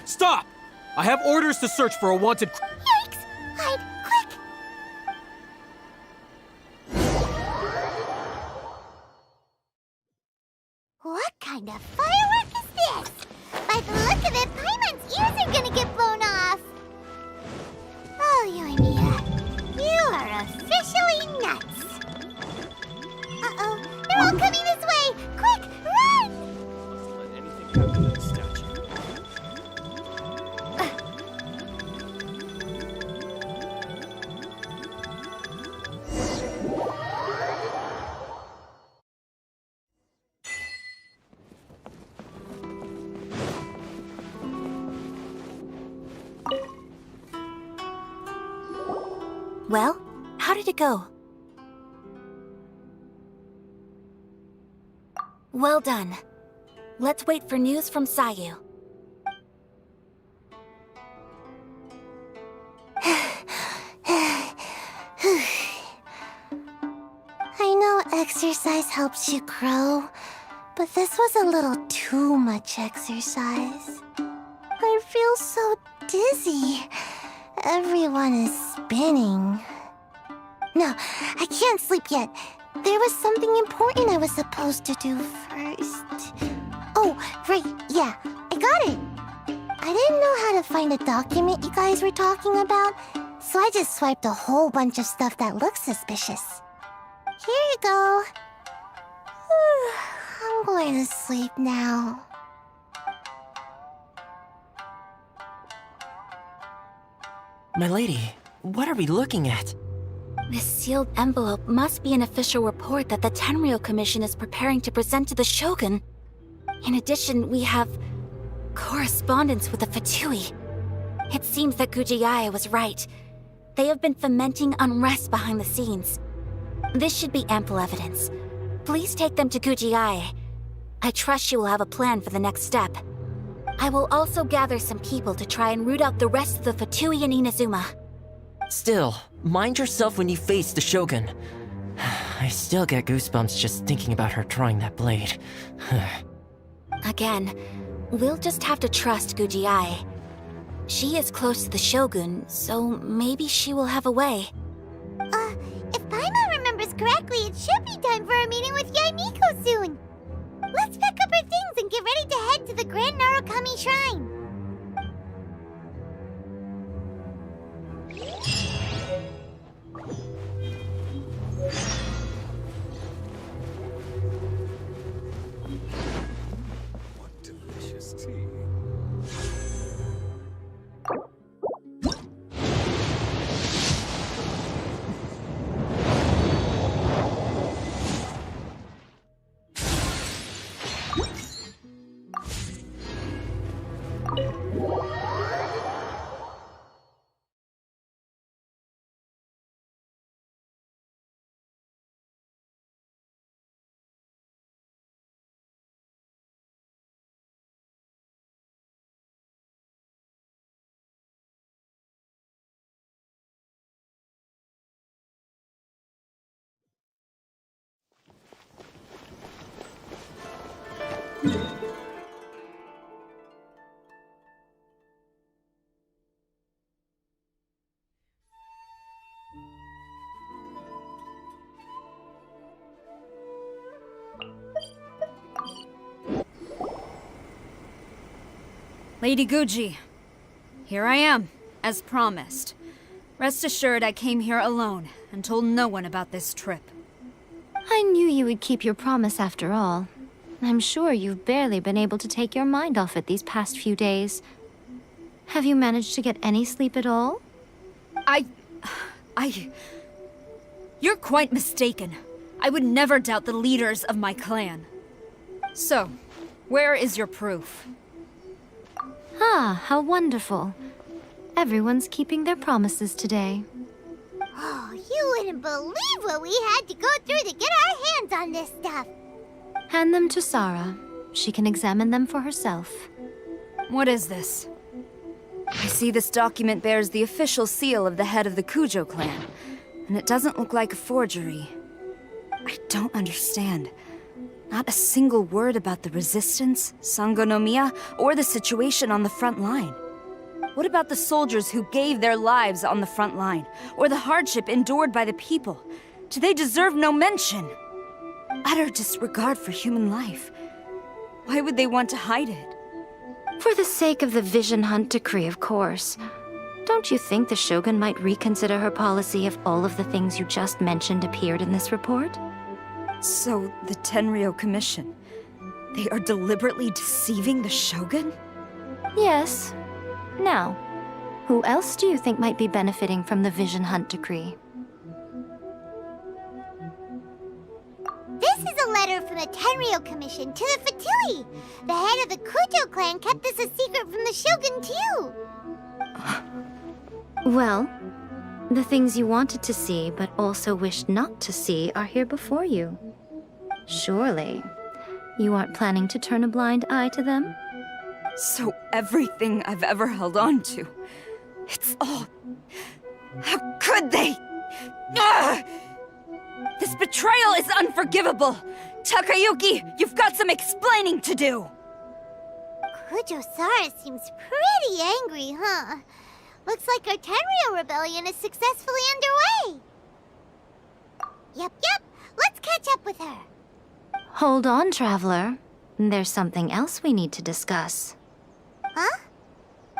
Stop! I have orders to search for a wanted... Yikes! Hide, quick! What kind of firework is this? By the look of it, Paimon's ears are gonna get blown off! Oh, Yoimiya, you are officially nuts! Uh-oh, they're all coming this way! Quick, run! Let anything happen to the statue. Well, how did it go? Well done. Let's wait for news from Sayu. I know exercise helps you grow, but this was a little too much exercise. I feel so dizzy. Everyone is spinning. No, I can't sleep yet. There was something important I was supposed to do first. Oh, right, yeah, I got it. I didn't know how to find a document you guys were talking about, so I just swiped a whole bunch of stuff that looks suspicious. Here you go. I'm going to sleep now. My lady, what are we looking at? This sealed envelope must be an official report that the Tenryou Commission is preparing to present to the Shogun. In addition, we have correspondence with the Fatui. It seems that Gujiae was right. They have been fomenting unrest behind the scenes. This should be ample evidence. Please take them to Gujiae. I trust you will have a plan for the next step. I will also gather some people to try and root out the rest of the Fatui in Inazuma. Still, mind yourself when you face the Shogun. I still get goosebumps just thinking about her drawing that blade. Again, we'll just have to trust Gujiae. She is close to the Shogun, so maybe she will have a way. If Paimon remembers correctly, it should be time for a meeting with Yaimiko soon. Let's pack up our things and get ready to head to the Grand Narukami Shrine. delicious tea. Lady Guji, here I am, as promised. Rest assured I came here alone and told no one about this trip. I knew you would keep your promise after all. I'm sure you've barely been able to take your mind off it these past few days. Have you managed to get any sleep at all? You're quite mistaken. I would never doubt the leaders of my clan. So, where is your proof? Ah, how wonderful. Everyone's keeping their promises today. Oh, you wouldn't believe what we had to go through to get our hands on this stuff. Hand them to Sarah. She can examine them for herself. What is this? I see this document bears the official seal of the head of the Kujo clan, and it doesn't look like a forgery. I don't understand. Not a single word about the resistance, Sangonomiya, or the situation on the front line. What about the soldiers who gave their lives on the front line, or the hardship endured by the people? Do they deserve no mention? Utter disregard for human life. Why would they want to hide it? For the sake of the Vision Hunt decree, of course. Don't you think the Shogun might reconsider her policy if all of the things you just mentioned appeared in this report? So, the Tenryou Commission, they are deliberately deceiving the Shogun? Yes. Now, who else do you think might be benefiting from the Vision Hunt decree? This is a letter from the Tenryou Commission to the Fatui. The head of the Kujo clan kept this a secret from the Shogun, too. Well, the things you wanted to see but also wished not to see are here before you. Surely, you aren't planning to turn a blind eye to them? So everything I've ever held on to, it's all... How could they? Ugh! This betrayal is unforgivable! Takayuki, you've got some explaining to do! Kujo-Sara seems pretty angry, huh? Looks like our Tenryou rebellion is successfully underway. Yep. Let's catch up with her. Hold on, Traveler. There's something else we need to discuss. Huh?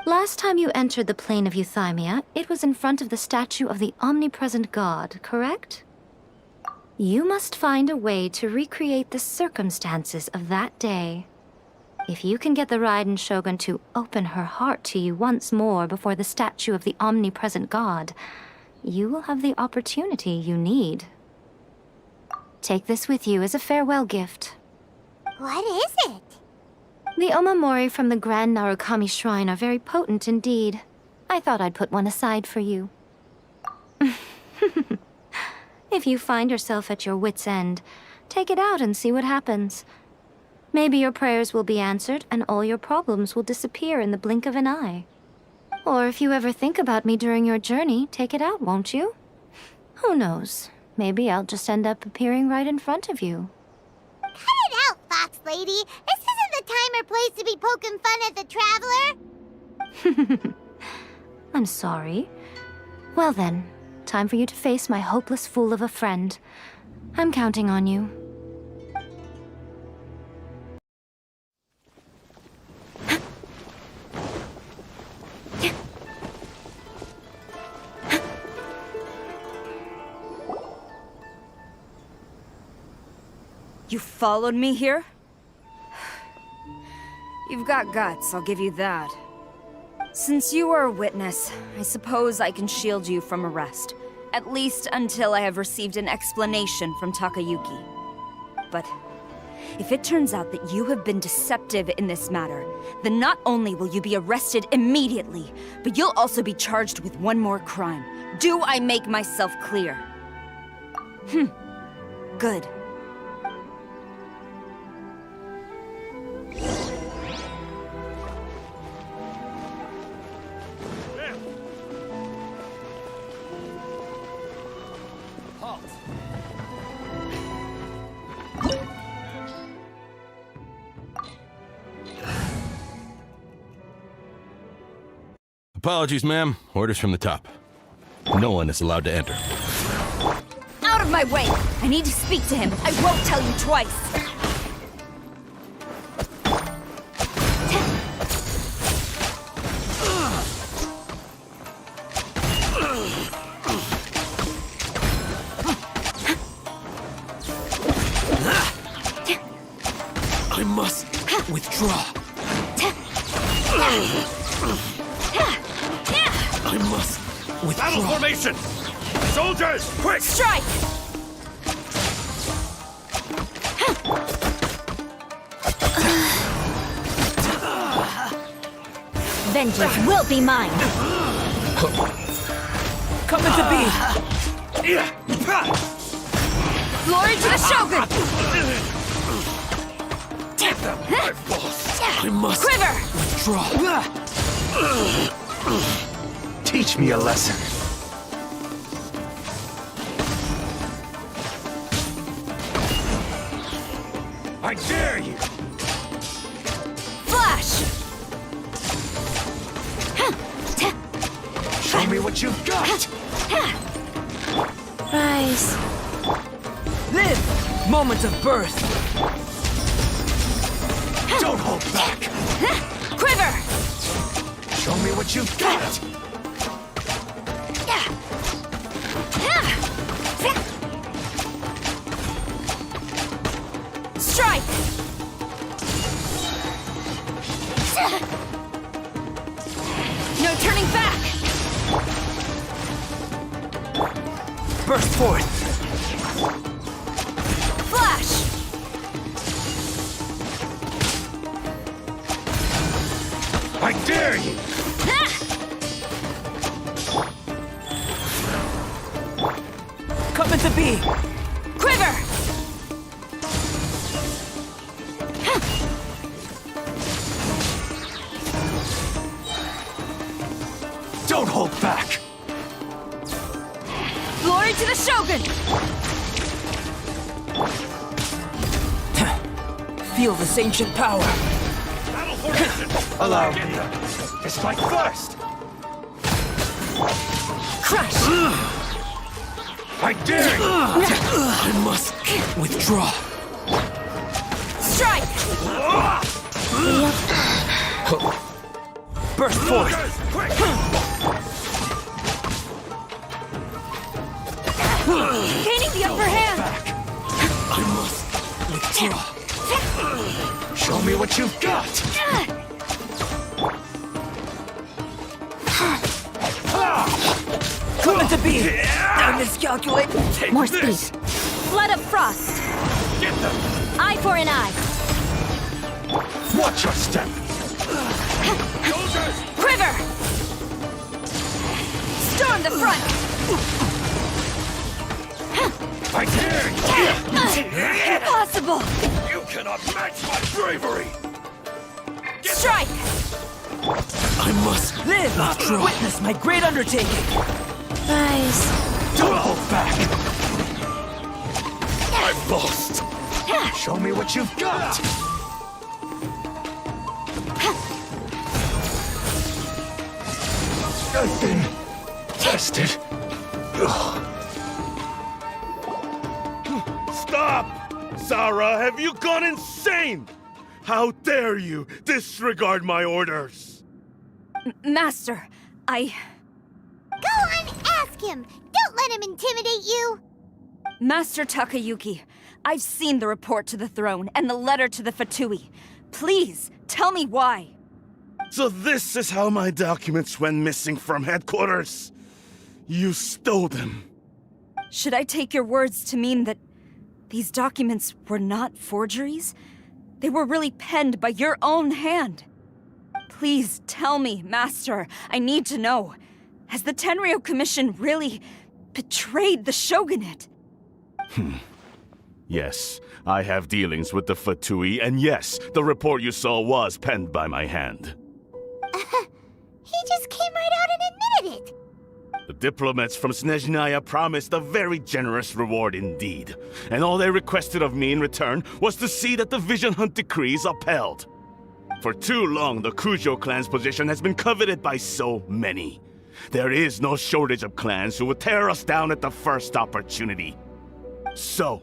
Last time you entered the plane of Euthymia, it was in front of the statue of the omnipresent god, correct? You must find a way to recreate the circumstances of that day. If you can get the Raiden Shogun to open her heart to you once more before the statue of the omnipresent god, you will have the opportunity you need. Take this with you as a farewell gift. What is it? The omamori from the Grand Narukami Shrine are very potent indeed. I thought I'd put one aside for you. If you find yourself at your wit's end, take it out and see what happens. Maybe your prayers will be answered and all your problems will disappear in the blink of an eye. Or if you ever think about me during your journey, take it out, won't you? Who knows? Maybe I'll just end up appearing right in front of you. Cut it out, Fox Lady. This isn't the time or place to be poking fun at the Traveler. I'm sorry. Well then, time for you to face my hopeless fool of a friend. I'm counting on you. You followed me here? You've got guts, I'll give you that. Since you are a witness, I suppose I can shield you from arrest. At least until I have received an explanation from Takayuki. But if it turns out that you have been deceptive in this matter, then not only will you be arrested immediately, but you'll also be charged with one more crime. Do I make myself clear? Good. Apologies, ma'am. Orders from the top. No one is allowed to enter. Out of my way! I need to speak to him. I won't tell you twice. I must withdraw. I must withdraw. Battle formation! Soldiers, quick! Strike! Vengeance will be mine! Come into being! Glory to the Shogun! I must Quiver! withdraw. Teach me a lesson. I dare you! Flash! Show me what you've got. Rise. Live! Moment of birth! Don't hold back. Quiver! Show me what you've got. Strike! No turning back! Burst forth! Flash! I dare you! Come into being! Quiver! Don't hold back. Glory to the Shogun! Feel this ancient power! Battle formation! Allow me to strike first. Crush! I dare you! I must withdraw. Strike! Burst forth! Soldiers, quick! Gaining the upper hand! I must withdraw. Show me what you've got. Come into being! I miscalculate! More speed. Flood of frost. Get them! Eye for an eye. Watch your step. Soldiers! Quiver! Storm the front! I dare you! Impossible! You cannot match my bravery! Strike! I must Live! withdraw. Witness my great undertaking! Rise. Don't hold back. I've lost. Show me what you've got. I've been tested. Stop! Sarah, have you gone insane? How dare you disregard my orders? Master, I... Go on, ask him! Don't let him intimidate you! Master Takayuki, I've seen the report to the throne and the letter to the Fatui. Please, tell me why. So this is how my documents went missing from headquarters. You stole them. Should I take your words to mean that these documents were not forgeries? They were really penned by your own hand. Please tell me, Master. I need to know. Has the Tenryo Commission really betrayed the Shogunate? Yes, I have dealings with the Fatui, and yes, the report you saw was penned by my hand. He just came right out and admitted it. The diplomats from Snezhnaya promised a very generous reward indeed, and all they requested of me in return was to see that the Vision Hunt decree is upheld. For too long, the Kujo clan's position has been coveted by so many. There is no shortage of clans who would tear us down at the first opportunity. So,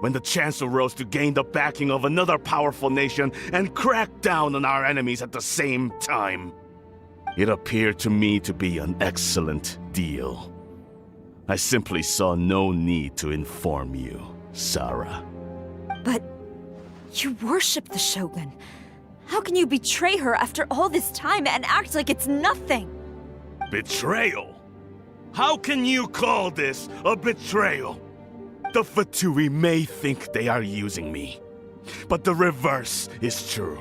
when the chance arose to gain the backing of another powerful nation and crack down on our enemies at the same time, it appeared to me to be an excellent deal. I simply saw no need to inform you, Sarah. But you worship the Shogun. How can you betray her after all this time and act like it's nothing? Betrayal? How can you call this a betrayal? The Fatui may think they are using me, but the reverse is true.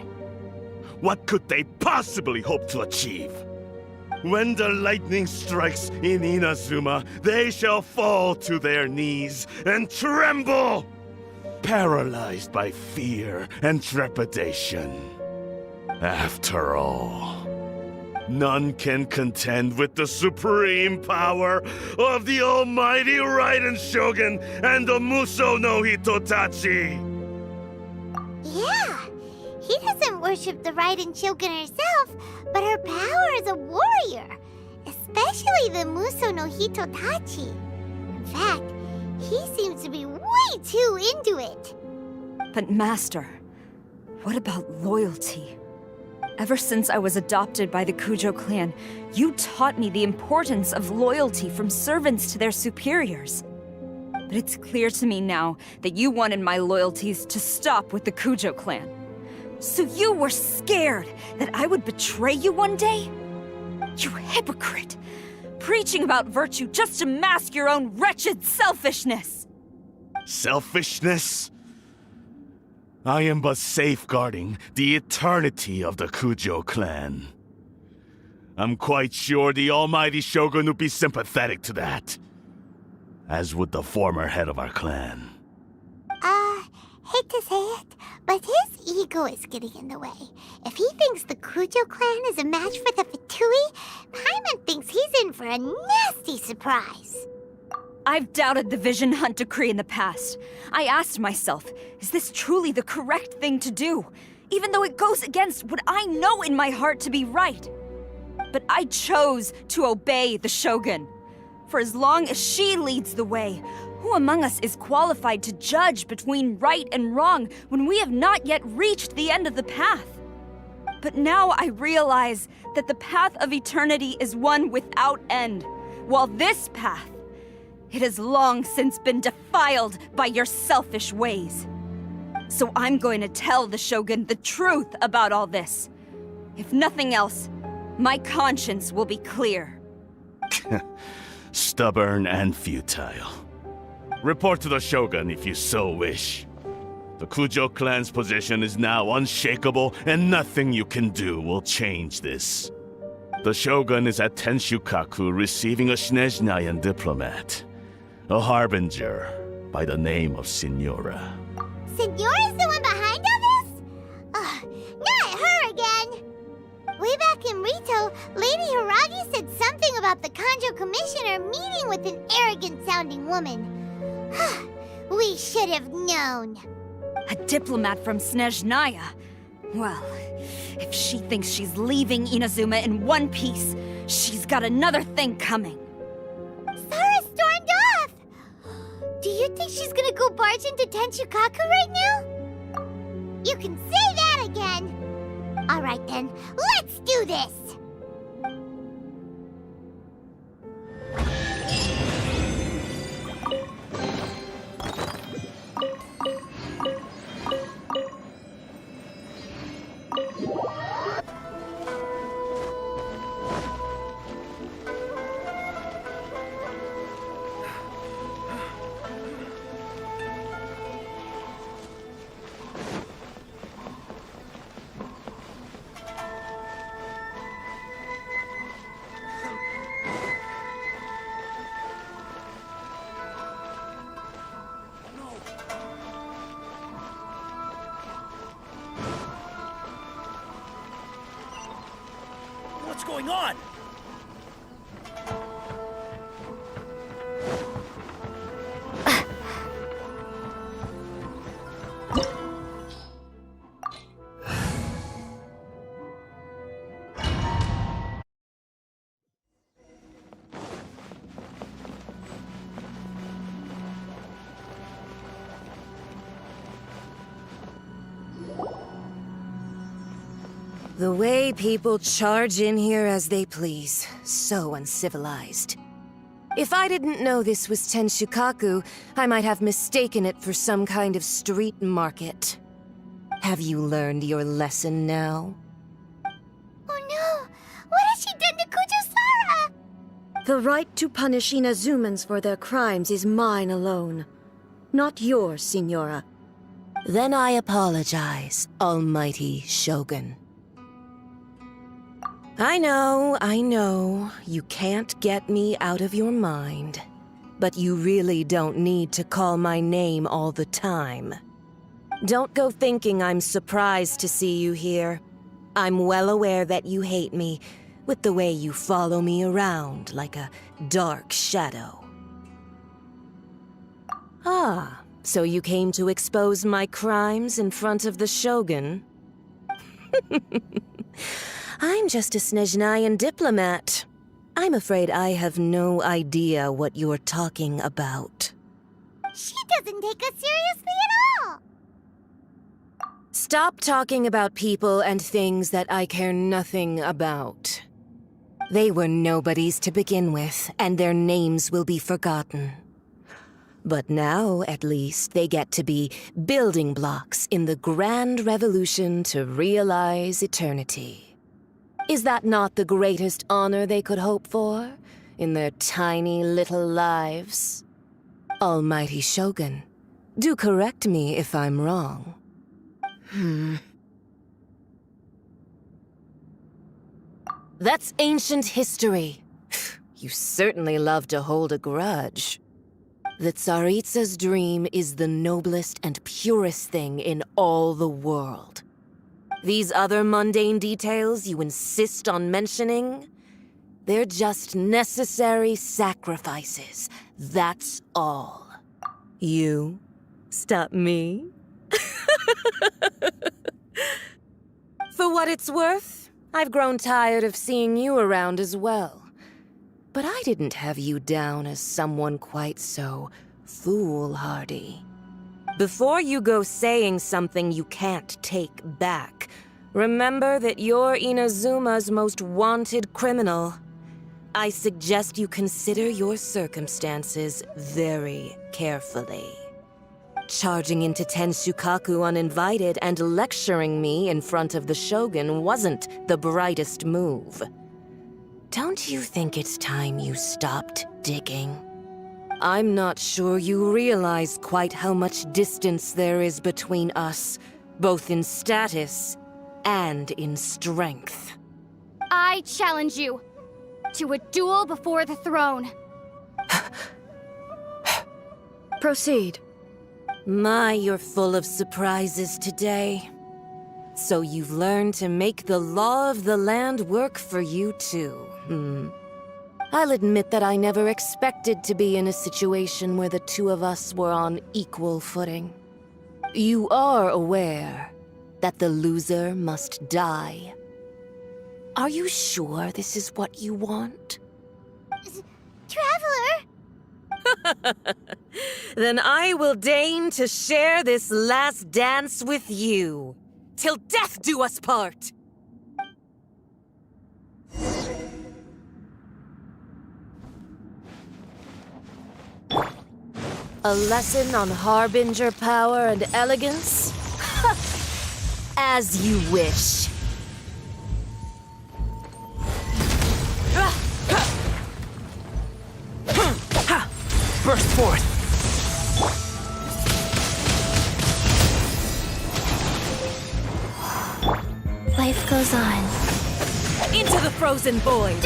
What could they possibly hope to achieve? When the lightning strikes in Inazuma, they shall fall to their knees and tremble, paralyzed by fear and trepidation. After all, none can contend with the supreme power of the almighty Raiden Shogun and the Muso no Hitotachi! Yeah, he doesn't worship the Raiden Shogun herself, but her power as a warrior, especially the Muso no Hitotachi. In fact, he seems to be way too into it. But Master, what about loyalty? Ever since I was adopted by the Kujo clan, you taught me the importance of loyalty from servants to their superiors. But it's clear to me now that you wanted my loyalties to stop with the Kujo clan. So you were scared that I would betray you one day? You hypocrite! Preaching about virtue just to mask your own wretched selfishness! Selfishness? I am but safeguarding the eternity of the Kujo clan. I'm quite sure the almighty Shogun would be sympathetic to that. As would the former head of our clan. Hate to say it, but his ego is getting in the way. If he thinks the Kujo clan is a match for the Fatui, Paimon thinks he's in for a nasty surprise. I've doubted the Vision Hunt decree in the past. I asked myself, is this truly the correct thing to do? Even though it goes against what I know in my heart to be right. But I chose to obey the Shogun. For as long as she leads the way, who among us is qualified to judge between right and wrong when we have not yet reached the end of the path? But now I realize that the path of eternity is one without end, while this path, it has long since been defiled by your selfish ways. So I'm going to tell the Shogun the truth about all this. If nothing else, my conscience will be clear. Stubborn and futile. Report to the Shogun if you so wish. The Kujo clan's position is now unshakable, and nothing you can do will change this. The Shogun is at Tenshukaku receiving a Snezhnayan diplomat. A harbinger by the name of Signora. Signora's the one behind all this? Not her again! Way back in Rito, Lady Hiragi said something about the Kanjo Commissioner meeting with an arrogant-sounding woman. We should have known. A diplomat from Snezhnaya? Well, if she thinks she's leaving Inazuma in one piece, she's got another thing coming. Sarah stormed off! Do you think she's gonna go barge into Tenshukaku right now? You can say that again! Alright then, let's do this! going on? The way people charge in here as they please. So uncivilized. If I didn't know this was Tenshukaku, I might have mistaken it for some kind of street market. Have you learned your lesson now? Oh no! What has she done to Kujusara? The right to punish Inazumans for their crimes is mine alone. Not yours, Signora. Then I apologize, Almighty Shogun. I know, you can't get me out of your mind. But you really don't need to call my name all the time. Don't go thinking I'm surprised to see you here. I'm well aware that you hate me, with the way you follow me around like a dark shadow. Ah, so you came to expose my crimes in front of the Shogun? I'm just a Snezhnayan diplomat. I'm afraid I have no idea what you're talking about. She doesn't take us seriously at all! Stop talking about people and things that I care nothing about. They were nobodies to begin with, and their names will be forgotten. But now, at least, they get to be building blocks in the grand revolution to realize eternity. Is that not the greatest honor they could hope for in their tiny little lives? Almighty Shogun, do correct me if I'm wrong. That's ancient history. You certainly love to hold a grudge. The Tsaritsa's dream is the noblest and purest thing in all the world. These other mundane details you insist on mentioning, they're just necessary sacrifices. That's all. You stop me? For what it's worth, I've grown tired of seeing you around as well. But I didn't have you down as someone quite so foolhardy. Before you go saying something you can't take back, remember that you're Inazuma's most wanted criminal. I suggest you consider your circumstances very carefully. Charging into Tenshukaku uninvited and lecturing me in front of the Shogun wasn't the brightest move. Don't you think it's time you stopped digging? I'm not sure you realize quite how much distance there is between us, both in status and in strength. I challenge you to a duel before the throne. Proceed. My, you're full of surprises today. So you've learned to make the law of the land work for you too, I'll admit that I never expected to be in a situation where the two of us were on equal footing. You are aware that the loser must die. Are you sure this is what you want? Traveler! Then I will deign to share this last dance with you. Till death do us part! A lesson on Harbinger power and elegance? As you wish. Burst forth! Life goes on. Into the frozen void!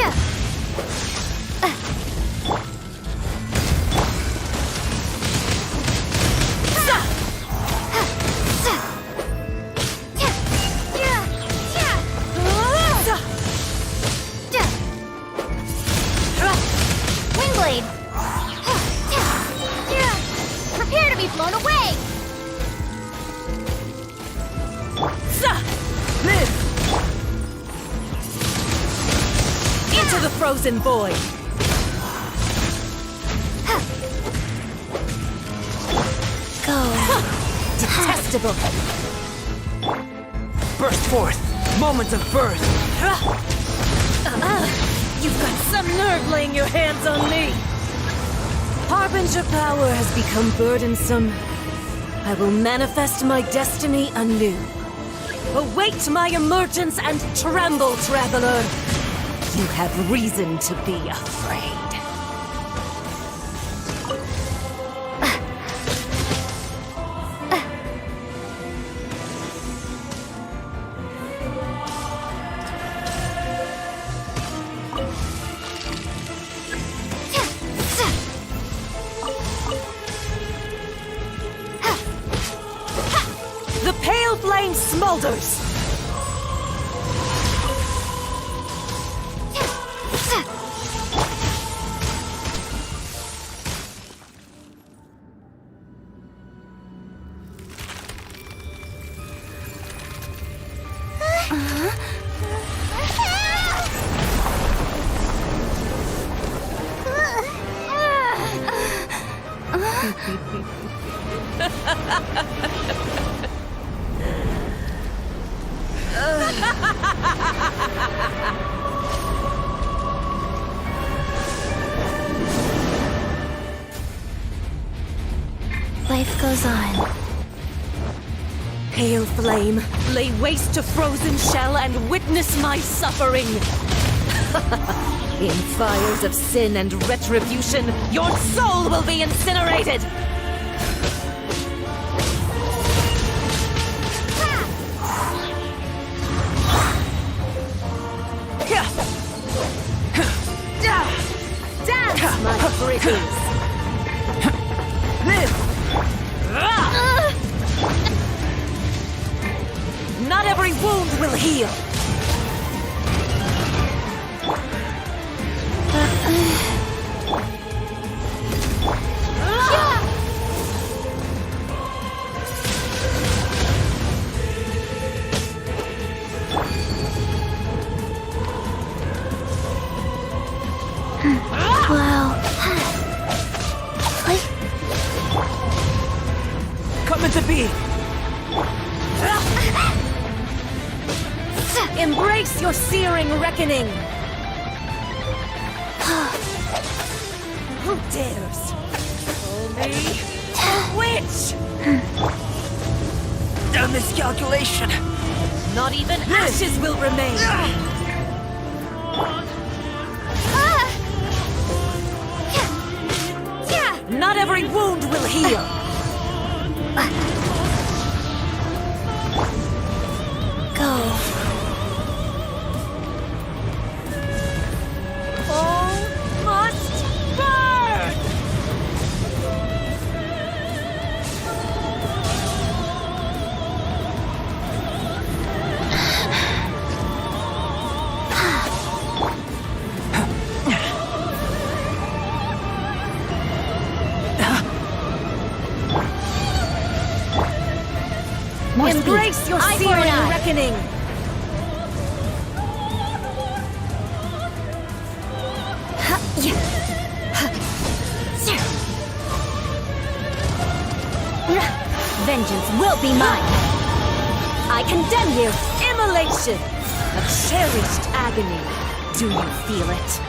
frozen void! Go. Detestable! Burst forth! Moment of birth! You've got some nerve laying your hands on me! Harbinger power has become burdensome. I will manifest my destiny anew. Await my emergence and tremble, traveler! You have reason to be afraid. The pale flame smolders! Life goes on. Pale flame, lay waste to frozen shell and witness my suffering! In fires of sin and retribution, your soul will be incinerated! Dance, my pretties! Not every wound will heal! Wow. Come into be! Embrace your searing reckoning! Who dares call me a witch? A miscalculation! Not even ashes will remain! Not every wound will heal! Go. All must burn! Embrace your searing reckoning! Vengeance will be mine. I condemn you. Immolation! A cherished agony. Do you feel it?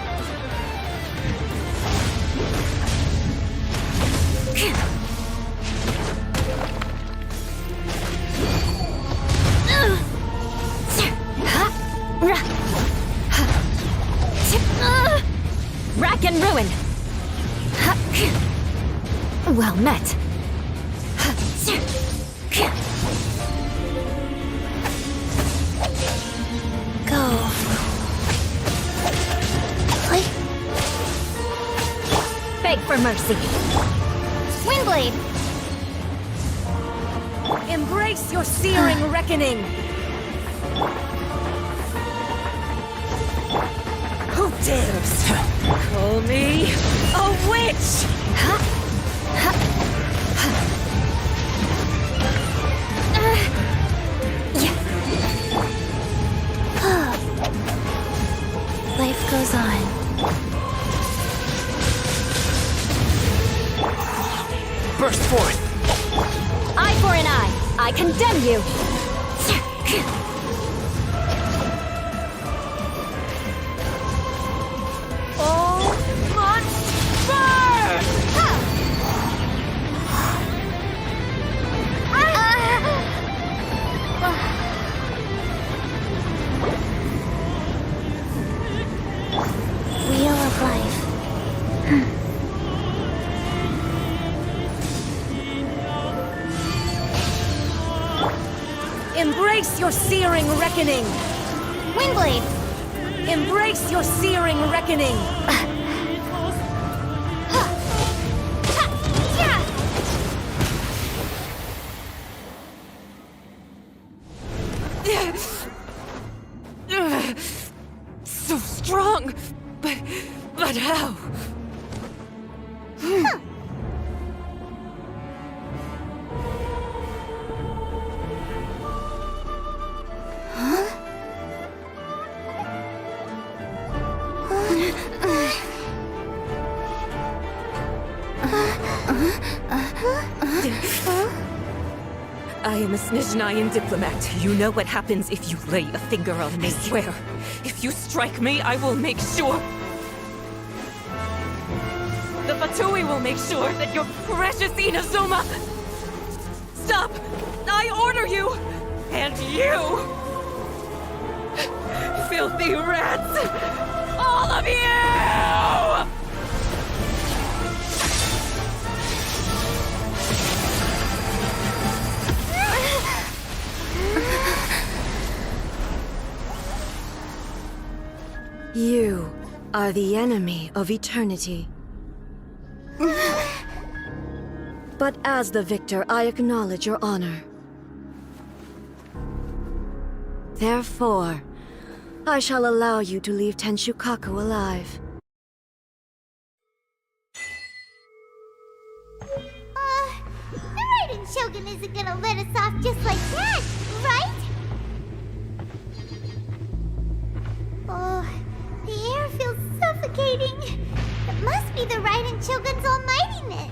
Rack and ruin. Well met. Go. Beg for mercy. Windblade! Embrace your searing reckoning! Who dares call me a witch? Life goes on. All must burn! Wheel of life. Embrace your searing reckoning! Windblade! Embrace your searing reckoning! So strong! But how? I am a Snezhnayan diplomat. You know what happens if you lay a finger on me. I swear, if you strike me, I will make sure... The Fatui will make sure that your precious Inazuma... Stop! I order you! And you! Filthy rats! All of you! You are the enemy of eternity. But as the victor, I acknowledge your honor. Therefore, I shall allow you to leave Tenshukaku alive. The Raiden Shogun isn't gonna let us off just like that, right? Oh, the air feels suffocating. It must be the Raiden Shogun's almightiness.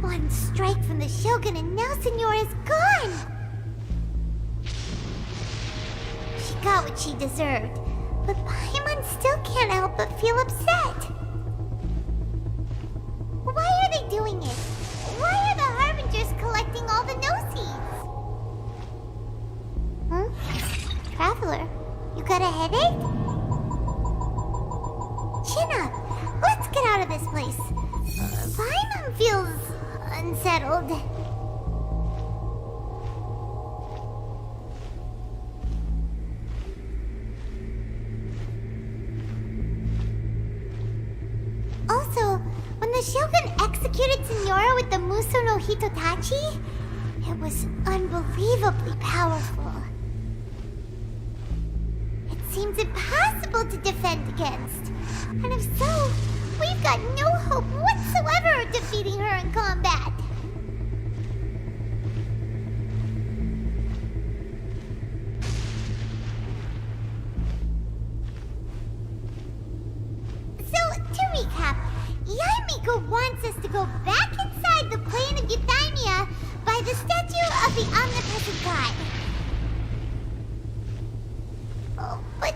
One strike from the Shogun and now Senora is gone! She got what she deserved, but Paimon still can't help but feel upset. Why are they doing it? Why are the Harbingers collecting all the no-seeds? Traveler, you got a headache? Chin up. Let's get out of this place. Paimon feels unsettled. Also, when the Shogun executed Senora with the Muso no Hitotachi, it was unbelievably powerful. It seems impossible to defend against. And if so, we've got no hope whatsoever of defeating her in combat. So, to recap, Yaimiko wants us to go back inside the plane of Euthymia by the statue of the omnipresent god. Oh, but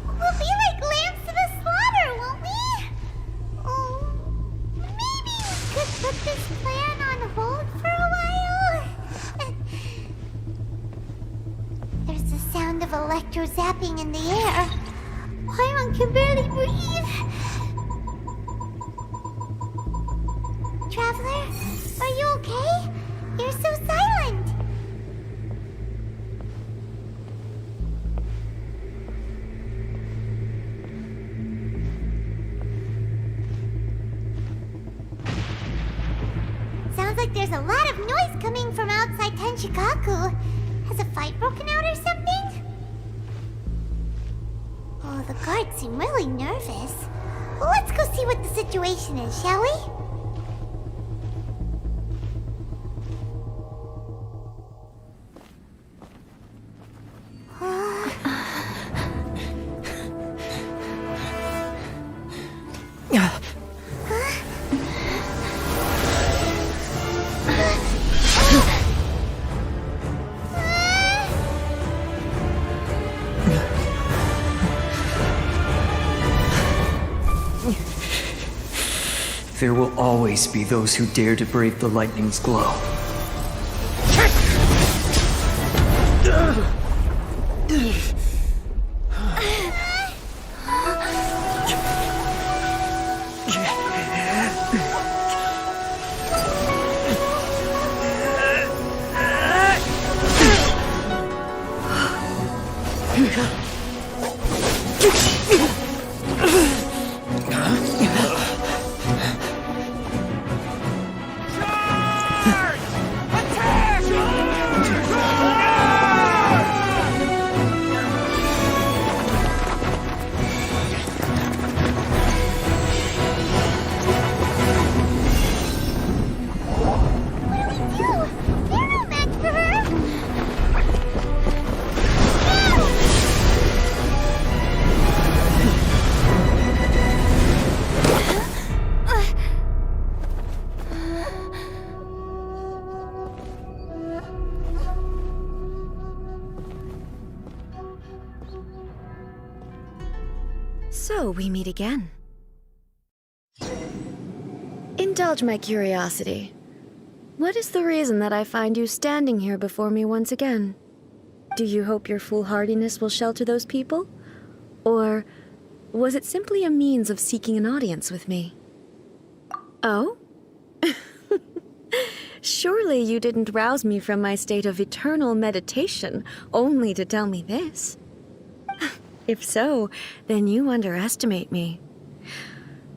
we'll be like lambs to the slaughter, won't we? Oh, maybe we could put this plan on hold for a while? There's the sound of electro zapping in the air. Paimon can barely breathe. Traveler, are you okay? You're so silent. Sounds like there's a lot of noise coming from outside Tenshukaku. Has a fight broken out or something? Oh, the guards seem really nervous. Well, let's go see what the situation is, shall we? There will always be those who dare to brave the lightning's glow. So we meet again. Indulge my curiosity. What is the reason that I find you standing here before me once again? Do you hope your foolhardiness will shelter those people? Or was it simply a means of seeking an audience with me? Oh? Surely you didn't rouse me from my state of eternal meditation only to tell me this. If so, then you underestimate me.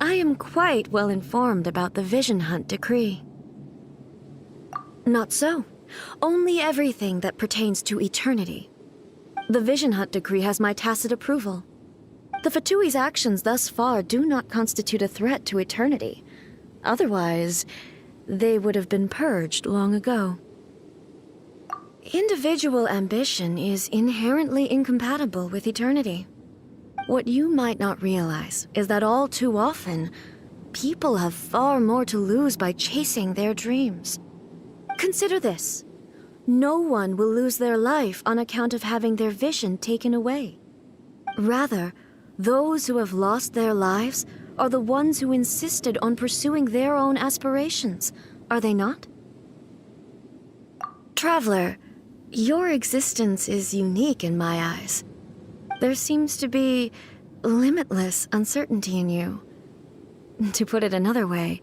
I am quite well informed about the Vision Hunt decree. Not so. Only everything that pertains to eternity. The Vision Hunt decree has my tacit approval. The Fatui's actions thus far do not constitute a threat to eternity. Otherwise, they would have been purged long ago. Individual ambition is inherently incompatible with eternity. What you might not realize is that all too often, people have far more to lose by chasing their dreams. Consider this. No one will lose their life on account of having their vision taken away. Rather, those who have lost their lives are the ones who insisted on pursuing their own aspirations, are they not? Traveler, your existence is unique in my eyes. There seems to be limitless uncertainty in you. To put it another way,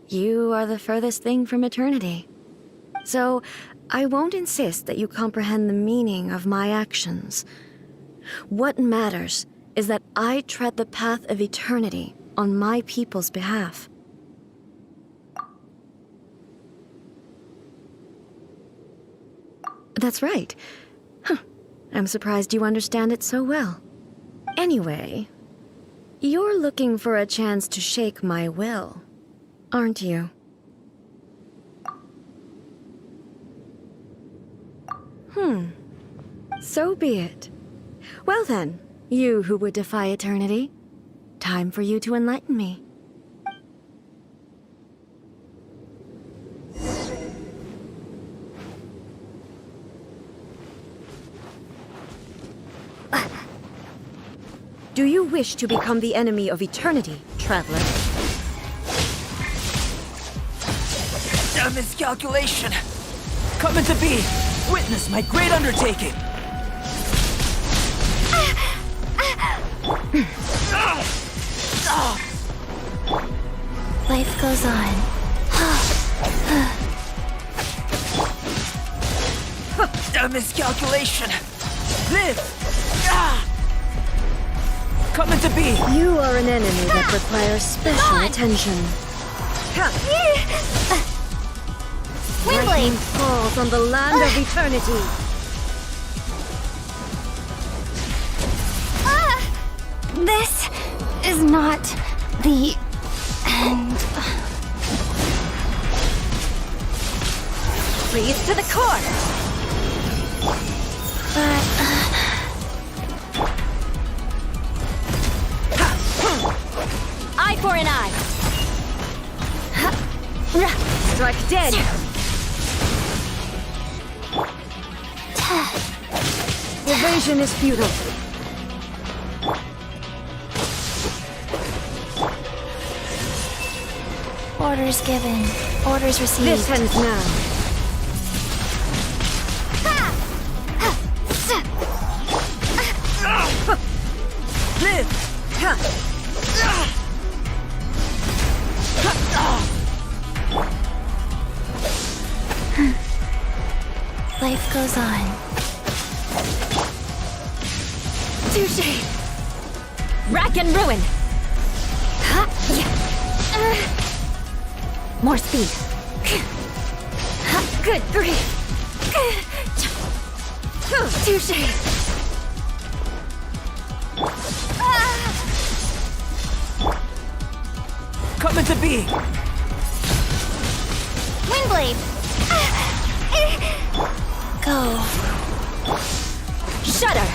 you are the furthest thing from eternity. So, I won't insist that you comprehend the meaning of my actions. What matters is that I tread the path of eternity on my people's behalf. That's right. Huh. I'm surprised you understand it so well. Anyway, you're looking for a chance to shake my will, aren't you? So be it. Well then, you who would defy eternity, time for you to enlighten me. Do you wish to become the enemy of eternity, traveler? A miscalculation! Coming to be! Witness my great undertaking! Life goes on. A miscalculation! Live! Coming to be! You are an enemy that requires special attention. Lightning falls on the land of eternity. This is not the end. Freeze to the core! Eye for an eye. Strike dead. Evasion is futile. Orders given. Orders received. This ends now. Live! Life goes on. Touché! Rack and ruin! More speed. Good grief! Touché! Coming to be! Windblade! Go. Shudder!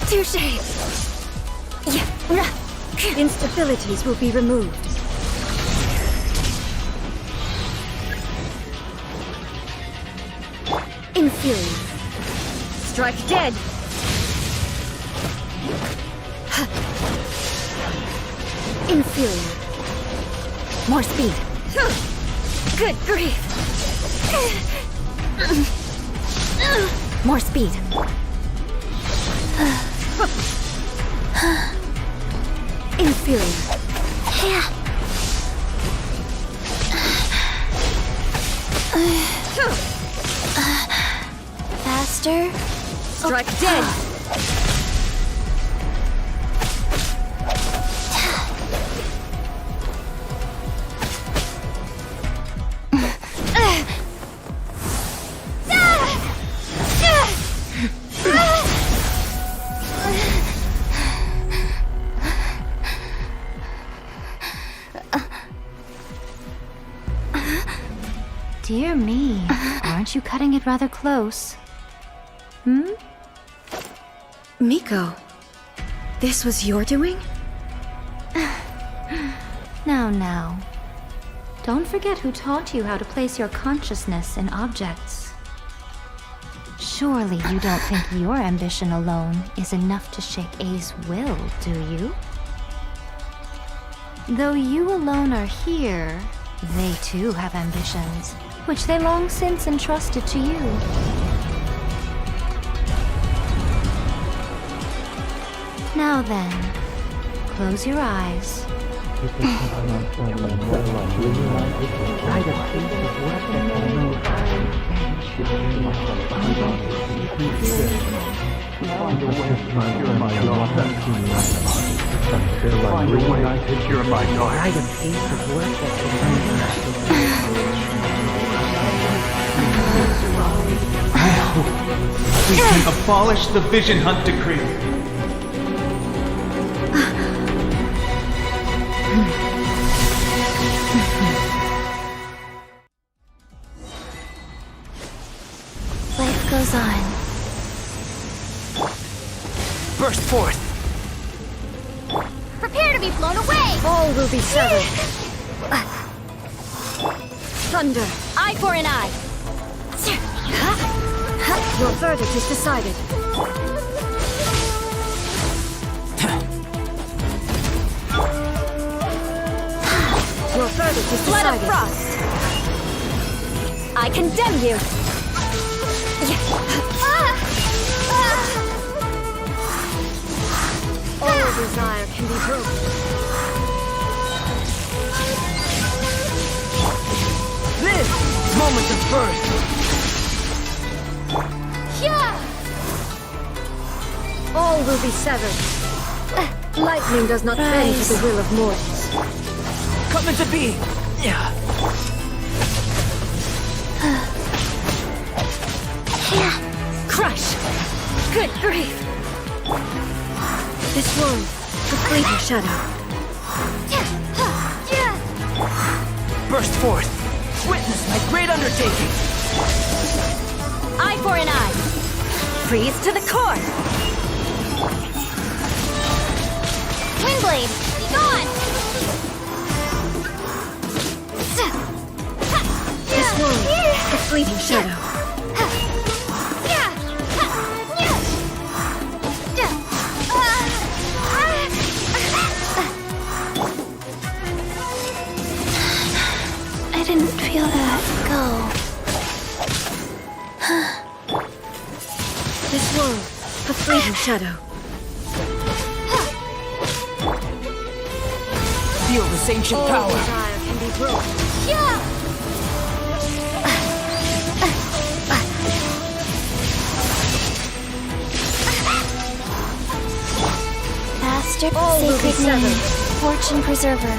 Touché! Instabilities will be removed. Infuriate. Strike dead! Infuriate. More speed. Good grief! More speed. Inferior. Yeah. Faster. Strike dead. Dear me, aren't you cutting it rather close? Hmm? Miko, this was your doing? Now. Don't forget who taught you how to place your consciousness in objects. Surely you don't think your ambition alone is enough to shake A's will, do you? Though you alone are here, they too have ambitions, which they long since entrusted to you. Now then, close your eyes. We can abolish the Vision Hunt Decree. Life goes on. Burst forth! Prepare to be blown away! All will be severed. Thunder, eye for an eye. Your verdict is decided. Your verdict is decided. Blood of frost. I condemn you. All desire can be broken. Live! Moment of birth! All will be severed. Lightning does not bend to the will of mortals. Coming to be! Crush! Good grief! This world, the fleeting shadow. Burst forth! Witness my great undertaking! Eye for an eye! Freeze to the core! Windblade, be gone! This world, the fleeting shadow. This world, a fleeting shadow. Feel this ancient power. Desire can be broken. Master, All will be sacred name, severed. fortune preserver.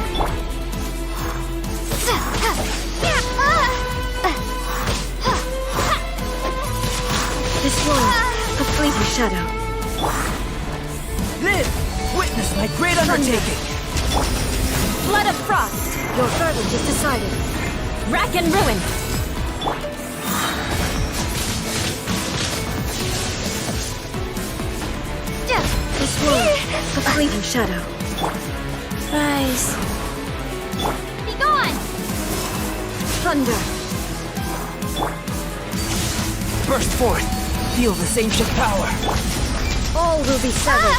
This world, a fleeting shadow. Live! Witness my great undertaking! Blood of Frost! Your verdict is decided. Rack and ruin! This world, a fleeting shadow. Rise. Be gone! Thunder. Burst forth! Feel this ancient power! All will be severed.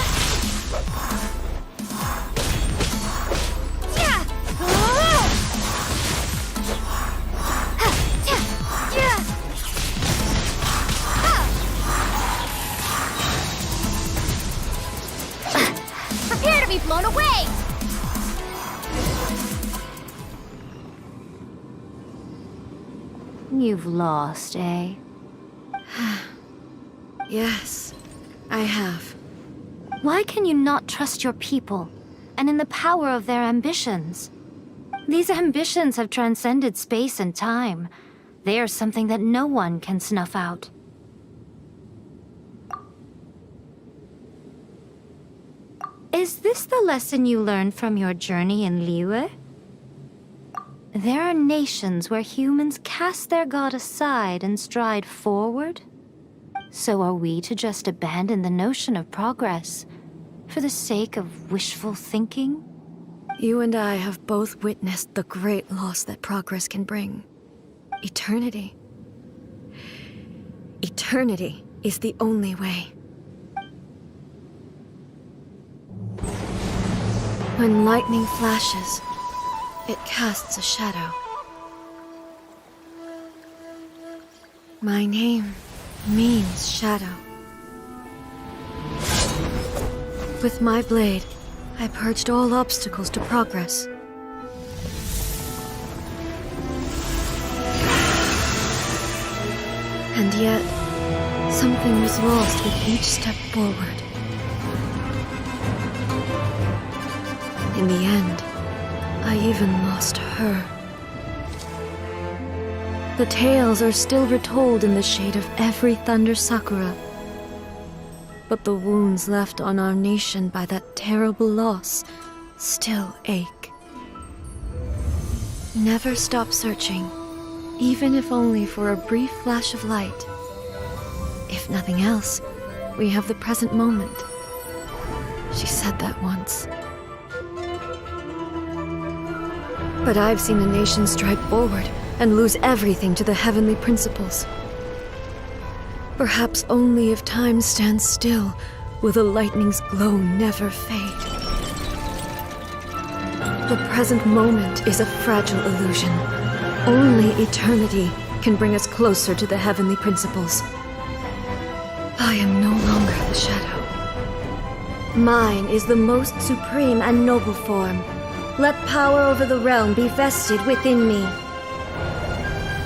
Prepare to be blown away! You've lost, eh? Yes, I have. Why can you not trust your people, and in the power of their ambitions? These ambitions have transcended space and time. They are something that no one can snuff out. Is this the lesson you learned from your journey in Liyue? There are nations where humans cast their god aside and stride forward. So are we to just abandon the notion of progress for the sake of wishful thinking? You and I have both witnessed the great loss that progress can bring. Eternity. Eternity is the only way. When lightning flashes, it casts a shadow. My name means shadow. With my blade, I purged all obstacles to progress. And yet, something was lost with each step forward. In the end, I even lost her. The tales are still retold in the shade of every thunder sakura. But the wounds left on our nation by that terrible loss still ache. Never stop searching, even if only for a brief flash of light. If nothing else, we have the present moment. She said that once. But I've seen a nation stride forward and lose everything to the heavenly principles. Perhaps only if time stands still will the lightning's glow never fade. The present moment is a fragile illusion. Only eternity can bring us closer to the heavenly principles. I am no longer the shadow. Mine is the most supreme and noble form. Let power over the realm be vested within me.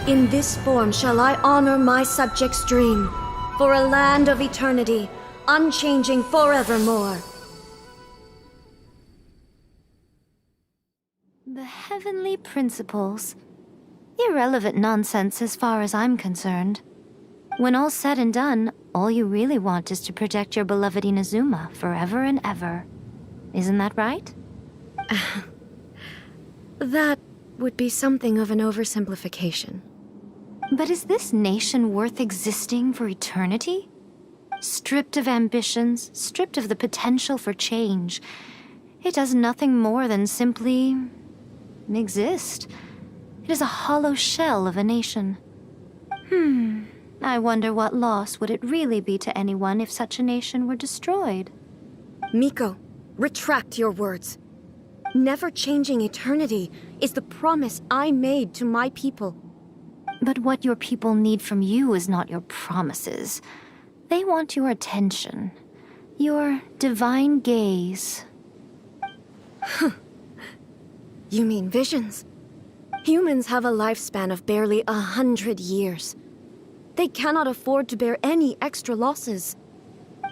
In this form shall I honor my subjects' dream, for a land of eternity, unchanging forevermore. The heavenly principles. Irrelevant nonsense as far as I'm concerned. When all's said and done, all you really want is to protect your beloved Inazuma forever and ever. Isn't that right? That would be something of an oversimplification. But is this nation worth existing for eternity? Stripped of ambitions, stripped of the potential for change, it does nothing more than simply exist. It is a hollow shell of a nation. I wonder what loss would it really be to anyone if such a nation were destroyed? Miko, retract your words. Never changing eternity is the promise I made to my people. But what your people need from you is not your promises. They want your attention. Your divine gaze. You mean visions? Humans have a lifespan of barely 100 years. They cannot afford to bear any extra losses.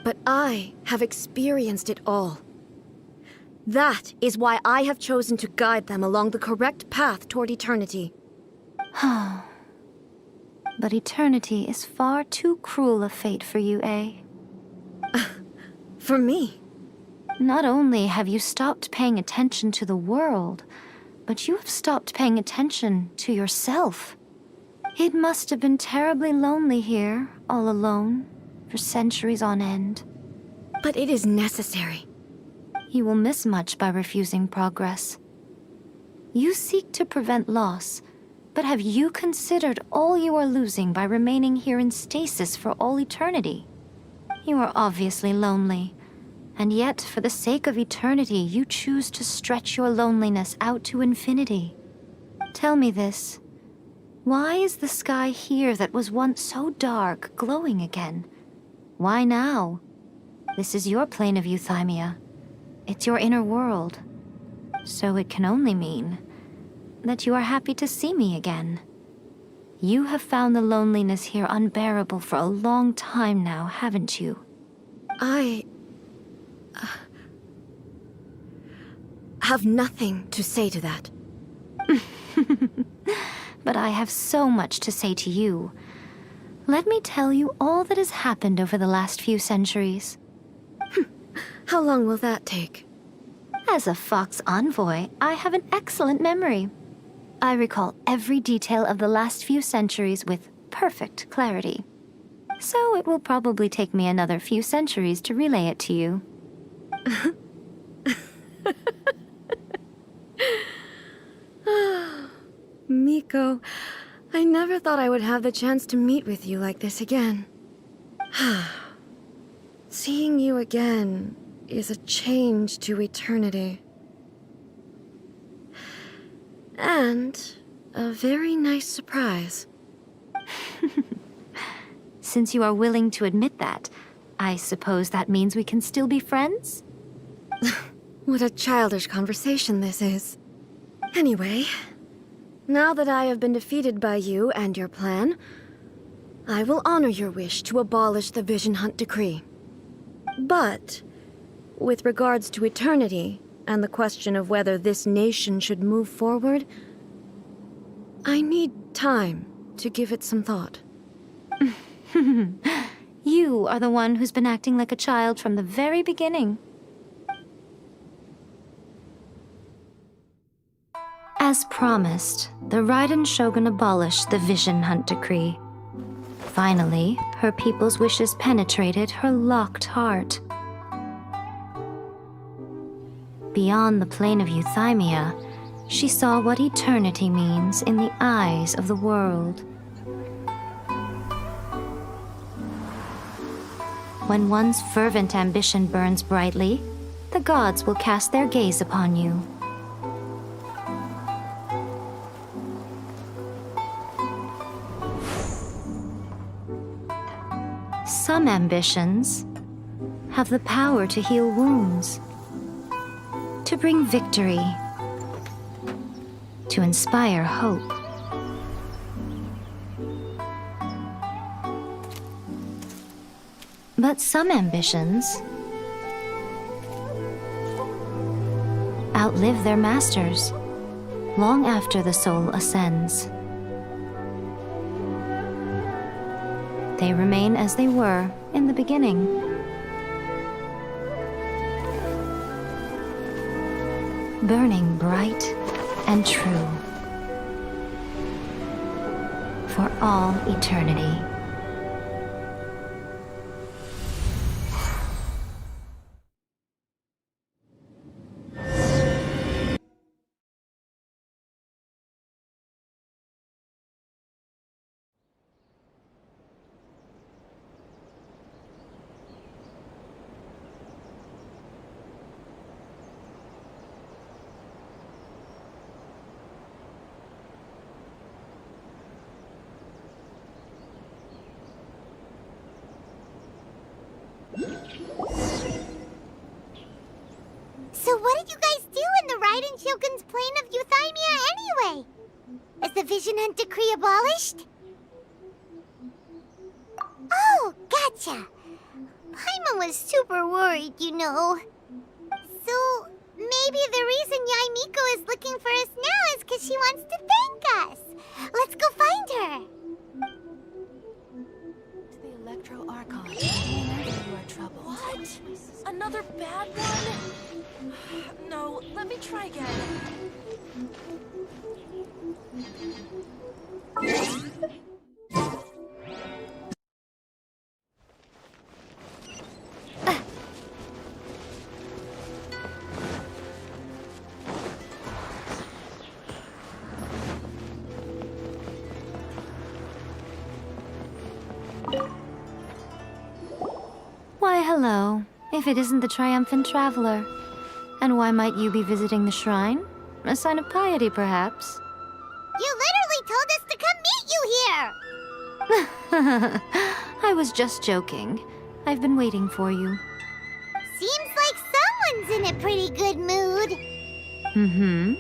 But I have experienced it all. That is why I have chosen to guide them along the correct path toward eternity. But eternity is far too cruel a fate for you, eh? For me? Not only have you stopped paying attention to the world, but you have stopped paying attention to yourself. It must have been terribly lonely here, all alone, for centuries on end. But it is necessary. You will miss much by refusing progress. You seek to prevent loss, but have you considered all you are losing by remaining here in stasis for all eternity? You are obviously lonely, and yet for the sake of eternity you choose to stretch your loneliness out to infinity. Tell me this. Why is the sky here that was once so dark glowing again? Why now? This is your plane of euthymia. It's your inner world. So it can only mean that you are happy to see me again. You have found the loneliness here unbearable for a long time now, haven't you? I have nothing to say to that. But I have so much to say to you. Let me tell you all that has happened over the last few centuries. How long will that take? As a Fox envoy, I have an excellent memory. I recall every detail of the last few centuries with perfect clarity. So it will probably take me another few centuries to relay it to you. Miko, I never thought I would have the chance to meet with you like this again. Seeing you again is a change to eternity. And a very nice surprise. Since you are willing to admit that, I suppose that means we can still be friends? What a childish conversation this is. Anyway, now that I have been defeated by you and your plan, I will honor your wish to abolish the Vision Hunt Decree. But, with regards to eternity, and the question of whether this nation should move forward, I need time to give it some thought. You are the one who's been acting like a child from the very beginning. As promised, the Raiden Shogun abolished the Vision Hunt Decree. Finally, her people's wishes penetrated her locked heart. Beyond the plane of euthymia, she saw what eternity means in the eyes of the world. When one's fervent ambition burns brightly, the gods will cast their gaze upon you. Some ambitions have the power to heal wounds, to bring victory, to inspire hope. But some ambitions outlive their masters long after the soul ascends. They remain as they were in the beginning. Burning bright and true for all eternity. So what did you guys do in the Raiden Shogun's plane of Euthymia anyway? Is the Vision Hunt decree abolished? Oh, gotcha. Paimon was super worried, you know. So, maybe the reason Yaimiko is looking for us now is because she wants to thank us. Let's go find her. To the Electro Archon. You are troubled. What? Another bad one? No, let me try again. Why, hello. If it isn't the triumphant traveler. And why might you be visiting the shrine? A sign of piety, perhaps? You literally told us to come meet you here! I was just joking. I've been waiting for you. Seems like someone's in a pretty good mood. Mm-hmm.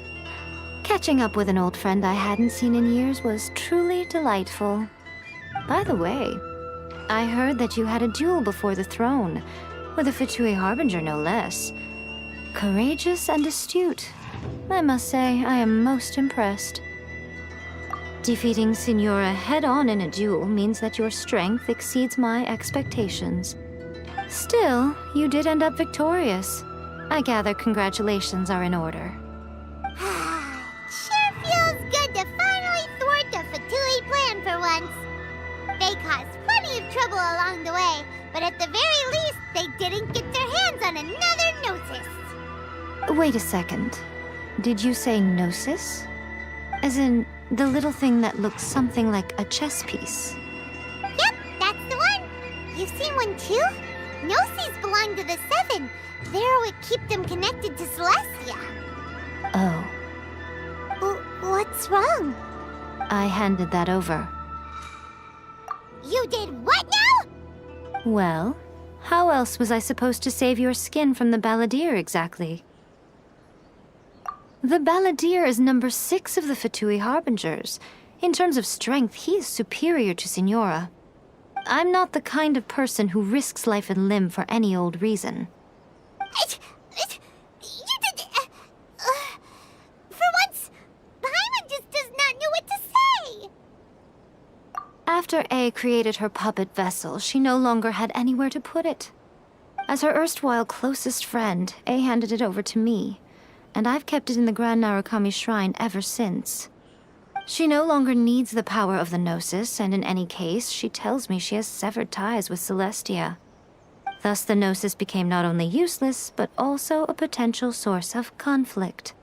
Catching up with an old friend I hadn't seen in years was truly delightful. By the way, I heard that you had a duel before the throne, with a Fatui Harbinger no less. Courageous and astute. I must say, I am most impressed. Defeating Signora head-on in a duel means that your strength exceeds my expectations. Still, you did end up victorious. I gather congratulations are in order. Sure feels good to finally thwart the Fatui plan for once. They caused plenty of trouble along the way, but at the very least, they didn't get their hands on another Gnosis. Wait a second. Did you say Gnosis? As in, the little thing that looks something like a chess piece? Yep, that's the one. You've seen one too? Gnosis belong to the Seven. They're what keep them connected to Celestia. Oh. What's wrong? I handed that over. You did what now? Well, how else was I supposed to save your skin from the Balladeer exactly? The Balladeer is number 6 of the Fatui Harbingers. In terms of strength, he is superior to Signora. I'm not the kind of person who risks life and limb for any old reason. For once, Paimon just does not know what to say. After A created her puppet vessel, she no longer had anywhere to put it. As her erstwhile closest friend, A handed it over to me, and I've kept it in the Grand Narukami Shrine ever since. She no longer needs the power of the Gnosis, and in any case, she tells me she has severed ties with Celestia. Thus the Gnosis became not only useless, but also a potential source of conflict.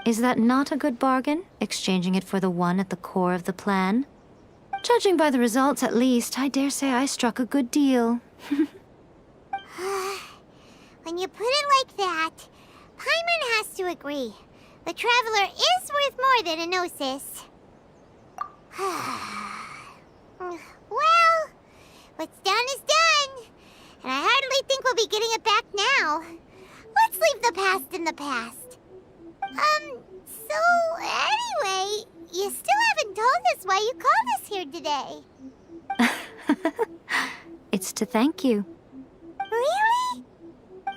Is that not a good bargain, exchanging it for the one at the core of the plan? Judging by the results, at least, I dare say I struck a good deal. When you put it like that, Paimon has to agree. The Traveler is worth more than a Gnosis. Well, what's done is done. And I hardly think we'll be getting it back now. Let's leave the past in the past. So anyway, you still haven't told us why you called us here today. It's to thank you. Really?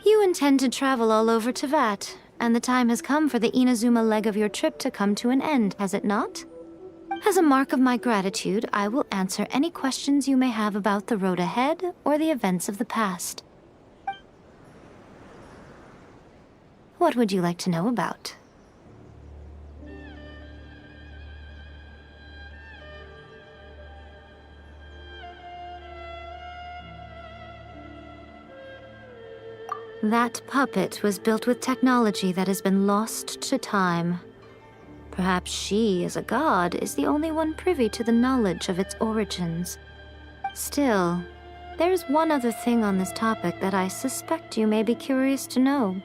You intend to travel all over Teyvat, and the time has come for the Inazuma leg of your trip to come to an end, has it not? As a mark of my gratitude, I will answer any questions you may have about the road ahead or the events of the past. What would you like to know about? That puppet was built with technology that has been lost to time. Perhaps she, as a god, is the only one privy to the knowledge of its origins. Still, there's one other thing on this topic that I suspect you may be curious to know.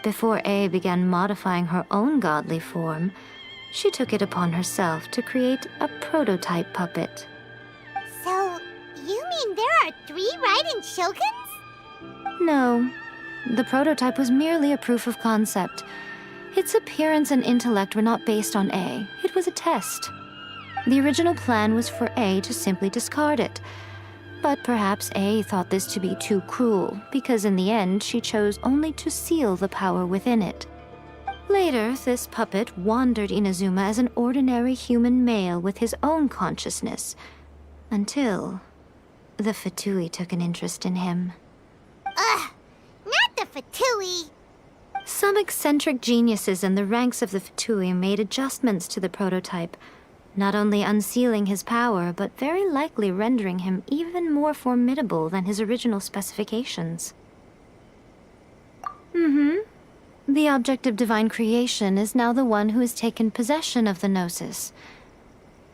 Before A began modifying her own godly form, she took it upon herself to create a prototype puppet. So, you mean there are 3 Raiden Shoguns? No, the prototype was merely a proof of concept. Its appearance and intellect were not based on A. It was a test. The original plan was for A to simply discard it. But perhaps A thought this to be too cruel, because in the end she chose only to seal the power within it. Later, this puppet wandered Inazuma as an ordinary human male with his own consciousness, until the Fatui took an interest in him. Ugh! Not the Fatui! Some eccentric geniuses in the ranks of the Fatui made adjustments to the prototype, not only unsealing his power, but very likely rendering him even more formidable than his original specifications. The object of divine creation is now the one who has taken possession of the Gnosis,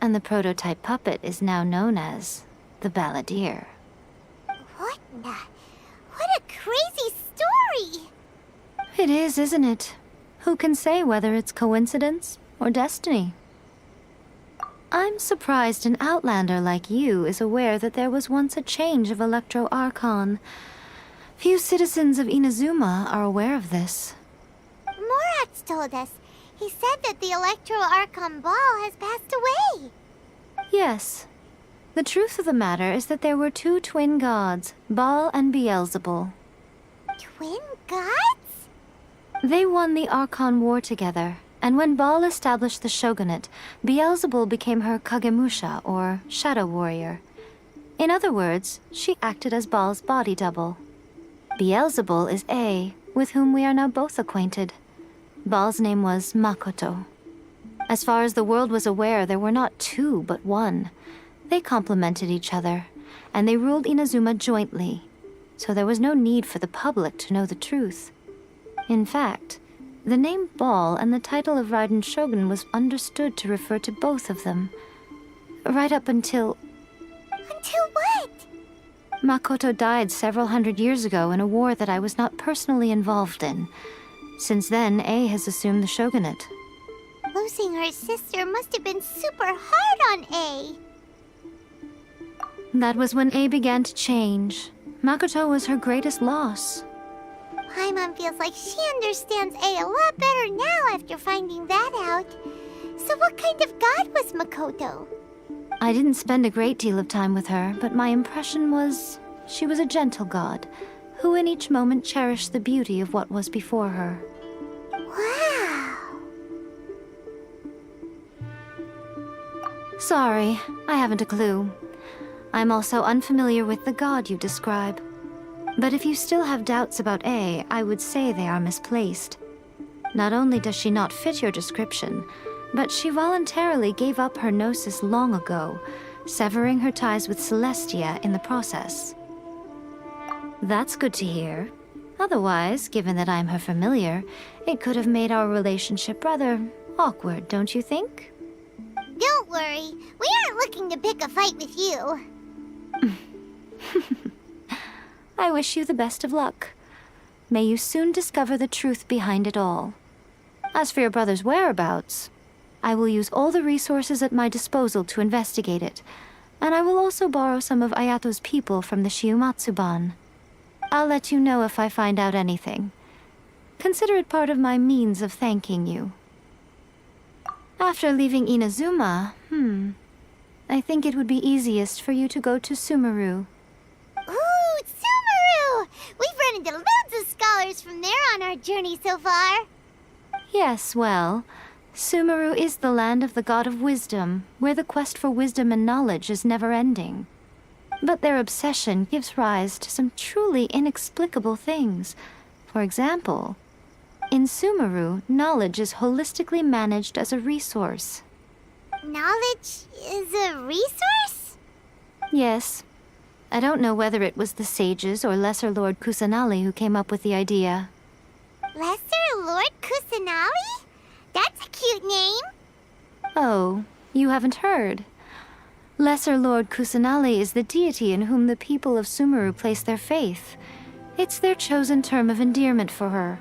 and the prototype puppet is now known as the Balladeer. What a crazy story! It is, isn't it? Who can say whether it's coincidence or destiny? I'm surprised an outlander like you is aware that there was once a change of Electro Archon. Few citizens of Inazuma are aware of this. Morax told us. He said that the Electro Archon Ball has passed away. Yes. The truth of the matter is that there were two twin gods, Baal and Beelzebul. Twin gods? They won the Archon War together, and when Baal established the shogunate, Beelzebul became her Kagemusha, or shadow warrior. In other words, she acted as Baal's body double. Beelzebul is A, with whom we are now both acquainted. Baal's name was Makoto. As far as the world was aware, there were not two, but one. They complemented each other, and they ruled Inazuma jointly, so there was no need for the public to know the truth. In fact, the name Baal and the title of Raiden Shogun was understood to refer to both of them. Right up until... Until what? Makoto died several hundred years ago in a war that I was not personally involved in. Since then, A has assumed the shogunate. Losing her sister must have been super hard on A. That was when A began to change. Makoto was her greatest loss. Paimon feels like she understands A lot better now after finding that out. So what kind of god was Makoto? I didn't spend a great deal of time with her, but my impression was she was a gentle god, who in each moment cherished the beauty of what was before her. Wow! Sorry, I haven't a clue. I'm also unfamiliar with the god you describe. But if you still have doubts about A, I would say they are misplaced. Not only does she not fit your description, but she voluntarily gave up her gnosis long ago, severing her ties with Celestia in the process. That's good to hear. Otherwise, given that I'm her familiar, it could have made our relationship rather awkward, don't you think? Don't worry, we aren't looking to pick a fight with you. I wish you the best of luck. May you soon discover the truth behind it all. As for your brother's whereabouts, I will use all the resources at my disposal to investigate it, and I will also borrow some of Ayato's people from the Shiumatsuban. I'll let you know if I find out anything. Consider it part of my means of thanking you. After leaving Inazuma, I think it would be easiest for you to go to Sumeru. Ooh, Sumeru! We've run into loads of scholars from there on our journey so far. Yes, well, Sumeru is the land of the god of wisdom, where the quest for wisdom and knowledge is never-ending. But their obsession gives rise to some truly inexplicable things. For example, in Sumeru, knowledge is holistically managed as a resource. Knowledge is a resource? Yes. I don't know whether it was the sages or Lesser Lord Kusanali who came up with the idea. Lesser Lord Kusanali? That's a cute name. Oh, you haven't heard. Lesser Lord Kusanali is the deity in whom the people of Sumeru place their faith. It's their chosen term of endearment for her.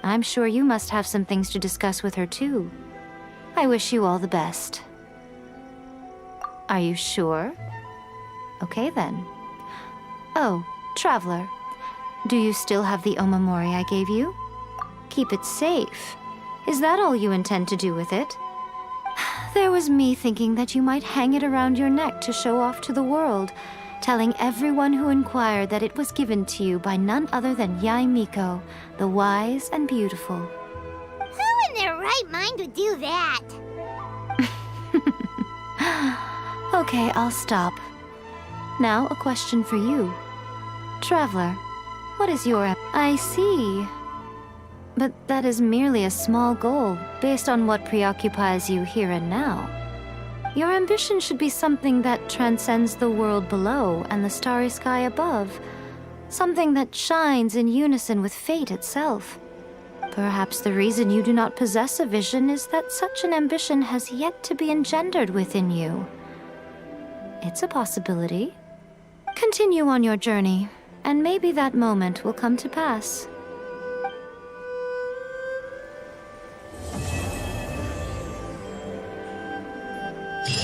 I'm sure you must have some things to discuss with her too. I wish you all the best. Are you sure? Okay then. Oh, Traveler, Do you still have the omamori I gave you? Keep it safe. Is that all you intend to do with it? There was me thinking that you might hang it around your neck to show off to the world, telling everyone who inquired that it was given to you by none other than Yae Miko, the wise and beautiful. Who in their right mind would do that? Okay, I'll stop. Now, a question for you. Traveler, what is your... I see. But that is merely a small goal, based on what preoccupies you here and now. Your ambition should be something that transcends the world below and the starry sky above. Something that shines in unison with fate itself. Perhaps the reason you do not possess a vision is that such an ambition has yet to be engendered within you. It's a possibility. Continue on your journey, and maybe that moment will come to pass.